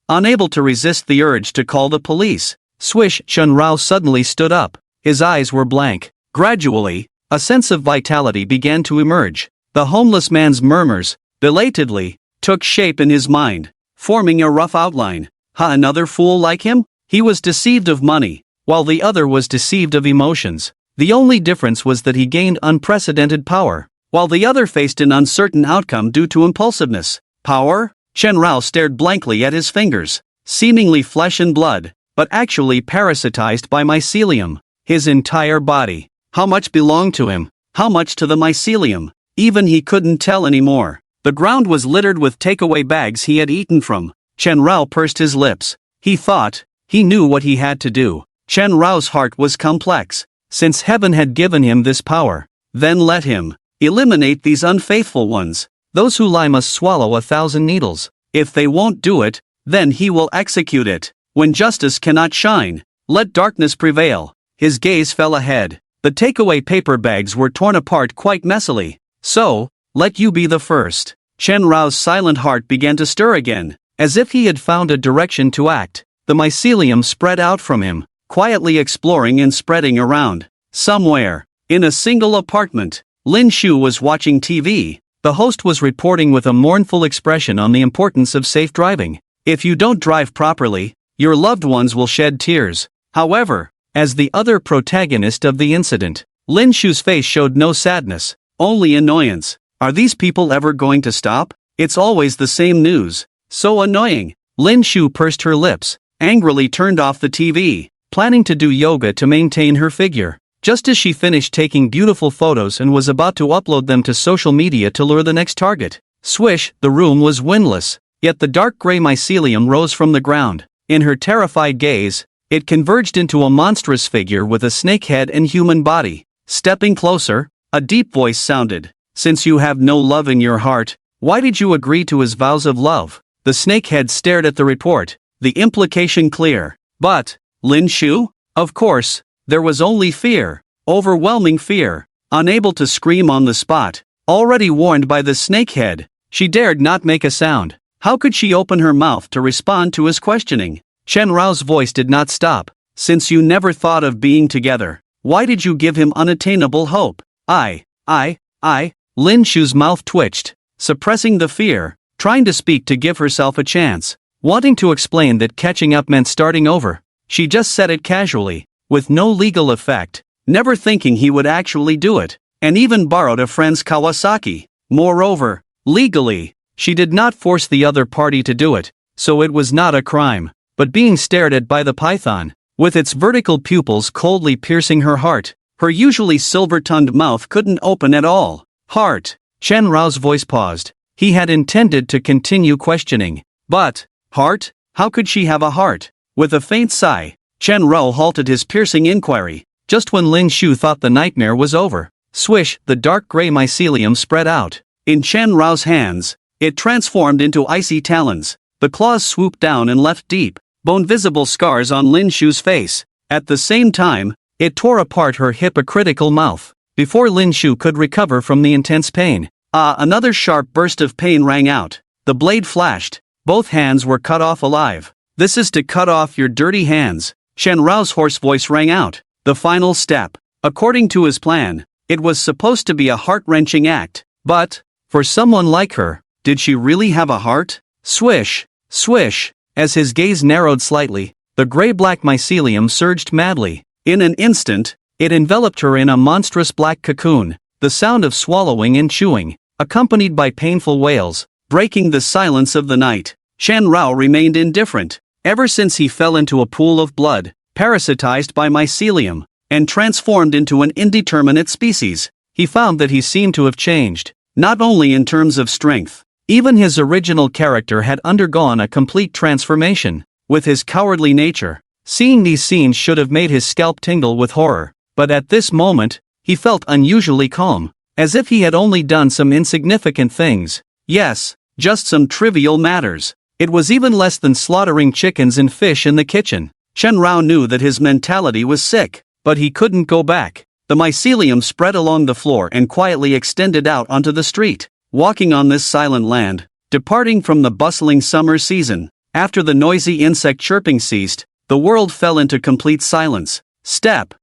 Unable to resist the urge to call the police, Swish Chen Rao suddenly stood up. His eyes were blank. Gradually, a sense of vitality began to emerge. The homeless man's murmurs, belatedly, took shape in his mind, forming a rough outline. Another fool like him? He was deceived of money, while the other was deceived of emotions. The only difference was that he gained unprecedented power, while the other faced an uncertain outcome due to impulsiveness. Power? Chen Rao stared blankly at his fingers, seemingly flesh and blood, but actually parasitized by mycelium. His entire body. How much belonged to him? How much to the mycelium? Even he couldn't tell anymore. The ground was littered with takeaway bags he had eaten from. Chen Rao pursed his lips. He thought, he knew what he had to do. Chen Rao's heart was complex. Since heaven had given him this power, then let him eliminate these unfaithful ones. Those who lie must swallow 1,000 needles. If they won't do it, then he will execute it. When justice cannot shine, let darkness prevail. His gaze fell ahead. The takeaway paper bags were torn apart quite messily. So, let you be the first. Chen Rao's silent heart began to stir again, as if he had found a direction to act. The mycelium spread out from him, quietly exploring and spreading around. Somewhere, in a single apartment, Lin Shu was watching TV. The host was reporting with a mournful expression on the importance of safe driving. If you don't drive properly, your loved ones will shed tears. However, as the other protagonist of the incident, Lin Shu's face showed no sadness, only annoyance. Are these people ever going to stop? It's always the same news. So annoying. Lin Shu pursed her lips, angrily turned off the TV, planning to do yoga to maintain her figure. Just as she finished taking beautiful photos and was about to upload them to social media to lure the next target. Swish, the room was windless, yet the dark gray mycelium rose from the ground. In her terrified gaze, it converged into a monstrous figure with a snake head and human body. Stepping closer, a deep voice sounded. Since you have no love in your heart, why did you agree to his vows of love? The snakehead stared at the report, the implication clear. But, Lin Shu? Of course, there was only fear. Overwhelming fear. Unable to scream on the spot, already warned by the snakehead, she dared not make a sound. How could she open her mouth to respond to his questioning? Chen Rao's voice did not stop. Since you never thought of being together, why did you give him unattainable hope? Lin Shu's mouth twitched, suppressing the fear, trying to speak to give herself a chance, wanting to explain that catching up meant starting over. She just said it casually, with no legal effect, never thinking he would actually do it, and even borrowed a friend's Kawasaki. Moreover, legally, she did not force the other party to do it, so it was not a crime. But being stared at by the python, with its vertical pupils coldly piercing her heart, her usually silver-tongued mouth couldn't open at all. Heart. Chen Rao's voice paused. He had intended to continue questioning. But, heart? How could she have a heart? With a faint sigh, Chen Rao halted his piercing inquiry, just when Lin Shu thought the nightmare was over. Swish, the dark gray mycelium spread out. In Chen Rao's hands, it transformed into icy talons. The claws swooped down and left deep, bone-visible scars on Lin Shu's face. At the same time, it tore apart her hypocritical mouth. Before Lin Shu could recover from the intense pain, another sharp burst of pain rang out. The blade flashed. Both hands were cut off alive. This is to cut off your dirty hands. Chen Rao's hoarse voice rang out. The final step. According to his plan, it was supposed to be a heart-wrenching act. But, for someone like her, did she really have a heart? Swish, swish. As his gaze narrowed slightly, the gray-black mycelium surged madly. In an instant, it enveloped her in a monstrous black cocoon, the sound of swallowing and chewing, accompanied by painful wails, breaking the silence of the night. Chen Rao remained indifferent, ever since he fell into a pool of blood, parasitized by mycelium, and transformed into an indeterminate species. He found that he seemed to have changed, not only in terms of strength. Even his original character had undergone a complete transformation. With his cowardly nature, seeing these scenes should have made his scalp tingle with horror. But at this moment, he felt unusually calm, as if he had only done some insignificant things. Yes, just some trivial matters. It was even less than slaughtering chickens and fish in the kitchen. Chen Rao knew that his mentality was sick, but he couldn't go back. The mycelium spread along the floor and quietly extended out onto the street. Walking on this silent land, departing from the bustling summer season, after the noisy insect chirping ceased, the world fell into complete silence. Step.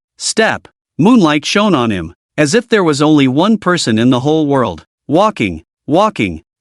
Moonlight shone on him, as if there was only one person in the whole world. Walking.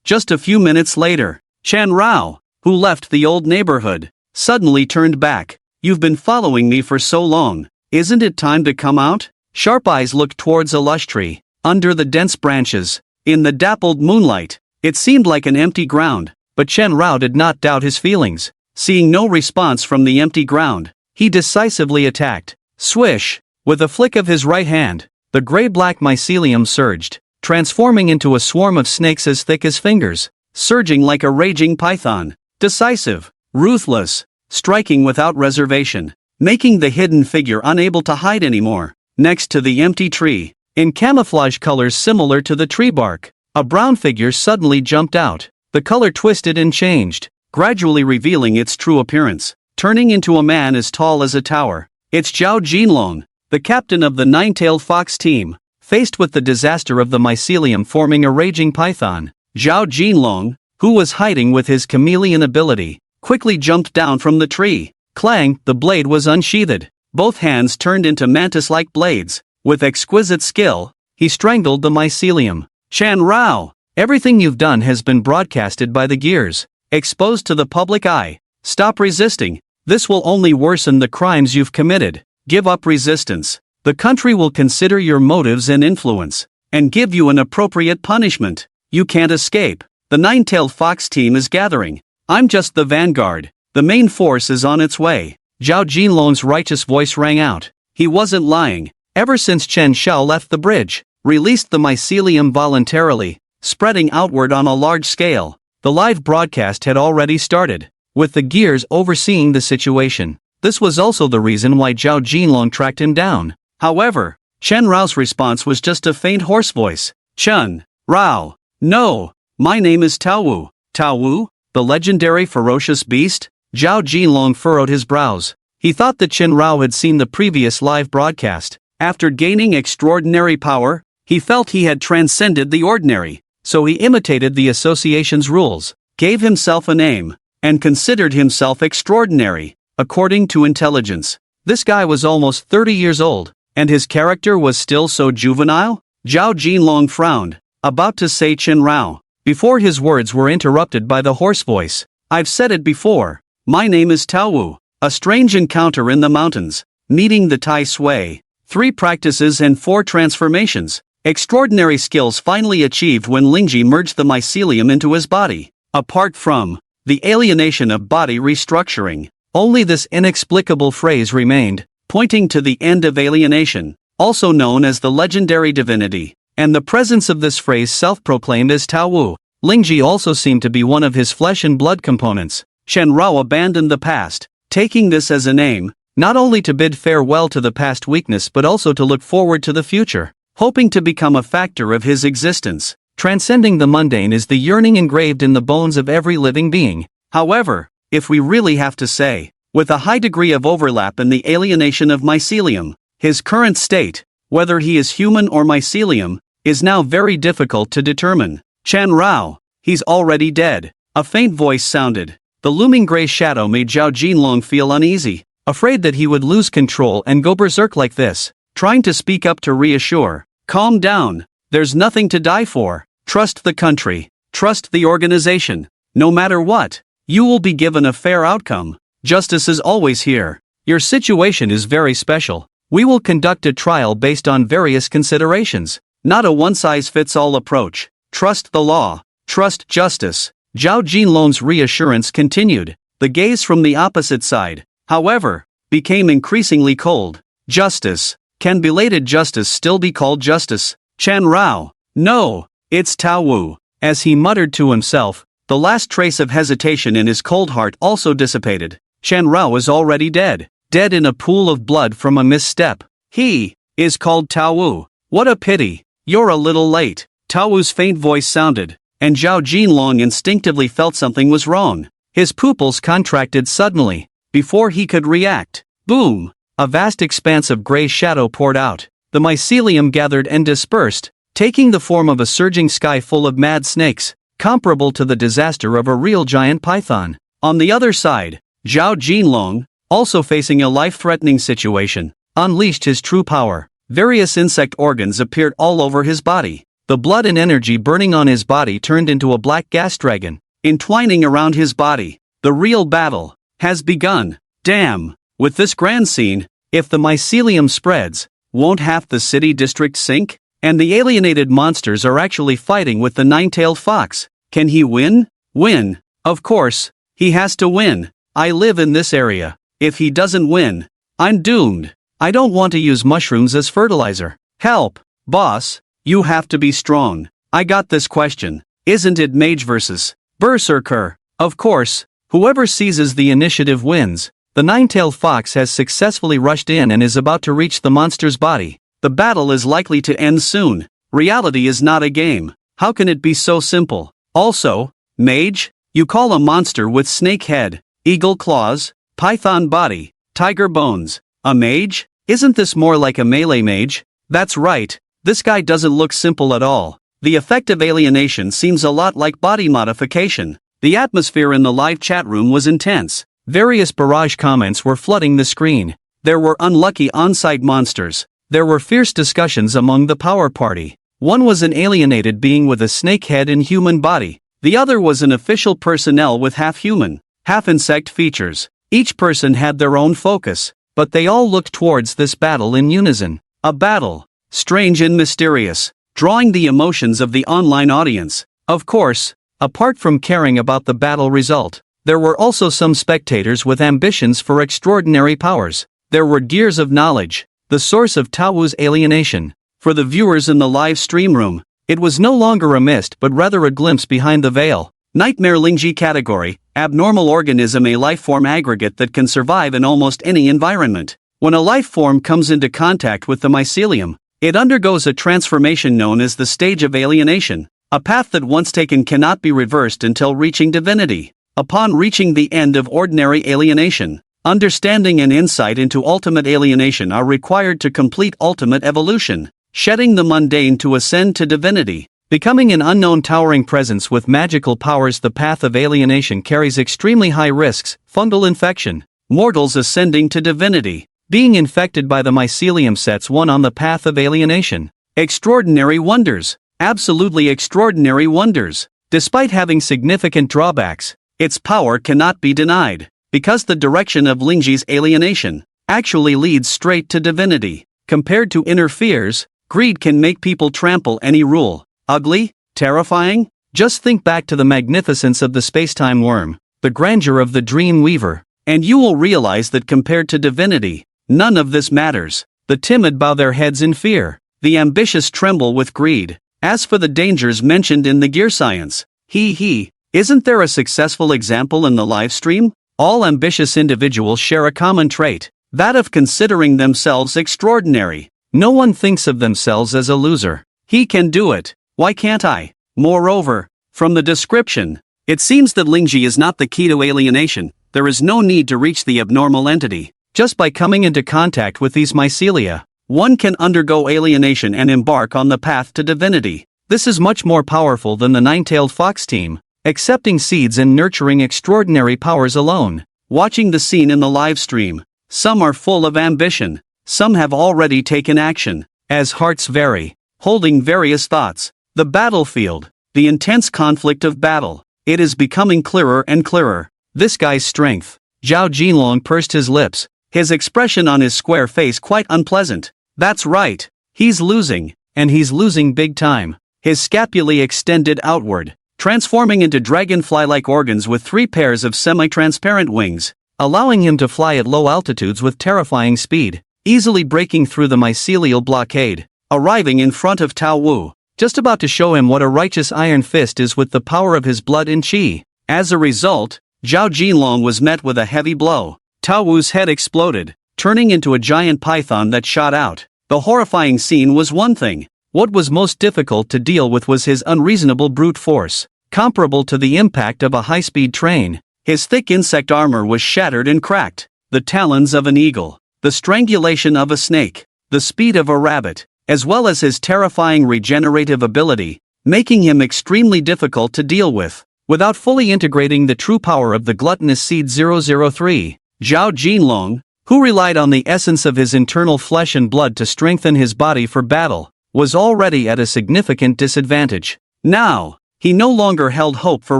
Just a few minutes later, Chen Rao, who left the old neighborhood, suddenly turned back. You've been following me for so long. Isn't it time to come out? Sharp eyes looked towards a lush tree, under the dense branches. In the dappled moonlight, it seemed like an empty ground, but Chen Rao did not doubt his feelings. Seeing no response from the empty ground, he decisively attacked. Swish! With a flick of his right hand, the gray-black mycelium surged, transforming into a swarm of snakes as thick as fingers, surging like a raging python. Decisive, ruthless, striking without reservation, making the hidden figure unable to hide anymore. Next to the empty tree, in camouflage colors similar to the tree bark, a brown figure suddenly jumped out. The color twisted and changed, gradually revealing its true appearance, turning into a man as tall as a tower. It's Zhao Jinlong, the captain of the nine-tailed fox team. Faced with the disaster of the mycelium forming a raging python, Zhao Jinlong, who was hiding with his chameleon ability, quickly jumped down from the tree. Clang, the blade was unsheathed. Both hands turned into mantis-like blades. With exquisite skill, he strangled the mycelium. Chen Rao, everything you've done has been broadcasted by the gears, exposed to the public eye. Stop resisting. This will only worsen the crimes you've committed. Give up resistance. The country will consider your motives and influence, and give you an appropriate punishment. You can't escape. The nine-tailed fox team is gathering. I'm just the vanguard. The main force is on its way. Zhao Jinlong's righteous voice rang out. He wasn't lying. Ever since Chen Xiao left the bridge, released the mycelium voluntarily, spreading outward on a large scale, the live broadcast had already started, with the gears overseeing the situation. This was also the reason why Zhao Jinlong tracked him down. However, Chen Rao's response was just a faint hoarse voice. Chen Rao. No. My name is Tao Wu. Tao Wu? The legendary ferocious beast? Zhao Jinlong furrowed his brows. He thought that Chen Rao had seen the previous live broadcast. After gaining extraordinary power, he felt he had transcended the ordinary, so he imitated the association's rules, gave himself a name, and considered himself extraordinary, according to intelligence. This guy was almost 30 years old, and his character was still so juvenile? Zhao Jinlong frowned, about to say Chen Rao, before his words were interrupted by the hoarse voice. I've said it before. My name is Tao Wu. A strange encounter in the mountains, meeting the Tai Sui. 3 practices and 4 transformations. Extraordinary skills finally achieved when Lingji merged the mycelium into his body. Apart from the alienation of body restructuring, only this inexplicable phrase remained, pointing to the end of alienation, also known as the legendary divinity, and the presence of this phrase self-proclaimed as Tao Wu. Lingji also seemed to be one of his flesh and blood components. Chen Rao abandoned the past, taking this as a name, not only to bid farewell to the past weakness but also to look forward to the future, hoping to become a factor of his existence. Transcending the mundane is the yearning engraved in the bones of every living being. However, if we really have to say, with a high degree of overlap in the alienation of mycelium, his current state, whether he is human or mycelium, is now very difficult to determine. Chen Rao, he's already dead. A faint voice sounded. The looming gray shadow made Zhao Jinlong feel uneasy, afraid that he would lose control and go berserk like this, trying to speak up to reassure. Calm down. There's nothing to die for. Trust the country. Trust the organization. No matter what, you will be given a fair outcome. Justice is always here. Your situation is very special. We will conduct a trial based on various considerations, not a one-size-fits-all approach. Trust the law. Trust justice. Zhao Jinlong's reassurance continued. The gaze from the opposite side, however, became increasingly cold. Justice. Can belated justice still be called justice? Chen Rao. No, it's Tao Wu. As he muttered to himself, the last trace of hesitation in his cold heart also dissipated. Chen Rao is already dead. Dead in a pool of blood from a misstep. He is called Tao Wu. What a pity. You're a little late. Tao Wu's faint voice sounded, and Zhao Jinlong instinctively felt something was wrong. His pupils contracted suddenly, before he could react. Boom! A vast expanse of gray shadow poured out. The mycelium gathered and dispersed, taking the form of a surging sky full of mad snakes, comparable to the disaster of a real giant python. On the other side, Zhao Jinlong, also facing a life-threatening situation, unleashed his true power. Various insect organs appeared all over his body. The blood and energy burning on his body turned into a black gas dragon, entwining around his body. The real battle has begun. Damn! With this grand scene, if the mycelium spreads, won't half the city district sink? And the alienated monsters are actually fighting with the nine-tailed fox. Can he win? Win. Of course, he has to win. I live in this area. If he doesn't win, I'm doomed. I don't want to use mushrooms as fertilizer. Help, boss. You have to be strong. I got this question. Isn't it mage versus berserker? Of course, whoever seizes the initiative wins. The nine-tailed fox has successfully rushed in and is about to reach the monster's body. The battle is likely to end soon. Reality is not a game. How can it be so simple? Also, mage? You call a monster with snake head, eagle claws, python body, tiger bones a mage? Isn't this more like a melee mage? That's right. This guy doesn't look simple at all. The effect of alienation seems a lot like body modification. The atmosphere in the live chat room was intense. Various barrage comments were flooding the screen. There were unlucky on-site monsters. There were fierce discussions among the power party. One was an alienated being with a snake head and human body. The other was an official personnel with half-human, half-insect features. Each person had their own focus, but they all looked towards this battle in unison. A battle, strange and mysterious, drawing the emotions of the online audience. Of course, apart from caring about the battle result, There were also some spectators with ambitions for extraordinary powers. There were gears of knowledge, the source of Tao Wu's alienation. For the viewers in the live stream room, it was no longer a mist but rather a glimpse behind the veil. Nightmare Lingji category, abnormal organism, a life-form aggregate that can survive in almost any environment. When a life form comes into contact with the mycelium, it undergoes a transformation known as the stage of alienation, a path that once taken cannot be reversed until reaching divinity. Upon reaching the end of ordinary alienation, understanding and insight into ultimate alienation are required to complete ultimate evolution, shedding the mundane to ascend to divinity. Becoming an unknown towering presence with magical powers. The path of alienation carries extremely high risks: fungal infection, mortals ascending to divinity. Being infected by the mycelium sets one on the path of alienation. Extraordinary wonders, absolutely extraordinary wonders. Despite having significant drawbacks, its power cannot be denied, because the direction of Lingji's alienation actually leads straight to divinity. Compared to inner fears, greed can make people trample any rule. Ugly? Terrifying? Just think back to the magnificence of the spacetime worm, the grandeur of the dream weaver, and you will realize that compared to divinity, none of this matters. The timid bow their heads in fear, the ambitious tremble with greed. As for the dangers mentioned in the gear science, isn't there a successful example in the live stream? All ambitious individuals share a common trait, that of considering themselves extraordinary. No one thinks of themselves as a loser. He can do it. Why can't I? Moreover, from the description, it seems that Lingji is not the key to alienation. There is no need to reach the abnormal entity. Just by coming into contact with these mycelia, one can undergo alienation and embark on the path to divinity. This is much more powerful than the nine-tailed fox team, accepting seeds and nurturing extraordinary powers alone. Watching the scene in the live stream, some are full of ambition, some have already taken action, as hearts vary, holding various thoughts. The battlefield, the intense conflict of battle, it is becoming clearer and clearer. This guy's strength. Zhao Jinlong pursed his lips, his expression on his square face quite unpleasant. That's right, he's losing, and he's losing big time. His scapulae extended outward, transforming into dragonfly-like organs with 3 pairs of semi-transparent wings, allowing him to fly at low altitudes with terrifying speed, easily breaking through the mycelial blockade, arriving in front of Tao Wu, just about to show him what a righteous iron fist is with the power of his blood and qi. As a result, Zhao Jinlong was met with a heavy blow. Tao Wu's head exploded, turning into a giant python that shot out. The horrifying scene was one thing. What was most difficult to deal with was his unreasonable brute force, comparable to the impact of a high-speed train. His thick insect armor was shattered and cracked. The talons of an eagle, the strangulation of a snake, the speed of a rabbit, as well as his terrifying regenerative ability, making him extremely difficult to deal with. Without fully integrating the true power of the gluttonous seed 003, Zhao Jinlong, who relied on the essence of his internal flesh and blood to strengthen his body for battle, was already at a significant disadvantage. Now, he no longer held hope for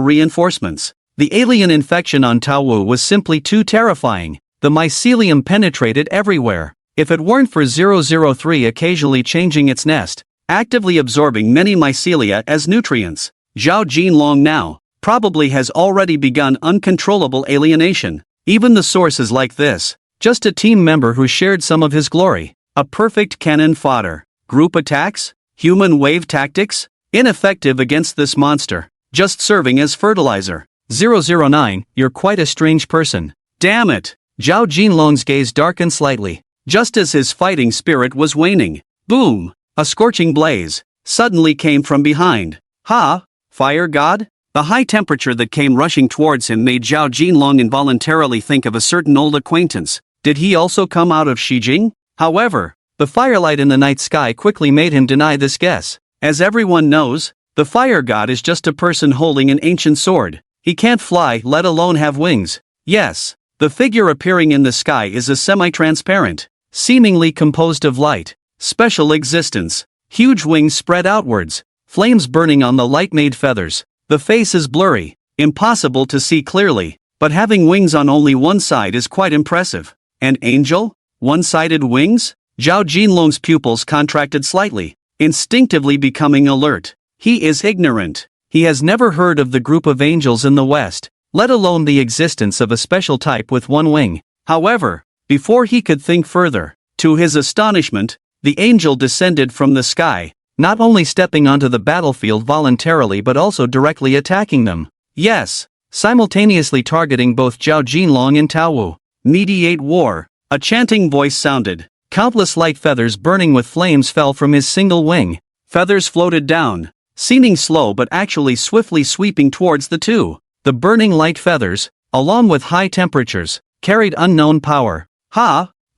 reinforcements. The alien infection on Tao Wu was simply too terrifying. The mycelium penetrated everywhere. If it weren't for 003 occasionally changing its nest, actively absorbing many mycelia as nutrients, Zhao Jinlong now probably has already begun uncontrollable alienation. Even the sources like this, just a team member who shared some of his glory, a perfect cannon fodder. Group attacks? Human wave tactics? Ineffective against this monster, just serving as fertilizer. 009, you're quite a strange person. Damn it! Zhao Jinlong's gaze darkened slightly, just as his fighting spirit was waning. Boom! A scorching blaze suddenly came from behind. Ha! Fire god? The high temperature that came rushing towards him made Zhao Jinlong involuntarily think of a certain old acquaintance. Did he also come out of Xijing? However, the firelight in the night sky quickly made him deny this guess. As everyone knows, the fire god is just a person holding an ancient sword. He can't fly, let alone have wings. Yes, the figure appearing in the sky is a semi-transparent, seemingly composed of light. Special existence. Huge wings spread outwards, flames burning on the light-made feathers. The face is blurry, impossible to see clearly, but having wings on only one side is quite impressive. An angel? One-sided wings? Zhao Jinlong's pupils contracted slightly, instinctively becoming alert. He is ignorant. He has never heard of the group of angels in the West. let alone the existence of a special type with one wing. However, before he could think further, to his astonishment, the angel descended from the sky, not only stepping onto the battlefield voluntarily but also directly attacking them. Yes, simultaneously targeting both Zhao Jinlong and Tao Wu. Mediate war. A chanting voice sounded. Countless light feathers burning with flames fell from his single wing. Feathers floated down, seeming slow but actually swiftly sweeping towards the two. The burning light feathers, along with high temperatures, carried unknown power.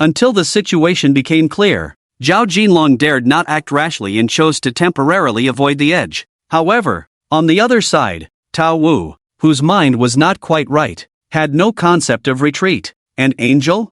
Until the situation became clear, Zhao Jinlong dared not act rashly and chose to temporarily avoid the edge. However, on the other side, Tao Wu, whose mind was not quite right, had no concept of retreat. An angel?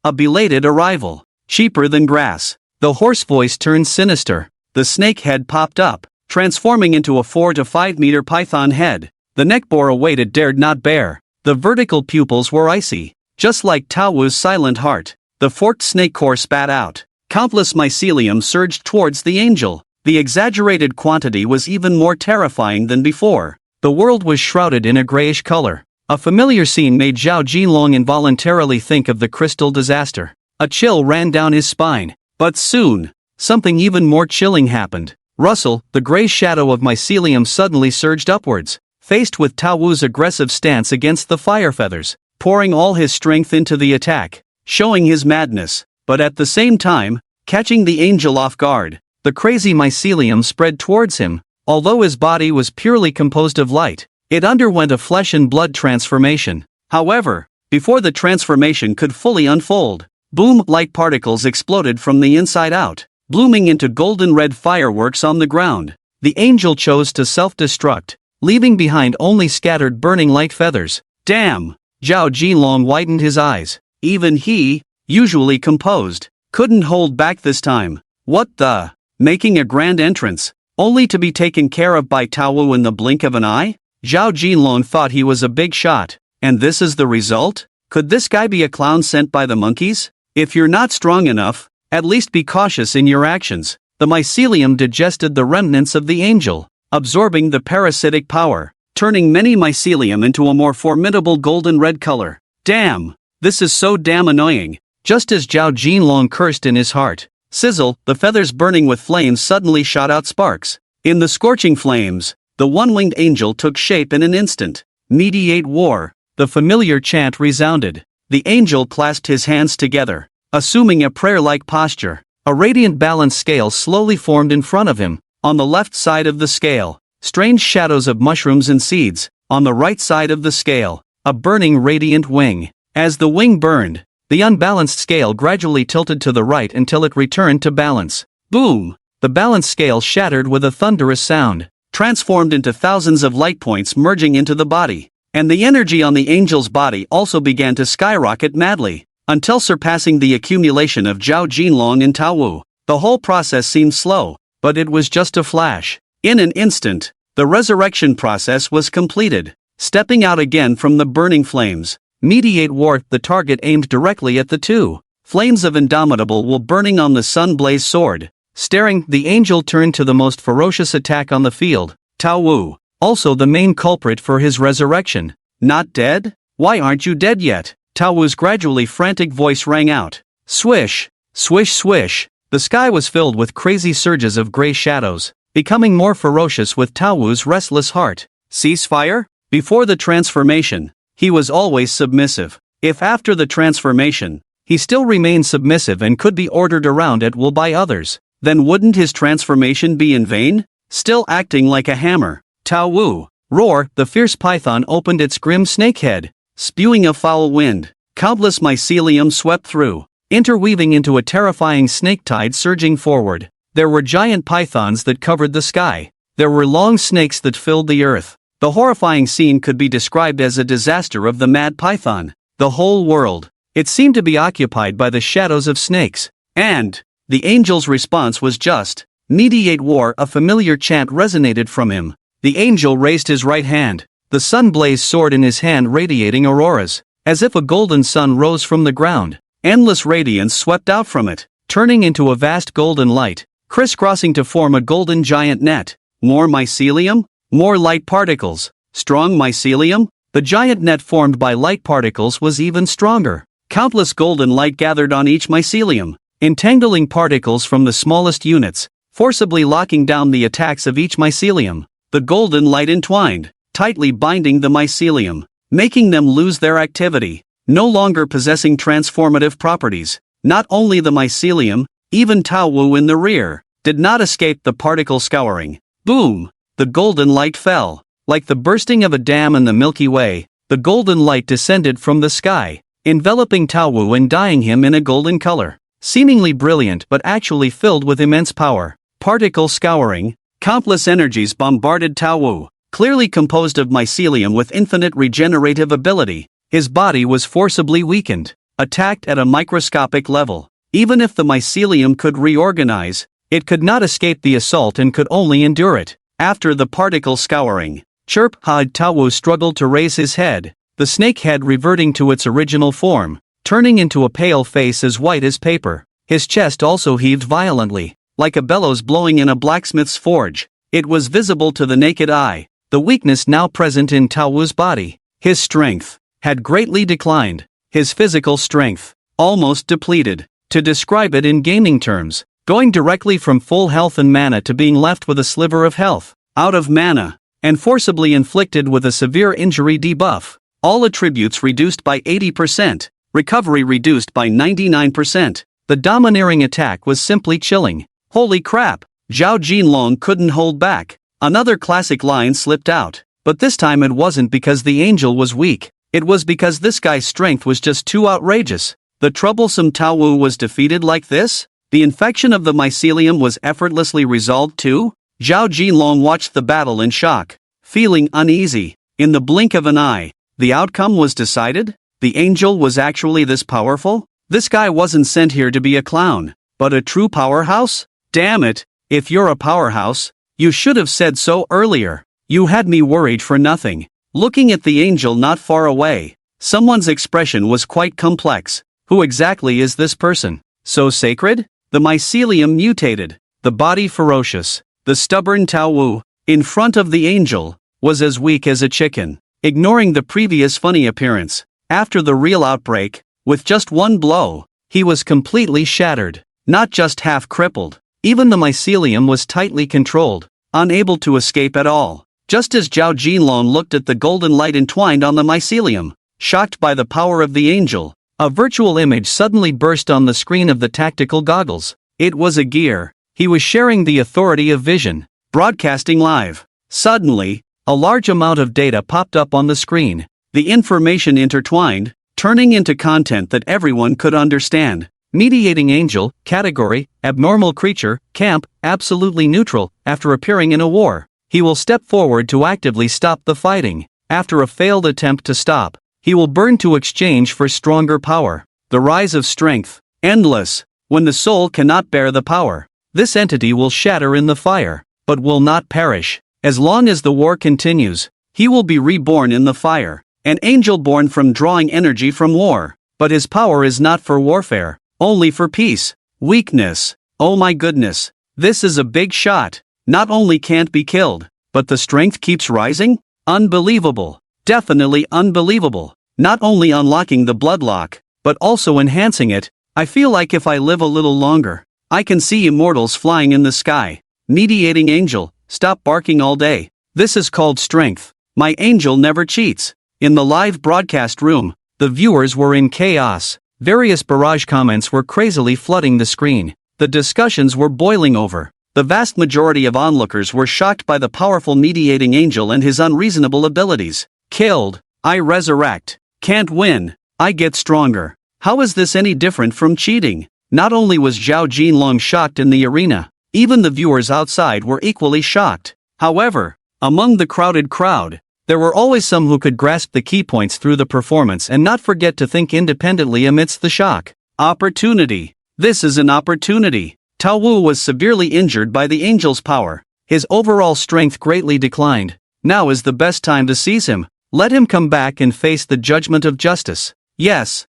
A belated arrival. Cheaper than grass. The hoarse voice turned sinister. The snake head popped up, transforming into a 4 to 5 meter python head. The neck bore a weight it dared not bear. The vertical pupils were icy, just like Tao Wu's silent heart. The forked snake core spat out. Countless mycelium surged towards the angel. The exaggerated quantity was even more terrifying than before. The world was shrouded in a grayish color. A familiar scene made Zhao Jinlong involuntarily think of the crystal disaster. A chill ran down his spine. But soon, something even more chilling happened. Russell, the gray shadow of mycelium, suddenly surged upwards, faced with Tao Wu's aggressive stance against the fire feathers, pouring all his strength into the attack, showing his madness, but at the same time, catching the angel off guard. The crazy mycelium spread towards him. Although his body was purely composed of light, it underwent a flesh and blood transformation. However, before the transformation could fully unfold, boom, light particles exploded from the inside out, blooming into golden red fireworks on the ground. The angel chose to self-destruct, leaving behind only scattered burning light feathers. Damn! Zhao Jinlong widened his eyes. Even he, usually composed, couldn't hold back this time. What the? Making a grand entrance, only to be taken care of by Tao Wu in the blink of an eye? Zhao Jinlong thought he was a big shot, and this is the result? Could this guy be a clown sent by the monkeys? If you're not strong enough, at least be cautious in your actions. The mycelium digested the remnants of the angel, absorbing the parasitic power, turning many mycelium into a more formidable golden red color. Damn! This is so damn annoying. Just as Zhao Jinlong cursed in his heart, sizzle, the feathers burning with flames suddenly shot out sparks. In the scorching flames, the one-winged angel took shape in an instant. Mediate war. The familiar chant resounded. The angel clasped his hands together, assuming a prayer-like posture. A radiant balance scale slowly formed in front of him. On the left side of the scale, strange shadows of mushrooms and seeds. On the right side of the scale, a burning radiant wing. As the wing burned, the unbalanced scale gradually tilted to the right until it returned to balance. Boom! The balance scale shattered with a thunderous sound, transformed into thousands of light points merging into the body. And the energy on the angel's body also began to skyrocket madly, until surpassing the accumulation of Zhao Jinlong and Tao Wu. The whole process seemed slow, but it was just a flash. In an instant, the resurrection process was completed. Stepping out again from the burning flames, Mediate war, the target aimed directly at the two. Flames of indomitable will burning on the sun-blazed sword. Staring, the angel turned to the most ferocious attack on the field, Tao Wu, also the main culprit for his resurrection. Not dead? Why aren't you dead yet? Tao Wu's gradually frantic voice rang out. Swish, swish, swish. The sky was filled with crazy surges of gray shadows, becoming more ferocious with Tao Wu's restless heart. Ceasefire? Before the transformation, he was always submissive. If after the transformation, he still remained submissive and could be ordered around at will by others, then wouldn't his transformation be in vain? Still acting like a hammer, Tao Wu, roar, the fierce python opened its grim snake head, spewing a foul wind. Countless mycelium swept through, interweaving into a terrifying snake tide surging forward. There were giant pythons that covered the sky. There were long snakes that filled the earth. The horrifying scene could be described as a disaster of the mad python. The whole world, it seemed to be occupied by the shadows of snakes. And the angel's response was just mediate war. A familiar chant resonated from him. The angel raised his right hand, the sun-blazed sword in his hand radiating auroras, as if a golden sun rose from the ground. Endless radiance swept out from it, turning into a vast golden light, crisscrossing to form a golden giant net. More mycelium? More light particles. Strong mycelium? The giant net formed by light particles was even stronger. Countless golden light gathered on each mycelium, entangling particles from the smallest units, forcibly locking down the attacks of each mycelium. The golden light entwined, tightly binding the mycelium, making them lose their activity, no longer possessing transformative properties. Not only the mycelium, even Tao Wu in the rear, did not escape the particle scouring. Boom! The golden light fell. Like the bursting of a dam in the Milky Way, the golden light descended from the sky, enveloping Tao Wu and dyeing him in a golden color. Seemingly brilliant but actually filled with immense power. Particle scouring. Countless energies bombarded Tao Wu, clearly composed of mycelium with infinite regenerative ability. His body was forcibly weakened, attacked at a microscopic level. Even if the mycelium could reorganize, it could not escape the assault and could only endure it. After the particle scouring, Tao Wu struggled to raise his head, the snake head reverting to its original form, turning into a pale face as white as paper. His chest also heaved violently, like a bellows blowing in a blacksmith's forge. It was visible to the naked eye, the weakness now present in Tao Wu's body. His strength had greatly declined, his physical strength almost depleted. To describe it in gaming terms, going directly from full health and mana to being left with a sliver of health, out of mana, and forcibly inflicted with a severe injury debuff. All attributes reduced by 80%, recovery reduced by 99%. The domineering attack was simply chilling. Holy crap! Zhao Jinlong couldn't hold back. Another classic line slipped out, but this time it wasn't because the angel was weak, it was because this guy's strength was just too outrageous. The troublesome Tao Wu was defeated like this? The infection of the mycelium was effortlessly resolved too? Zhao Jinlong watched the battle in shock, feeling uneasy. In the blink of an eye, the outcome was decided? The angel was actually this powerful? This guy wasn't sent here to be a clown, but a true powerhouse? Damn it, if you're a powerhouse, you should have said so earlier. You had me worried for nothing. Looking at the angel not far away, someone's expression was quite complex. Who exactly is this person? So sacred? The mycelium mutated, the body ferocious, the stubborn Tao Wu, in front of the angel, was as weak as a chicken, ignoring the previous funny appearance. After the real outbreak, with just one blow, he was completely shattered, not just half crippled. Even the mycelium was tightly controlled, unable to escape at all. Just as Zhao Jinlong looked at the golden light entwined on the mycelium, shocked by the power of the angel, a virtual image suddenly burst on the screen of the tactical goggles. It was a gear. He was sharing the authority of vision, broadcasting live. Suddenly, a large amount of data popped up on the screen. The information intertwined, turning into content that everyone could understand. Mediating angel, category, abnormal creature, camp, absolutely neutral. After appearing in a war, he will step forward to actively stop the fighting. After a failed attempt to stop, he will burn to exchange for stronger power. The rise of strength, endless. When the soul cannot bear the power, this entity will shatter in the fire, but will not perish. As long as the war continues, he will be reborn in the fire, an angel born from drawing energy from war. But his power is not for warfare, only for peace. Weakness. Oh my goodness, this is a big shot. Not only can't be killed, but the strength keeps rising? Unbelievable. Definitely unbelievable. Not only unlocking the bloodlock, but also enhancing it. I feel like if I live a little longer, I can see immortals flying in the sky. Mediating angel, stop barking all day. This is called strength. My angel never cheats. In the live broadcast room, the viewers were in chaos. Various barrage comments were crazily flooding the screen. The discussions were boiling over. The vast majority of onlookers were shocked by the powerful mediating angel and his unreasonable abilities. Killed. I resurrect. Can't win. I get stronger. How is this any different from cheating? Not only was Zhao Jinlong shocked in the arena, even the viewers outside were equally shocked. However, among the crowded crowd, there were always some who could grasp the key points through the performance and not forget to think independently amidst the shock. Opportunity. This is an opportunity. Tao Wu was severely injured by the angel's power. His overall strength greatly declined. Now is the best time to seize him. Let him come back and face the judgment of justice. Yes,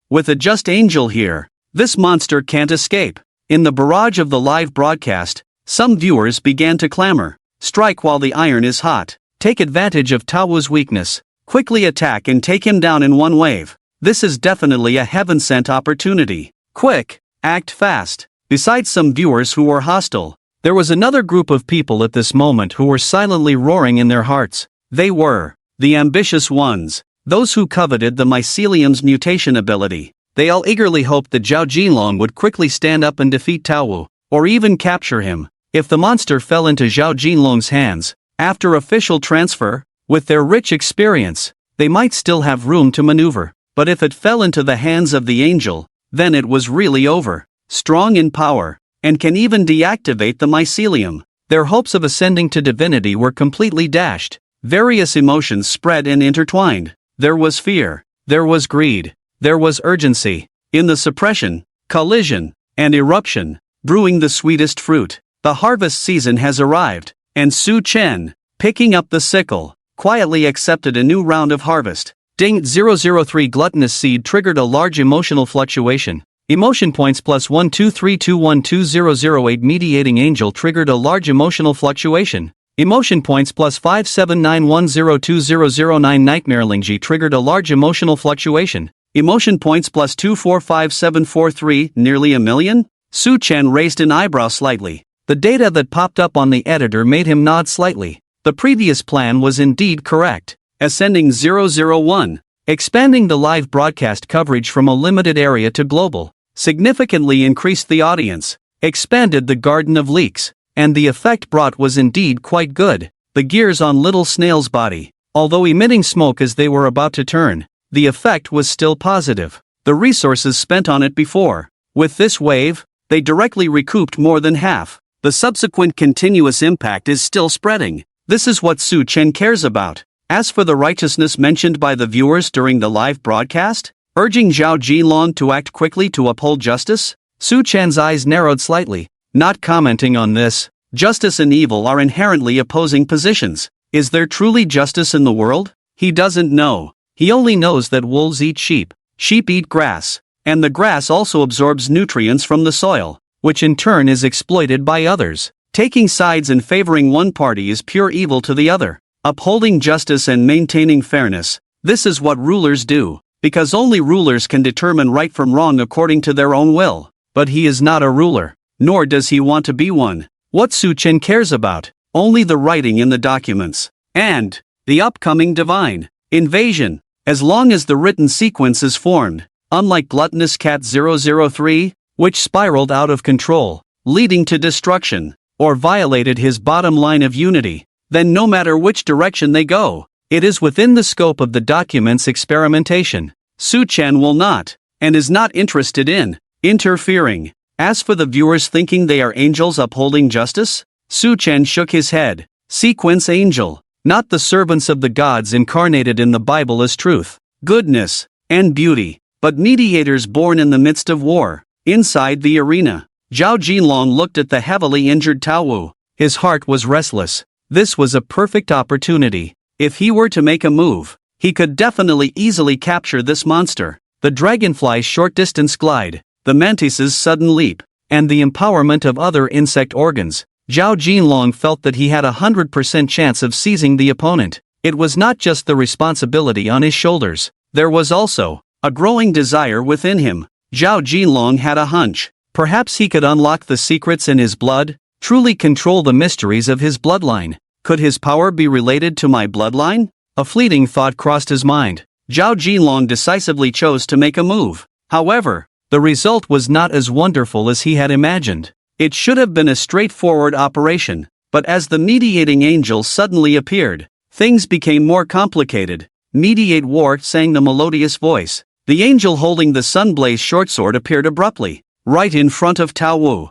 with a just angel here, this monster can't escape. In the barrage of the live broadcast, some viewers began to clamor. Strike while the iron is hot. Take advantage of Tao Wu's weakness. quickly attack and take him down in one wave. This is definitely a heaven-sent opportunity. Quick, act fast. Besides some viewers who were hostile, there was another group of people at this moment who were silently roaring in their hearts. They were the ambitious ones, those who coveted the mycelium's mutation ability. They all eagerly hoped that Zhao Jinlong would quickly stand up and defeat Tao Wu, or even capture him. If the monster fell into Zhao Jinlong's hands, after official transfer, with their rich experience, they might still have room to maneuver. But if it fell into the hands of the angel, then it was really over. Strong in power, and can even deactivate the mycelium. Their hopes of ascending to divinity were completely dashed. Various emotions spread and intertwined. There was fear, there was greed, there was urgency. In the suppression, collision, and eruption, brewing the sweetest fruit. The harvest season has arrived, and Su Chen, picking up the sickle, quietly accepted a new round of harvest. Ding 003 gluttonous seed triggered a large emotional fluctuation. Emotion points plus 123212008 mediating angel triggered a large emotional fluctuation. Emotion points plus 579102009 nightmare Lingji triggered a large emotional fluctuation. Emotion points plus 245743 nearly a million? Su Chen raised an eyebrow slightly. The data that popped up on the editor made him nod slightly. The previous plan was indeed correct. Ascending 001. Expanding the live broadcast coverage from a limited area to global. Significantly increased the audience. Expanded the Garden of Leaks. And the effect brought was indeed quite good. The gears on Little Snail's body, although emitting smoke as they were about to turn, the effect was still positive. The resources spent on it before. With this wave, they directly recouped more than half. The subsequent continuous impact is still spreading. This is what Su Chen cares about. As for the righteousness mentioned by the viewers during the live broadcast, urging Zhao Jinlong to act quickly to uphold justice, Su Chen's eyes narrowed slightly. Not commenting on this, justice and evil are inherently opposing positions. Is there truly justice in the world? He doesn't know. He only knows that wolves eat sheep eat grass, and the grass also absorbs nutrients from the soil, which in turn is exploited by others. Taking sides and favoring one party is pure evil to the other. Upholding justice and maintaining fairness, this is what rulers do, because only rulers can determine right from wrong according to their own will. But he is not a ruler. Nor does he want to be one. What Su Chen cares about, only the writing in the documents, and the upcoming divine invasion. As long as the written sequence is formed, unlike gluttonous cat 003, which spiraled out of control, leading to destruction, or violated his bottom line of unity, then no matter which direction they go, it is within the scope of the document's experimentation. Su Chen will not, and is not interested in, interfering. As for the viewers thinking they are angels upholding justice, Su Chen shook his head. Sequence angel, not the servants of the gods incarnated in the Bible as truth, goodness, and beauty, but mediators born in the midst of war. Inside the arena, Zhao Jinlong looked at the heavily injured Tao Wu. His heart was restless. This was a perfect opportunity. If he were to make a move, he could definitely easily capture this monster. The dragonfly's short distance glide, the mantis's sudden leap, and the empowerment of other insect organs, Zhao Jinlong felt that he had 100% chance of seizing the opponent. It was not just the responsibility on his shoulders, there was also a growing desire within him. Zhao Jinlong had a hunch. Perhaps he could unlock the secrets in his blood, truly control the mysteries of his bloodline. Could his power be related to my bloodline? A fleeting thought crossed his mind. Zhao Jinlong decisively chose to make a move. However, the result was not as wonderful as he had imagined. It should have been a straightforward operation, but as the mediating angel suddenly appeared, things became more complicated. Mediate war, sang the melodious voice. The angel holding the Sunblaze shortsword appeared abruptly, right in front of Tao Wu.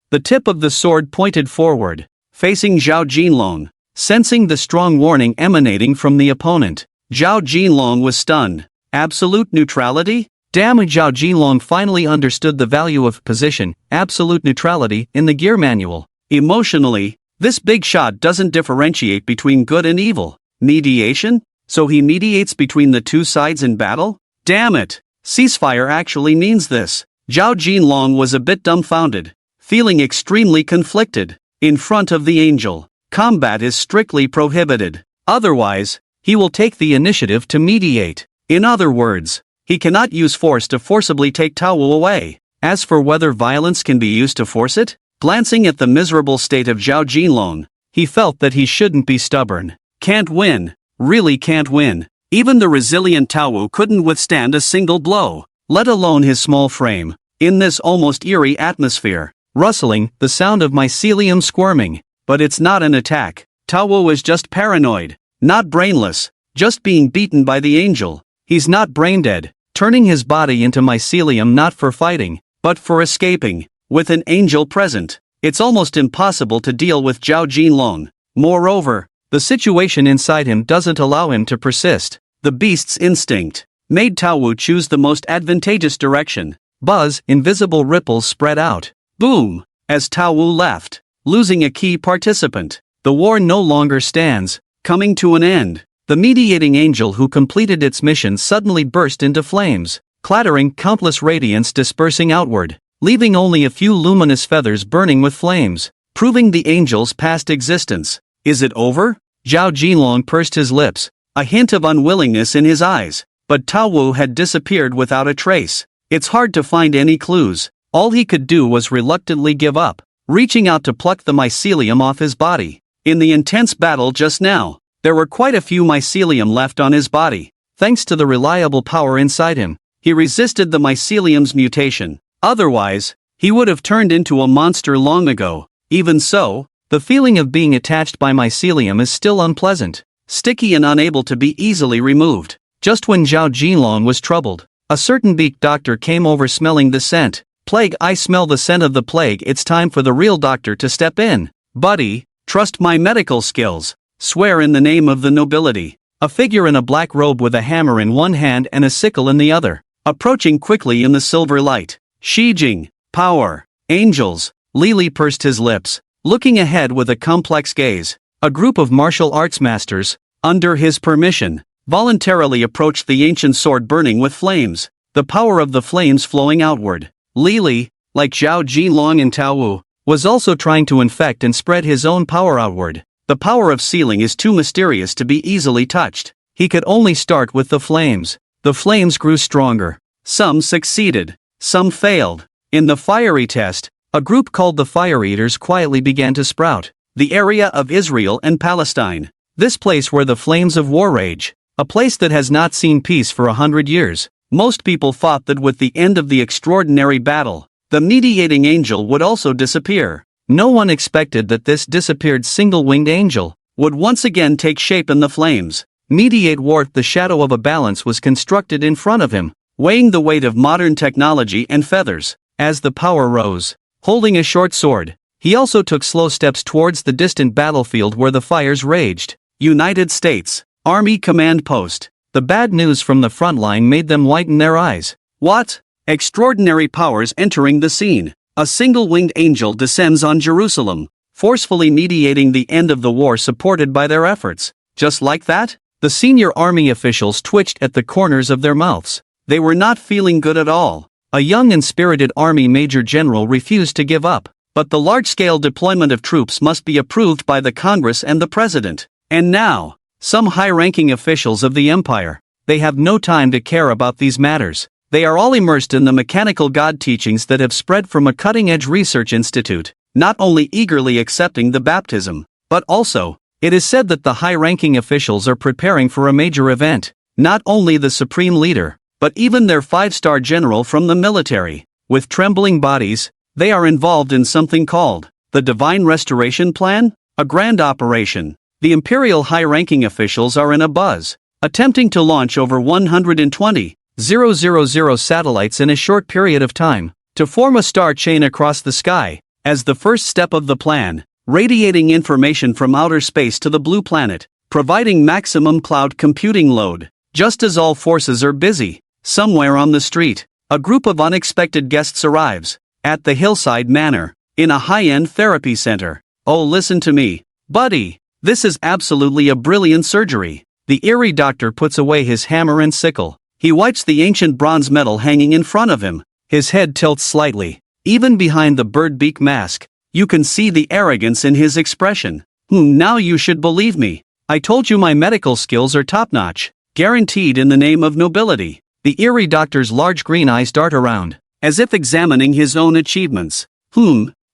The tip of the sword pointed forward, facing Zhao Jinlong. Sensing the strong warning emanating from the opponent, Zhao Jinlong was stunned. Absolute neutrality? Damn! Zhao Jinlong finally understood the value of position, absolute neutrality, in the gear manual. Emotionally, this big shot doesn't differentiate between good and evil. Mediation? So he mediates between the two sides in battle? Damn it! Ceasefire actually means this. Zhao Jinlong was a bit dumbfounded, feeling extremely conflicted. In front of the angel, combat is strictly prohibited. Otherwise, he will take the initiative to mediate. In other words, he cannot use force to forcibly take Tao Wu away. As for whether violence can be used to force it, glancing at the miserable state of Zhao Jinlong, he felt that he shouldn't be stubborn. Can't win. Really can't win. Even the resilient Tao Wu couldn't withstand a single blow, let alone his small frame. In this almost eerie atmosphere, rustling, the sound of mycelium squirming. But it's not an attack. Tao Wu is just paranoid, not brainless, just being beaten by the angel. He's not brain-dead, turning his body into mycelium not for fighting, but for escaping. With an angel present, it's almost impossible to deal with Zhao Jinlong. Moreover, the situation inside him doesn't allow him to persist. The beast's instinct made Tao Wu choose the most advantageous direction. Buzz, invisible ripples spread out. Boom! As Tao Wu left, losing a key participant. The war no longer stands, coming to an end. The mediating angel who completed its mission suddenly burst into flames, clattering, countless radiance dispersing outward, leaving only a few luminous feathers burning with flames, proving the angel's past existence. Is it over? Zhao Jinlong pursed his lips, a hint of unwillingness in his eyes, but Tao Wu had disappeared without a trace. It's hard to find any clues. All he could do was reluctantly give up, reaching out to pluck the mycelium off his body. In the intense battle just now, there were quite a few mycelium left on his body. Thanks to the reliable power inside him, he resisted the mycelium's mutation. Otherwise, he would have turned into a monster long ago. Even so, the feeling of being attached by mycelium is still unpleasant, sticky and unable to be easily removed. Just when Zhao Jinlong was troubled, a certain beak doctor came over smelling the scent. Plague, I smell the scent of the plague. It's time for the real doctor to step in. Buddy, trust my medical skills. Swear in the name of the nobility. A figure in a black robe with a hammer in one hand and a sickle in the other, approaching quickly in the silver light. Shi Jing, power, angels. Li Li pursed his lips, looking ahead with a complex gaze. A group of martial arts masters, under his permission, voluntarily approached the ancient sword burning with flames, the power of the flames flowing outward. Li Li, like Zhao Jinlong and Tao Wu, was also trying to infect and spread his own power outward. The power of sealing is too mysterious to be easily touched. He could only start with the flames. The flames grew stronger. Some succeeded, some failed. In the fiery test, a group called the Fire Eaters quietly began to sprout. The area of Israel and Palestine. This place where the flames of war rage. A place that has not seen peace for 100 years. Most people thought that with the end of the extraordinary battle, the mediating angel would also disappear. No one expected that this disappeared single-winged angel would once again take shape in the flames. Mediate war. The shadow of a balance was constructed in front of him, weighing the weight of modern technology and feathers. As the power rose, holding a short sword, he also took slow steps towards the distant battlefield where the fires raged. United States Army Command Post. The bad news from the front line made them whiten their eyes. What? Extraordinary powers entering the scene. A single-winged angel descends on Jerusalem, forcefully mediating the end of the war supported by their efforts. Just like that? The senior army officials twitched at the corners of their mouths. They were not feeling good at all. A young and spirited army major general refused to give up. But the large-scale deployment of troops must be approved by the Congress and the President. And now, some high-ranking officials of the empire, they have no time to care about these matters. They are all immersed in the mechanical god teachings that have spread from a cutting-edge research institute, not only eagerly accepting the baptism, but also, it is said that the high-ranking officials are preparing for a major event. Not only the supreme leader, but even their 5-star general from the military. With trembling bodies, they are involved in something called the Divine Restoration Plan, a grand operation. The Imperial high-ranking officials are in a buzz, attempting to launch over 120,000 satellites in a short period of time, to form a star chain across the sky, as the first step of the plan, radiating information from outer space to the blue planet, providing maximum cloud computing load. Just as all forces are busy, somewhere on the street, a group of unexpected guests arrives, at the Hillside Manor, in a high-end therapy center. Oh, listen to me, buddy. This is absolutely a brilliant surgery. The eerie doctor puts away his hammer and sickle. He wipes the ancient bronze medal hanging in front of him. His head tilts slightly. Even behind the bird beak mask, you can see the arrogance in his expression. Now you should believe me. I told you my medical skills are top-notch, guaranteed in the name of nobility. The eerie doctor's large green eyes dart around, as if examining his own achievements.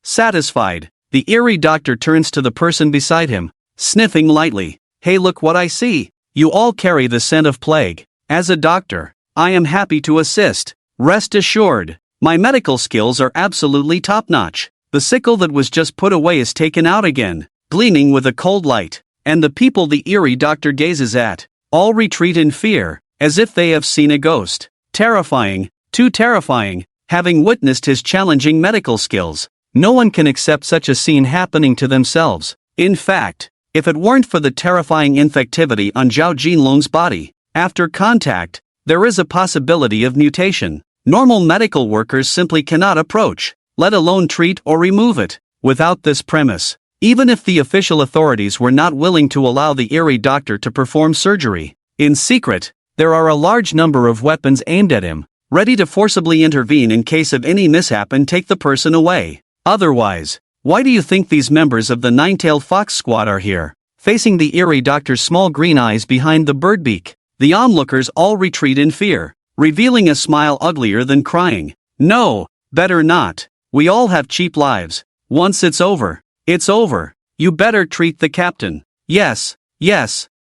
Satisfied, the eerie doctor turns to the person beside him, sniffing lightly. Hey, look what I see. You all carry the scent of plague. As a doctor, I am happy to assist. Rest assured, my medical skills are absolutely top-notch. The sickle that was just put away is taken out again, gleaming with a cold light, and the people the eerie doctor gazes at all retreat in fear, as if they have seen a ghost. Terrifying, too terrifying. Having witnessed his challenging medical skills, no one can accept such a scene happening to themselves. In fact, if it weren't for the terrifying infectivity on Zhao Jinlong's body, after contact, there is a possibility of mutation. Normal medical workers simply cannot approach, let alone treat or remove it. Without this premise, even if the official authorities were not willing to allow the eerie doctor to perform surgery in secret, there are a large number of weapons aimed at him, ready to forcibly intervene in case of any mishap and take the person away. Otherwise, why do you think these members of the Nine-Tailed Fox Squad are here? Facing the eerie doctor's small green eyes behind the bird beak, the onlookers all retreat in fear, revealing a smile uglier than crying. No, better not. We all have cheap lives. Once it's over, it's over. You better treat the captain. Yes,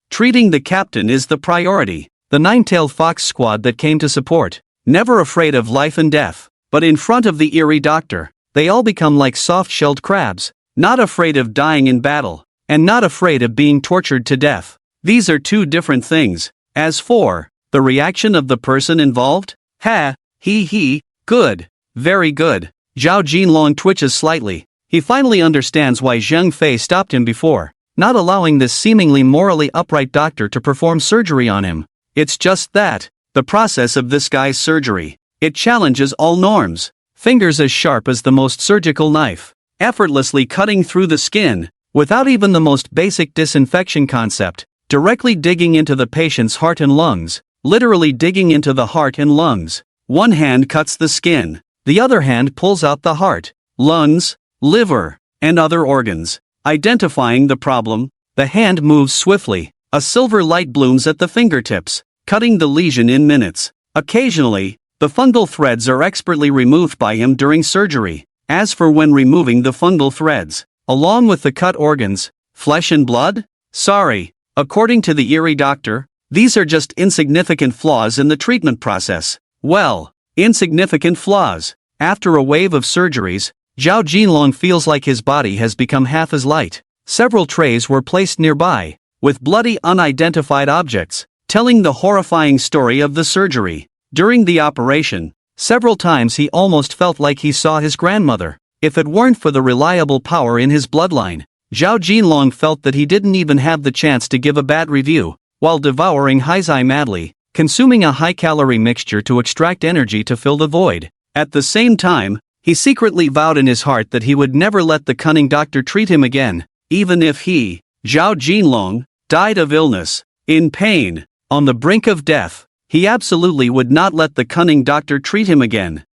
treating the captain is the priority. The Nine-Tailed Fox Squad that came to support, never afraid of life and death, but in front of the eerie doctor, they all become like soft-shelled crabs, not afraid of dying in battle, and not afraid of being tortured to death. These are two different things. As for the reaction of the person involved, good, very good. Zhao Jinlong twitches slightly. He finally understands why Zheng Fei stopped him before, not allowing this seemingly morally upright doctor to perform surgery on him. It's just that, the process of this guy's surgery, it challenges all norms. Fingers as sharp as the most surgical knife, effortlessly cutting through the skin, without even the most basic disinfection concept, directly digging into the patient's heart and lungs, literally digging into the heart and lungs. One hand cuts the skin, the other hand pulls out the heart, lungs, liver, and other organs. Identifying the problem, the hand moves swiftly, a silver light blooms at the fingertips, cutting the lesion in minutes. Occasionally, the fungal threads are expertly removed by him during surgery. As for when removing the fungal threads, along with the cut organs, flesh and blood? Sorry, according to the eerie doctor, these are just insignificant flaws in the treatment process. Well, insignificant flaws. After a wave of surgeries, Zhao Jinlong feels like his body has become half as light. Several trays were placed nearby, with bloody unidentified objects, telling the horrifying story of the surgery. During the operation, several times he almost felt like he saw his grandmother. If it weren't for the reliable power in his bloodline, Zhao Jinlong felt that he didn't even have the chance to give a bad review, while devouring Heizai madly, consuming a high-calorie mixture to extract energy to fill the void. At the same time, he secretly vowed in his heart that he would never let the cunning doctor treat him again, even if he, Zhao Jinlong, died of illness, in pain, on the brink of death. He absolutely would not let the cunning doctor treat him again.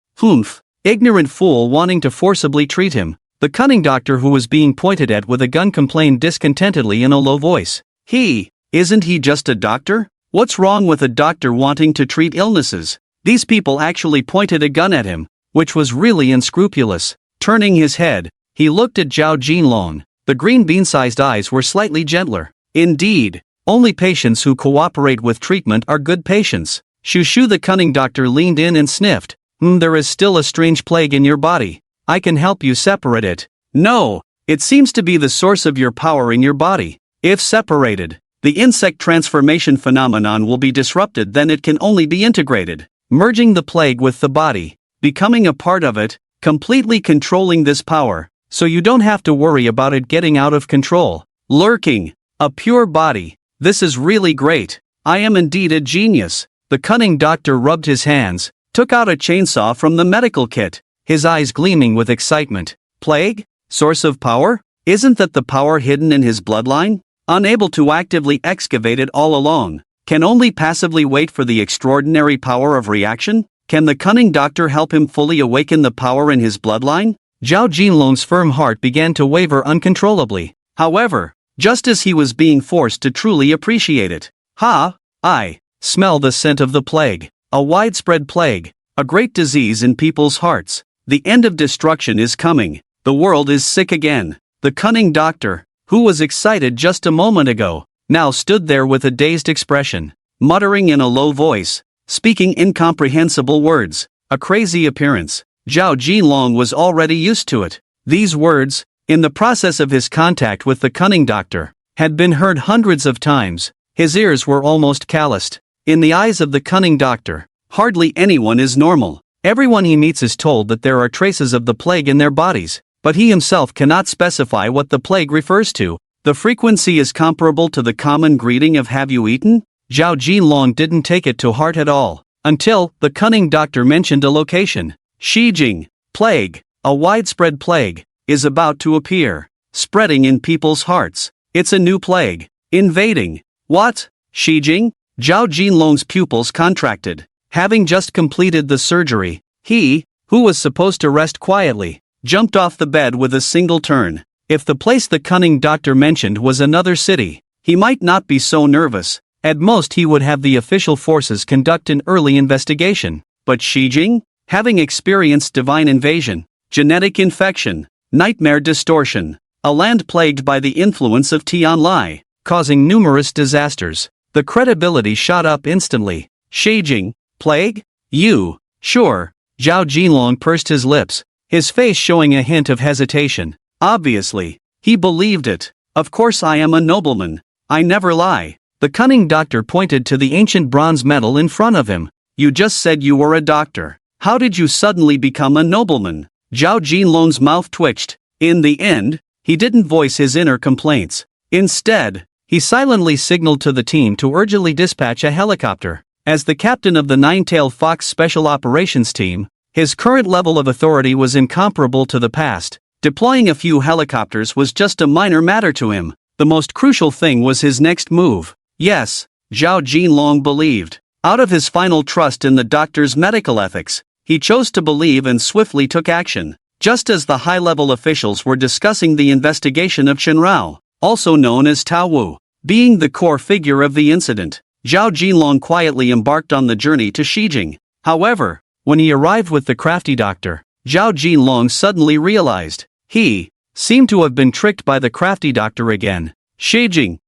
Ignorant fool wanting to forcibly treat him. The cunning doctor who was being pointed at with a gun complained discontentedly in a low voice. Isn't he just a doctor? What's wrong with a doctor wanting to treat illnesses? These people actually pointed a gun at him, which was really unscrupulous. Turning his head, he looked at Zhao Jinlong. The green bean-sized eyes were slightly gentler. Indeed, only patients who cooperate with treatment are good patients. Shushu the cunning doctor leaned in and sniffed. There is still a strange plague in your body. I can help you separate it. No, it seems to be the source of your power in your body. If separated, the insect transformation phenomenon will be disrupted, then it can only be integrated, merging the plague with the body, becoming a part of it, completely controlling this power, so you don't have to worry about it getting out of control. Lurking, a pure body. This is really great. I am indeed a genius. The cunning doctor rubbed his hands, took out a chainsaw from the medical kit, his eyes gleaming with excitement. Plague? Source of power? Isn't that the power hidden in his bloodline? Unable to actively excavate it all along, can only passively wait for the extraordinary power of reaction? Can the cunning doctor help him fully awaken the power in his bloodline? Zhao Jinlong's firm heart began to waver uncontrollably. However, just as he was being forced to truly appreciate it. Ha! I smell the scent of the plague. A widespread plague. A great disease in people's hearts. The end of destruction is coming. The world is sick again. The cunning doctor, who was excited just a moment ago, now stood there with a dazed expression, muttering in a low voice, speaking incomprehensible words. A crazy appearance. Zhao Jinlong was already used to it. These words, in the process of his contact with the cunning doctor, had been heard hundreds of times. His ears were almost calloused. In the eyes of the cunning doctor, hardly anyone is normal. Everyone he meets is told that there are traces of the plague in their bodies, but he himself cannot specify what the plague refers to. The frequency is comparable to the common greeting of "Have you eaten?" Zhao Jinlong didn't take it to heart at all, until the cunning doctor mentioned a location. Shijing, plague, a widespread plague, is about to appear, spreading in people's hearts. It's a new plague, invading. What? Shijing? Zhao Jinlong's pupils contracted. Having just completed the surgery, he, who was supposed to rest quietly, jumped off the bed with a single turn. If the place the cunning doctor mentioned was another city, he might not be so nervous. At most he would have the official forces conduct an early investigation. But Shijing? Having experienced divine invasion, genetic infection, nightmare distortion, a land plagued by the influence of Tianlai, causing numerous disasters, the credibility shot up instantly. Shijing, plague? You? Sure. Zhao Jinlong pursed his lips, his face showing a hint of hesitation. Obviously, he believed it. Of course I am a nobleman. I never lie. The cunning doctor pointed to the ancient bronze medal in front of him. You just said you were a doctor. How did you suddenly become a nobleman? Zhao Jinlong's mouth twitched. In the end, he didn't voice his inner complaints. Instead, he silently signaled to the team to urgently dispatch a helicopter. As the captain of the Nine-Tailed Fox Special Operations Team, his current level of authority was incomparable to the past. Deploying a few helicopters was just a minor matter to him. The most crucial thing was his next move. Yes, Zhao Jinlong believed. Out of his final trust in the doctor's medical ethics, he chose to believe and swiftly took action. Just as the high-level officials were discussing the investigation of Shenrao, also known as Tao Wu, being the core figure of the incident, Zhao Jinlong quietly embarked on the journey to Shijing. However, when he arrived with the crafty doctor, Zhao Jinlong suddenly realized he seemed to have been tricked by the crafty doctor again. Shijing,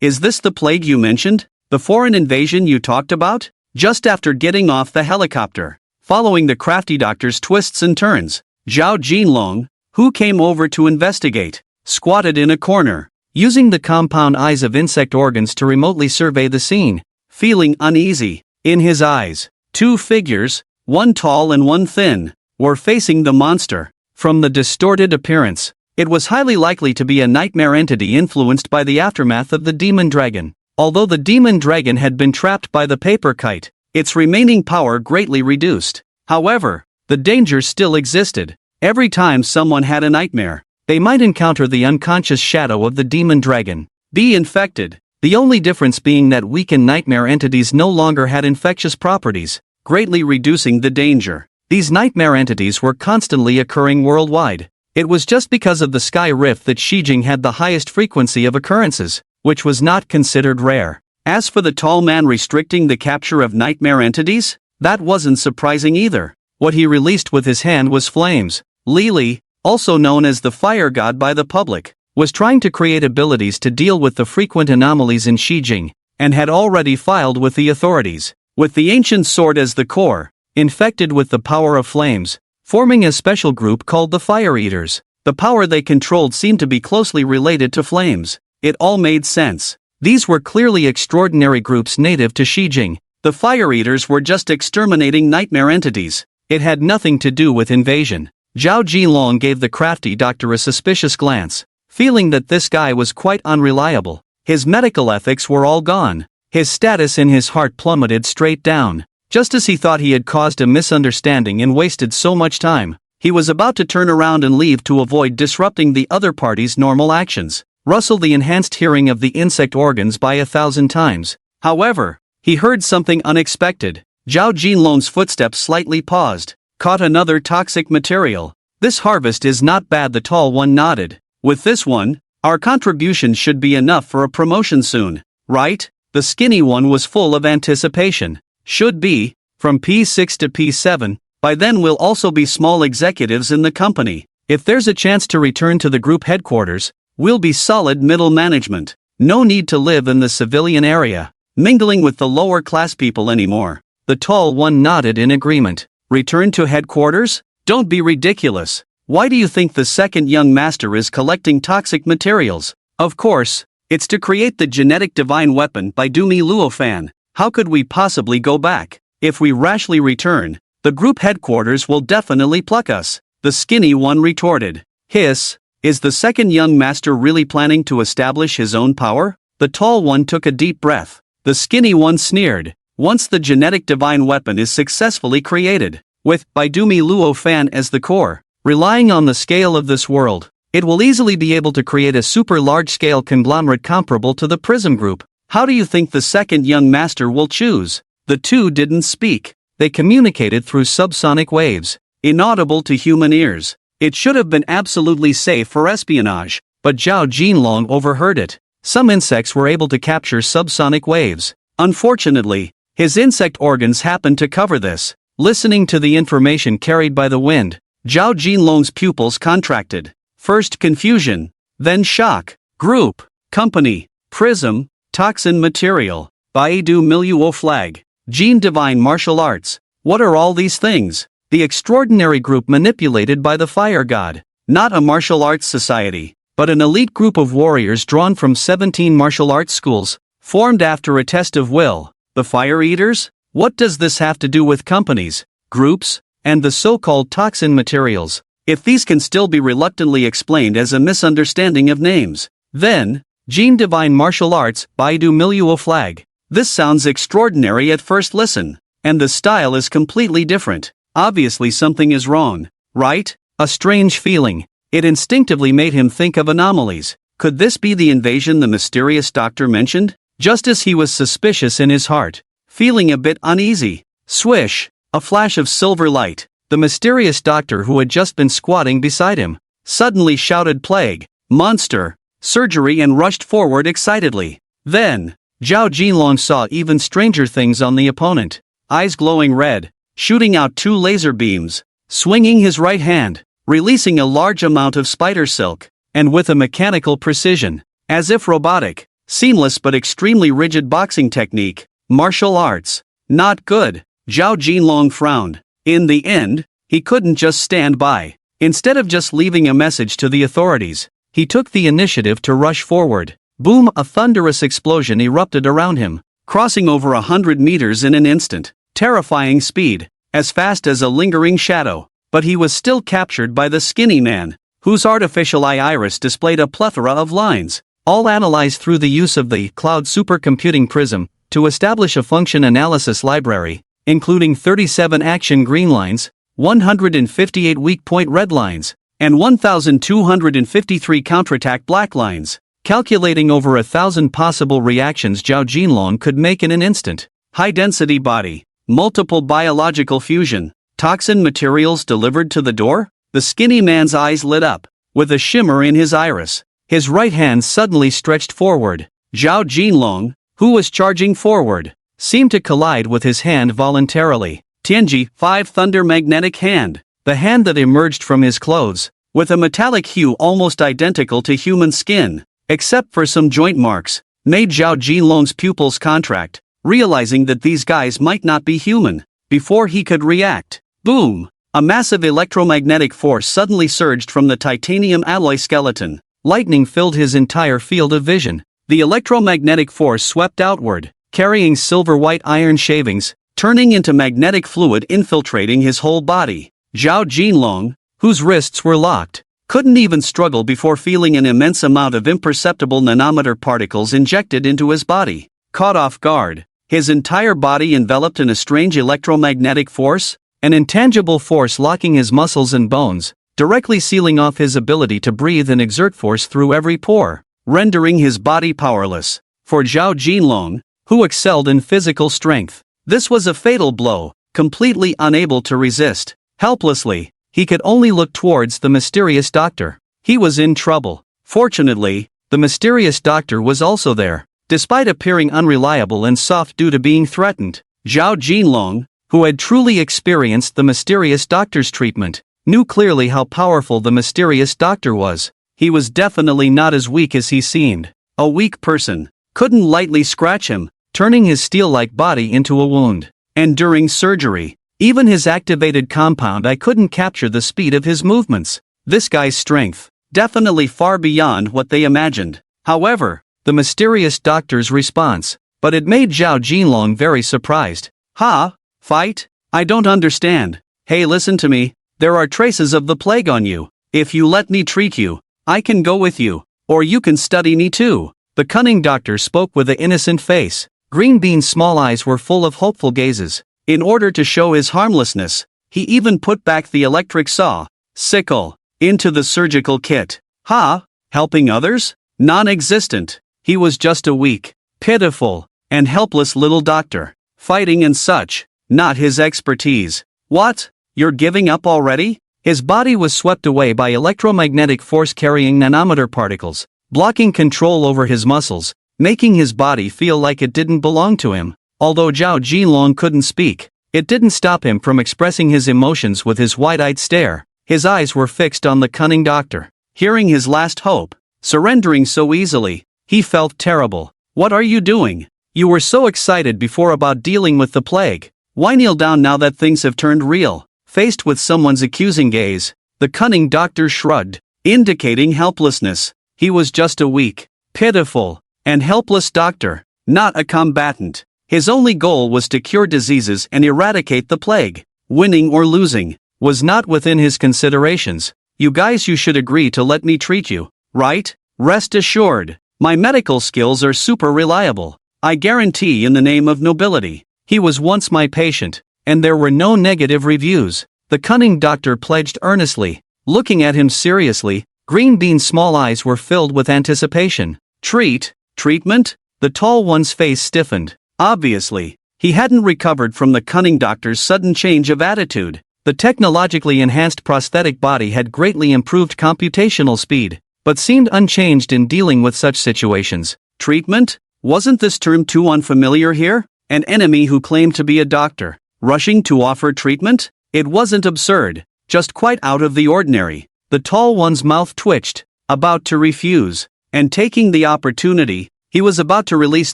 is this the plague you mentioned? The foreign invasion you talked about? Just after getting off the helicopter, following the crafty doctor's twists and turns, Zhao Jinlong, who came over to investigate, squatted in a corner, using the compound eyes of insect organs to remotely survey the scene, feeling uneasy. In his eyes, two figures, one tall and one thin, were facing the monster. From the distorted appearance, it was highly likely to be a nightmare entity influenced by the aftermath of the demon dragon. Although the demon dragon had been trapped by the paper kite, its remaining power greatly reduced. However, the danger still existed. Every time someone had a nightmare, they might encounter the unconscious shadow of the demon dragon, be infected. The only difference being that weakened nightmare entities no longer had infectious properties, greatly reducing the danger. These nightmare entities were constantly occurring worldwide. It was just because of the sky rift that Shijing had the highest frequency of occurrences, which was not considered rare. As for the tall man restricting the capture of nightmare entities, that wasn't surprising either. What he released with his hand was flames. Lili, also known as the fire god by the public, was trying to create abilities to deal with the frequent anomalies in Shijing, and had already filed with the authorities. With the ancient sword as the core, infected with the power of flames, forming a special group called the Fire Eaters. The power they controlled seemed to be closely related to flames. It all made sense. These were clearly extraordinary groups native to Shijing. The Fire Eaters were just exterminating nightmare entities. It had nothing to do with invasion. Zhao Jinlong gave the crafty doctor a suspicious glance, feeling that this guy was quite unreliable. His medical ethics were all gone. His status in his heart plummeted straight down. Just as he thought he had caused a misunderstanding and wasted so much time, he was about to turn around and leave to avoid disrupting the other party's normal actions, rustle the enhanced hearing of the insect organs by 1,000 times. However, he heard something unexpected. Zhao Jinlong's footsteps slightly paused, caught another toxic material. This harvest is not bad, the tall one nodded. With this one, Our contribution should be enough for a promotion soon, right? The skinny one was full of anticipation. Should be, from P6 to P7, by then we'll also be small executives in the company. If there's a chance to return to the group headquarters, we'll be solid middle management. No need to live in the civilian area, mingling with the lower class people anymore. The tall one nodded in agreement. Return to headquarters? Don't be ridiculous. Why do you think the second young master is collecting toxic materials? Of course, it's to create the genetic divine weapon by Dumi Luofan. How could we possibly go back? If we rashly return, the group headquarters will definitely pluck us. The skinny one retorted. Hiss, is the second young master really planning to establish his own power? The tall one took a deep breath. The skinny one sneered. Once the genetic divine weapon is successfully created, with Baidumi Luofan as the core, relying on the scale of this world, it will easily be able to create a super large-scale conglomerate comparable to the Prism Group. How do you think the second young master will choose? The two didn't speak. They communicated through subsonic waves, inaudible to human ears. It should have been absolutely safe for espionage, but Zhao Jinlong overheard it. Some insects were able to capture subsonic waves. Unfortunately, his insect organs happened to cover this. Listening to the information carried by the wind, Zhao Jinlong's pupils contracted. First confusion, then shock. Group, company, prism, toxin material, Baidu Miliuo flag, gene divine martial arts. What are all these things? The extraordinary group manipulated by the fire god. Not a martial arts society, but an elite group of warriors drawn from 17 martial arts schools, formed after a test of will. The Fire Eaters? What does this have to do with companies, groups, and the so-called toxin materials? If these can still be reluctantly explained as a misunderstanding of names, then, Gene Divine Martial Arts, Baidu Miliuo flag. This sounds extraordinary at first listen, and the style is completely different. Obviously something is wrong, right? A strange feeling. It instinctively made him think of anomalies. Could this be the invasion the mysterious doctor mentioned? Just as he was suspicious in his heart, feeling a bit uneasy. Swish, a flash of silver light. The mysterious doctor who had just been squatting beside him, suddenly shouted plague, monster, surgery and rushed forward excitedly. Then, Zhao Jinlong saw even stranger things on the opponent. Eyes glowing red, shooting out two laser beams, swinging his right hand, releasing a large amount of spider silk, and with a mechanical precision, as if robotic, seamless but extremely rigid boxing technique. Martial arts. Not good. Zhao Jinlong frowned. In the end, he couldn't just stand by. Instead of just leaving a message to the authorities, he took the initiative to rush forward. Boom! A thunderous explosion erupted around him, crossing over 100 meters in an instant. Terrifying speed, as fast as a lingering shadow. But he was still captured by the skinny man, whose artificial eye iris displayed a plethora of lines, all analyzed through the use of the cloud supercomputing prism, to establish a function analysis library, including 37 action green lines, 158 weak point red lines, and 1,253 counterattack black lines, calculating over 1,000 possible reactions Zhao Jinlong could make in an instant. High-density body, multiple biological fusion, toxin materials delivered to the door? The skinny man's eyes lit up, with a shimmer in his iris. His right hand suddenly stretched forward. Zhao Jinlong, who was charging forward, seemed to collide with his hand voluntarily. Tianji, 5 Thunder Magnetic Hand, the hand that emerged from his clothes, with a metallic hue almost identical to human skin, except for some joint marks, made Zhao Jinlong's pupils contract, realizing that these guys might not be human. Before he could react, boom! A massive electromagnetic force suddenly surged from the titanium alloy skeleton. Lightning filled his entire field of vision. The electromagnetic force swept outward, carrying silver-white iron shavings, turning into magnetic fluid infiltrating his whole body. Zhao Jinlong, whose wrists were locked, couldn't even struggle before feeling an immense amount of imperceptible nanometer particles injected into his body. Caught off guard, his entire body enveloped in a strange electromagnetic force, an intangible force locking his muscles and bones, directly sealing off his ability to breathe and exert force through every pore, rendering his body powerless. For Zhao Jinlong, who excelled in physical strength, this was a fatal blow. Completely unable to resist, helplessly, he could only look towards the mysterious doctor. He was in trouble. Fortunately, The mysterious doctor was also there. Despite appearing unreliable and soft due to being threatened, Zhao Jinlong, who had truly experienced the mysterious doctor's treatment, knew clearly how powerful the mysterious doctor was. He was definitely not as weak as he seemed. A weak person couldn't lightly scratch him, turning his steel-like body into a wound. And during surgery, even his activated compound I couldn't capture the speed of his movements. This guy's strength, definitely far beyond what they imagined. However, the mysterious doctor's response, but it made Zhao Jinlong very surprised. Ha? Fight? I don't understand. Hey, listen to me. There are traces of the plague on you. If you let me treat you, I can go with you. Or you can study me too. The cunning doctor spoke with an innocent face. Green Bean's small eyes were full of hopeful gazes. In order to show his harmlessness, he even put back the electric saw, sickle, into the surgical kit. Ha? Helping others? Non-existent. He was just a weak, pitiful, and helpless little doctor. Fighting and such, not his expertise. What? You're giving up already? His body was swept away by electromagnetic force-carrying nanometer particles, blocking control over his muscles, making his body feel like it didn't belong to him. Although Zhao Jinlong couldn't speak, it didn't stop him from expressing his emotions with his wide-eyed stare. His eyes were fixed on the cunning doctor. Hearing his last hope, surrendering so easily, he felt terrible. What are you doing? You were so excited before about dealing with the plague. Why kneel down now that things have turned real? Faced with someone's accusing gaze, the cunning doctor shrugged, indicating helplessness. He was just a weak, pitiful, and helpless doctor, not a combatant. His only goal was to cure diseases and eradicate the plague. Winning or losing was not within his considerations. You guys, you should agree to let me treat you, right? Rest assured, my medical skills are super reliable. I guarantee in the name of nobility. He was once my patient, and there were no negative reviews. The cunning doctor pledged earnestly. Looking at him seriously, Green Bean's small eyes were filled with anticipation. Treatment? The tall one's face stiffened. Obviously, he hadn't recovered from the cunning doctor's sudden change of attitude. The technologically enhanced prosthetic body had greatly improved computational speed, but seemed unchanged in dealing with such situations. Treatment? Wasn't this term too unfamiliar here? An enemy who claimed to be a doctor, rushing to offer treatment? It wasn't absurd, just quite out of the ordinary. The tall one's mouth twitched, about to refuse, and taking the opportunity, he was about to release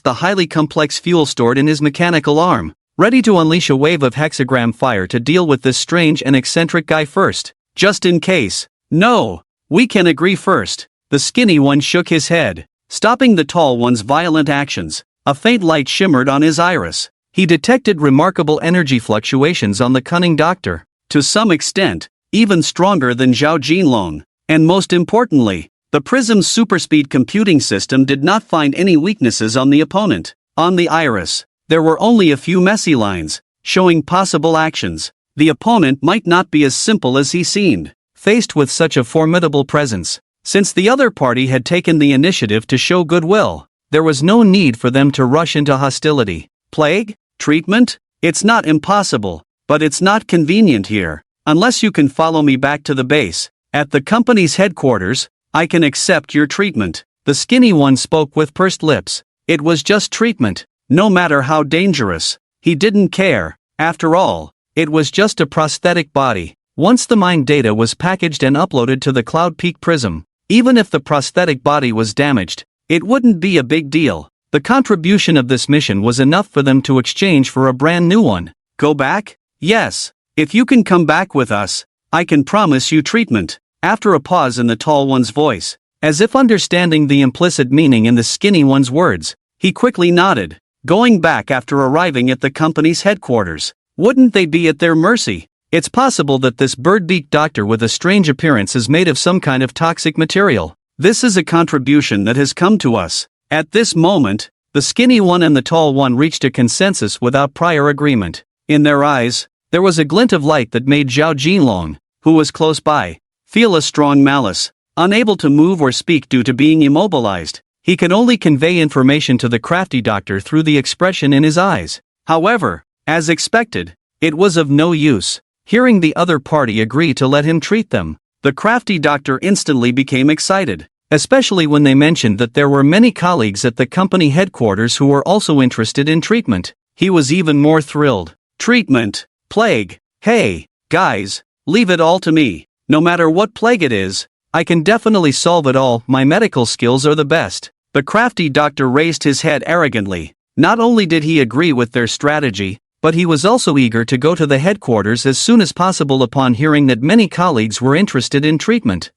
the highly complex fuel stored in his mechanical arm, ready to unleash a wave of hexagram fire to deal with this strange and eccentric guy first, just in case. No, we can agree first. The skinny one shook his head, stopping the tall one's violent actions. A faint light shimmered on his iris. He detected remarkable energy fluctuations on the cunning doctor, to some extent, even stronger than Zhao Jinlong. And most importantly, the Prism's superspeed computing system did not find any weaknesses on the opponent. On the iris, there were only a few messy lines, showing possible actions. The opponent might not be as simple as he seemed, faced with such a formidable presence. Since the other party had taken the initiative to show goodwill, there was no need for them to rush into hostility. Plague? Treatment? It's not impossible, but it's not convenient here. Unless you can follow me back to the base, at the company's headquarters, I can accept your treatment. The skinny one spoke with pursed lips. It was just treatment, no matter how dangerous. He didn't care. After all, it was just a prosthetic body. Once the mind data was packaged and uploaded to the Cloud Peak Prism, even if the prosthetic body was damaged, it wouldn't be a big deal. The contribution of this mission was enough for them to exchange for a brand new one. Go back? Yes. If you can come back with us, I can promise you treatment. After a pause in the tall one's voice, as if understanding the implicit meaning in the skinny one's words, he quickly nodded. Going back after arriving at the company's headquarters, wouldn't they be at their mercy? It's possible that this bird-beaked doctor with a strange appearance is made of some kind of toxic material. This is a contribution that has come to us. At this moment, the skinny one and the tall one reached a consensus without prior agreement. In their eyes, there was a glint of light that made Zhao Jinlong, who was close by, feel a strong malice. Unable to move or speak due to being immobilized, he could only convey information to the crafty doctor through the expression in his eyes. However, as expected, it was of no use. Hearing the other party agree to let him treat them, the crafty doctor instantly became excited. especially when they mentioned that there were many colleagues at the company headquarters who were also interested in treatment. He was even more thrilled. Treatment? Plague? Hey, guys, leave it all to me. No matter what plague it is, I can definitely solve it all. My medical skills are the best. The crafty doctor raised his head arrogantly. Not only did he agree with their strategy, but he was also eager to go to the headquarters as soon as possible upon hearing that many colleagues were interested in treatment.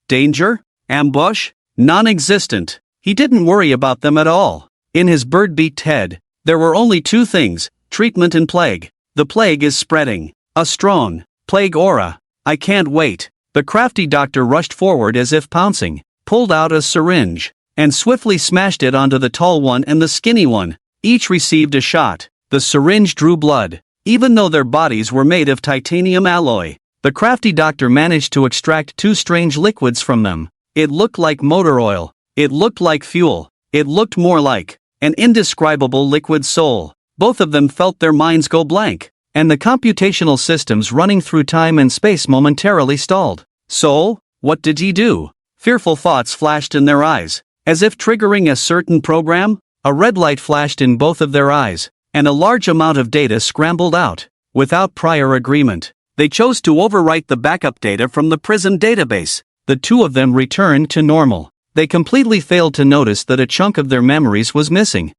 Danger? Ambush? Non-existent. He didn't worry about them at all. In his bird-beaked head, there were only two things: treatment and plague. The plague is spreading. A strong plague aura. I can't wait. The crafty doctor rushed forward as if pouncing, pulled out a syringe, and swiftly smashed it onto the tall one and the skinny one. Each received a shot. The syringe drew blood. Even though their bodies were made of titanium alloy, the crafty doctor managed to extract two strange liquids from them. It looked like motor oil. It looked like fuel. It looked more like an indescribable liquid soul. Both of them felt their minds go blank, and the computational systems running through time and space momentarily stalled. Soul? What did he do? Fearful thoughts flashed in their eyes. As if triggering a certain program, a red light flashed in both of their eyes, and a large amount of data scrambled out. Without prior agreement, they chose to overwrite the backup data from the prison database. The two of them returned to normal. They completely failed to notice that a chunk of their memories was missing.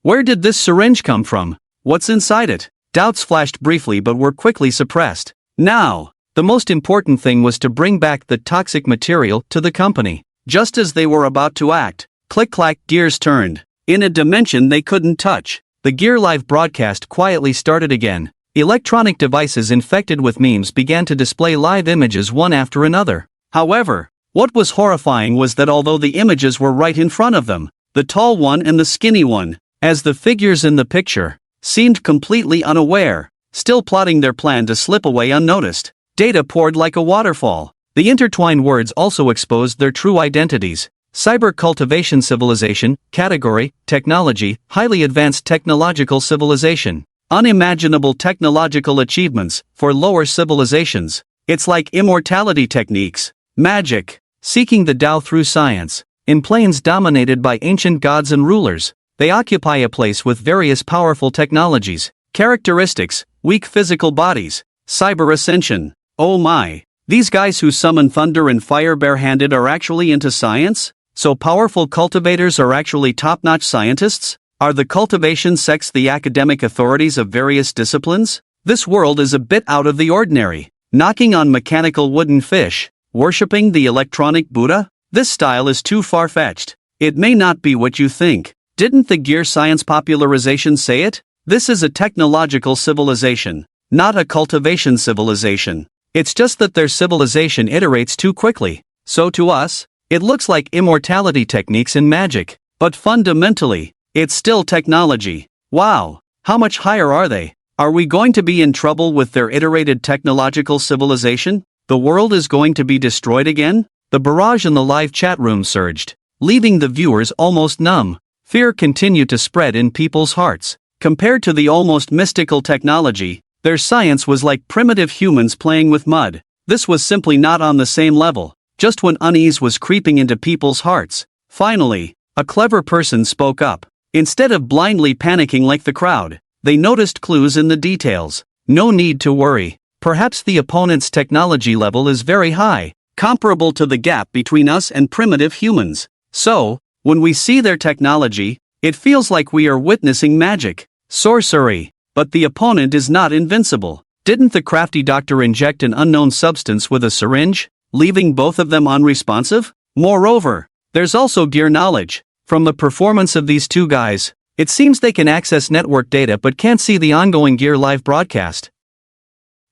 Where did this syringe come from? What's inside it? Doubts flashed briefly but were quickly suppressed. Now, the most important thing was to bring back the toxic material to the company. Just as they were about to act, click-clack, gears turned. In a dimension they couldn't touch, the Gear Live broadcast quietly started again. Electronic devices infected with memes began to display live images one after another. However, what was horrifying was that although the images were right in front of them, the tall one and the skinny one, as the figures in the picture, seemed completely unaware, still plotting their plan to slip away unnoticed. Data poured like a waterfall. The intertwined words also exposed their true identities. Cyber cultivation civilization, category, technology, highly advanced technological civilization. Unimaginable technological achievements for lower civilizations. It's like immortality techniques, magic, seeking the Tao through science. In planes dominated by ancient gods and rulers, they occupy a place with various powerful technologies, characteristics, weak physical bodies, cyber ascension. Oh my. These guys who summon thunder and fire barehanded are actually into science? So powerful cultivators are actually top-notch scientists? Are the cultivation sects the academic authorities of various disciplines? This world is a bit out of the ordinary. Knocking on mechanical wooden fish, worshipping the electronic Buddha? This style is too far-fetched. It may not be what you think. Didn't the gear science popularization say it? This is a technological civilization, not a cultivation civilization. It's just that their civilization iterates too quickly. So to us, it looks like immortality techniques and magic. But fundamentally, it's still technology. Wow, how much higher are they? Are we going to be in trouble with their iterated technological civilization? The world is going to be destroyed again? The barrage in the live chat room surged, leaving the viewers almost numb. Fear continued to spread in people's hearts. Compared to the almost mystical technology, their science was like primitive humans playing with mud. This was simply not on the same level. Just when unease was creeping into people's hearts, finally, a clever person spoke up. Instead of blindly panicking like the crowd, they noticed clues in the details. No need to worry. Perhaps the opponent's technology level is very high, comparable to the gap between us and primitive humans. So, when we see their technology, it feels like we are witnessing magic, sorcery. But the opponent is not invincible. Didn't the crafty doctor inject an unknown substance with a syringe, leaving both of them unresponsive? Moreover, there's also gear knowledge. From the performance of these two guys, it seems they can access network data but can't see the ongoing Gear Live broadcast.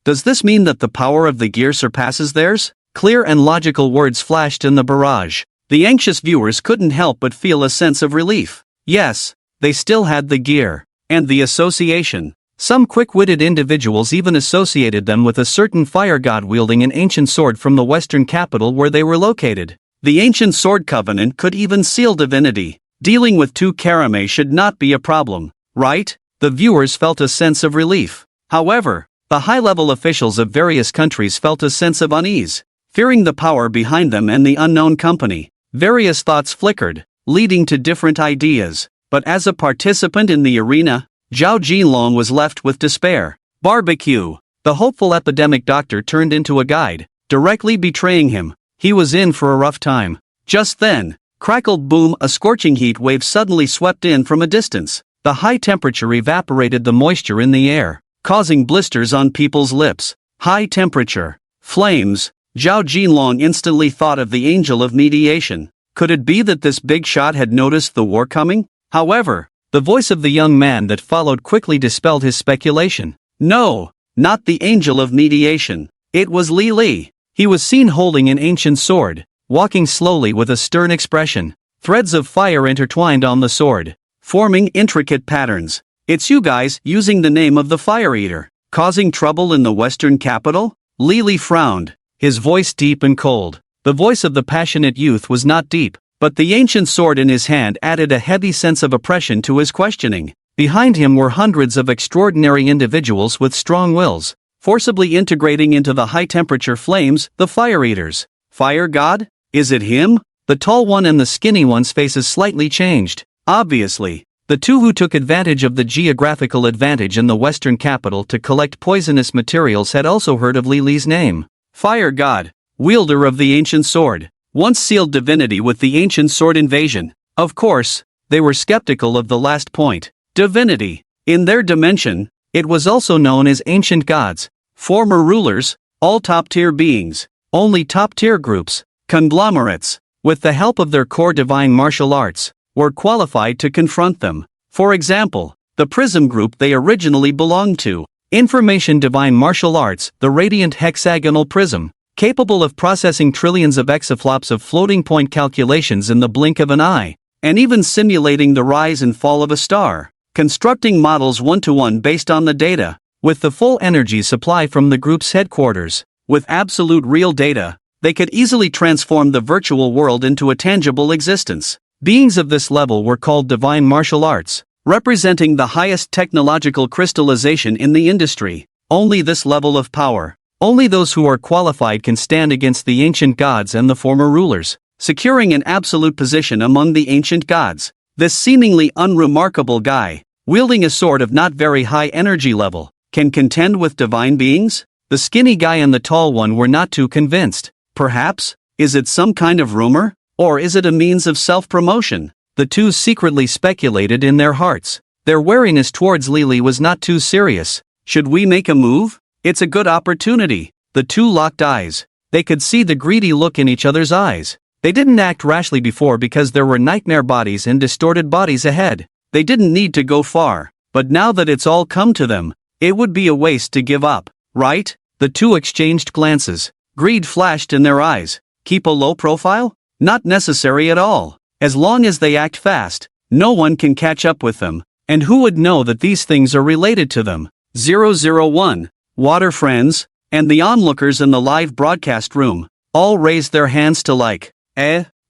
Does this mean that the power of the gear surpasses theirs? Clear and logical words flashed in the barrage. The anxious viewers couldn't help but feel a sense of relief. Yes, they still had the gear. And the association. Some quick-witted individuals even associated them with a certain fire god wielding an ancient sword from the western capital where they were located. The ancient sword covenant could even seal divinity. Dealing with two Karame should not be a problem, right? The viewers felt a sense of relief. However, the high-level officials of various countries felt a sense of unease. fearing the power behind them and the unknown company. Various thoughts flickered, leading to different ideas. But as a participant in the arena, Zhao Jinlong was left with despair. Barbecue. The hopeful epidemic doctor turned into a guide, directly betraying him. He was in for a rough time. Just then, crackled boom, a scorching heat wave suddenly swept in from a distance. The high temperature evaporated the moisture in the air, causing blisters on people's lips. High temperature. Flames. Zhao Jinlong instantly thought of the angel of mediation. Could it be that this big shot had noticed the war coming? However, the voice of the young man that followed quickly dispelled his speculation. No, not the angel of mediation. It was Li Li. He was seen holding an ancient sword, walking slowly with a stern expression. Threads of fire intertwined on the sword, forming intricate patterns. It's you guys using the name of the Fire Eater, causing trouble in the western capital? Li Li frowned, his voice deep and cold. The voice of the passionate youth was not deep, but the ancient sword in his hand added a heavy sense of oppression to his questioning. Behind him were hundreds of extraordinary individuals with strong wills, forcibly integrating into the high-temperature flames, the Fire Eaters. Fire God? Is it him? The tall one and the skinny one's faces slightly changed. Obviously, the two who took advantage of the geographical advantage in the western capital to collect poisonous materials had also heard of Li Li's name. Fire God, wielder of the ancient sword, once sealed divinity with the ancient sword invasion. Of course, they were skeptical of the last point. Divinity. In their dimension, it was also known as ancient gods, former rulers, all top-tier beings, only top-tier groups, conglomerates, with the help of their core divine martial arts, were qualified to confront them. For example, the Prism group they originally belonged to. Information divine martial arts, the radiant hexagonal prism, capable of processing trillions of exaflops of floating point calculations in the blink of an eye, and even simulating the rise and fall of a star, constructing models one-to-one based on the data, with the full energy supply from the group's headquarters. With absolute real data, they could easily transform the virtual world into a tangible existence. Beings of this level were called divine martial arts, representing the highest technological crystallization in the industry. Only this level of power, only those who are qualified can stand against the ancient gods and the former rulers, securing an absolute position among the ancient gods. This seemingly unremarkable guy, wielding a sword of not very high energy level, can contend with divine beings? The skinny guy and the tall one were not too convinced. Perhaps, is it some kind of rumor? Or is it a means of self-promotion? The two secretly speculated in their hearts. Their wariness towards Li Li was not too serious. Should we make a move? It's a good opportunity. The two locked eyes. They could see the greedy look in each other's eyes. They didn't act rashly before because there were nightmare bodies and distorted bodies ahead. They didn't need to go far. But now that it's all come to them, it would be a waste to give up, right? The two exchanged glances. Greed flashed in their eyes. Keep a low profile? Not necessary at all. As long as they act fast, no one can catch up with them. And who would know that these things are related to them? 001. Water friends, and the onlookers in the live broadcast room, all raised their hands to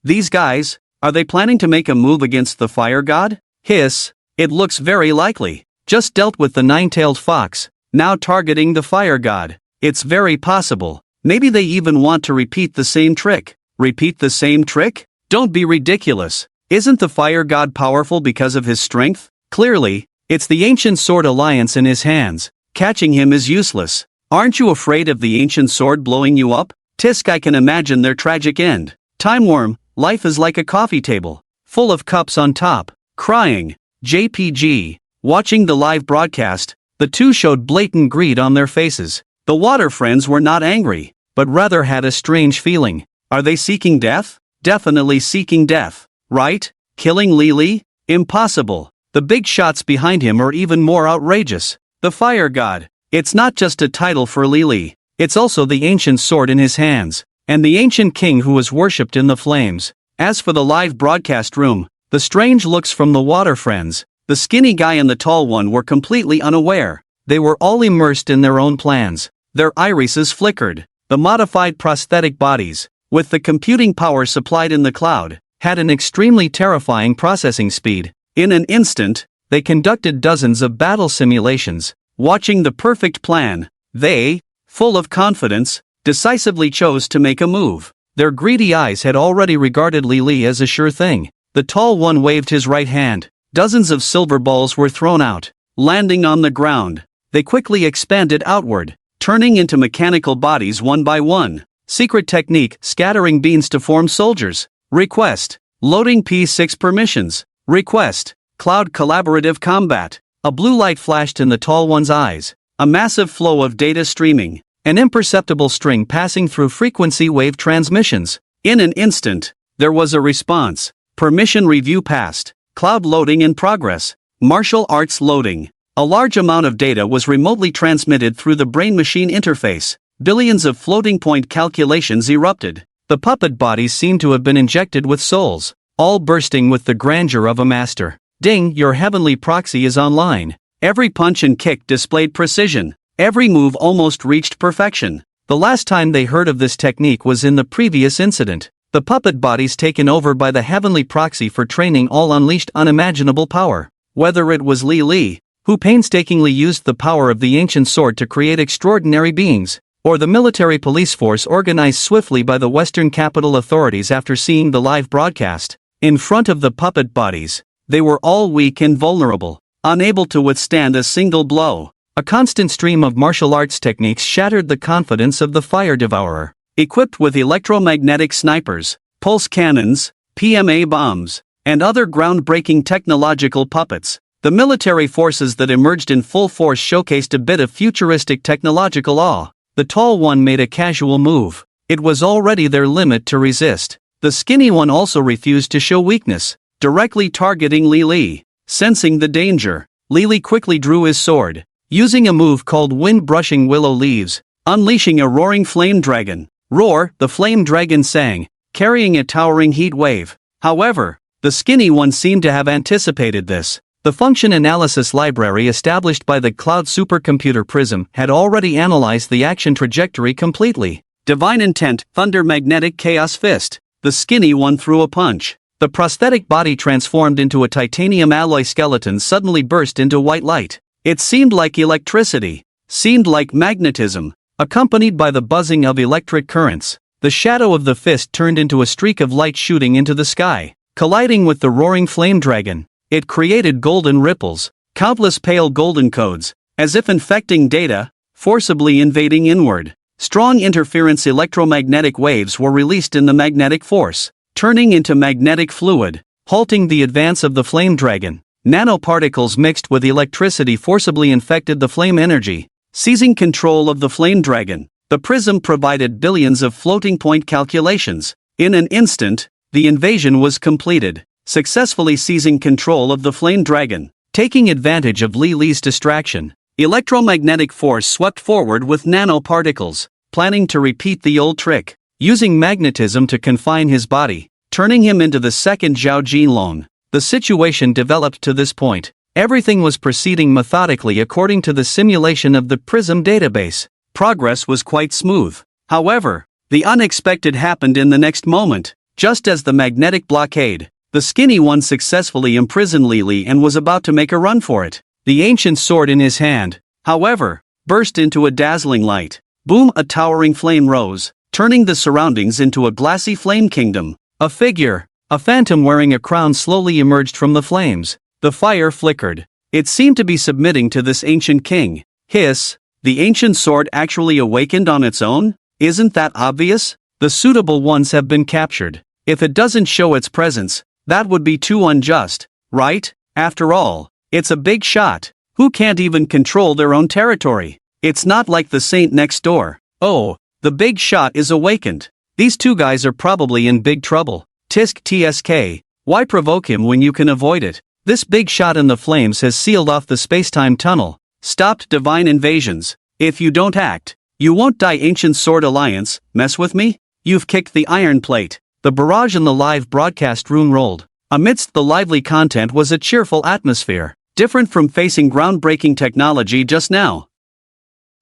these guys, are they planning to make a move against the fire god? Hiss, it looks very likely. Just dealt with the nine-tailed fox, now targeting the fire god. It's very possible. Maybe they even want to repeat the same trick. Repeat the same trick? Don't be ridiculous. Isn't the fire god powerful because of his strength? Clearly, it's the ancient sword alliance in his hands. Catching him is useless. Aren't you afraid of the ancient sword blowing you up? Tisk, I can imagine their tragic end. Time worm, life is like a coffee table, full of cups on top. Crying. JPG. Watching the live broadcast, the two showed blatant greed on their faces. The water friends were not angry, but rather had a strange feeling. Are they seeking death? Definitely seeking death. Right? Killing Li Li? Impossible. The big shots behind him are even more outrageous. The fire god. It's not just a title for Li Li. It's also the ancient sword in his hands, and the ancient king who was worshipped in the flames. As for the live broadcast room, the strange looks from the water friends, the skinny guy and the tall one were completely unaware. They were all immersed in their own plans. Their irises flickered. The modified prosthetic bodies, with the computing power supplied in the cloud, had an extremely terrifying processing speed. In an instant, they conducted dozens of battle simulations, watching the perfect plan. They, full of confidence, decisively chose to make a move. Their greedy eyes had already regarded Li Li as a sure thing. The tall one waved his right hand. Dozens of silver balls were thrown out, landing on the ground. They quickly expanded outward, turning into mechanical bodies one by one. Secret technique: scattering beans to form soldiers. Request: loading P6 permissions. Request: cloud collaborative combat. A blue light flashed in the tall one's eyes. A massive flow of data streaming. An imperceptible string passing through frequency wave transmissions. In an instant, there was a response. Permission review passed. Cloud loading in progress. Martial arts loading. A large amount of data was remotely transmitted through the brain-machine interface. Billions of floating-point calculations erupted. The puppet bodies seemed to have been injected with souls, all bursting with the grandeur of a master. Ding, your heavenly proxy is online. Every punch and kick displayed precision. Every move almost reached perfection. The last time they heard of this technique was in the previous incident. The puppet bodies taken over by the heavenly proxy for training all unleashed unimaginable power. Whether it was Li Li, who painstakingly used the power of the ancient sword to create extraordinary beings, or the military police force organized swiftly by the Western capital authorities after seeing the live broadcast, in front of the puppet bodies, they were all weak and vulnerable, unable to withstand a single blow. A constant stream of martial arts techniques shattered the confidence of the fire devourer. Equipped with electromagnetic snipers, pulse cannons, PMA bombs, and other groundbreaking technological puppets, the military forces that emerged in full force showcased a bit of futuristic technological awe. The tall one made a casual move. It was already their limit to resist. The skinny one also refused to show weakness, directly targeting Li Li. Sensing the danger, Li Li quickly drew his sword, using a move called wind-brushing willow leaves, unleashing a roaring flame dragon. Roar, the flame dragon sang, carrying a towering heat wave. However, the skinny one seemed to have anticipated this. The function analysis library established by the cloud supercomputer Prism had already analyzed the action trajectory completely. Divine intent, thunder magnetic chaos fist. The skinny one threw a punch. The prosthetic body transformed into a titanium alloy skeleton suddenly burst into white light. It seemed like electricity, seemed like magnetism, accompanied by the buzzing of electric currents. The shadow of the fist turned into a streak of light shooting into the sky, colliding with the roaring flame dragon. It created golden ripples, countless pale golden codes, as if infecting data, forcibly invading inward. Strong interference electromagnetic waves were released in the magnetic force, turning into magnetic fluid, halting the advance of the flame dragon. Nanoparticles mixed with electricity forcibly infected the flame energy, seizing control of the flame dragon. The prism provided billions of floating-point calculations. In an instant, the invasion was completed, successfully seizing control of the flame dragon. Taking advantage of Li Li's distraction, electromagnetic force swept forward with nanoparticles, planning to repeat the old trick, using magnetism to confine his body, turning him into the second Zhao Jinlong. The situation developed to this point. Everything was proceeding methodically according to the simulation of the Prism database. Progress was quite smooth. However, the unexpected happened in the next moment. Just as the magnetic blockade, the skinny one successfully imprisoned Li Li and was about to make a run for it. The ancient sword in his hand, however, burst into a dazzling light. Boom! A towering flame rose, turning the surroundings into a glassy flame kingdom. A figure, a phantom wearing a crown, slowly emerged from the flames. The fire flickered. It seemed to be submitting to this ancient king. Hiss! The ancient sword actually awakened on its own? Isn't that obvious? The suitable ones have been captured. If it doesn't show its presence, that would be too unjust, right? After all, it's a big shot. Who can't even control their own territory? It's not like the saint next door. Oh, the big shot is awakened. These two guys are probably in big trouble. Tisk tsk. Why provoke him when you can avoid it? This big shot in the flames has sealed off the space-time tunnel, stopped divine invasions. If you don't act, you won't die. Ancient Sword Alliance, mess with me? You've kicked the iron plate. The barrage in the live broadcast room rolled. Amidst the lively content was a cheerful atmosphere, different from facing groundbreaking technology just now.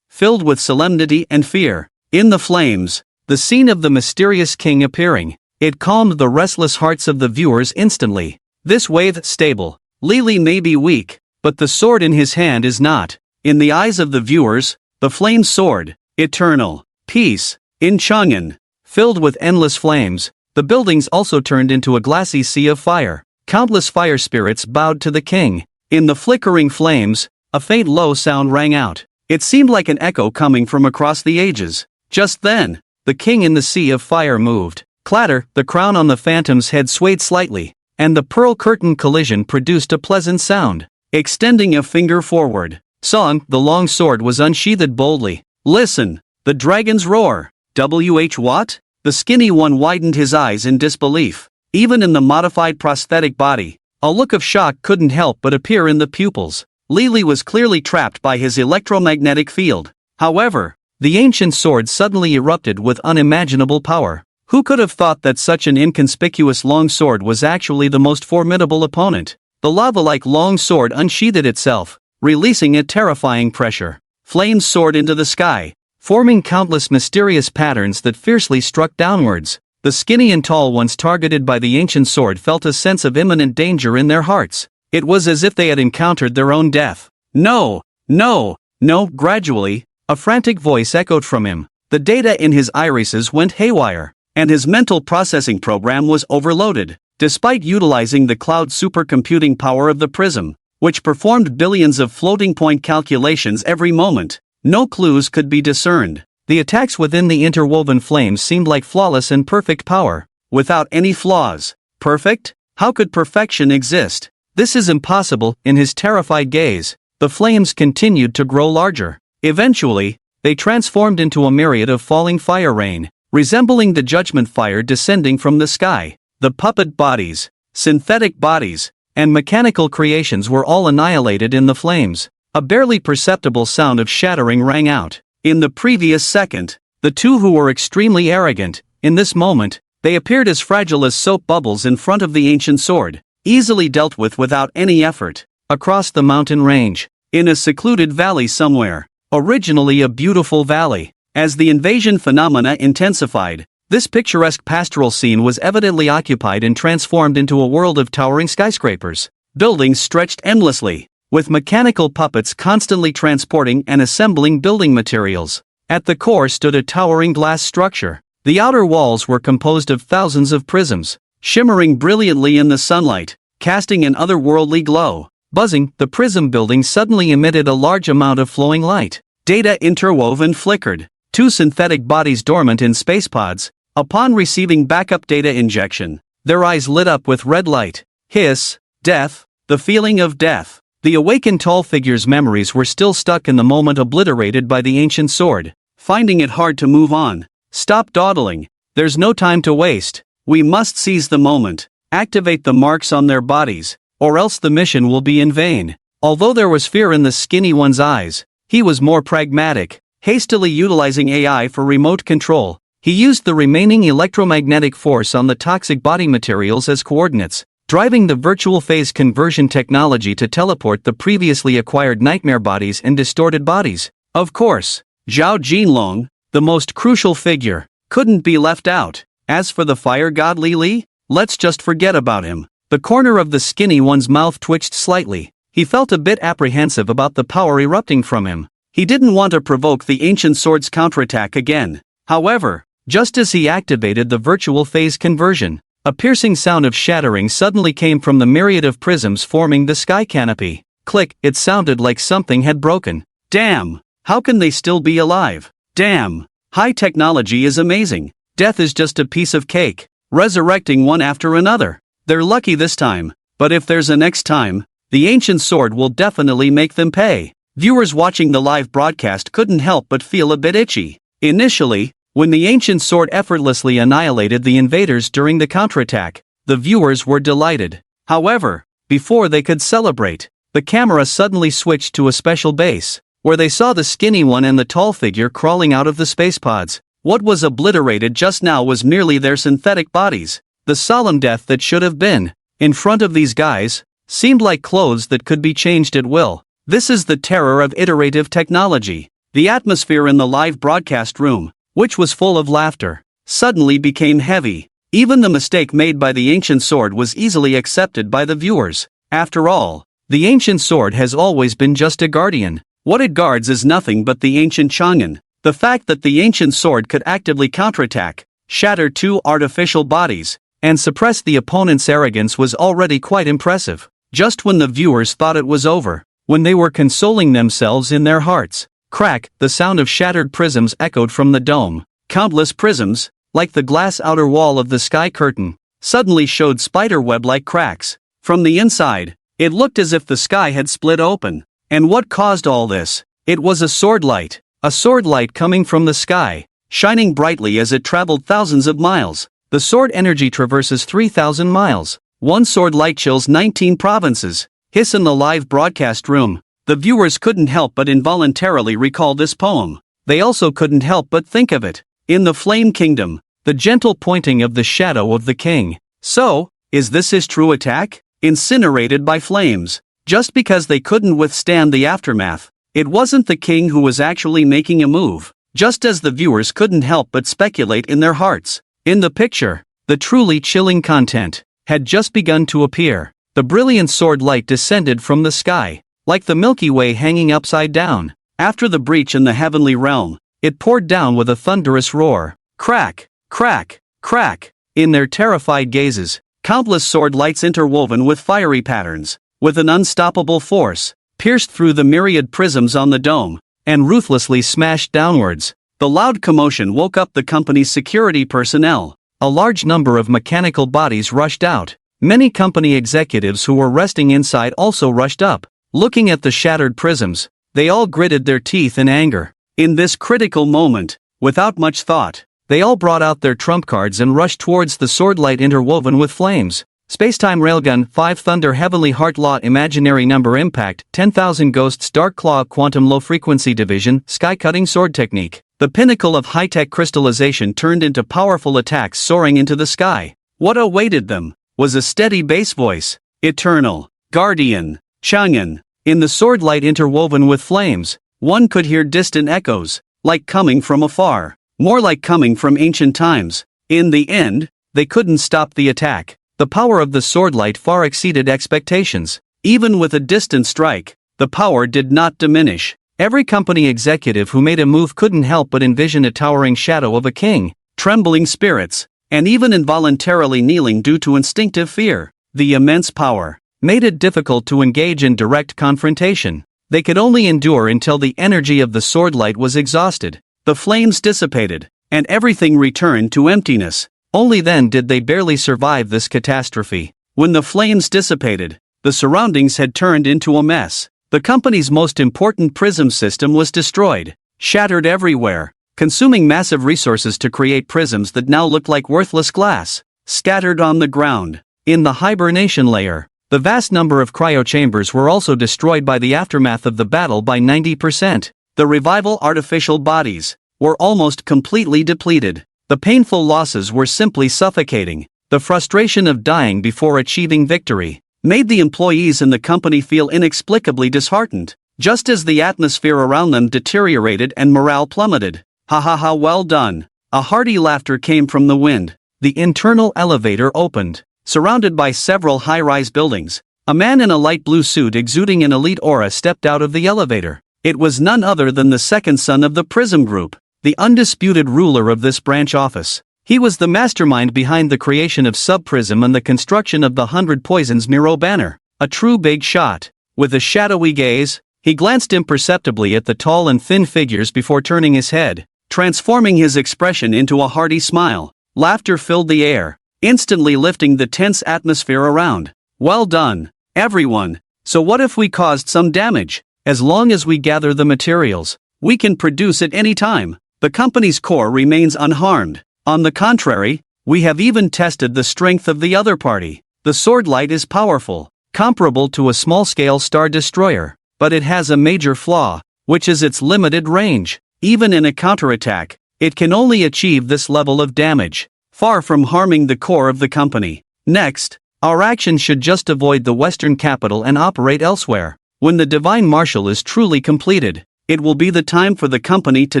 Filled with solemnity and fear. In the flames, the scene of the mysterious king appearing. It calmed the restless hearts of the viewers instantly. This wave stable. Li Li may be weak, but the sword in his hand is not. In the eyes of the viewers, the flame sword, eternal, peace, In Chang'an, filled with endless flames, the buildings also turned into a glassy sea of fire. Countless fire spirits bowed to the king. In the flickering flames, a faint low sound rang out. It seemed like an echo coming from across the ages. Just then, the king in the sea of fire moved. Clatter, the crown on the phantom's head swayed slightly, and the pearl curtain collision produced a pleasant sound. Extending a finger forward, Song, the long sword was unsheathed boldly. Listen, the dragon's roar. What? The skinny one widened his eyes in disbelief. Even in the modified prosthetic body, a look of shock couldn't help but appear in the pupils. Lili was clearly trapped by his electromagnetic field. However, the ancient sword suddenly erupted with unimaginable power. Who could have thought that such an inconspicuous long sword was actually the most formidable opponent? The lava-like long sword unsheathed itself, releasing a terrifying pressure. Flames soared into the sky, forming countless mysterious patterns that fiercely struck downwards. The skinny and tall ones targeted by the ancient sword felt a sense of imminent danger in their hearts. It was as if they had encountered their own death. No! No! No! Gradually, a frantic voice echoed from him. The data in his irises went haywire, and his mental processing program was overloaded. Despite utilizing the cloud supercomputing power of the prism, which performed billions of floating-point calculations every moment, no clues could be discerned. The attacks within the interwoven flames seemed like flawless and perfect power, without any flaws. Perfect? How could perfection exist? This is impossible. In his terrified gaze, the flames continued to grow larger. Eventually, they transformed into a myriad of falling fire rain, resembling the judgment fire descending from the sky. The puppet bodies, synthetic bodies, and mechanical creations were all annihilated in the flames. A barely perceptible sound of shattering rang out. In the previous second, the two who were extremely arrogant, in this moment, they appeared as fragile as soap bubbles in front of the ancient sword, easily dealt with without any effort. Across the mountain range, in a secluded valley somewhere, originally a beautiful valley, as the invasion phenomena intensified, this picturesque pastoral scene was evidently occupied and transformed into a world of towering skyscrapers. Buildings stretched endlessly, with mechanical puppets constantly transporting and assembling building materials. At the core stood a towering glass structure. The outer walls were composed of thousands of prisms, shimmering brilliantly in the sunlight, casting an otherworldly glow. Buzzing, the prism building suddenly emitted a large amount of flowing light. Data interwoven flickered. Two synthetic bodies dormant in space pods. Upon receiving backup data injection, their eyes lit up with red light. Hiss, death, the feeling of death. The awakened tall figure's memories were still stuck in the moment obliterated by the ancient sword. Finding it hard to move on. Stop dawdling. There's no time to waste. We must seize the moment. Activate the marks on their bodies, or else the mission will be in vain. Although there was fear in the skinny one's eyes, he was more pragmatic. Hastily utilizing AI for remote control, he used the remaining electromagnetic force on the toxic body materials as coordinates, driving the virtual phase conversion technology to teleport the previously acquired nightmare bodies and distorted bodies. Of course, Zhao Jinlong, the most crucial figure, couldn't be left out. As for the fire god Lili, let's just forget about him. The corner of the skinny one's mouth twitched slightly. He felt a bit apprehensive about the power erupting from him. He didn't want to provoke the ancient sword's counterattack again. However, just as he activated the virtual phase conversion, a piercing sound of shattering suddenly came from the myriad of prisms forming the sky canopy. Click, it sounded like something had broken. Damn! How can they still be alive? Damn! High technology is amazing. Death is just a piece of cake, resurrecting one after another. They're lucky this time, but if there's a next time, the ancient sword will definitely make them pay. Viewers watching the live broadcast couldn't help but feel a bit itchy. Initially, when the ancient sword effortlessly annihilated the invaders during the counterattack, the viewers were delighted. However, before they could celebrate, the camera suddenly switched to a special base, where they saw the skinny one and the tall figure crawling out of the space pods. What was obliterated just now was merely their synthetic bodies. The solemn death that should have been, in front of these guys, seemed like clothes that could be changed at will. This is the terror of iterative technology. The atmosphere in the live broadcast room, which was full of laughter, suddenly became heavy. Even the mistake made by the ancient sword was easily accepted by the viewers. After all, the ancient sword has always been just a guardian. What it guards is nothing but the ancient Chang'an, The fact that the ancient sword could actively counterattack, shatter two artificial bodies, and suppress the opponent's arrogance was already quite impressive. Just when the viewers thought it was over, when they were consoling themselves in their hearts, crack, the sound of shattered prisms echoed from the dome. Countless prisms, like the glass outer wall of the sky curtain, suddenly showed spider-web-like cracks. From the inside, it looked as if the sky had split open. And what caused all this? It was a sword light. A sword light coming from the sky, shining brightly as it traveled thousands of miles. The sword energy traverses 3,000 miles. One sword light chills 19 provinces. Hiss in the live broadcast room. The viewers couldn't help but involuntarily recall this poem. They also couldn't help but think of it. In the Flame Kingdom, the gentle pointing of the shadow of the king. So, is this his true attack? Incinerated by flames. Just because they couldn't withstand the aftermath, it wasn't the king who was actually making a move. Just as the viewers couldn't help but speculate in their hearts. In the picture, the truly chilling content had just begun to appear. The brilliant sword light descended from the sky, like the Milky Way hanging upside down. After the breach in the heavenly realm, it poured down with a thunderous roar. Crack, crack, crack. In their terrified gazes, countless sword lights interwoven with fiery patterns, with an unstoppable force, pierced through the myriad prisms on the dome, and ruthlessly smashed downwards. The loud commotion woke up the company's security personnel. A large number of mechanical bodies rushed out. Many company executives who were resting inside also rushed up. Looking at the shattered prisms, they all gritted their teeth in anger. In this critical moment, without much thought, they all brought out their trump cards and rushed towards the sword light interwoven with flames. Spacetime Railgun 5 Thunder Heavenly Heart Lot Imaginary Number Impact 10,000 Ghosts Dark Claw Quantum Low Frequency Division Sky Cutting Sword Technique. The pinnacle of high-tech crystallization turned into powerful attacks soaring into the sky. What awaited them was a steady bass voice. Eternal, Guardian, Chang'an. In the sword light interwoven with flames, one could hear distant echoes, like coming from afar, more like coming from ancient times. In the end, they couldn't stop the attack. The power of the sword light far exceeded expectations. Even with a distant strike, the power did not diminish. Every company executive who made a move couldn't help but envision a towering shadow of a king, trembling spirits, and even involuntarily kneeling due to instinctive fear. The immense power made it difficult to engage in direct confrontation. They could only endure until the energy of the sword light was exhausted. The flames dissipated, and everything returned to emptiness. Only then did they barely survive this catastrophe. When the flames dissipated, the surroundings had turned into a mess. The company's most important prism system was destroyed, shattered everywhere, consuming massive resources to create prisms that now looked like worthless glass, scattered on the ground. In the hibernation layer, the vast number of cryochambers were also destroyed by the aftermath of the battle by 90%. The revival artificial bodies were almost completely depleted. The painful losses were simply suffocating. The frustration of dying before achieving victory made the employees in the company feel inexplicably disheartened, just as the atmosphere around them deteriorated and morale plummeted. Ha ha ha, well done. A hearty laughter came from the wind. The internal elevator opened. Surrounded by several high-rise buildings, a man in a light blue suit exuding an elite aura stepped out of the elevator. It was none other than the second son of the Prism Group, the undisputed ruler of this branch office. He was the mastermind behind the creation of Subprism and the construction of the 100 Poisons Miro banner. A true big shot. With a shadowy gaze, he glanced imperceptibly at the tall and thin figures before turning his head, transforming his expression into a hearty smile. Laughter filled the air, instantly lifting the tense atmosphere around. Well done, everyone. So what if we caused some damage? As long as we gather the materials, we can produce at any time. The company's core remains unharmed. On the contrary, we have even tested the strength of the other party. The sword light is powerful, comparable to a small-scale star destroyer, but it has a major flaw, which is its limited range. Even in a counterattack, it can only achieve this level of damage, far from harming the core of the company. Next, our action should just avoid the Western capital and operate elsewhere. When the Divine Marshal is truly completed, it will be the time for the company to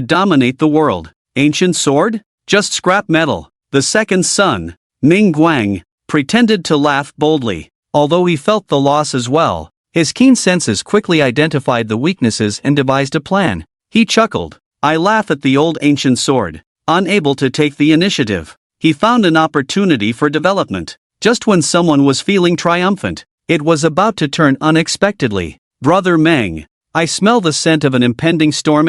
dominate the world. Ancient sword? Just scrap metal. The second son, Ming Guang, pretended to laugh boldly. Although he felt the loss as well, his keen senses quickly identified the weaknesses and devised a plan. He chuckled. I laugh at the old ancient sword, unable to take the initiative. He found an opportunity for development. Just when someone was feeling triumphant, it was about to turn unexpectedly. Brother Meng, I smell the scent of an impending storm.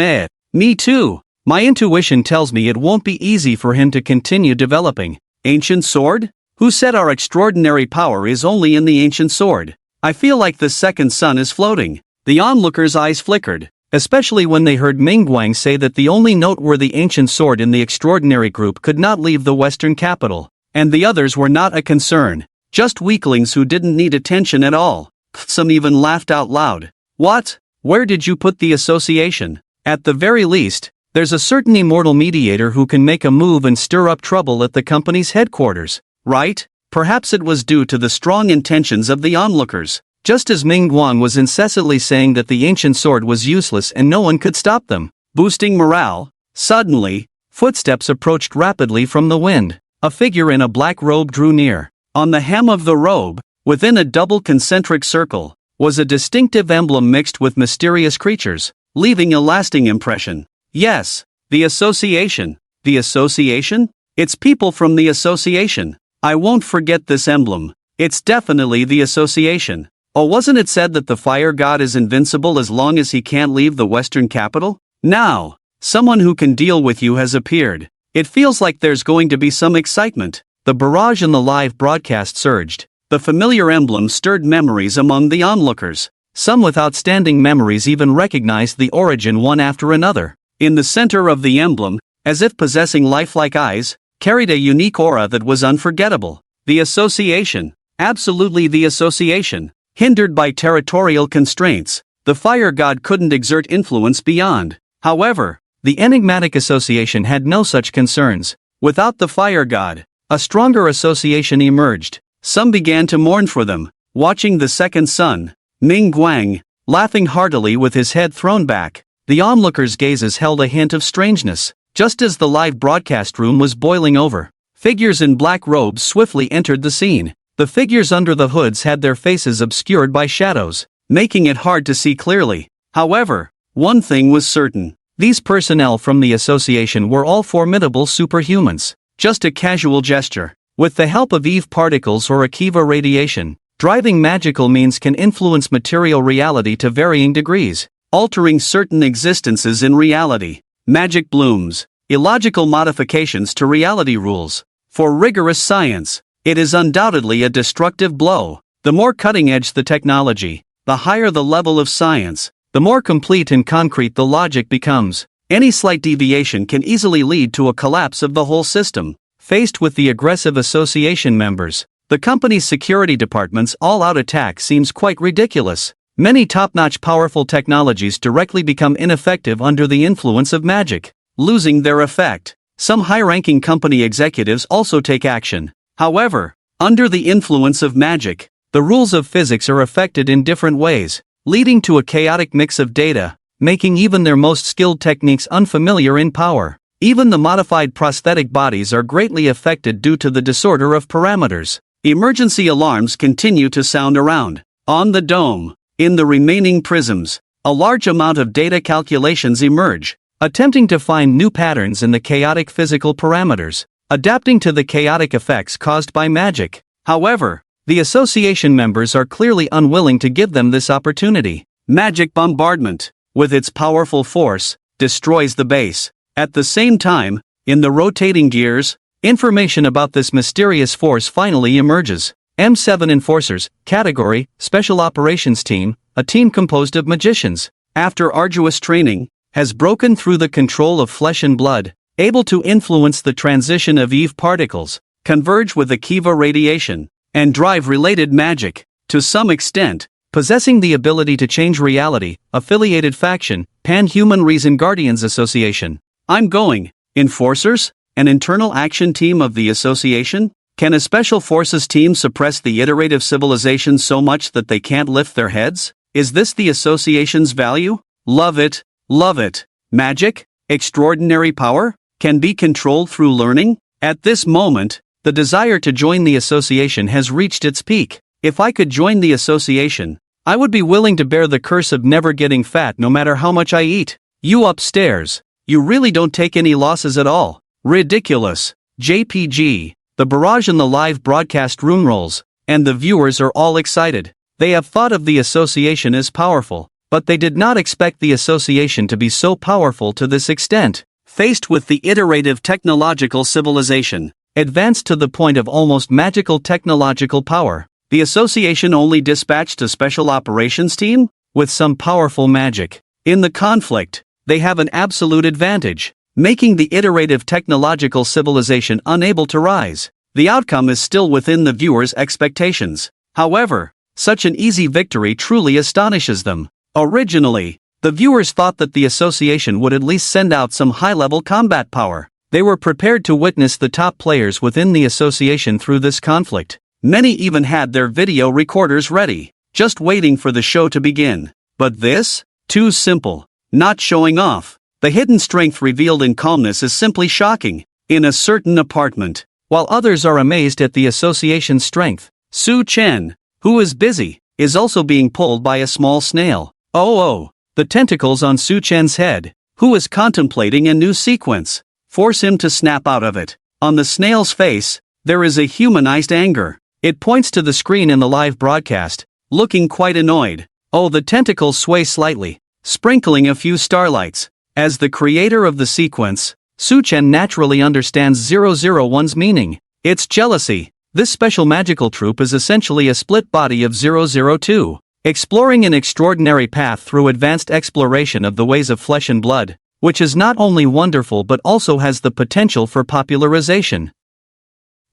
Me too. My intuition tells me it won't be easy for him to continue developing. Ancient sword? Who said our extraordinary power is only in the ancient sword? I feel like the second sun is floating. The onlookers' eyes flickered, especially when they heard Mingguang say that the only noteworthy ancient sword in the extraordinary group could not leave the western capital, and the others were not a concern, just weaklings who didn't need attention at all. Some even laughed out loud. What? Where did you put the association? At the very least, there's a certain immortal mediator who can make a move and stir up trouble at the company's headquarters, right? Perhaps it was due to the strong intentions of the onlookers. Just as Ming Guan was incessantly saying that the ancient sword was useless and no one could stop them, boosting morale, suddenly, footsteps approached rapidly from the wind. A figure in a black robe drew near. On the hem of the robe, within a double concentric circle, was a distinctive emblem mixed with mysterious creatures, leaving a lasting impression. Yes, the association. The association? It's people from the association. I won't forget this emblem. It's definitely the association. Oh, wasn't it said that the fire god is invincible as long as he can't leave the western capital? Now, someone who can deal with you has appeared. It feels like there's going to be some excitement. The barrage in the live broadcast surged. The familiar emblem stirred memories among the onlookers. Some with outstanding memories even recognized the origin one after another. In the center of the emblem, as if possessing lifelike eyes, carried a unique aura that was unforgettable. The association. Absolutely the association. Hindered by territorial constraints, the fire god couldn't exert influence beyond. However, the enigmatic association had no such concerns. Without the fire god, a stronger association emerged. Some began to mourn for them. Watching the second sun, Ming Guang, laughing heartily with his head thrown back, the onlookers' gazes held a hint of strangeness. Just as the live broadcast room was boiling over, figures in black robes swiftly entered the scene. The figures under the hoods had their faces obscured by shadows, making it hard to see clearly. However, one thing was certain. These personnel from the association were all formidable superhumans. Just a casual gesture, with the help of Eve particles or Akiva radiation, driving magical means can influence material reality to varying degrees, altering certain existences in reality. Magic blooms, illogical modifications to reality rules. For rigorous science, it is undoubtedly a destructive blow. The more cutting-edge the technology, the higher the level of science, the more complete and concrete the logic becomes. Any slight deviation can easily lead to a collapse of the whole system. Faced with the aggressive association members, the company's security department's all-out attack seems quite ridiculous. Many top-notch powerful technologies directly become ineffective under the influence of magic, losing their effect. Some high-ranking company executives also take action. However, under the influence of magic, the rules of physics are affected in different ways, leading to a chaotic mix of data, making even their most skilled techniques unfamiliar in power. Even the modified prosthetic bodies are greatly affected due to the disorder of parameters. Emergency alarms continue to sound around. On the dome, in the remaining prisms, a large amount of data calculations emerge, attempting to find new patterns in the chaotic physical parameters, adapting to the chaotic effects caused by magic. However, the association members are clearly unwilling to give them this opportunity. Magic bombardment, with its powerful force, destroys the base. At the same time, in the rotating gears, information about this mysterious force finally emerges. M7 Enforcers, category, Special Operations Team, a team composed of magicians, after arduous training, has broken through the control of flesh and blood, able to influence the transition of Eve particles, converge with Akiva radiation, and drive related magic. To some extent, possessing the ability to change reality, affiliated faction, Pan-Human Reason Guardians Association. I'm going. Enforcers? An internal action team of the association? Can a special forces team suppress the iterative civilization so much that they can't lift their heads? Is this the association's value? Love it, love it. Magic? Extraordinary power? Can be controlled through learning? At this moment, the desire to join the association has reached its peak. If I could join the association, I would be willing to bear the curse of never getting fat no matter how much I eat. You upstairs. You really don't take any losses at all. Ridiculous. JPG. The barrage in the live broadcast room rolls, and the viewers are all excited. They have thought of the association as powerful, but they did not expect the association to be so powerful to this extent. Faced with the iterative technological civilization, advanced to the point of almost magical technological power, the association only dispatched a special operations team with some powerful magic. In the conflict, they have an absolute advantage, making the iterative technological civilization unable to rise. The outcome is still within the viewer's expectations. However, such an easy victory truly astonishes them. Originally, the viewers thought that the association would at least send out some high-level combat power. They were prepared to witness the top players within the association through this conflict. Many even had their video recorders ready, just waiting for the show to begin. But this? Too simple. Not showing off. The hidden strength revealed in calmness is simply shocking. In a certain apartment, while others are amazed at the association's strength, Su Chen, who is busy, is also being pulled by a small snail. Oh, the tentacles on Su Chen's head, who is contemplating a new sequence, force him to snap out of it. On the snail's face, there is a humanized anger. It points to the screen in the live broadcast, looking quite annoyed. Oh, the tentacles sway slightly, sprinkling a few starlights. As the creator of the sequence, Su Chen naturally understands 001's meaning. It's jealousy. This special magical troupe is essentially a split body of 002, exploring an extraordinary path through advanced exploration of the ways of flesh and blood, which is not only wonderful but also has the potential for popularization.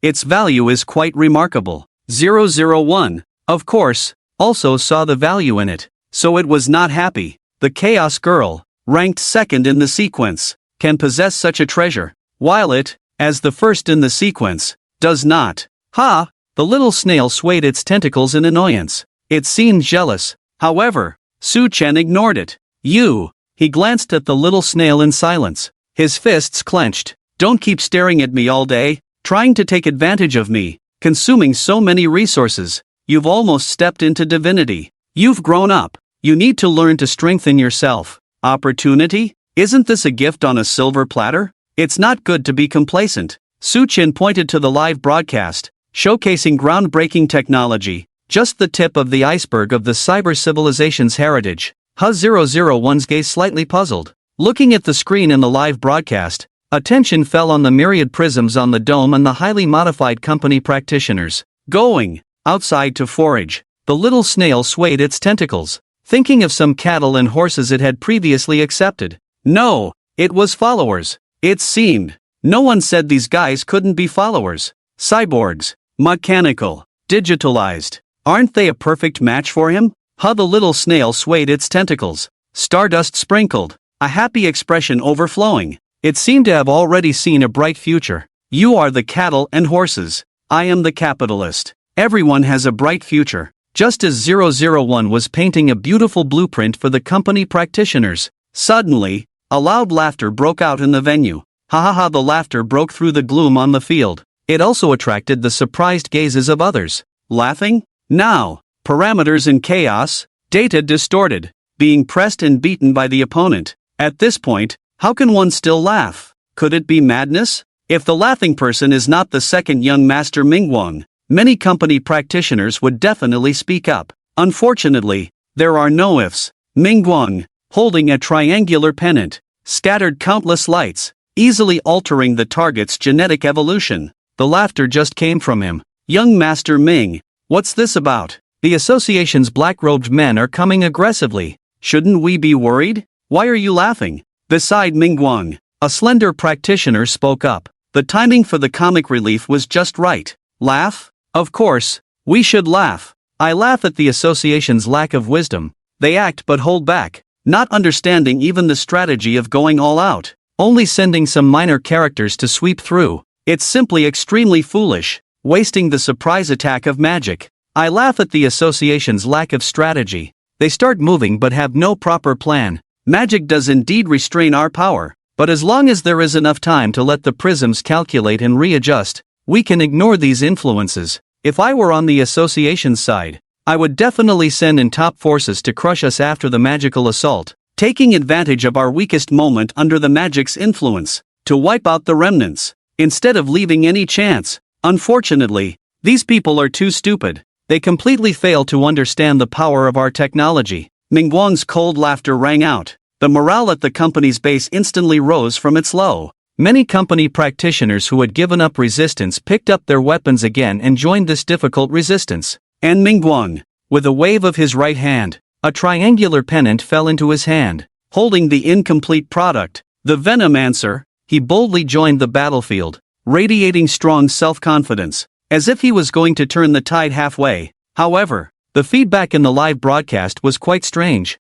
Its value is quite remarkable. 001, of course, also saw the value in it, so it was not happy. The Chaos Girl, ranked second in the sequence, can possess such a treasure, while it, as the first in the sequence, does not. Ha! The little snail swayed its tentacles in annoyance. It seemed jealous. However, Su Chen ignored it. He glanced at the little snail in silence, his fists clenched. Don't keep staring at me all day, trying to take advantage of me, consuming so many resources. You've almost stepped into divinity. You've grown up. You need to learn to strengthen yourself. Opportunity? Isn't this a gift on a silver platter? It's not good to be complacent. Su Chen pointed to the live broadcast, showcasing groundbreaking technology, just the tip of the iceberg of the cyber civilization's heritage. Ha-001's gaze slightly puzzled. Looking at the screen in the live broadcast, attention fell on the myriad prisms on the dome and the highly modified company practitioners. Going outside to forage, the little snail swayed its tentacles, thinking of some cattle and horses it had previously accepted. No, it was followers. It seemed. No one said these guys couldn't be followers. Cyborgs. Mechanical. Digitalized. Aren't they a perfect match for him? The little snail swayed its tentacles. Stardust sprinkled. A happy expression overflowing. It seemed to have already seen a bright future. You are the cattle and horses. I am the capitalist. Everyone has a bright future. Just as 001 was painting a beautiful blueprint for the company practitioners. Suddenly, a loud laughter broke out in the venue. Ha, the laughter broke through the gloom on the field. It also attracted the surprised gazes of others. Laughing? Now. Parameters in chaos. Data distorted. Being pressed and beaten by the opponent. At this point, how can one still laugh? Could it be madness? If the laughing person is not the second young master Mingguang, many company practitioners would definitely speak up. Unfortunately, there are no ifs. Mingguang, holding a triangular pennant, scattered countless lights, easily altering the target's genetic evolution. The laughter just came from him. Young Master Ming, what's this about? The association's black-robed men are coming aggressively. Shouldn't we be worried? Why are you laughing? Beside Mingguang, a slender practitioner spoke up. The timing for the comic relief was just right. Laugh? Of course, we should laugh. I laugh at the association's lack of wisdom. They act but hold back, not understanding even the strategy of going all out, only sending some minor characters to sweep through. It's simply extremely foolish, wasting the surprise attack of magic. I laugh at the association's lack of strategy. They start moving but have no proper plan. Magic does indeed restrain our power, but as long as there is enough time to let the prisms calculate and readjust, we can ignore these influences. If I were on the association's side, I would definitely send in top forces to crush us after the magical assault. taking advantage of our weakest moment under the magic's influence, to wipe out the remnants, instead of leaving any chance. Unfortunately, these people are too stupid. They completely fail to understand the power of our technology. Mingguang's cold laughter rang out. The morale at the company's base instantly rose from its low. Many company practitioners who had given up resistance picked up their weapons again and joined this difficult resistance. And Mingguang, with a wave of his right hand, a triangular pennant fell into his hand. Holding the incomplete product, the Venomancer, he boldly joined the battlefield, radiating strong self-confidence, as if he was going to turn the tide halfway. However, the feedback in the live broadcast was quite strange.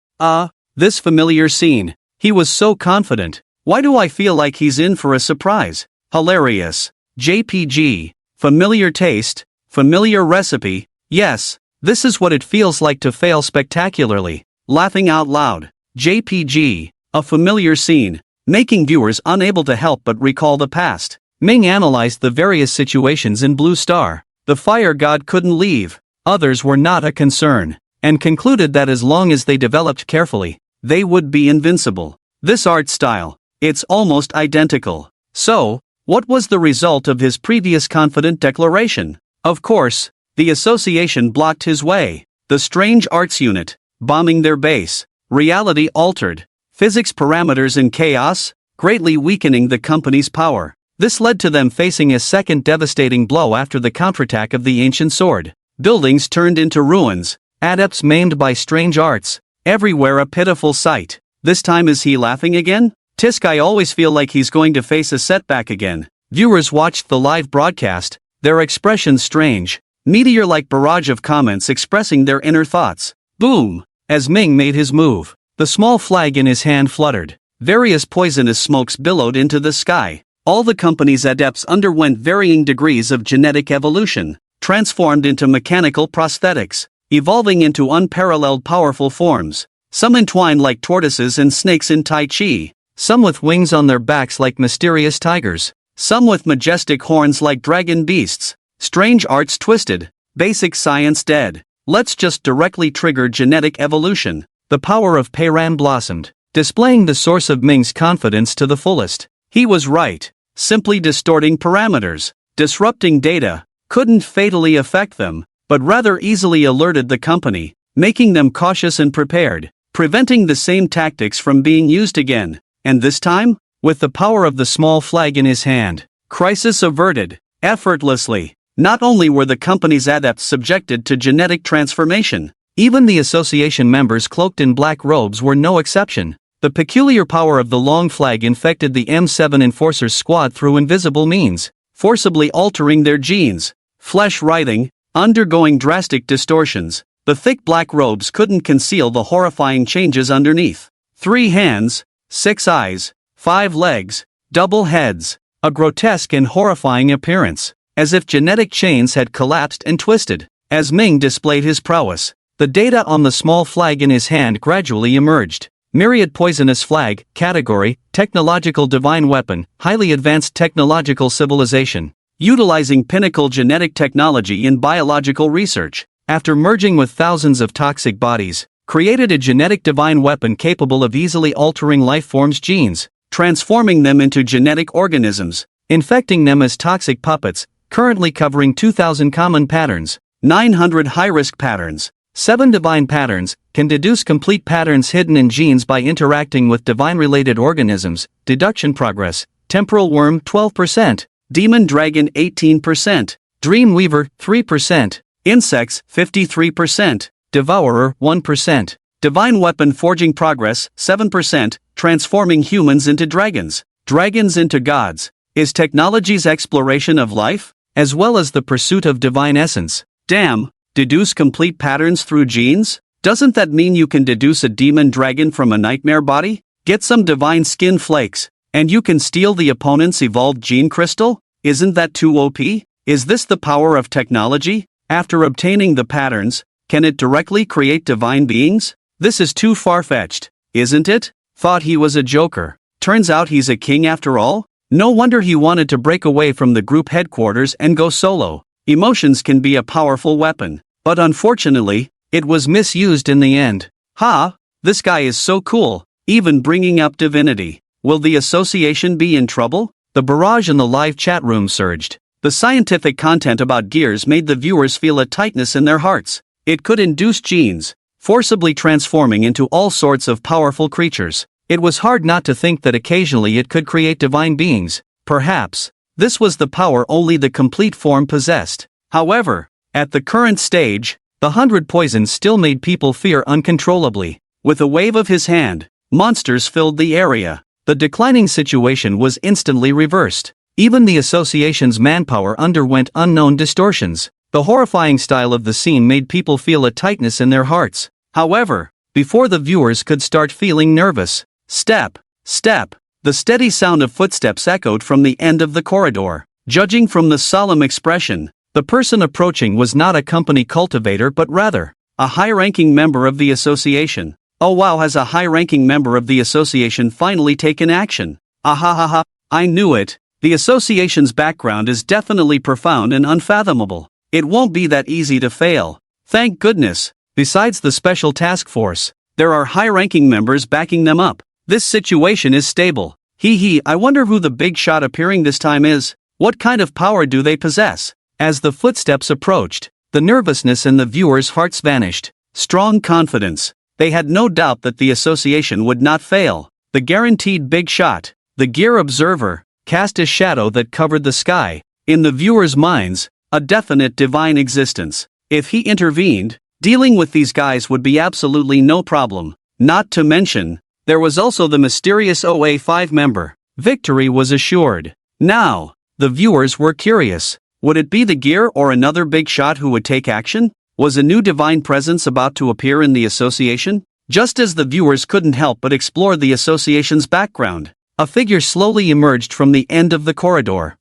This familiar scene. He was so confident. Why do I feel like he's in for a surprise? Hilarious. JPG. Familiar taste. Familiar recipe. Yes, this is what it feels like to fail spectacularly. Laughing out loud. JPG. A familiar scene, making viewers unable to help but recall the past. Ming analyzed the various situations in Blue Star. The fire god couldn't leave. Others were not a concern, and concluded that as long as they developed carefully, they would be invincible. This art style, it's almost identical. So, what was the result of his previous confident declaration? Of course, the association blocked his way. The strange arts unit, bombing their base. Reality altered. Physics parameters in chaos, greatly weakening the company's power. This led to them facing a second devastating blow after the counterattack of the ancient sword. Buildings turned into ruins, adepts maimed by strange arts, everywhere a pitiful sight. This time is he laughing again? Tisk, I always feel like he's going to face a setback again. Viewers watched the live broadcast, their expressions strange, meteor-like barrage of comments expressing their inner thoughts. Boom! As Ming made his move, the small flag in his hand fluttered. Various poisonous smokes billowed into the sky. All the company's adepts underwent varying degrees of genetic evolution, transformed into mechanical prosthetics, evolving into unparalleled powerful forms. Some entwined like tortoises and snakes in Tai Chi, some with wings on their backs like mysterious tigers, some with majestic horns like dragon beasts. Strange arts twisted, basic science dead. Let's just directly trigger genetic evolution. The power of Peiran blossomed, displaying the source of Ming's confidence to the fullest. He was right. Simply distorting parameters, disrupting data, couldn't fatally affect them, but rather easily alerted the company, making them cautious and prepared, preventing the same tactics from being used again. And this time, with the power of the small flag in his hand, crisis averted, effortlessly. Not only were the company's adepts subjected to genetic transformation, even the association members cloaked in black robes were no exception. The peculiar power of the long flag infected the M7 Enforcers squad through invisible means, forcibly altering their genes. Flesh writhing, undergoing drastic distortions, the thick black robes couldn't conceal the horrifying changes underneath. 3 hands, 6 eyes, 5 legs, double heads, a grotesque and horrifying appearance, as if genetic chains had collapsed and twisted. As Ming displayed his prowess, the data on the small flag in his hand gradually emerged. Myriad poisonous flag, category, technological divine weapon, highly advanced technological civilization. Utilizing pinnacle genetic technology in biological research, after merging with thousands of toxic bodies, created a genetic divine weapon capable of easily altering life forms' genes, transforming them into genetic organisms, infecting them as toxic puppets, currently covering 2,000 common patterns, 900 high-risk patterns, 7 divine patterns, can deduce complete patterns hidden in genes by interacting with divine-related organisms. Deduction progress, temporal worm 12%, demon dragon 18%, dream weaver 3%, insects 53%, devourer 1%, divine weapon forging progress 7%, transforming humans into dragons, dragons into gods. Is technology's exploration of life, as well as the pursuit of divine essence. Damn. Deduce complete patterns through genes? Doesn't that mean you can deduce a demon dragon from a nightmare body? Get some divine skin flakes, and you can steal the opponent's evolved gene crystal? Isn't that too OP? Is this the power of technology? After obtaining the patterns, can it directly create divine beings? This is too far-fetched, isn't it? Thought he was a joker. Turns out he's a king after all? No wonder he wanted to break away from the group headquarters and go solo. Emotions can be a powerful weapon, but unfortunately, it was misused in the end. Ha! This guy is so cool. even bringing up divinity. Will the association be in trouble? The barrage in the live chat room surged. The scientific content about gears made the viewers feel a tightness in their hearts. It could induce genes, forcibly transforming into all sorts of powerful creatures. It was hard not to think that occasionally it could create divine beings. Perhaps this was the power only the complete form possessed. However, at the current stage, the 100 poisons still made people fear uncontrollably. With a wave of his hand, monsters filled the area. The declining situation was instantly reversed. Even the association's manpower underwent unknown distortions. The horrifying style of the scene made people feel a tightness in their hearts. However, before the viewers could start feeling nervous, step, step, the steady sound of footsteps echoed from the end of the corridor. Judging from the solemn expression, the person approaching was not a company cultivator but rather a high-ranking member of the association. Oh wow, has a high-ranking member of the association finally taken action? Ahahaha, I knew it. The association's background is definitely profound and unfathomable. It won't be that easy to fail. Thank goodness. Besides the special task force, there are high-ranking members backing them up. This situation is stable. I wonder who the big shot appearing this time is. What kind of power do they possess? As the footsteps approached, the nervousness in the viewers' hearts vanished. Strong confidence. They had no doubt that the association would not fail. The guaranteed big shot, the gear observer, cast a shadow that covered the sky. In the viewers' minds, a definite divine existence. If he intervened, dealing with these guys would be absolutely no problem. Not to mention, there was also the mysterious OA5 member. Victory was assured. Now, the viewers were curious. Would it be the gear or another big shot who would take action? Was a new divine presence about to appear in the association? Just as the viewers couldn't help but explore the association's background, a figure slowly emerged from the end of the corridor.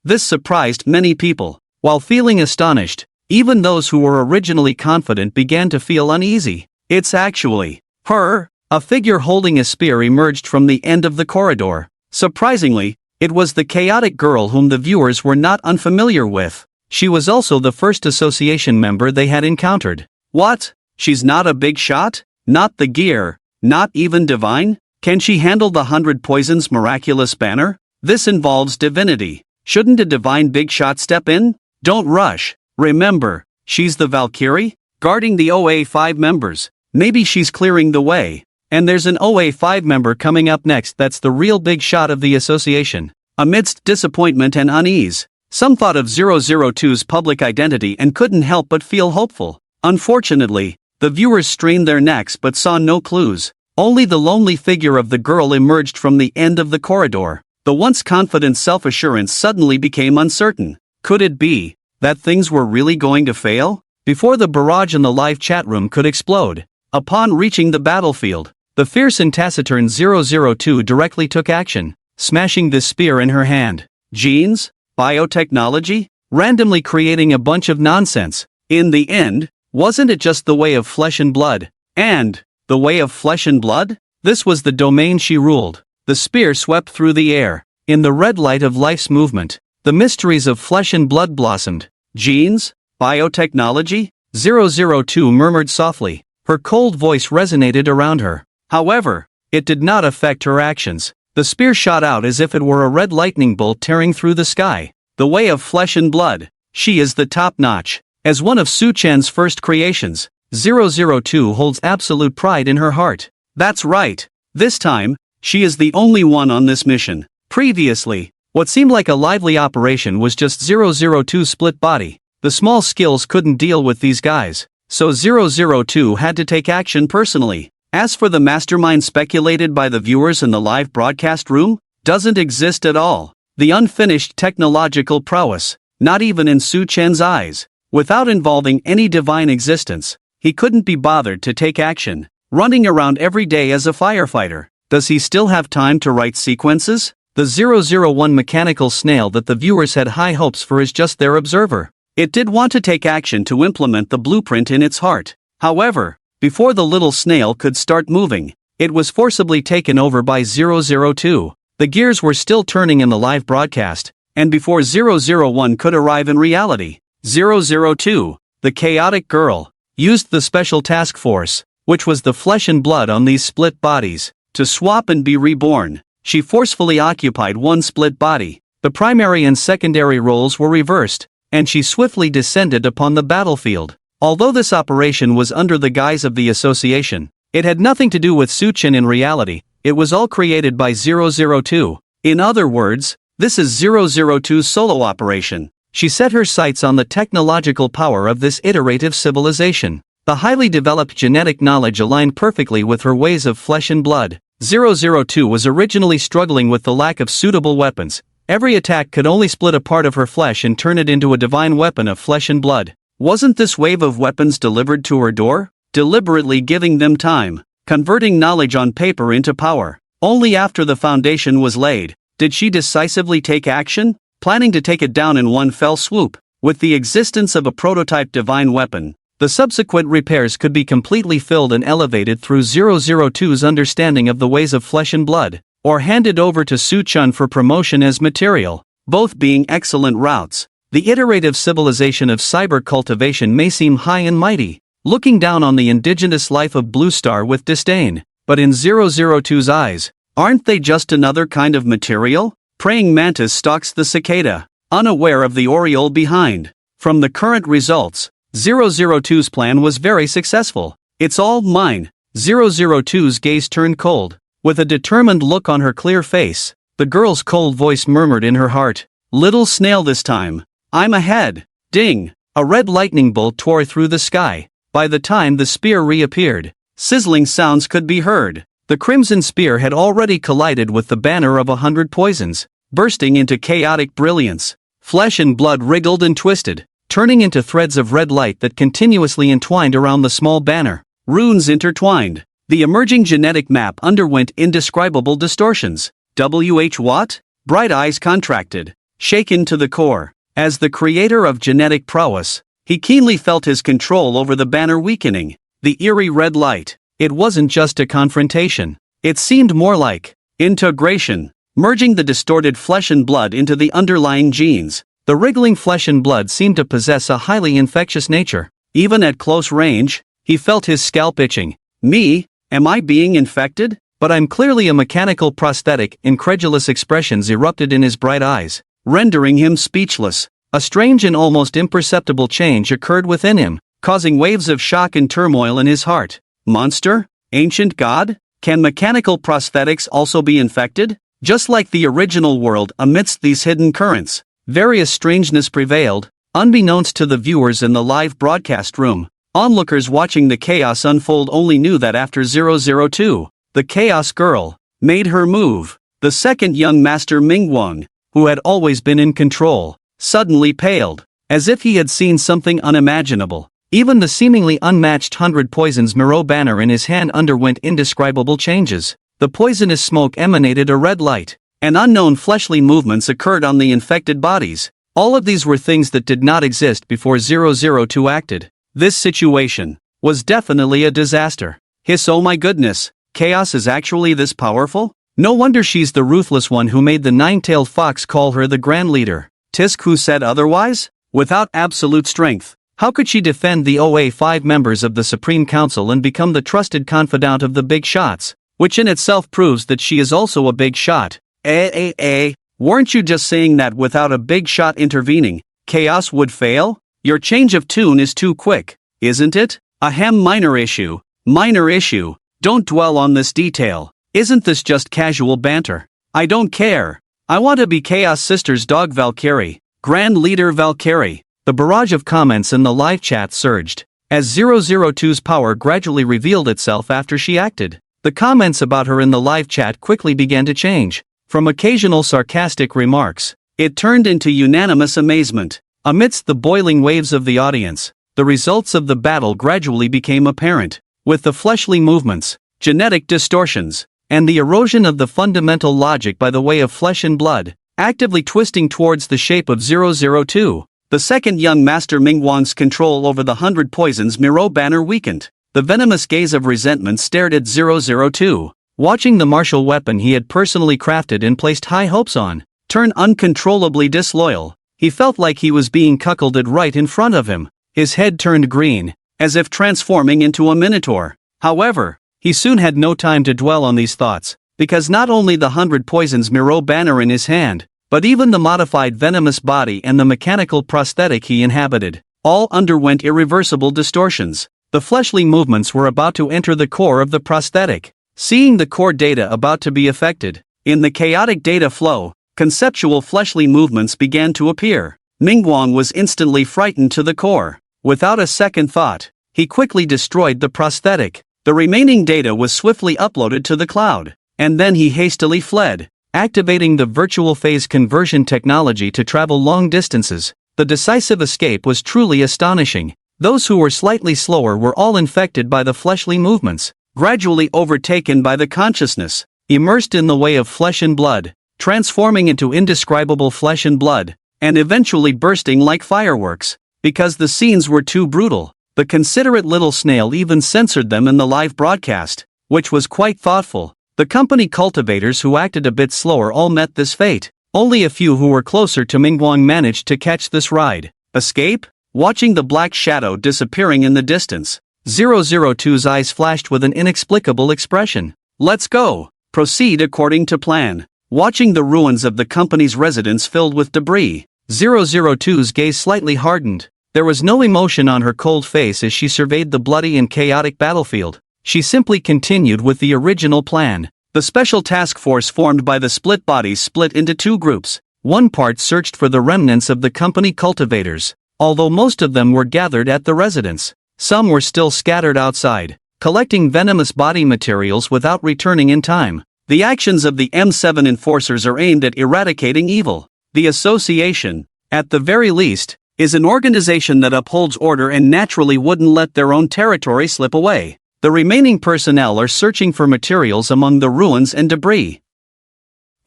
This surprised many people. While feeling astonished, even those who were originally confident began to feel uneasy. It's actually her. A figure holding a spear emerged from the end of the corridor. Surprisingly, it was the chaotic girl whom the viewers were not unfamiliar with. She was also the first association member they had encountered. What? She's not a big shot? Not the gear? Not even divine? Can she handle the 100 poisons miraculous banner? This involves divinity. Shouldn't a divine big shot step in? Don't rush. Remember, she's the Valkyrie, guarding the OA5 members. Maybe she's clearing the way. And there's an OA5 member coming up next that's the real big shot of the association. Amidst disappointment and unease, some thought of 002's public identity and couldn't help but feel hopeful. Unfortunately, the viewers strained their necks but saw no clues. Only the lonely figure of the girl emerged from the end of the corridor. The once confident self-assurance suddenly became uncertain. Could it be that things were really going to fail? Before the barrage in the live chat room could explode, upon reaching the battlefield, the fierce and taciturn 002 directly took action, smashing the spear in her hand. Genes? Biotechnology? Randomly creating a bunch of nonsense. In the end, wasn't it just the way of flesh and blood? And the way of flesh and blood? This was the domain she ruled. The spear swept through the air. In the red light of life's movement, the mysteries of flesh and blood blossomed. Genes? Biotechnology? 002 murmured softly. Her cold voice resonated around her. However, it did not affect her actions. The spear shot out as if it were a red lightning bolt tearing through the sky. The way of flesh and blood. She is the top-notch. As one of Su Chen's first creations, 002 holds absolute pride in her heart. That's right. This time, she is the only one on this mission. Previously, what seemed like a lively operation was just 002's split body. The small skills couldn't deal with these guys, so 002 had to take action personally. As for the mastermind speculated by the viewers in the live broadcast room, doesn't exist at all. The unfinished technological prowess, not even in Su Chen's eyes. Without involving any divine existence, he couldn't be bothered to take action. Running around every day as a firefighter, does he still have time to write sequences? The 001 mechanical snail that the viewers had high hopes for is just their observer. It did want to take action to implement the blueprint in its heart. However, before the little snail could start moving, it was forcibly taken over by 002. The gears were still turning in the live broadcast, and before 001 could arrive in reality, 002, the chaotic girl, used the special task force. which was the flesh and blood on these split bodies. To swap and be reborn, she forcefully occupied one split body. The primary and secondary roles were reversed, and she swiftly descended upon the battlefield. Although this operation was under the guise of the association, it had nothing to do with Suchin in reality. It was all created by 002. In other words, this is 002's solo operation. She set her sights on the technological power of this iterative civilization. The highly developed genetic knowledge aligned perfectly with her ways of flesh and blood. 002 was originally struggling with the lack of suitable weapons. Every attack could only split a part of her flesh and turn it into a divine weapon of flesh and blood. Wasn't this wave of weapons delivered to her door? Deliberately giving them time, converting knowledge on paper into power. Only after the foundation was laid, did she decisively take action, planning to take it down in one fell swoop. With the existence of a prototype divine weapon, the subsequent repairs could be completely filled and elevated through 002's understanding of the ways of flesh and blood, or handed over to Suchun for promotion as material, both being excellent routes. The iterative civilization of cyber cultivation may seem high and mighty, looking down on the indigenous life of Blue Star with disdain, but in 002's eyes, aren't they just another kind of material? Praying mantis stalks the cicada, unaware of the oriole behind. From the current results, 002's plan was very successful. It's all mine. 002's gaze turned cold. With a determined look on her clear face, the girl's cold voice murmured in her heart, "Little snail this time. I'm ahead." Ding! A red lightning bolt tore through the sky. By the time the spear reappeared, sizzling sounds could be heard. The crimson spear had already collided with the banner of 100 poisons, bursting into chaotic brilliance. Flesh and blood wriggled and twisted, turning into threads of red light that continuously entwined around the small banner. Runes intertwined. The emerging genetic map underwent indescribable distortions. What? Bright eyes contracted, shaken to the core. As the creator of genetic prowess, he keenly felt his control over the banner weakening. The eerie red light. It wasn't just a confrontation. It seemed more like integration, merging the distorted flesh and blood into the underlying genes. The wriggling flesh and blood seemed to possess a highly infectious nature. Even at close range, he felt his scalp itching. Me? Am I being infected? But I'm clearly a mechanical prosthetic. Incredulous expressions erupted in his bright eyes, rendering him speechless. A strange and almost imperceptible change occurred within him, causing waves of shock and turmoil in his heart. Monster? Ancient god? Can mechanical prosthetics also be infected? Just like the original world, amidst these hidden currents, various strangeness prevailed, unbeknownst to the viewers in the live broadcast room. Onlookers watching the chaos unfold only knew that after 002, the Chaos Girl, made her move, the second young master Mingwang, who had always been in control, suddenly paled, as if he had seen something unimaginable. Even the seemingly unmatched 100 poisons Miro banner in his hand underwent indescribable changes. The poisonous smoke emanated a red light, and unknown fleshly movements occurred on the infected bodies. All of these were things that did not exist before 002 acted. This situation was definitely a disaster. Oh my goodness, chaos is actually this powerful? No wonder she's the ruthless one who made the nine-tailed fox call her the Grand Leader. Tisk, who said otherwise? Without absolute strength, how could she defend the OA5 members of the Supreme Council and become the trusted confidant of the big shots? Which in itself proves that she is also a big shot. Weren't you just saying that without a big shot intervening, chaos would fail? Your change of tune is too quick, isn't it? Minor issue. Minor issue. Don't dwell on this detail. Isn't this just casual banter? I don't care. I want to be Chaos Sister's dog Valkyrie. Grand Leader Valkyrie. The barrage of comments in the live chat surged, as 002's power gradually revealed itself after she acted. The comments about her in the live chat quickly began to change. From occasional sarcastic remarks, it turned into unanimous amazement. Amidst the boiling waves of the audience, the results of the battle gradually became apparent. With the fleshly movements, genetic distortions, and the erosion of the fundamental logic by the way of flesh and blood, actively twisting towards the shape of 002. The second young master Mingwang's control over the 100 poisons Miro banner weakened. The venomous gaze of resentment stared at 002, watching the martial weapon he had personally crafted and placed high hopes on turn uncontrollably disloyal. He felt like he was being cuckolded right in front of him. His head turned green, as if transforming into a minotaur. However, he soon had no time to dwell on these thoughts, because not only the 100 poisons Miro banner in his hand, but even the modified venomous body and the mechanical prosthetic he inhabited, all underwent irreversible distortions. The fleshly movements were about to enter the core of the prosthetic. Seeing the core data about to be affected, in the chaotic data flow, conceptual fleshly movements began to appear. Mingguang was instantly frightened to the core. Without a second thought, he quickly destroyed the prosthetic. The remaining data was swiftly uploaded to the cloud, and then he hastily fled, activating the virtual phase conversion technology to travel long distances. The decisive escape was truly astonishing. Those who were slightly slower were all infected by the fleshly movements, gradually overtaken by the consciousness, immersed in the way of flesh and blood, transforming into indescribable flesh and blood, and eventually bursting like fireworks. Because the scenes were too brutal, the considerate little snail even censored them in the live broadcast, which was quite thoughtful. The company cultivators who acted a bit slower all met this fate. Only a few who were closer to Mingguang managed to catch this ride. Escape? Watching the black shadow disappearing in the distance, 002's eyes flashed with an inexplicable expression. Let's go. Proceed according to plan. Watching the ruins of the company's residence filled with debris, 002's gaze slightly hardened. There was no emotion on her cold face as she surveyed the bloody and chaotic battlefield. She simply continued with the original plan. The special task force formed by the split bodies split into two groups. One part searched for the remnants of the company cultivators, although most of them were gathered at the residence. Some were still scattered outside, collecting venomous body materials without returning in time. The actions of the M7 enforcers are aimed at eradicating evil. The association, at the very least, is an organization that upholds order and naturally wouldn't let their own territory slip away. The remaining personnel are searching for materials among the ruins and debris.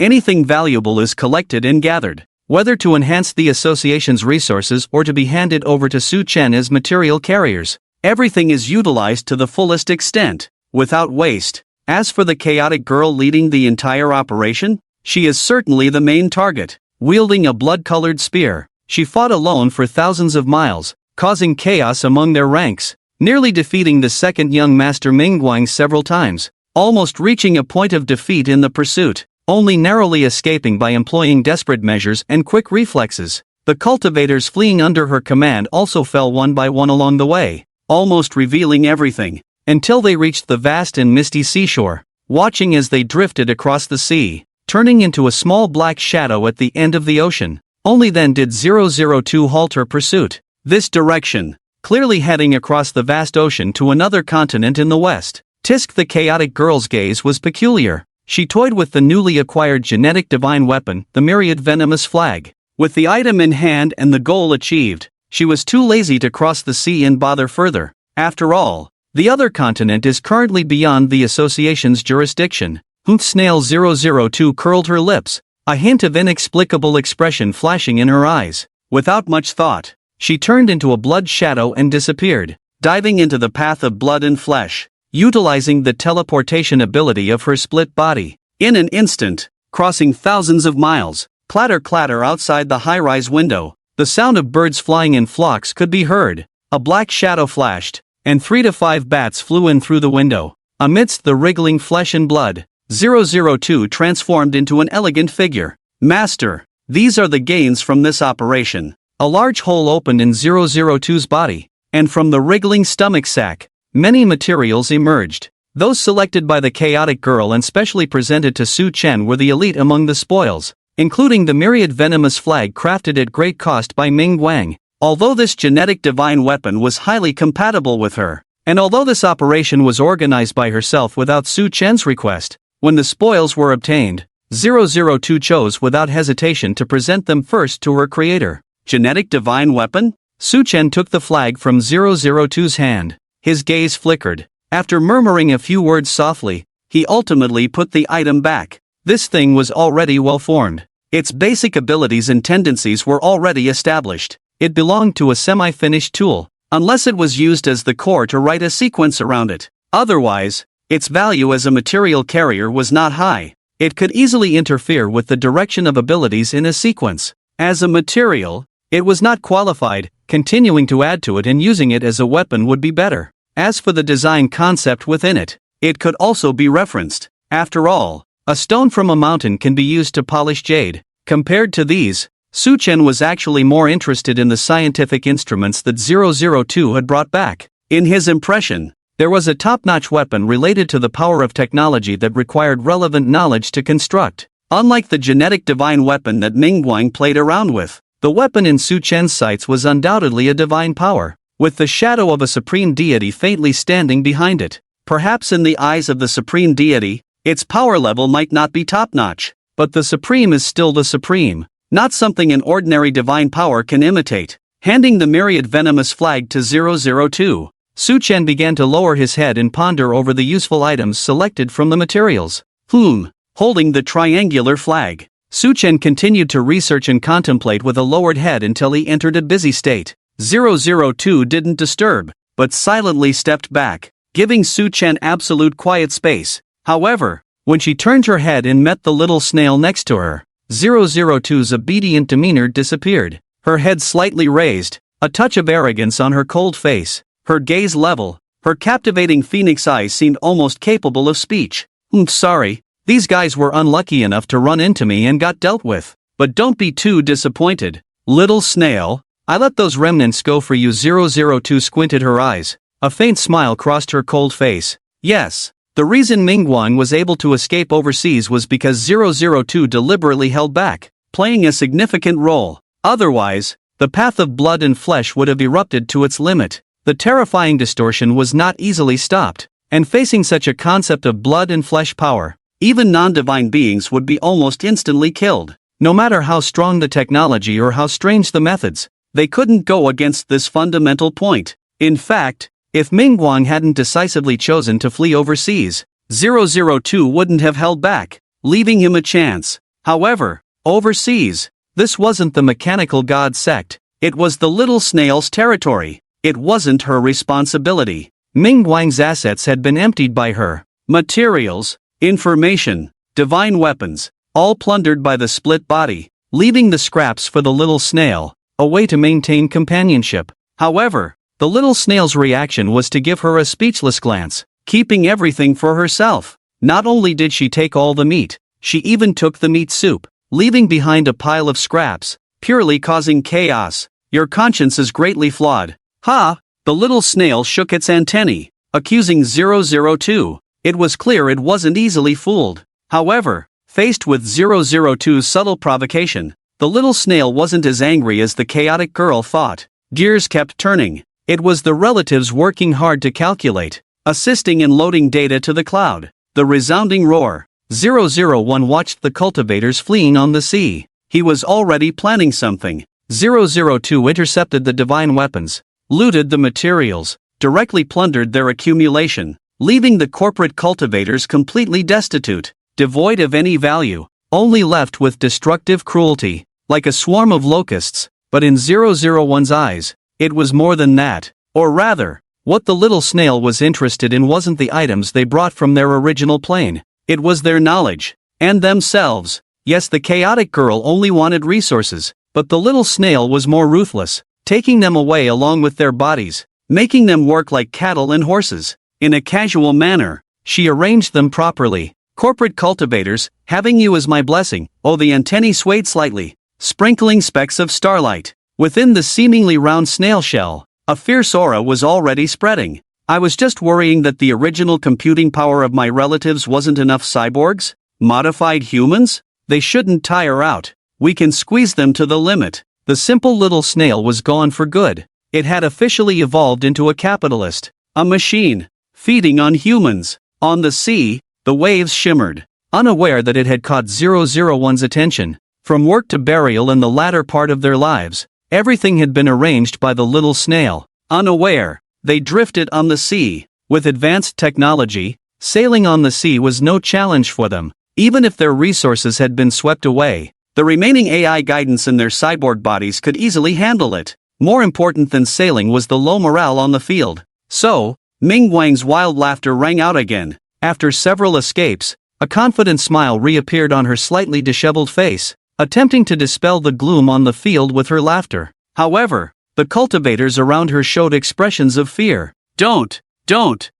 Anything valuable is collected and gathered, whether to enhance the association's resources or to be handed over to Su Chen as material carriers. Everything is utilized to the fullest extent, without waste. As for the chaotic girl leading the entire operation, she is certainly the main target. Wielding a blood-colored spear, she fought alone for thousands of miles, causing chaos among their ranks, nearly defeating the second young master Mingguang several times, almost reaching a point of defeat in the pursuit, only narrowly escaping by employing desperate measures and quick reflexes. The cultivators fleeing under her command also fell one by one along the way, almost revealing everything, until they reached the vast and misty seashore. Watching as they drifted across the sea, turning into a small black shadow at the end of the ocean. Only then did 002 halt her pursuit. This direction, clearly heading across the vast ocean to another continent in the west. Tisk, the chaotic girl's gaze was peculiar. She toyed with the newly acquired genetic divine weapon, the myriad venomous flag. With the item in hand and the goal achieved, she was too lazy to cross the sea and bother further. After all, the other continent is currently beyond the association's jurisdiction. Snail 002 curled her lips, a hint of inexplicable expression flashing in her eyes. Without much thought, she turned into a blood shadow and disappeared, diving into the path of blood and flesh, utilizing the teleportation ability of her split body. In an instant, crossing thousands of miles, clatter clatter outside the high-rise window, the sound of birds flying in flocks could be heard. A black shadow flashed, and 3 to 5 bats flew in through the window. Amidst the wriggling flesh and blood, 002 transformed into an elegant figure. Master, these are the gains from this operation. A large hole opened in 002's body, and from the wriggling stomach sac, many materials emerged. Those selected by the chaotic girl and specially presented to Su Chen were the elite among the spoils, including the myriad venomous flag crafted at great cost by Mingguang. Although this genetic divine weapon was highly compatible with her, and although this operation was organized by herself without Su Chen's request, when the spoils were obtained, 002 chose without hesitation to present them first to her creator. Genetic divine weapon? Su Chen took the flag from 002's hand. His gaze flickered. After murmuring a few words softly, he ultimately put the item back. This thing was already well formed. Its basic abilities and tendencies were already established. It belonged to a semi-finished tool, unless it was used as the core to write a sequence around it. Otherwise, its value as a material carrier was not high. It could easily interfere with the direction of abilities in a sequence. As a material, it was not qualified. Continuing to add to it and using it as a weapon would be better. As for the design concept within it, it could also be referenced. After all, a stone from a mountain can be used to polish jade. Compared to these, Suchen was actually more interested in the scientific instruments that 002 had brought back. In his impression, there was a top-notch weapon related to the power of technology that required relevant knowledge to construct. Unlike the genetic divine weapon that Mingguang played around with, the weapon in Suchen's sights was undoubtedly a divine power, with the shadow of a supreme deity faintly standing behind it. Perhaps in the eyes of the supreme deity, its power level might not be top-notch, but the supreme is still the supreme, not something an ordinary divine power can imitate. Handing the myriad venomous flag to 002, Suchen began to lower his head and ponder over the useful items selected from the materials. Holding the triangular flag, Suchen continued to research and contemplate with a lowered head until he entered a busy state. 002 didn't disturb, but silently stepped back, giving Suchen absolute quiet space. However, when she turned her head and met the little snail next to her, 002's obedient demeanor disappeared. Her head slightly raised, a touch of arrogance on her cold face, her gaze level, her captivating phoenix eyes seemed almost capable of speech. Sorry, these guys were unlucky enough to run into me and got dealt with. But don't be too disappointed, little snail. I let those remnants go for you. 002 squinted her eyes. A faint smile crossed her cold face. Yes, the reason Mingguang was able to escape overseas was because 002 deliberately held back, playing a significant role. Otherwise, the path of blood and flesh would have erupted to its limit. The terrifying distortion was not easily stopped, and facing such a concept of blood and flesh power, even non-divine beings would be almost instantly killed. No matter how strong the technology or how strange the methods, they couldn't go against this fundamental point. In fact, if Mingguang hadn't decisively chosen to flee overseas, 002 wouldn't have held back, leaving him a chance. However, overseas, this wasn't the mechanical god sect, it was the little snail's territory. It wasn't her responsibility. Mingguang's assets had been emptied by her. Materials, information, divine weapons, all plundered by the split body, leaving the scraps for the little snail, a way to maintain companionship. However, the little snail's reaction was to give her a speechless glance, keeping everything for herself. Not only did she take all the meat, she even took the meat soup, leaving behind a pile of scraps, purely causing chaos. Your conscience is greatly flawed. Ha! The little snail shook its antennae, accusing 002. It was clear it wasn't easily fooled. However, faced with 002's subtle provocation, the little snail wasn't as angry as the chaotic girl thought. Gears kept turning. It was the relatives working hard to calculate, assisting in loading data to the cloud. The resounding roar. 001 watched the cultivators fleeing on the sea. He was already planning something. 002 intercepted the divine weapons, looted the materials, directly plundered their accumulation, leaving the corporate cultivators completely destitute, devoid of any value, only left with destructive cruelty, like a swarm of locusts. But in 001's eyes, it was more than that. Or rather, what the little snail was interested in wasn't the items they brought from their original plane, it was their knowledge, and themselves. Yes, the chaotic girl only wanted resources, but the little snail was more ruthless, taking them away along with their bodies, making them work like cattle and horses. In a casual manner, she arranged them properly. Corporate cultivators, having you as my blessing. Oh, the antennae swayed slightly, sprinkling specks of starlight. Within the seemingly round snail shell, a fierce aura was already spreading. I was just worrying that the original computing power of my relatives wasn't enough. Cyborgs? Modified humans? They shouldn't tire out. We can squeeze them to the limit. The simple little snail was gone for good. It had officially evolved into a capitalist, a machine, feeding on humans. On the sea, the waves shimmered, unaware that it had caught 001's attention. From work to burial and the latter part of their lives, everything had been arranged by the little snail. Unaware, they drifted on the sea. With advanced technology, sailing on the sea was no challenge for them, even if their resources had been swept away. The remaining AI guidance in their cyborg bodies could easily handle it. More important than sailing was the low morale on the field. So, Mingguang's wild laughter rang out again. After several escapes, a confident smile reappeared on her slightly disheveled face, attempting to dispel the gloom on the field with her laughter. However, the cultivators around her showed expressions of fear. Don't! Don't.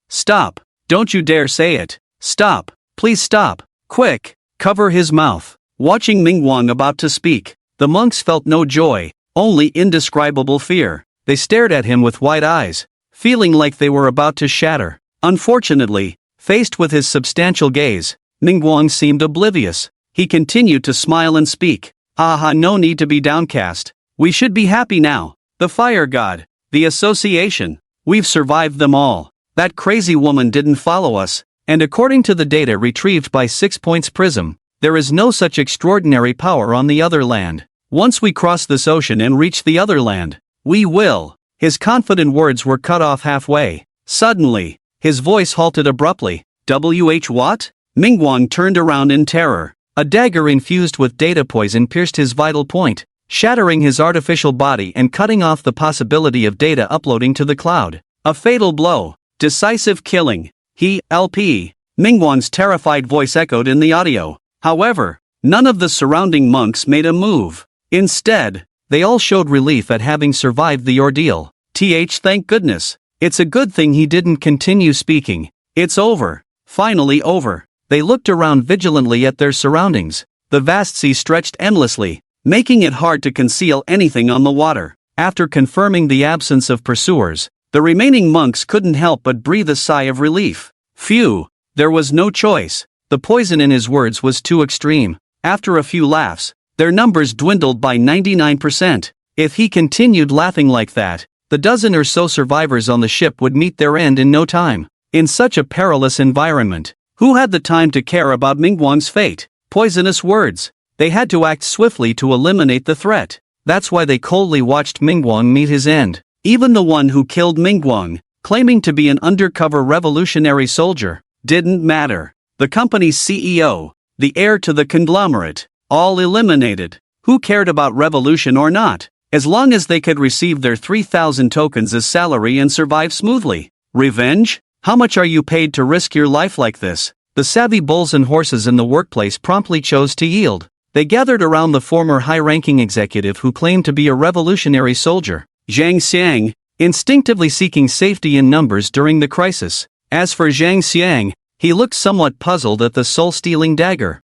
Stop. Don't you dare say it. Stop. Please stop. Quick. Cover his mouth. Watching Mingguang about to speak, the monks felt no joy, only indescribable fear. They stared at him with wide eyes, feeling like they were about to shatter. Unfortunately, faced with his substantial gaze, Mingguang seemed oblivious. He continued to smile and speak. No need to be downcast. We should be happy now. The fire god, the association, we've survived them all. That crazy woman didn't follow us, and according to the data retrieved by 6 Points Prism, there is no such extraordinary power on the other land. Once we cross this ocean and reach the other land, we will. His confident words were cut off halfway. Suddenly, his voice halted abruptly. What? Mingguang turned around in terror. A dagger infused with data poison pierced his vital point, shattering his artificial body and cutting off the possibility of data uploading to the cloud. A fatal blow. Decisive killing. Mingguang's terrified voice echoed in the audio. However, none of the surrounding monks made a move. Instead, they all showed relief at having survived the ordeal. Thank goodness. It's a good thing he didn't continue speaking. It's over. Finally over. They looked around vigilantly at their surroundings. The vast sea stretched endlessly, making it hard to conceal anything on the water. After confirming the absence of pursuers, the remaining monks couldn't help but breathe a sigh of relief. Phew, there was no choice. The poison in his words was too extreme. After a few laughs, their numbers dwindled by 99%. If he continued laughing like that, the dozen or so survivors on the ship would meet their end in no time. In such a perilous environment, who had the time to care about Mingguang's fate? Poisonous words. They had to act swiftly to eliminate the threat. That's why they coldly watched Mingguang meet his end. Even the one who killed Mingguang, claiming to be an undercover revolutionary soldier, didn't matter. The company's CEO, the heir to the conglomerate, all eliminated. Who cared about revolution or not? As long as they could receive their 3,000 tokens as salary and survive smoothly. Revenge? How much are you paid to risk your life like this? The savvy bulls and horses in the workplace promptly chose to yield. They gathered around the former high-ranking executive who claimed to be a revolutionary soldier, Zhang Xiang, instinctively seeking safety in numbers during the crisis. As for Zhang Xiang, he looked somewhat puzzled at the soul-stealing dagger.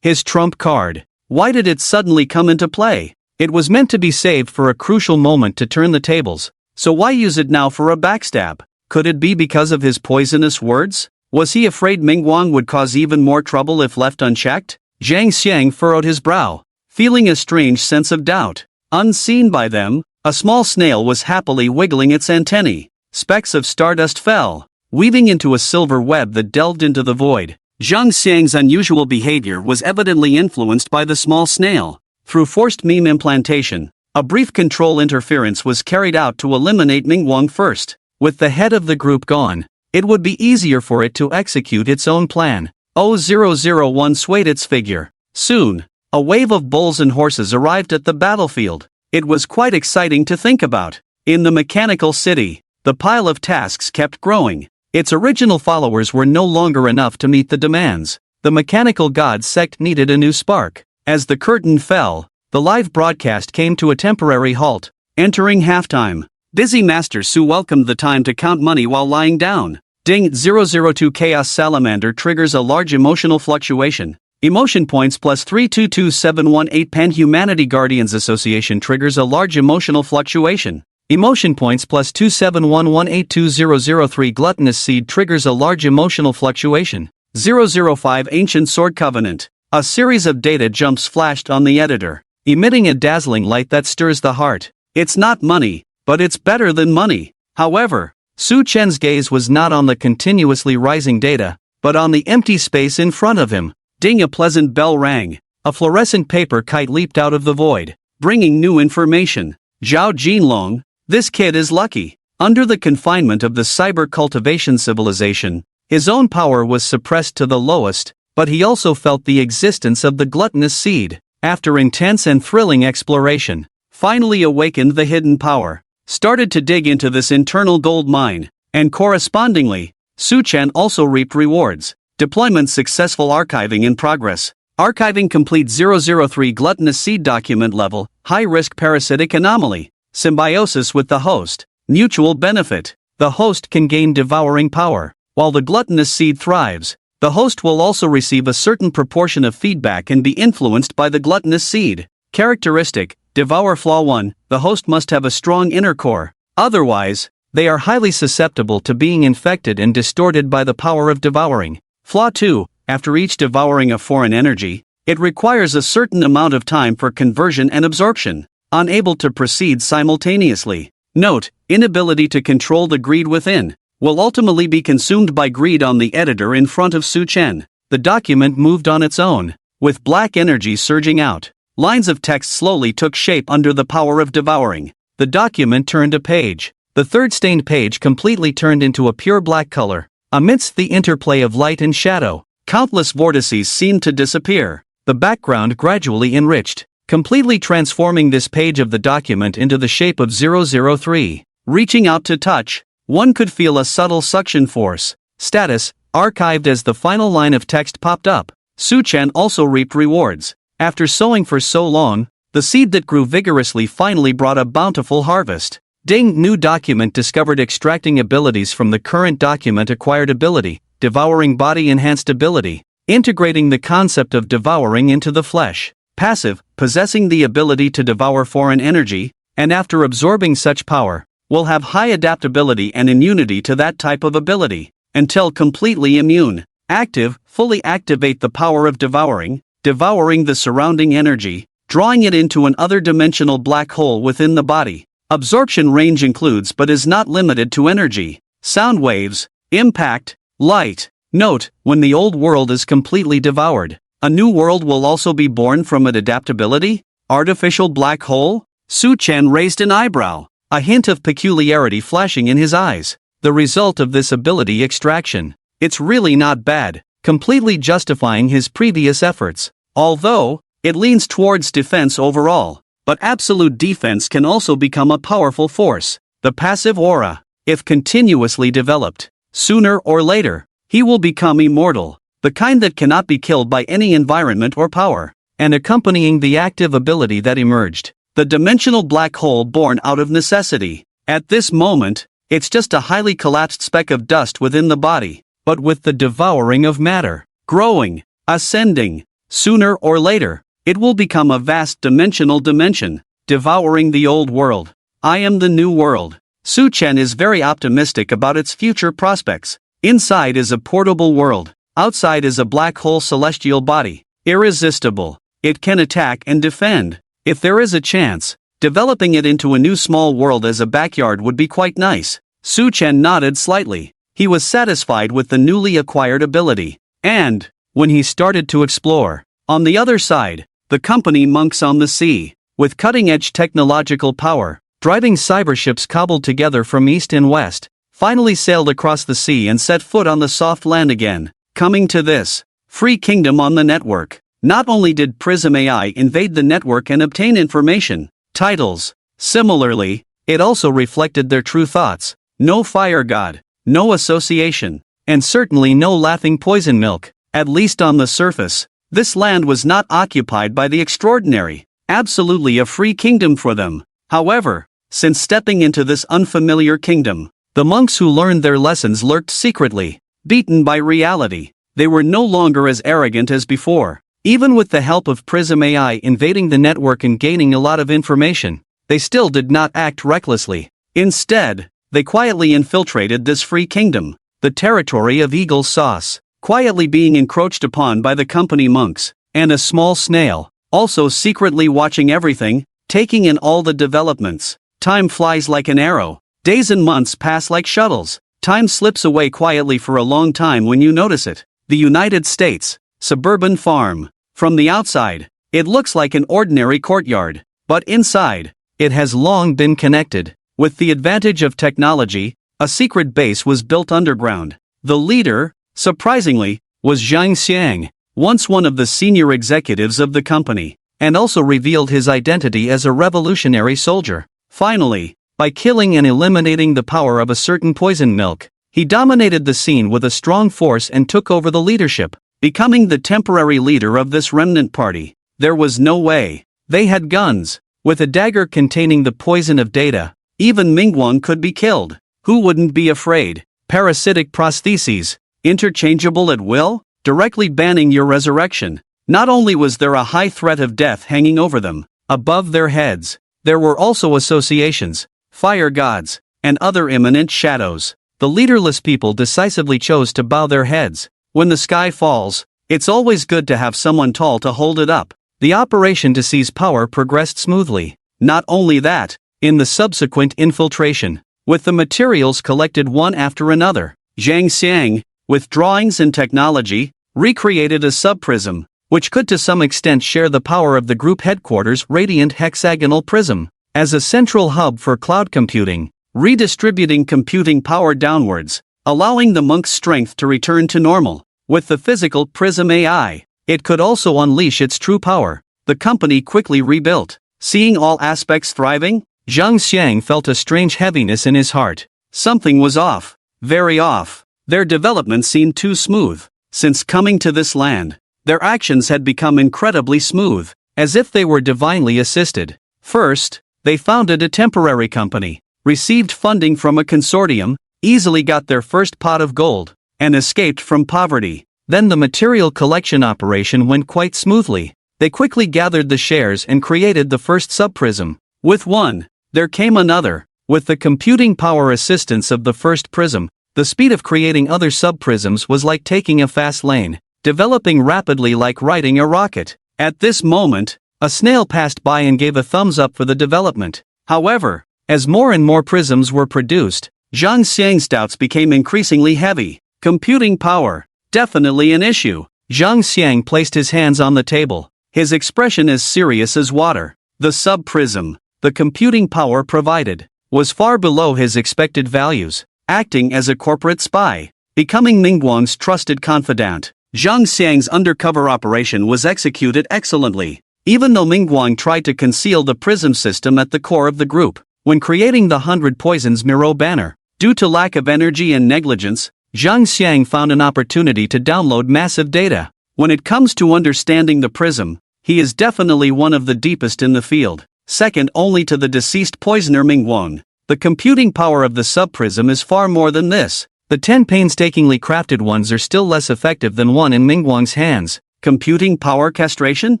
His trump card. Why did it suddenly come into play? It was meant to be saved for a crucial moment to turn the tables, so why use it now for a backstab? Could it be because of his poisonous words? Was he afraid Mingguang would cause even more trouble if left unchecked? Zhang Xiang furrowed his brow, feeling a strange sense of doubt. Unseen by them, a small snail was happily wiggling its antennae. Specks of stardust fell, weaving into a silver web that delved into the void. Zhang Xiang's unusual behavior was evidently influenced by the small snail. Through forced meme implantation, a brief control interference was carried out to eliminate Mingguang first. With the head of the group gone, it would be easier for it to execute its own plan. 001 swayed its figure. Soon, a wave of bulls and horses arrived at the battlefield. It was quite exciting to think about. In the mechanical city, the pile of tasks kept growing. Its original followers were no longer enough to meet the demands. The mechanical god sect needed a new spark. As the curtain fell, the live broadcast came to a temporary halt. Entering halftime, busy Master Su welcomed the time to count money while lying down. Ding. 002 Chaos Salamander triggers a large emotional fluctuation. Emotion points plus 322718 Pan-Humanity Guardians Association triggers a large emotional fluctuation. Emotion points plus 271182003 Gluttonous Seed triggers a large emotional fluctuation. 005 Ancient Sword Covenant. A series of data jumps flashed on the editor, emitting a dazzling light that stirs the heart. It's not money, but it's better than money. However, Su Chen's gaze was not on the continuously rising data, but on the empty space in front of him. Ding. A pleasant bell rang. A fluorescent paper kite leaped out of the void, bringing new information. Zhao Jinlong, this kid is lucky. Under the confinement of the cyber cultivation civilization, his own power was suppressed to the lowest, but he also felt the existence of the gluttonous seed. After intense and thrilling exploration, finally awakened the hidden power, started to dig into this internal gold mine, and correspondingly, Su Chen also reaped rewards. Deployment successful. Archiving in progress. Archiving complete. 003 Gluttonous Seed Document Level, High Risk Parasitic Anomaly. Symbiosis with the host. Mutual benefit. the host can gain devouring power. While the gluttonous seed thrives, the host will also receive a certain proportion of feedback and be influenced by the gluttonous seed. Characteristic: Devour Flaw 1, the host must have a strong inner core. Otherwise, they are highly susceptible to being infected and distorted by the power of devouring. Flaw 2, after each devouring of foreign energy, it requires a certain amount of time for conversion and absorption, unable to proceed simultaneously. Note: inability to control the greed within, will ultimately be consumed by greed on the editor in front of Su Chen. The document moved on its own, with black energy surging out. Lines of text slowly took shape under the power of devouring. The document turned a page. The third stained page completely turned into a pure black color. Amidst the interplay of light and shadow, countless vortices seemed to disappear. The background gradually enriched, completely transforming this page of the document into the shape of 003. Reaching out to touch, one could feel a subtle suction force. Status: archived. As the final line of text popped up, Su Chen also reaped rewards. After sowing for so long, the seed that grew vigorously finally brought a bountiful harvest. Ding! New document discovered. Extracting abilities from the current document. Acquired ability: devouring body enhanced ability, integrating the concept of devouring into the flesh. Passive: possessing the ability to devour foreign energy, and after absorbing such power, will have high adaptability and immunity to that type of ability, until completely immune. Active: fully activate the power of devouring, devouring the surrounding energy, drawing it into an other-dimensional black hole within the body. Absorption range includes but is not limited to energy, sound waves, impact, light. Note: when the old world is completely devoured, a new world will also be born from it. Adaptability? Artificial black hole? Su Chen raised an eyebrow, a hint of peculiarity flashing in his eyes. The result of this ability extraction. It's really not bad, completely justifying his previous efforts. Although, it leans towards defense overall, but absolute defense can also become a powerful force. The passive aura, if continuously developed, sooner or later, he will become immortal, the kind that cannot be killed by any environment or power. And accompanying the active ability that emerged, the dimensional black hole born out of necessity. At this moment, it's just a highly collapsed speck of dust within the body, but with the devouring of matter, growing, ascending, sooner or later, it will become a vast dimensional dimension, devouring the old world. I am the new world. Su Chen is very optimistic about its future prospects. Inside is a portable world, outside is a black hole celestial body, irresistible. It can attack and defend. If there is a chance, developing it into a new small world as a backyard would be quite nice. Su Chen nodded slightly. He was satisfied with the newly acquired ability. And, when he started to explore, on the other side, the company Monks on the Sea, with cutting-edge technological power, driving cyberships cobbled together from east and west, finally sailed across the sea and set foot on the soft land again. Coming to this free kingdom on the network, not only did Prism AI invade the network and obtain information, titles, similarly, it also reflected their true thoughts. No fire god, no association, and certainly no laughing poison milk. At least on the surface, this land was not occupied by the extraordinary, absolutely a free kingdom for them. However, since stepping into this unfamiliar kingdom, the monks who learned their lessons lurked secretly, beaten by reality. They were no longer as arrogant as before. Even with the help of Prism AI invading the network and gaining a lot of information, they still did not act recklessly. Instead, they quietly infiltrated this free kingdom, the territory of Eagle's Sauce, quietly being encroached upon by the company monks, and a small snail, also secretly watching everything, taking in all the developments. Time flies like an arrow. Days and months pass like shuttles. Time slips away quietly for a long time when you notice it. The United States, suburban farm. From the outside, it looks like an ordinary courtyard, but inside, it has long been connected. With the advantage of technology, a secret base was built underground. The leader, surprisingly, was Zhang Xiang, once one of the senior executives of the company, and also revealed his identity as a revolutionary soldier. Finally, by killing and eliminating the power of a certain poison milk, he dominated the scene with a strong force and took over the leadership, becoming the temporary leader of this remnant party. There was no way. They had guns. With a dagger containing the poison of data, even Mingguang could be killed. Who wouldn't be afraid? Parasitic prostheses, interchangeable at will, directly banning your resurrection. Not only was there a high threat of death hanging over them, above their heads, there were also associations, fire gods, and other imminent shadows. The leaderless people decisively chose to bow their heads. When the sky falls, it's always good to have someone tall to hold it up. The operation to seize power progressed smoothly. Not only that, in the subsequent infiltration, with the materials collected one after another, Zhang Xiang, with drawings and technology, recreated a subprism, which could to some extent share the power of the group headquarters' radiant hexagonal prism, as a central hub for cloud computing, redistributing computing power downwards, allowing the monk's strength to return to normal. With the physical prism AI, it could also unleash its true power. The company quickly rebuilt. Seeing all aspects thriving, Zhang Xiang felt a strange heaviness in his heart. Something was off. Very off. Their development seemed too smooth. Since coming to this land, their actions had become incredibly smooth, as if they were divinely assisted. First, they founded a temporary company, received funding from a consortium, easily got their first pot of gold, and escaped from poverty. Then the material collection operation went quite smoothly. They quickly gathered the shares and created the first subprism. With one, there came another. With the computing power assistance of the first prism, the speed of creating other subprisms was like taking a fast lane, developing rapidly like riding a rocket. At this moment, a snail passed by and gave a thumbs up for the development. However, as more and more prisms were produced, Zhang Xiang's doubts became increasingly heavy. Computing power, definitely an issue. Zhang Xiang placed his hands on the table, his expression as serious as water. The subprism, the computing power provided, was far below his expected values. Acting as a corporate spy, becoming Mingguang's trusted confidant, Zhang Xiang's undercover operation was executed excellently. Even though Mingguang tried to conceal the prism system at the core of the group, when creating the 100 Poisons Miro banner, due to lack of energy and negligence, Zhang Xiang found an opportunity to download massive data. When it comes to understanding the prism, he is definitely one of the deepest in the field, second only to the deceased poisoner Mingguang. The computing power of the subprism is far more than this. The 10 painstakingly crafted ones are still less effective than one in Mingguang's hands. Computing power castration?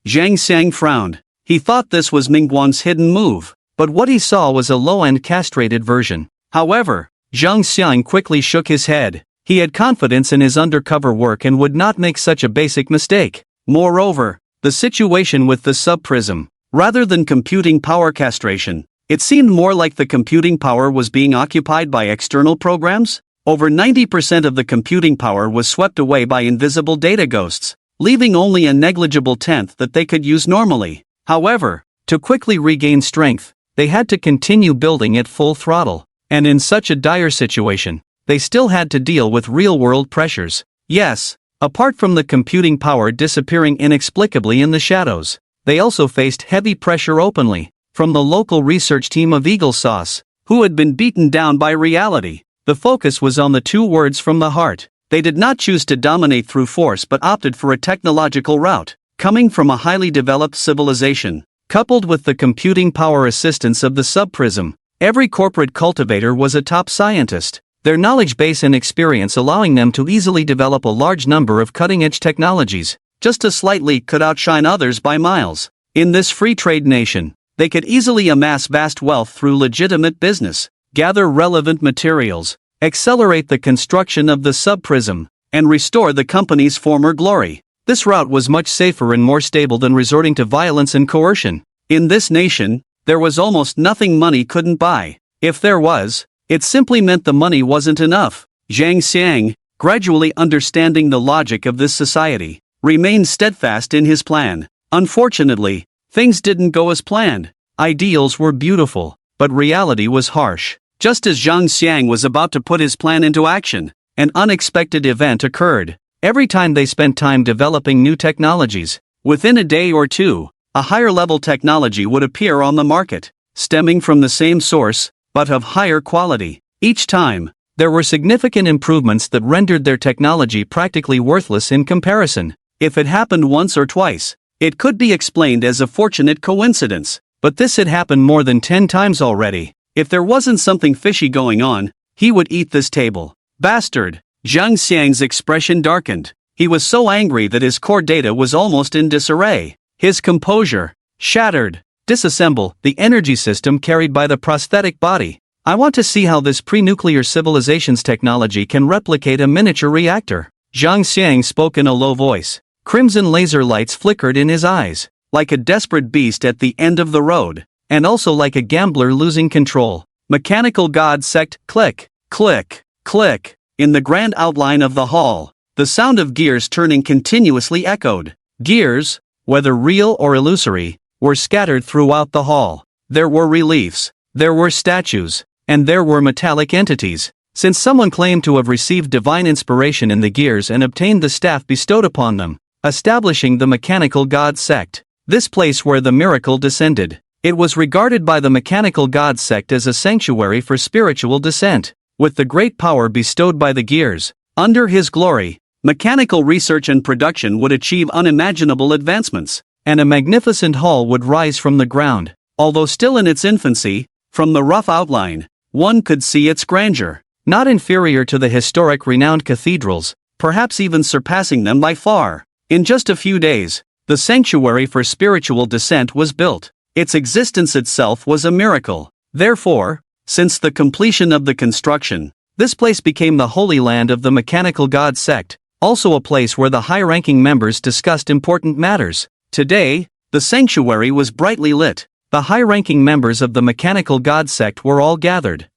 Zhang Xiang frowned. He thought this was Mingguang's hidden move, but what he saw was a low-end castrated version. However, Zhang Xiang quickly shook his head. He had confidence in his undercover work and would not make such a basic mistake. Moreover, the situation with the subprism, rather than computing power castration, it seemed more like the computing power was being occupied by external programs. Over 90% of the computing power was swept away by invisible data ghosts, leaving only a negligible tenth that they could use normally. However, to quickly regain strength, they had to continue building at full throttle. And in such a dire situation, they still had to deal with real-world pressures. Yes, apart from the computing power disappearing inexplicably in the shadows, they also faced heavy pressure openly from the local research team of Eagle Sauce, who had been beaten down by reality. The focus was on the two words from the heart. They did not choose to dominate through force but opted for a technological route. Coming from a highly developed civilization, coupled with the computing power assistance of the subprism, every corporate cultivator was a top scientist, their knowledge base and experience allowing them to easily develop a large number of cutting-edge technologies. Just a slight leak could outshine others by miles. In this free trade nation, they could easily amass vast wealth through legitimate business, gather relevant materials, accelerate the construction of the subprism, and restore the company's former glory. This route was much safer and more stable than resorting to violence and coercion. In this nation, there was almost nothing money couldn't buy. If there was, it simply meant the money wasn't enough. Zhang Xiang, gradually understanding the logic of this society, remained steadfast in his plan. Unfortunately, things didn't go as planned. Ideals were beautiful, but reality was harsh. Just as Zhang Xiang was about to put his plan into action, an unexpected event occurred. Every time they spent time developing new technologies, within a day or two, a higher-level technology would appear on the market, stemming from the same source, but of higher quality. Each time, there were significant improvements that rendered their technology practically worthless in comparison. If it happened once or twice, it could be explained as a fortunate coincidence, but this had happened more than 10 times already. If there wasn't something fishy going on, He would eat this table. Bastard! Zhang Xiang's expression darkened. He was so angry that his core data was almost in disarray. His composure shattered. Disassemble the energy system carried by the prosthetic body. I want to see how this pre-nuclear civilization's technology can replicate a miniature reactor. Zhang Xiang spoke in a low voice. Crimson laser lights flickered in his eyes, like a desperate beast at the end of the road, and also like a gambler losing control. Mechanical God Sect, click, click, click. In the grand outline of the hall, the sound of gears turning continuously echoed. Gears, whether real or illusory, were scattered throughout the hall. There were reliefs, there were statues, and there were metallic entities. Since someone claimed to have received divine inspiration in the gears and obtained the staff bestowed upon them, establishing the Mechanical God Sect, this place where the miracle descended. It was regarded by the Mechanical God Sect as a sanctuary for spiritual descent. With the great power bestowed by the gears, under his glory, mechanical research and production would achieve unimaginable advancements, and a magnificent hall would rise from the ground. Although still in its infancy, from the rough outline, one could see its grandeur. Not inferior to the historic renowned cathedrals, perhaps even surpassing them by far. In just a few days, the sanctuary for spiritual descent was built. Its existence itself was a miracle. Therefore, since the completion of the construction, this place became the holy land of the Mechanical God Sect, also a place where the high-ranking members discussed important matters. Today, the sanctuary was brightly lit. The high-ranking members of the Mechanical God Sect were all gathered.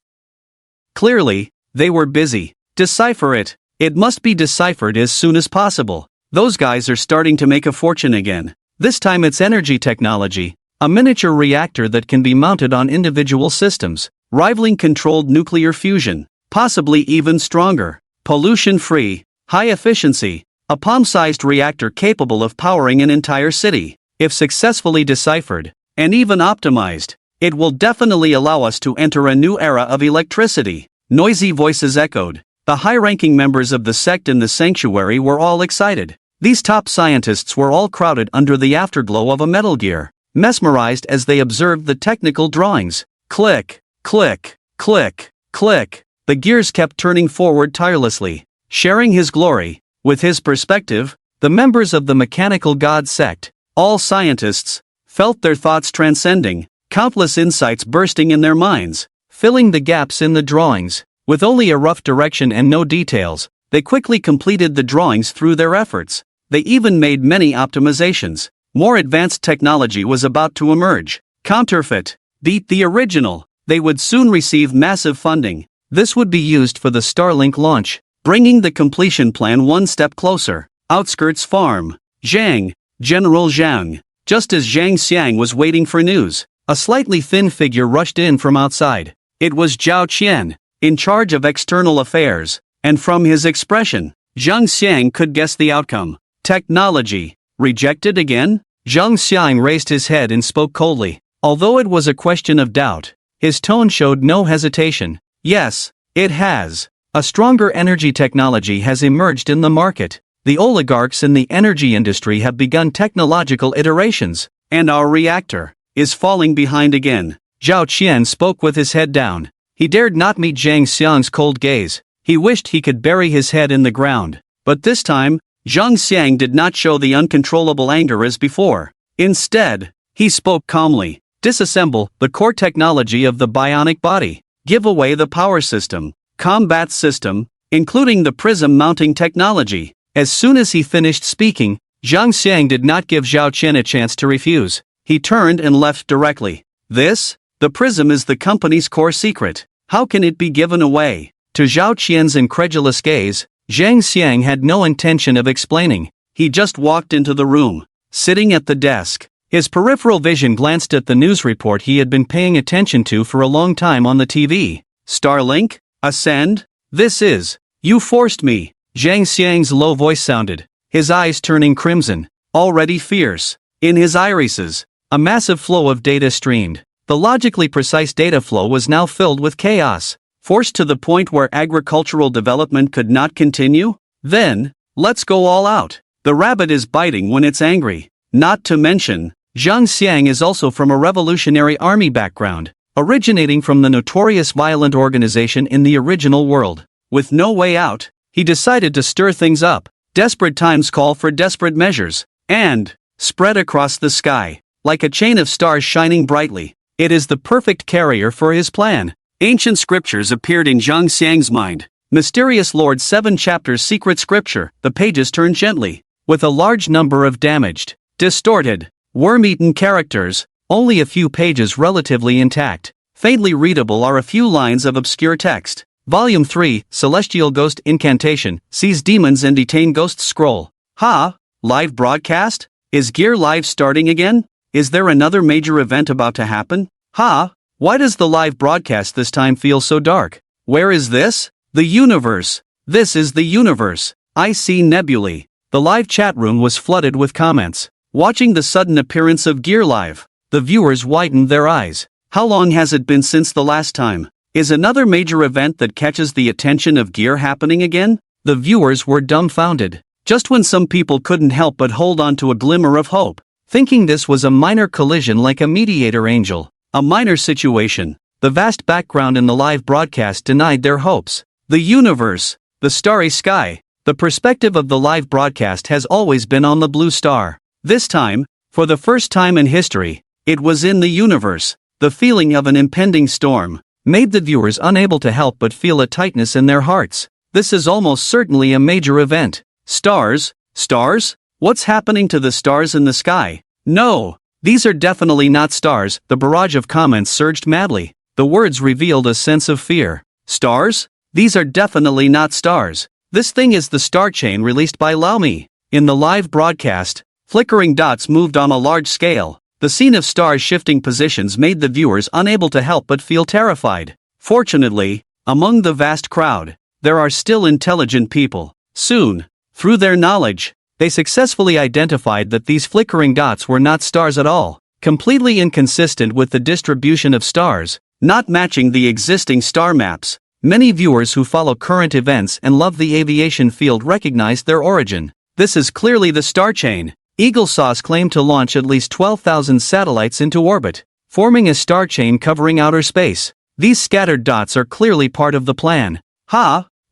Clearly, they were busy. Decipher it. It must be deciphered as soon as possible. Those guys are starting to make a fortune again. This time it's energy technology, a miniature reactor that can be mounted on individual systems, rivaling controlled nuclear fusion, possibly even stronger. Pollution-free, high-efficiency, a palm-sized reactor capable of powering an entire city. If successfully deciphered, and even optimized, it will definitely allow us to enter a new era of electricity. Noisy voices echoed. The high-ranking members of the sect in the sanctuary were all excited. These top scientists were all crowded under the afterglow of a metal gear, mesmerized as they observed the technical drawings. Click, click, click, click. The gears kept turning forward tirelessly, sharing his glory. With his perspective, the members of the Mechanical God Sect, all scientists, felt their thoughts transcending, countless insights bursting in their minds, filling the gaps in the drawings. With only a rough direction and no details, they quickly completed the drawings through their efforts. They even made many optimizations. More advanced technology was about to emerge. Counterfeit, beat the original. They would soon receive massive funding. This would be used for the Starlink launch, bringing the completion plan one step closer. Outskirts farm. Zhang, General Zhang. Just as Zhang Xiang was waiting for news, a slightly thin figure rushed in from outside. It was Zhao Qian, in charge of external affairs, and from his expression, Zhang Xiang could guess the outcome. Technology. Rejected again? Zhang Xiang raised his head and spoke coldly. Although it was a question of doubt, his tone showed no hesitation. Yes, it has. A stronger energy technology has emerged in the market. The oligarchs in the energy industry have begun technological iterations, and our reactor is falling behind again. Zhao Qian spoke with his head down. He dared not meet Zhang Xiang's cold gaze. He wished he could bury his head in the ground. But this time, Zhang Xiang did not show the uncontrollable anger as before. Instead, he spoke calmly. Disassemble the core technology of the bionic body. Give away the power system, combat system, including the prism mounting technology. As soon as he finished speaking, Zhang Xiang did not give Zhao Qian a chance to refuse. He turned and left directly. The prism is the company's core secret. How can it be given away? To Zhao Qian's incredulous gaze, Zhang Xiang had no intention of explaining. He just walked into the room, sitting at the desk. His peripheral vision glanced at the news report he had been paying attention to for a long time on the TV. Starlink? Ascend? This is. You forced me. Zhang Xiang's low voice sounded, his eyes turning crimson, already fierce. In his irises, a massive flow of data streamed. The logically precise data flow was now filled with chaos. Forced to the point where agricultural development could not continue? Then, let's go all out. The rabbit is biting when it's angry. Not to mention, Zhang Xiang is also from a revolutionary army background. originating from the notorious violent organization in the original world. With no way out, he decided to stir things up. Desperate times call for desperate measures, and spread across the sky, like a chain of stars shining brightly. It is the perfect carrier for his plan. Ancient scriptures appeared in Zhang Xiang's mind. Mysterious Lord 7 chapters secret scripture. The pages turn gently, with a large number of damaged, distorted, worm-eaten characters, only a few pages relatively intact. Faintly readable are a few lines of obscure text. Volume 3, Celestial Ghost Incantation, Seize Demons and Detain Ghosts Scroll. Live broadcast? Is Gear Live starting again? Is there another major event about to happen? Why does the live broadcast this time feel so dark? Where is this? The universe. This is the universe. I see nebulae. The live chat room was flooded with comments. Watching the sudden appearance of Gear Live, the viewers widened their eyes. How long has it been since the last time? Is another major event that catches the attention of Gear happening again? The viewers were dumbfounded. Just when some people couldn't help but hold on to a glimmer of hope, thinking this was a minor collision like a mediator angel. A minor situation. The vast background in the live broadcast denied their hopes. The universe. The starry sky. The perspective of the live broadcast has always been on the blue star. This time, for the first time in history, it was in the universe. The feeling of an impending storm made the viewers unable to help but feel a tightness in their hearts. This is almost certainly a major event. Stars? Stars? What's happening to the stars in the sky? No! These are definitely not stars. The barrage of comments surged madly. The words revealed a sense of fear. Stars? These are definitely not stars. This thing is the star chain released by Laomi. In the live broadcast, flickering dots moved on a large scale. The scene of stars shifting positions made the viewers unable to help but feel terrified. Fortunately, among the vast crowd, there are still intelligent people. Soon, through their knowledge, they successfully identified that these flickering dots were not stars at all, completely inconsistent with the distribution of stars, not matching the existing star maps. Many viewers who follow current events and love the aviation field recognized their origin. This is clearly the star chain. Eagle Sauce claimed to launch at least 12,000 satellites into orbit, forming a star chain covering outer space. These scattered dots are clearly part of the plan.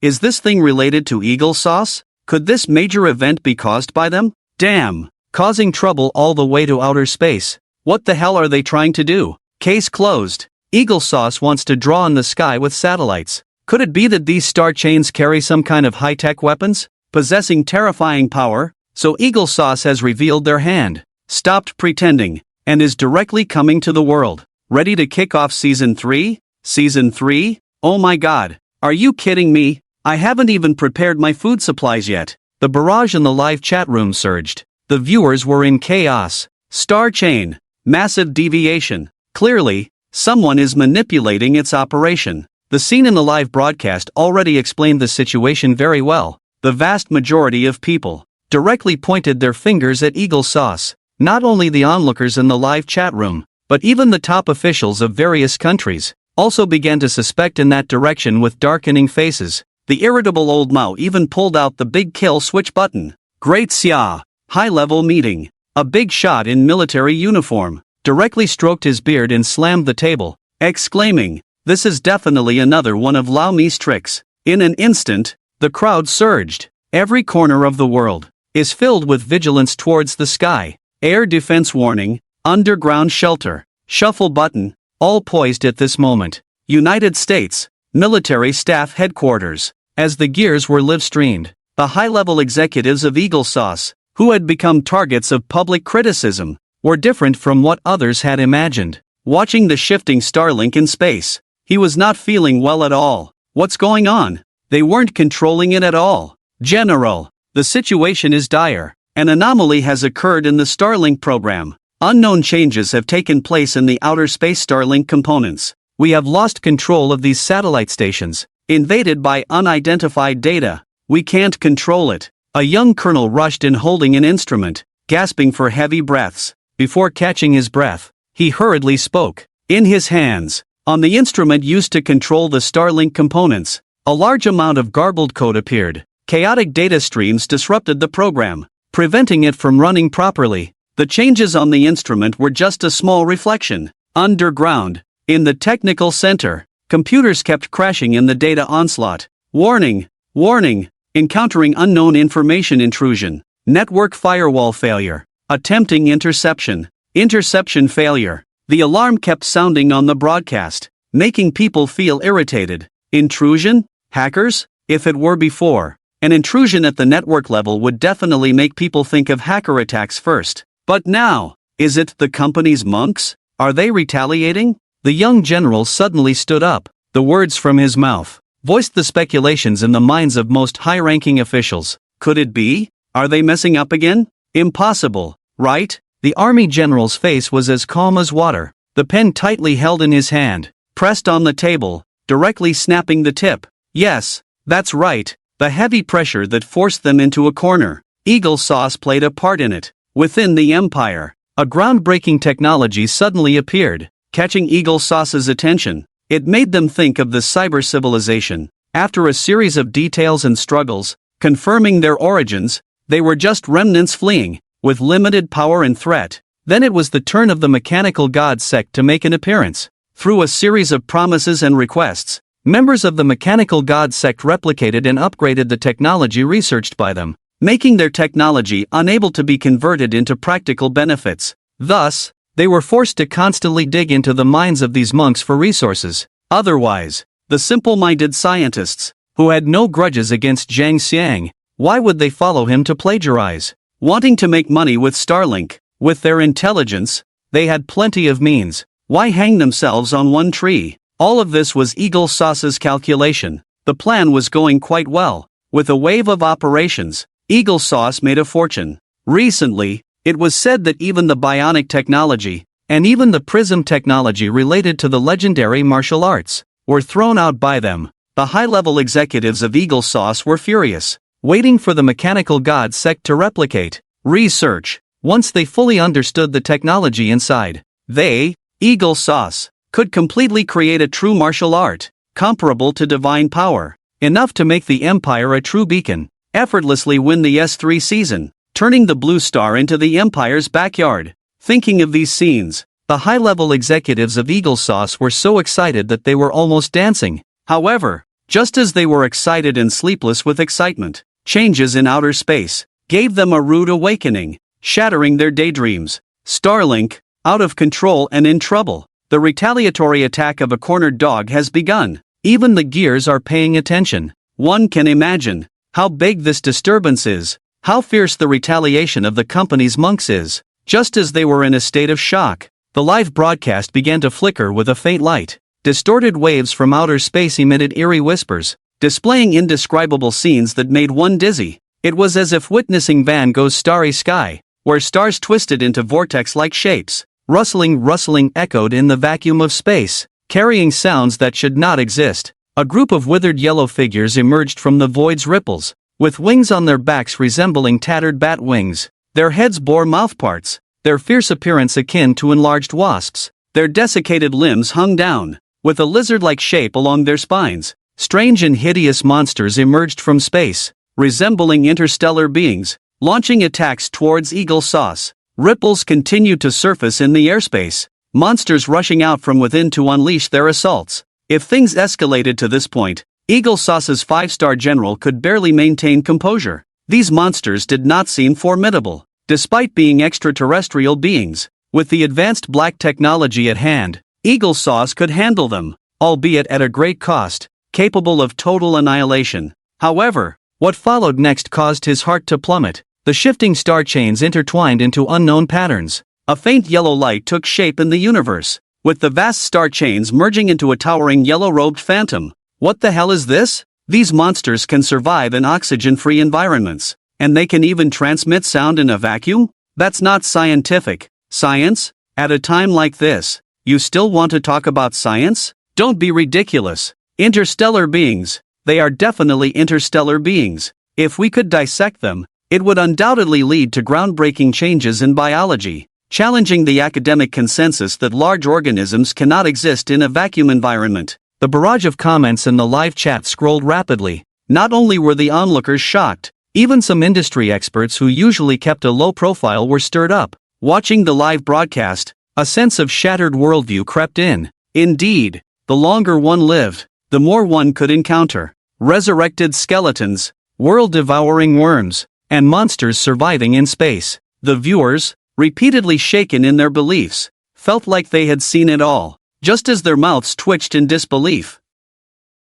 Is this thing related to Eagle Sauce? Could this major event be caused by them? Damn! Causing trouble all the way to outer space. What the hell are they trying to do? Case closed. Eagle Sauce wants to draw in the sky with satellites. Could it be that these star chains carry some kind of high-tech weapons, possessing terrifying power? So Eagle Sauce has revealed their hand, stopped pretending, and is directly coming to the world. Ready to kick off Season 3? Season 3? Oh my god. Are you kidding me? I haven't even prepared my food supplies yet. The barrage in the live chat room surged. The viewers were in chaos. Star chain. Massive deviation. Clearly, someone is manipulating its operation. The scene in the live broadcast already explained the situation very well. The vast majority of people directly pointed their fingers at Eagle Sauce. Not only the onlookers in the live chat room, but even the top officials of various countries also began to suspect in that direction with darkening faces. The irritable old Mao even pulled out the big kill switch button. Great Xia. High-level meeting. A big shot in military uniform directly stroked his beard and slammed the table, exclaiming, "This is definitely another one of Lao Mi's tricks." In an instant, the crowd surged. Every corner of the world is filled with vigilance towards the sky. Air defense warning, underground shelter, shuffle button, all poised at this moment. United States Military Staff Headquarters. As the gears were live-streamed, the high-level executives of Eagle Sauce, who had become targets of public criticism, were different from what others had imagined. Watching the shifting Starlink in space, he was not feeling well at all. What's going on? They weren't controlling it at all. General, the situation is dire. An anomaly has occurred in the Starlink program. Unknown changes have taken place in the outer space Starlink components. We have lost control of these satellite stations, invaded by unidentified data. We can't control it. A young colonel rushed in holding an instrument, gasping for heavy breaths. Before catching his breath, he hurriedly spoke. In his hands, on the instrument used to control the Starlink components, a large amount of garbled code appeared. Chaotic data streams disrupted the program, preventing it from running properly. The changes on the instrument were just a small reflection. Underground. In the technical center, computers kept crashing in the data onslaught. Warning! Warning! Encountering unknown information intrusion. Network firewall failure. Attempting interception. Interception failure. The alarm kept sounding on the broadcast, making people feel irritated. Intrusion? Hackers? If it were before, an intrusion at the network level would definitely make people think of hacker attacks first. But now, is it the company's monks? Are they retaliating? The young general suddenly stood up. The words from his mouth voiced the speculations in the minds of most high-ranking officials. Could it be? Are they messing up again? Impossible, right? The army general's face was as calm as water, the pen tightly held in his hand, pressed on the table, directly snapping the tip. Yes, that's right, the heavy pressure that forced them into a corner. Eagle sauce played a part in it. Within the Empire, a groundbreaking technology suddenly appeared, catching Eagle sauce's attention. It made them think of the cyber civilization. After a series of details and struggles, confirming their origins, they were just remnants fleeing, with limited power and threat. Then it was the turn of the mechanical god sect to make an appearance. Through a series of promises and requests, members of the mechanical god sect replicated and upgraded the technology researched by them, making their technology unable to be converted into practical benefits. Thus, they were forced to constantly dig into the minds of these monks for resources. Otherwise, the simple-minded scientists, who had no grudges against Zhang Xiang, why would they follow him to plagiarize? Wanting to make money with Starlink, with their intelligence, they had plenty of means. Why hang themselves on one tree? All of this was Eagle Sauce's calculation. The plan was going quite well. With a wave of operations, Eagle Sauce made a fortune. Recently, it was said that even the bionic technology, and even the prism technology related to the legendary martial arts, were thrown out by them. The high-level executives of Eagle Sauce were furious, waiting for the mechanical god sect to replicate. Research. Once they fully understood the technology inside, they, Eagle Sauce, could completely create a true martial art, comparable to divine power, enough to make the Empire a true beacon, effortlessly win the S3 season, turning the Blue Star into the Empire's backyard. Thinking of these scenes, the high-level executives of Eagle Sauce were so excited that they were almost dancing. However, just as they were excited and sleepless with excitement, changes in outer space gave them a rude awakening, shattering their daydreams. Starlink, out of control and in trouble. The retaliatory attack of a cornered dog has begun. Even the gears are paying attention. One can imagine how big this disturbance is, how fierce the retaliation of the company's monks is. Just as they were in a state of shock, the live broadcast began to flicker with a faint light. Distorted waves from outer space emitted eerie whispers, displaying indescribable scenes that made one dizzy. It was as if witnessing Van Gogh's Starry Sky, where stars twisted into vortex-like shapes. Rustling echoed in the vacuum of space, carrying sounds that should not exist. A group of withered yellow figures emerged from the void's ripples, with wings on their backs resembling tattered bat wings. Their heads bore mouthparts, their fierce appearance akin to enlarged wasps. Their desiccated limbs hung down, with a lizard-like shape along their spines. Strange and hideous monsters emerged from space, resembling interstellar beings, launching attacks towards Eagle Sauce. Ripples continued to surface in the airspace, monsters rushing out from within to unleash their assaults. If things escalated to this point, Eagle Sauce's 5-star general could barely maintain composure. These monsters did not seem formidable, despite being extraterrestrial beings. With the advanced black technology at hand, Eagle Sauce could handle them, albeit at a great cost, capable of total annihilation. However, what followed next caused his heart to plummet. The shifting star chains intertwined into unknown patterns. A faint yellow light took shape in the universe, with the vast star chains merging into a towering yellow-robed phantom. What the hell is this? These monsters can survive in oxygen-free environments, and they can even transmit sound in a vacuum? That's not scientific. Science? At a time like this, you still want to talk about science? Don't be ridiculous. Interstellar beings. They are definitely interstellar beings. If we could dissect them, it would undoubtedly lead to groundbreaking changes in biology, challenging the academic consensus that large organisms cannot exist in a vacuum environment. The barrage of comments in the live chat scrolled rapidly. Not only were the onlookers shocked, even some industry experts who usually kept a low profile were stirred up. Watching the live broadcast, a sense of shattered worldview crept in. Indeed, the longer one lived, the more one could encounter. Resurrected skeletons, world-devouring worms, and monsters surviving in space. The viewers, repeatedly shaken in their beliefs, felt like they had seen it all, just as their mouths twitched in disbelief.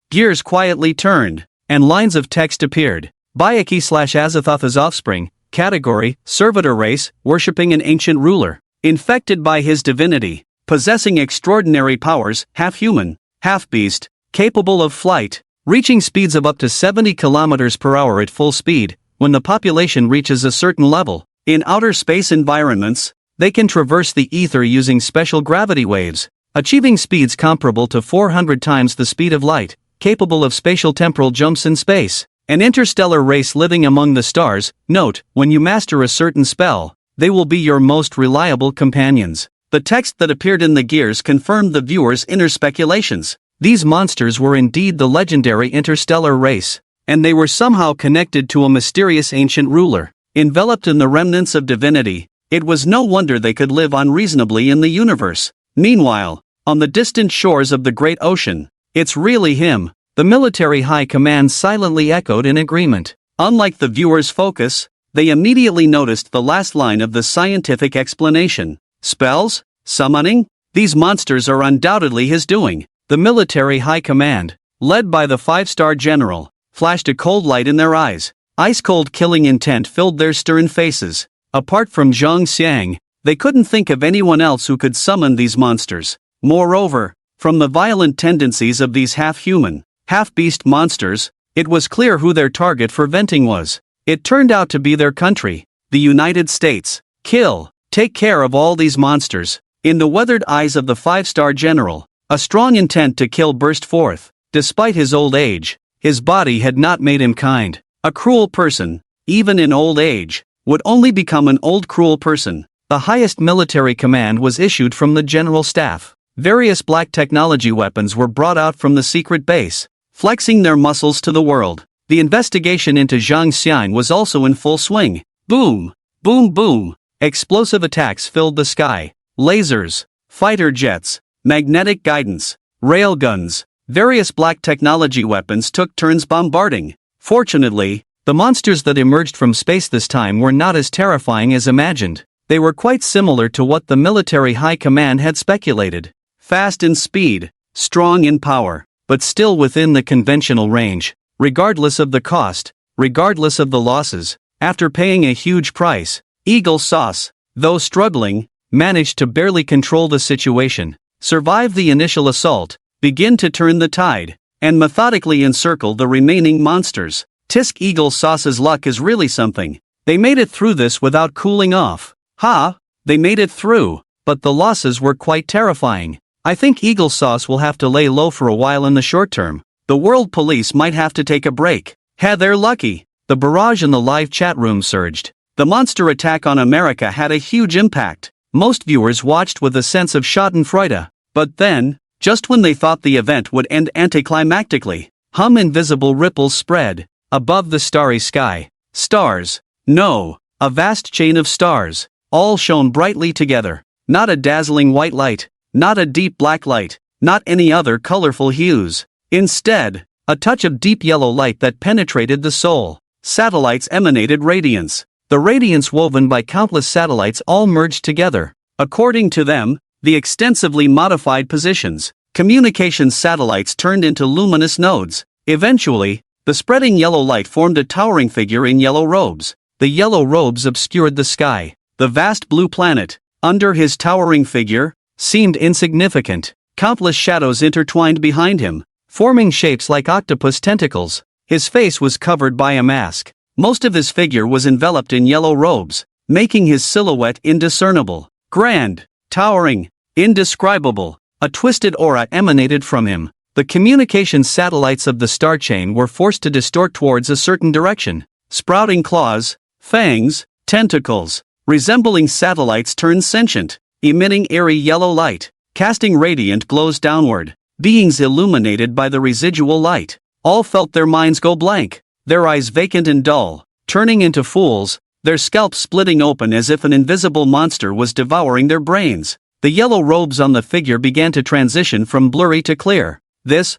Gears quietly turned, and lines of text appeared. Bayaki/Azathoth's offspring, category, servitor race, worshipping an ancient ruler, infected by his divinity, possessing extraordinary powers, half-human, half-beast, capable of flight, reaching speeds of up to 70 kilometers per hour at full speed. When the population reaches a certain level, in outer space environments, they can traverse the ether using special gravity waves, achieving speeds comparable to 400 times the speed of light, capable of spatial temporal jumps in space. An interstellar race living among the stars. Note, when you master a certain spell, they will be your most reliable companions. The text that appeared in the gears confirmed the viewer's inner speculations. These monsters were indeed the legendary interstellar race, and they were somehow connected to a mysterious ancient ruler. Enveloped in the remnants of divinity, it was no wonder they could live unreasonably in the universe. Meanwhile, on the distant shores of the great ocean, "It's really him," the military high command silently echoed in agreement. Unlike the viewer's focus, they immediately noticed the last line of the scientific explanation. Spells? Summoning? These monsters are undoubtedly his doing. The military high command, led by the 5-star general, flashed a cold light in their eyes. Ice-cold killing intent filled their stern faces. Apart from Zhang Xiang, they couldn't think of anyone else who could summon these monsters. Moreover, from the violent tendencies of these half-human, half-beast monsters, it was clear who their target for venting was. It turned out to be their country, the United States. Kill, take care of all these monsters. In the weathered eyes of the 5-star general, a strong intent to kill burst forth. Despite his old age, his body had not made him kind. A cruel person, even in old age, would only become an old cruel person. The highest military command was issued from the general staff. Various black technology weapons were brought out from the secret base, flexing their muscles to the world. The investigation into Zhang Xian was also in full swing. Boom! Boom boom! Explosive attacks filled the sky. Lasers, fighter jets, magnetic guidance, railguns, various black technology weapons took turns bombarding. Fortunately, the monsters that emerged from space this time were not as terrifying as imagined. They were quite similar to what the military high command had speculated. Fast in speed, strong in power, but still within the conventional range. Regardless of the cost, regardless of the losses, after paying a huge price, Eagle Sauce, though struggling, managed to barely control the situation, survive the initial assault, begin to turn the tide, and methodically encircle the remaining monsters. Tisk Eagle Sauce's luck is really something. They made it through this without cooling off. They made it through, but the losses were quite terrifying. I think Eagle Sauce will have to lay low for a while in the short term. The world police might have to take a break. They're lucky. The barrage in the live chat room surged. The monster attack on America had a huge impact. Most viewers watched with a sense of schadenfreude. But then, just when they thought the event would end anticlimactically, invisible ripples spread above the starry sky. Stars. No, a vast chain of stars, all shone brightly together. Not a dazzling white light, not a deep black light, not any other colorful hues. Instead, a touch of deep yellow light that penetrated the soul. Satellites emanated radiance. The radiance woven by countless satellites all merged together. According to them, the extensively modified positions, communications satellites turned into luminous nodes. Eventually, the spreading yellow light formed a towering figure in yellow robes. The yellow robes obscured the sky. The vast blue planet, under his towering figure, seemed insignificant. Countless shadows intertwined behind him, forming shapes like octopus tentacles. His face was covered by a mask. Most of his figure was enveloped in yellow robes, making his silhouette indiscernible. Grand, towering, indescribable, a twisted aura emanated from him. The communications satellites of the star chain were forced to distort towards a certain direction. Sprouting claws, fangs, tentacles, resembling satellites turned sentient, emitting airy yellow light, casting radiant glows downward. Beings illuminated by the residual light, all felt their minds go blank, their eyes vacant and dull, turning into fools, their scalps splitting open as if an invisible monster was devouring their brains. The yellow robes on the figure began to transition from blurry to clear.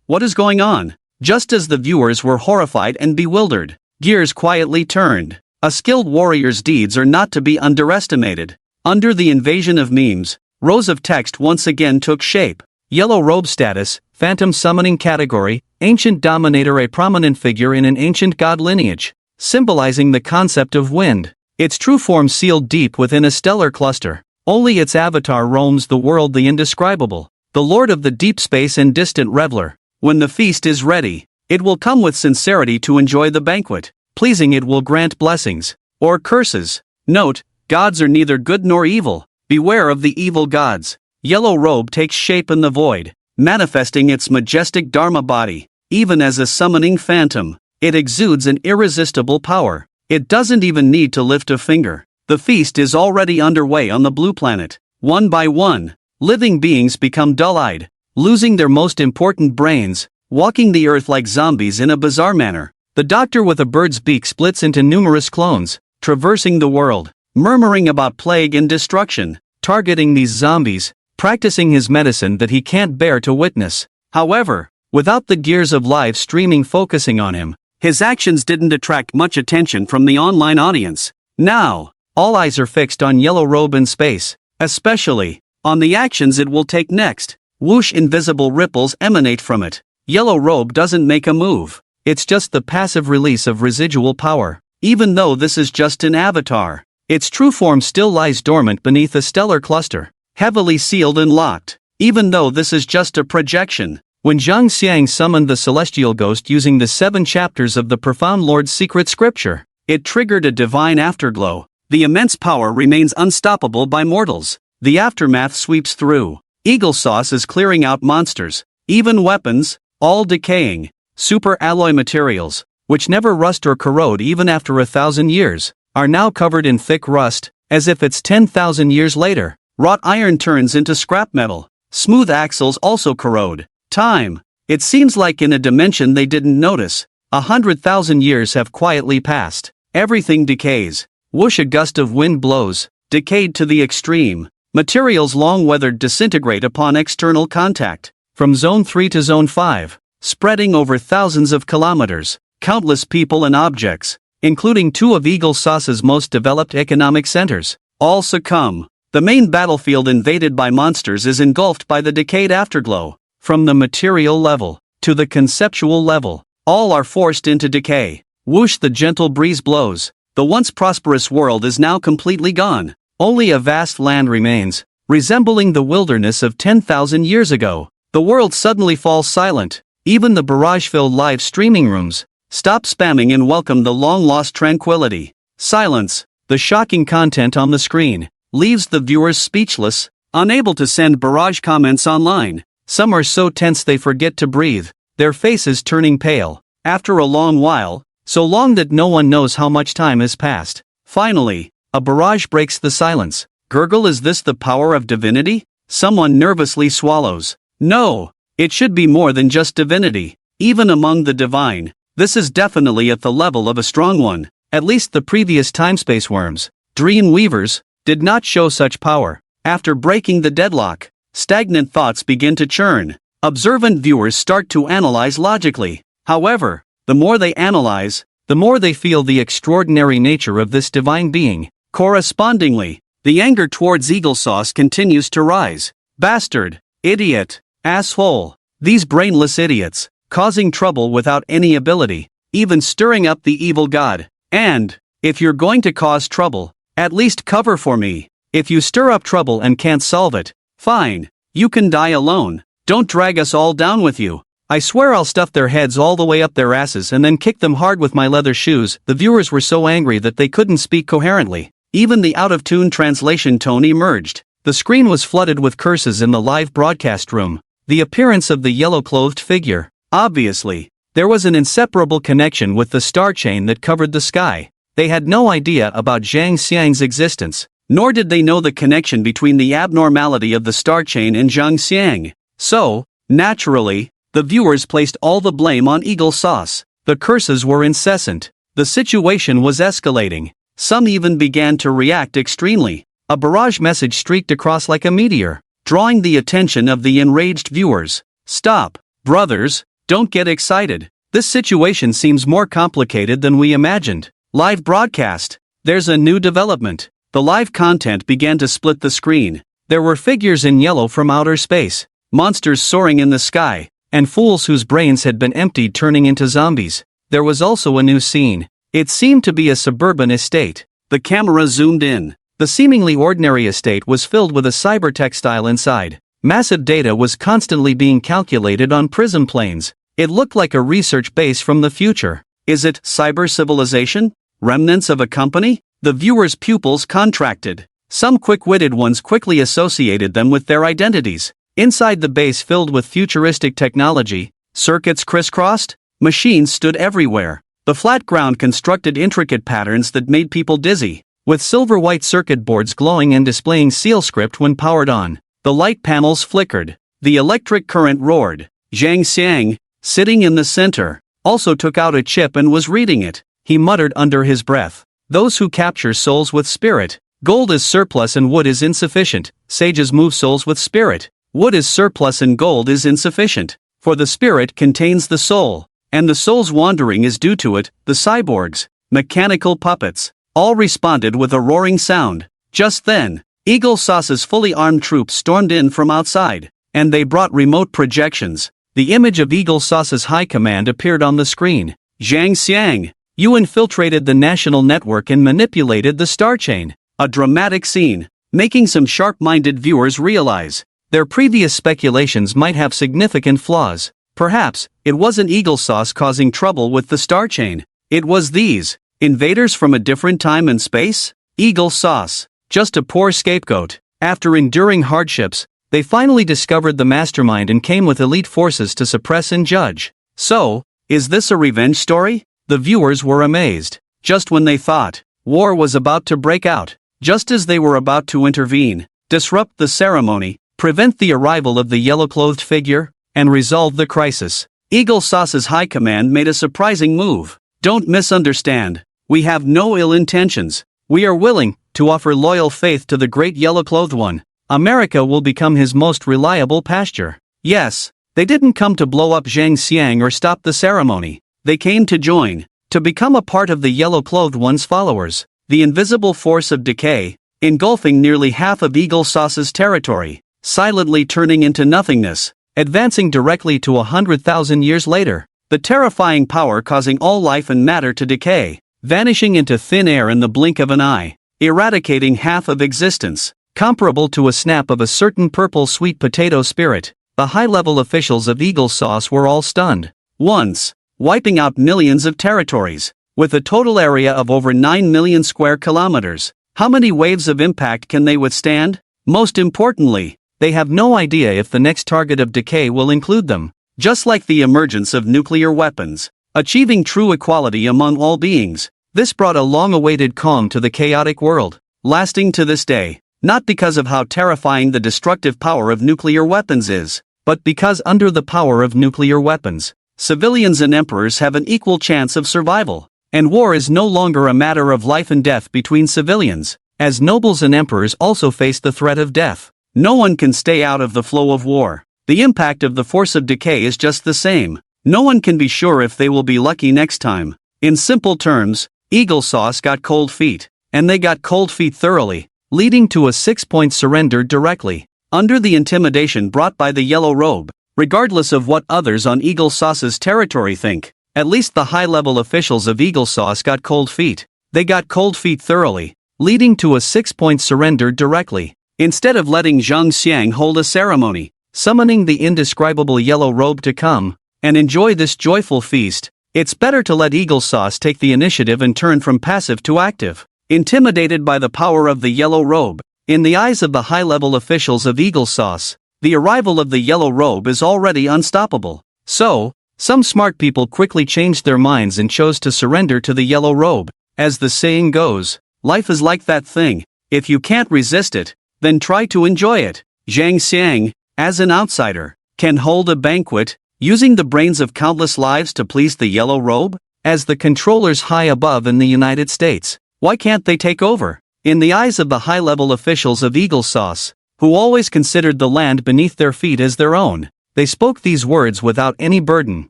What is going on? Just as the viewers were horrified and bewildered, gears quietly turned. A skilled warrior's deeds are not to be underestimated. Under the invasion of memes, rows of text once again took shape. Yellow robe status, phantom summoning category, ancient dominator, a prominent figure in an ancient god lineage, symbolizing the concept of wind. Its true form sealed deep within a stellar cluster. Only its avatar roams the world, the indescribable, the lord of the deep space and distant reveler. When the feast is ready, it will come with sincerity to enjoy the banquet. Pleasing, it will grant blessings or curses. Note, gods are neither good nor evil. Beware of the evil gods. Yellow robe takes shape in the void, manifesting its majestic Dharma body. Even as a summoning phantom, it exudes an irresistible power. It doesn't even need to lift a finger. The feast is already underway on the blue planet. One by one, living beings become dull-eyed, losing their most important brains, walking the earth like zombies in a bizarre manner. The doctor with a bird's beak splits into numerous clones, traversing the world, murmuring about plague and destruction, targeting these zombies, practicing his medicine that he can't bear to witness. However, without the gears of live streaming focusing on him, his actions didn't attract much attention from the online audience. Now, all eyes are fixed on Yellow Robe in space, especially on the actions it will take next. Whoosh, invisible ripples emanate from it. Yellow Robe doesn't make a move. It's just the passive release of residual power. Even though this is just an avatar, its true form still lies dormant beneath a stellar cluster, heavily sealed and locked. Even though this is just a projection, when Zhang Xiang summoned the celestial ghost using the 7 chapters of the Profound Lord's secret scripture, it triggered a divine afterglow. The immense power remains unstoppable by mortals. The aftermath sweeps through. Eagle Sauce is clearing out monsters, even weapons, all decaying. Super alloy materials, which never rust or corrode even after 1,000 years, are now covered in thick rust, as if it's 10,000 years later. Wrought iron turns into scrap metal. Smooth axles also corrode. Time. It seems like in a dimension they didn't notice. 100,000 years have quietly passed. Everything decays. Whoosh, a gust of wind blows, decayed to the extreme. Materials long weathered disintegrate upon external contact. From Zone 3 to Zone 5, spreading over thousands of kilometers, countless people and objects, including 2 of Eagle Sauce's most developed economic centers, all succumb. The main battlefield invaded by monsters is engulfed by the decayed afterglow. From the material level to the conceptual level, all are forced into decay. Whoosh, the gentle breeze blows. The once prosperous world is now completely gone. Only a vast land remains, resembling the wilderness of 10,000 years ago. The world suddenly falls silent. Even the barrage-filled live streaming rooms stop spamming and welcome the long-lost tranquility. Silence. The shocking content on the screen leaves the viewers speechless, unable to send barrage comments online. Some are so tense they forget to breathe, their faces turning pale. After a long while, so long that no one knows how much time has passed, finally, a barrage breaks the silence. Gurgle, is this the power of divinity? Someone nervously swallows. No, it should be more than just divinity. Even among the divine, this is definitely at the level of a strong one. At least the previous timespace worms, dream weavers, did not show such power. After breaking the deadlock, stagnant thoughts begin to churn. Observant viewers start to analyze logically. However, the more they analyze, the more they feel the extraordinary nature of this divine being. Correspondingly, the anger towards Eagle Sauce continues to rise. Bastard, idiot, asshole, these brainless idiots, causing trouble without any ability, even stirring up the evil god. And, if you're going to cause trouble, at least cover for me. If you stir up trouble and can't solve it, fine, you can die alone. Don't drag us all down with you. I swear I'll stuff their heads all the way up their asses and then kick them hard with my leather shoes. The viewers were so angry that they couldn't speak coherently. Even the out-of-tune translation tone emerged. The screen was flooded with curses in the live broadcast room. The appearance of the yellow-clothed figure. Obviously, there was an inseparable connection with the star chain that covered the sky. They had no idea about Zhang Xiang's existence, nor did they know the connection between the abnormality of the star chain and Zhang Xiang. So, naturally, the viewers placed all the blame on Eagle Sauce. The curses were incessant. The situation was escalating. Some even began to react extremely. A barrage message streaked across like a meteor. drawing the attention of the enraged viewers. Stop, brothers, don't get excited. This situation seems more complicated than we imagined. Live broadcast. There's a new development. The live content began to split the screen. There were figures in yellow from outer space, monsters soaring in the sky, and fools whose brains had been emptied turning into zombies. There was also a new scene. It seemed to be a suburban estate. The camera zoomed in. The seemingly ordinary estate was filled with a cyber textile inside. Massive data was constantly being calculated on prism planes. It looked like a research base from the future. Is it cyber civilization? Remnants of a company? The viewers' pupils contracted. Some quick-witted ones quickly associated them with their identities. Inside the base filled with futuristic technology, circuits crisscrossed, machines stood everywhere. The flat ground constructed intricate patterns that made people dizzy, with silver-white circuit boards glowing and displaying seal script when powered on. The light panels flickered. The electric current roared. Zhang Xiang, sitting in the center, also took out a chip and was reading it. He muttered under his breath. Those who capture souls with spirit. Gold is surplus and wood is insufficient. Sages move souls with spirit. Wood is surplus and gold is insufficient. For the spirit contains the soul, and the soul's wandering is due to it. The cyborgs, mechanical puppets, all responded with a roaring sound. Just then, Eagle Sauce's fully armed troops stormed in from outside, and they brought remote projections. The image of Eagle Sauce's high command appeared on the screen. Zhang Xiang, you infiltrated the national network and manipulated the star chain. A dramatic scene, making some sharp-minded viewers realize their previous speculations might have significant flaws. Perhaps, it wasn't Eagle Sauce causing trouble with the star chain. It was these invaders from a different time and space? Eagle Sauce, just a poor scapegoat. After enduring hardships, they finally discovered the mastermind and came with elite forces to suppress and judge. So, is this a revenge story? The viewers were amazed. Just when they thought war was about to break out, just as they were about to intervene, disrupt the ceremony, prevent the arrival of the yellow-clothed figure, and resolve the crisis, Eagle Sauce's high command made a surprising move. Don't misunderstand. We have no ill intentions. We are willing to offer loyal faith to the great yellow-clothed one. America will become his most reliable pasture. Yes, they didn't come to blow up Zhang Xiang or stop the ceremony. They came to join, to become a part of the yellow-clothed one's followers. The invisible force of decay, engulfing nearly half of Eagle Sauce's territory, silently turning into nothingness, advancing directly to 100,000 years later. The terrifying power causing all life and matter to decay, vanishing into thin air in the blink of an eye, eradicating half of existence, comparable to a snap of a certain purple sweet potato spirit. The high-level officials of Eagle Sauce were all stunned. Once, wiping out millions of territories, with a total area of over 9 million square kilometers. How many waves of impact can they withstand? Most importantly, they have no idea if the next target of decay will include them. Just like the emergence of nuclear weapons, achieving true equality among all beings, this brought a long-awaited calm to the chaotic world, lasting to this day, not because of how terrifying the destructive power of nuclear weapons is, but because under the power of nuclear weapons, civilians and emperors have an equal chance of survival, and war is no longer a matter of life and death between civilians, as nobles and emperors also face the threat of death. No one can stay out of the flow of war. The impact of the force of decay is just the same. No one can be sure if they will be lucky next time. In simple terms, Eagle Sauce got cold feet, and they got cold feet thoroughly, leading to a 6-point surrender directly, under the intimidation brought by the yellow robe. Regardless of what others on Eagle Sauce's territory think, at least the high-level officials of Eagle Sauce got cold feet. They got cold feet thoroughly, leading to a 6-point surrender directly. Instead of letting Zhang Xiang hold a ceremony, summoning the indescribable yellow robe to come and enjoy this joyful feast, it's better to let Eagle Sauce take the initiative and turn from passive to active. Intimidated by the power of the yellow robe, in the eyes of the high-level officials of Eagle Sauce, the arrival of the yellow robe is already unstoppable. So, some smart people quickly changed their minds and chose to surrender to the yellow robe. As the saying goes, life is like that thing. If you can't resist it, then try to enjoy it. Zhang Xiang, as an outsider, can hold a banquet, using the brains of countless lives to please the yellow robe? As the controllers high above in the United States, why can't they take over? In the eyes of the high-level officials of Eagle Sauce, who always considered the land beneath their feet as their own. They spoke these words without any burden.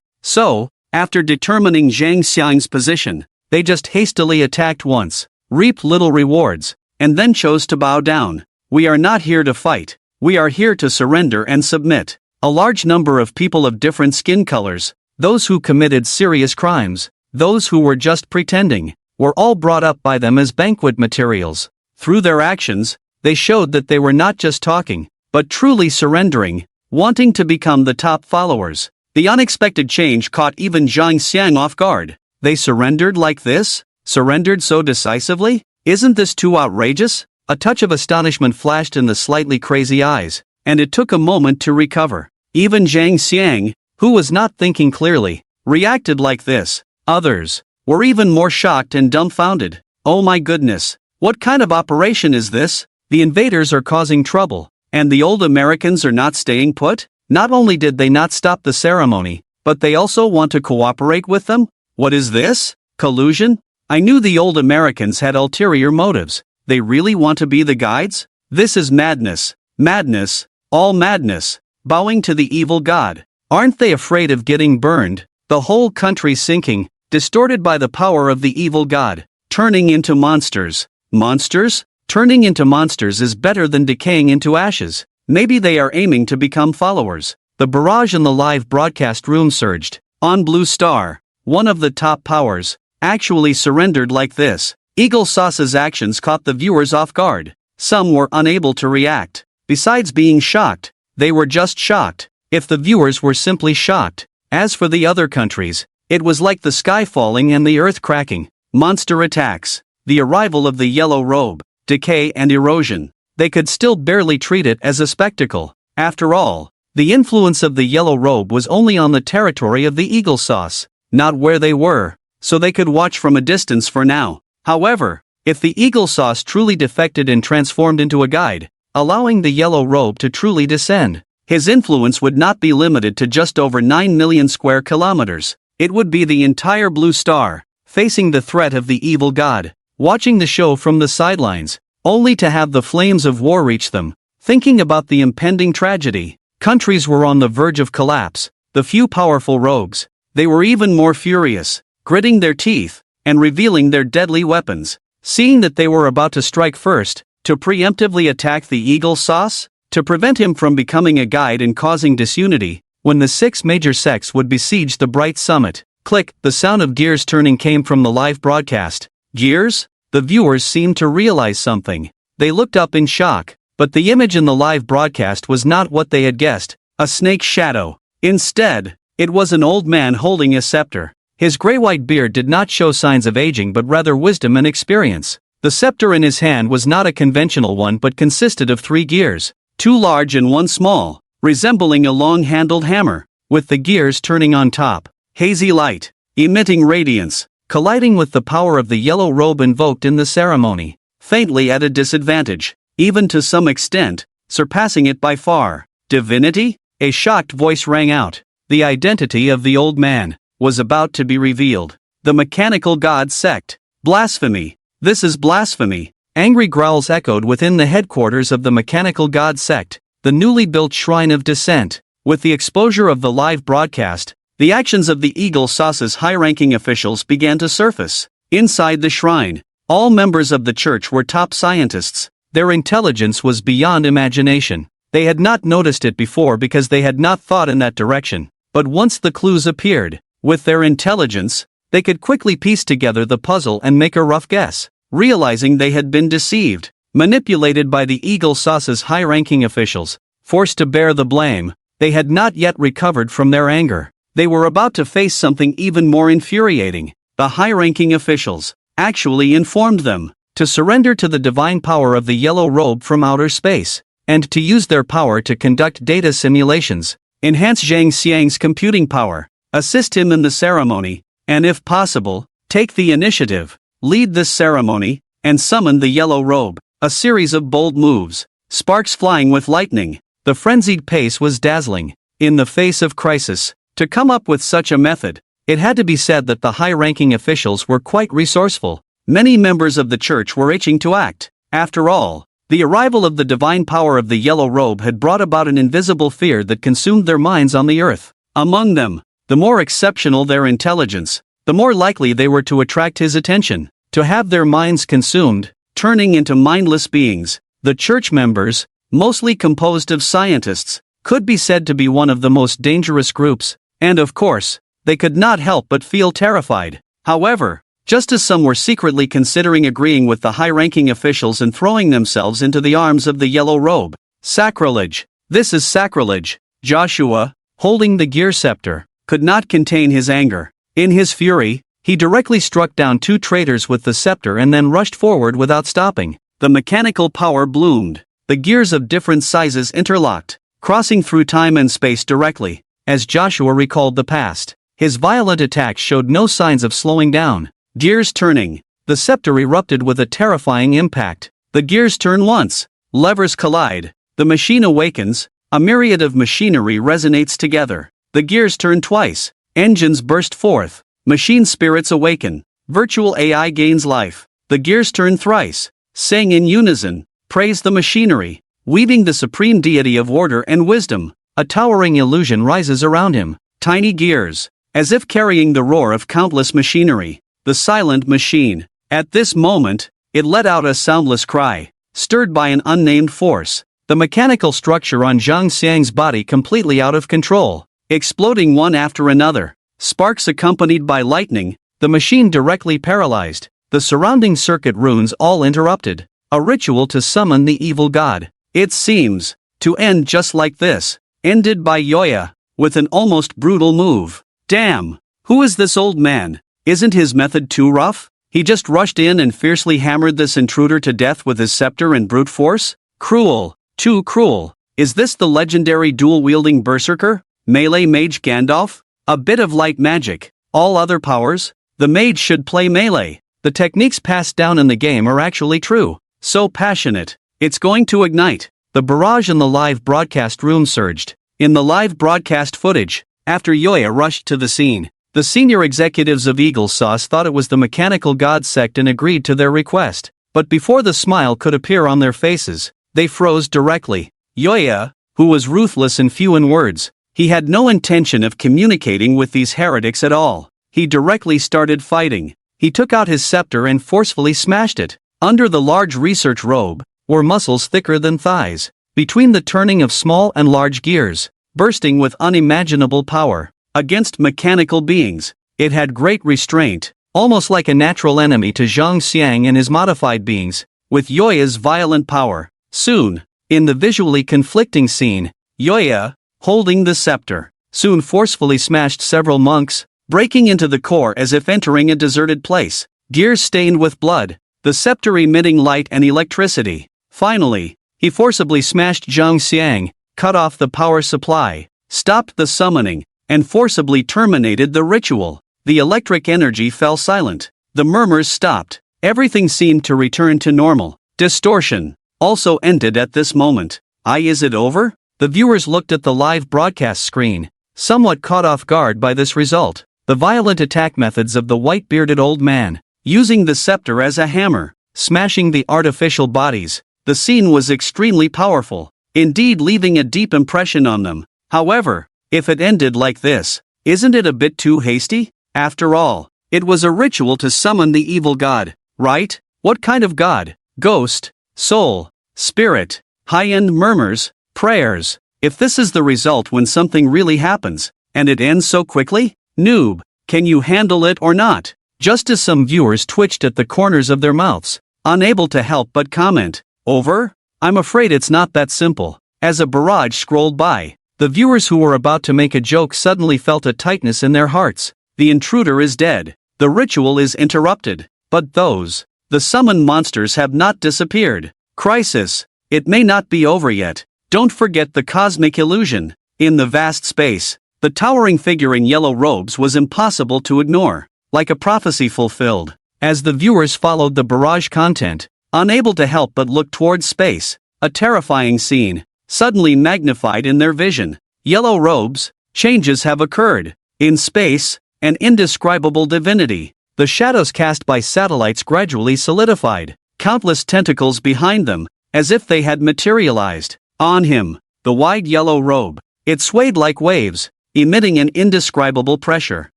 So, after determining Zhang Xiang's position, they just hastily attacked once, reaped little rewards, and then chose to bow down. We are not here to fight. We are here to surrender and submit. A large number of people of different skin colors, those who committed serious crimes, those who were just pretending, were all brought up by them as banquet materials. Through their actions, they showed that they were not just talking, but truly surrendering, wanting to become the top followers. The unexpected change caught even Zhang Xiang off guard. They surrendered like this? Surrendered so decisively? Isn't this too outrageous? A touch of astonishment flashed in the slightly crazy eyes, and it took a moment to recover. Even Zhang Xiang, who was not thinking clearly, reacted like this. Others were even more shocked and dumbfounded. Oh my goodness, what kind of operation is this? The invaders are causing trouble, and the old Americans are not staying put? Not only did they not stop the ceremony, but they also want to cooperate with them? What is this? Collusion? I knew the old Americans had ulterior motives. They really want to be the guides? This is madness. Madness. All madness. Bowing to the evil god. Aren't they afraid of getting burned? The whole country sinking, distorted by the power of the evil god, turning into monsters. Monsters? Turning into monsters is better than decaying into ashes. Maybe they are aiming to become followers. The barrage in the live broadcast room surged. On Blue Star, one of the top powers, actually surrendered like this. Eagle Sauce's actions caught the viewers off guard. Some were unable to react. Besides being shocked, they were just shocked. If the viewers were simply shocked. As for the other countries, it was like the sky falling and the earth cracking. Monster attacks, the arrival of the yellow robe, decay and erosion. They could still barely treat it as a spectacle. After all, the influence of the yellow robe was only on the territory of the Eagle Sauce, not where they were, so they could watch from a distance for now. However, if the Eagle Sauce truly defected and transformed into a guide, allowing the yellow robe to truly descend, his influence would not be limited to just over 9 million square kilometers. It would be the entire Blue Star, facing the threat of the evil god, watching the show from the sidelines, only to have the flames of war reach them. Thinking about the impending tragedy, countries were on the verge of collapse. The few powerful rogues, they were even more furious, gritting their teeth, and revealing their deadly weapons. Seeing that they were about to strike first, to preemptively attack the Eagle Sauce, to prevent him from becoming a guide and causing disunity, when the 6 major sects would besiege the bright summit. Click, the sound of gears turning came from the live broadcast. Gears? The viewers seemed to realize something. They looked up in shock, but the image in the live broadcast was not what they had guessed, a snake's shadow. Instead, it was an old man holding a scepter. His gray-white beard did not show signs of aging but rather wisdom and experience. The scepter in his hand was not a conventional one but consisted of 3 gears, 2 large and 1 small, resembling a long-handled hammer, with the gears turning on top. Hazy light, emitting radiance, colliding with the power of the yellow robe invoked in the ceremony, faintly at a disadvantage, even to some extent, surpassing it by far. Divinity? A shocked voice rang out. The identity of the old man was about to be revealed. The mechanical god sect. Blasphemy. This is blasphemy. Angry growls echoed within the headquarters of the mechanical god sect, the newly built shrine of dissent. With the exposure of the live broadcast, the actions of the Eagle Sauce's high-ranking officials began to surface. Inside the shrine, all members of the church were top scientists. Their intelligence was beyond imagination. They had not noticed it before because they had not thought in that direction. But once the clues appeared, with their intelligence, they could quickly piece together the puzzle and make a rough guess. Realizing they had been deceived, manipulated by the Eagle Sauce's high-ranking officials, forced to bear the blame, they had not yet recovered from their anger. They were about to face something even more infuriating. The high-ranking officials actually informed them to surrender to the divine power of the yellow robe from outer space, and to use their power to conduct data simulations, enhance Zhang Xiang's computing power, assist him in the ceremony, and if possible, take the initiative, lead this ceremony, and summon the yellow robe. A series of bold moves, sparks flying with lightning. The frenzied pace was dazzling. In the face of crisis, to come up with such a method, it had to be said that the high-ranking officials were quite resourceful. Many members of the church were itching to act. After all, The arrival of the divine power of the yellow robe had brought about an invisible fear that consumed their minds on the earth. Among them, the more exceptional their intelligence, the more likely they were to attract his attention, to have their minds consumed, turning into mindless beings. The church members, mostly composed of scientists, could be said to be one of the most dangerous groups, and of course, they could not help but feel terrified. However, just as some were secretly considering agreeing with the high-ranking officials and throwing themselves into the arms of the yellow robe. Sacrilege! This is sacrilege! Joshua, holding the gear scepter, could not contain his anger. In his fury, he directly struck down two traitors with the scepter and then rushed forward without stopping. The mechanical power bloomed. The gears of different sizes interlocked, crossing through time and space directly. As Joshua recalled the past, his violent attacks showed no signs of slowing down. Gears turning. The scepter erupted with a terrifying impact. The gears turn once. Levers collide. The machine awakens. A myriad of machinery resonates together. The gears turn twice. Engines burst forth. Machine spirits awaken. Virtual AI gains life. The gears turn thrice. Saying in unison, praise the machinery. Weaving the supreme deity of order and wisdom. A towering illusion rises around him. Tiny gears, as if carrying the roar of countless machinery. The silent machine. At this moment, it let out a soundless cry, stirred by an unnamed force. The mechanical structure on Zhang Xiang's body completely out of control, exploding one after another. Sparks accompanied by lightning, the machine directly paralyzed. The surrounding circuit runes all interrupted. A ritual to summon the evil god. It seems to end just like this. Ended by Yoya, with an almost brutal move. Damn! Who is this old man? Isn't his method too rough? He just rushed in and fiercely hammered this intruder to death with his scepter and brute force? Cruel. Too cruel. Is this the legendary dual-wielding berserker? Melee mage Gandalf? A bit of light magic. All other powers? The mage should play melee. The techniques passed down in the game are actually true. So passionate. It's going to ignite. The barrage in the live broadcast room surged. In the live broadcast footage, after Yoya rushed to the scene, the senior executives of Eagle Sauce thought it was the mechanical god sect and agreed to their request. But before the smile could appear on their faces, they froze directly. Yoya, who was ruthless and few in words, he had no intention of communicating with these heretics at all. He directly started fighting. He took out his scepter and forcefully smashed it. Under the large research robe were muscles thicker than thighs, between the turning of small and large gears, bursting with unimaginable power. Against mechanical beings, it had great restraint, almost like a natural enemy to Zhang Xiang and his modified beings, with Yoya's violent power. Soon, in the visually conflicting scene, Yoya, holding the scepter, soon forcefully smashed several monks, breaking into the core as if entering a deserted place. Gears stained with blood, the scepter emitting light and electricity. Finally, he forcibly smashed Zhang Xiang, cut off the power supply, stopped the summoning, and forcibly terminated the ritual. The electric energy fell silent. The murmurs stopped. Everything seemed to return to normal. Distortion also ended at this moment. Is it over? The viewers looked at the live broadcast screen, somewhat caught off guard by this result. The violent attack methods of the white-bearded old man, using the scepter as a hammer, smashing the artificial bodies. The scene was extremely powerful, indeed leaving a deep impression on them. However, if it ended like this, isn't it a bit too hasty? After all, it was a ritual to summon the evil god, right? What kind of god? Ghost? Soul? Spirit? High-end murmurs? Prayers? If this is the result when something really happens, and it ends so quickly? Noob, can you handle it or not? Just as some viewers twitched at the corners of their mouths, unable to help but comment. Over? I'm afraid it's not that simple. As a barrage scrolled by, the viewers who were about to make a joke suddenly felt a tightness in their hearts. The intruder is dead. The ritual is interrupted. But the summoned monsters have not disappeared. Crisis. It may not be over yet. Don't forget the cosmic illusion. In the vast space, the towering figure in yellow robes was impossible to ignore, like a prophecy fulfilled. As the viewers followed the barrage content, unable to help but look towards space, a terrifying scene suddenly magnified in their vision. Yellow robes, changes have occurred. In space, an indescribable divinity. The shadows cast by satellites gradually solidified. Countless tentacles behind them, as if they had materialized. On him, the wide yellow robe. It swayed like waves, emitting an indescribable pressure.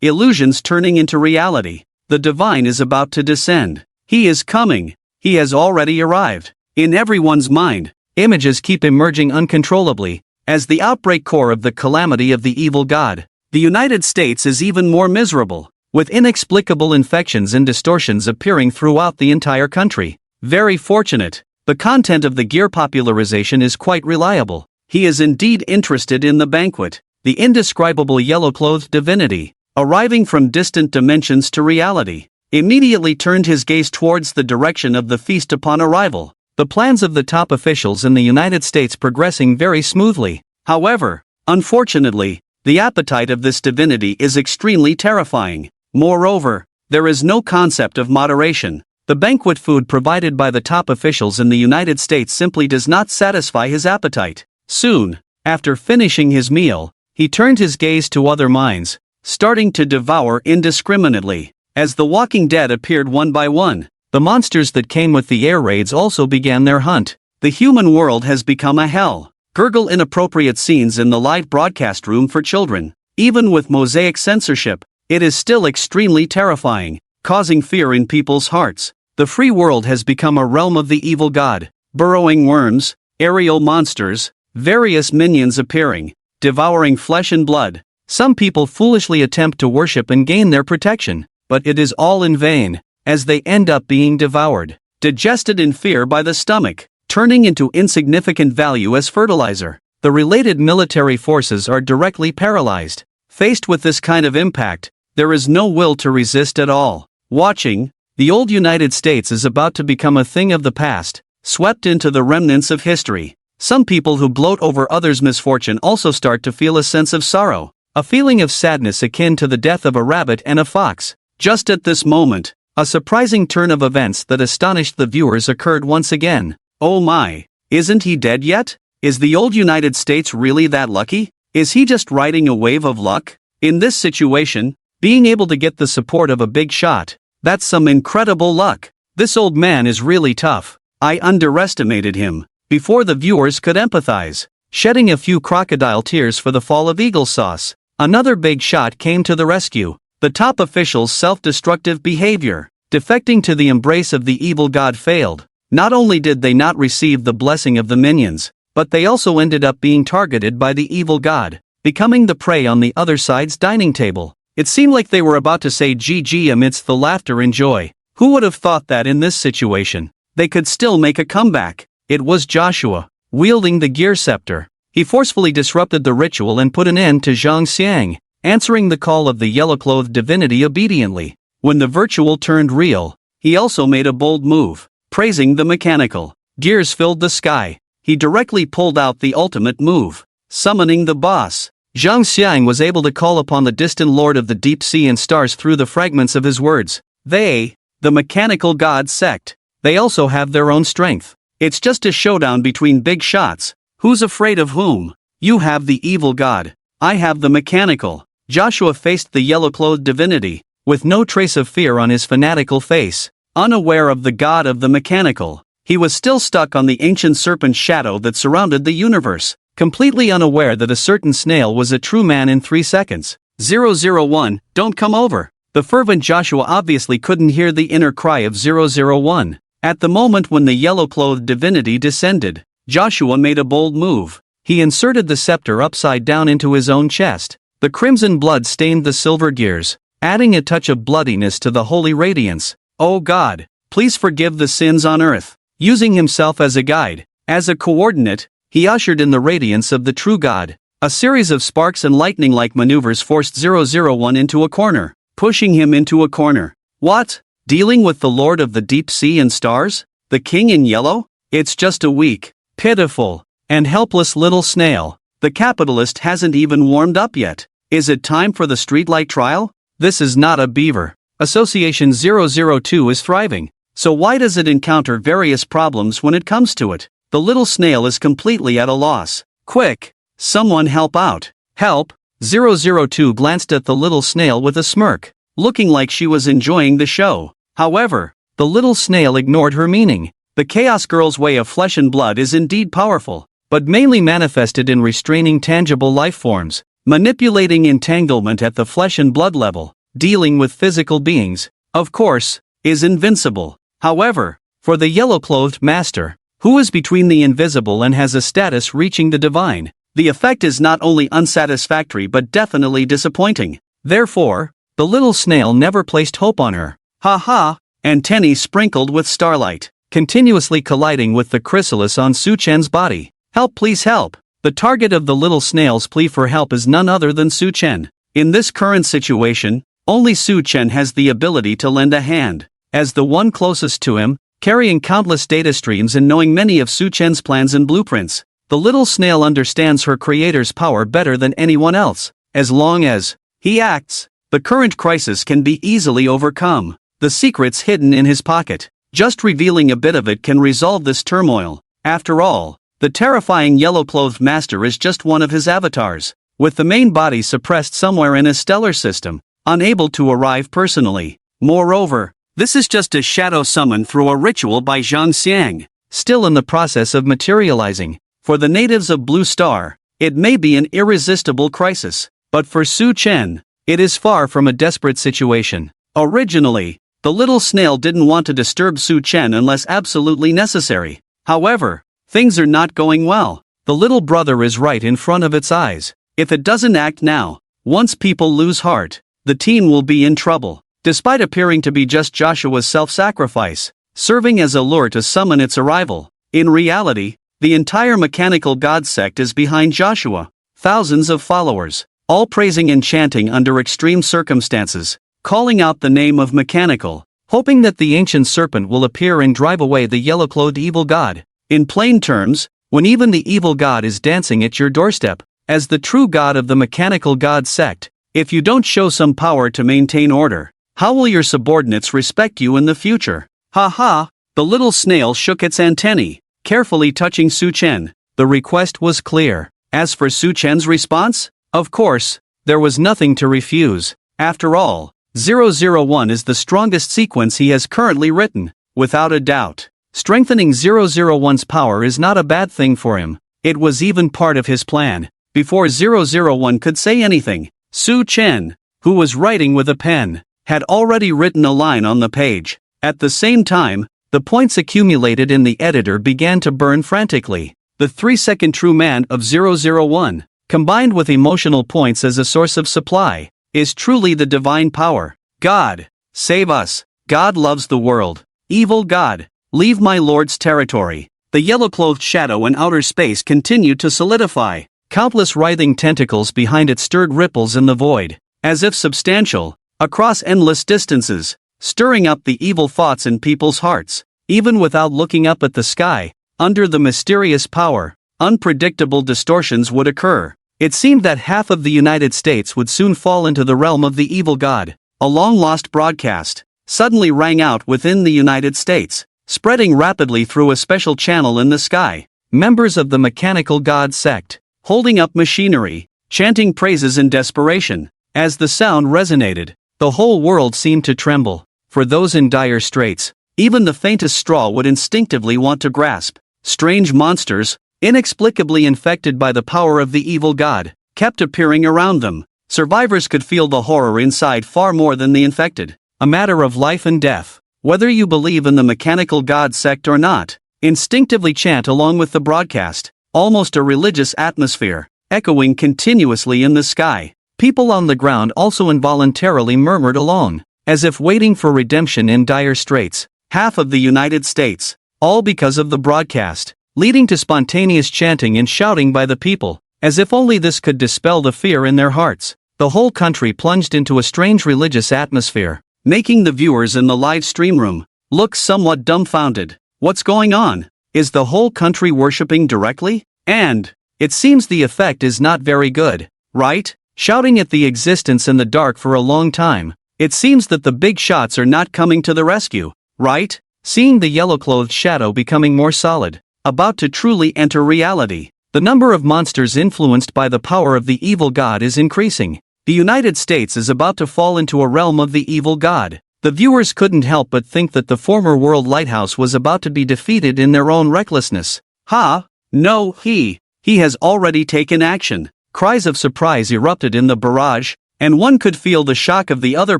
Illusions turning into reality. The divine is about to descend. He is coming. He has already arrived. In everyone's mind, images keep emerging uncontrollably, as the outbreak core of the calamity of the evil god. The United States is even more miserable, with inexplicable infections and distortions appearing throughout the entire country. Very fortunate. The content of the gear popularization is quite reliable. He is indeed interested in the banquet, the indescribable yellow-clothed divinity, arriving from distant dimensions to reality, immediately turned his gaze towards the direction of the feast upon arrival. The plans of the top officials in the United States progressing very smoothly. However, unfortunately, the appetite of this divinity is extremely terrifying. Moreover, there is no concept of moderation. The banquet food provided by the top officials in the United States simply does not satisfy his appetite. Soon, after finishing his meal, he turned his gaze to other minds, starting to devour indiscriminately. As the Walking Dead appeared one by one, the monsters that came with the air raids also began their hunt. The human world has become a hell. Gurgle inappropriate scenes in the live broadcast room for children. Even with mosaic censorship, it is still extremely terrifying, causing fear in people's hearts. The free world has become a realm of the evil god. Burrowing worms, aerial monsters, various minions appearing, devouring flesh and blood. Some people foolishly attempt to worship and gain their protection, but it is all in vain, as they end up being devoured, digested in fear by the stomach, turning into insignificant value as fertilizer. The related military forces are directly paralyzed. Faced with this kind of impact, there is no will to resist at all. Watching, the old United States is about to become a thing of the past, swept into the remnants of history. Some people who gloat over others' misfortune also start to feel a sense of sorrow, a feeling of sadness akin to the death of a rabbit and a fox. Just at this moment, a surprising turn of events that astonished the viewers occurred once again. Oh my, isn't he dead yet? Is the old United States really that lucky? Is he just riding a wave of luck? In this situation, being able to get the support of a big shot, that's some incredible luck. This old man is really tough. I underestimated him. Before the viewers could empathize, shedding a few crocodile tears for the fall of Eagle Sauce, another big shot came to the rescue. The top official's self-destructive behavior, defecting to the embrace of the evil god failed. Not only did they not receive the blessing of the minions, but they also ended up being targeted by the evil god, becoming the prey on the other side's dining table. It seemed like they were about to say GG amidst the laughter and joy. Who would have thought that in this situation, they could still make a comeback? It was Joshua, wielding the gear scepter. He forcefully disrupted the ritual and put an end to Zhang Xiang, answering the call of the yellow-clothed divinity obediently. When the virtual turned real, he also made a bold move, praising the mechanical. Gears filled the sky. He directly pulled out the ultimate move, summoning the boss. Zhang Xiang was able to call upon the distant lord of the deep sea and stars through the fragments of his words. They, the mechanical god sect, they also have their own strength. It's just a showdown between big shots. Who's afraid of whom? You have the evil god. I have the mechanical. Joshua faced the yellow-clothed divinity, with no trace of fear on his fanatical face. Unaware of the god of the mechanical, he was still stuck on the ancient serpent shadow that surrounded the universe, completely unaware that a certain snail was a true man in 3 seconds. 001, don't come over. The fervent Joshua obviously couldn't hear the inner cry of 001. At the moment when the yellow-clothed divinity descended, Joshua made a bold move. He inserted the scepter upside down into his own chest. The crimson blood stained the silver gears, adding a touch of bloodiness to the holy radiance. Oh God, please forgive the sins on earth. Using himself as a guide, as a coordinate, he ushered in the radiance of the true God. A series of sparks and lightning-like maneuvers forced 001 into a corner, pushing him into a corner. What? Dealing with the Lord of the Deep Sea and Stars? The King in Yellow? It's just a weak, pitiful, and helpless little snail. The capitalist hasn't even warmed up yet. Is it time for the streetlight trial? This is not a beaver. Association 002 is thriving. So why does it encounter various problems when it comes to it? The little snail is completely at a loss. Quick! Someone help out. Help! 002 glanced at the little snail with a smirk, looking like she was enjoying the show. However, the little snail ignored her meaning. The Chaos Girl's way of flesh and blood is indeed powerful, but mainly manifested in restraining tangible life forms, manipulating entanglement at the flesh and blood level, dealing with physical beings, of course, is invincible. However, for the yellow-clothed master, who is between the invisible and has a status reaching the divine, the effect is not only unsatisfactory but definitely disappointing. Therefore, the little snail never placed hope on her. Ha ha! Antennae sprinkled with starlight, continuously colliding with the chrysalis on Su Chen's body. Help, please help! The target of the little snail's plea for help is none other than Su Chen. In this current situation, only Su Chen has the ability to lend a hand. As the one closest to him, carrying countless data streams and knowing many of Su Chen's plans and blueprints, the little snail understands her creator's power better than anyone else. As long as he acts, the current crisis can be easily overcome. The secret's hidden in his pocket. Just revealing a bit of it can resolve this turmoil. After all, the terrifying yellow-clothed master is just one of his avatars, with the main body suppressed somewhere in a stellar system, unable to arrive personally. Moreover, this is just a shadow summoned through a ritual by Zhang Xiang, still in the process of materializing. For the natives of Blue Star, it may be an irresistible crisis, but for Su Chen, it is far from a desperate situation. Originally, the little snail didn't want to disturb Su Chen unless absolutely necessary. However, things are not going well. The little brother is right in front of its eyes. If it doesn't act now, once people lose heart, the teen will be in trouble. Despite appearing to be just Joshua's self-sacrifice, serving as a lure to summon its arrival, in reality, the entire mechanical god sect is behind Joshua. Thousands of followers, all praising and chanting under extreme circumstances, calling out the name of mechanical, hoping that the ancient serpent will appear and drive away the yellow-clothed evil god. In plain terms, when even the evil god is dancing at your doorstep, as the true god of the mechanical god sect, if you don't show some power to maintain order, how will your subordinates respect you in the future? Ha ha! The little snail shook its antennae, carefully touching Su Chen. The request was clear. As for Su Chen's response, of course, there was nothing to refuse. After all, 001 is the strongest sequence he has currently written, without a doubt. Strengthening 001's power is not a bad thing for him. It was even part of his plan. Before 001 could say anything, Su Chen, who was writing with a pen, had already written a line on the page. At the same time, the points accumulated in the editor began to burn frantically. The 3-second true man of 001, combined with emotional points as a source of supply, is truly the divine power. God, save us. God loves the world. Evil God, leave my lord's territory. The yellow-clothed shadow in outer space continued to solidify. Countless writhing tentacles behind it stirred ripples in the void, as if substantial, across endless distances, stirring up the evil thoughts in people's hearts. Even without looking up at the sky, under the mysterious power, unpredictable distortions would occur. It seemed that half of the United States would soon fall into the realm of the evil god. A long-lost broadcast suddenly rang out within the United States, spreading rapidly through a special channel in the sky. Members of the mechanical god sect, holding up machinery, chanting praises in desperation. As the sound resonated, the whole world seemed to tremble. For those in dire straits, even the faintest straw would instinctively want to grasp. Strange monsters, inexplicably infected by the power of the evil god, kept appearing around them. Survivors could feel the horror inside far more than the infected. A matter of life and death. Whether you believe in the mechanical god sect or not, instinctively chant along with the broadcast. Almost a religious atmosphere, echoing continuously in the sky. People on the ground also involuntarily murmured along, as if waiting for redemption in dire straits. Half of the United States, all because of the broadcast, leading to spontaneous chanting and shouting by the people, as if only this could dispel the fear in their hearts. The whole country plunged into a strange religious atmosphere, making the viewers in the live stream room look somewhat dumbfounded. What's going on? Is the whole country worshipping directly? And it seems the effect is not very good, right? Shouting at the existence in the dark for a long time. It seems that the big shots are not coming to the rescue, right? Seeing the yellow-clothed shadow becoming more solid, about to truly enter reality. The number of monsters influenced by the power of the evil god is increasing. The United States is about to fall into a realm of the evil god. The viewers couldn't help but think that the former world lighthouse was about to be defeated in their own recklessness. Ha! No, he has already taken action. Cries of surprise erupted in the barrage, and one could feel the shock of the other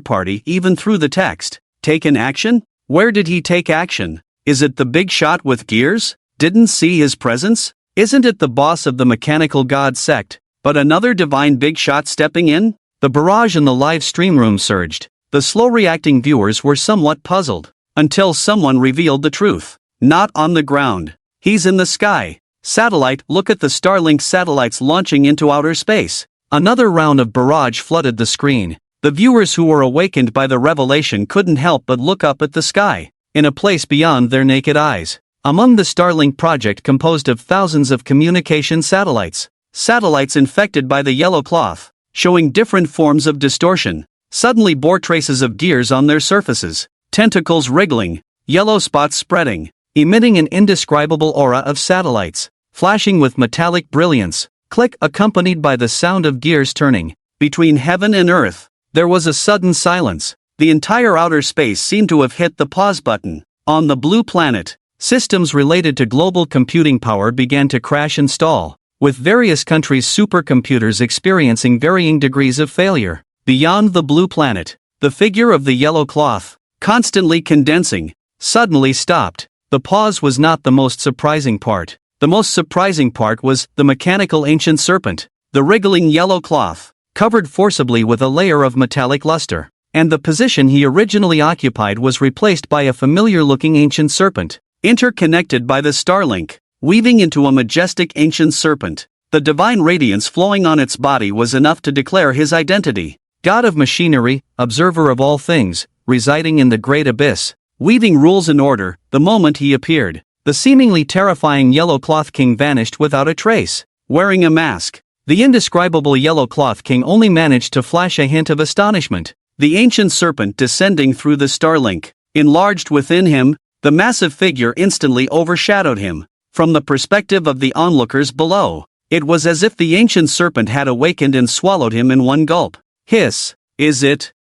party even through the text. Taken action? Where did he take action? Is it the big shot with gears? Didn't see his presence? Isn't it the boss of the mechanical god sect, but another divine big shot stepping in? The barrage in the live stream room surged. The slow-reacting viewers were somewhat puzzled, until someone revealed the truth. Not on the ground. He's in the sky. Satellite, look at the Starlink satellites launching into outer space. Another round of barrage flooded the screen. The viewers who were awakened by the revelation couldn't help but look up at the sky, in a place beyond their naked eyes. Among the Starlink project composed of thousands of communication satellites. Satellites infected by the yellow cloth, showing different forms of distortion, suddenly bore traces of gears on their surfaces, tentacles wriggling, yellow spots spreading, emitting an indescribable aura of satellites, flashing with metallic brilliance, click accompanied by the sound of gears turning. Between heaven and earth, there was a sudden silence. The entire outer space seemed to have hit the pause button. On the blue planet, systems related to global computing power began to crash and stall, with various countries' supercomputers experiencing varying degrees of failure. Beyond the blue planet, the figure of the yellow cloth, constantly condensing, suddenly stopped. The pause was not the most surprising part. The most surprising part was the mechanical ancient serpent, the wriggling yellow cloth, covered forcibly with a layer of metallic luster, and the position he originally occupied was replaced by a familiar-looking ancient serpent, interconnected by the Starlink, weaving into a majestic ancient serpent. The divine radiance flowing on its body was enough to declare his identity. God of machinery, observer of all things, residing in the great abyss, weaving rules and order. The moment he appeared, the seemingly terrifying yellow cloth king vanished without a trace. Wearing a mask, the indescribable yellow cloth king only managed to flash a hint of astonishment. The ancient serpent descending through the Starlink, enlarged within him, the massive figure instantly overshadowed him. From the perspective of the onlookers below, it was as if the ancient serpent had awakened and swallowed him in one gulp. Hiss. Is it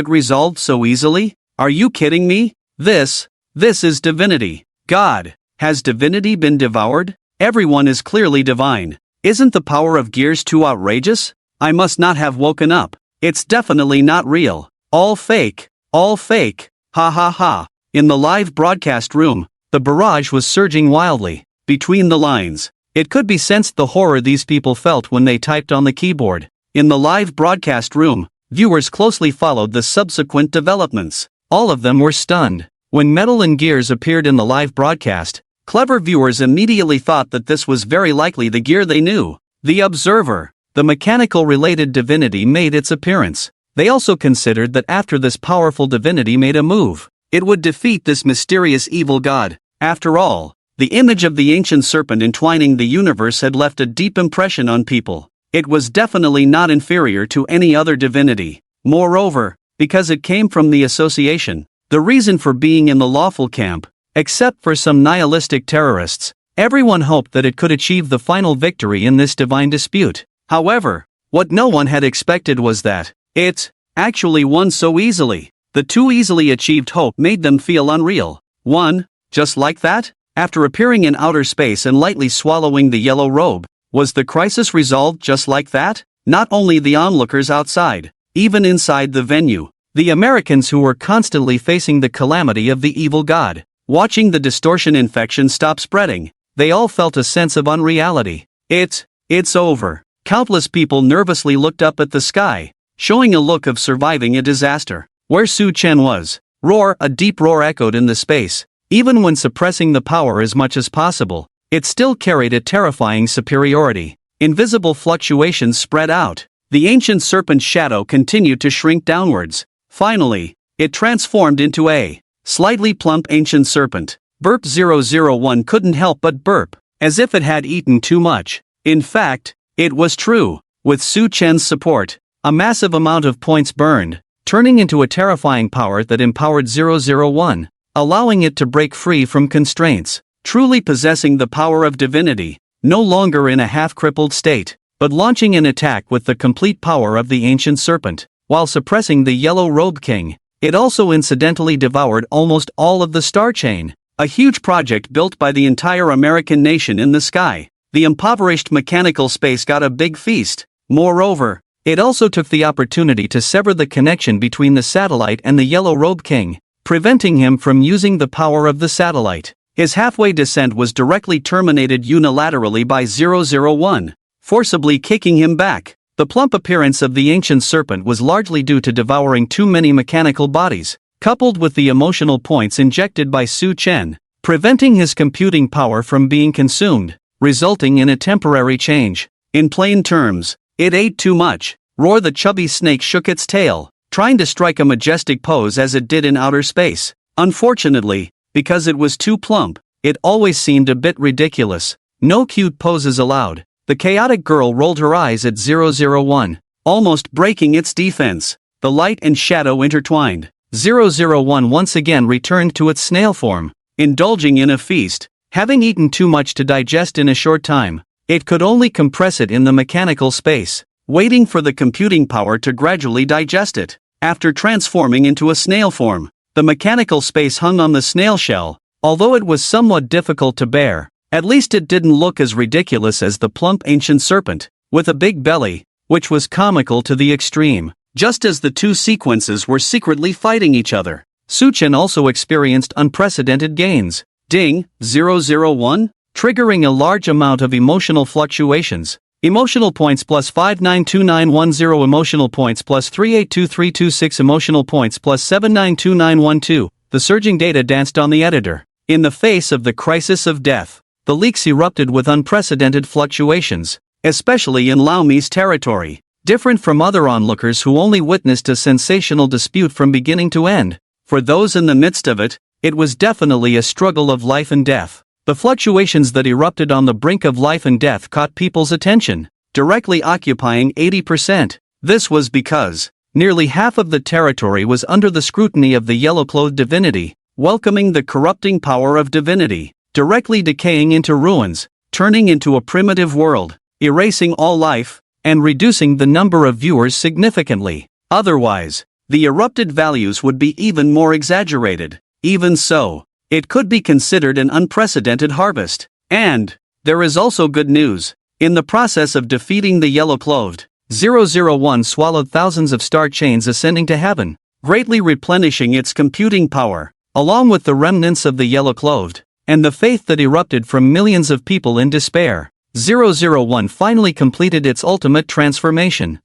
resolved so easily? Are you kidding me? This is divinity. God. Has divinity been devoured? Everyone is clearly divine. Isn't the power of gears too outrageous? I must not have woken up. It's definitely not real. All fake. All fake. Ha ha ha. In the live broadcast room, the barrage was surging wildly. Between the lines, it could be sensed the horror these people felt when they typed on the keyboard. In the live broadcast room, viewers closely followed the subsequent developments. All of them were stunned. When metal and gears appeared in the live broadcast, clever viewers immediately thought that this was very likely the gear they knew. The observer, the mechanical-related divinity, made its appearance. They also considered that after this powerful divinity made a move, it would defeat this mysterious evil god. After all, the image of the ancient serpent entwining the universe had left a deep impression on people. It was definitely not inferior to any other divinity. Moreover, because it came from the association, the reason for being in the lawful camp, except for some nihilistic terrorists, everyone hoped that it could achieve the final victory in this divine dispute. However, what no one had expected was that it actually won so easily. The too easily achieved hope made them feel unreal. Won? Just like that? After appearing in outer space and lightly swallowing the yellow robe, was the crisis resolved just like that? Not only the onlookers outside, even inside the venue, the Americans who were constantly facing the calamity of the evil god, watching the distortion infection stop spreading, they all felt a sense of unreality. It's over. Countless people nervously looked up at the sky, showing a look of surviving a disaster. Where Su Chen was. Roar. A deep roar echoed in the space. Even when suppressing the power as much as possible, it still carried a terrifying superiority. Invisible fluctuations spread out. The ancient serpent's shadow continued to shrink downwards. Finally, it transformed into a slightly plump ancient serpent. Burp 001 couldn't help but burp, as if it had eaten too much. In fact, it was true. With Su Chen's support, a massive amount of points burned, turning into a terrifying power that empowered 001, allowing it to break free from constraints, truly possessing the power of divinity, no longer in a half-crippled state, but launching an attack with the complete power of the ancient serpent, while suppressing the Yellow Robe King. it also incidentally devoured almost all of the star chain, a huge project built by the entire American nation in the sky. The impoverished mechanical space got a big feast. Moreover, it also took the opportunity to sever the connection between the satellite and the Yellow Robe King, preventing him from using the power of the satellite. His halfway descent was directly terminated unilaterally by 001, forcibly kicking him back. The plump appearance of the ancient serpent was largely due to devouring too many mechanical bodies, coupled with the emotional points injected by Su Chen, preventing his computing power from being consumed, resulting in a temporary change. In plain terms, it ate too much. Roar the chubby snake shook its tail, trying to strike a majestic pose as it did in outer space. Unfortunately, because it was too plump, it always seemed a bit ridiculous. No cute poses allowed. The chaotic girl rolled her eyes at 001, almost breaking its defense. The light and shadow intertwined. 001 once again returned to its snail form, indulging in a feast. Having eaten too much to digest in a short time, it could only compress it in the mechanical space, waiting for the computing power to gradually digest it. After transforming into a snail form, the mechanical space hung on the snail shell. Although it was somewhat difficult to bear, at least it didn't look as ridiculous as the plump ancient serpent, with a big belly, which was comical to the extreme. Just as the two sequences were secretly fighting each other, Su Chen also experienced unprecedented gains. Ding, 001, triggering a large amount of emotional fluctuations. Emotional points plus 592910, emotional points plus 382326, emotional points plus 792912. The surging data danced on the editor. In the face of the crisis of death, the leaks erupted with unprecedented fluctuations, especially in Lao Mi's territory. Different from other onlookers who only witnessed a sensational dispute from beginning to end, for those in the midst of it, it was definitely a struggle of life and death. The fluctuations that erupted on the brink of life and death caught people's attention, directly occupying 80%. This was because nearly half of the territory was under the scrutiny of the yellow-clothed divinity, welcoming the corrupting power of divinity, directly decaying into ruins, turning into a primitive world, erasing all life, and reducing the number of viewers significantly. Otherwise, the erupted values would be even more exaggerated. Even so, it could be considered an unprecedented harvest. And there is also good news. In the process of defeating the yellow-clothed, 001 swallowed thousands of star chains ascending to heaven, greatly replenishing its computing power, along with the remnants of the yellow-clothed, and the faith that erupted from millions of people in despair. 001 finally completed its ultimate transformation.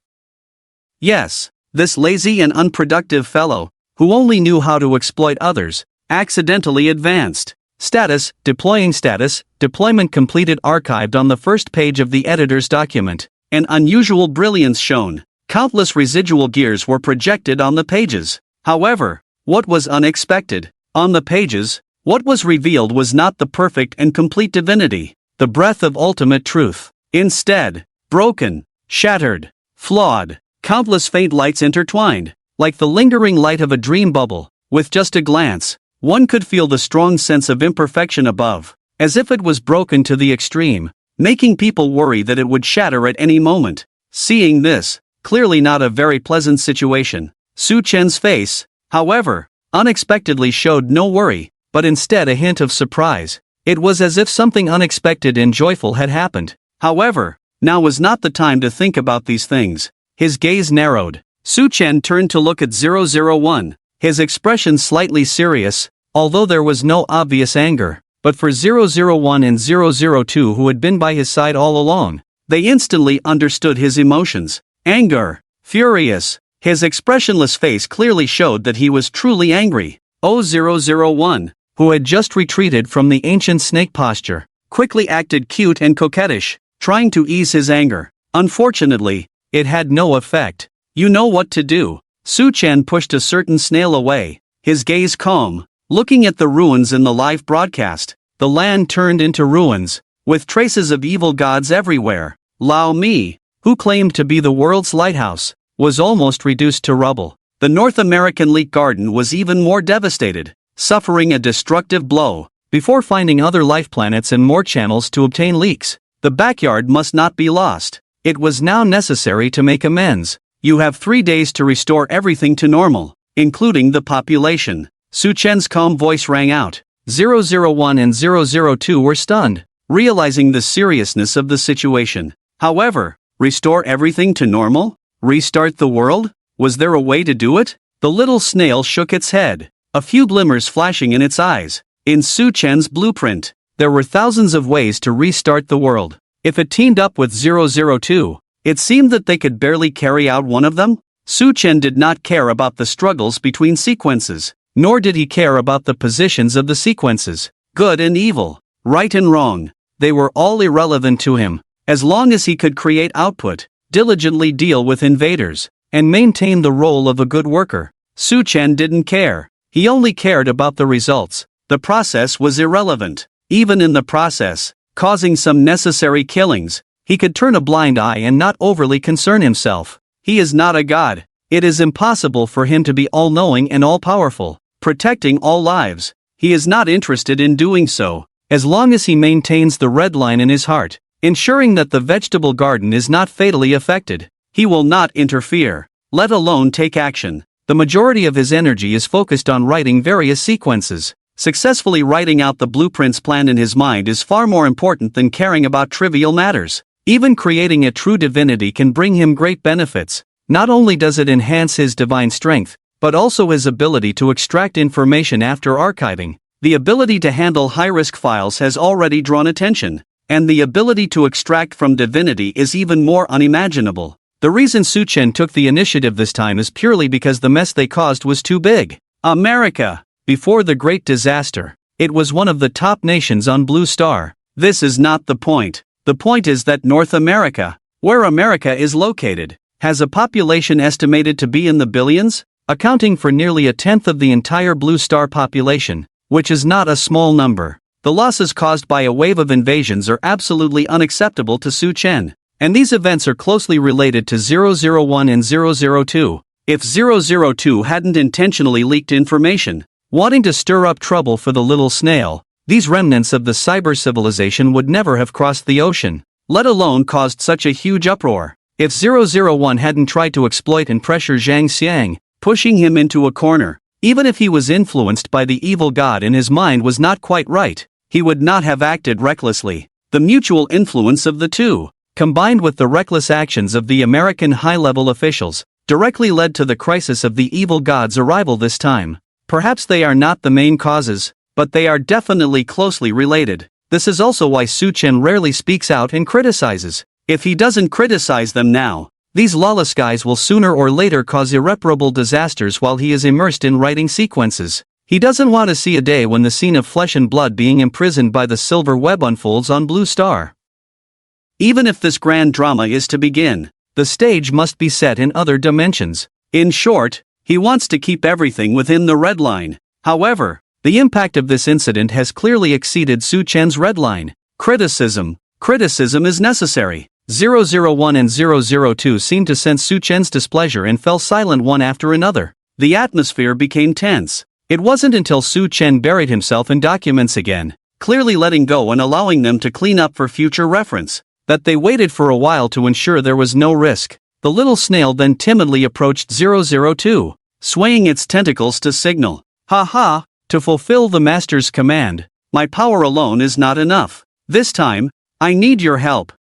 Yes, this lazy and unproductive fellow, who only knew how to exploit others, accidentally advanced. Status, deployment completed, archived on the first page of the editor's document. An unusual brilliance shone. Countless residual gears were projected on the pages. However, what was unexpected? On the pages, what was revealed was not the perfect and complete divinity, the breath of ultimate truth. Instead, broken, shattered, flawed, countless faint lights intertwined, like the lingering light of a dream bubble. With just a glance, one could feel the strong sense of imperfection above, as if it was broken to the extreme, making people worry that it would shatter at any moment. Seeing this, clearly not a very pleasant situation, Su Chen's face, however, unexpectedly showed no worry, but instead a hint of surprise. It was as if something unexpected and joyful had happened. However, now was not the time to think about these things. His gaze narrowed. Su Chen turned to look at 001, his expression slightly serious, although there was no obvious anger. But for 001 and 002, who had been by his side all along, they instantly understood his emotions. Anger, furious. His expressionless face clearly showed that he was truly angry. 001, who had just retreated from the ancient snake posture, quickly acted cute and coquettish, trying to ease his anger. Unfortunately, it had no effect. You know what to do. Su Chen pushed a certain snail away, his gaze calm, looking at the ruins in the live broadcast. The land turned into ruins, with traces of evil gods everywhere. Lao Mi, who claimed to be the world's lighthouse, was almost reduced to rubble. The North American leek garden was even more devastated, suffering a destructive blow. Before finding other life planets and more channels to obtain leaks, the backyard must not be lost. It was now necessary to make amends. You have 3 days to restore everything to normal. including the population. Su Chen's calm voice rang out. 001 and 002 were stunned, realizing the seriousness of the situation. However, restore everything to normal? Restart the world? Was there a way to do it? The little snail shook its head, a few glimmers flashing in its eyes. In Su Chen's blueprint, there were thousands of ways to restart the world. If it teamed up with 002, it seemed that they could barely carry out one of them. Su Chen did not care about the struggles between sequences, nor did he care about the positions of the sequences. Good and evil, right and wrong, they were all irrelevant to him, as long as he could create output, diligently deal with invaders, and maintain the role of a good worker. Su Chen didn't care. He only cared about the results. The process was irrelevant. Even in the process, causing some necessary killings, he could turn a blind eye and not overly concern himself. He is not a god. It is impossible for him to be all-knowing and all-powerful, protecting all lives. He is not interested in doing so, as long as he maintains the red line in his heart, ensuring that the vegetable garden is not fatally affected. He will not interfere, let alone take action. The majority of his energy is focused on writing various sequences. Successfully writing out the blueprints planned in his mind is far more important than caring about trivial matters. Even creating a true divinity can bring him great benefits. Not only does it enhance his divine strength, but also his ability to extract information after archiving. The ability to handle high-risk files has already drawn attention, and the ability to extract from divinity is even more unimaginable. The reason Su Chen took the initiative this time is purely because the mess they caused was too big. America. Before the Great Disaster, it was one of the top nations on Blue Star. This is not the point. The point is that North America, where America is located, has a population estimated to be in the billions, accounting for nearly a tenth of the entire Blue Star population, which is not a small number. The losses caused by a wave of invasions are absolutely unacceptable to Su Chen, and these events are closely related to 001 and 002. If 002 hadn't intentionally leaked information, wanting to stir up trouble for the little snail, these remnants of the cyber civilization would never have crossed the ocean, let alone caused such a huge uproar. If 001 hadn't tried to exploit and pressure Zhang Xiang, pushing him into a corner, even if he was influenced by the evil god and his mind was not quite right, he would not have acted recklessly. The mutual influence of the two, combined with the reckless actions of the American high-level officials, directly led to the crisis of the evil god's arrival this time. Perhaps they are not the main causes, but they are definitely closely related. This is also why Su Chen rarely speaks out and criticizes. If he doesn't criticize them now, these lawless guys will sooner or later cause irreparable disasters while he is immersed in writing sequences. He doesn't want to see a day when the scene of flesh and blood being imprisoned by the silver web unfolds on Blue Star. Even if this grand drama is to begin, the stage must be set in other dimensions. In short, he wants to keep everything within the red line. However, the impact of this incident has clearly exceeded Su Chen's red line. Criticism is necessary. 001 and 002 seemed to sense Su Chen's displeasure and fell silent one after another. The atmosphere became tense. It wasn't until Su Chen buried himself in documents again, clearly letting go and allowing them to clean up for future reference, that they waited for a while to ensure there was no risk. The little snail then timidly approached 002, swaying its tentacles to signal, "Ha ha, to fulfill the master's command, my power alone is not enough. This time, I need your help."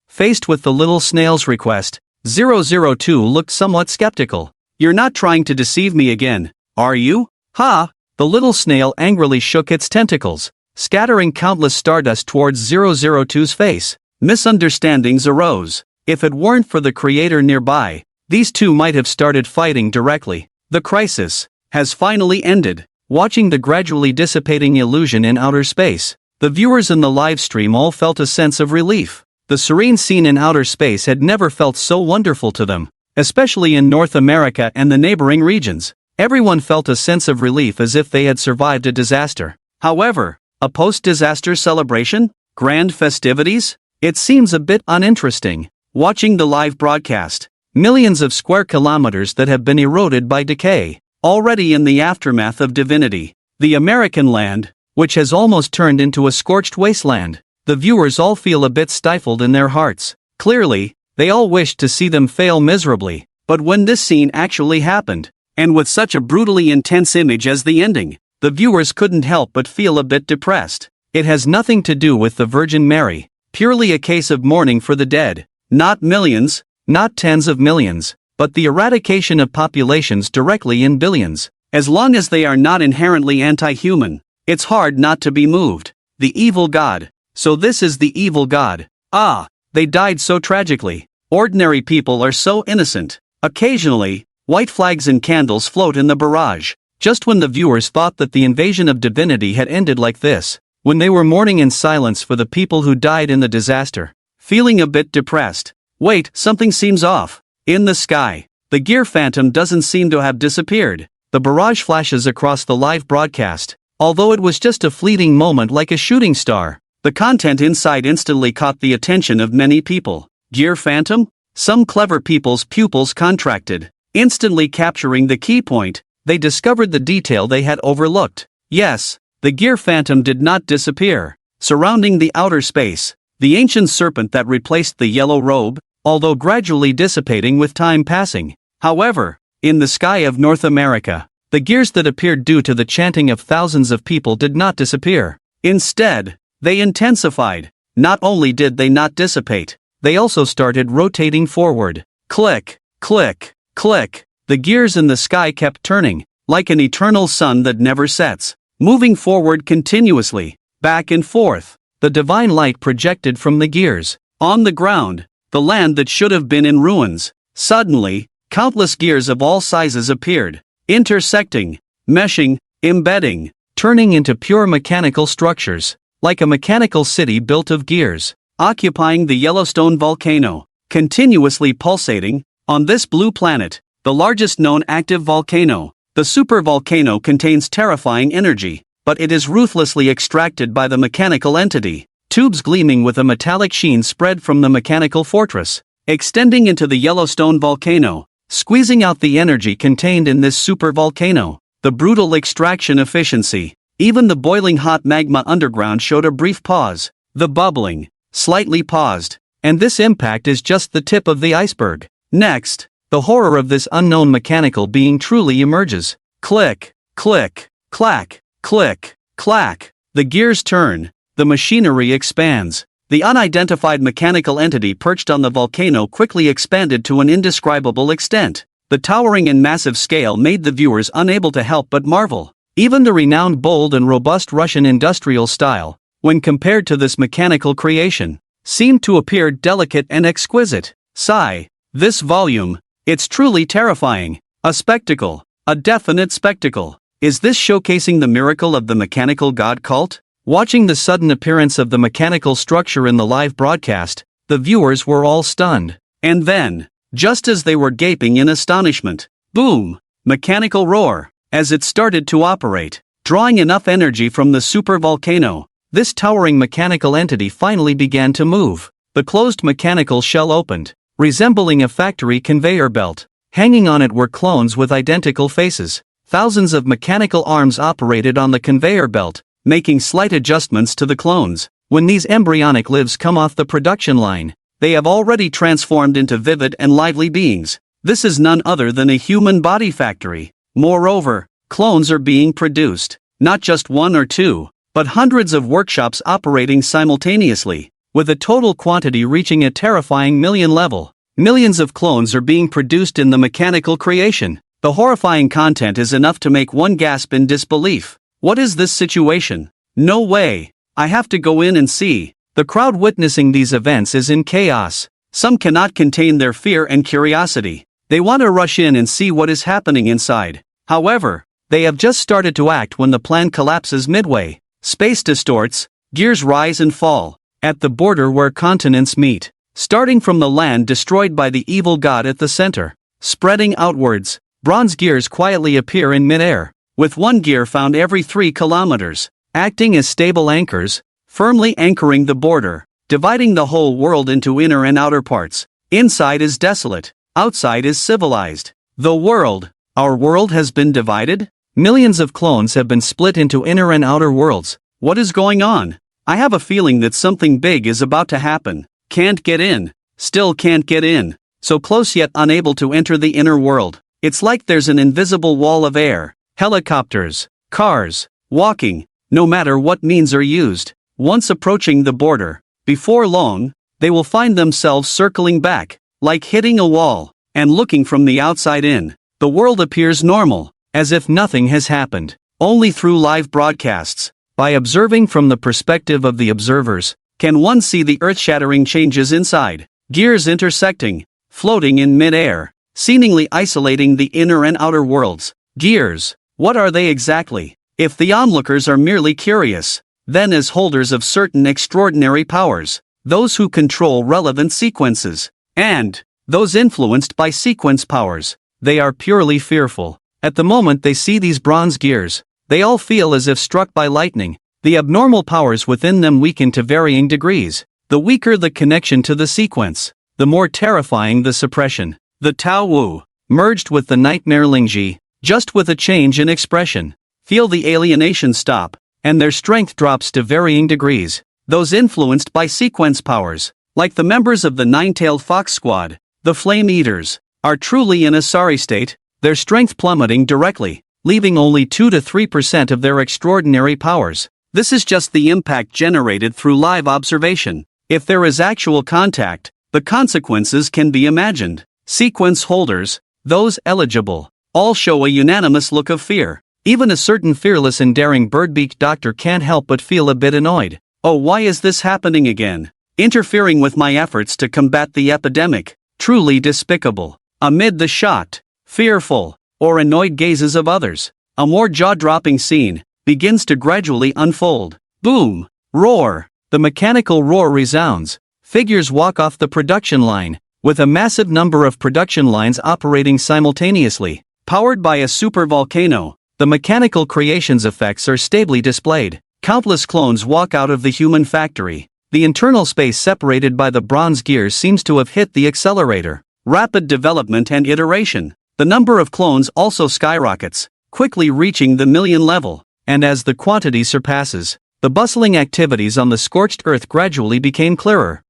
Faced with the little snail's request, 002 looked somewhat skeptical. "You're not trying to deceive me again, are you?" "Ha!" The little snail angrily shook its tentacles, scattering countless stardust towards 002's face. Misunderstandings arose. If it weren't for the creator nearby, these two might have started fighting directly. The crisis has finally ended. Watching the gradually dissipating illusion in outer space, the viewers in the live stream all felt a sense of relief. The serene scene in outer space had never felt so wonderful to them, especially in North America and the neighboring regions. Everyone felt a sense of relief as if they had survived a disaster. However, a post-disaster celebration? Grand festivities? It seems a bit uninteresting. Watching the live broadcast, millions of square kilometers that have been eroded by decay, already in the aftermath of divinity. The American land, which has almost turned into a scorched wasteland. The viewers all feel a bit stifled in their hearts. Clearly, they all wished to see them fail miserably, but when this scene actually happened, And with such a brutally intense image as the ending, the viewers couldn't help but feel a bit depressed. It has nothing to do with the Virgin Mary, purely a case of mourning for the dead. Not millions, not tens of millions, but the eradication of populations directly in billions. As long as they are not inherently anti-human, it's hard not to be moved. The evil god. So this is the evil god. Ah, they died so tragically. Ordinary people are so innocent. Occasionally, white flags and candles float in the barrage. Just when the viewers thought that the invasion of divinity had ended like this, when they were mourning in silence for the people who died in the disaster, feeling a bit depressed. Wait, something seems off. In the sky, the gear phantom doesn't seem to have disappeared. The barrage flashes across the live broadcast. Although it was just a fleeting moment like a shooting star, the content inside instantly caught the attention of many people. Gear phantom? Some clever people's pupils contracted. Instantly capturing the key point, they discovered the detail they had overlooked. Yes, the gear phantom did not disappear. Surrounding the outer space, the ancient serpent that replaced the yellow robe, although gradually dissipating with time passing. However, in the sky of North America, the gears that appeared due to the chanting of thousands of people did not disappear. Instead, they intensified. Not only did they not dissipate, they also started rotating forward. Click, click, click. The gears in the sky kept turning, like an eternal sun that never sets, moving forward continuously, back and forth. The divine light projected from the gears. On the ground, the land that should have been in ruins. Suddenly, countless gears of all sizes appeared, intersecting, meshing, embedding, turning into pure mechanical structures, like a mechanical city built of gears, occupying the Yellowstone volcano, continuously pulsating. On this blue planet, the largest known active volcano, the supervolcano contains terrifying energy, but it is ruthlessly extracted by the mechanical entity. Tubes gleaming with a metallic sheen spread from the mechanical fortress, extending into the Yellowstone volcano, squeezing out the energy contained in this supervolcano. The brutal extraction efficiency. Even the boiling hot magma underground showed a brief pause. The bubbling, slightly paused. And this impact is just the tip of the iceberg. Next, the horror of this unknown mechanical being truly emerges. Click, click, clack, click, clack. The gears turn. The machinery expands. The unidentified mechanical entity perched on the volcano quickly expanded to an indescribable extent. The towering and massive scale made the viewers unable to help but marvel. Even the renowned bold and robust Russian industrial style, when compared to this mechanical creation, seemed to appear delicate and exquisite. Sigh. This volume, it's truly terrifying. A spectacle. A definite spectacle. Is this showcasing the miracle of the mechanical god cult? Watching the sudden appearance of the mechanical structure in the live broadcast, the viewers were all stunned. And then, just as they were gaping in astonishment, boom! Mechanical roar. As it started to operate, drawing enough energy from the supervolcano, this towering mechanical entity finally began to move. The closed mechanical shell opened, resembling a factory conveyor belt. Hanging on it were clones with identical faces. Thousands of mechanical arms operated on the conveyor belt, making slight adjustments to the clones. When these embryonic lives come off the production line, they have already transformed into vivid and lively beings. This is none other than a human body factory. Moreover, clones are being produced, not just one or two, but hundreds of workshops operating simultaneously, with a total quantity reaching a terrifying million level. Millions of clones are being produced in the mechanical creation. The horrifying content is enough to make one gasp in disbelief. What is this situation? No way. I have to go in and see. The crowd witnessing these events is in chaos. Some cannot contain their fear and curiosity. They want to rush in and see what is happening inside. However, they have just started to act when the plan collapses midway. Space distorts, gears rise and fall, at the border where continents meet. Starting from the land destroyed by the evil god at the center. Spreading outwards, bronze gears quietly appear in midair, with one gear found every 3 kilometers, acting as stable anchors, firmly anchoring the border, dividing the whole world into inner and outer parts. Inside is desolate, outside is civilized. The world, our world has been divided? Millions of clones have been split into inner and outer worlds. What is going on? I have a feeling that something big is about to happen. Can't get in. Still can't get in. So close yet unable to enter the inner world. It's like there's an invisible wall of air, helicopters, cars, walking, no matter what means are used. Once approaching the border, before long, they will find themselves circling back, like hitting a wall, and looking from the outside in. The world appears normal, as if nothing has happened. Only through live broadcasts, by observing from the perspective of the observers, can one see the earth-shattering changes inside. Gears intersecting, floating in mid-air, seemingly isolating the inner and outer worlds. Gears, what are they exactly? If the onlookers are merely curious, then as holders of certain extraordinary powers, those who control relevant sequences, and those influenced by sequence powers, they are purely fearful. At the moment they see these bronze gears, they all feel as if struck by lightning. The abnormal powers within them weaken to varying degrees. The weaker the connection to the sequence, the more terrifying the suppression. The Tao Wu, merged with the nightmare Lingji, just with a change in expression, feel the alienation stop, and their strength drops to varying degrees. Those influenced by sequence powers, like the members of the Nine-Tailed Fox Squad, the Flame Eaters, are truly in a sorry state, their strength plummeting directly, leaving only 2 to 3% of their extraordinary powers. This is just the impact generated through live observation. If there is actual contact, the consequences can be imagined. Sequence holders, those eligible, all show a unanimous look of fear. Even a certain fearless and daring bird-beaked doctor can't help but feel a bit annoyed. Oh, why is this happening again? Interfering with my efforts to combat the epidemic. Truly despicable. Amid the shocked, fearful, or annoyed gazes of others, a more jaw-dropping scene begins to gradually unfold. Boom! Roar! The mechanical roar resounds. Figures walk off the production line, with a massive number of production lines operating simultaneously. Powered by a supervolcano, the mechanical creation's effects are stably displayed. Countless clones walk out of the human factory. The internal space separated by the bronze gears seems to have hit the accelerator. Rapid development and iteration. The number of clones also skyrockets, quickly reaching the million level. And as the quantity surpasses, the bustling activities on the scorched earth gradually became clearer.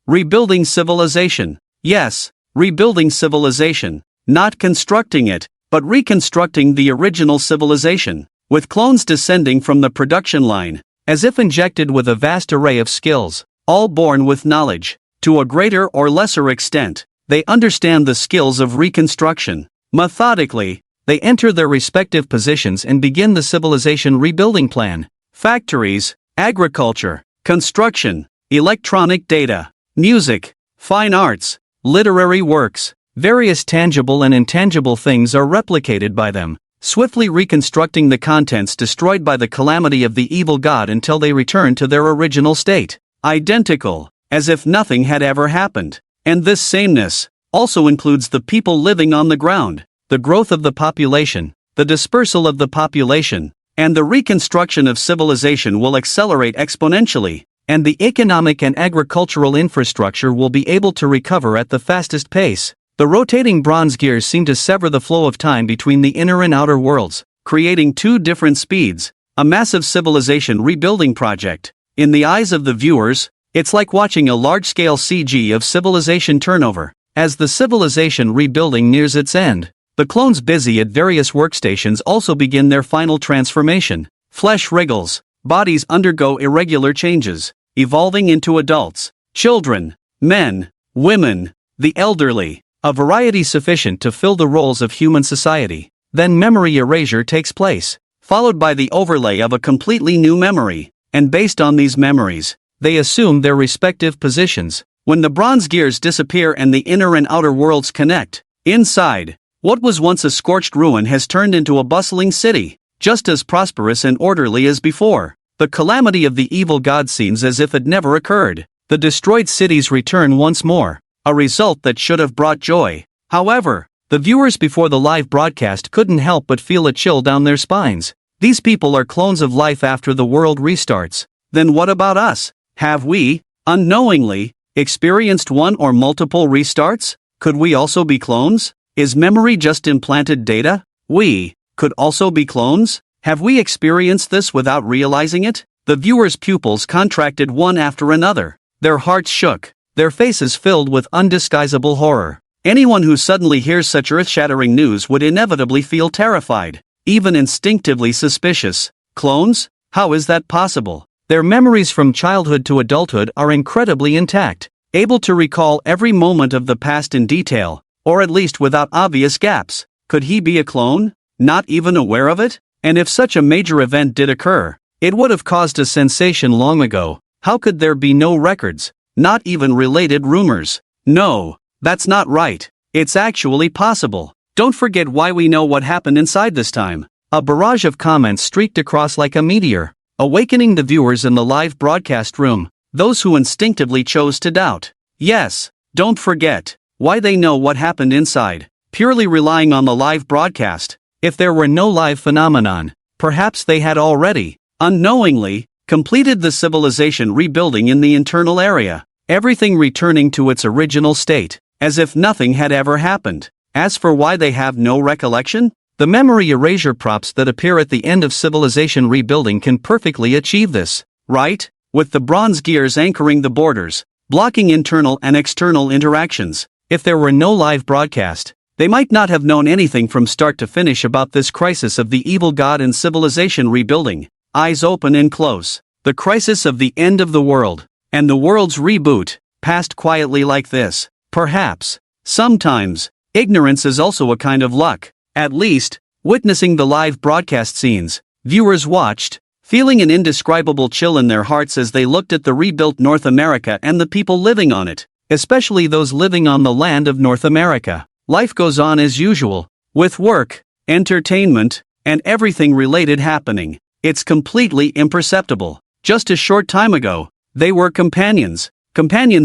Rebuilding civilization. Yes, rebuilding civilization. Not constructing it, but reconstructing the original civilization, with clones descending from the production line, as if injected with a vast array of skills, all born with knowledge. To a greater or lesser extent, they understand the skills of reconstruction. Methodically, they enter their respective positions and begin the civilization rebuilding plan. Factories, agriculture, construction, electronic data, music, fine arts, literary works, various tangible and intangible things are replicated by them, swiftly reconstructing the contents destroyed by the calamity of the evil god until they return to their original state, identical, as if nothing had ever happened. And this sameness also includes the people living on the ground, the growth of the population, the dispersal of the population, and the reconstruction of civilization will accelerate exponentially, and the economic and agricultural infrastructure will be able to recover at the fastest pace. The rotating bronze gears seem to sever the flow of time between the inner and outer worlds, creating two different speeds, a massive civilization rebuilding project. In the eyes of the viewers, it's like watching a large-scale CG of civilization turnover. As the civilization rebuilding nears its end, the clones busy at various workstations also begin their final transformation. Flesh wriggles, bodies undergo irregular changes, evolving into adults, children, men, women, the elderly, a variety sufficient to fill the roles of human society. Then memory erasure takes place, followed by the overlay of a completely new memory, and based on these memories, they assume their respective positions. When the bronze gears disappear and the inner and outer worlds connect, inside, what was once a scorched ruin has turned into a bustling city, just as prosperous and orderly as before. The calamity of the evil god seems as if it never occurred. The destroyed cities return once more, a result that should have brought joy. However, the viewers before the live broadcast couldn't help but feel a chill down their spines. These people are clones of life after the world restarts. Then what about us? Have we, unknowingly, experienced one or multiple restarts? Could we also be clones? Is memory just implanted data? We could also be clones? Have we experienced this without realizing it? The viewers' pupils contracted one after another. Their hearts shook, their faces filled with undisguisable horror. Anyone who suddenly hears such earth-shattering news would inevitably feel terrified, even instinctively suspicious. Clones? How is that possible? Their memories from childhood to adulthood are incredibly intact, able to recall every moment of the past in detail, or at least without obvious gaps. Could he be a clone? Not even aware of it? And if such a major event did occur, it would have caused a sensation long ago. How could there be no records? Not even related rumors? No, that's not right. It's actually possible. Don't forget why we know what happened inside this time. A barrage of comments streaked across like a meteor, awakening the viewers in the live broadcast room, those who instinctively chose to doubt. Yes, don't forget why they know what happened inside, purely relying on the live broadcast. If there were no live phenomenon, perhaps they had already, unknowingly, completed the civilization rebuilding in the internal area, everything returning to its original state, as if nothing had ever happened. As for why they have no recollection, the memory erasure props that appear at the end of civilization rebuilding can perfectly achieve this, right? With the bronze gears anchoring the borders, blocking internal and external interactions. If there were no live broadcast, they might not have known anything from start to finish about this crisis of the evil god and civilization rebuilding. Eyes open and close. The crisis of the end of the world, and the world's reboot, passed quietly like this. Perhaps, sometimes, ignorance is also a kind of luck. At least, witnessing the live broadcast scenes, viewers watched, feeling an indescribable chill in their hearts as they looked at the rebuilt North America and the people living on it, especially those living on the land of North America. Life goes on as usual, with work, entertainment, and everything related happening. It's completely imperceptible. Just a short time ago, they were companions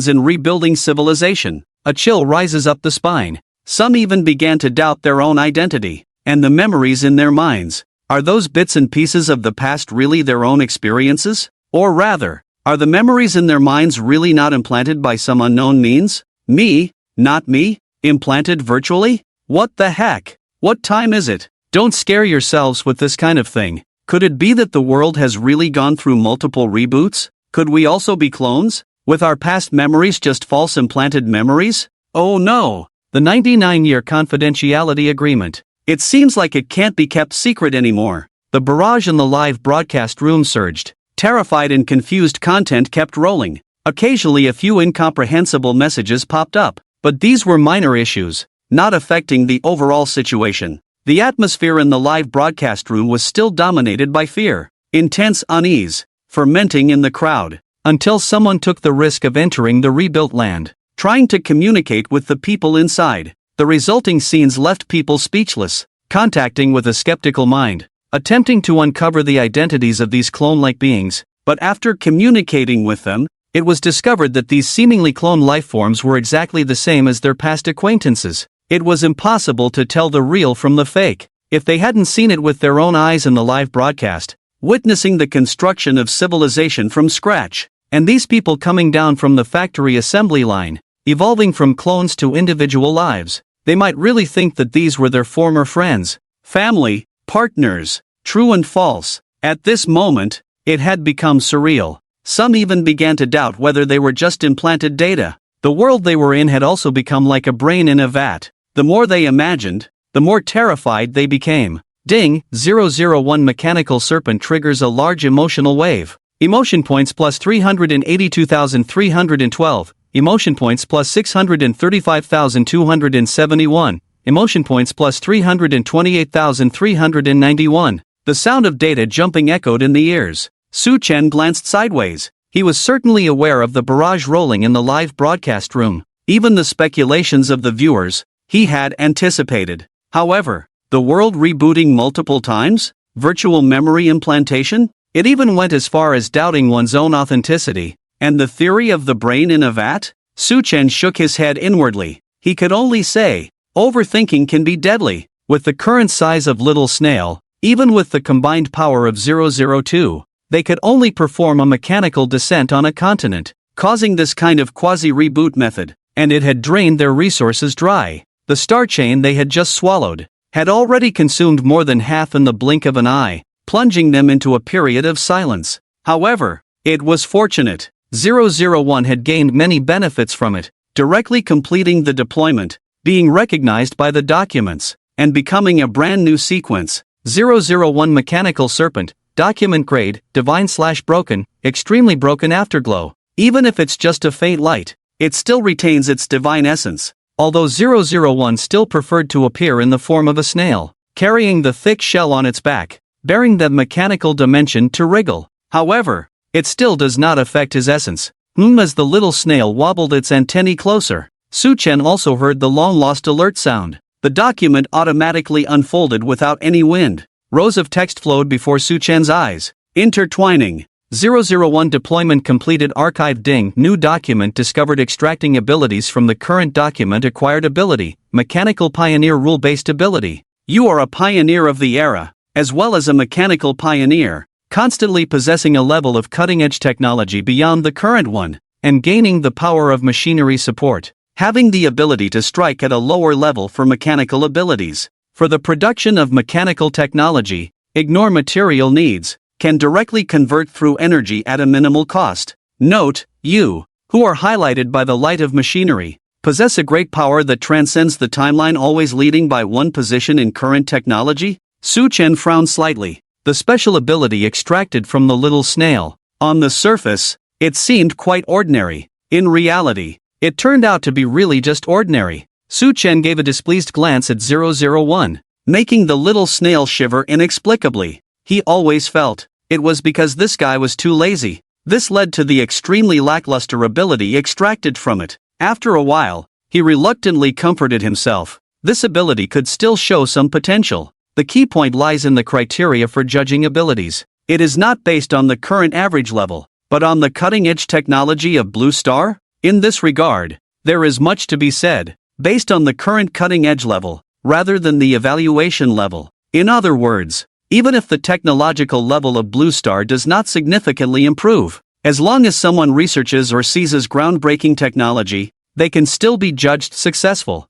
in rebuilding civilization. A chill rises up the spine. Some even began to doubt their own identity, and the memories in their minds. Are those bits and pieces of the past really their own experiences? Or rather, are the memories in their minds really not implanted by some unknown means? Me? Not me? Implanted virtually? What the heck? What time is it? Don't scare yourselves with this kind of thing. Could it be that the world has really gone through multiple reboots? Could we also be clones? With our past memories just false implanted memories? Oh no! The 99-year confidentiality agreement. It seems like it can't be kept secret anymore. The barrage in the live broadcast room surged. Terrified and confused content kept rolling. Occasionally a few incomprehensible messages popped up, but these were minor issues, not affecting the overall situation. The atmosphere in the live broadcast room was still dominated by fear, intense unease, fermenting in the crowd, until someone took the risk of entering the rebuilt land, trying to communicate with the people inside. The resulting scenes left people speechless, contacting with a skeptical mind, attempting to uncover the identities of these clone-like beings, but after communicating with them, it was discovered that these seemingly clone life forms were exactly the same as their past acquaintances. It was impossible to tell the real from the fake. If they hadn't seen it with their own eyes in the live broadcast, witnessing the construction of civilization from scratch, and these people coming down from the factory assembly line, evolving from clones to individual lives, they might really think that these were their former friends, family, partners, true and false. At this moment, it had become surreal. Some even began to doubt whether they were just implanted data. The world they were in had also become like a brain in a vat. The more they imagined, the more terrified they became. Ding, 001 mechanical serpent triggers a large emotional wave. Emotion points plus 382,312. Emotion points plus 635,271. Emotion points plus 328,391. The sound of data jumping echoed in the ears. Su Chen glanced sideways. He was certainly aware of the barrage rolling in the live broadcast room. Even the speculations of the viewers, he had anticipated. However, the world rebooting multiple times? Virtual memory implantation? It even went as far as doubting one's own authenticity. And the theory of the brain in a vat? Su Chen shook his head inwardly. He could only say, overthinking can be deadly. With the current size of Little Snail, even with the combined power of 002, they could only perform a mechanical descent on a continent, causing this kind of quasi-reboot method, and it had drained their resources dry. The star chain they had just swallowed had already consumed more than half in the blink of an eye, plunging them into a period of silence. However, it was fortunate. 001 had gained many benefits from it, directly completing the deployment, being recognized by the documents, and becoming a brand new sequence. 001 Mechanical Serpent, document grade, divine/broken, extremely broken afterglow. Even if it's just a faint light, it still retains its divine essence. Although 001 still preferred to appear in the form of a snail, carrying the thick shell on its back, bearing the mechanical dimension to wriggle. However, it still does not affect his essence. As the little snail wobbled its antennae closer, Su-Chen also heard the long-lost alert sound. The document automatically unfolded without any wind. Rows of text flowed before Su-Chen's eyes, intertwining. 001 deployment completed. Archive ding. New document discovered. Extracting abilities from the current document. Acquired ability, mechanical pioneer rule-based ability. You are a pioneer of the era, as well as a mechanical pioneer, constantly possessing a level of cutting-edge technology beyond the current one, and gaining the power of machinery support. Having the ability to strike at a lower level for mechanical abilities. For the production of mechanical technology, ignore material needs, can directly convert through energy at a minimal cost. Note, you, who are highlighted by the light of machinery, possess a great power that transcends the timeline, always leading by one position in current technology. Su-Chen frowned slightly. The special ability extracted from the little snail. On the surface, it seemed quite ordinary. In reality, it turned out to be really just ordinary. Su-Chen gave a displeased glance at 001, making the little snail shiver inexplicably. He always felt it was because this guy was too lazy. This led to the extremely lackluster ability extracted from it. After a while, he reluctantly comforted himself. This ability could still show some potential. The key point lies in the criteria for judging abilities. It is not based on the current average level, but on the cutting-edge technology of Blue Star. In this regard, there is much to be said, based on the current cutting-edge level, rather than the evaluation level. In other words, even if the technological level of Blue Star does not significantly improve, as long as someone researches or seizes groundbreaking technology, they can still be judged successful,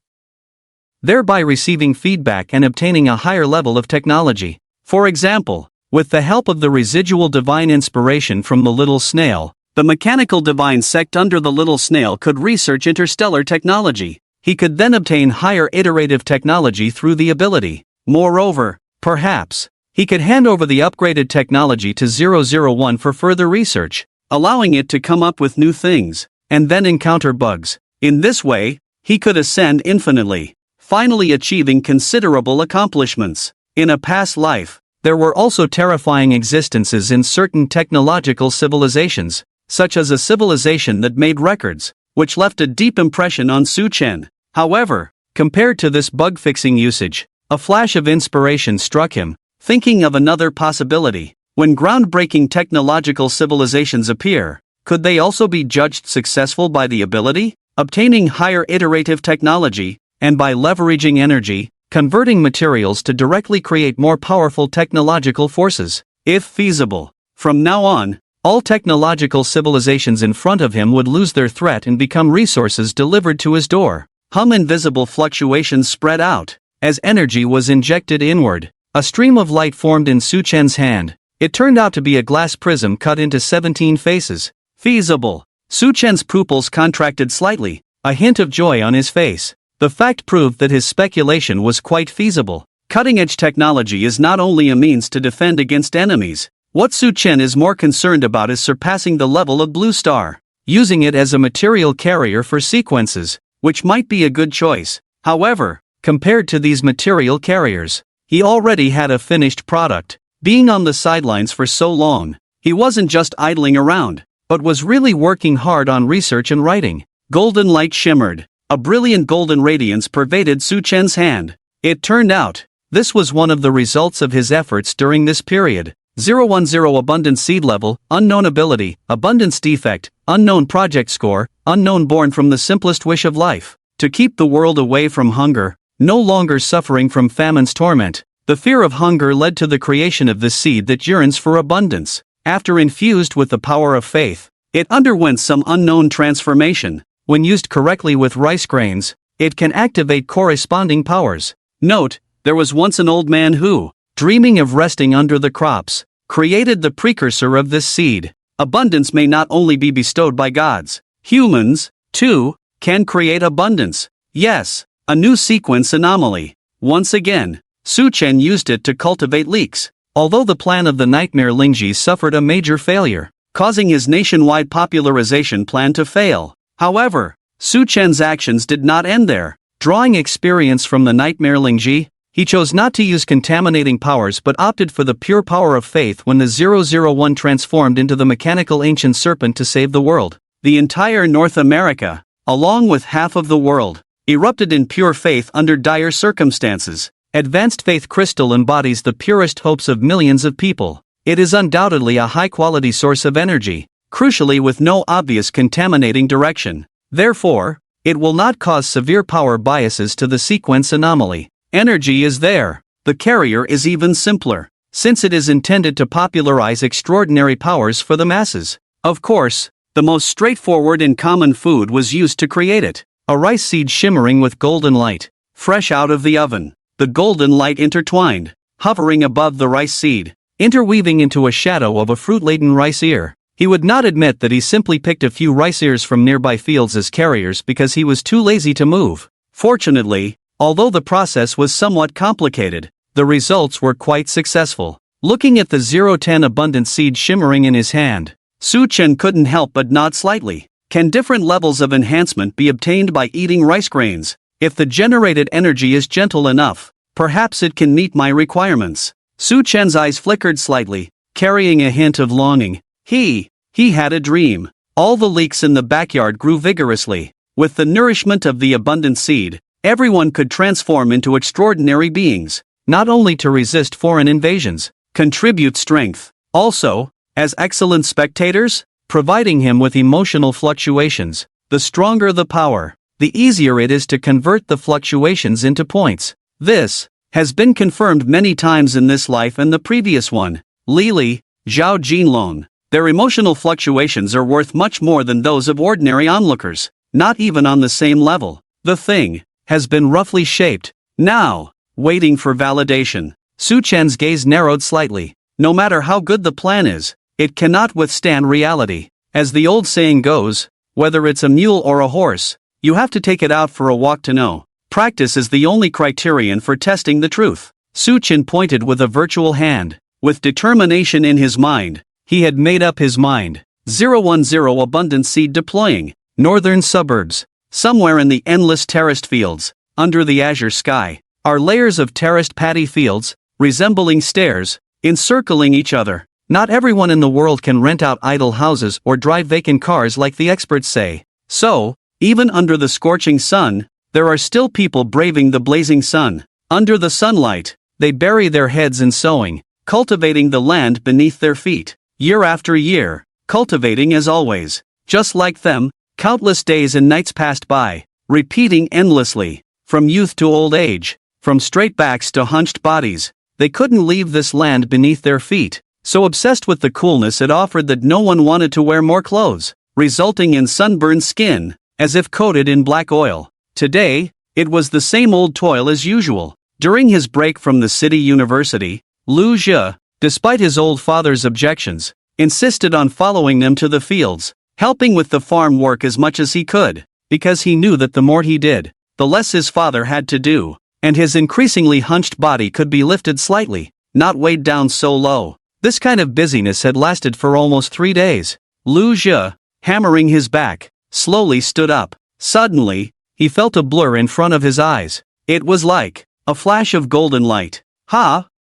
thereby receiving feedback and obtaining a higher level of technology. For example, with the help of the residual divine inspiration from the little snail, the mechanical divine sect under the little snail could research interstellar technology. He could then obtain higher iterative technology through the ability. Moreover, perhaps, he could hand over the upgraded technology to 001 for further research, allowing it to come up with new things, and then encounter bugs. In this way, he could ascend infinitely, finally achieving considerable accomplishments. In a past life, there were also terrifying existences in certain technological civilizations, such as a civilization that made records, which left a deep impression on Su-Chen. However, compared to this bug-fixing usage, a flash of inspiration struck him, thinking of another possibility. When groundbreaking technological civilizations appear, could they also be judged successful by the ability, obtaining higher iterative technology, and by leveraging energy, converting materials to directly create more powerful technological forces? If feasible, from now on, all technological civilizations in front of him would lose their threat and become resources delivered to his door. Invisible fluctuations spread out. As energy was injected inward, a stream of light formed in Su-Chen's hand. It turned out to be a glass prism cut into 17 faces. Feasible. Su-Chen's pupils contracted slightly, a hint of joy on his face. The fact proved that his speculation was quite feasible. Cutting-edge technology is not only a means to defend against enemies. What Su-Chen is more concerned about is surpassing the level of Blue Star, using it as a material carrier for sequences, which might be a good choice. However, compared to these material carriers, he already had a finished product. Being on the sidelines for so long, he wasn't just idling around, but was really working hard on research and writing. Golden light shimmered. A brilliant golden radiance pervaded Su-Chen's hand. It turned out, this was one of the results of his efforts during this period. 010 Abundance Seed Level, Unknown Ability, Abundance Defect, Unknown Project Score, Unknown. Born from the simplest wish of life, to keep the world away from hunger, no longer suffering from famine's torment. The fear of hunger led to the creation of this seed that yearns for abundance. After infused with the power of faith, it underwent some unknown transformation. When used correctly with rice grains, it can activate corresponding powers. Note, there was once an old man who, dreaming of resting under the crops, created the precursor of this seed. Abundance may not only be bestowed by gods. Humans, too, can create abundance. Yes, A new sequence anomaly. Once again, Su Chen used it to cultivate leaks. Although the plan of the Nightmare Lingji suffered a major failure, causing his nationwide popularization plan to fail. However, Su Chen's actions did not end there. Drawing experience from the Nightmare Lingji, he chose not to use contaminating powers but opted for the pure power of faith when the 001 transformed into the mechanical ancient serpent to save the world. The entire North America, along with half of the world, erupted in pure faith under dire circumstances. Advanced Faith Crystal embodies the purest hopes of millions of people. It is undoubtedly a high-quality source of energy, crucially with no obvious contaminating direction. Therefore, it will not cause severe power biases to the sequence anomaly. Energy is there. The carrier is even simpler, since it is intended to popularize extraordinary powers for the masses. Of course, the most straightforward and common food was used to create it. A rice seed shimmering with golden light, fresh out of the oven. The golden light intertwined, hovering above the rice seed, interweaving into a shadow of a fruit-laden rice ear. He would not admit that he simply picked a few rice ears from nearby fields as carriers because he was too lazy to move. Fortunately, although the process was somewhat complicated, the results were quite successful. Looking at the 010 abundant seed shimmering in his hand, Su Chen couldn't help but nod slightly. Can different levels of enhancement be obtained by eating rice grains? If the generated energy is gentle enough, perhaps it can meet my requirements. Su Chen's eyes flickered slightly, carrying a hint of longing. He had a dream. All the leeks in the backyard grew vigorously. With the nourishment of the abundant seed, everyone could transform into extraordinary beings, not only to resist foreign invasions, contribute strength, also, as excellent spectators, providing him with emotional fluctuations. The stronger the power, the easier it is to convert the fluctuations into points. This has been confirmed many times in this life and the previous one. Lili, Zhao Jinlong. Their emotional fluctuations are worth much more than those of ordinary onlookers, not even on the same level. The thing has been roughly shaped. Now, waiting for validation. Su Chen's gaze narrowed slightly. No matter how good the plan is, it cannot withstand reality. As the old saying goes, whether it's a mule or a horse, you have to take it out for a walk to know. Practice is the only criterion for testing the truth. Su Chen pointed with a virtual hand. With determination in his mind, he had made up his mind. 010 abundant seed deploying. Northern suburbs. Somewhere in the endless terraced fields, under the azure sky, are layers of terraced paddy fields, resembling stairs, encircling each other. Not everyone in the world can rent out idle houses or drive vacant cars like the experts say. So, even under the scorching sun, there are still people braving the blazing sun. Under the sunlight, they bury their heads in sowing, cultivating the land beneath their feet. Year after year, cultivating as always. Just like them, countless days and nights passed by, repeating endlessly. From youth to old age, from straight backs to hunched bodies, they couldn't leave this land beneath their feet. So obsessed with the coolness it offered that no one wanted to wear more clothes, resulting in sunburned skin, as if coated in black oil. Today, it was the same old toil as usual. During his break from the city university, Lu Zhe, despite his old father's objections, insisted on following them to the fields, helping with the farm work as much as he could, because he knew that the more he did, the less his father had to do, and his increasingly hunched body could be lifted slightly, not weighed down so low. This kind of busyness had lasted for almost 3 days. Lu Zhe, hammering his back, slowly stood up. Suddenly, he felt a blur in front of his eyes. It was like a flash of golden light.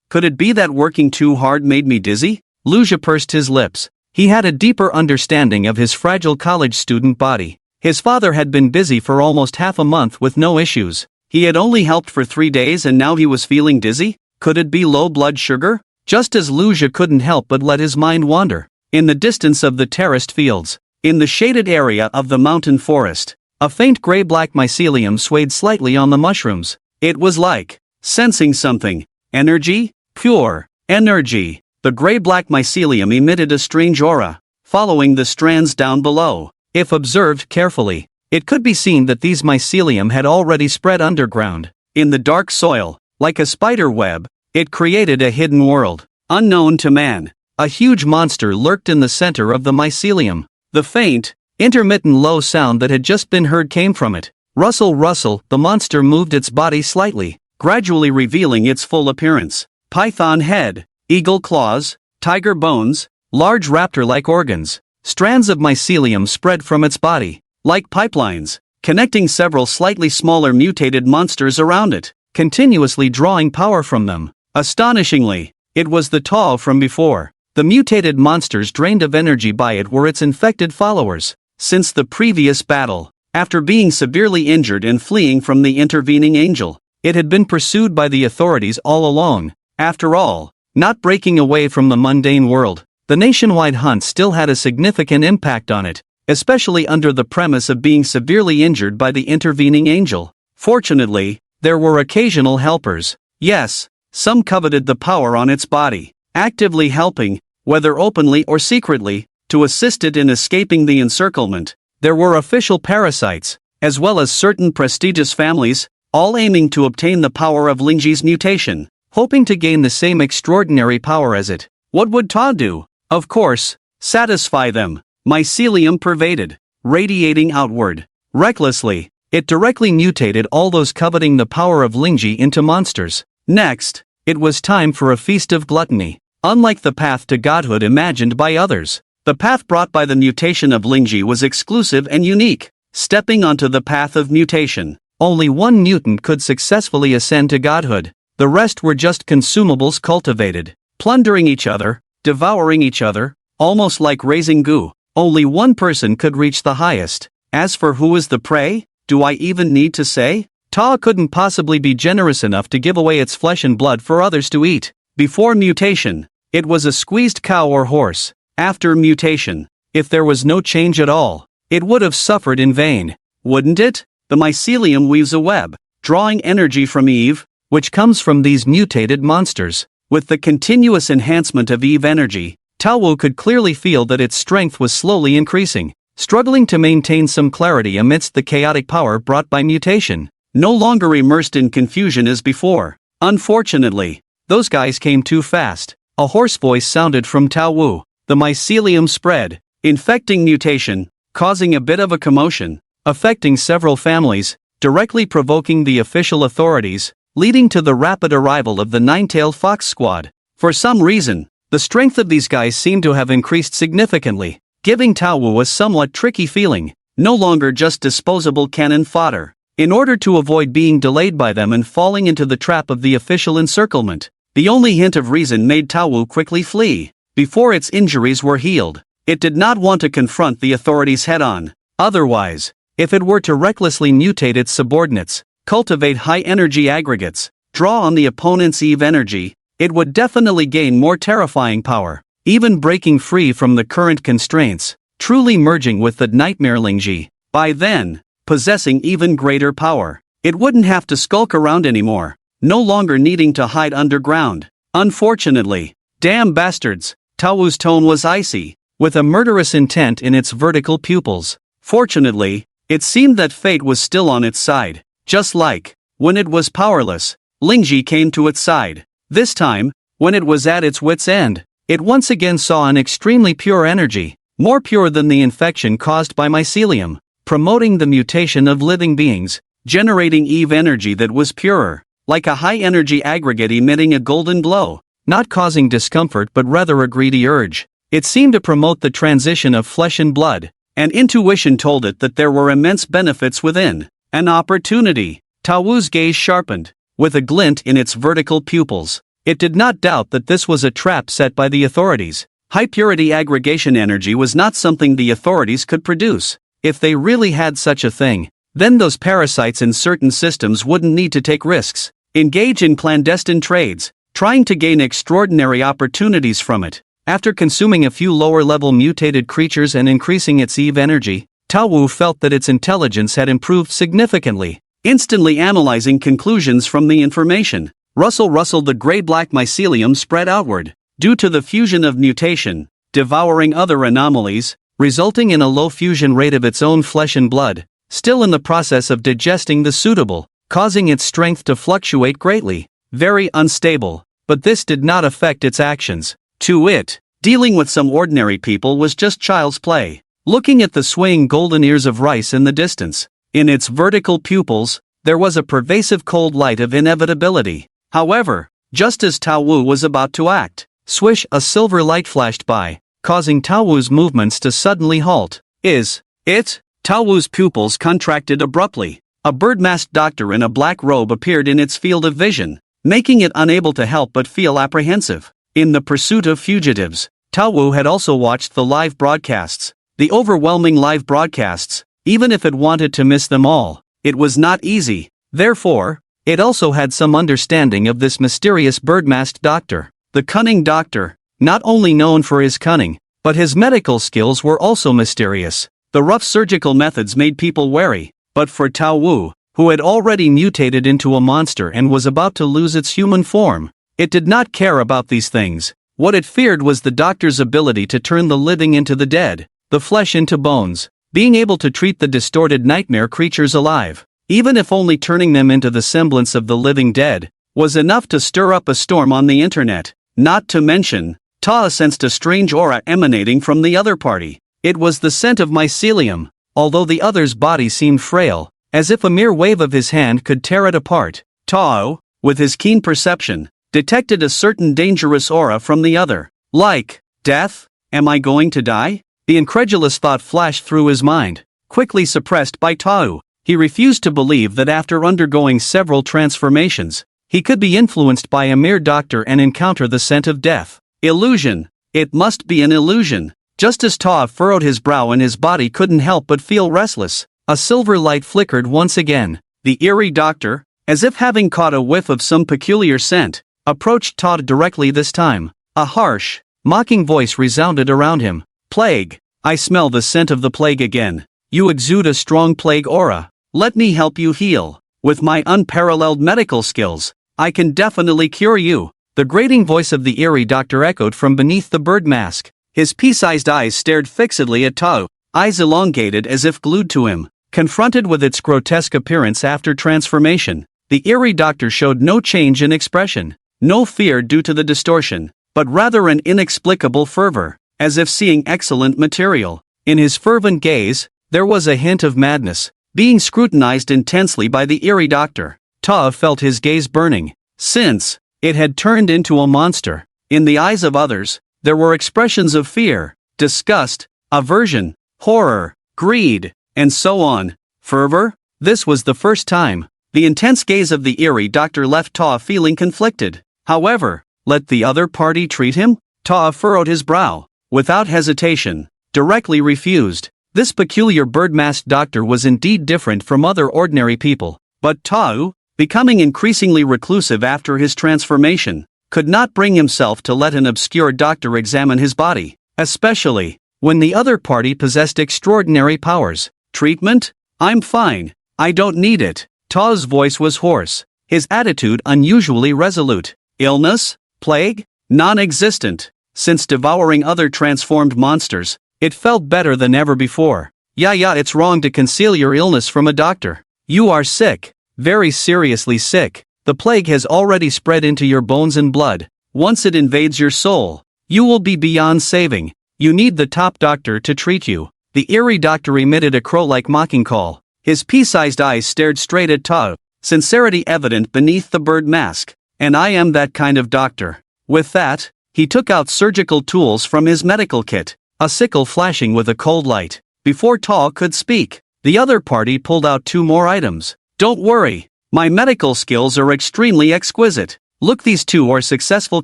Could it be that working too hard made me dizzy? Lu Zhe pursed his lips. He had a deeper understanding of his fragile college student body. His father had been busy for almost half a month with no issues. He had only helped for 3 days and now he was feeling dizzy? Could it be low blood sugar? Just as Lu Zhe couldn't help but let his mind wander. In the distance of the terraced fields, in the shaded area of the mountain forest, a faint gray-black mycelium swayed slightly on the mushrooms. It was like sensing something. Energy? Pure energy. The gray-black mycelium emitted a strange aura, following the strands down below. If observed carefully, it could be seen that these mycelium had already spread underground. In the dark soil, like a spider web, it created a hidden world, unknown to man. A huge monster lurked in the center of the mycelium. The faint, intermittent low sound that had just been heard came from it. Rustle, rustle, the monster moved its body slightly, gradually revealing its full appearance. Python head, eagle claws, tiger bones, large raptor-like organs. Strands of mycelium spread from its body, like pipelines, connecting several slightly smaller mutated monsters around it, continuously drawing power from them. Astonishingly, it was the Tao from before. The mutated monsters drained of energy by it were its infected followers. Since the previous battle, after being severely injured and fleeing from the intervening angel, it had been pursued by the authorities all along. After all, not breaking away from the mundane world, the nationwide hunt still had a significant impact on it, especially under the premise of being severely injured by the intervening angel. Fortunately, there were occasional helpers. Yes, some coveted the power on its body, actively helping, whether openly or secretly, to assist it in escaping the encirclement. There were official parasites, as well as certain prestigious families, all aiming to obtain the power of Lingji's mutation, hoping to gain the same extraordinary power as it. What would Ta do? Of course, satisfy them. Mycelium pervaded, radiating outward. Recklessly, it directly mutated all those coveting the power of Lingji into monsters. Next, it was time for a feast of gluttony. Unlike the path to godhood imagined by others, the path brought by the mutation of Lingji was exclusive and unique. Stepping onto the path of mutation, only one mutant could successfully ascend to godhood. The rest were just consumables cultivated, plundering each other, devouring each other, almost like raising goo. Only one person could reach the highest. As for who is the prey, do I even need to say? Ta couldn't possibly be generous enough to give away its flesh and blood for others to eat. Before mutation, it was a squeezed cow or horse. After mutation, if there was no change at all, it would have suffered in vain, wouldn't it? The mycelium weaves a web, drawing energy from Eve, which comes from these mutated monsters. With the continuous enhancement of Eve energy, Taowu could clearly feel that its strength was slowly increasing, struggling to maintain some clarity amidst the chaotic power brought by mutation. No longer immersed in confusion as before. Unfortunately, those guys came too fast. A hoarse voice sounded from Taowu. The mycelium spread, infecting mutation, causing a bit of a commotion, affecting several families, directly provoking the official authorities, leading to the rapid arrival of the nine-tailed fox squad. For some reason, the strength of these guys seemed to have increased significantly, giving Taowu a somewhat tricky feeling, no longer just disposable cannon fodder. In order to avoid being delayed by them and falling into the trap of the official encirclement, the only hint of reason made Taowu quickly flee. Before its injuries were healed, it did not want to confront the authorities head-on. Otherwise, if it were to recklessly mutate its subordinates, cultivate high-energy aggregates, draw on the opponent's Eve energy, it would definitely gain more terrifying power, even breaking free from the current constraints, truly merging with the nightmare Lingji. By then, possessing even greater power, it wouldn't have to skulk around anymore, no longer needing to hide underground. Unfortunately, damn bastards, Taowu's tone was icy, with a murderous intent in its vertical pupils. Fortunately, it seemed that fate was still on its side. Just like, when it was powerless, Lingji came to its side. This time, when it was at its wit's end, it once again saw an extremely pure energy, more pure than the infection caused by mycelium, promoting the mutation of living beings, generating Eve energy that was purer, like a high-energy aggregate emitting a golden glow, not causing discomfort but rather a greedy urge. It seemed to promote the transition of flesh and blood, and intuition told it that there were immense benefits within. An opportunity. Taowu's gaze sharpened, with a glint in its vertical pupils. It did not doubt that this was a trap set by the authorities. High-purity aggregation energy was not something the authorities could produce. If they really had such a thing, then those parasites in certain systems wouldn't need to take risks, engage in clandestine trades, trying to gain extraordinary opportunities from it. After consuming a few lower-level mutated creatures and increasing its Eve energy, Taowu felt that its intelligence had improved significantly, instantly analyzing conclusions from the information. Rustle, the gray-black mycelium spread outward, due to the fusion of mutation, devouring other anomalies, resulting in a low fusion rate of its own flesh and blood, still in the process of digesting the suitable, causing its strength to fluctuate greatly. Very unstable, but this did not affect its actions. To it, dealing with some ordinary people was just child's play. Looking at the swaying golden ears of rice in the distance, In its vertical pupils, there was a pervasive cold light of inevitability. However, just as Tao Wu was about to act, swish, a silver light flashed by, causing Tao Wu's movements to suddenly halt. Is it? Tao Wu's pupils contracted abruptly. A bird-masked doctor in a black robe appeared in its field of vision, making it unable to help but feel apprehensive. In the pursuit of fugitives, Tao Wu had also watched the live broadcasts. The overwhelming live broadcasts, even if it wanted to miss them all, it was not easy. Therefore, it also had some understanding of this mysterious bird-masked doctor. The cunning doctor, not only known for his cunning, but his medical skills were also mysterious. The rough surgical methods made people wary, but for Tao Wu, who had already mutated into a monster and was about to lose its human form, it did not care about these things. What it feared was the doctor's ability to turn the living into the dead, the flesh into bones, being able to treat the distorted nightmare creatures alive, even if only turning them into the semblance of the living dead, was enough to stir up a storm on the internet. Not to mention, Ta sensed a strange aura emanating from the other party. It was the scent of mycelium, although the other's body seemed frail, as if a mere wave of his hand could tear it apart. Tao, with his keen perception, detected a certain dangerous aura from the other. Like death? Am I going to die? The incredulous thought flashed through his mind, quickly suppressed by Tao. He refused to believe that after undergoing several transformations, he could be influenced by a mere doctor and encounter the scent of death. Illusion. It must be an illusion. Just as Ta furrowed his brow and his body couldn't help but feel restless, a silver light flickered once again. The eerie doctor, as if having caught a whiff of some peculiar scent, approached Ta directly this time. A harsh, mocking voice resounded around him. Plague. I smell the scent of the plague again. You exude a strong plague aura. Let me help you heal. With my unparalleled medical skills, I can definitely cure you. The grating voice of the eerie doctor echoed from beneath the bird mask. His pea-sized eyes stared fixedly at Tao, eyes elongated as if glued to him. Confronted with its grotesque appearance after transformation, the eerie doctor showed no change in expression, no fear due to the distortion, but rather an inexplicable fervor, as if seeing excellent material. In his fervent gaze, there was a hint of madness, being scrutinized intensely by the eerie doctor. Ta felt his gaze burning, since it had turned into a monster. In the eyes of others, there were expressions of fear, disgust, aversion, horror, greed, and so on. Fervor? This was the first time. The intense gaze of the eerie doctor left Ta feeling conflicted. However, let the other party treat him? Ta furrowed his brow. Without hesitation, directly refused. This peculiar bird-masked doctor was indeed different from other ordinary people, but Tao, becoming increasingly reclusive after his transformation, could not bring himself to let an obscure doctor examine his body, especially when the other party possessed extraordinary powers. Treatment? I'm fine. I don't need it. Tao's voice was hoarse, his attitude unusually resolute. Illness? Plague? Non-existent. Since devouring other transformed monsters, it felt better than ever before. Yeah, it's wrong to conceal your illness from a doctor. You are sick. Very seriously sick. The plague has already spread into your bones and blood. Once it invades your soul, you will be beyond saving. You need the top doctor to treat you. The eerie doctor emitted a crow-like mocking call. His pea-sized eyes stared straight at Tao, sincerity evident beneath the bird mask. And I am that kind of doctor. With that, he took out surgical tools from his medical kit, a sickle flashing with a cold light. Before Tao could speak, the other party pulled out 2 more items. Don't worry, my medical skills are extremely exquisite. Look, these 2 are successful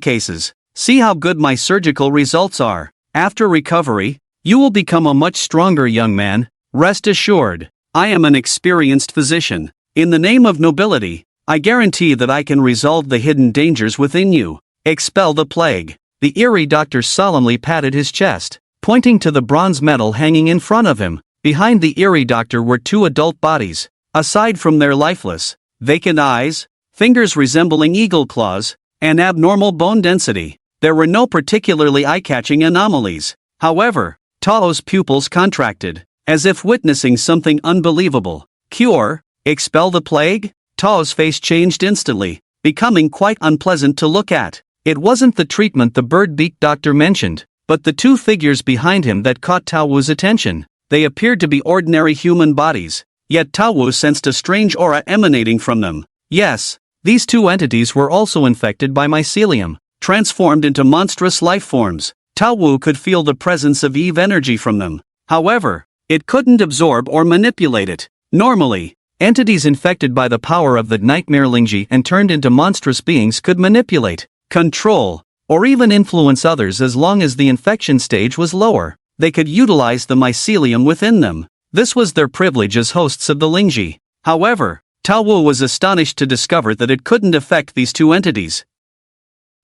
cases. See how good my surgical results are. After recovery, you will become a much stronger young man. Rest assured, I am an experienced physician. In the name of nobility, I guarantee that I can resolve the hidden dangers within you. Expel the plague. The eerie doctor solemnly patted his chest, pointing to the bronze medal hanging in front of him. Behind the eerie doctor were 2 adult bodies. Aside from their lifeless, vacant eyes, fingers resembling eagle claws, and abnormal bone density, there were no particularly eye-catching anomalies. However, Tao's pupils contracted, as if witnessing something unbelievable. Cure? Expel the plague? Tao's face changed instantly, becoming quite unpleasant to look at. It wasn't the treatment the bird-beak doctor mentioned, but the 2 figures behind him that caught Tao Wu's attention. They appeared to be ordinary human bodies, yet Tao Wu sensed a strange aura emanating from them. Yes, these two entities were also infected by mycelium, transformed into monstrous life forms. Tao Wu could feel the presence of Eve energy from them. However, it couldn't absorb or manipulate it. Normally, entities infected by the power of the nightmare Lingji and turned into monstrous beings could manipulate, control, or even influence others as long as the infection stage was lower. They could utilize the mycelium within them. This was their privilege as hosts of the Lingji. However, Tao Wu was astonished to discover that it couldn't affect these two entities.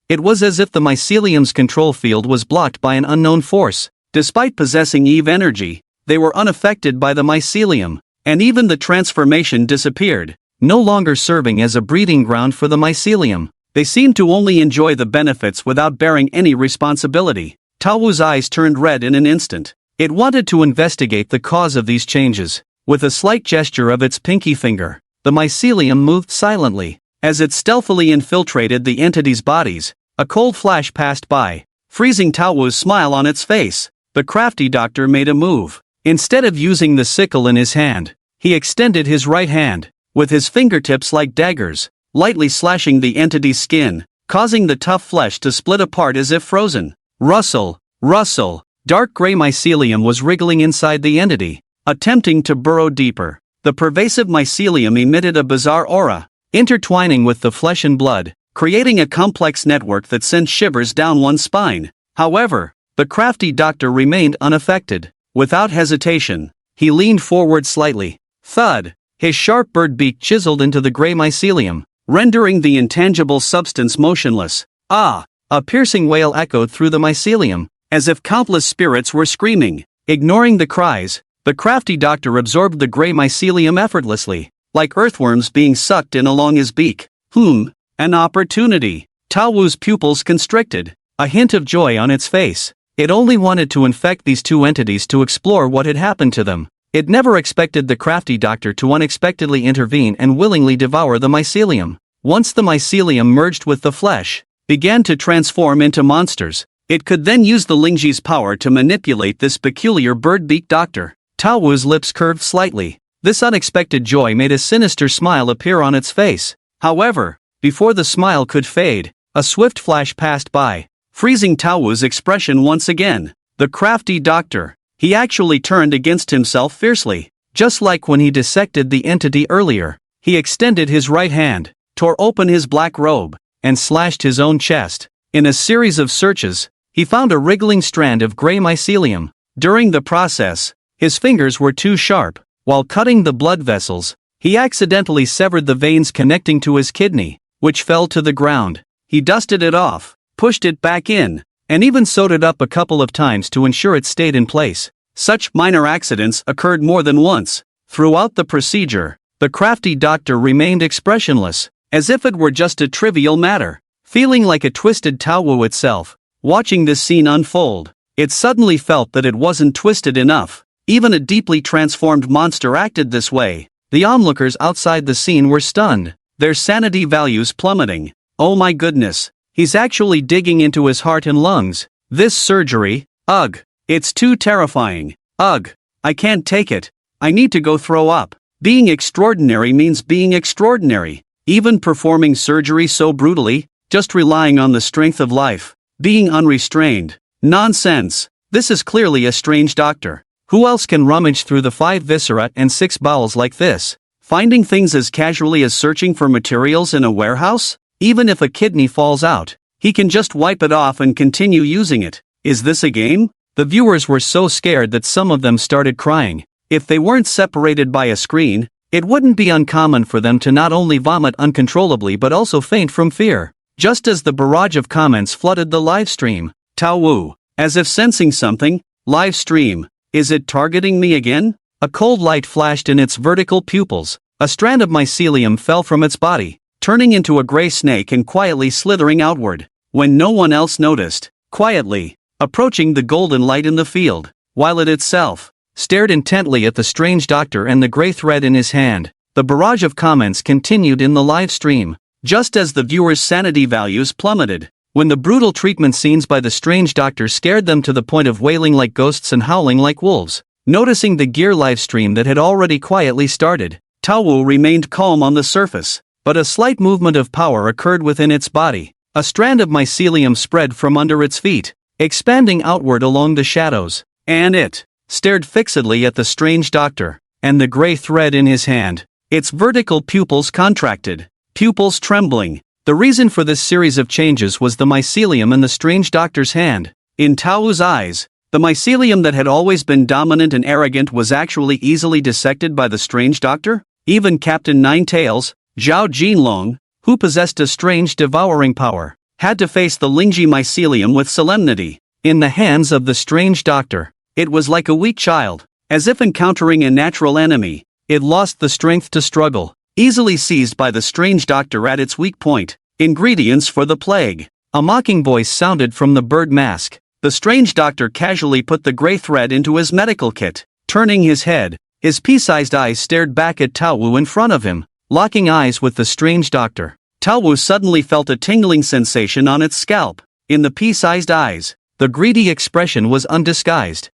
It was as if the mycelium's control field was blocked by an unknown force. Despite possessing Eve energy, they were unaffected by the mycelium, and even the transformation disappeared, no longer serving as a breeding ground for the mycelium. They seemed to only enjoy the benefits without bearing any responsibility. Tao Wu's eyes turned red in an instant. It wanted to investigate the cause of these changes. With a slight gesture of its pinky finger, the mycelium moved silently. As it stealthily infiltrated the entities' bodies, a cold flash passed by, freezing Tao Wu's smile on its face. The crafty doctor made a move. Instead of using the sickle in his hand, he extended his right hand, with his fingertips like daggers, lightly slashing the entity's skin, causing the tough flesh to split apart as if frozen. Rustle, rustle. Dark gray mycelium was wriggling inside the entity, attempting to burrow deeper. The pervasive mycelium emitted a bizarre aura, intertwining with the flesh and blood, creating a complex network that sent shivers down one's spine. However, the crafty doctor remained unaffected. Without hesitation, he leaned forward slightly. Thud! His sharp bird beak chiseled into the gray mycelium, rendering the intangible substance motionless. Ah! A piercing wail echoed through the mycelium, as if countless spirits were screaming. Ignoring the cries, the crafty doctor absorbed the gray mycelium effortlessly, like earthworms being sucked in along his beak. An opportunity. Tao Wu's pupils constricted, a hint of joy on its face. It only wanted to infect these two entities to explore what had happened to them. It never expected the crafty doctor to unexpectedly intervene and willingly devour the mycelium. Once the mycelium merged with the flesh, began to transform into monsters, it could then use the Lingji's power to manipulate this peculiar bird-beak doctor. Tao Wu's lips curved slightly. This unexpected joy made a sinister smile appear on its face. However, before the smile could fade, a swift flash passed by, freezing Tao Wu's expression once again. The crafty doctor. He actually turned against himself fiercely. Just like when he dissected the entity earlier, he extended his right hand, tore open his black robe, and slashed his own chest. In a series of searches, he found a wriggling strand of gray mycelium. During the process, his fingers were too sharp. While cutting the blood vessels, he accidentally severed the veins connecting to his kidney, which fell to the ground. He dusted it off, pushed it back in, and even sewed it up a couple of times to ensure it stayed in place. Such minor accidents occurred more than once. Throughout the procedure, the crafty doctor remained expressionless, as if it were just a trivial matter. Feeling like a twisted Tao Wu itself, watching this scene unfold, it suddenly felt that it wasn't twisted enough. Even a deeply transformed monster acted this way. The onlookers outside the scene were stunned, their sanity values plummeting. Oh my goodness, he's actually digging into his heart and lungs. This surgery, ugh, it's too terrifying. Ugh, I can't take it. I need to go throw up. Being extraordinary means being extraordinary. Even performing surgery so brutally, just relying on the strength of life, being unrestrained. Nonsense. This is clearly a strange doctor. Who else can rummage through the 5 viscera and 6 bowels like this? Finding things as casually as searching for materials in a warehouse? Even if a kidney falls out, he can just wipe it off and continue using it. Is this a game? The viewers were so scared that some of them started crying. If they weren't separated by a screen, it wouldn't be uncommon for them to not only vomit uncontrollably but also faint from fear. Just as the barrage of comments flooded the live stream, Tao Wu, as if sensing something, live stream. Is it targeting me again? A cold light flashed in its vertical pupils. A strand of mycelium fell from its body, turning into a gray snake and quietly slithering outward. When no one else noticed, quietly, approaching the golden light in the field, while it itself stared intently at the strange doctor and the gray thread in his hand. The barrage of comments continued in the live stream, just as the viewers' sanity values plummeted. When the brutal treatment scenes by the strange doctor scared them to the point of wailing like ghosts and howling like wolves, Noticing the gear livestream that had already quietly started, Tao Wu remained calm on the surface, but a slight movement of power occurred within its body. A strand of mycelium spread from under its feet, expanding outward along the shadows, and it stared fixedly at the strange doctor, and the gray thread in his hand. Its vertical pupils contracted, pupils trembling. The reason for this series of changes was the mycelium in the strange doctor's hand. In Tao Wu's eyes, the mycelium that had always been dominant and arrogant was actually easily dissected by the strange doctor. Even Captain Nine-Tails, Zhao Jinlong, who possessed a strange devouring power, had to face the Lingji mycelium with solemnity. In the hands of the strange doctor, it was like a weak child, as if encountering a natural enemy. It lost the strength to struggle, easily seized by the strange doctor at its weak point. Ingredients for the plague. A mocking voice sounded from the bird mask. The strange doctor casually put the gray thread into his medical kit. Turning his head, his pea-sized eyes stared back at Tao Wu in front of him. Locking eyes with the strange doctor, Tao Wu suddenly felt a tingling sensation on its scalp. In the pea-sized eyes, the greedy expression was undisguised.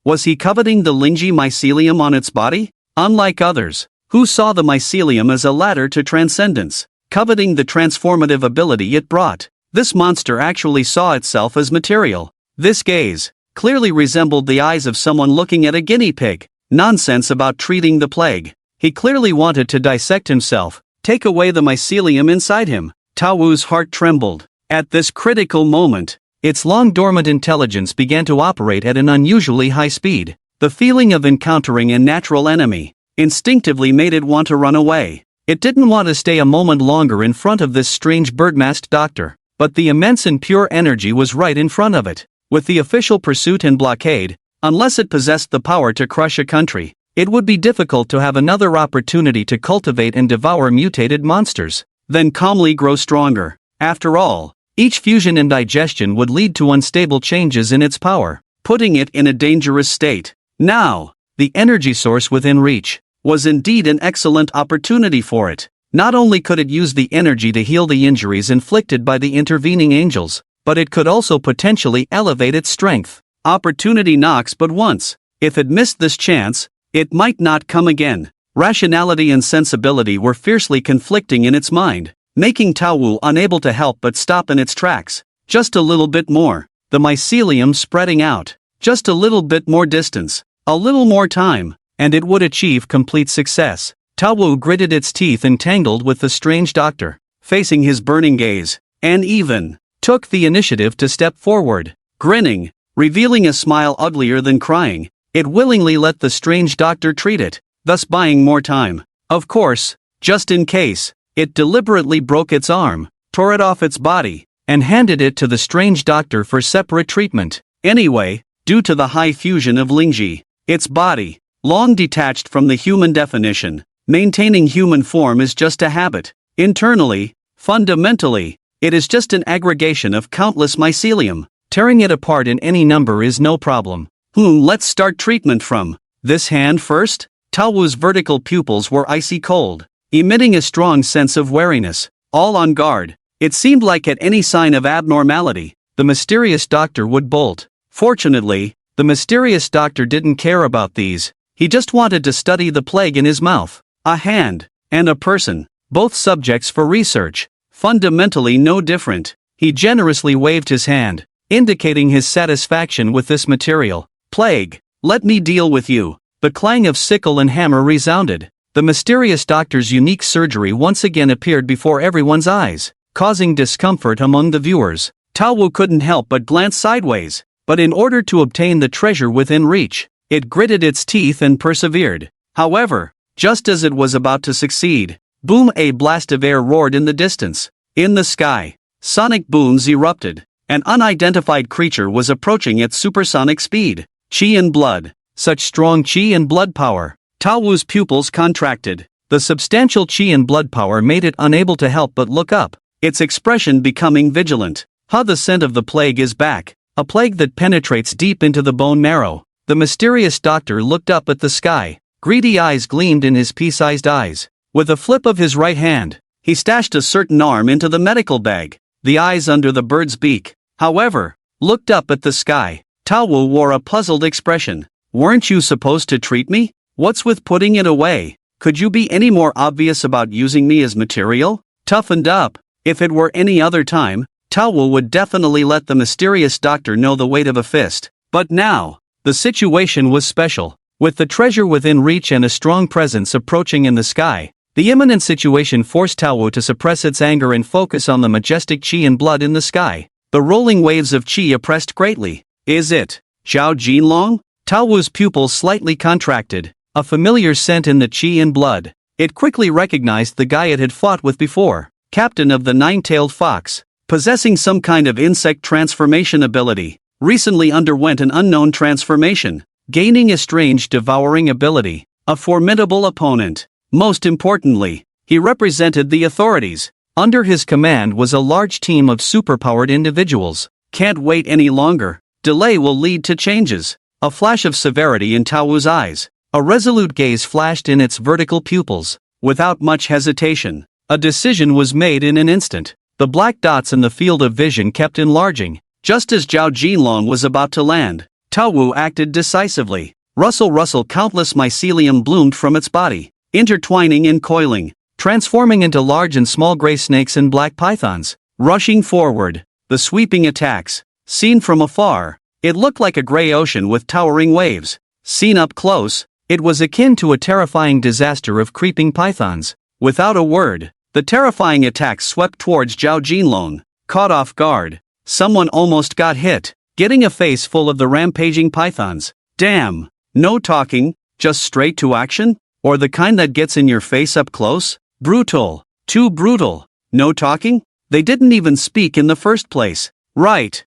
Was he coveting the Lingji mycelium on its body? Unlike others, who saw the mycelium as a ladder to transcendence, coveting the transformative ability it brought, this monster actually saw itself as material. This gaze clearly resembled the eyes of someone looking at a guinea pig. Nonsense about treating the plague. He clearly wanted to dissect himself, take away the mycelium inside him. Tao Wu's heart trembled. At this critical moment, its long-dormant intelligence began to operate at an unusually high speed. The feeling of encountering a natural enemy instinctively made it want to run away. It didn't want to stay a moment longer in front of this strange bird-masked doctor, but the immense and pure energy was right in front of it. With the official pursuit and blockade, unless it possessed the power to crush a country, it would be difficult to have another opportunity to cultivate and devour mutated monsters, then calmly grow stronger. After all, each fusion and digestion would lead to unstable changes in its power, putting it in a dangerous state. Now, the energy source within reach was indeed an excellent opportunity for it. Not only could it use the energy to heal the injuries inflicted by the intervening angels, but it could also potentially elevate its strength. Opportunity knocks but once. If it missed this chance, it might not come again. Rationality and sensibility were fiercely conflicting in its mind, making Tao Wu unable to help but stop in its tracks. Just a little bit more. The mycelium spreading out. Just a little bit more distance. A little more time, and it would achieve complete success. Tao Wu gritted its teeth and tangled with the strange doctor, facing his burning gaze, and even took the initiative to step forward. Grinning, revealing a smile uglier than crying, it willingly let the strange doctor treat it, thus buying more time. Of course, just in case, it deliberately broke its arm, tore it off its body, and handed it to the strange doctor for separate treatment. Anyway, due to the high fusion of Lingji, its body, long detached from the human definition, maintaining human form is just a habit. Internally, fundamentally, it is just an aggregation of countless mycelium. Tearing it apart in any number is no problem. Let's start treatment from this hand first. Tao Wu's vertical pupils were icy cold, emitting a strong sense of wariness. All on guard. It seemed like at any sign of abnormality, the mysterious doctor would bolt. Fortunately, the mysterious doctor didn't care about these. He just wanted to study the plague in his mouth. A hand and a person, both subjects for research, fundamentally no different. He generously waved his hand, indicating his satisfaction with this material. Plague, let me deal with you. The clang of sickle and hammer resounded. The mysterious doctor's unique surgery once again appeared before everyone's eyes, causing discomfort among the viewers. Tao Wu couldn't help but glance sideways, but in order to obtain the treasure within reach, it gritted its teeth and persevered. However, just as it was about to succeed, boom! A blast of air roared in the distance. In the sky, sonic booms erupted. An unidentified creature was approaching at supersonic speed. Qi and blood. Such strong qi and blood power. Tao Wu's pupils contracted. The substantial qi and blood power made it unable to help but look up, its expression becoming vigilant. The scent of the plague is back. A plague that penetrates deep into the bone marrow. The mysterious doctor looked up at the sky. Greedy eyes gleamed in his pea-sized eyes. With a flip of his right hand, he stashed a certain arm into the medical bag. The eyes under the bird's beak, however, looked up at the sky. Tao Wu wore a puzzled expression. Weren't you supposed to treat me? What's with putting it away? Could you be any more obvious about using me as material? Toughened up. If it were any other time, Taowu would definitely let the mysterious doctor know the weight of a fist. But now, the situation was special. With the treasure within reach and a strong presence approaching in the sky, the imminent situation forced Taowu to suppress its anger and focus on the majestic qi and blood in the sky. The rolling waves of qi oppressed greatly. Is it Zhao Jinlong? Taowu's pupils slightly contracted, a familiar scent in the qi and blood. It quickly recognized the guy it had fought with before, captain of the nine-tailed fox, possessing some kind of insect transformation ability, recently underwent an unknown transformation, gaining a strange devouring ability, a formidable opponent. Most importantly, he represented the authorities. Under his command was a large team of superpowered individuals. Can't wait any longer. Delay will lead to changes. A flash of severity in Taowu's eyes. A resolute gaze flashed in its vertical pupils. Without much hesitation, a decision was made in an instant. The black dots in the field of vision kept enlarging. Just as Zhao Jinlong was about to land, Taowu acted decisively. Rustle, countless mycelium bloomed from its body, intertwining and coiling, transforming into large and small gray snakes and black pythons. Rushing forward, the sweeping attacks. Seen from afar, it looked like a gray ocean with towering waves. Seen up close, it was akin to a terrifying disaster of creeping pythons. Without a word, the terrifying attacks swept towards Zhao Jinlong. Caught off guard, someone almost got hit, getting a face full of the rampaging pythons. Damn, no talking, just straight to action? Or the kind that gets in your face up close? Brutal, too brutal. No talking? They didn't even speak in the first place. Right.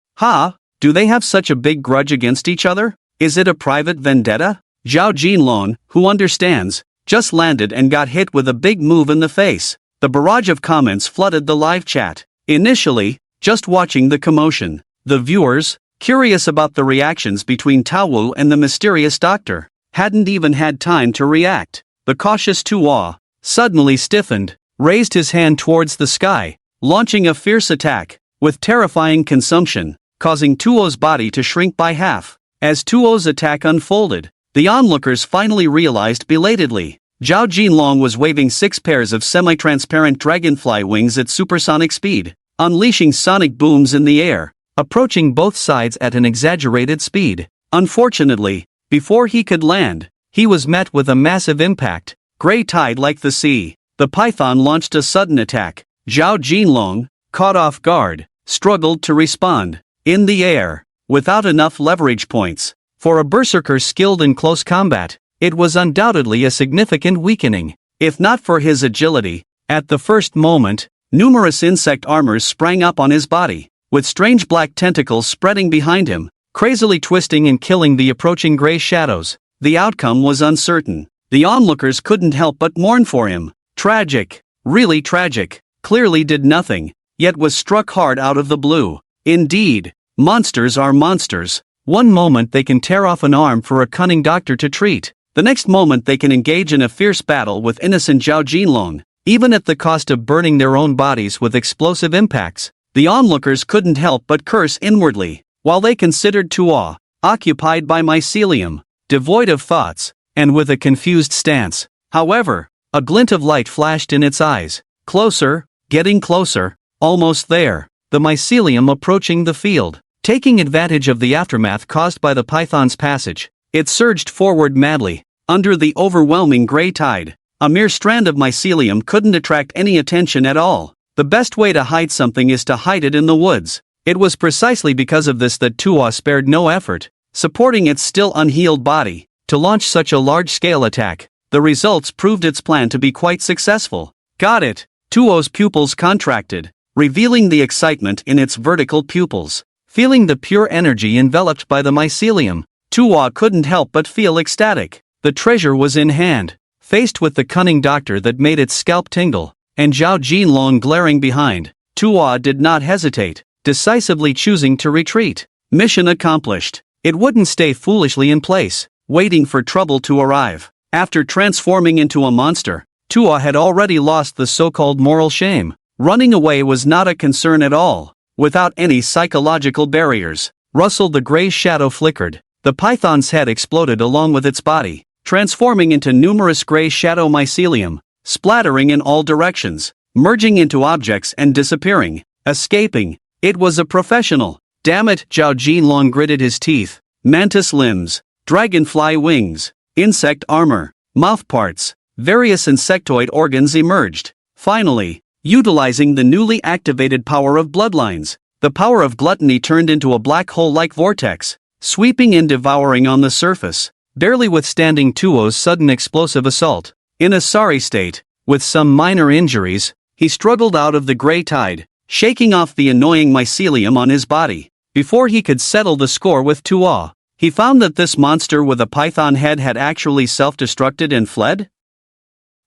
Do they have such a big grudge against each other? Is it a private vendetta? Zhao Jinlong, who understands, just landed and got hit with a big move in the face. The barrage of comments flooded the live chat. Initially, just watching the commotion. The viewers, curious about the reactions between Taowu and the mysterious doctor, hadn't even had time to react. The cautious Tuo suddenly stiffened, raised his hand towards the sky, launching a fierce attack, with terrifying consumption, causing Tuo's body to shrink by half. As Tuo's attack unfolded, the onlookers finally realized belatedly, Zhao Jinlong was waving 6 pairs of semi-transparent dragonfly wings at supersonic speed, unleashing sonic booms in the air, approaching both sides at an exaggerated speed. Unfortunately, before he could land, he was met with a massive impact, gray tide like the sea. The python launched a sudden attack. Zhao Jinlong, caught off guard, struggled to respond. In the air, without enough leverage points. For a berserker skilled in close combat, it was undoubtedly a significant weakening. If not for his agility, at the first moment, numerous insect armors sprang up on his body, with strange black tentacles spreading behind him, crazily twisting and killing the approaching gray shadows. The outcome was uncertain. The onlookers couldn't help but mourn for him. Tragic, really tragic. Clearly did nothing, yet was struck hard out of the blue. Indeed, monsters are monsters. One moment they can tear off an arm for a cunning doctor to treat. The next moment they can engage in a fierce battle with innocent Zhao Jinlong, even at the cost of burning their own bodies with explosive impacts. The onlookers couldn't help but curse inwardly, while they considered Tuo, occupied by mycelium, devoid of thoughts, and with a confused stance. However, a glint of light flashed in its eyes. Closer, getting closer, almost there. The mycelium approaching the field. Taking advantage of the aftermath caused by the python's passage, it surged forward madly, under the overwhelming gray tide. A mere strand of mycelium couldn't attract any attention at all. The best way to hide something is to hide it in the woods. It was precisely because of this that Tuo spared no effort, supporting its still unhealed body, to launch such a large-scale attack. The results proved its plan to be quite successful. Got it. Tuo's pupils contracted, revealing the excitement in its vertical pupils. Feeling the pure energy enveloped by the mycelium, Tuo couldn't help but feel ecstatic. The treasure was in hand, faced with the cunning doctor that made its scalp tingle, and Zhao Jinlong glaring behind. Tuo did not hesitate, decisively choosing to retreat. Mission accomplished. It wouldn't stay foolishly in place, waiting for trouble to arrive. After transforming into a monster, Tuo had already lost the so-called moral shame. Running away was not a concern at all. Without any psychological barriers, Russell the gray shadow flickered. The python's head exploded along with its body, transforming into numerous gray shadow mycelium, splattering in all directions, merging into objects and disappearing, escaping. It was a professional. Damn it, Zhao Jinlong gritted his teeth. Mantis limbs, dragonfly wings, insect armor, mouth parts, various insectoid organs emerged. Finally, utilizing the newly activated power of bloodlines, the power of gluttony turned into a black hole-like vortex, sweeping and devouring on the surface, barely withstanding Tuo's sudden explosive assault. In a sorry state, with some minor injuries, he struggled out of the gray tide, shaking off the annoying mycelium on his body. Before he could settle the score with Tuo, he found that this monster with a python head had actually self-destructed and fled.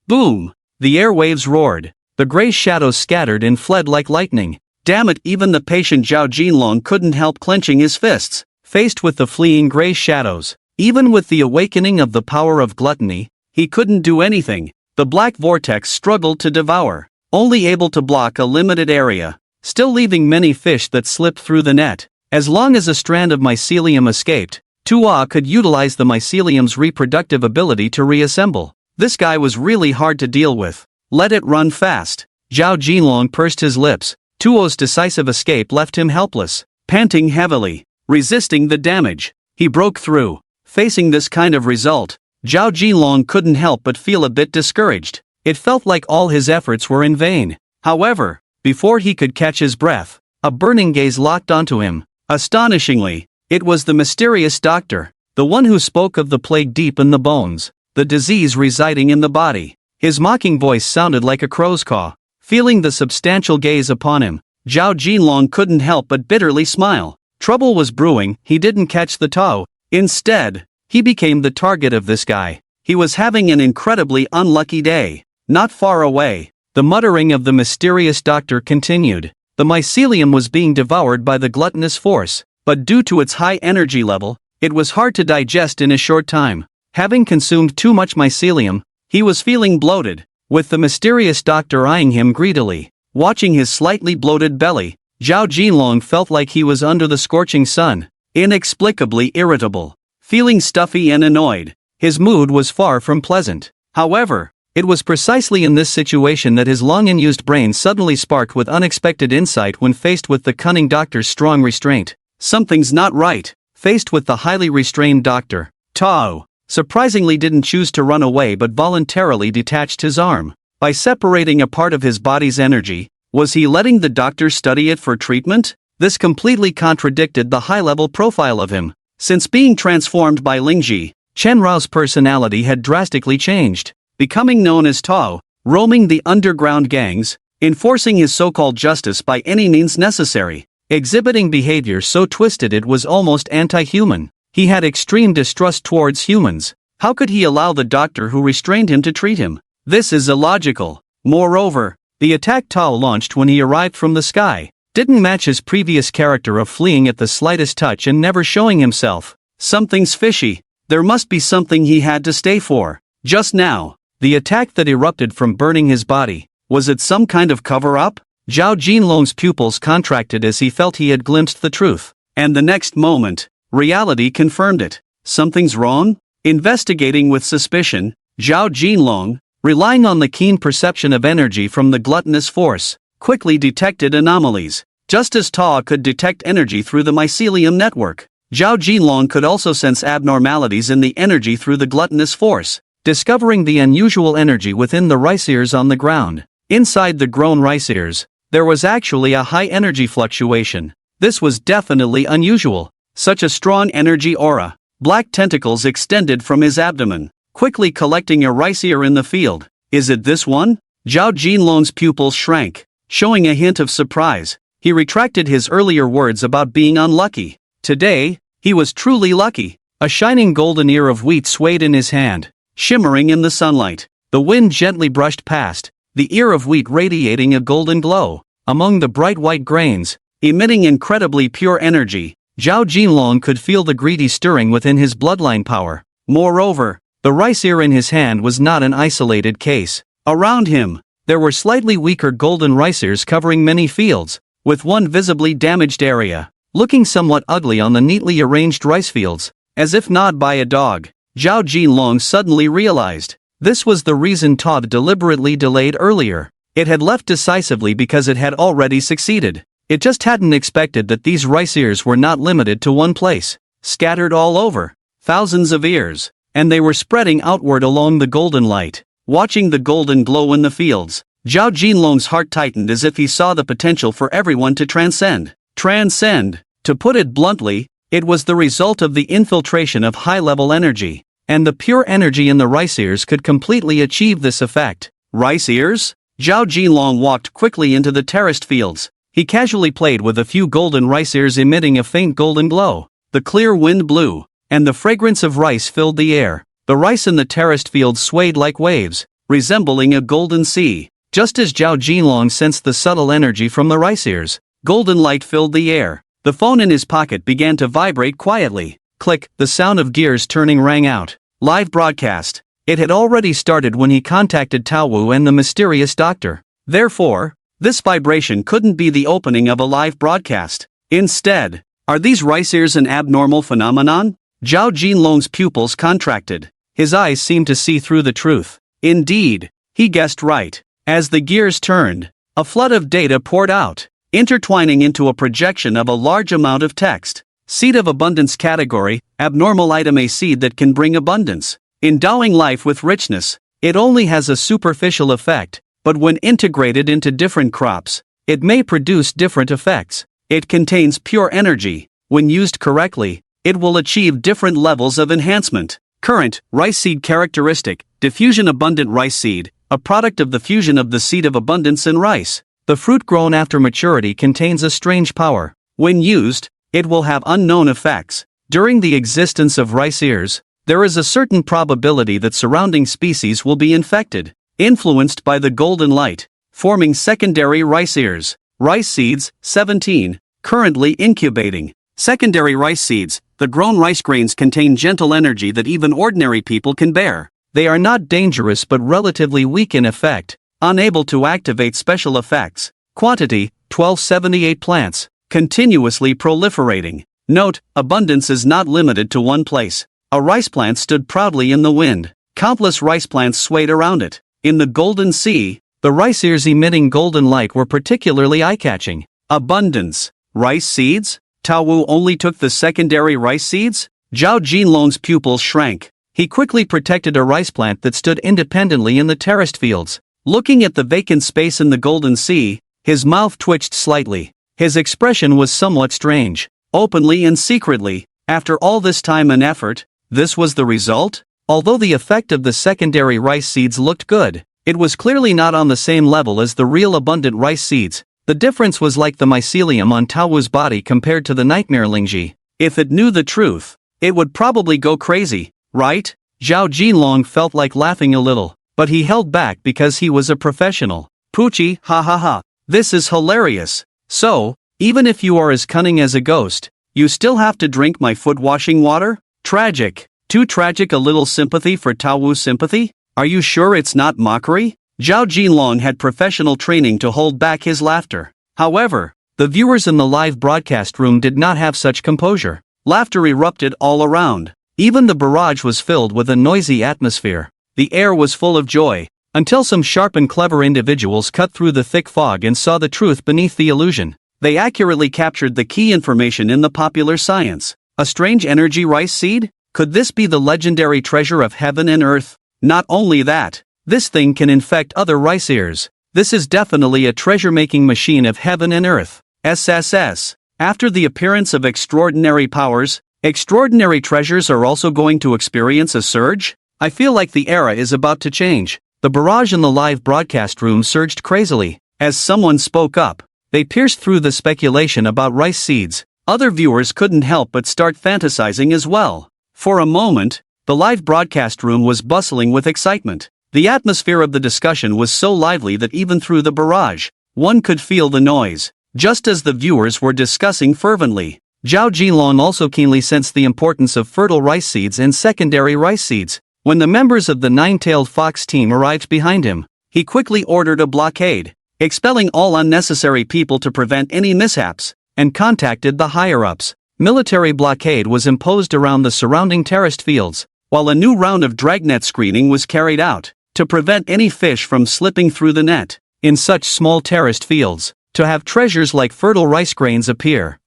Boom! The airwaves roared. The gray shadows scattered and fled like lightning. Damn it, even the patient Zhao Jinlong couldn't help clenching his fists, faced with the fleeing gray shadows. Even with the awakening of the power of gluttony, he couldn't do anything. The black vortex struggled to devour, only able to block a limited area, still leaving many fish that slipped through the net. As long as a strand of mycelium escaped, Tuo could utilize the mycelium's reproductive ability to reassemble. This guy was really hard to deal with. Let it run fast. Zhao Jinlong pursed his lips. Tuo's decisive escape left him helpless, panting heavily, resisting the damage. He broke through. Facing this kind of result, Zhao Jinlong couldn't help but feel a bit discouraged. It felt like all his efforts were in vain. However, before he could catch his breath, a burning gaze locked onto him. Astonishingly, it was the mysterious doctor, the one who spoke of the plague deep in the bones, the disease residing in the body. His mocking voice sounded like a crow's caw. Feeling the substantial gaze upon him, Zhao Jinlong couldn't help but bitterly smile. Trouble was brewing. He didn't catch the Tao. Instead, he became the target of this guy. He was having an incredibly unlucky day. Not far away, the muttering of the mysterious doctor continued. The mycelium was being devoured by the gluttonous force, but due to its high energy level, it was hard to digest in a short time. Having consumed too much mycelium, he was feeling bloated, with the mysterious doctor eyeing him greedily. Watching his slightly bloated belly, Zhao Jinlong felt like he was under the scorching sun, inexplicably irritable, feeling stuffy and annoyed. His mood was far from pleasant. However, it was precisely in this situation that his long-unused brain suddenly sparked with unexpected insight when faced with the cunning doctor's strong restraint. Something's not right. Faced with the highly restrained doctor, Tao surprisingly didn't choose to run away but voluntarily detached his arm. By separating a part of his body's energy, was he letting the doctor study it for treatment? This completely contradicted the high-level profile of him. Since being transformed by Lingji, Chen Rao's personality had drastically changed, becoming known as Tao, roaming the underground gangs, enforcing his so-called justice by any means necessary, exhibiting behavior so twisted it was almost anti-human. He had extreme distrust towards humans. How could he allow the doctor who restrained him to treat him? This is illogical. Moreover, the attack Tao launched when he arrived from the sky didn't match his previous character of fleeing at the slightest touch and never showing himself. Something's fishy. There must be something he had to stay for. Just now, the attack that erupted from burning his body, was it some kind of cover-up? Zhao Jinlong's pupils contracted as he felt he had glimpsed the truth. And the next moment, reality confirmed it. Something's wrong? Investigating with suspicion, Zhao Jinlong, relying on the keen perception of energy from the gluttonous force, quickly detected anomalies. Just as Ta could detect energy through the mycelium network, Zhao Jinlong could also sense abnormalities in the energy through the gluttonous force, discovering the unusual energy within the rice ears on the ground. Inside the grown rice ears, there was actually a high energy fluctuation. This was definitely unusual. Such a strong energy aura. Black tentacles extended from his abdomen, quickly collecting a rice ear in the field. Is it this one? Zhao Jinlong's pupils shrank, showing a hint of surprise. He retracted his earlier words about being unlucky. Today, he was truly lucky. A shining golden ear of wheat swayed in his hand, shimmering in the sunlight. The wind gently brushed past, the ear of wheat radiating a golden glow. Among the bright white grains, emitting incredibly pure energy, Zhao Jinlong could feel the greedy stirring within his bloodline power. Moreover, the rice ear in his hand was not an isolated case. Around him, there were slightly weaker golden rice ears covering many fields, with one visibly damaged area, looking somewhat ugly on the neatly arranged rice fields. as if gnawed by a dog. Zhao Jinlong suddenly realized. This was the reason Todd deliberately delayed earlier. It had left decisively because it had already succeeded. It just hadn't expected that these rice ears were not limited to one place, scattered all over. Thousands of ears, and they were spreading outward along the golden light. Watching the golden glow in the fields, Zhao Jinlong's heart tightened as if he saw the potential for everyone to transcend. To put it bluntly, it was the result of the infiltration of high-level energy, and the pure energy in the rice ears could completely achieve this effect. Rice ears? Zhao Jinlong walked quickly into the terraced fields. He casually played with a few golden rice ears emitting a faint golden glow. The clear wind blew, and the fragrance of rice filled the air. The rice in the terraced fields swayed like waves, resembling a golden sea. Just as Zhao Jinlong sensed the subtle energy from the rice ears, golden light filled the air. The phone in his pocket began to vibrate quietly. Click, the sound of gears turning rang out. Live broadcast. It had already started when he contacted Tao Wu and the mysterious doctor. Therefore, this vibration couldn't be the opening of a live broadcast. Instead, are these rice ears an abnormal phenomenon? Zhao Jinlong's pupils contracted. His eyes seemed to see through the truth. Indeed, he guessed right. As the gears turned, a flood of data poured out, intertwining into a projection of a large amount of text. Seed of abundance category, abnormal item, a seed that can bring abundance, endowing life with richness. It only has a superficial effect, but when integrated into different crops, it may produce different effects. It contains pure energy. When used correctly, it will achieve different levels of enhancement. Current, rice seed characteristic, diffusion abundant rice seed, a product of the fusion of the seed of abundance and rice. The fruit grown after maturity contains a strange power. When used, it will have unknown effects. During the existence of rice ears, there is a certain probability that surrounding species will be infected, influenced by the golden light, forming secondary rice ears. Rice seeds, 17, currently incubating. Secondary rice seeds, the grown rice grains contain gentle energy that even ordinary people can bear. They are not dangerous but relatively weak in effect, unable to activate special effects. Quantity, 1278 plants, continuously proliferating. Note, abundance is not limited to one place. A rice plant stood proudly in the wind. Countless rice plants swayed around it. In the golden sea, the rice ears emitting golden light were particularly eye-catching. Abundance. Rice seeds? Tao Wu only took the secondary rice seeds? Zhao Jinlong's pupils shrank. He quickly protected a rice plant that stood independently in the terraced fields. Looking at the vacant space in the golden sea, his mouth twitched slightly. His expression was somewhat strange. Openly and secretly, after all this time and effort, this was the result? Although the effect of the secondary rice seeds looked good, it was clearly not on the same level as the real abundant rice seeds. The difference was like the mycelium on Tao Wu's body compared to the nightmare Lingji. If it knew the truth, it would probably go crazy, right? Zhao Jinlong felt like laughing a little, but he held back because he was a professional. Poochie, ha ha ha, this is hilarious. So, even if you are as cunning as a ghost, you still have to drink my foot-washing water? Tragic. Too tragic. A little sympathy for Tao Wu's sympathy? Are you sure it's not mockery? Zhao Jinlong had professional training to hold back his laughter. However, the viewers in the live broadcast room did not have such composure. Laughter erupted all around. Even the barrage was filled with a noisy atmosphere. The air was full of joy, until some sharp and clever individuals cut through the thick fog and saw the truth beneath the illusion. They accurately captured the key information in the popular science. A strange energy rice seed? Could this be the legendary treasure of heaven and earth? Not only that, this thing can infect other rice ears. This is definitely a treasure-making machine of heaven and earth. SSS. After the appearance of extraordinary powers, extraordinary treasures are also going to experience a surge? I feel like the era is about to change. The barrage in the live broadcast room surged crazily. As someone spoke up, they pierced through the speculation about rice seeds. Other viewers couldn't help but start fantasizing as well. For a moment, the live broadcast room was bustling with excitement. The atmosphere of the discussion was so lively that even through the barrage, one could feel the noise. Just as the viewers were discussing fervently, Zhao Jinlong also keenly sensed the importance of fertile rice seeds and secondary rice seeds. When the members of the nine-tailed fox team arrived behind him, he quickly ordered a blockade, expelling all unnecessary people to prevent any mishaps, and contacted the higher-ups. military blockade was imposed around the surrounding terraced fields, while a new round of dragnet screening was carried out to prevent any fish from slipping through the net. In such small terraced fields, to have treasures like fertile rice grains appear.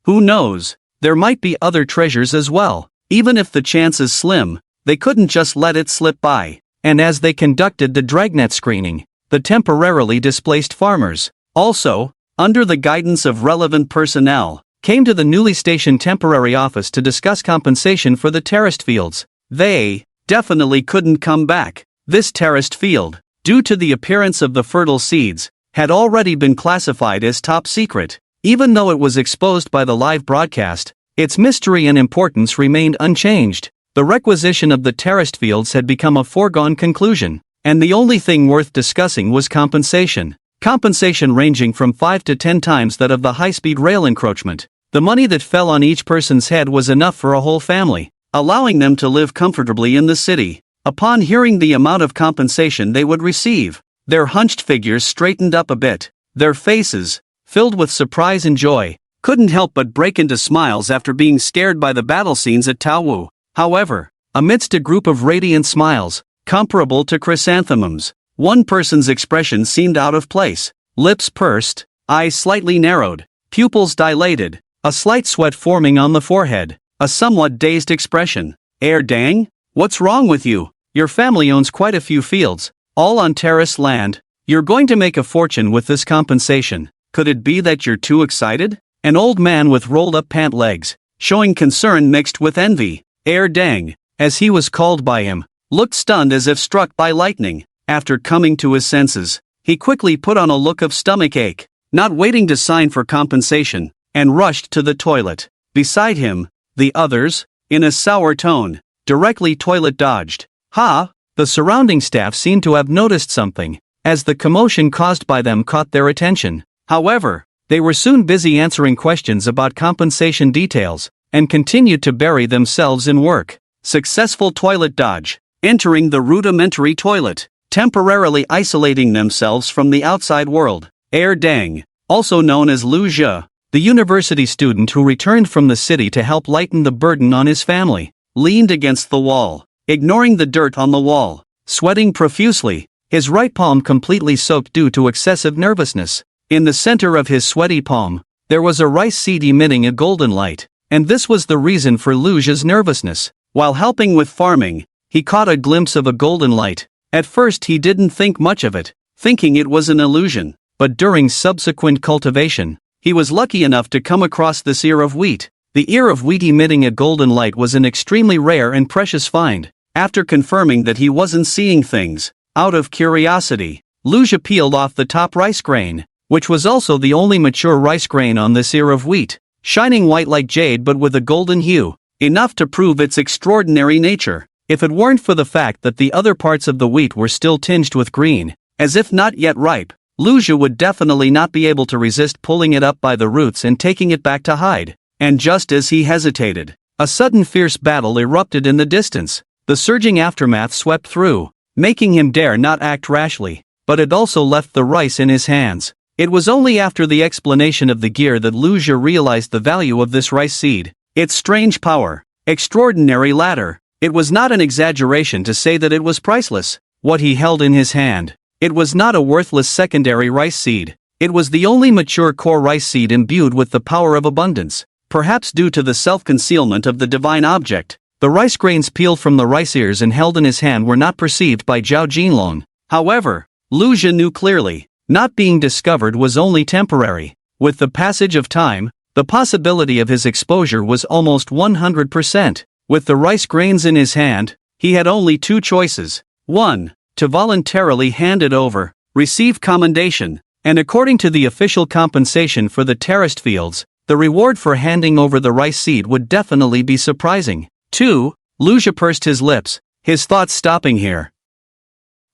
Who knows, there might be other treasures as well. Even if the chance is slim, they couldn't just let it slip by. And as they conducted the dragnet screening, the temporarily displaced farmers, also, under the guidance of relevant personnel, came to the newly stationed temporary office to discuss compensation for the terraced fields. They definitely couldn't come back. This terraced field, due to the appearance of the fertile seeds, had already been classified as top secret. Even though it was exposed by the live broadcast, its mystery and importance remained unchanged. The requisition of the terraced fields had become a foregone conclusion, and the only thing worth discussing was compensation. Compensation ranging from 5 to 10 times that of the high-speed rail encroachment. The money that fell on each person's head was enough for a whole family, allowing them to live comfortably in the city. Upon hearing the amount of compensation they would receive, their hunched figures straightened up a bit. Their faces, filled with surprise and joy, couldn't help but break into smiles after being scared by the battle scenes at Taowu. However, amidst a group of radiant smiles, comparable to chrysanthemums, one person's expression seemed out of place. Lips pursed, eyes slightly narrowed, pupils dilated, a slight sweat forming on the forehead, a somewhat dazed expression. Dang? What's wrong with you? Your family owns quite a few fields, all on terrace land. You're going to make a fortune with this compensation. Could it be that you're too excited? An old man with rolled-up pant legs, showing concern mixed with envy, Dang, as he was called by him, looked stunned as if struck by lightning. After coming to his senses, he quickly put on a look of stomach ache, not waiting to sign for compensation, and rushed to the toilet. Beside him, the others, in a sour tone, directly toilet dodged. The surrounding staff seemed to have noticed something, as the commotion caused by them caught their attention. However, they were soon busy answering questions about compensation details, and continued to bury themselves in work. Successful toilet dodge, entering the rudimentary toilet, temporarily isolating themselves from the outside world. Dang, also known as Lu Zhe, the university student who returned from the city to help lighten the burden on his family, leaned against the wall, ignoring the dirt on the wall, sweating profusely, his right palm completely soaked due to excessive nervousness. In the center of his sweaty palm, there was a rice seed emitting a golden light, and this was the reason for Lu Zhe's nervousness. While helping with farming, he caught a glimpse of a golden light. At first he didn't think much of it, thinking it was an illusion, but during subsequent cultivation, he was lucky enough to come across this ear of wheat. The ear of wheat emitting a golden light was an extremely rare and precious find. After confirming that he wasn't seeing things, out of curiosity, Lu Zhe peeled off the top rice grain, which was also the only mature rice grain on this ear of wheat, shining white like jade but with a golden hue, enough to prove its extraordinary nature. If it weren't for the fact that the other parts of the wheat were still tinged with green, as if not yet ripe, Lu Zhe would definitely not be able to resist pulling it up by the roots and taking it back to hide. And just as he hesitated, a sudden fierce battle erupted in the distance. The surging aftermath swept through, making him dare not act rashly, but it also left the rice in his hands. It was only after the explanation of the gear that Lu Zhe realized the value of this rice seed, its strange power, extraordinary ladder. It was not an exaggeration to say that it was priceless. What he held in his hand, it was not a worthless secondary rice seed. It was the only mature core rice seed imbued with the power of abundance. Perhaps due to the self-concealment of the divine object, the rice grains peeled from the rice ears and held in his hand were not perceived by Zhao Jinlong. However, Lu Zhe knew clearly, not being discovered was only temporary. With the passage of time, the possibility of his exposure was almost 100%. With the rice grains in his hand, he had only two choices. 1. To voluntarily hand it over, receive commendation, and according to the official compensation for the terraced fields, the reward for handing over the rice seed would definitely be surprising. 2. Lu Zhe pursed his lips, his thoughts stopping here.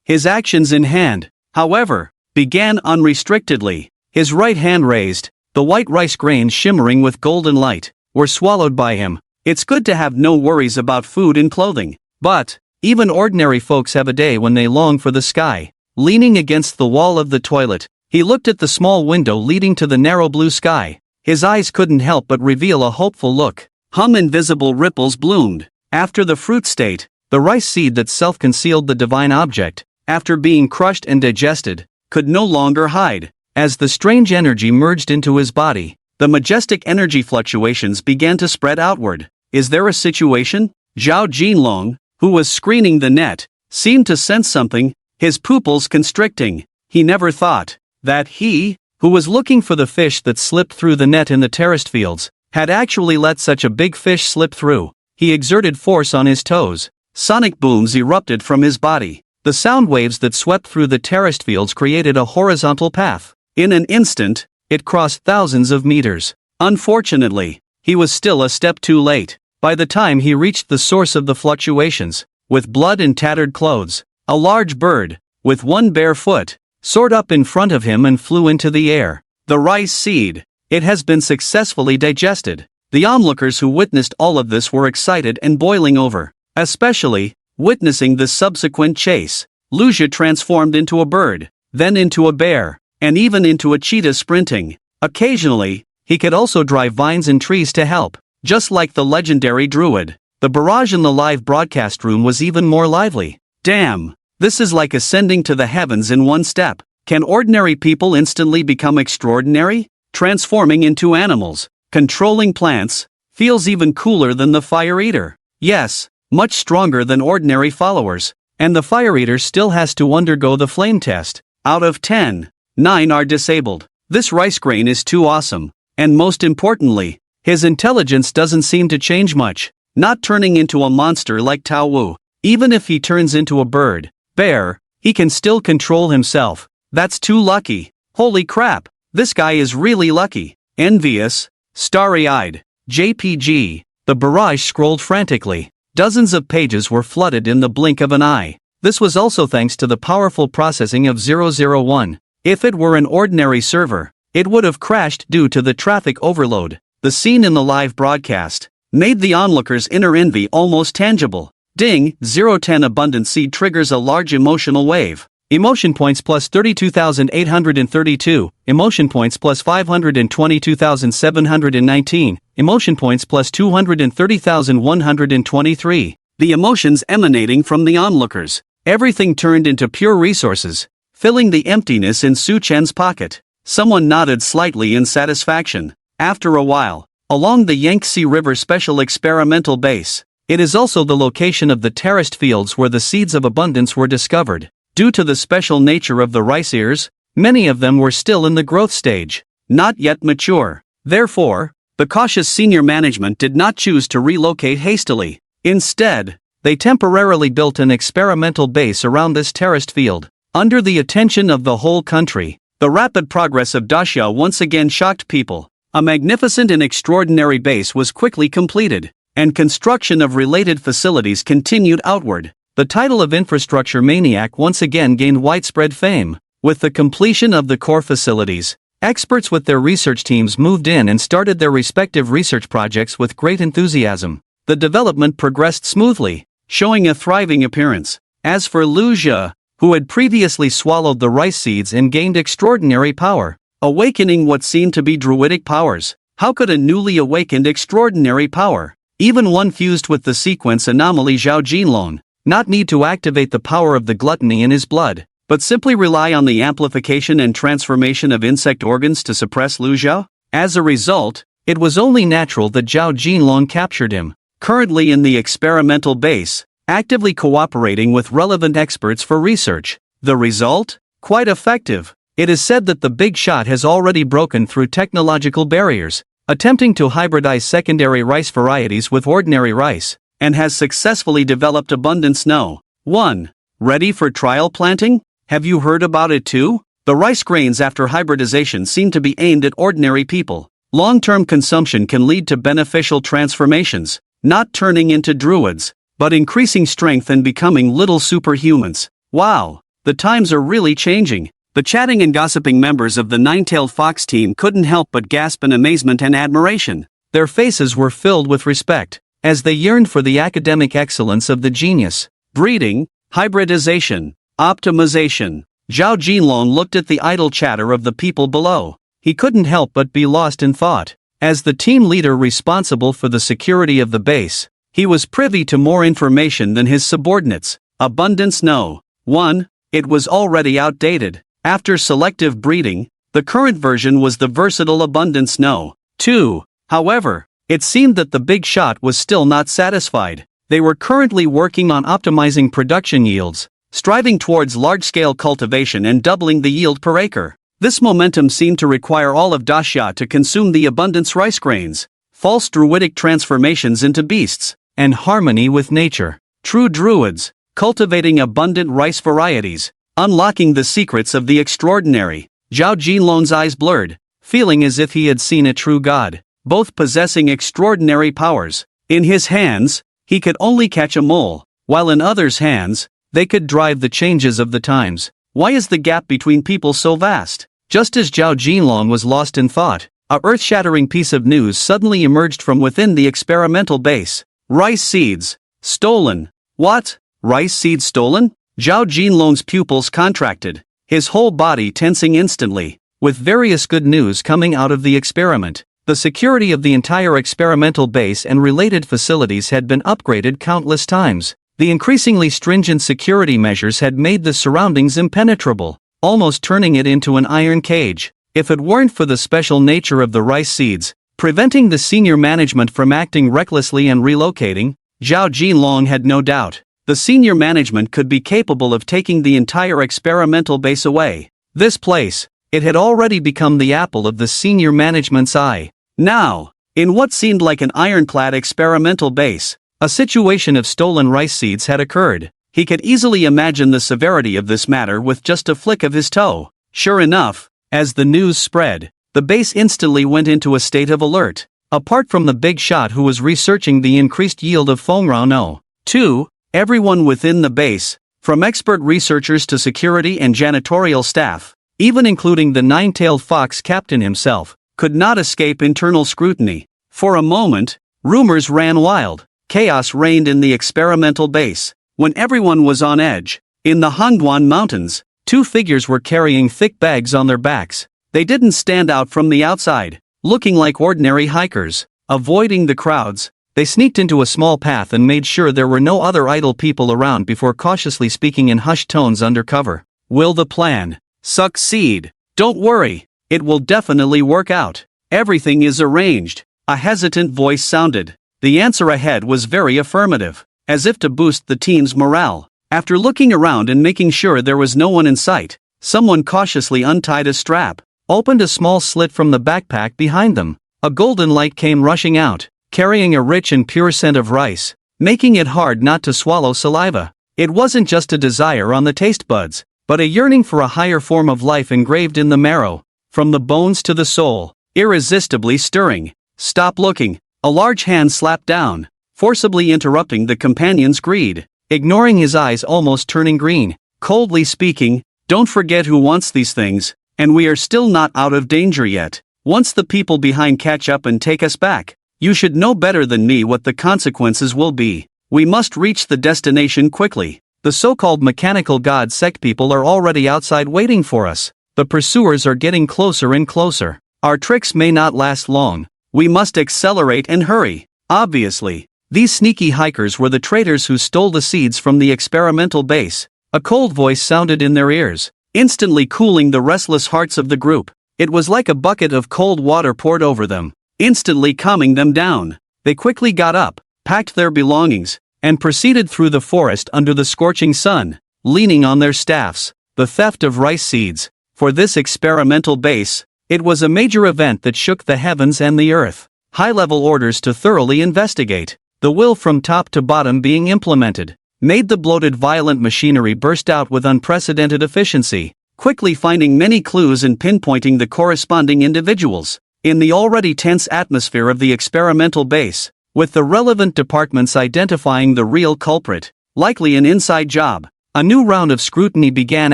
His actions in hand, however, began unrestrictedly. His right hand raised, the white rice grains shimmering with golden light, were swallowed by him. It's good to have no worries about food and clothing, but even ordinary folks have a day when they long for the sky. Leaning against the wall of the toilet, he looked at the small window leading to the narrow blue sky. his eyes couldn't help but reveal a hopeful look. Invisible ripples bloomed. After the fruit state, the rice seed that self-concealed the divine object, after being crushed and digested, could no longer hide. As the strange energy merged into his body, the majestic energy fluctuations began to spread outward. Is there a situation? Zhao Jinlong, who was screening the net, seemed to sense something, his pupils constricting. He never thought that he, who was looking for the fish that slipped through the net in the terraced fields, had actually let such a big fish slip through. He exerted force on his toes. Sonic booms erupted from his body. The sound waves that swept through the terraced fields created a horizontal path. In an instant, it crossed thousands of meters. Unfortunately, he was still a step too late. By the time he reached the source of the fluctuations, with blood and tattered clothes, a large bird, with one bare foot, soared up in front of him and flew into the air. The rice seed. It has been successfully digested. The onlookers who witnessed all of this were excited and boiling over, especially witnessing the subsequent chase. Lucia transformed into a bird, then into a bear, and even into a cheetah sprinting. Occasionally, he could also drive vines and trees to help, just like the legendary druid. The barrage in the live broadcast room was even more lively. Damn, this is like ascending to the heavens in one step. Can ordinary people instantly become extraordinary? Transforming into animals, controlling plants, feels even cooler than the fire eater. Yes, much stronger than ordinary followers. And the fire eater still has to undergo the flame test. Out of 10, 9 are disabled. This rice grain is too awesome. And most importantly, his intelligence doesn't seem to change much. Not turning into a monster like Tao Wu. Even if he turns into a bird, bear, he can still control himself. That's too lucky. Holy crap, this guy is really lucky. Envious, starry-eyed, JPG. The barrage scrolled frantically. Dozens of pages were flooded in the blink of an eye. This was also thanks to the powerful processing of 001. If it were an ordinary server, it would have crashed due to the traffic overload. The scene in the live broadcast made the onlookers' inner envy almost tangible. Ding, 010 abundant seed triggers a large emotional wave. Emotion points plus 32,832, emotion points plus 522,719, emotion points plus 230,123. The emotions emanating from the onlookers. Everything turned into pure resources, filling the emptiness in Su Chen's pocket. Someone nodded slightly in satisfaction. After a while, along the Yangtze River Special Experimental Base, it is also the location of the terraced fields where the seeds of abundance were discovered. Due to the special nature of the rice ears, many of them were still in the growth stage, not yet mature. Therefore, the cautious senior management did not choose to relocate hastily. Instead, they temporarily built an experimental base around this terraced field. Under the attention of the whole country, the rapid progress of Daxia once again shocked people. A magnificent and extraordinary base was quickly completed, and construction of related facilities continued outward. The title of infrastructure maniac once again gained widespread fame. With the completion of the core facilities, experts with their research teams moved in and started their respective research projects with great enthusiasm. The development progressed smoothly, showing a thriving appearance. As for Lucia, who had previously swallowed the rice seeds and gained extraordinary power, awakening what seemed to be druidic powers. How could a newly awakened extraordinary power, even one fused with the sequence anomaly Zhao Jinlong, not need to activate the power of the gluttony in his blood, but simply rely on the amplification and transformation of insect organs to suppress Lucia? As a result, it was only natural that Zhao Jinlong captured him. Currently in the experimental base, actively cooperating with relevant experts for research. The result? Quite effective. It is said that the big shot has already broken through technological barriers, attempting to hybridize secondary rice varieties with ordinary rice, and has successfully developed abundant snow. 1. Ready for trial planting? Have you heard about it too? The rice grains after hybridization seem to be aimed at ordinary people. Long-term consumption can lead to beneficial transformations, not turning into druids, but increasing strength and becoming little superhumans. Wow, the times are really changing. The chatting and gossiping members of the Nine-Tailed Fox team couldn't help but gasp in amazement and admiration. Their faces were filled with respect, as they yearned for the academic excellence of the genius. Breeding, hybridization, optimization. Zhao Jinlong looked at the idle chatter of the people below. he couldn't help but be lost in thought. As the team leader responsible for the security of the base, he was privy to more information than his subordinates. Abundance No. 1. It was already outdated. After selective breeding, the current version was the versatile Abundance No. 2. However, it seemed that the big shot was still not satisfied. They were currently working on optimizing production yields, striving towards large-scale cultivation and doubling the yield per acre. This momentum seemed to require all of Dacia to consume the abundance rice grains, false druidic transformations into beasts, and harmony with nature. True druids, cultivating abundant rice varieties, unlocking the secrets of the extraordinary. Zhao Jinlong's eyes blurred, feeling as if he had seen a true god, both possessing extraordinary powers. In his hands, he could only catch a mole, while in others' hands, they could drive the changes of the times. Why is the gap between people so vast? Just as Zhao Jinlong was lost in thought, a earth-shattering piece of news suddenly emerged from within the experimental base. Rice seeds. Stolen. What? Rice seeds stolen? Zhao Jinlong's pupils contracted, his whole body tensing instantly. With various good news coming out of the experiment, the security of the entire experimental base and related facilities had been upgraded countless times. The increasingly stringent security measures had made the surroundings impenetrable, almost turning it into an iron cage. If it weren't for the special nature of the rice seeds, preventing the senior management from acting recklessly and relocating, Zhao Jinlong had no doubt the senior management could be capable of taking the entire experimental base away. This place, it had already become the apple of the senior management's eye. Now, in what seemed like an ironclad experimental base, a situation of stolen rice seeds had occurred. He could easily imagine the severity of this matter with just a flick of his toe. Sure enough, as the news spread, the base instantly went into a state of alert. Apart from the big shot who was researching the increased yield of Fengrao No. 2, everyone within the base, from expert researchers to security and janitorial staff, even including the nine-tailed fox captain himself, could not escape internal scrutiny. For a moment, rumors ran wild. Chaos reigned in the experimental base. When everyone was on edge, in the Hongduan Mountains, two figures were carrying thick bags on their backs. They didn't stand out from the outside, looking like ordinary hikers. Avoiding the crowds, they sneaked into a small path and made sure there were no other idle people around before cautiously speaking in hushed tones under cover. Will the plan succeed? Don't worry, it will definitely work out. Everything is arranged. A hesitant voice sounded. The answer ahead was very affirmative, as if to boost the team's morale. After looking around and making sure there was no one in sight, someone cautiously untied a strap, opened a small slit from the backpack behind them. A golden light came rushing out, carrying a rich and pure scent of rice, making it hard not to swallow saliva. It wasn't just a desire on the taste buds, but a yearning for a higher form of life engraved in the marrow, from the bones to the soul, irresistibly stirring. Stop looking. A large hand slapped down, forcibly interrupting the companion's greed. Ignoring his eyes almost turning green, coldly speaking, don't forget who wants these things, and we are still not out of danger yet. Once the people behind catch up and take us back, you should know better than me what the consequences will be. We must reach the destination quickly. The so-called mechanical god sect people are already outside waiting for us. The pursuers are getting closer and closer. Our tricks may not last long. We must accelerate and hurry. Obviously, these sneaky hikers were the traitors who stole the seeds from the experimental base. A cold voice sounded in their ears, instantly cooling the restless hearts of the group. It was like a bucket of cold water poured over them, instantly calming them down. They quickly got up, packed their belongings, and proceeded through the forest under the scorching sun, leaning on their staffs. The theft of rice seeds. For this experimental base, it was a major event that shook the heavens and the earth. High-level orders to thoroughly investigate, the will from top to bottom being implemented, made the bloated violent machinery burst out with unprecedented efficiency, quickly finding many clues and pinpointing the corresponding individuals. In the already tense atmosphere of the experimental base, with the relevant departments identifying the real culprit, likely an inside job, a new round of scrutiny began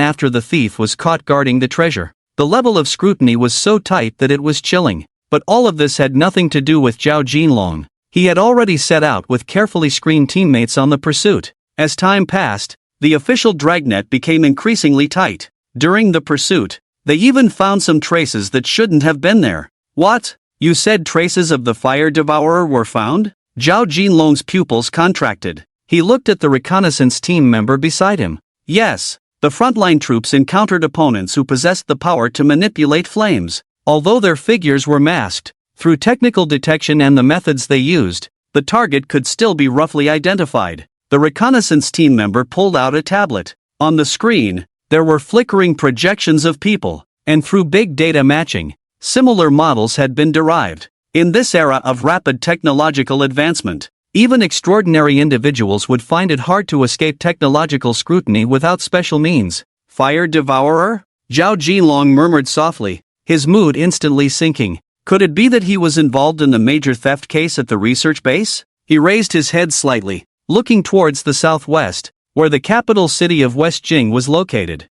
after the thief was caught guarding the treasure. The level of scrutiny was so tight that it was chilling, but all of this had nothing to do with Zhao Jinlong. He had already set out with carefully screened teammates on the pursuit. As time passed, the official dragnet became increasingly tight. During the pursuit, They even found some traces that shouldn't have been there. What? You said traces of the fire devourer were found? Zhao Jinlong's pupils contracted. He looked at the reconnaissance team member beside him. Yes, the frontline troops encountered opponents who possessed the power to manipulate flames. Although their figures were masked, through technical detection and the methods they used, the target could still be roughly identified. The reconnaissance team member pulled out a tablet. On the screen, there were flickering projections of people, and through big data matching, similar models had been derived. In this era of rapid technological advancement, even extraordinary individuals would find it hard to escape technological scrutiny without special means. Fire devourer? Zhao Jinlong murmured softly, his mood instantly sinking. Could it be that he was involved in the major theft case at the research base? He raised his head slightly, looking towards the southwest, where the capital city of West Jing was located.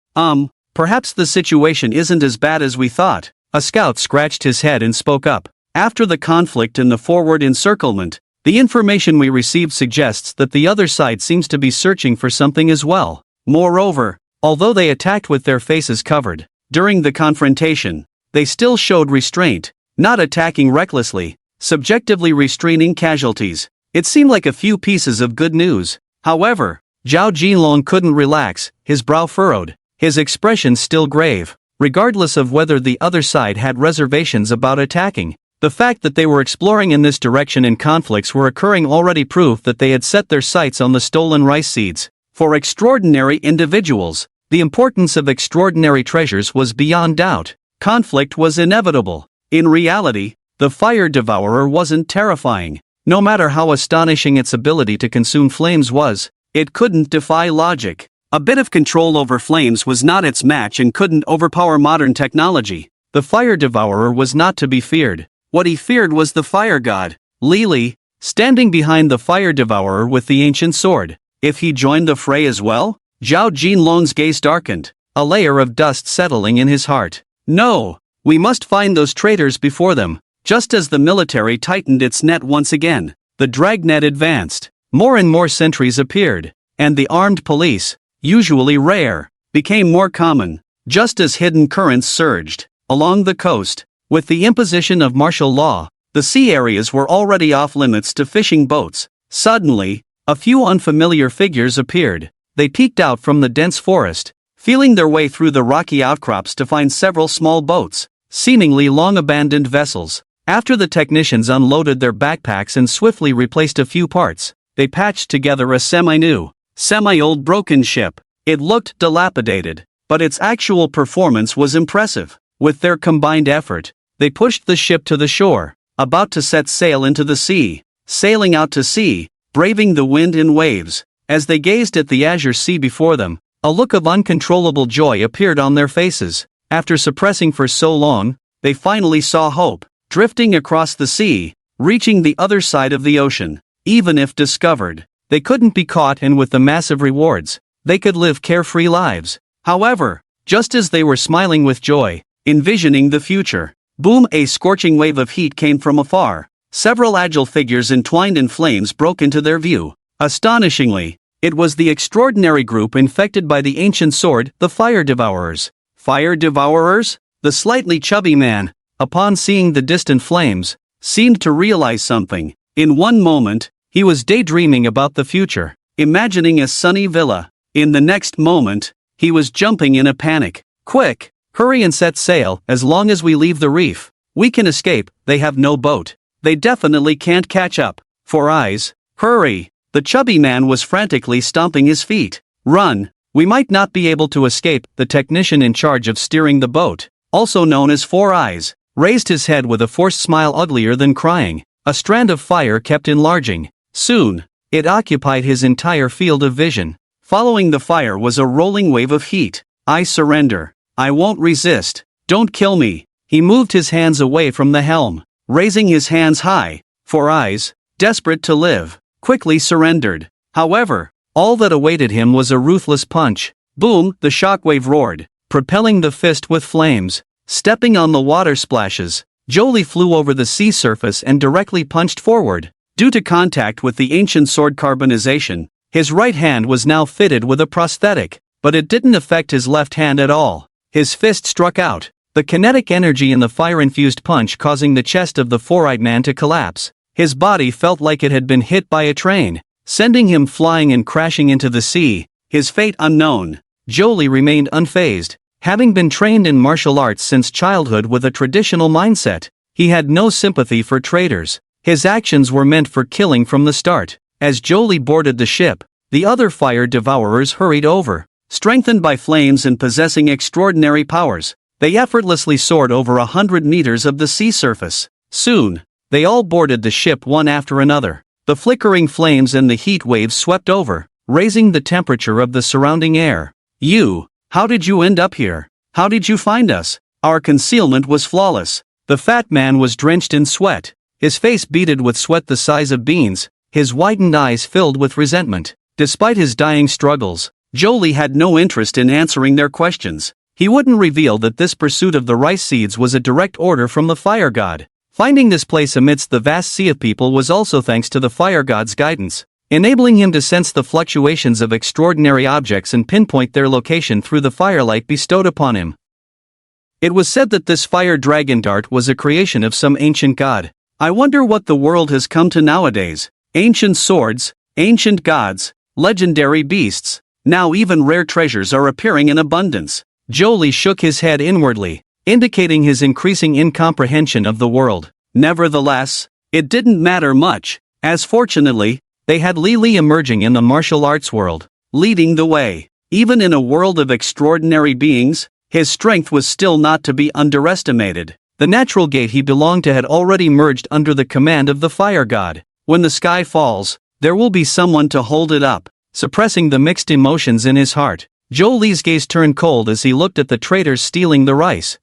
Perhaps the situation isn't as bad as we thought. A scout scratched his head and spoke up. After the conflict in the forward encirclement, the information we received suggests that the other side seems to be searching for something as well. Moreover, although they attacked with their faces covered, during the confrontation, they still showed restraint, not attacking recklessly, subjectively restraining casualties. It seemed like a few pieces of good news. However, Zhao Jinlong couldn't relax, his brow furrowed, his expression still grave. Regardless of whether the other side had reservations about attacking, the fact that they were exploring in this direction and conflicts were occurring already proved that they had set their sights on the stolen rice seeds. For extraordinary individuals, the importance of extraordinary treasures was beyond doubt. Conflict was inevitable. In reality, the fire devourer wasn't terrifying. No matter how astonishing its ability to consume flames was, it couldn't defy logic. A bit of control over flames was not its match and couldn't overpower modern technology. The fire devourer was not to be feared. What he feared was the fire god, Li, standing behind the fire devourer with the ancient sword. If he joined the fray as well? Zhao Jinlong's gaze darkened, a layer of dust settling in his heart. No, we must find those traitors before them. Just as the military tightened its net once again, the dragnet advanced. More and more sentries appeared, and the armed police, usually rare, became more common, just as hidden currents surged. Along the coast, with the imposition of martial law, the sea areas were already off limits to fishing boats. Suddenly, a few unfamiliar figures appeared. They peeked out from the dense forest, feeling their way through the rocky outcrops to find several small boats, seemingly long-abandoned vessels. After the technicians unloaded their backpacks and swiftly replaced a few parts, they patched together a semi-new, semi-old broken ship. It looked dilapidated, but its actual performance was impressive. With their combined effort, they pushed the ship to the shore, about to set sail into the sea. Sailing out to sea, braving the wind and waves. As they gazed at the azure sea before them, a look of uncontrollable joy appeared on their faces. After suppressing for so long, they finally saw hope, drifting across the sea, reaching the other side of the ocean. Even if discovered, they couldn't be caught, and with the massive rewards, they could live carefree lives. However, just as they were smiling with joy, envisioning the future, boom! A scorching wave of heat came from afar. Several agile figures entwined in flames broke into their view. Astonishingly, it was the extraordinary group infected by the ancient sword, the fire devourers. Fire devourers? The slightly chubby man, upon seeing the distant flames, seemed to realize something. In one moment, he was daydreaming about the future, imagining a sunny villa. In the next moment, he was jumping in a panic. Quick! Hurry and set sail. As long as we leave the reef, we can escape. They have no boat. They definitely can't catch up. 4 eyes. Hurry! The chubby man was frantically stomping his feet. Run! We might not be able to escape. The technician in charge of steering the boat, also known as 4 eyes, raised his head with a forced smile uglier than crying. A strand of fire kept enlarging. Soon, it occupied his entire field of vision. Following the fire was a rolling wave of heat. I surrender. I won't resist. Don't kill me. He moved his hands away from the helm, raising his hands high. 4 eyes, desperate to live, quickly surrendered. However, all that awaited him was a ruthless punch. Boom! The shockwave roared, propelling the fist with flames. Stepping on the water splashes, Jolie flew over the sea surface and directly punched forward. Due to contact with the ancient sword carbonization, his right hand was now fitted with a prosthetic, but it didn't affect his left hand at all. His fist struck out, the kinetic energy in the fire-infused punch causing the chest of the four-eyed man to collapse. His body felt like it had been hit by a train, sending him flying and crashing into the sea, his fate unknown. Jolie remained unfazed, having been trained in martial arts since childhood with a traditional mindset. He had no sympathy for traitors. His actions were meant for killing from the start. As Jolie boarded the ship, the other fire devourers hurried over. Strengthened by flames and possessing extraordinary powers, they effortlessly soared over 100 meters of the sea surface. Soon, they all boarded the ship one after another. The flickering flames and the heat waves swept over, raising the temperature of the surrounding air. How did you end up here? How did you find us? Our concealment was flawless. The fat man was drenched in sweat, his face beaded with sweat the size of beans, his widened eyes filled with resentment. Despite his dying struggles, Jolie had no interest in answering their questions. He wouldn't reveal that this pursuit of the rice seeds was a direct order from the fire god. Finding this place amidst the vast sea of people was also thanks to the fire god's guidance, enabling him to sense the fluctuations of extraordinary objects and pinpoint their location through the firelight bestowed upon him. It was said that this fire dragon dart was a creation of some ancient god. I wonder what the world has come to nowadays. Ancient swords, ancient gods, legendary beasts. Now even rare treasures are appearing in abundance. Jolie shook his head inwardly, indicating his increasing incomprehension of the world. Nevertheless, it didn't matter much, as fortunately, they had Li emerging in the martial arts world, leading the way. Even in a world of extraordinary beings, his strength was still not to be underestimated. The natural gate he belonged to had already merged under the command of the fire god. When the sky falls, there will be someone to hold it up. Suppressing the mixed emotions in his heart, Jolie's gaze turned cold as he looked at the traitors stealing the rice.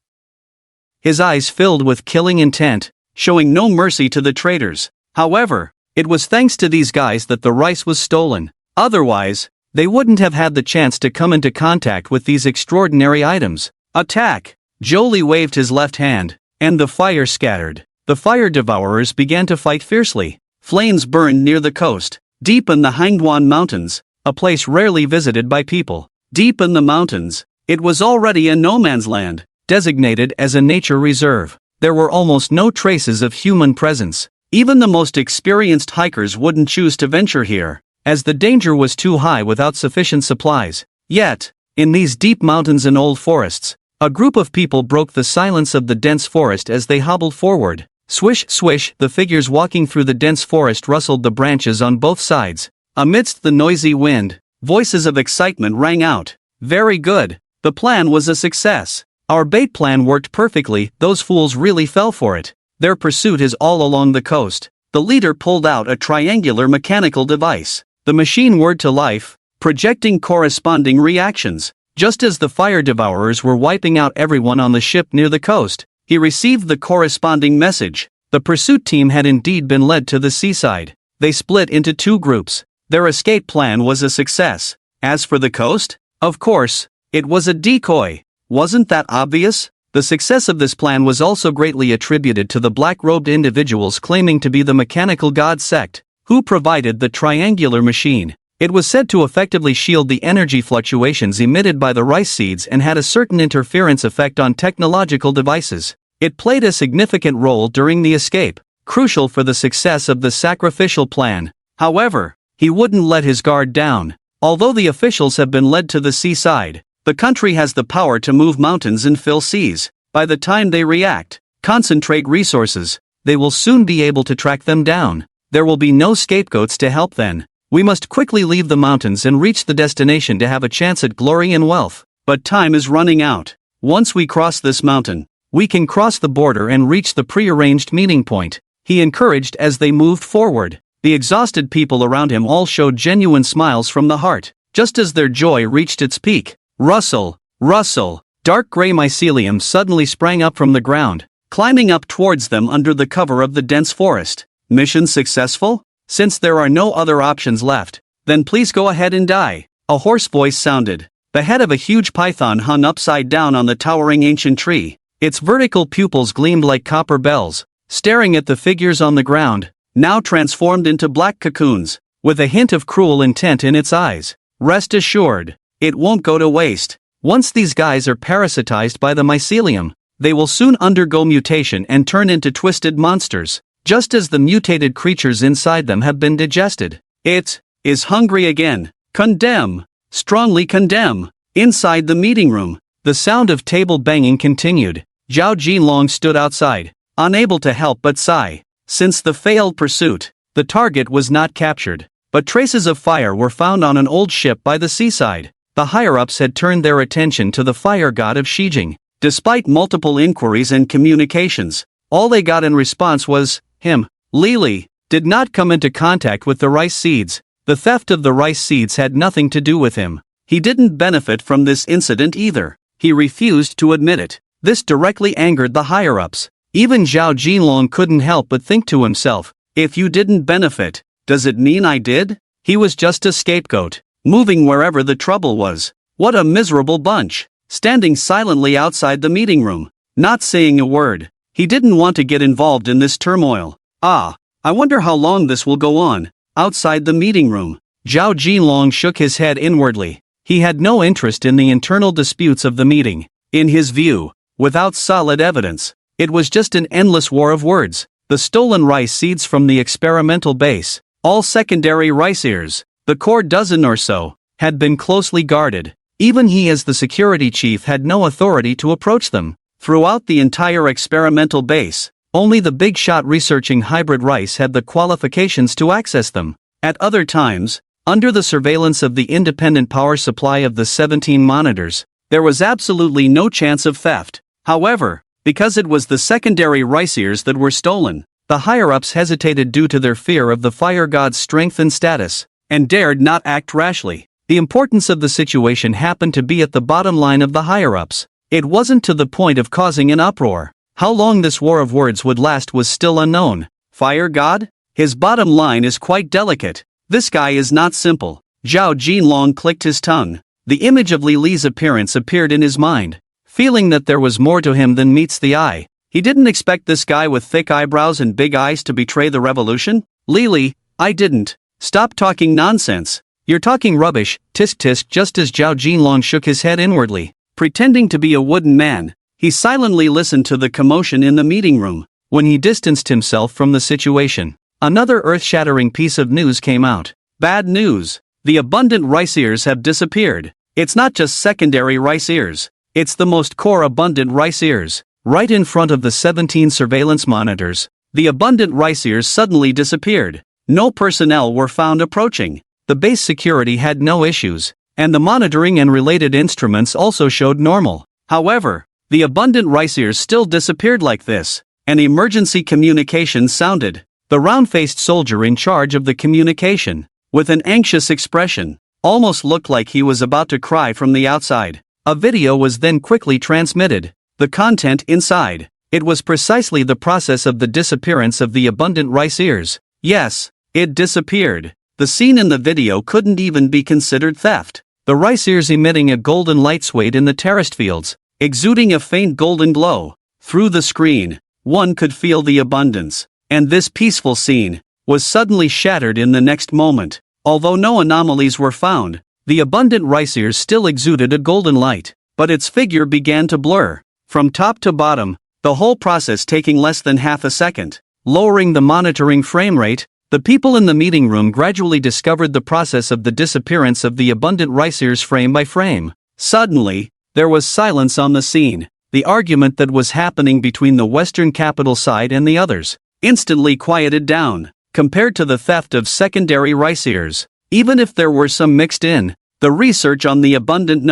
His eyes filled with killing intent, showing no mercy to the traitors. However, it was thanks to these guys that the rice was stolen. Otherwise, they wouldn't have had the chance to come into contact with these extraordinary items. Attack! Jolie waved his left hand, and the fire scattered. The fire devourers began to fight fiercely. Flames burned near the coast, deep in the Hangduan Mountains, a place rarely visited by people. Deep in the mountains, it was already a no man's land, designated as a nature reserve. There were almost no traces of human presence. Even the most experienced hikers wouldn't choose to venture here, as the danger was too high without sufficient supplies. Yet, in these deep mountains and old forests, a group of people broke the silence of the dense forest as they hobbled forward. Swish, swish, the figures walking through the dense forest rustled the branches on both sides. Amidst the noisy wind, voices of excitement rang out. Very good. The plan was a success. Our bait plan worked perfectly. Those fools really fell for it. Their pursuit is all along the coast. The leader pulled out a triangular mechanical device. The machine whirred to life, projecting corresponding reactions. Just as the fire devourers were wiping out everyone on the ship near the coast, he received the corresponding message. The pursuit team had indeed been led to the seaside. They split into two groups. Their escape plan was a success. As for the coast, of course, it was a decoy. Wasn't that obvious? The success of this plan was also greatly attributed to the black-robed individuals claiming to be the mechanical god sect, who provided the triangular machine. It was said to effectively shield the energy fluctuations emitted by the rice seeds and had a certain interference effect on technological devices. It played a significant role during the escape, crucial for the success of the sacrificial plan. However, he wouldn't let his guard down. Although the officials have been led to the seaside, the country has the power to move mountains and fill seas. By the time they react, concentrate resources, they will soon be able to track them down. There will be no scapegoats to help then. We must quickly leave the mountains and reach the destination to have a chance at glory and wealth. But time is running out. Once we cross this mountain, we can cross the border and reach the prearranged meeting point, he encouraged as they moved forward. The exhausted people around him all showed genuine smiles from the heart, just as their joy reached its peak. Rustle, rustle, dark gray mycelium suddenly sprang up from the ground, climbing up towards them under the cover of the dense forest. Mission successful? Since there are no other options left, then please go ahead and die. A hoarse voice sounded. The head of a huge python hung upside down on the towering ancient tree. Its vertical pupils gleamed like copper bells, staring at the figures on the ground, now transformed into black cocoons, with a hint of cruel intent in its eyes. Rest assured, it won't go to waste. Once these guys are parasitized by the mycelium, they will soon undergo mutation and turn into twisted monsters, just as the mutated creatures inside them have been digested. It is hungry again. Condemn. Strongly condemn. Inside the meeting room, the sound of table banging continued. Zhao Jinlong stood outside, unable to help but sigh. Since the failed pursuit, the target was not captured, but traces of fire were found on an old ship by the seaside. The higher-ups had turned their attention to the fire god of Shijing. Despite multiple inquiries and communications, all they got in response was, him. Lili did not come into contact with the rice seeds. The theft of the rice seeds had nothing to do with him. He didn't benefit from this incident either. He refused to admit it. This directly angered the higher-ups. Even Zhao Jinlong couldn't help but think to himself, if you didn't benefit, does it mean I did? He was just a scapegoat, moving wherever the trouble was. What a miserable bunch. Standing silently outside the meeting room, not saying a word. He didn't want to get involved in this turmoil. I wonder how long this will go on. Outside the meeting room, Zhao Jinlong shook his head inwardly. He had no interest in the internal disputes of the meeting. In his view, without solid evidence, it was just an endless war of words. The stolen rice seeds from the experimental base, all secondary rice ears, the core dozen or so, had been closely guarded. Even he as the security chief had no authority to approach them. Throughout the entire experimental base, only the big shot researching hybrid rice had the qualifications to access them. At other times, under the surveillance of the independent power supply of the 17 monitors, there was absolutely no chance of theft. However, because it was the secondary rice ears that were stolen, the higher-ups hesitated due to their fear of the fire god's strength and status, and dared not act rashly. The importance of the situation happened to be at the bottom line of the higher-ups. It wasn't to the point of causing an uproar. How long this war of words would last was still unknown. Fire god? His bottom line is quite delicate. This guy is not simple. Zhao Jinlong clicked his tongue. The image of Li Li's appearance appeared in his mind. Feeling that there was more to him than meets the eye, he didn't expect this guy with thick eyebrows and big eyes to betray the revolution. Li, I didn't. Stop talking nonsense. You're talking rubbish, tisk tisk. Just as Zhao Jinlong shook his head inwardly, pretending to be a wooden man, he silently listened to the commotion in the meeting room. When he distanced himself from the situation, another earth-shattering piece of news came out. Bad news. The abundant rice ears have disappeared. It's not just secondary rice ears. It's the most core abundant rice ears. Right in front of the 17 surveillance monitors, the abundant rice ears suddenly disappeared. No personnel were found approaching. The base security had no issues, and the monitoring and related instruments also showed normal. However, the abundant rice ears still disappeared like this. An emergency communication sounded. The round-faced soldier in charge of the communication, with an anxious expression, almost looked like he was about to cry from the outside. A video was then quickly transmitted. The content inside. It was precisely the process of the disappearance of the abundant rice ears. Yes, it disappeared. The scene in the video couldn't even be considered theft. The rice ears emitting a golden light swayed in the terraced fields, exuding a faint golden glow. Through the screen, one could feel the abundance. And this peaceful scene was suddenly shattered in the next moment. Although no anomalies were found, the abundant rice ears still exuded a golden light, but its figure began to blur. From top to bottom, the whole process taking less than half a second. Lowering the monitoring frame rate, the people in the meeting room gradually discovered the process of the disappearance of the abundant rice ears frame by frame. Suddenly, there was silence on the scene. The argument that was happening between the Western capital side and the others instantly quieted down. Compared to the theft of secondary rice ears, even if there were some mixed in, the research on the abundant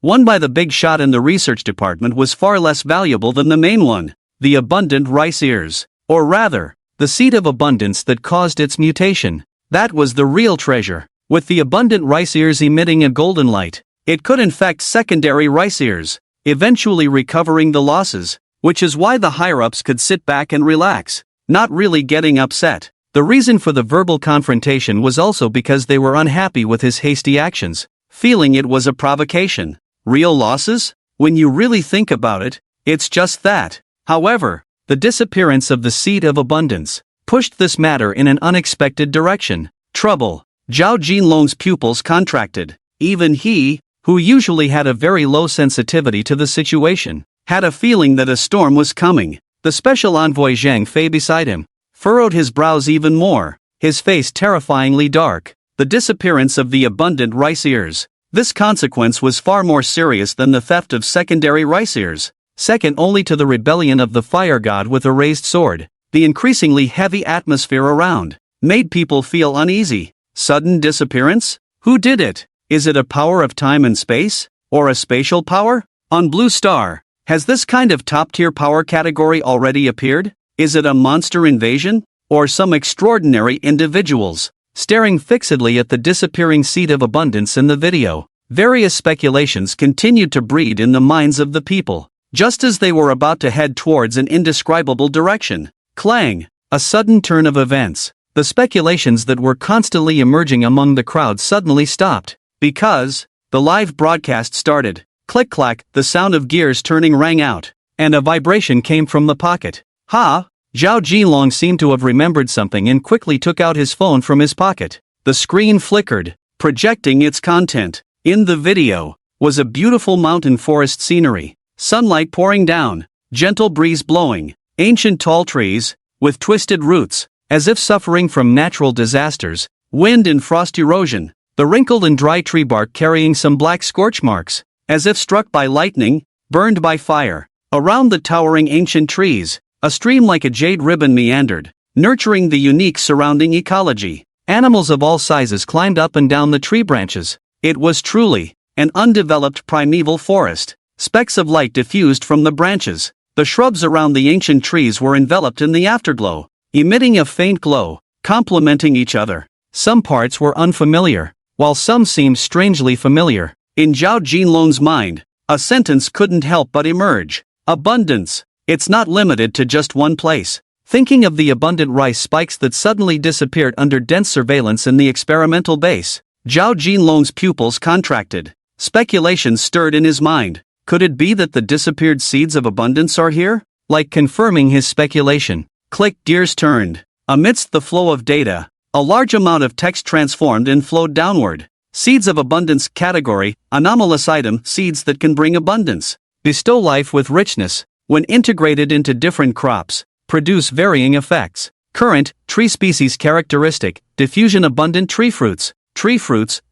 one by the big shot in the research department was far less valuable than the main one, the abundant rice ears. Or rather, the seed of abundance that caused its mutation. That was the real treasure. With the abundant rice ears emitting a golden light, it could infect secondary rice ears, eventually recovering the losses, which is why the higher-ups could sit back and relax, not really getting upset. The reason for the verbal confrontation was also because they were unhappy with his hasty actions, feeling it was a provocation. Real losses? When you really think about it, it's just that. However, the disappearance of the seed of abundance pushed this matter in an unexpected direction. Trouble. Zhao Jinlong's pupils contracted. Even he, who usually had a very low sensitivity to the situation, had a feeling that a storm was coming. The special envoy Zhang Fei beside him furrowed his brows even more, his face terrifyingly dark. The disappearance of the abundant rice ears. This consequence was far more serious than the theft of secondary rice ears, second only to the rebellion of the fire god with a raised sword. The increasingly heavy atmosphere around made people feel uneasy. Sudden disappearance? Who did it? Is it a power of time and space? Or a spatial power? On Blue Star, has this kind of top-tier power category already appeared? Is it a monster invasion? Or some extraordinary individuals? Staring fixedly at the disappearing seed of abundance in the video, various speculations continued to breed in the minds of the people, just as they were about to head towards an indescribable direction. Clang! A sudden turn of events. The speculations that were constantly emerging among the crowd suddenly stopped, because the live broadcast started. Click-clack, the sound of gears turning rang out, and a vibration came from the pocket. Ha! Zhao Jinlong seemed to have remembered something and quickly took out his phone from his pocket. The screen flickered, projecting its content. In the video was a beautiful mountain forest scenery, sunlight pouring down, gentle breeze blowing, ancient tall trees, with twisted roots, as if suffering from natural disasters, wind and frost erosion, the wrinkled and dry tree bark carrying some black scorch marks, as if struck by lightning, burned by fire. Around the towering ancient trees, a stream like a jade ribbon meandered, nurturing the unique surrounding ecology. Animals of all sizes climbed up and down the tree branches. It was truly an undeveloped primeval forest. Specks of light diffused from the branches. The shrubs around the ancient trees were enveloped in the afterglow, emitting a faint glow, complementing each other. Some parts were unfamiliar, while some seemed strangely familiar. In Zhao Jinlong's mind, a sentence couldn't help but emerge. Abundance. It's not limited to just one place. Thinking of the abundant rice spikes that suddenly disappeared under dense surveillance in the experimental base, Zhao Jinlong's pupils contracted. Speculations stirred in his mind. Could it be that the disappeared seeds of abundance are here? Like confirming his speculation. Click, gears turned. Amidst the flow of data, a large amount of text transformed and flowed downward. Seeds of abundance category, anomalous item, seeds that can bring abundance, bestow life with richness, when integrated into different crops, produce varying effects. Current, tree species characteristic, diffusion abundant tree fruits,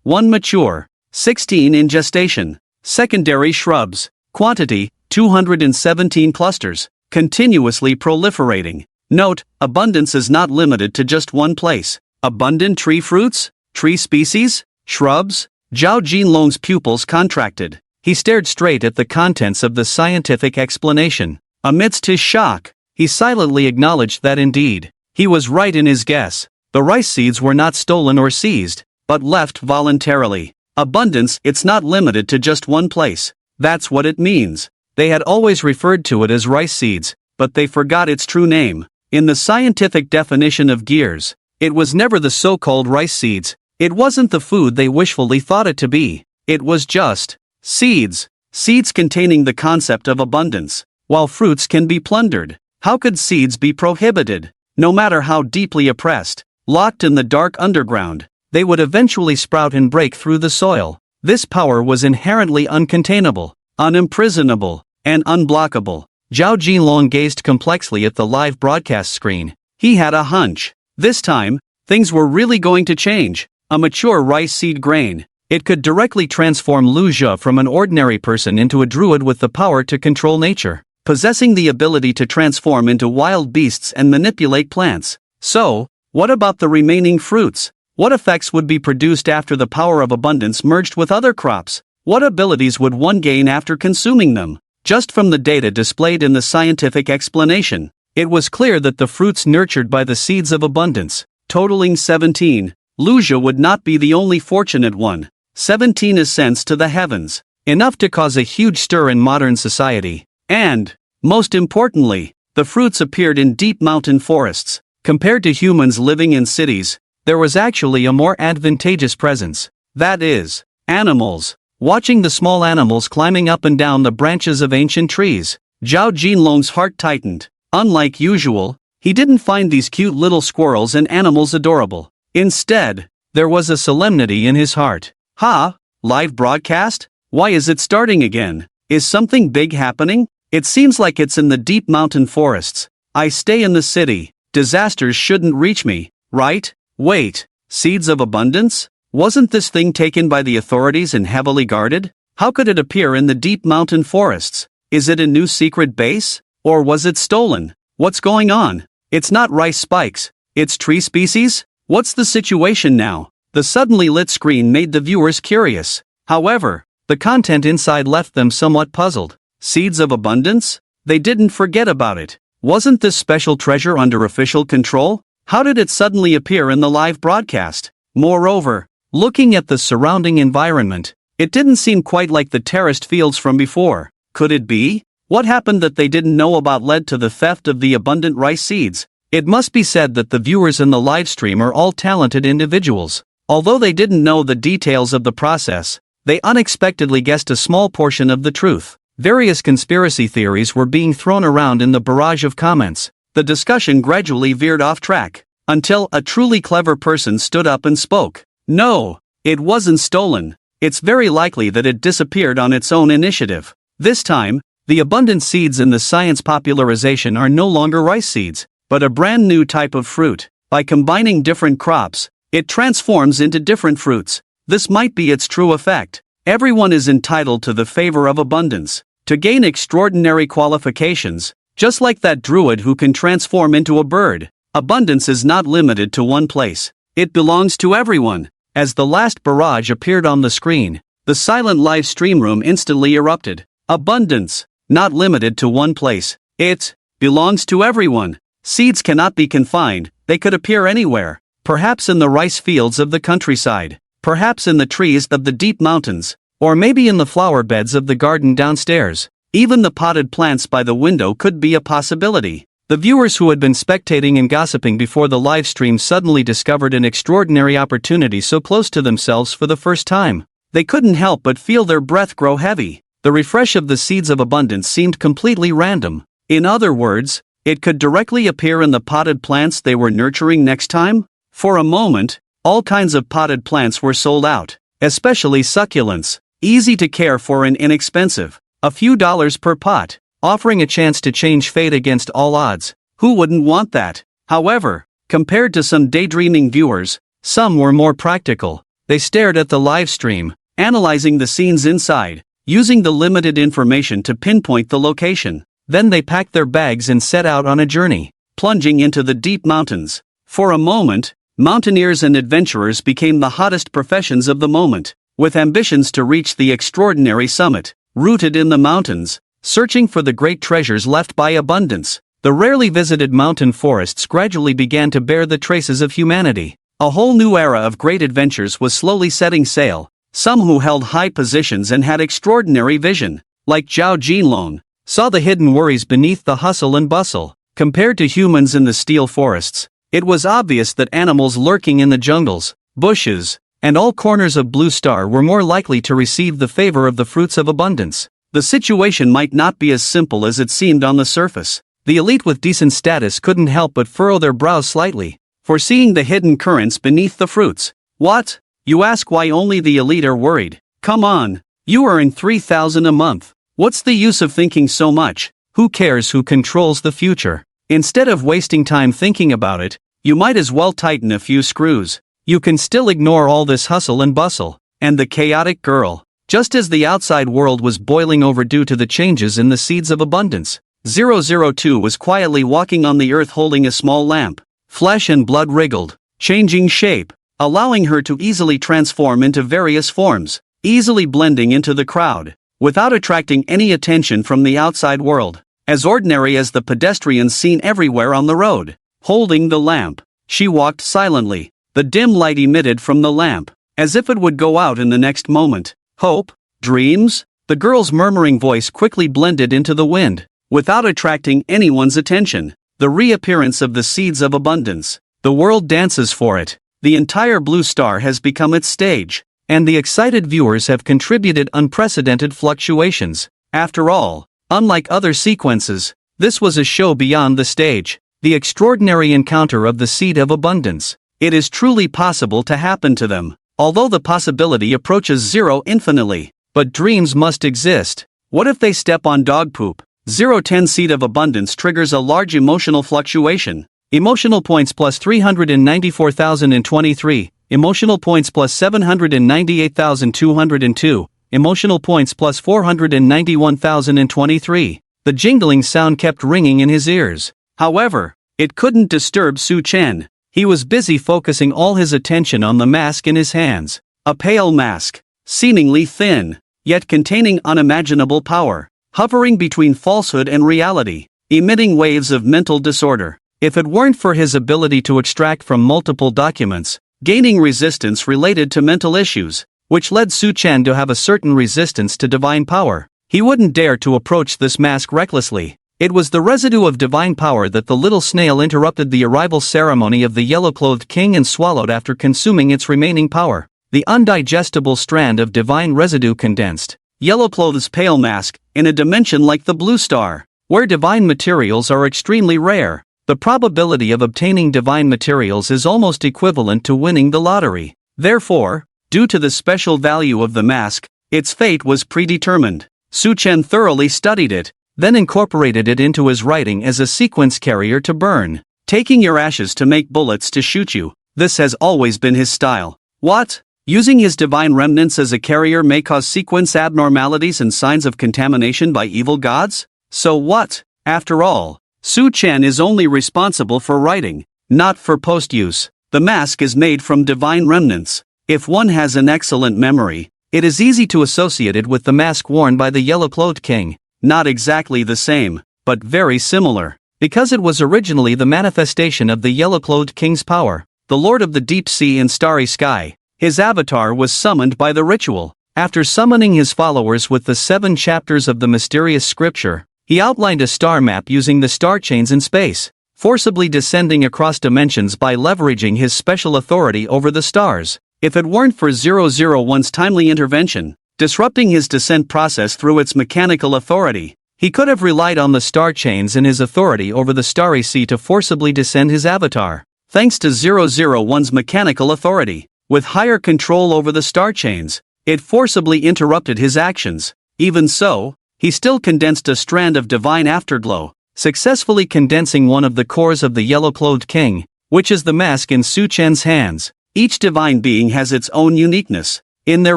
1 mature, 16 in gestation. Secondary shrubs, quantity, 217 clusters, continuously proliferating. Note, abundance is not limited to just one place. Abundant tree fruits, tree species, shrubs? Zhao Jinlong's pupils contracted. He stared straight at the contents of the scientific explanation. Amidst his shock, he silently acknowledged that indeed, he was right in his guess. The rice seeds were not stolen or seized, but left voluntarily. Abundance, it's not limited to just one place. That's what it means. They had always referred to it as rice seeds, but they forgot its true name. In the scientific definition of gears, it was never the so-called rice seeds. It wasn't the food they wishfully thought it to be. It was just seeds. Seeds containing the concept of abundance. While fruits can be plundered, how could seeds be prohibited? No matter how deeply oppressed, locked in the dark underground, they would eventually sprout and break through the soil. This power was inherently uncontainable, unimprisonable, and unblockable. Zhao Jinlong gazed complexly at the live broadcast screen. He had a hunch. This time, things were really going to change. A mature rice seed grain. It could directly transform Lu Zhe from an ordinary person into a druid with the power to control nature, possessing the ability to transform into wild beasts and manipulate plants. So, what about the remaining fruits? What effects would be produced after the power of abundance merged with other crops? What abilities would one gain after consuming them? Just from the data displayed in the scientific explanation, it was clear that the fruits nurtured by the seeds of abundance, totaling 17, Lu Zhe would not be the only fortunate one. 17 ascents to the heavens, enough to cause a huge stir in modern society. And, most importantly, the fruits appeared in deep mountain forests. Compared to humans living in cities, there was actually a more advantageous presence. That is, animals. Watching the small animals climbing up and down the branches of ancient trees, Zhao Jinlong's heart tightened. Unlike usual, he didn't find these cute little squirrels and animals adorable. Instead, there was a solemnity in his heart. Ha! Live broadcast? Why is it starting again? Is something big happening? It seems like it's in the deep mountain forests. I stay in the city. Disasters shouldn't reach me, right? Wait, seeds of abundance? Wasn't this thing taken by the authorities and heavily guarded? How could it appear in the deep mountain forests? Is it a new secret base? Or was it stolen? What's going on? It's not rice spikes. It's tree species? What's the situation now? The suddenly lit screen made the viewers curious. However, the content inside left them somewhat puzzled. Seeds of abundance? They didn't forget about it. Wasn't this special treasure under official control? How did it suddenly appear in the live broadcast? Moreover, looking at the surrounding environment, it didn't seem quite like the terraced fields from before. Could it be? What happened that they didn't know about led to the theft of the abundant rice seeds? It must be said that the viewers in the livestream are all talented individuals. Although they didn't know the details of the process, they unexpectedly guessed a small portion of the truth. Various conspiracy theories were being thrown around in the barrage of comments. The discussion gradually veered off track, until a truly clever person stood up and spoke. No, it wasn't stolen. It's very likely that it disappeared on its own initiative. This time, the abundant seeds in the science popularization are no longer rice seeds, but a brand new type of fruit. By combining different crops, it transforms into different fruits. This might be its true effect. Everyone is entitled to the favor of abundance, to gain extraordinary qualifications, just like that druid who can transform into a bird. Abundance is not limited to one place. It belongs to everyone. As the last barrage appeared on the screen, the silent live stream room instantly erupted. Abundance, not limited to one place. It belongs to everyone. Seeds cannot be confined, they could appear anywhere. Perhaps in the rice fields of the countryside. Perhaps in the trees of the deep mountains. Or maybe in the flower beds of the garden downstairs. Even the potted plants by the window could be a possibility. The viewers who had been spectating and gossiping before the live stream suddenly discovered an extraordinary opportunity so close to themselves for the first time. They couldn't help but feel their breath grow heavy. The refresh of the seeds of abundance seemed completely random. In other words, it could directly appear in the potted plants they were nurturing next time? For a moment, all kinds of potted plants were sold out, especially succulents, easy to care for and inexpensive, a few dollars per pot, offering a chance to change fate against all odds. Who wouldn't want that? However, compared to some daydreaming viewers, some were more practical. They stared at the live stream, analyzing the scenes inside, using the limited information to pinpoint the location. Then they packed their bags and set out on a journey, plunging into the deep mountains. For a moment, mountaineers and adventurers became the hottest professions of the moment, with ambitions to reach the extraordinary summit, rooted in the mountains, searching for the great treasures left by abundance. The rarely visited mountain forests gradually began to bear the traces of humanity. A whole new era of great adventures was slowly setting sail. Some who held high positions and had extraordinary vision, like Zhao Jinlong, saw the hidden worries beneath the hustle and bustle. Compared to humans in the steel forests, it was obvious that animals lurking in the jungles, bushes, and all corners of Blue Star were more likely to receive the favor of the fruits of abundance. The situation might not be as simple as it seemed on the surface. The elite with decent status couldn't help but furrow their brows slightly, foreseeing the hidden currents beneath the fruits. What? You ask why only the elite are worried? Come on, you earn 3,000 a month. What's the use of thinking so much? Who cares who controls the future? Instead of wasting time thinking about it, you might as well tighten a few screws. You can still ignore all this hustle and bustle, and the chaotic girl. Just as the outside world was boiling over due to the changes in the seeds of abundance, 002 was quietly walking on the earth holding a small lamp. Flesh and blood wriggled, changing shape, allowing her to easily transform into various forms, easily blending into the crowd, without attracting any attention from the outside world. As ordinary as the pedestrians seen everywhere on the road. Holding the lamp, she walked silently, the dim light emitted from the lamp, as if it would go out in the next moment. Hope? Dreams? The girl's murmuring voice quickly blended into the wind, without attracting anyone's attention. The reappearance of the seeds of abundance. The world dances for it. The entire Blue Star has become its stage, and the excited viewers have contributed unprecedented fluctuations. After all, unlike other sequences, this was a show beyond the stage, the extraordinary encounter of the seed of abundance. It is truly possible to happen to them, although the possibility approaches zero infinitely. But dreams must exist. What if they step on dog poop? 010 Seed of Abundance triggers a large emotional fluctuation. Emotional points plus 394,023. Emotional points plus 798,202. Emotional points plus 491,023. The jingling sound kept ringing in his ears. However, it couldn't disturb Su Chen. He was busy focusing all his attention on the mask in his hands. A pale mask, seemingly thin, yet containing unimaginable power, hovering between falsehood and reality, emitting waves of mental disorder. If it weren't for his ability to extract from multiple documents, gaining resistance related to mental issues, which led Su Chen to have a certain resistance to divine power, he wouldn't dare to approach this mask recklessly. It was the residue of divine power that the little snail interrupted the arrival ceremony of the yellow-clothed king and swallowed after consuming its remaining power. The undigestible strand of divine residue condensed. Yellowcloth's pale mask, in a dimension like the blue star, where divine materials are extremely rare. The probability of obtaining divine materials is almost equivalent to winning the lottery. Therefore, due to the special value of the mask, its fate was predetermined. Su Chen thoroughly studied it, then incorporated it into his writing as a sequence carrier to burn. Taking your ashes to make bullets to shoot you, this has always been his style. What? Using his divine remnants as a carrier may cause sequence abnormalities and signs of contamination by evil gods? So what? After all, Su Chen is only responsible for writing, not for post-use. The mask is made from divine remnants. If one has an excellent memory, it is easy to associate it with the mask worn by the yellow-clothed king. Not exactly the same, but very similar. Because it was originally the manifestation of the yellow-clothed king's power, the lord of the deep sea and starry sky, his avatar was summoned by the ritual. After summoning his followers with the 7 chapters of the mysterious scripture, he outlined a star map using the star chains in space, forcibly descending across dimensions by leveraging his special authority over the stars. If it weren't for 001's timely intervention, disrupting his descent process through its mechanical authority, he could have relied on the star chains and his authority over the starry sea to forcibly descend his avatar. Thanks to 001's mechanical authority, with higher control over the star chains, it forcibly interrupted his actions. Even so, he still condensed a strand of divine afterglow, successfully condensing one of the cores of the yellow-clothed king, which is the mask in Su Chen's hands. Each divine being has its own uniqueness. In their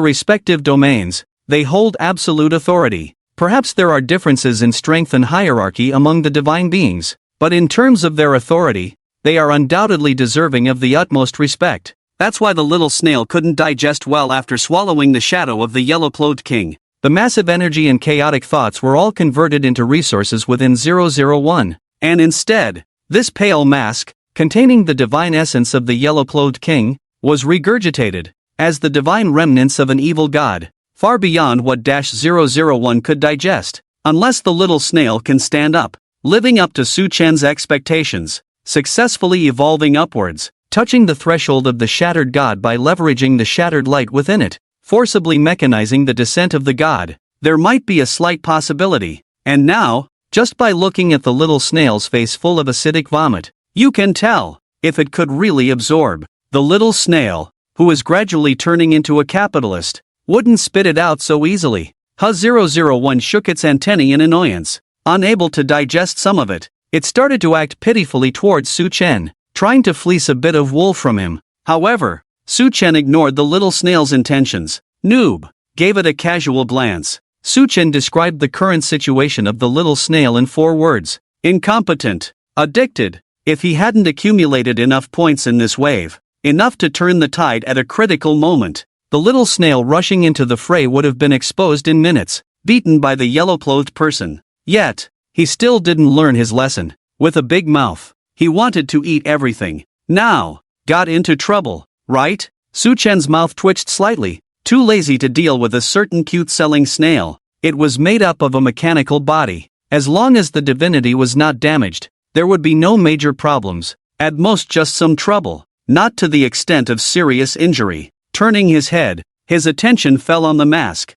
respective domains, they hold absolute authority. Perhaps there are differences in strength and hierarchy among the divine beings, but in terms of their authority, they are undoubtedly deserving of the utmost respect. That's why the little snail couldn't digest well after swallowing the shadow of the yellow-clothed king. The massive energy and chaotic thoughts were all converted into resources within 001, and instead, this pale mask, containing the divine essence of the yellow-clothed king, was regurgitated as the divine remnants of an evil god, far beyond what -001 could digest. Unless the little snail can stand up, living up to Su Chen's expectations, successfully evolving upwards, touching the threshold of the shattered god by leveraging the shattered light within it, forcibly mechanizing the descent of the god, there might be a slight possibility. And now, just by looking at the little snail's face full of acidic vomit, you can tell if it could really absorb. The little snail, who is gradually turning into a capitalist, wouldn't spit it out so easily. Ha-001 shook its antennae in annoyance. Unable to digest some of it, it started to act pitifully towards Su Chen, trying to fleece a bit of wool from him. However, Su Chen ignored the little snail's intentions. Noob, gave it a casual glance. Su Chen described the current situation of the little snail in 4 words. Incompetent. Addicted. If he hadn't accumulated enough points in this wave, enough to turn the tide at a critical moment, the little snail rushing into the fray would have been exposed in minutes, beaten by the yellow-clothed person. Yet, he still didn't learn his lesson. With a big mouth, he wanted to eat everything. Now, got into trouble, right? Su Chen's mouth twitched slightly, too lazy to deal with a certain cute-selling snail. It was made up of a mechanical body. As long as the divinity was not damaged, there would be no major problems, at most just some trouble, not to the extent of serious injury. Turning his head, his attention fell on the mask.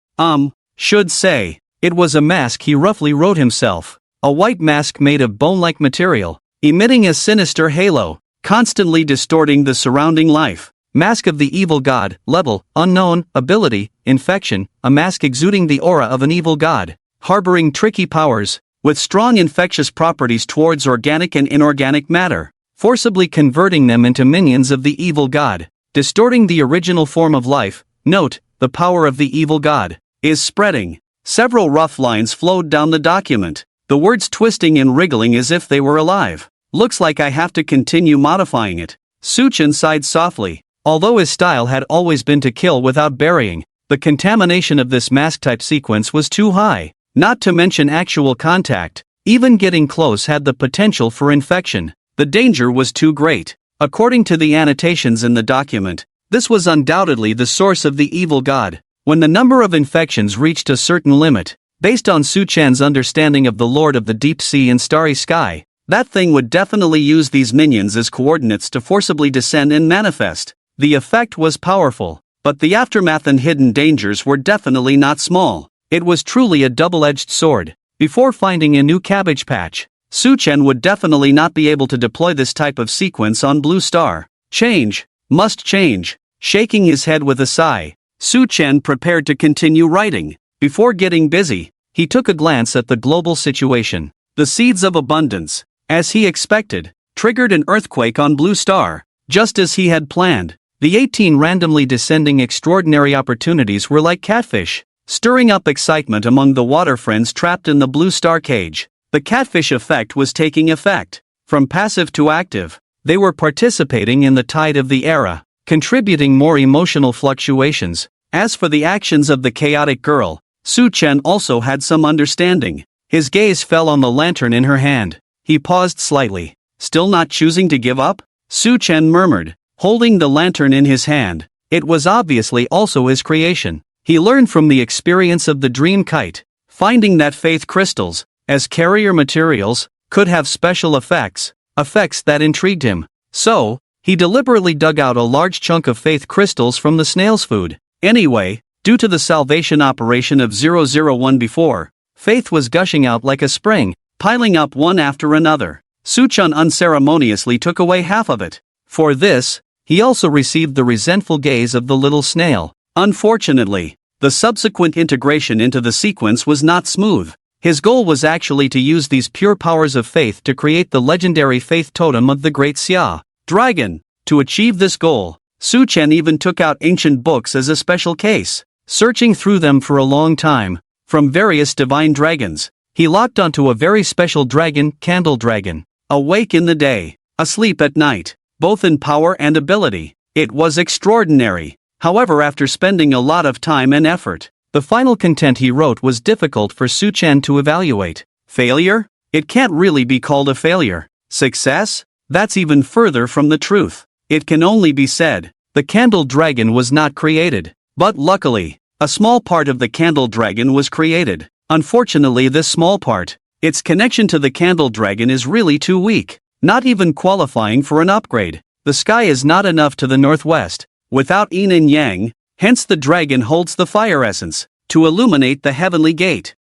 Should say, it was a mask he roughly wrote himself. A white mask made of bone-like material, emitting a sinister halo, constantly distorting the surrounding life. Mask of the evil god, level, unknown, ability, infection, a mask exuding the aura of an evil god, harboring tricky powers, with strong infectious properties towards organic and inorganic matter, forcibly converting them into minions of the evil god, distorting the original form of life. Note, the power of the evil god is spreading. Several rough lines flowed down the document, the words twisting and wriggling as if they were alive. Looks like I have to continue modifying it. Suchan sighed softly. Although his style had always been to kill without burying, the contamination of this mask-type sequence was too high. Not to mention actual contact, even getting close had the potential for infection. The danger was too great. According to the annotations in the document, this was undoubtedly the source of the evil god. When the number of infections reached a certain limit, based on Suchan's understanding of the Lord of the Deep Sea and Starry Sky, that thing would definitely use these minions as coordinates to forcibly descend and manifest. The effect was powerful, but the aftermath and hidden dangers were definitely not small. It was truly a double-edged sword. Before finding a new cabbage patch, Suchan would definitely not be able to deploy this type of sequence on Blue Star. Change. Must change. Shaking his head with a sigh, Suchan prepared to continue writing. Before getting busy, he took a glance at the global situation. The seeds of abundance, as he expected, triggered an earthquake on Blue Star, just as he had planned. The 18 randomly descending extraordinary opportunities were like catfish, stirring up excitement among the water friends trapped in the Blue Star cage. The catfish effect was taking effect. From passive to active, they were participating in the tide of the era, contributing more emotional fluctuations. As for the actions of the chaotic girl, Suchan also had some understanding. His gaze fell on the lantern in her hand. He paused slightly. Still not choosing to give up? Suchan murmured, holding the lantern in his hand. It was obviously also his creation. He learned from the experience of the dream kite, finding that faith crystals, as carrier materials, could have special effects that intrigued him. So, he deliberately dug out a large chunk of faith crystals from the snail's food. Anyway, due to the salvation operation of 001 before, faith was gushing out like a spring, piling up one after another. Suchan unceremoniously took away half of it. For this, he also received the resentful gaze of the little snail. Unfortunately, the subsequent integration into the sequence was not smooth. His goal was actually to use these pure powers of faith to create the legendary faith totem of the Great Xia Dragon. To achieve this goal, Suchan even took out ancient books as a special case. Searching through them for a long time, from various divine dragons, he locked onto a very special dragon, Candle Dragon. Awake in the day, asleep at night, both in power and ability. It was extraordinary. However, after spending a lot of time and effort, the final content he wrote was difficult for Suchan to evaluate. Failure? It can't really be called a failure. Success? That's even further from the truth. It can only be said, the Candle Dragon was not created. But luckily, a small part of the Candle Dragon was created. Unfortunately, this small part, its connection to the Candle Dragon is really too weak, not even qualifying for an upgrade. The sky is not enough to the northwest, without yin and yang, hence the dragon holds the fire essence, to illuminate the heavenly gate.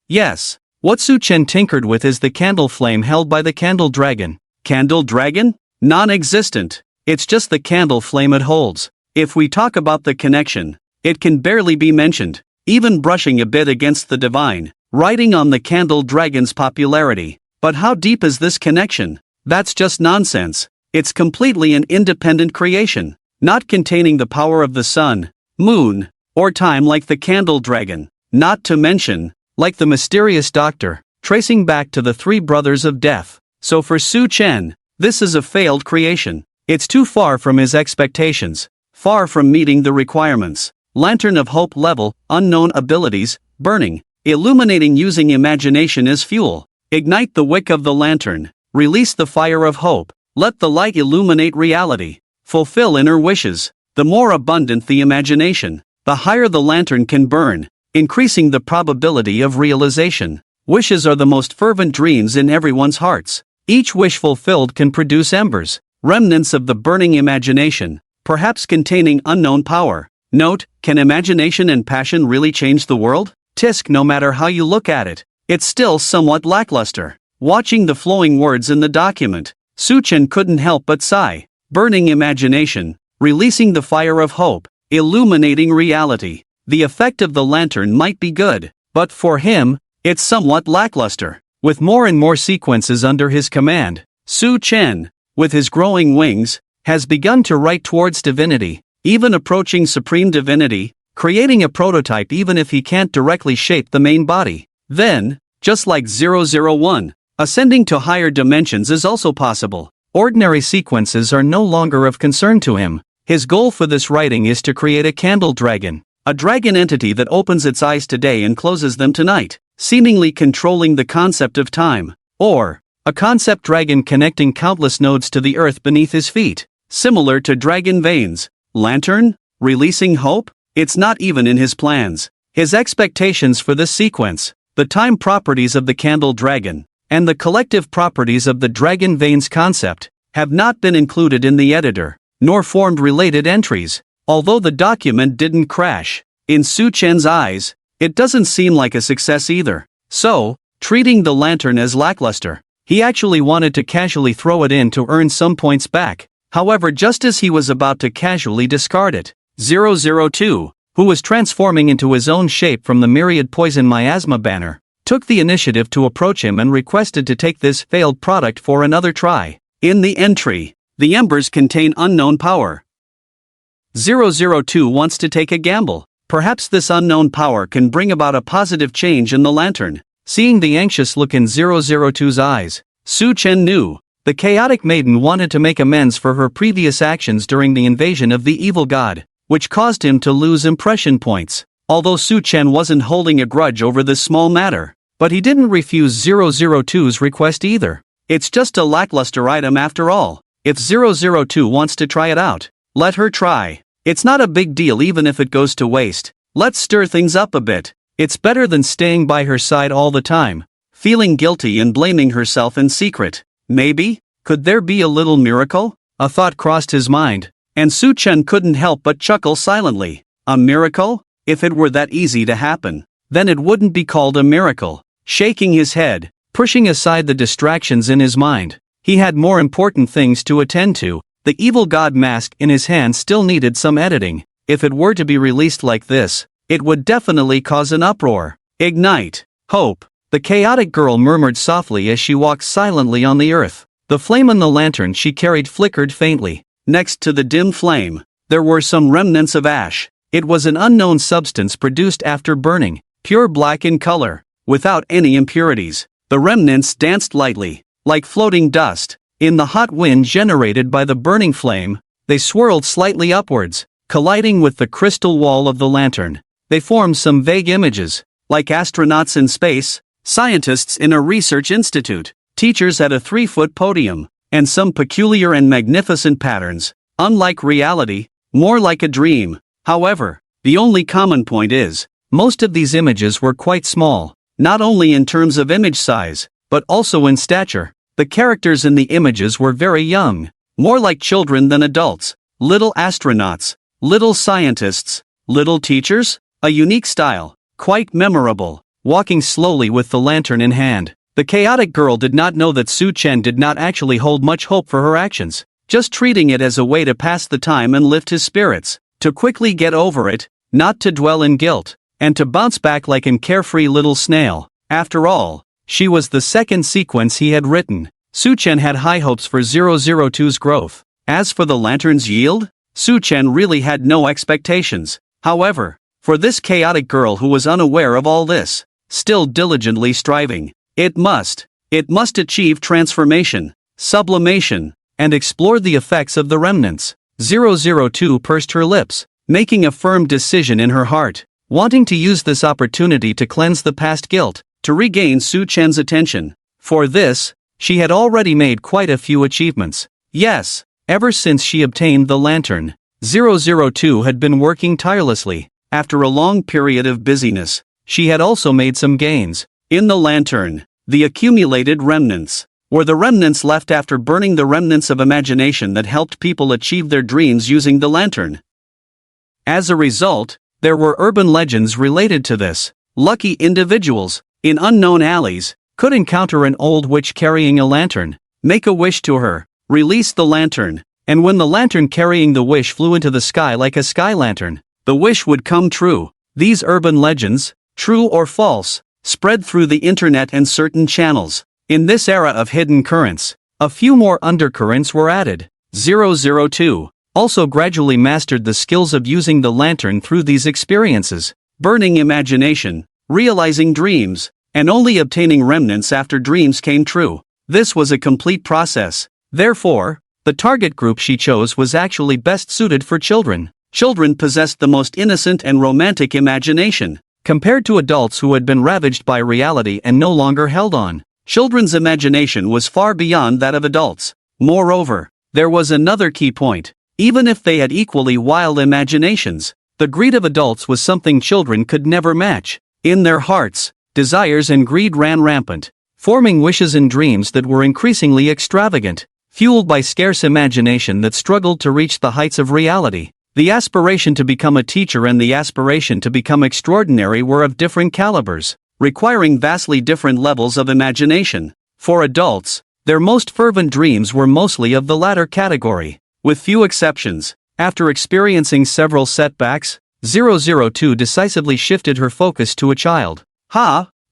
Yes. What Suchan tinkered with is the candle flame held by the Candle Dragon. Candle Dragon? Non-existent. It's just the candle flame it holds. If we talk about the connection, it can barely be mentioned, even brushing a bit against the divine, riding on the Candle Dragon's popularity. But how deep is this connection? That's just nonsense. It's completely an independent creation, not containing the power of the sun, moon, or time like the Candle Dragon, not to mention, like the mysterious doctor, tracing back to the three brothers of death. So for Suchan, this is a failed creation. It's too far from his expectations, far from meeting the requirements. Lantern of Hope level, unknown abilities, burning, illuminating using imagination as fuel. Ignite the wick of the lantern, release the fire of hope, let the light illuminate reality, fulfill inner wishes. The more abundant the imagination, the higher the lantern can burn, increasing the probability of realization. Wishes are the most fervent dreams in everyone's hearts. Each wish fulfilled can produce embers, remnants of the burning imagination, perhaps containing unknown power. Note, can imagination and passion really change the world? Tisk, no matter how you look at it, it's still somewhat lackluster. Watching the flowing words in the document, Suchan couldn't help but sigh. Burning imagination, releasing the fire of hope, illuminating reality. The effect of the lantern might be good, but for him, it's somewhat lackluster. With more and more sequences under his command, Su Chen, with his growing wings, has begun to write towards divinity, even approaching supreme divinity, creating a prototype even if he can't directly shape the main body. Then, just like 001, ascending to higher dimensions is also possible. Ordinary sequences are no longer of concern to him. His goal for this writing is to create a candle dragon, a dragon entity that opens its eyes today and closes them tonight, seemingly controlling the concept of time, or a concept dragon connecting countless nodes to the earth beneath his feet, similar to dragon veins. Lantern? Releasing hope? It's not even in his plans. His expectations for this sequence, the time properties of the candle dragon, and the collective properties of the dragon veins concept, have not been included in the editor, nor formed related entries. Although the document didn't crash, in Su Chen's eyes, it doesn't seem like a success either. So, treating the lantern as lackluster, he actually wanted to casually throw it in to earn some points back. However, just as he was about to casually discard it, 002, who was transforming into his own shape from the myriad poison miasma banner, took the initiative to approach him and requested to take this failed product for another try. In the entry, the embers contain unknown power. 002 wants to take a gamble. Perhaps this unknown power can bring about a positive change in the lantern. Seeing the anxious look in 002's eyes, Su Chen knew the chaotic maiden wanted to make amends for her previous actions during the invasion of the evil god, which caused him to lose impression points. Although Su Chen wasn't holding a grudge over this small matter, but he didn't refuse 002's request either. It's just a lackluster item after all. If 002 wants to try it out, let her try. It's not a big deal even if it goes to waste. Let's stir things up a bit. It's better than staying by her side all the time, feeling guilty and blaming herself in secret. Maybe, could there be a little miracle? A thought crossed his mind, and Su Chen couldn't help but chuckle silently. A miracle? If it were that easy to happen, then it wouldn't be called a miracle. Shaking his head, pushing aside the distractions in his mind, he had more important things to attend to. The evil god mask in his hand still needed some editing. If it were to be released like this, it would definitely cause an uproar. Ignite. Hope. The chaotic girl murmured softly as she walked silently on the earth. The flame on the lantern she carried flickered faintly. Next to the dim flame, there were some remnants of ash. It was an unknown substance produced after burning, pure black in color, without any impurities. The remnants danced lightly, like floating dust. In the hot wind generated by the burning flame, they swirled slightly upwards, colliding with the crystal wall of the lantern. They formed some vague images, like astronauts in space, scientists in a research institute, teachers at a 3-foot podium, and some peculiar and magnificent patterns, unlike reality, more like a dream. However, the only common point is, most of these images were quite small, not only in terms of image size, but also in stature. The characters in the images were very young, more like children than adults, little astronauts, little scientists, little teachers, a unique style, quite memorable, walking slowly with the lantern in hand. The chaotic girl did not know that Su Chen did not actually hold much hope for her actions, just treating it as a way to pass the time and lift his spirits, to quickly get over it, not to dwell in guilt, and to bounce back like an carefree little snail. After all, she was the second sequence he had written. Su Chen had high hopes for 002's growth. As for the lantern's yield, Su Chen really had no expectations. However, for this chaotic girl who was unaware of all this, still diligently striving, it must achieve transformation, sublimation, and explore the effects of the remnants. 002 pursed her lips, making a firm decision in her heart, wanting to use this opportunity to cleanse the past guilt, to regain Su Chen's attention. For this, she had already made quite a few achievements. Yes, ever since she obtained the lantern, 002 had been working tirelessly. After a long period of busyness, she had also made some gains. In the lantern, the accumulated remnants were the remnants left after burning the remnants of imagination that helped people achieve their dreams using the lantern. As a result, there were urban legends related to this. Lucky individuals, in unknown alleys, could encounter an old witch carrying a lantern, make a wish to her, release the lantern, and when the lantern carrying the wish flew into the sky like a sky lantern, the wish would come true. These urban legends, true or false, spread through the internet and certain channels. In this era of hidden currents, a few more undercurrents were added. 002 also gradually mastered the skills of using the lantern through these experiences, burning imagination, realizing dreams, and only obtaining remnants after dreams came true. This was a complete process. Therefore, the target group she chose was actually best suited for children. Children possessed the most innocent and romantic imagination, compared to adults who had been ravaged by reality and no longer held on. Children's imagination was far beyond that of adults. Moreover, there was another key point. Even if they had equally wild imaginations, the greed of adults was something children could never match. In their hearts, desires and greed ran rampant, forming wishes and dreams that were increasingly extravagant, fueled by scarce imagination that struggled to reach the heights of reality. The aspiration to become a teacher and the aspiration to become extraordinary were of different calibers, requiring vastly different levels of imagination. For adults, their most fervent dreams were mostly of the latter category. With few exceptions, after experiencing several setbacks, 002 decisively shifted her focus to a child.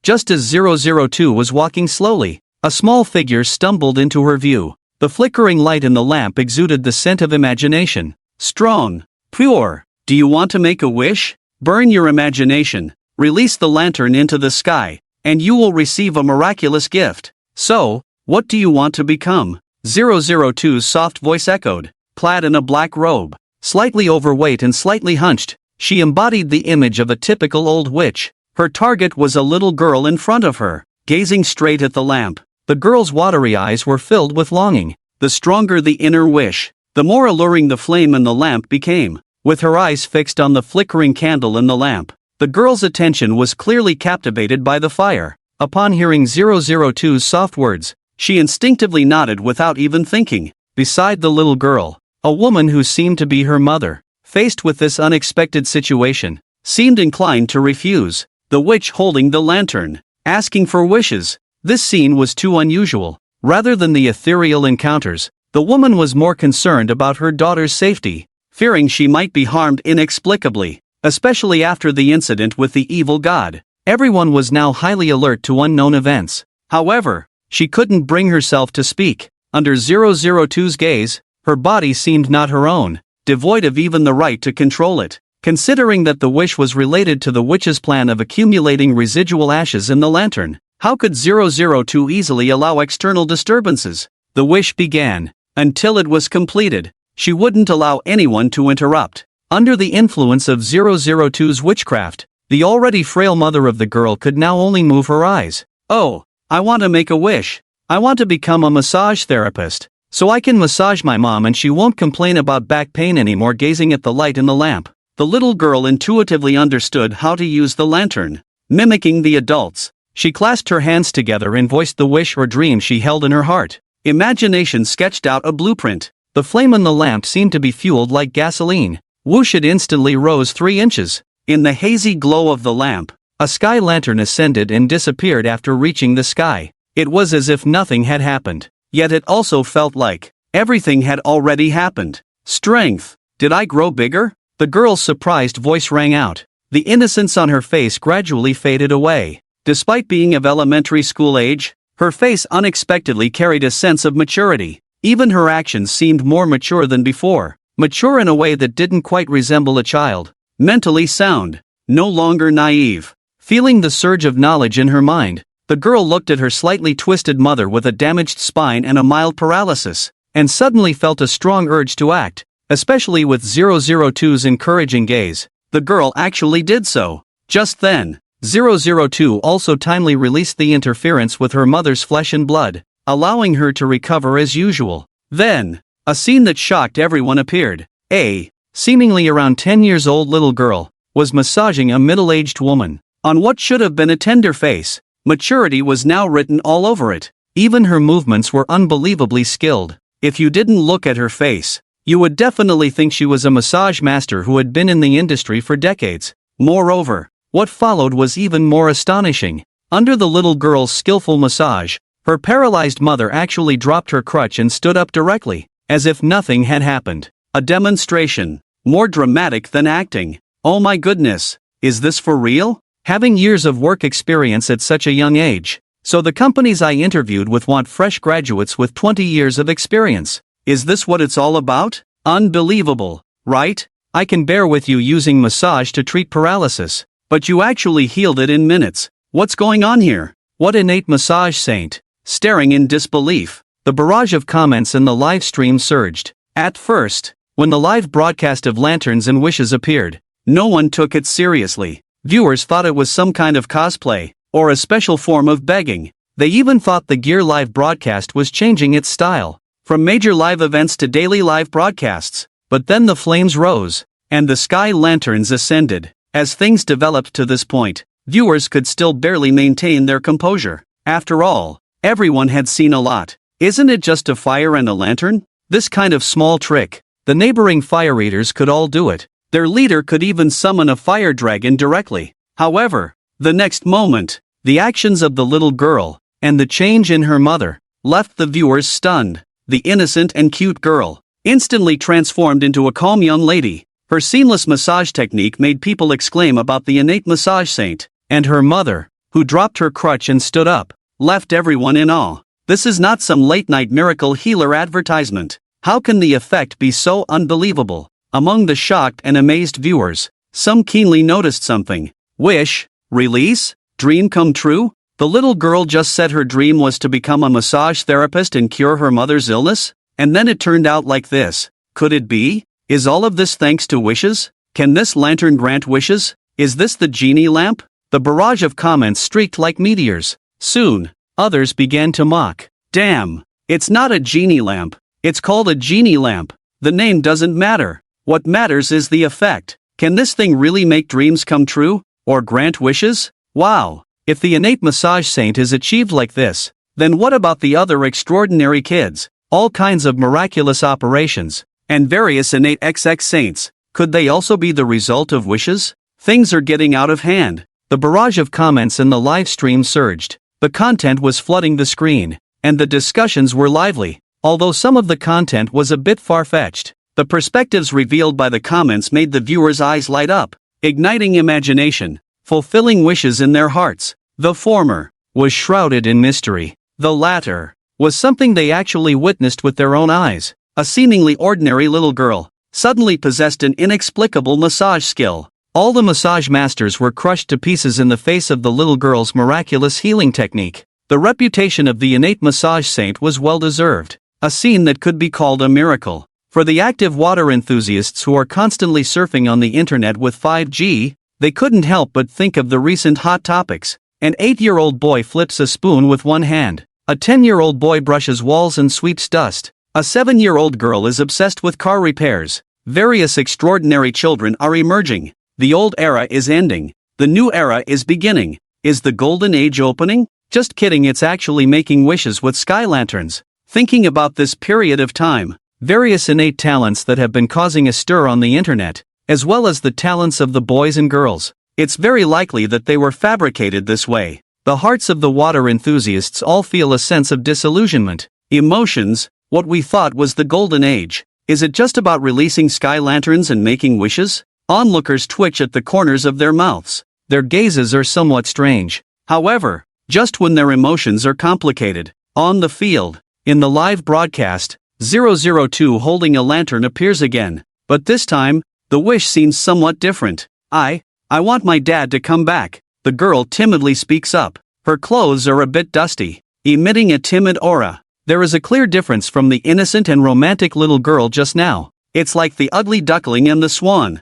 Just as 002 was walking slowly, a small figure stumbled into her view. The flickering light in the lamp exuded the scent of imagination. Strong, pure. Do you want to make a wish? Burn your imagination, release the lantern into the sky, and you will receive a miraculous gift. So, what do you want to become? 002's soft voice echoed. Clad in a black robe, slightly overweight and slightly hunched, she embodied the image of a typical old witch. Her target was a little girl in front of her, gazing straight at the lamp. The girl's watery eyes were filled with longing. The stronger the inner wish, the more alluring the flame in the lamp became. With her eyes fixed on the flickering candle in the lamp, the girl's attention was clearly captivated by the fire. Upon hearing 002's soft words, she instinctively nodded without even thinking. Beside the little girl, a woman who seemed to be her mother, faced with this unexpected situation, seemed inclined to refuse. The witch holding the lantern, asking for wishes. This scene was too unusual. Rather than the ethereal encounters, the woman was more concerned about her daughter's safety, fearing she might be harmed inexplicably, especially after the incident with the evil god. Everyone was now highly alert to unknown events. However, she couldn't bring herself to speak. Under 002's gaze, her body seemed not her own, devoid of even the right to control it. Considering that the wish was related to the witch's plan of accumulating residual ashes in the lantern, how could 002 easily allow external disturbances? The wish began. Until it was completed, she wouldn't allow anyone to interrupt. Under the influence of 002's witchcraft, the already frail mother of the girl could now only move her eyes. Oh, I want to make a wish. I want to become a massage therapist, so I can massage my mom and she won't complain about back pain anymore. Gazing at the light in the lamp, the little girl intuitively understood how to use the lantern. Mimicking the adults, she clasped her hands together and voiced the wish or dream she held in her heart. Imagination sketched out a blueprint. The flame in the lamp seemed to be fueled like gasoline. Whoosh! It instantly rose 3 inches. In the hazy glow of the lamp, a sky lantern ascended and disappeared after reaching the sky. It was as if nothing had happened. Yet it also felt like everything had already happened. Strength. Did I grow bigger? The girl's surprised voice rang out. The innocence on her face gradually faded away. Despite being of elementary school age, her face unexpectedly carried a sense of maturity. Even her actions seemed more mature than before. Mature in a way that didn't quite resemble a child. Mentally sound. No longer naive. Feeling the surge of knowledge in her mind, the girl looked at her slightly twisted mother with a damaged spine and a mild paralysis, and suddenly felt a strong urge to act, especially with 002's encouraging gaze. The girl actually did so. Just then, 002 also timely released the interference with her mother's flesh and blood, allowing her to recover as usual. Then, a scene that shocked everyone appeared. A seemingly around 10 years old little girl was massaging a middle-aged woman. On what should have been a tender face, maturity was now written all over it. Even her movements were unbelievably skilled. If you didn't look at her face, you would definitely think she was a massage master who had been in the industry for decades. Moreover, what followed was even more astonishing. Under the little girl's skillful massage, her paralyzed mother actually dropped her crutch and stood up directly. as if nothing had happened. A demonstration. More dramatic than acting. Oh my goodness, is this for real? Having years of work experience at such a young age. So the companies I interviewed with want fresh graduates with 20 years of experience. Is this what it's all about? Unbelievable, right? I can bear with you using massage to treat paralysis, but you actually healed it in minutes. What's going on here? What innate massage saint? Staring in disbelief. The barrage of comments in the live stream surged. At first, when the live broadcast of lanterns and wishes appeared, no one took it seriously. Viewers thought it was some kind of cosplay, or a special form of begging. They even thought the Gear live broadcast was changing its style, from major live events to daily live broadcasts. But then the flames rose, and the sky lanterns ascended. As things developed to this point, viewers could still barely maintain their composure. After all, everyone had seen a lot. Isn't it just a fire and a lantern? This kind of small trick, the neighboring fire eaters could all do it. Their leader could even summon a fire dragon directly. However, the next moment, the actions of the little girl, and the change in her mother, left the viewers stunned. The innocent and cute girl, instantly transformed into a calm young lady. Her seamless massage technique made people exclaim about the innate massage saint. And her mother, who dropped her crutch and stood up, left everyone in awe. This is not some late-night miracle healer advertisement. How can the effect be so unbelievable? Among the shocked and amazed viewers, some keenly noticed something. Wish, release, dream come true? The little girl just said her dream was to become a massage therapist and cure her mother's illness? And then it turned out like this. Could it be? Is all of this thanks to wishes? Can this lantern grant wishes? Is this the genie lamp? The barrage of comments streaked like meteors. Soon, others began to mock. Damn, it's not a genie lamp. It's called a genie lamp. The name doesn't matter. What matters is the effect. Can this thing really make dreams come true? Or grant wishes? Wow. If the innate massage saint is achieved like this, then what about the other extraordinary kids? All kinds of miraculous operations, and various innate XX saints. Could they also be the result of wishes? Things are getting out of hand. The barrage of comments in the live stream surged. The content was flooding the screen, and the discussions were lively. Although some of the content was a bit far-fetched, the perspectives revealed by the comments made the viewers' eyes light up, igniting imagination, fulfilling wishes in their hearts. The former was shrouded in mystery. The latter was something they actually witnessed with their own eyes. A seemingly ordinary little girl suddenly possessed an inexplicable massage skill. All the massage masters were crushed to pieces in the face of the little girl's miraculous healing technique. The reputation of the innate massage saint was well-deserved. A scene that could be called a miracle. For the active water enthusiasts who are constantly surfing on the internet with 5G, they couldn't help but think of the recent hot topics. An 8-year-old boy flips a spoon with one hand. A 10-year-old boy brushes walls and sweeps dust. A 7-year-old girl is obsessed with car repairs. Various extraordinary children are emerging. The old era is ending. The new era is beginning. Is the golden age opening? Just kidding, it's actually making wishes with sky lanterns. Thinking about this period of time, various innate talents that have been causing a stir on the internet, as well as the talents of the boys and girls, it's very likely that they were fabricated this way. The hearts of the water enthusiasts all feel a sense of disillusionment. Emotions, what we thought was the golden age. Is it just about releasing sky lanterns and making wishes? Onlookers twitch at the corners of their mouths. Their gazes are somewhat strange. However, just when their emotions are complicated, on the field, in the live broadcast, 002 holding a lantern appears again. But this time, the wish seems somewhat different. I want my dad to come back. The girl timidly speaks up. Her clothes are a bit dusty, emitting a timid aura. There is a clear difference from the innocent and romantic little girl just now. It's like the ugly duckling and the swan.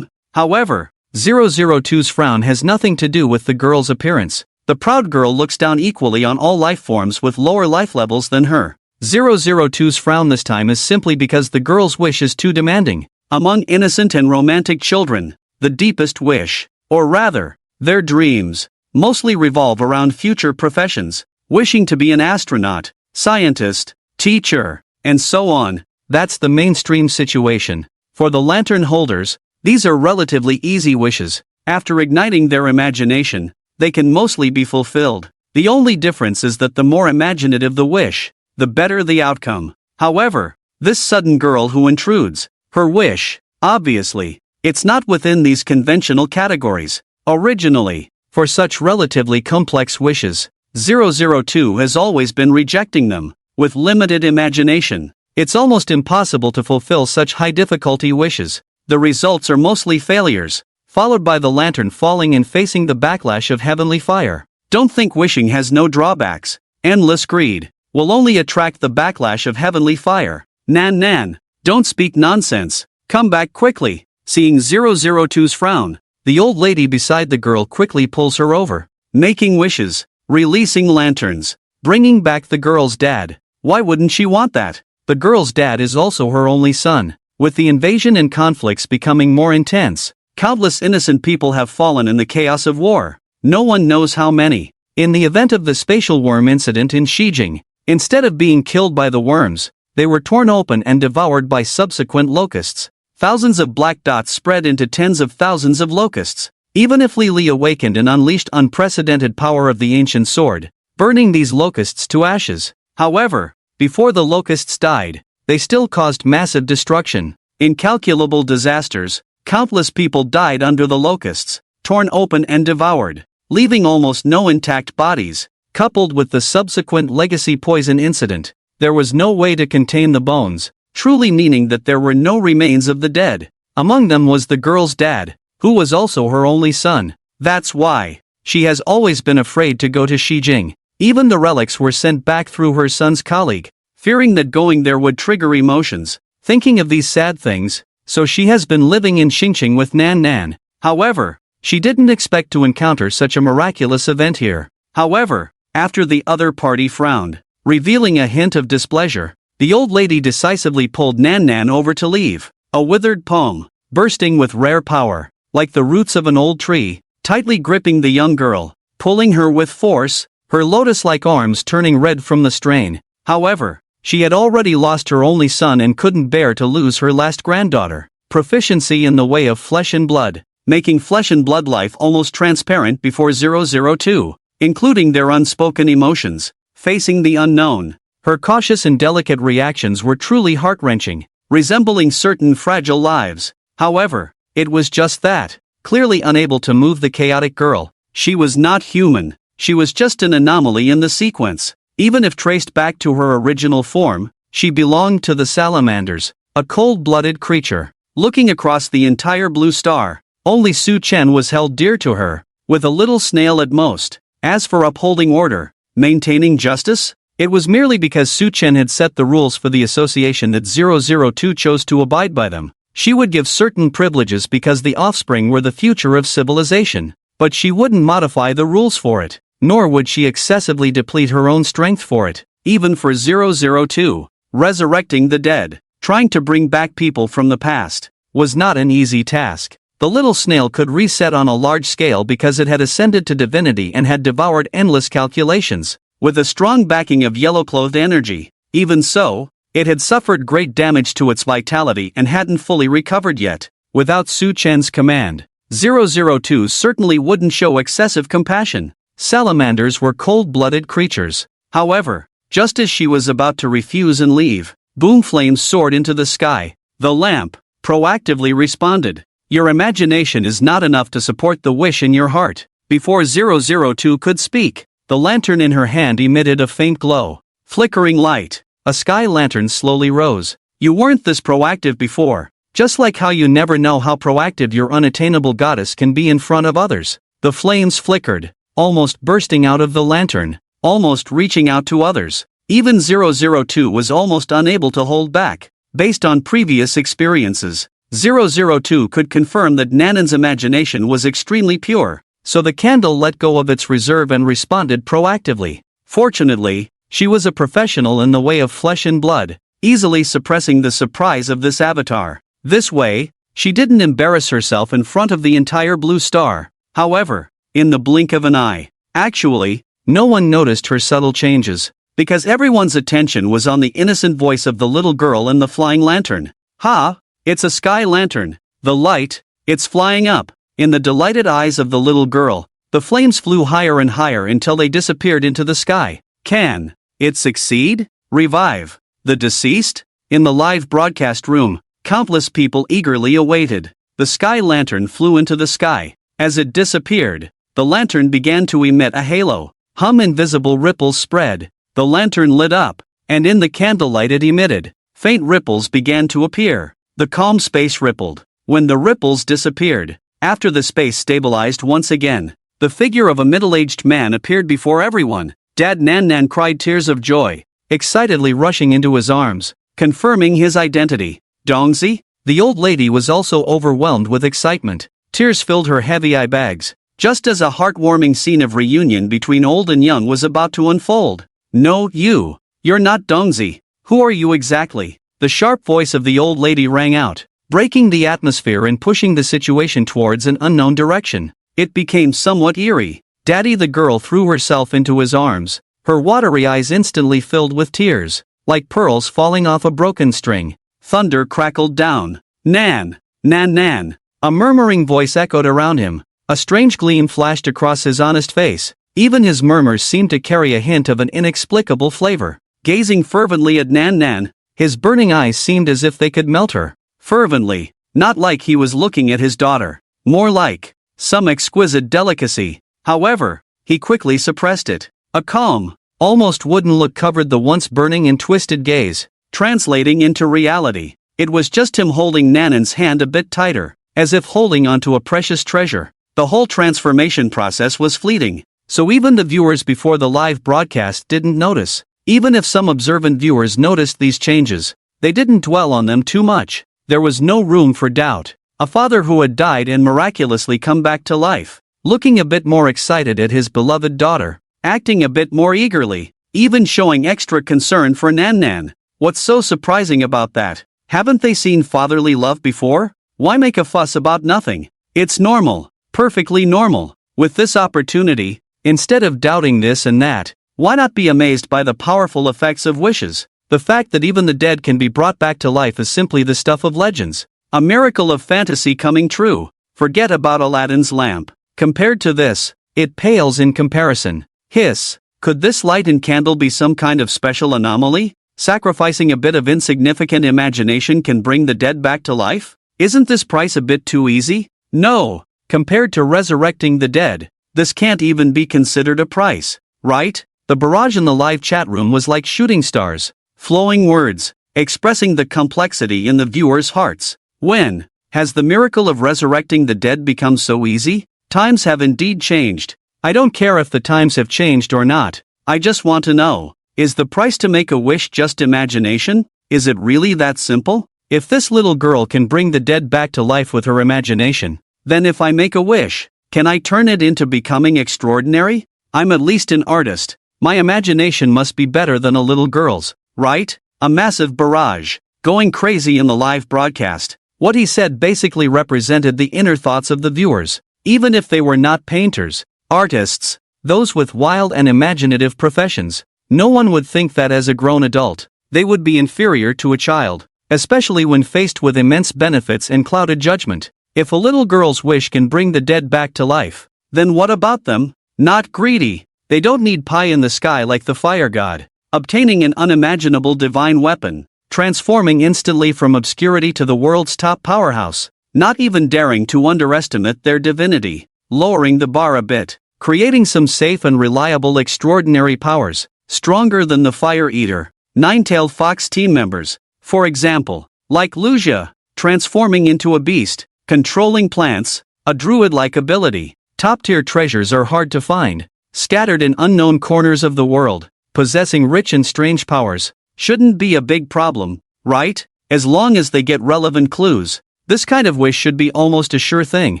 However, 002's frown has nothing to do with the girl's appearance. The proud girl looks down equally on all life forms with lower life levels than her. 002's frown this time is simply because the girl's wish is too demanding. Among innocent and romantic children, the deepest wish, or rather, their dreams, mostly revolve around future professions, wishing to be an astronaut, scientist, teacher, and so on. That's the mainstream situation. For the lantern holders, these are relatively easy wishes. After igniting their imagination, they can mostly be fulfilled. The only difference is that the more imaginative the wish, the better the outcome. However, This sudden girl who intrudes. Her wish, obviously, it's not within these conventional categories. Originally, for such relatively complex wishes, 002 has always been rejecting them. With limited imagination, it's almost impossible to fulfill such high difficulty wishes. The results are mostly failures, followed by the lantern falling and facing the backlash of heavenly fire. Don't think wishing has no drawbacks. Endless greed will only attract the backlash of heavenly fire. Nan, don't speak nonsense. Come back quickly. Seeing 002's frown, the old lady beside the girl quickly pulls her over. Making wishes, releasing lanterns, bringing back the girl's dad. Why wouldn't she want that? The girl's dad is also her only son. With the invasion and conflicts becoming more intense, countless innocent people have fallen in the chaos of war. No one knows how many. In the event of the spatial worm incident in Shijing, instead of being killed by the worms, they were torn open and devoured by subsequent locusts. Thousands of black dots spread into tens of thousands of locusts. Even if Li awakened and unleashed unprecedented power of the ancient sword, burning these locusts to ashes. However, before the locusts died, they still caused massive destruction. Incalculable disasters, countless people died under the locusts, torn open and devoured, leaving almost no intact bodies. Coupled with the subsequent legacy poison incident, there was no way to contain the bones, truly meaning that there were no remains of the dead. Among them was the girl's dad, who was also her only son. That's why she has always been afraid to go to Shijing. Even the relics were sent back through her son's colleague, fearing that going there would trigger emotions, thinking of these sad things, so she has been living in Xingqing with Nan. However, she didn't expect to encounter such a miraculous event here. However, after the other party frowned, revealing a hint of displeasure, the old lady decisively pulled Nan over to leave. A withered palm, bursting with rare power, like the roots of an old tree, tightly gripping the young girl, pulling her with force, her lotus-like arms turning red from the strain. However, she had already lost her only son and couldn't bear to lose her last granddaughter. Proficiency in the way of flesh and blood, making flesh and blood life almost transparent before 002, including their unspoken emotions, facing the unknown. Her cautious and delicate reactions were truly heart-wrenching, resembling certain fragile lives. However, it was just that, clearly unable to move the chaotic girl. She was not human. She was just an anomaly in the sequence. Even if traced back to her original form, she belonged to the salamanders, a cold-blooded creature. Looking across the entire blue star, only Su Chen was held dear to her, with a little snail at most. As for upholding order, maintaining justice, it was merely because Su Chen had set the rules for the association that 002 chose to abide by them. She would give certain privileges because the offspring were the future of civilization, but she wouldn't modify the rules for it. Nor would she excessively deplete her own strength for it. Even for 002, resurrecting the dead, trying to bring back people from the past, was not an easy task. The little snail could reset on a large scale because it had ascended to divinity and had devoured endless calculations, with a strong backing of yellow-clothed energy. Even so, it had suffered great damage to its vitality and hadn't fully recovered yet. Without Su Chen's command, 002 certainly wouldn't show excessive compassion. Salamanders were cold-blooded creatures. However, just as she was about to refuse and leave, boom flames soared into the sky. The lamp proactively responded. Your imagination is not enough to support the wish in your heart. Before 002 could speak, the lantern in her hand emitted a faint glow. Flickering light. A sky lantern slowly rose. You weren't this proactive before. Just like how you never know how proactive your unattainable goddess can be in front of others. The flames flickered, almost bursting out of the lantern, almost reaching out to others. Even 002 was almost unable to hold back. Based on previous experiences, 002 could confirm that Nanan's imagination was extremely pure, so the candle let go of its reserve and responded proactively. Fortunately, she was a professional in the way of flesh and blood, easily suppressing the surprise of this avatar. This way, she didn't embarrass herself in front of the entire blue star. However, in the blink of an eye, actually, no one noticed her subtle changes, because everyone's attention was on the innocent voice of the little girl in the flying lantern. Ha! It's a sky lantern. The light, it's flying up. In the delighted eyes of the little girl, the flames flew higher and higher until they disappeared into the sky. Can it succeed? Revive the deceased? In the live broadcast room, countless people eagerly awaited. The sky lantern flew into the sky. As it disappeared, the lantern began to emit a halo. Invisible ripples spread. The lantern lit up, and in the candlelight it emitted. Faint ripples began to appear. The calm space rippled. When the ripples disappeared, after the space stabilized once again, the figure of a middle-aged man appeared before everyone. Dad Nan Nan cried tears of joy, excitedly rushing into his arms, confirming his identity. Dongzi? The old lady was also overwhelmed with excitement. Tears filled her heavy eye bags, just as a heartwarming scene of reunion between old and young was about to unfold. No, you're not Dongzi. Who are you exactly? The sharp voice of the old lady rang out, breaking the atmosphere and pushing the situation towards an unknown direction. It became somewhat eerie. Daddy, the girl threw herself into his arms, her watery eyes instantly filled with tears, like pearls falling off a broken string. Thunder crackled down. Nan! Nan Nan! A murmuring voice echoed around him. A strange gleam flashed across his honest face. Even his murmurs seemed to carry a hint of an inexplicable flavor. Gazing fervently at Nan Nan, his burning eyes seemed as if they could melt her. Fervently, not like he was looking at his daughter. More like some exquisite delicacy. However, he quickly suppressed it. A calm, almost wooden look covered the once burning and twisted gaze, translating into reality. It was just him holding Nanan's hand a bit tighter, as if holding onto a precious treasure. The whole transformation process was fleeting, so even the viewers before the live broadcast didn't notice. Even if some observant viewers noticed these changes, they didn't dwell on them too much. There was no room for doubt. A father who had died and miraculously come back to life, looking a bit more excited at his beloved daughter, acting a bit more eagerly, even showing extra concern for Nan Nan. What's so surprising about that? Haven't they seen fatherly love before? Why make a fuss about nothing? It's normal, perfectly normal. With this opportunity, instead of doubting this and that, why not be amazed by the powerful effects of wishes? The fact that even the dead can be brought back to life is simply the stuff of legends. A miracle of fantasy coming true. Forget about Aladdin's lamp. Compared to this, it pales in comparison. Hiss. Could this light and candle be some kind of special anomaly? Sacrificing a bit of insignificant imagination can bring the dead back to life? Isn't this price a bit too easy? No. Compared to resurrecting the dead, this can't even be considered a price, right? The barrage in the live chat room was like shooting stars. Flowing words, expressing the complexity in the viewers' hearts. When has the miracle of resurrecting the dead become so easy? Times have indeed changed. I don't care if the times have changed or not. I just want to know, is the price to make a wish just imagination? Is it really that simple? If this little girl can bring the dead back to life with her imagination, then if I make a wish, can I turn it into becoming extraordinary? I'm at least an artist. My imagination must be better than a little girl's, right? A massive barrage, going crazy in the live broadcast. What he said basically represented the inner thoughts of the viewers, even if they were not painters, artists, those with wild and imaginative professions. No one would think that as a grown adult, they would be inferior to a child, especially when faced with immense benefits and clouded judgment. If a little girl's wish can bring the dead back to life, then what about them? Not greedy. They don't need pie in the sky like the fire god, obtaining an unimaginable divine weapon, transforming instantly from obscurity to the world's top powerhouse, not even daring to underestimate their divinity, lowering the bar a bit, creating some safe and reliable extraordinary powers, stronger than the fire eater, nine-tailed fox team members, for example, like Lucia, transforming into a beast, controlling plants, a druid-like ability. Top-tier treasures are hard to find, scattered in unknown corners of the world, possessing rich and strange powers. Shouldn't be a big problem, right? As long as they get relevant clues. This kind of wish should be almost a sure thing,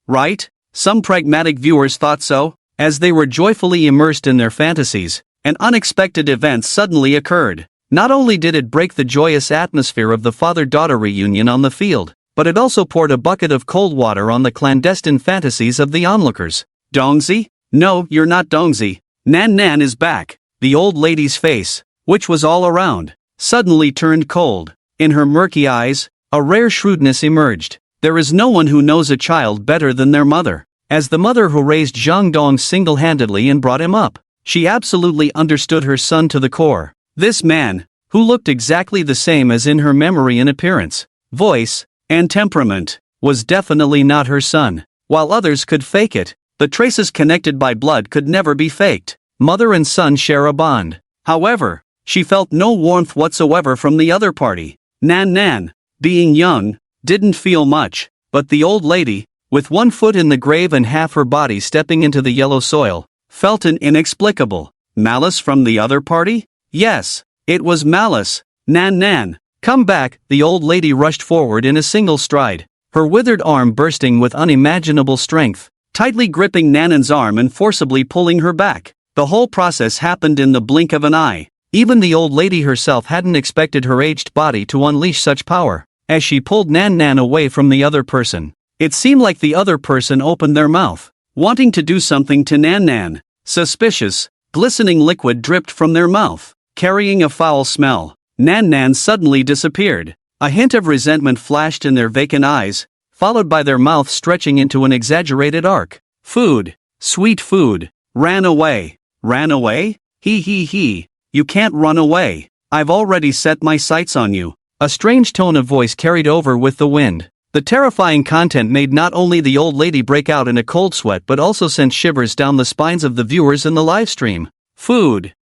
right? Some pragmatic viewers thought so. As they were joyfully immersed in their fantasies, an unexpected event suddenly occurred. Not only did it break the joyous atmosphere of the father-daughter reunion on the field, but it also poured a bucket of cold water on the clandestine fantasies of the onlookers. Dongzi? No, you're not Dongzi. Nan Nan is back. The old lady's face, which was all around, suddenly turned cold. In her murky eyes, a rare shrewdness emerged. There is no one who knows a child better than their mother. As the mother who raised Zhang Dong single-handedly and brought him up, she absolutely understood her son to the core. This man, who looked exactly the same as in her memory in appearance, voice, and temperament, was definitely not her son. While others could fake it, the traces connected by blood could never be faked. Mother and son share a bond. However, she felt no warmth whatsoever from the other party. Nan, being young, didn't feel much, but the old lady, with one foot in the grave and half her body stepping into the yellow soil, felt an inexplicable malice from the other party? Yes, it was malice. Nan, come back, the old lady rushed forward in a single stride, her withered arm bursting with unimaginable strength, tightly gripping Nanan's arm and forcibly pulling her back. The whole process happened in the blink of an eye. Even the old lady herself hadn't expected her aged body to unleash such power. As she pulled Nan away from the other person, it seemed like the other person opened their mouth, wanting to do something to Nan. Suspicious, glistening liquid dripped from their mouth, carrying a foul smell. Nan suddenly disappeared. A hint of resentment flashed in their vacant eyes, followed by their mouths stretching into an exaggerated arc. Food, sweet food, ran away. Ran away? He. You can't run away. I've already set my sights on you. A strange tone of voice carried over with the wind. The terrifying content made not only the old lady break out in a cold sweat but also sent shivers down the spines of the viewers in the live stream. Food?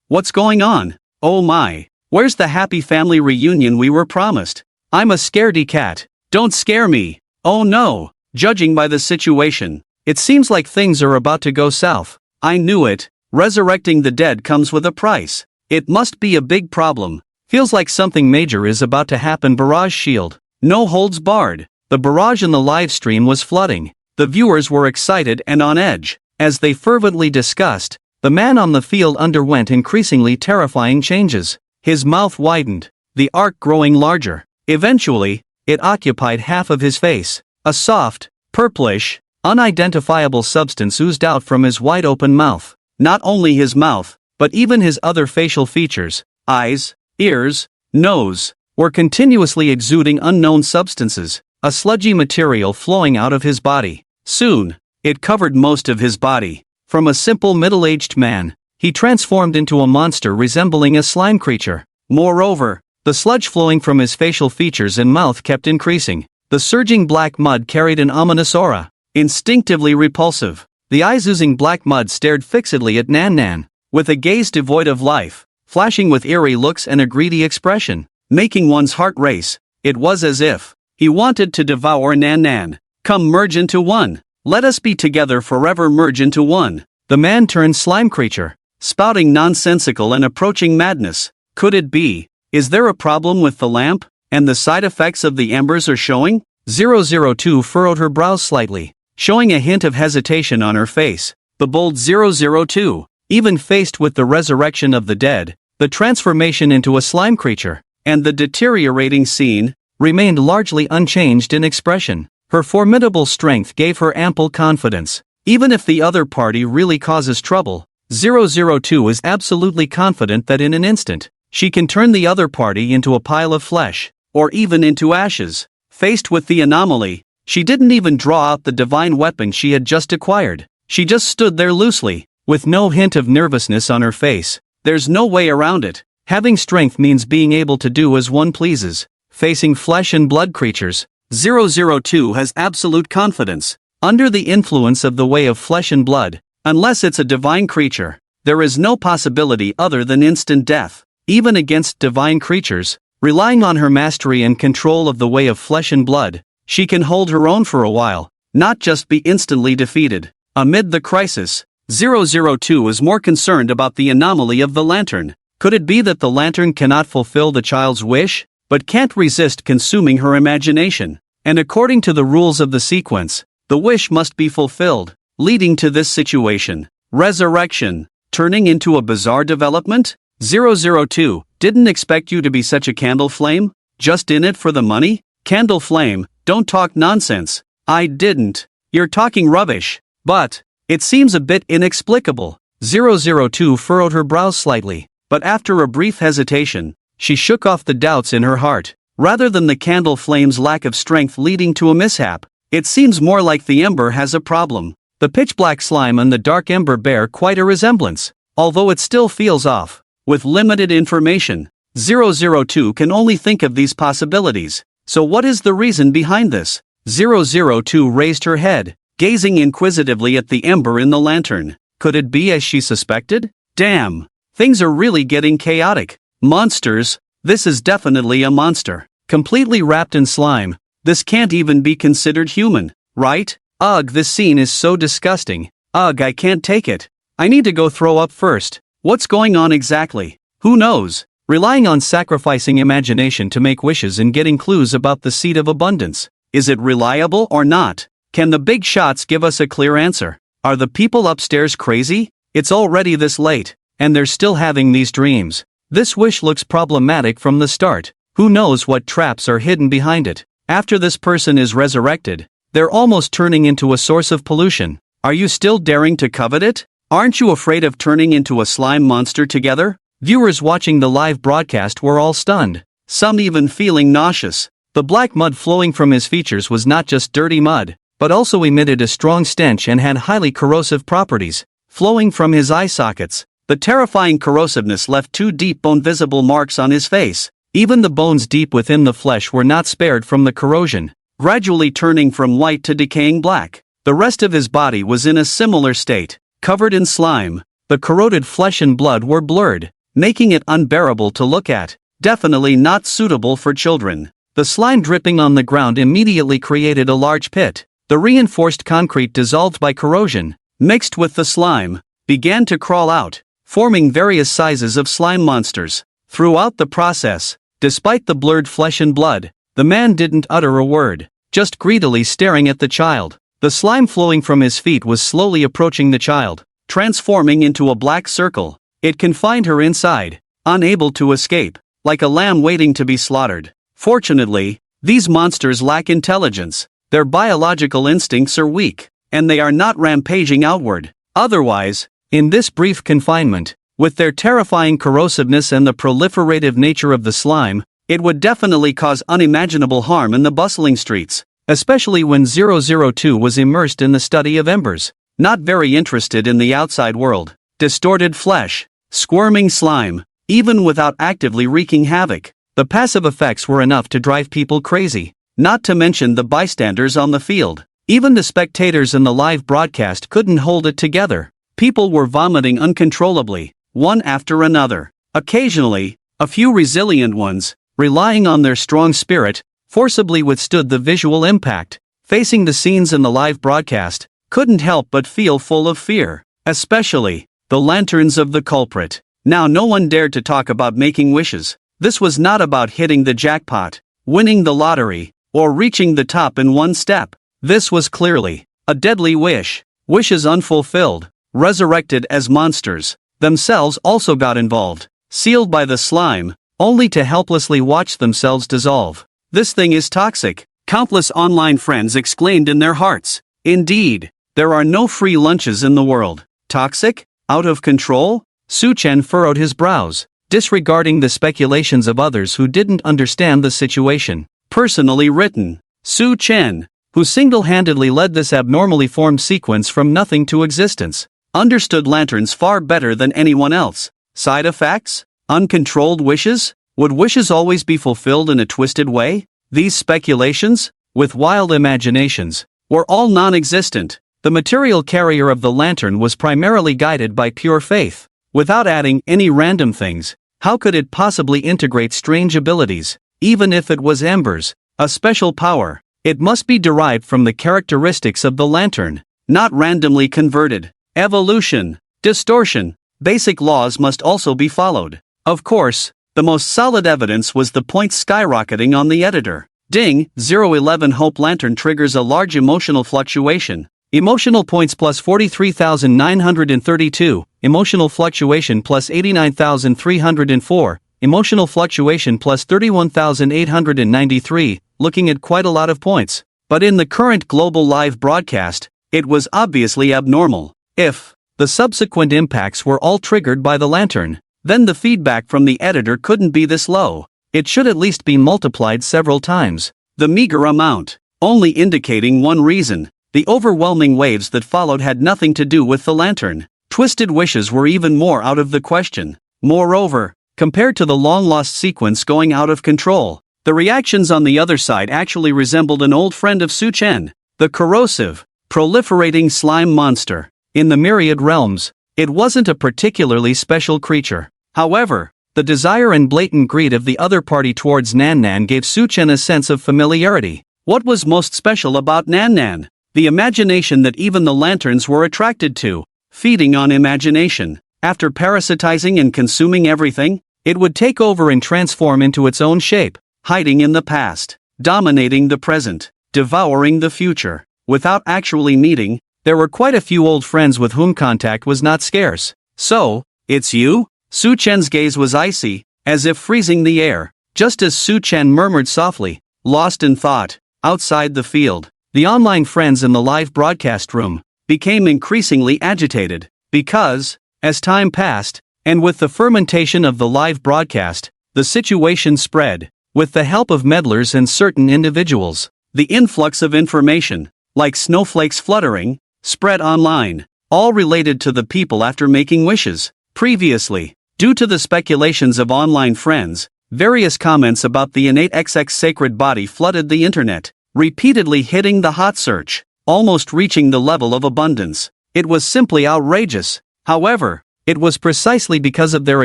What's going on? Oh my. Where's the happy family reunion we were promised? I'm a scaredy cat. Don't scare me. Oh no. Judging by the situation, it seems like things are about to go south. I knew it. Resurrecting the dead comes with a price. It must be a big problem. Feels like something major is about to happen. Barrage shield. No holds barred. The barrage in the live stream was flooding. The viewers were excited and on edge. As they fervently discussed, the man on the field underwent increasingly terrifying changes. His mouth widened, the arc growing larger. Eventually, it occupied half of his face. A soft, purplish, unidentifiable substance oozed out from his wide-open mouth. Not only his mouth, but even his other facial features, eyes, ears, nose, were continuously exuding unknown substances, a sludgy material flowing out of his body. Soon, it covered most of his body. From a simple middle-aged man, he transformed into a monster resembling a slime creature. Moreover, the sludge flowing from his facial features and mouth kept increasing. The surging black mud carried an ominous aura, instinctively repulsive. The eyes oozing black mud stared fixedly at Nan, with a gaze devoid of life, flashing with eerie looks and a greedy expression, making one's heart race. It was as if he wanted to devour Nan. Come merge into one. Let us be together forever. Merge into one. The man turned slime creature, spouting nonsensical and approaching madness. Could it be? Is there a problem with the lamp, and the side effects of the embers are showing? 002 furrowed her brows slightly, showing a hint of hesitation on her face. The bold 002, even faced with the resurrection of the dead, the transformation into a slime creature, and the deteriorating scene, remained largely unchanged in expression. Her formidable strength gave her ample confidence. Even if the other party really causes trouble, 002 is absolutely confident that in an instant, she can turn the other party into a pile of flesh, or even into ashes. Faced with the anomaly, she didn't even draw out the divine weapon she had just acquired. She just stood there loosely, with no hint of nervousness on her face. There's no way around it. Having strength means being able to do as one pleases. Facing flesh and blood creatures, 002 has absolute confidence. Under the influence of the way of flesh and blood, unless it's a divine creature, there is no possibility other than instant death. Even against divine creatures, relying on her mastery and control of the way of flesh and blood, she can hold her own for a while, not just be instantly defeated. Amid the crisis, 002 is more concerned about the anomaly of the lantern. Could it be that the lantern cannot fulfill the child's wish, but can't resist consuming her imagination? And according to the rules of the sequence, the wish must be fulfilled, leading to this situation. Resurrection, turning into a bizarre development? 002, didn't expect you to be such a candle flame? Just in it for the money? Candle flame, don't talk nonsense. I didn't. You're talking rubbish. But it seems a bit inexplicable. 002 furrowed her brows slightly, but after a brief hesitation, she shook off the doubts in her heart. Rather than the candle flame's lack of strength leading to a mishap, it seems more like the ember has a problem. The pitch-black slime and the dark ember bear quite a resemblance, although it still feels off. With limited information, 002 can only think of these possibilities. So what is the reason behind this? 002 raised her head, gazing inquisitively at the ember in the lantern. Could it be as she suspected? Damn! Things are really getting chaotic. Monsters? This is definitely a monster. Completely wrapped in slime. This can't even be considered human, right? Ugh, this scene is so disgusting. Ugh, I can't take it. I need to go throw up first. What's going on exactly? Who knows? Relying on sacrificing imagination to make wishes and getting clues about the seed of abundance. Is it reliable or not? Can the big shots give us a clear answer? Are the people upstairs crazy? It's already this late, and they're still having these dreams. This wish looks problematic from the start. Who knows what traps are hidden behind it? After this person is resurrected, they're almost turning into a source of pollution. Are you still daring to covet it? Aren't you afraid of turning into a slime monster together? Viewers watching the live broadcast were all stunned, some even feeling nauseous. The black mud flowing from his features was not just dirty mud, but also emitted a strong stench and had highly corrosive properties. Flowing from his eye sockets, the terrifying corrosiveness left 2 deep bone-visible marks on his face. Even the bones deep within the flesh were not spared from the corrosion, gradually turning from white to decaying black. The rest of his body was in a similar state, covered in slime. The corroded flesh and blood were blurred, making it unbearable to look at. Definitely not suitable for children. The slime dripping on the ground immediately created a large pit. The reinforced concrete dissolved by corrosion, mixed with the slime, began to crawl out, forming various sizes of slime monsters. Throughout the process, despite the blurred flesh and blood, the man didn't utter a word, just greedily staring at the child. The slime flowing from his feet was slowly approaching the child, transforming into a black circle. It confined her inside, unable to escape, like a lamb waiting to be slaughtered. Fortunately, these monsters lack intelligence. Their biological instincts are weak, and they are not rampaging outward. Otherwise, in this brief confinement, with their terrifying corrosiveness and the proliferative nature of the slime, it would definitely cause unimaginable harm in the bustling streets, especially when 002 was immersed in the study of embers, not very interested in the outside world. Distorted flesh, squirming slime, even without actively wreaking havoc. The passive effects were enough to drive people crazy, not to mention the bystanders on the field. Even the spectators in the live broadcast couldn't hold it together. People were vomiting uncontrollably, one after another. Occasionally, a few resilient ones, relying on their strong spirit, forcibly withstood the visual impact. Facing the scenes in the live broadcast, couldn't help but feel full of fear, especially the lanterns of the culprit. Now no one dared to talk about making wishes. This was not about hitting the jackpot, winning the lottery, or reaching the top in one step. This was clearly a deadly wish. Wishes unfulfilled, resurrected as monsters, themselves also got involved, sealed by the slime, only to helplessly watch themselves dissolve. This thing is toxic, countless online friends exclaimed in their hearts. Indeed, there are no free lunches in the world. Toxic? Out of control? Su Chen furrowed his brows, disregarding the speculations of others who didn't understand the situation. Personally written, Su Chen, who single-handedly led this abnormally formed sequence from nothing to existence, understood lanterns far better than anyone else. Side effects? Uncontrolled wishes? Would wishes always be fulfilled in a twisted way? These speculations, with wild imaginations, were all non-existent. The material carrier of the lantern was primarily guided by pure faith. Without adding any random things, how could it possibly integrate strange abilities? Even if it was embers, a special power, it must be derived from the characteristics of the lantern, not randomly converted. Evolution, distortion, basic laws must also be followed. Of course, the most solid evidence was the points skyrocketing on the editor. Ding, 011 Hope Lantern triggers a large emotional fluctuation. Emotional points plus 43,932, emotional fluctuation plus 89,304, emotional fluctuation plus 31,893, looking at quite a lot of points. But in the current global live broadcast, it was obviously abnormal. If the subsequent impacts were all triggered by the lantern, then the feedback from the editor couldn't be this low. It should at least be multiplied several times. The meager amount, only indicating one reason. The overwhelming waves that followed had nothing to do with the lantern. Twisted wishes were even more out of the question. Moreover, Compared to the long-lost sequence going out of control, the reactions on the other side actually resembled an old friend of Su-chen, the corrosive, proliferating slime monster. In the myriad realms, it wasn't a particularly special creature. However, the desire and blatant greed of the other party towards Nan gave Su-chen a sense of familiarity. What was most special about Nan? The imagination that even the lanterns were attracted to. Feeding on imagination. After parasitizing and consuming everything, it would take over and transform into its own shape, hiding in the past, dominating the present, devouring the future. Without actually meeting, there were quite a few old friends with whom contact was not scarce. So, it's you? Su-chen's gaze was icy, as if freezing the air, just as Su-chen murmured softly, lost in thought. Outside the field, the online friends in the live broadcast room became increasingly agitated, because, as time passed, and with the fermentation of the live broadcast, the situation spread. With the help of meddlers and certain individuals, the influx of information, like snowflakes fluttering, spread online, all related to the people after making wishes. Previously, due to the speculations of online friends, various comments about the innate XX sacred body flooded the internet, repeatedly hitting the hot search, almost reaching the level of abundance. It was simply outrageous. However, it was precisely because of their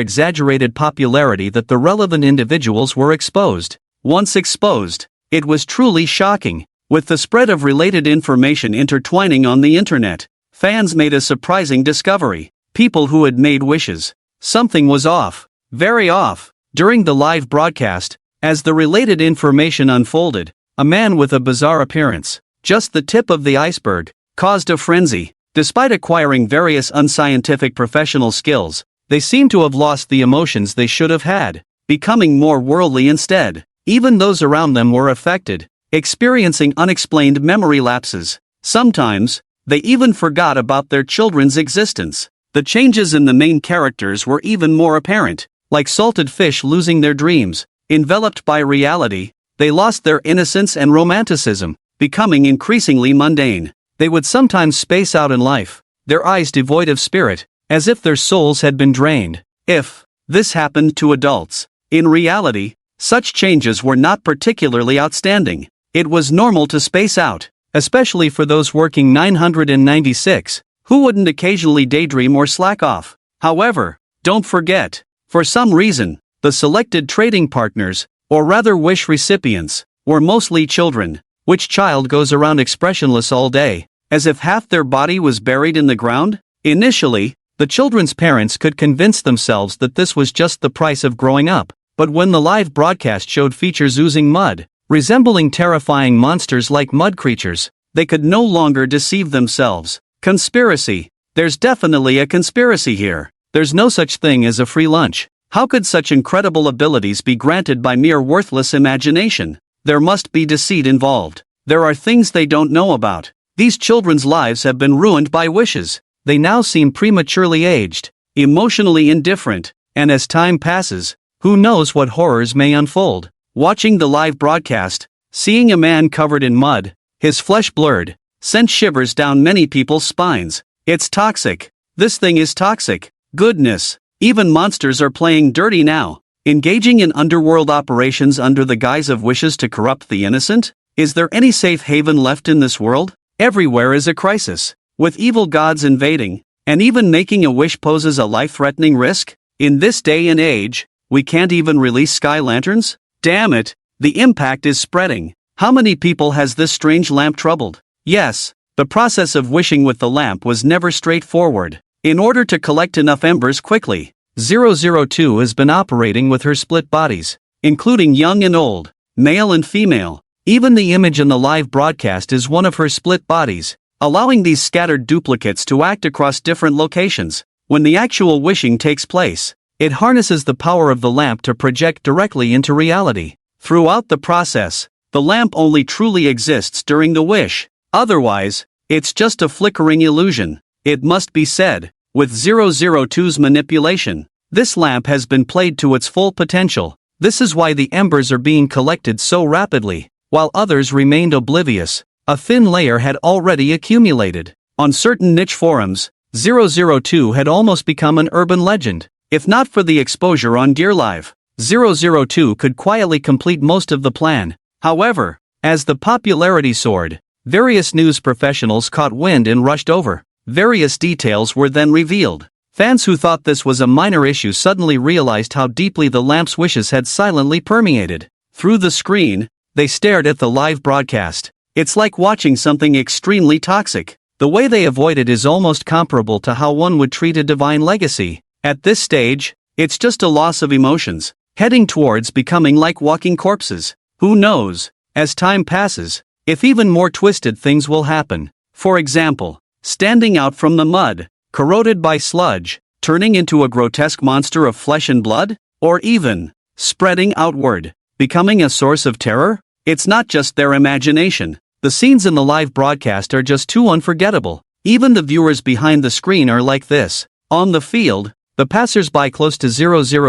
exaggerated popularity that the relevant individuals were exposed. Once exposed, it was truly shocking. With the spread of related information intertwining on the internet, fans made a surprising discovery. People who had made wishes. Something was off. Very off. During the live broadcast, as the related information unfolded, a man with a bizarre appearance, just the tip of the iceberg, caused a frenzy. Despite acquiring various unscientific professional skills, they seemed to have lost the emotions they should have had, becoming more worldly instead. Even those around them were affected, experiencing unexplained memory lapses. Sometimes, they even forgot about their children's existence. The changes in the main characters were even more apparent, like salted fish losing their dreams. Enveloped by reality, they lost their innocence and romanticism, becoming increasingly mundane. They would sometimes space out in life, their eyes devoid of spirit, as if their souls had been drained. If this happened to adults, in reality, such changes were not particularly outstanding. It was normal to space out, especially for those working 996, who wouldn't occasionally daydream or slack off. However, don't forget, for some reason, the selected trading partners, or rather wish recipients, were mostly children. Which child goes around expressionless all day, as if half their body was buried in the ground? Initially, the children's parents could convince themselves that this was just the price of growing up, but when the live broadcast showed features oozing mud, resembling terrifying monsters like mud creatures, they could no longer deceive themselves. Conspiracy. There's definitely a conspiracy here. There's no such thing as a free lunch. How could such incredible abilities be granted by mere worthless imagination? There must be deceit involved. There are things they don't know about. These children's lives have been ruined by wishes. They now seem prematurely aged, emotionally indifferent, and as time passes, who knows what horrors may unfold. Watching the live broadcast, seeing a man covered in mud, his flesh blurred, sent shivers down many people's spines. It's toxic. This thing is toxic. Goodness. Even monsters are playing dirty now. Engaging in underworld operations under the guise of wishes to corrupt the innocent? Is there any safe haven left in this world? Everywhere is a crisis. With evil gods invading, and even making a wish poses a life-threatening risk? In this day and age, we can't even release sky lanterns? Damn it, the impact is spreading. How many people has this strange lamp troubled? Yes, the process of wishing with the lamp was never straightforward. In order to collect enough embers quickly, 002 has been operating with her split bodies, including young and old, male and female. Even the image in the live broadcast is one of her split bodies, allowing these scattered duplicates to act across different locations. When the actual wishing takes place, it harnesses the power of the lamp to project directly into reality. Throughout the process, the lamp only truly exists during the wish. Otherwise, it's just a flickering illusion. It must be said, with 002's manipulation, this lamp has been played to its full potential. This is why the embers are being collected so rapidly, while others remained oblivious. A thin layer had already accumulated. On certain niche forums, 002 had almost become an urban legend. If not for the exposure on Dear Live, 002 could quietly complete most of the plan. However, as the popularity soared, various news professionals caught wind and rushed over. Various details were then revealed. Fans who thought this was a minor issue suddenly realized how deeply the lamp's wishes had silently permeated. Through the screen, they stared at the live broadcast. It's like watching something extremely toxic. The way they avoid it is almost comparable to how one would treat a divine legacy. At this stage, it's just a loss of emotions, heading towards becoming like walking corpses. Who knows, as time passes, if even more twisted things will happen. For example, standing out from the mud, corroded by sludge, turning into a grotesque monster of flesh and blood? Or even, spreading outward, becoming a source of terror? It's not just their imagination. The scenes in the live broadcast are just too unforgettable. Even the viewers behind the screen are like this. On the field, the passers-by close to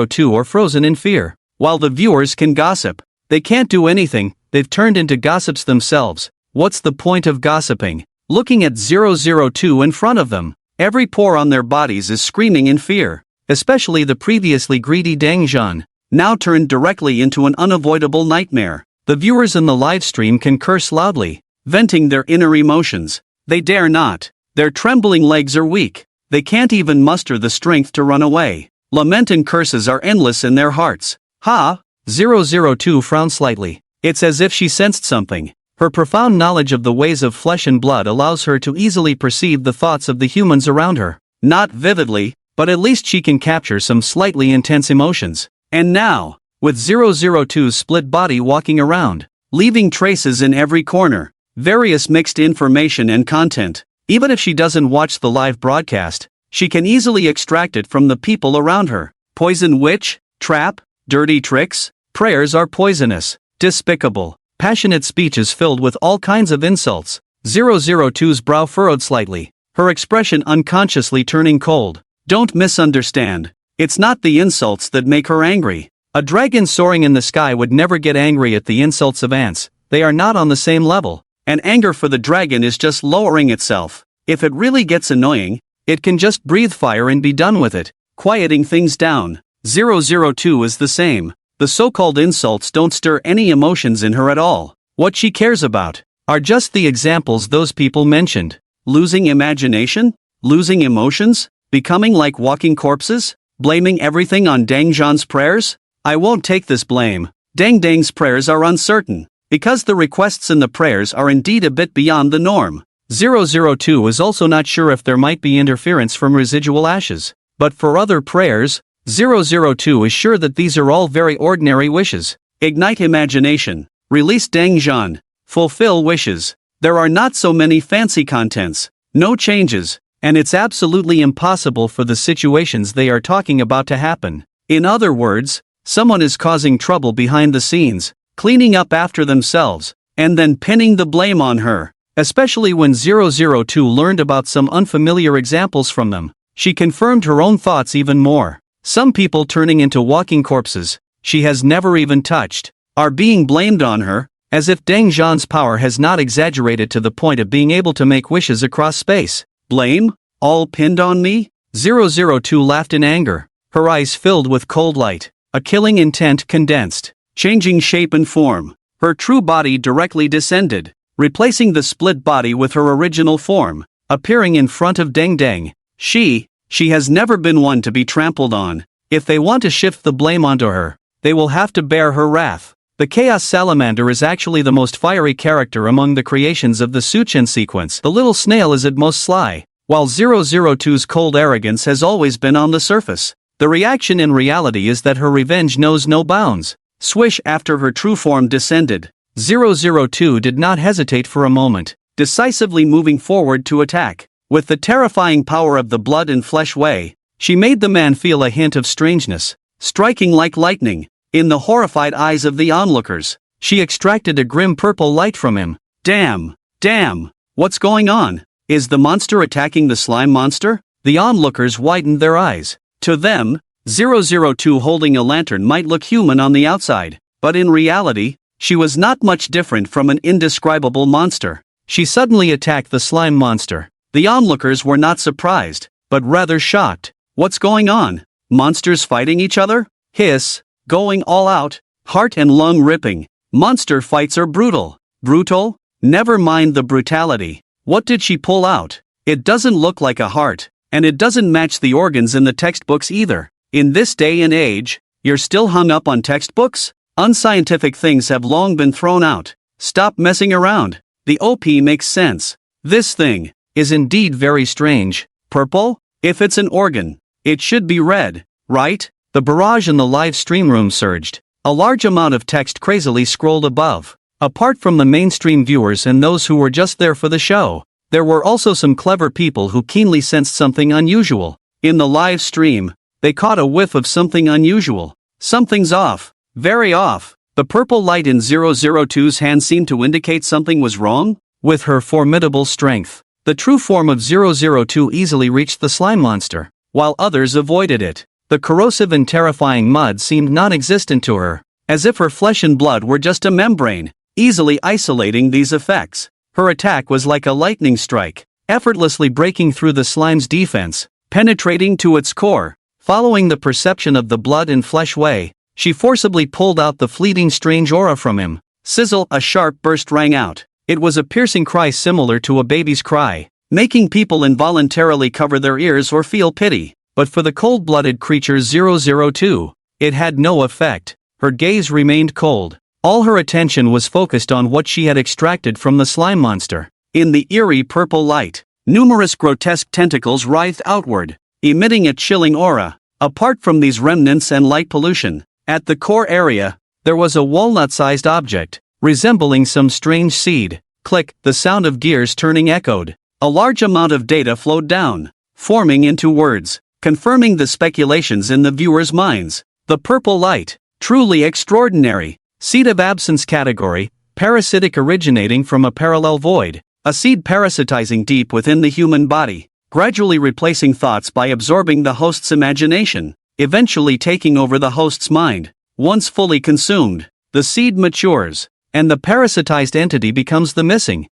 002 are frozen in fear. While the viewers can gossip, they can't do anything. They've turned into gossips themselves. What's the point of gossiping? Looking at 002 in front of them, every pore on their bodies is screaming in fear. Especially the previously greedy Dang Zhan, now turned directly into an unavoidable nightmare. The viewers in the live stream can curse loudly, venting their inner emotions. They dare not. Their trembling legs are weak. They can't even muster the strength to run away. Lament and curses are endless in their hearts. 002 frowned slightly. It's as if she sensed something. Her profound knowledge of the ways of flesh and blood allows her to easily perceive the thoughts of the humans around her. Not vividly, but at least she can capture some slightly intense emotions. And now, with 002's split body walking around, leaving traces in every corner, various mixed information and content. Even if she doesn't watch the live broadcast, she can easily extract it from the people around her. Poison witch, trap, dirty tricks, prayers are poisonous, despicable, passionate speeches filled with all kinds of insults. 002's brow furrowed slightly, her expression unconsciously turning cold. Don't misunderstand. It's not the insults that make her angry. A dragon soaring in the sky would never get angry at the insults of ants. They are not on the same level. And anger for the dragon is just lowering itself. If it really gets annoying, it can just breathe fire and be done with it, quieting things down. 002 is the same. The so-called insults don't stir any emotions in her at all. What she cares about are just the examples those people mentioned. Losing imagination? Losing emotions? Becoming like walking corpses? Blaming everything on Dang Zhan's prayers? I won't take this blame. Dang's prayers are uncertain, because the requests in the prayers are indeed a bit beyond the norm. 002 is also not sure if there might be interference from residual ashes. But for other prayers, 002 is sure that these are all very ordinary wishes. Ignite imagination. Release Dang Zhan. Fulfill wishes. There are not so many fancy contents, no changes, and it's absolutely impossible for the situations they are talking about to happen. In other words, someone is causing trouble behind the scenes, cleaning up after themselves, and then pinning the blame on her. Especially when 002 learned about some unfamiliar examples from them, she confirmed her own thoughts even more. Some people turning into walking corpses, she has never even touched, are being blamed on her, as if Dang Zhan's power has not exaggerated to the point of being able to make wishes across space. Blame? All pinned on me? 002 laughed in anger, her eyes filled with cold light, a killing intent condensed, changing shape and form. Her true body directly descended, replacing the split body with her original form, appearing in front of Dang. She has never been one to be trampled on. If they want to shift the blame onto her, they will have to bear her wrath. The Chaos Salamander is actually the most fiery character among the creations of the Suchen sequence. The little snail is at most sly, while 002's cold arrogance has always been on the surface. The reaction in reality is that her revenge knows no bounds. Swish, after her true form descended, 002 did not hesitate for a moment, decisively moving forward to attack. With the terrifying power of the blood and flesh way, she made the man feel a hint of strangeness, striking like lightning. In the horrified eyes of the onlookers, she extracted a grim purple light from him. Damn! What's going on? Is the monster attacking the slime monster? The onlookers widened their eyes. To them, 002 holding a lantern might look human on the outside, but in reality, she was not much different from an indescribable monster. She suddenly attacked the slime monster. The onlookers were not surprised, but rather shocked. What's going on? Monsters fighting each other? Hiss. Going all out. Heart and lung ripping. Monster fights are brutal. Brutal? Never mind the brutality. What did she pull out? It doesn't look like a heart, and it doesn't match the organs in the textbooks either. In this day and age, you're still hung up on textbooks? Unscientific things have long been thrown out. Stop messing around. The OP makes sense. This thing is indeed very strange. Purple? If it's an organ, it should be red, right? The barrage in the live stream room surged. A large amount of text crazily scrolled above. Apart from the mainstream viewers and those who were just there for the show, there were also some clever people who keenly sensed something unusual. In the live stream, they caught a whiff of something unusual. Something's off. Very off. The purple light in 002's hand seemed to indicate something was wrong. With her formidable strength, the true form of 002 easily reached the slime monster, while others avoided it. The corrosive and terrifying mud seemed non-existent to her, as if her flesh and blood were just a membrane, easily isolating these effects. Her attack was like a lightning strike, effortlessly breaking through the slime's defense, penetrating to its core. Following the perception of the blood and flesh way, she forcibly pulled out the fleeting strange aura from him. Sizzle! A sharp burst rang out. It was a piercing cry similar to a baby's cry, making people involuntarily cover their ears or feel pity. But for the cold-blooded creature 002, it had no effect. Her gaze remained cold. All her attention was focused on what she had extracted from the slime monster. In the eerie purple light, numerous grotesque tentacles writhed outward, emitting a chilling aura. Apart from these remnants and light pollution, at the core area, there was a walnut-sized object, resembling some strange seed. Click, the sound of gears turning echoed. A large amount of data flowed down, forming into words, confirming the speculations in the viewers' minds. The purple light, truly extraordinary. Seed of absence category, parasitic originating from a parallel void. A seed parasitizing deep within the human body, gradually replacing thoughts by absorbing the host's imagination, eventually taking over the host's mind. Once fully consumed, the seed matures, and the parasitized entity becomes the missing,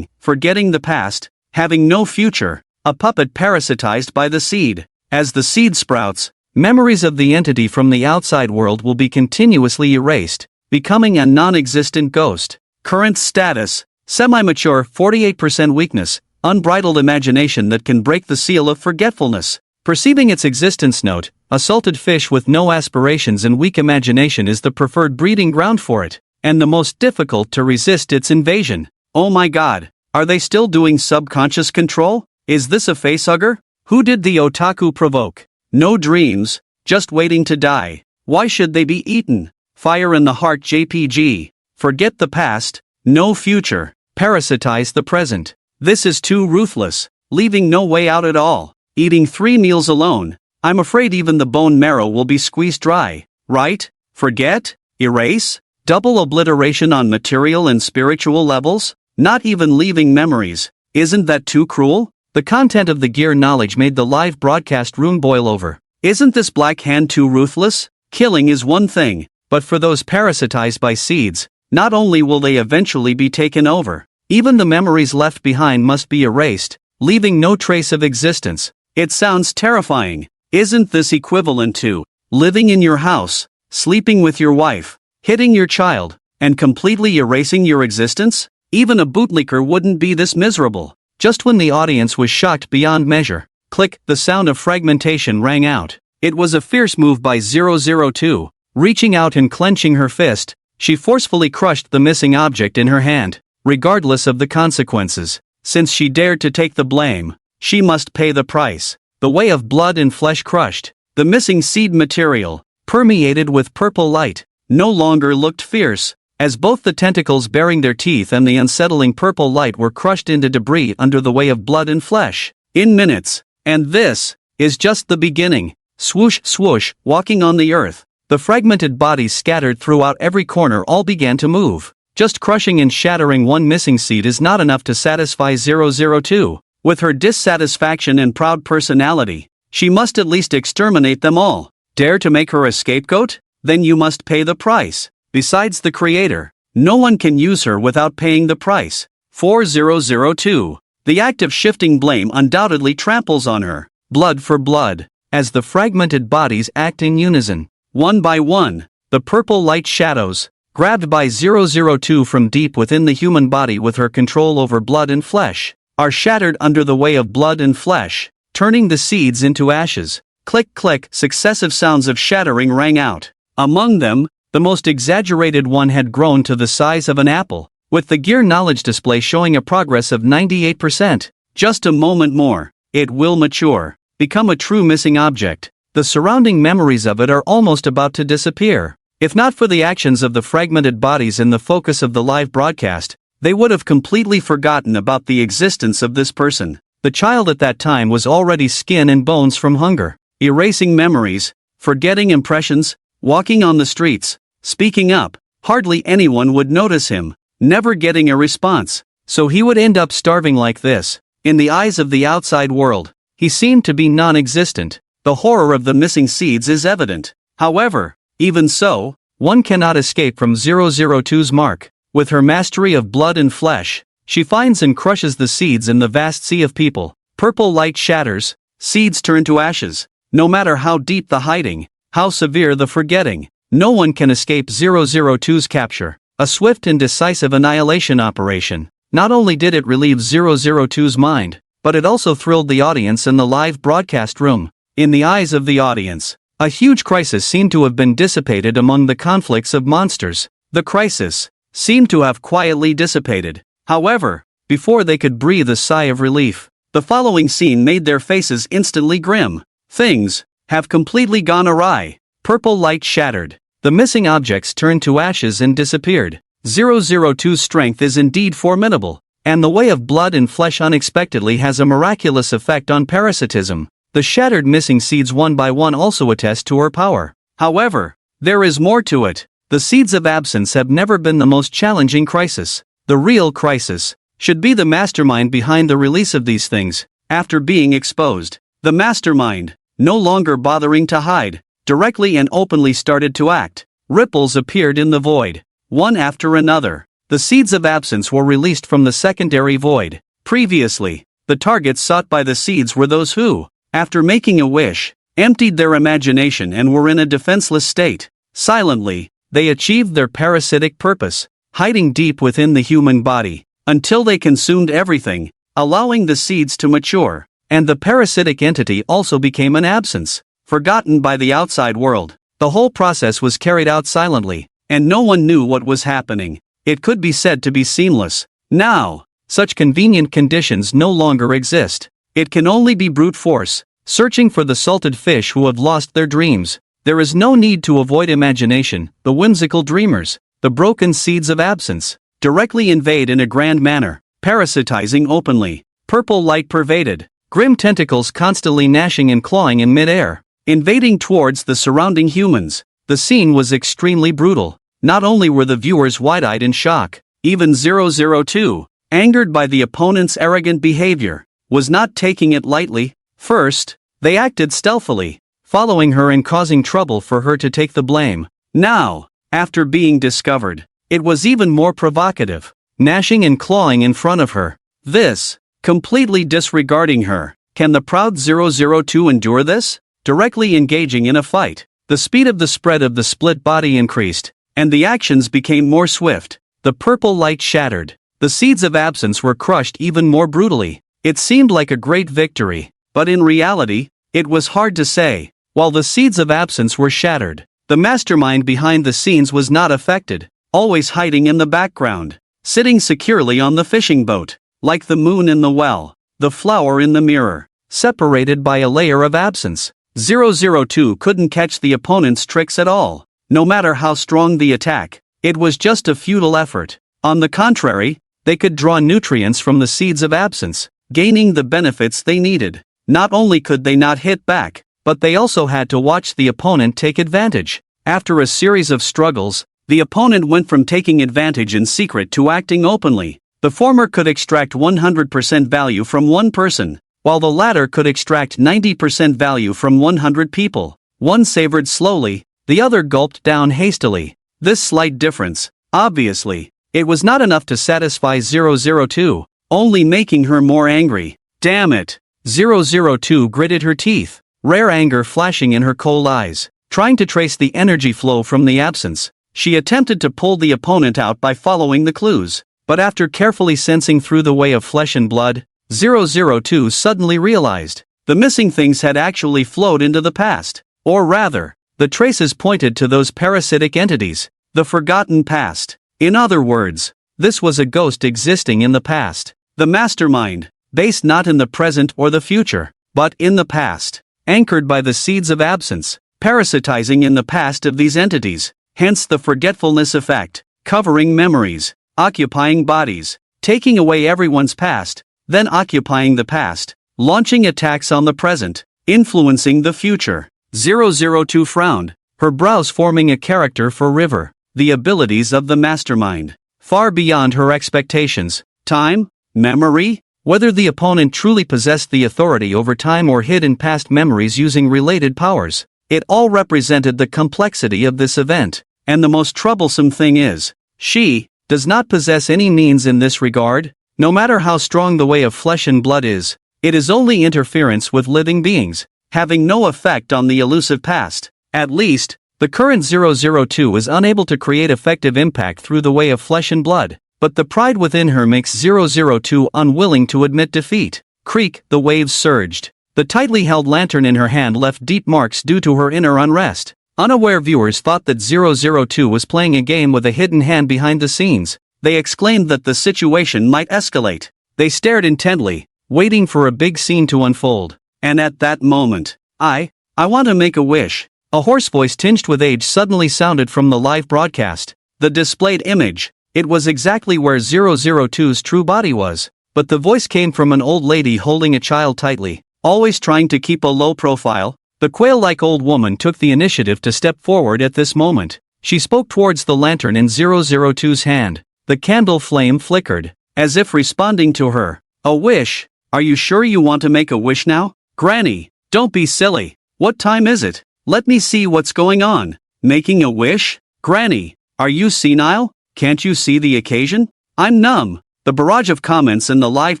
forgetting the past, having no future, a puppet parasitized by the seed. As the seed sprouts, memories of the entity from the outside world will be continuously erased, becoming a non-existent ghost. Current status, semi-mature, 48% weakness, unbridled imagination that can break the seal of forgetfulness. Perceiving its existence. Note, a salted fish with no aspirations and weak imagination is the preferred breeding ground for it, and the most difficult to resist its invasion. Oh my god, are they still doing subconscious control? Is this a facehugger? Who did the otaku provoke? No dreams, just waiting to die. Why should they be eaten? Fire in the heart JPG. Forget the past, no future, parasitize the present. This is too ruthless, leaving no way out at all. Eating 3 meals alone, I'm afraid even the bone marrow will be squeezed dry, right? Forget? Erase? Double obliteration on material and spiritual levels? Not even leaving memories. Isn't that too cruel? The content of the gear knowledge made the live broadcast room boil over. Isn't this Black Hand too ruthless? Killing is one thing, but for those parasitized by seeds, not only will they eventually be taken over, even the memories left behind must be erased, leaving no trace of existence. It sounds terrifying. Isn't this equivalent to living in your house, sleeping with your wife, hitting your child, and completely erasing your existence? Even a bootlicker wouldn't be this miserable. Just when the audience was shocked beyond measure, click, the sound of fragmentation rang out. It was a fierce move by 002. Reaching out and clenching her fist, she forcefully crushed the missing object in her hand, regardless of the consequences. Since she dared to take the blame, she must pay the price. The way of blood and flesh crushed, the missing seed material, permeated with purple light, no longer looked fierce, as both the tentacles bearing their teeth and the unsettling purple light were crushed into debris under the weight of blood and flesh. In minutes. And this is just the beginning. Swoosh, swoosh, walking on the earth. The fragmented bodies scattered throughout every corner all began to move. Just crushing and shattering one missing seed is not enough to satisfy 002. With her dissatisfaction and proud personality, she must at least exterminate them all. Dare to make her a scapegoat? Then you must pay the price. Besides the creator, no one can use her without paying the price. 4002. The act of shifting blame undoubtedly tramples on her. Blood for blood. as the fragmented bodies act in unison. One by one, the purple light shadows, grabbed by 002 from deep within the human body with her control over blood and flesh, are shattered under the weight of blood and flesh, turning the seeds into ashes. Click click, successive sounds of shattering rang out. Among them, the most exaggerated one had grown to the size of an apple, with the gear knowledge display showing a progress of 98%. Just a moment more, it will mature, become a true missing object. The surrounding memories of it are almost about to disappear. If not for the actions of the fragmented bodies in the focus of the live broadcast, they would have completely forgotten about the existence of this person. The child at that time was already skin and bones from hunger, erasing memories, forgetting impressions, walking on the streets, speaking up. Hardly anyone would notice him, never getting a response, so he would end up starving like this. In the eyes of the outside world, he seemed to be non-existent. The horror of the missing seeds is evident. However, even so, one cannot escape from 002's mark. With her mastery of blood and flesh, she finds and crushes the seeds in the vast sea of people. Purple light shatters, seeds turn to ashes. No matter how deep the hiding, how severe the forgetting, no one can escape 002's capture. A swift and decisive annihilation operation. Not only did it relieve 002's mind, but it also thrilled the audience in the live broadcast room. In the eyes of the audience, a huge crisis seemed to have been dissipated among the conflicts of monsters. The crisis seemed to have quietly dissipated. However, before they could breathe a sigh of relief, the following scene made their faces instantly grim. Things have completely gone awry. Purple light shattered. The missing objects turned to ashes and disappeared. 002's strength is indeed formidable, and the way of blood and flesh unexpectedly has a miraculous effect on parasitism. The shattered missing seeds one by one also attest to her power. However, there is more to it. The seeds of absence have never been the most challenging crisis. The real crisis should be the mastermind behind the release of these things. After being exposed, the mastermind, no longer bothering to hide, directly and openly started to act. Ripples appeared in the void, one after another. The seeds of absence were released from the secondary void. Previously, the targets sought by the seeds were those who, after making a wish, emptied their imagination and were in a defenseless state. Silently, they achieved their parasitic purpose, hiding deep within the human body, until they consumed everything, allowing the seeds to mature, and the parasitic entity also became an absence, forgotten by the outside world. The whole process was carried out silently, and no one knew what was happening. It could be said to be seamless. Now, such convenient conditions no longer exist. It can only be brute force, searching for the salted fish who have lost their dreams. There is no need to avoid imagination. The whimsical dreamers, the broken seeds of absence, directly invade in a grand manner, parasitizing openly. Purple light pervaded, grim tentacles constantly gnashing and clawing in midair, invading towards the surrounding humans. The scene was extremely brutal. Not only were the viewers wide-eyed in shock, even 002, angered by the opponent's arrogant behavior, was not taking it lightly. First, they acted stealthily, following her and causing trouble for her to take the blame. Now, after being discovered, it was even more provocative, gnashing and clawing in front of her. This, completely disregarding her. Can the proud 002 endure this? Directly engaging in a fight, the speed of the spread of the split body increased, and the actions became more swift. The purple light shattered. The seeds of absence were crushed even more brutally. It seemed like a great victory, but in reality, it was hard to say. While the seeds of absence were shattered, the mastermind behind the scenes was not affected, always hiding in the background, sitting securely on the fishing boat, like the moon in the well, the flower in the mirror, separated by a layer of absence. 002 couldn't catch the opponent's tricks at all. No matter how strong the attack, it was just a futile effort. On the contrary, they could draw nutrients from the seeds of absence, gaining the benefits they needed. Not only could they not hit back, but they also had to watch the opponent take advantage. After a series of struggles, the opponent went from taking advantage in secret to acting openly. The former could extract 100% value from one person, while the latter could extract 90% value from 100 people. One savored slowly, the other gulped down hastily. This slight difference, obviously, it was not enough to satisfy 002, only making her more angry. Damn it! 002 gritted her teeth, rare anger flashing in her cold eyes. Trying to trace the energy flow from the absence, she attempted to pull the opponent out by following the clues. But after carefully sensing through the way of flesh and blood, 002 suddenly realized the missing things had actually flowed into the past. Or rather, the traces pointed to those parasitic entities, the forgotten past. In other words, this was a ghost existing in the past. The mastermind, based not in the present or the future, but in the past, anchored by the seeds of absence, parasitizing in the past of these entities, hence the forgetfulness effect, covering memories, occupying bodies, taking away everyone's past, then occupying the past, launching attacks on the present, influencing the future. 002 frowned, her brows forming a character for River. The abilities of the mastermind, far beyond her expectations. Time? Memory? Whether the opponent truly possessed the authority over time or hid in past memories using related powers, it all represented the complexity of this event. And the most troublesome thing is, she does not possess any means in this regard. No matter how strong the way of flesh and blood is, it is only interference with living beings, having no effect on the elusive past. At least, the current 002 is unable to create effective impact through the way of flesh and blood, but the pride within her makes 002 unwilling to admit defeat. Creak, the waves surged. The tightly held lantern in her hand left deep marks due to her inner unrest. Unaware viewers thought that 002 was playing a game with a hidden hand behind the scenes. They exclaimed that the situation might escalate. They stared intently, waiting for a big scene to unfold. And at that moment, I want to make a wish. A hoarse voice tinged with age suddenly sounded from the live broadcast. The displayed image, it was exactly where 002's true body was, but the voice came from an old lady holding a child tightly, always trying to keep a low profile. The quail-like old woman took the initiative to step forward at this moment. She spoke towards the lantern in 002's hand. The candle flame flickered, as if responding to her. A wish? Are you sure you want to make a wish now? Granny, don't be silly. What time is it? Let me see what's going on. Making a wish? Granny, are you senile? Can't you see the occasion? I'm numb. The barrage of comments in the live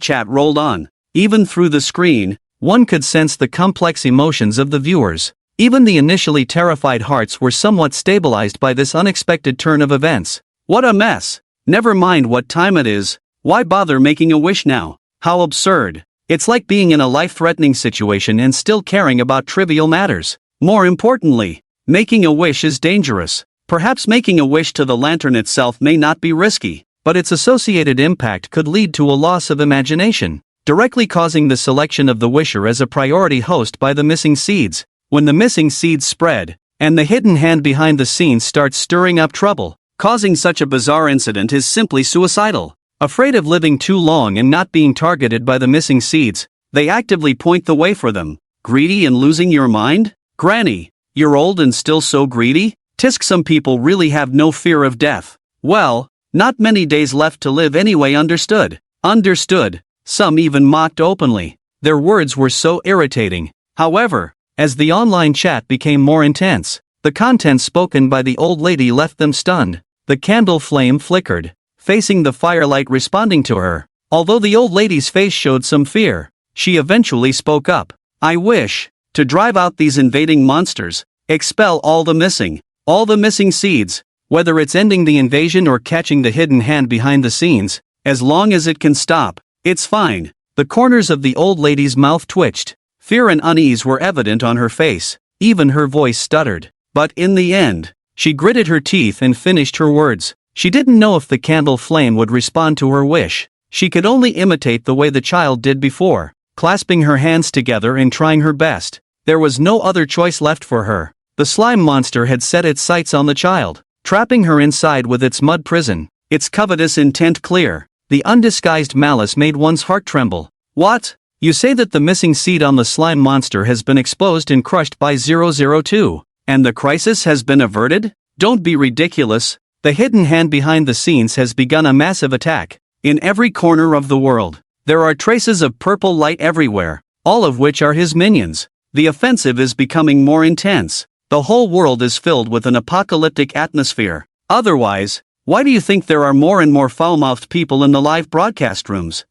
chat rolled on. Even through the screen, one could sense the complex emotions of the viewers. Even the initially terrified hearts were somewhat stabilized by this unexpected turn of events. What a mess. Never mind what time it is. Why bother making a wish now? How absurd. It's like being in a life-threatening situation and still caring about trivial matters. More importantly, making a wish is dangerous. Perhaps making a wish to the lantern itself may not be risky, but its associated impact could lead to a loss of imagination, directly causing the selection of the wisher as a priority host by the missing seeds. When the missing seeds spread, and the hidden hand behind the scenes starts stirring up trouble, causing such a bizarre incident is simply suicidal. Afraid of living too long and not being targeted by the missing seeds, they actively point the way for them. Greedy and losing your mind? Granny, you're old and still so greedy? Tisk, some people really have no fear of death. Well, not many days left to live anyway. Understood. Understood. Some even mocked openly. Their words were so irritating. However, as the online chat became more intense, the content spoken by the old lady left them stunned. The candle flame flickered, facing the firelight responding to her. Although the old lady's face showed some fear, she eventually spoke up. I wish to drive out these invading monsters, expel all the missing seeds, whether it's ending the invasion or catching the hidden hand behind the scenes, as long as it can stop, it's fine. The corners of the old lady's mouth twitched. Fear and unease were evident on her face, even her voice stuttered. But in the end, she gritted her teeth and finished her words. She didn't know if the candle flame would respond to her wish. She could only imitate the way the child did before, clasping her hands together and trying her best. There was no other choice left for her. The slime monster had set its sights on the child, trapping her inside with its mud prison, its covetous intent clear. The undisguised malice made one's heart tremble. What? You say that the missing seed on the slime monster has been exposed and crushed by 002, and the crisis has been averted? Don't be ridiculous. The hidden hand behind the scenes has begun a massive attack. In every corner of the world, there are traces of purple light everywhere, all of which are his minions. The offensive is becoming more intense. The whole world is filled with an apocalyptic atmosphere. Otherwise, why do you think there are more and more foul-mouthed people in the live broadcast rooms?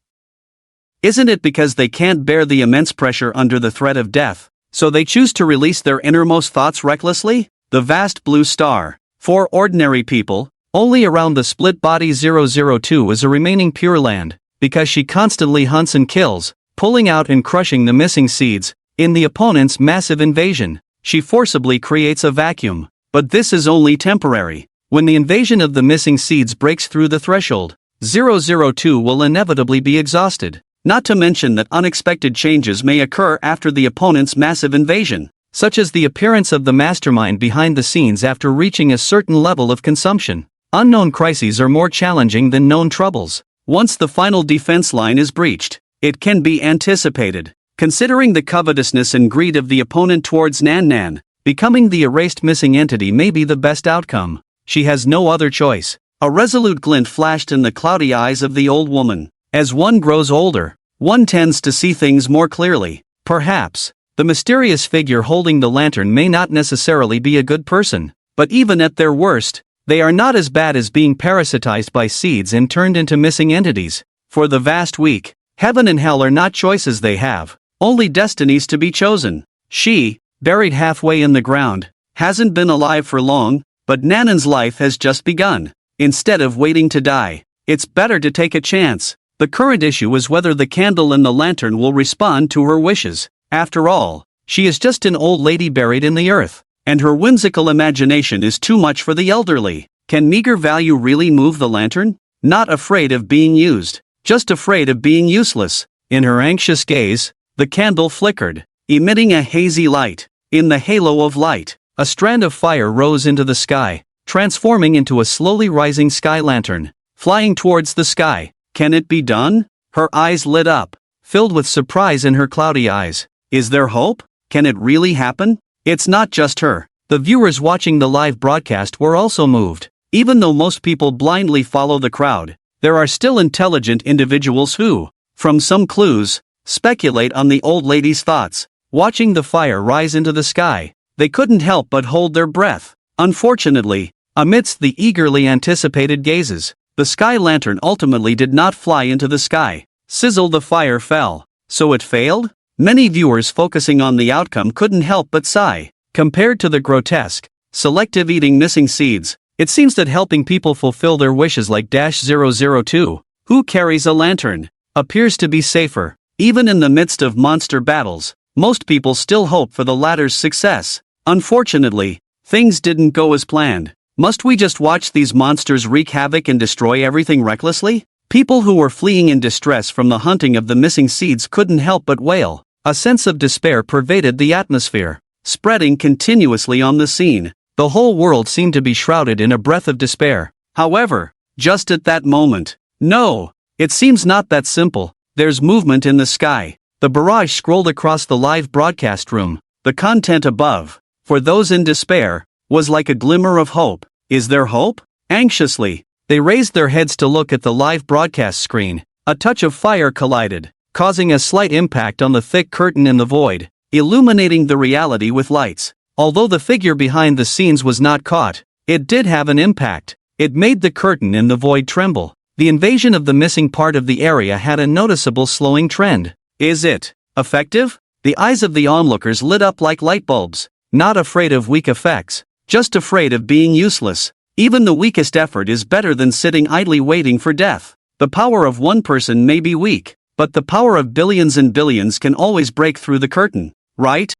Isn't it because they can't bear the immense pressure under the threat of death? So they choose to release their innermost thoughts recklessly? The vast blue star. For ordinary people, only around the split body 002 is a remaining Pure Land, because she constantly hunts and kills, pulling out and crushing the missing seeds. In the opponent's massive invasion, she forcibly creates a vacuum. But this is only temporary. When the invasion of the missing seeds breaks through the threshold, 002 will inevitably be exhausted. Not to mention that unexpected changes may occur after the opponent's massive invasion, such as the appearance of the mastermind behind the scenes after reaching a certain level of consumption. Unknown crises are more challenging than known troubles. Once the final defense line is breached, it can be anticipated. Considering the covetousness and greed of the opponent towards Nan, becoming the erased missing entity may be the best outcome. She has no other choice. A resolute glint flashed in the cloudy eyes of the old woman. As one grows older, one tends to see things more clearly. Perhaps, the mysterious figure holding the lantern may not necessarily be a good person, but even at their worst, they are not as bad as being parasitized by seeds and turned into missing entities. For the vast weak, heaven and hell are not choices they have, only destinies to be chosen. She, buried halfway in the ground, hasn't been alive for long, but Nanan's life has just begun. Instead of waiting to die, it's better to take a chance. The current issue is whether the candle in the lantern will respond to her wishes. After all, she is just an old lady buried in the earth, and her whimsical imagination is too much for the elderly. Can meager value really move the lantern? Not afraid of being used, just afraid of being useless. In her anxious gaze, the candle flickered, emitting a hazy light. In the halo of light, a strand of fire rose into the sky, transforming into a slowly rising sky lantern, flying towards the sky. Can it be done? Her eyes lit up, filled with surprise in her cloudy eyes. Is there hope? Can it really happen? It's not just her. The viewers watching the live broadcast were also moved. Even though most people blindly follow the crowd, there are still intelligent individuals who, from some clues, speculate on the old lady's thoughts. Watching the fire rise into the sky, they couldn't help but hold their breath. Unfortunately, amidst the eagerly anticipated gazes, the sky lantern ultimately did not fly into the sky. Sizzle, the fire fell. So it failed? Many viewers focusing on the outcome couldn't help but sigh. Compared to the grotesque, selective eating missing seeds, it seems that helping people fulfill their wishes like -002, who carries a lantern, appears to be safer. Even in the midst of monster battles, most people still hope for the latter's success. Unfortunately, things didn't go as planned. Must we just watch these monsters wreak havoc and destroy everything recklessly? People who were fleeing in distress from the hunting of the missing seeds couldn't help but wail. A sense of despair pervaded the atmosphere, spreading continuously on the scene. The whole world seemed to be shrouded in a breath of despair. However, just at that moment, no, it seems not that simple. There's movement in the sky. The barrage scrolled across the live broadcast room. The content above, for those in despair, was like a glimmer of hope. Is there hope? Anxiously, they raised their heads to look at the live broadcast screen. A touch of fire collided, causing a slight impact on the thick curtain in the void, illuminating the reality with lights. Although the figure behind the scenes was not caught, it did have an impact. It made the curtain in the void tremble. The invasion of the missing part of the area had a noticeable slowing trend. Is it effective? The eyes of the onlookers lit up like light bulbs. Not afraid of weak effects, just afraid of being useless. Even the weakest effort is better than sitting idly waiting for death. The power of one person may be weak, but the power of billions and billions can always break through the curtain, right?